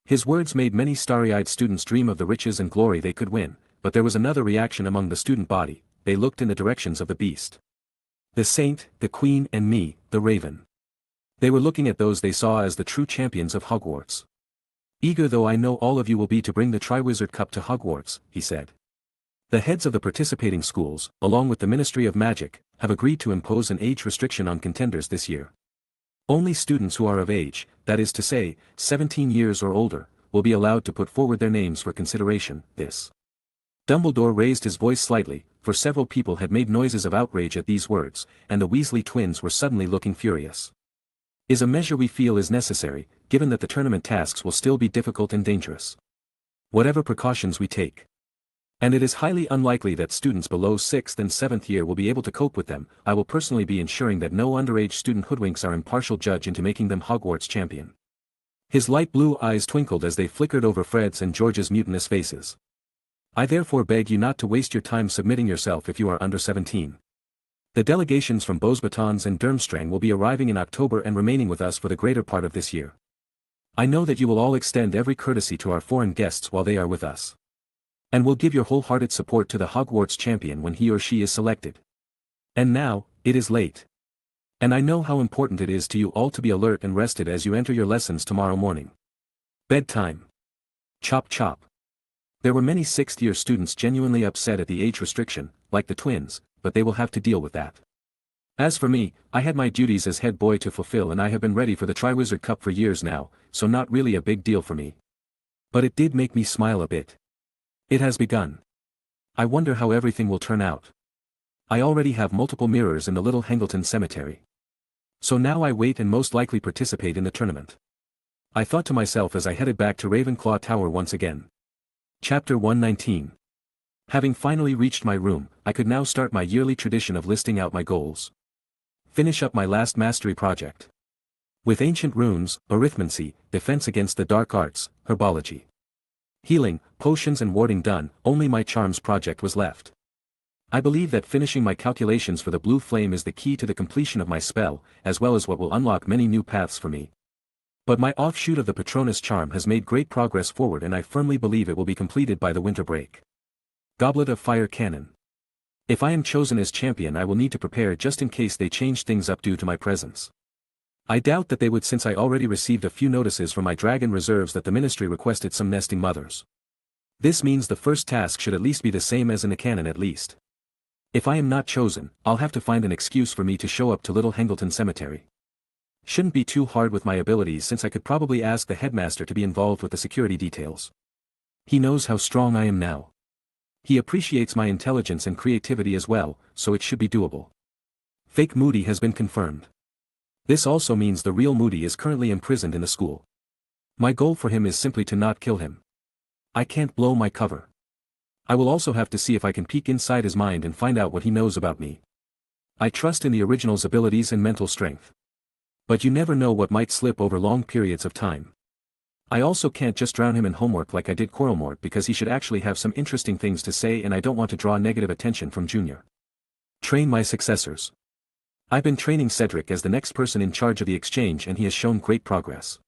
His words made many starry-eyed students dream of the riches and glory they could win, but there was another reaction among the student body. They looked in the directions of the beast, the saint, the queen and me, the raven. They were looking at those they saw as the true champions of Hogwarts. Eager though I know all of you will be to bring the Triwizard Cup to Hogwarts, he said. The heads of the participating schools, along with the Ministry of Magic, have agreed to impose an age restriction on contenders this year. Only students who are of age, that is to say, 17 years or older, will be allowed to put forward their names for consideration. This. Dumbledore raised his voice slightly, for several people had made noises of outrage at these words, and the Weasley twins were suddenly looking furious. Is a measure we feel is necessary, given that the tournament tasks will still be difficult and dangerous. Whatever precautions we take. And it is highly unlikely that students below 6th and 7th year will be able to cope with them. I will personally be ensuring that no underage student hoodwinks our impartial judge into making them Hogwarts champion. His light blue eyes twinkled as they flickered over Fred's and George's mutinous faces. I therefore beg you not to waste your time submitting yourself if you are under 17. The delegations from Beauxbatons and Durmstrang will be arriving in October and remaining with us for the greater part of this year. I know that you will all extend every courtesy to our foreign guests while they are with us. And will give your wholehearted support to the Hogwarts champion when he or she is selected. And now, it is late. And I know how important it is to you all to be alert and rested as you enter your lessons tomorrow morning. Bedtime. Chop chop. There were many 6th-year students genuinely upset at the age restriction, like the twins, but they will have to deal with that. As for me, I had my duties as head boy to fulfill and I have been ready for the Triwizard Cup for years now, so not really a big deal for me. But it did make me smile a bit. It has begun. I wonder how everything will turn out. I already have multiple mirrors in the little Hangleton cemetery. So now I wait and most likely participate in the tournament. I thought to myself as I headed back to Ravenclaw Tower once again. Chapter 119. Having finally reached my room, I could now start my yearly tradition of listing out my goals. Finish up my last mastery project. With ancient runes, arithmancy, defense against the dark arts, herbology. Healing, potions and warding done, only my charms project was left. I believe that finishing my calculations for the blue flame is the key to the completion of my spell, as well as what will unlock many new paths for me. But my offshoot of the Patronus charm has made great progress forward and I firmly believe it will be completed by the winter break. Goblet of Fire Cannon. If I am chosen as champion I will need to prepare just in case they change things up due to my presence. I doubt that they would since I already received a few notices from my dragon reserves that the ministry requested some nesting mothers. This means the first task should at least be the same as in the canon at least. If I am not chosen, I'll have to find an excuse for me to show up to Little Hangleton Cemetery. Shouldn't be too hard with my abilities since I could probably ask the headmaster to be involved with the security details. He knows how strong I am now. He appreciates my intelligence and creativity as well, so it should be doable. Fake Moody has been confirmed. This also means the real Moody is currently imprisoned in the school. My goal for him is simply to not kill him. I can't blow my cover. I will also have to see if I can peek inside his mind and find out what he knows about me. I trust in the original's abilities and mental strength. But you never know what might slip over long periods of time. I also can't just drown him in homework like I did Quarrelmort because he should actually have some interesting things to say and I don't want to draw negative attention from Junior. Train my successors. I've been training Cedric as the next person in charge of the exchange and he has shown great progress.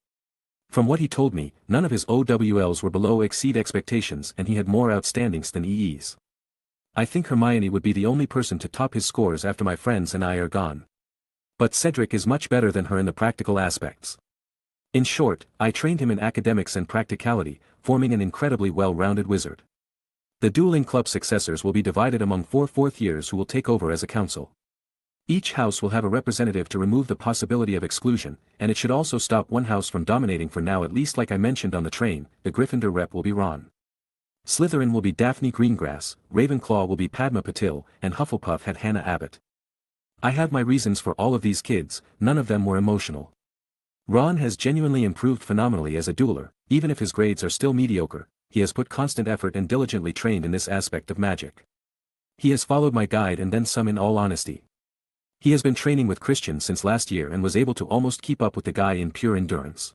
From what he told me, none of his OWLs were below exceed expectations and he had more outstandings than EEs. I think Hermione would be the only person to top his scores after my friends and I are gone. But Cedric is much better than her in the practical aspects. In short, I trained him in academics and practicality, forming an incredibly well-rounded wizard. The Dueling Club successors will be divided among 4 fourth years who will take over as a council. Each house will have a representative to remove the possibility of exclusion, and it should also stop one house from dominating for now at least like I mentioned on the train. The Gryffindor rep will be Ron. Slytherin will be Daphne Greengrass, Ravenclaw will be Padma Patil, and Hufflepuff had Hannah Abbott. I have my reasons for all of these kids, none of them were emotional. Ron has genuinely improved phenomenally as a dueler, even if his grades are still mediocre, he has put constant effort and diligently trained in this aspect of magic. He has followed my guide and then some in all honesty. He has been training with Christian since last year and was able to almost keep up with the guy in pure endurance.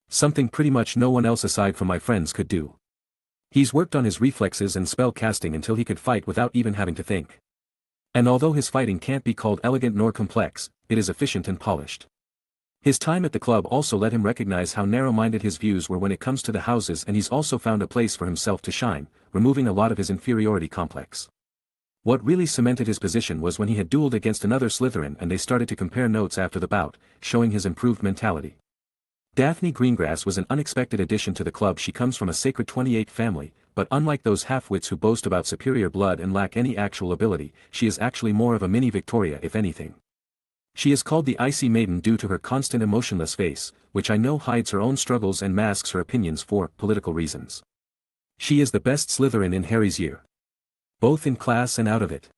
Something pretty much no one else aside from my friends could do. He's worked on his reflexes and spell casting until he could fight without even having to think. And although his fighting can't be called elegant nor complex, it is efficient and polished. His time at the club also let him recognize how narrow-minded his views were when it comes to the houses and he's also found a place for himself to shine, removing a lot of his inferiority complex. What really cemented his position was when he had dueled against another Slytherin and they started to compare notes after the bout, showing his improved mentality. Daphne Greengrass was an unexpected addition to the club. She comes from a Sacred 28 family, but unlike those half-wits who boast about superior blood and lack any actual ability, she is actually more of a mini Victoria if anything. She is called the Icy Maiden due to her constant emotionless face, which I know hides her own struggles and masks her opinions for political reasons. She is the best Slytherin in Harry's year. Both in class and out of it.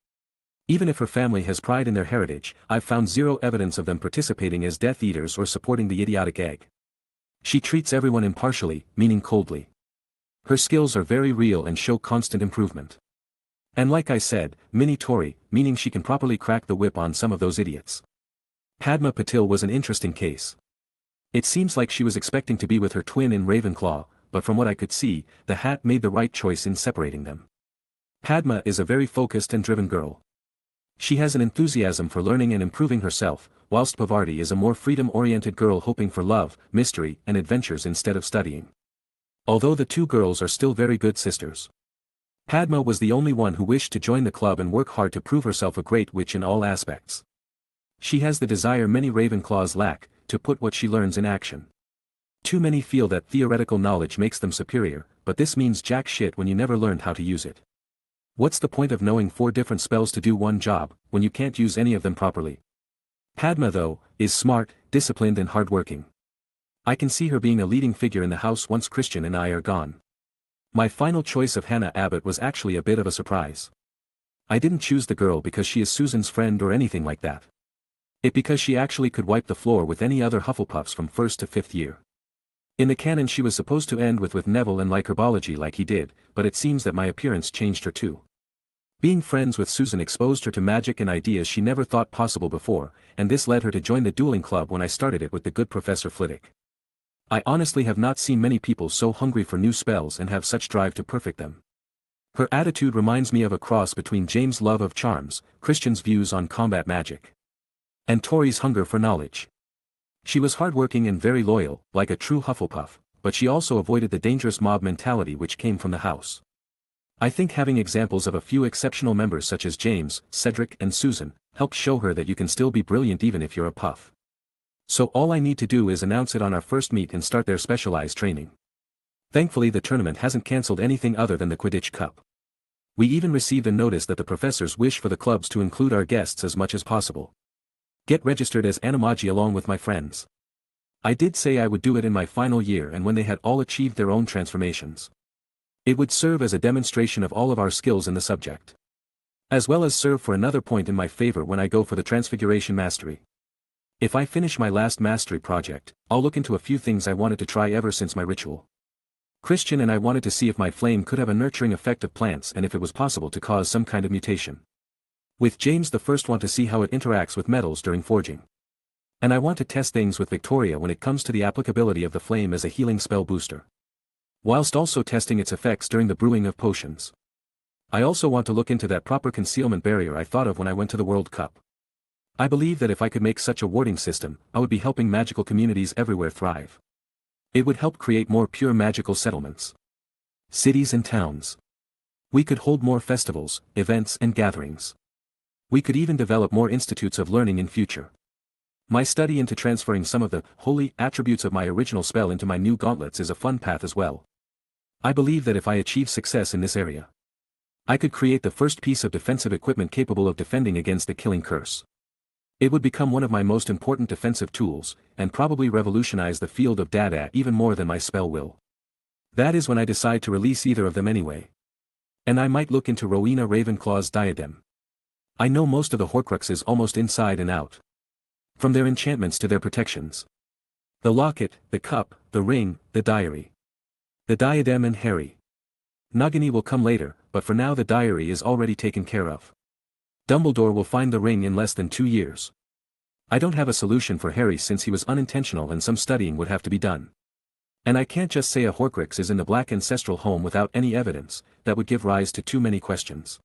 Even if her family has pride in their heritage, I've found zero evidence of them participating as Death Eaters or supporting the idiotic egg. She treats everyone impartially, meaning coldly. Her skills are very real and show constant improvement. And like I said, mini Tory, meaning she can properly crack the whip on some of those idiots. Padma Patil was an interesting case. It seems like she was expecting to be with her twin in Ravenclaw, but from what I could see, the hat made the right choice in separating them. Padma is a very focused and driven girl. She has an enthusiasm for learning and improving herself, whilst Pavarti is a more freedom-oriented girl hoping for love, mystery, and adventures instead of studying. Although the two girls are still very good sisters. Padma was the only one who wished to join the club and work hard to prove herself a great witch in all aspects. She has the desire many Ravenclaws lack, to put what she learns in action. Too many feel that theoretical knowledge makes them superior, but this means jack shit when you never learned how to use it. What's the point of knowing 4 different spells to do one job, when you can't use any of them properly? Padma though, is smart, disciplined and hardworking. I can see her being a leading figure in the house once Christian and I are gone. My final choice of Hannah Abbott was actually a bit of a surprise. I didn't choose the girl because she is Susan's friend or anything like that. It because she actually could wipe the floor with any other Hufflepuffs from 1st to 5th year. In the canon she was supposed to end with Neville and like herbology like he did, but it seems that my appearance changed her too. Being friends with Susan exposed her to magic and ideas she never thought possible before, and this led her to join the Dueling Club when I started it with the good Professor Flitwick. I honestly have not seen many people so hungry for new spells and have such drive to perfect them. Her attitude reminds me of a cross between James' love of charms, Christian's views on combat magic, and Tori's hunger for knowledge. She was hardworking and very loyal, like a true Hufflepuff, but she also avoided the dangerous mob mentality which came from the house. I think having examples of a few exceptional members such as James, Cedric and Susan, helped show her that you can still be brilliant even if you're a puff. So all I need to do is announce it on our first meet and start their specialized training. Thankfully the tournament hasn't cancelled anything other than the Quidditch Cup. We even received a notice that the professors wish for the clubs to include our guests as much as possible. Get registered as Animagi along with my friends. I did say I would do it in my final year and when they had all achieved their own transformations. It would serve as a demonstration of all of our skills in the subject. As well as serve for another point in my favor when I go for the Transfiguration Mastery. If I finish my last mastery project, I'll look into a few things I wanted to try ever since my ritual. Christian and I wanted to see if my flame could have a nurturing effect of plants and if it was possible to cause some kind of mutation. With James the first want to see how it interacts with metals during forging. And I want to test things with Victoria when it comes to the applicability of the flame as a healing spell booster. Whilst also testing its effects during the brewing of potions. I also want to look into that proper concealment barrier I thought of when I went to the World Cup. I believe that if I could make such a warding system, I would be helping magical communities everywhere thrive. It would help create more pure magical settlements. Cities and towns. We could hold more festivals, events and gatherings. We could even develop more institutes of learning in future. My study into transferring some of the holy attributes of my original spell into my new gauntlets is a fun path as well. I believe that if I achieve success in this area, I could create the first piece of defensive equipment capable of defending against the killing curse. It would become one of my most important defensive tools, and probably revolutionize the field of Dada even more than my spell will. That is when I decide to release either of them anyway. And I might look into Rowena Ravenclaw's diadem. I know most of the Horcruxes almost inside and out. From their enchantments to their protections. The locket, the cup, the ring, the diary. The diadem and Harry. Nagini will come later, but for now the diary is already taken care of. Dumbledore will find the ring in less than 2 years. I don't have a solution for Harry since he was unintentional and some studying would have to be done. And I can't just say a Horcrux is in the Black ancestral home without any evidence, that would give rise to too many questions.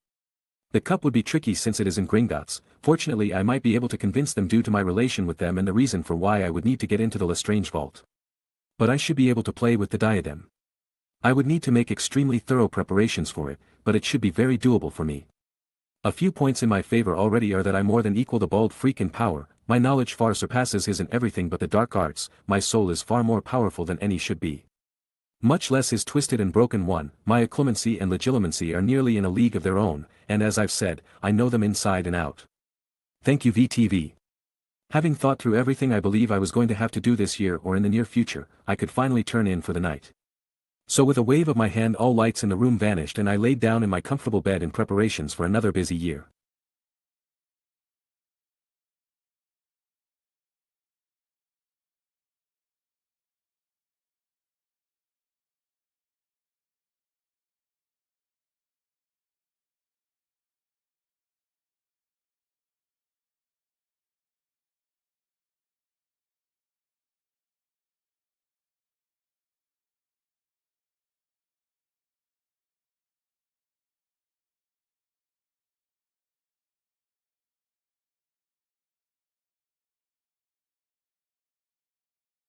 The cup would be tricky since it is in Gringotts. Fortunately I might be able to convince them due to my relation with them and the reason for why I would need to get into the Lestrange vault. But I should be able to play with the diadem. I would need to make extremely thorough preparations for it, but it should be very doable for me. A few points in my favor already are that I more than equal the bald freak in power, my knowledge far surpasses his in everything but the dark arts, my soul is far more powerful than any should be. Much less his twisted and broken one, my occlumency and legilimency are nearly in a league of their own, and as I've said, I know them inside and out. Thank you VTV. Having thought through everything I believe I was going to have to do this year or in the near future, I could finally turn in for the night. So with a wave of my hand all lights in the room vanished and I laid down in my comfortable bed in preparations for another busy year.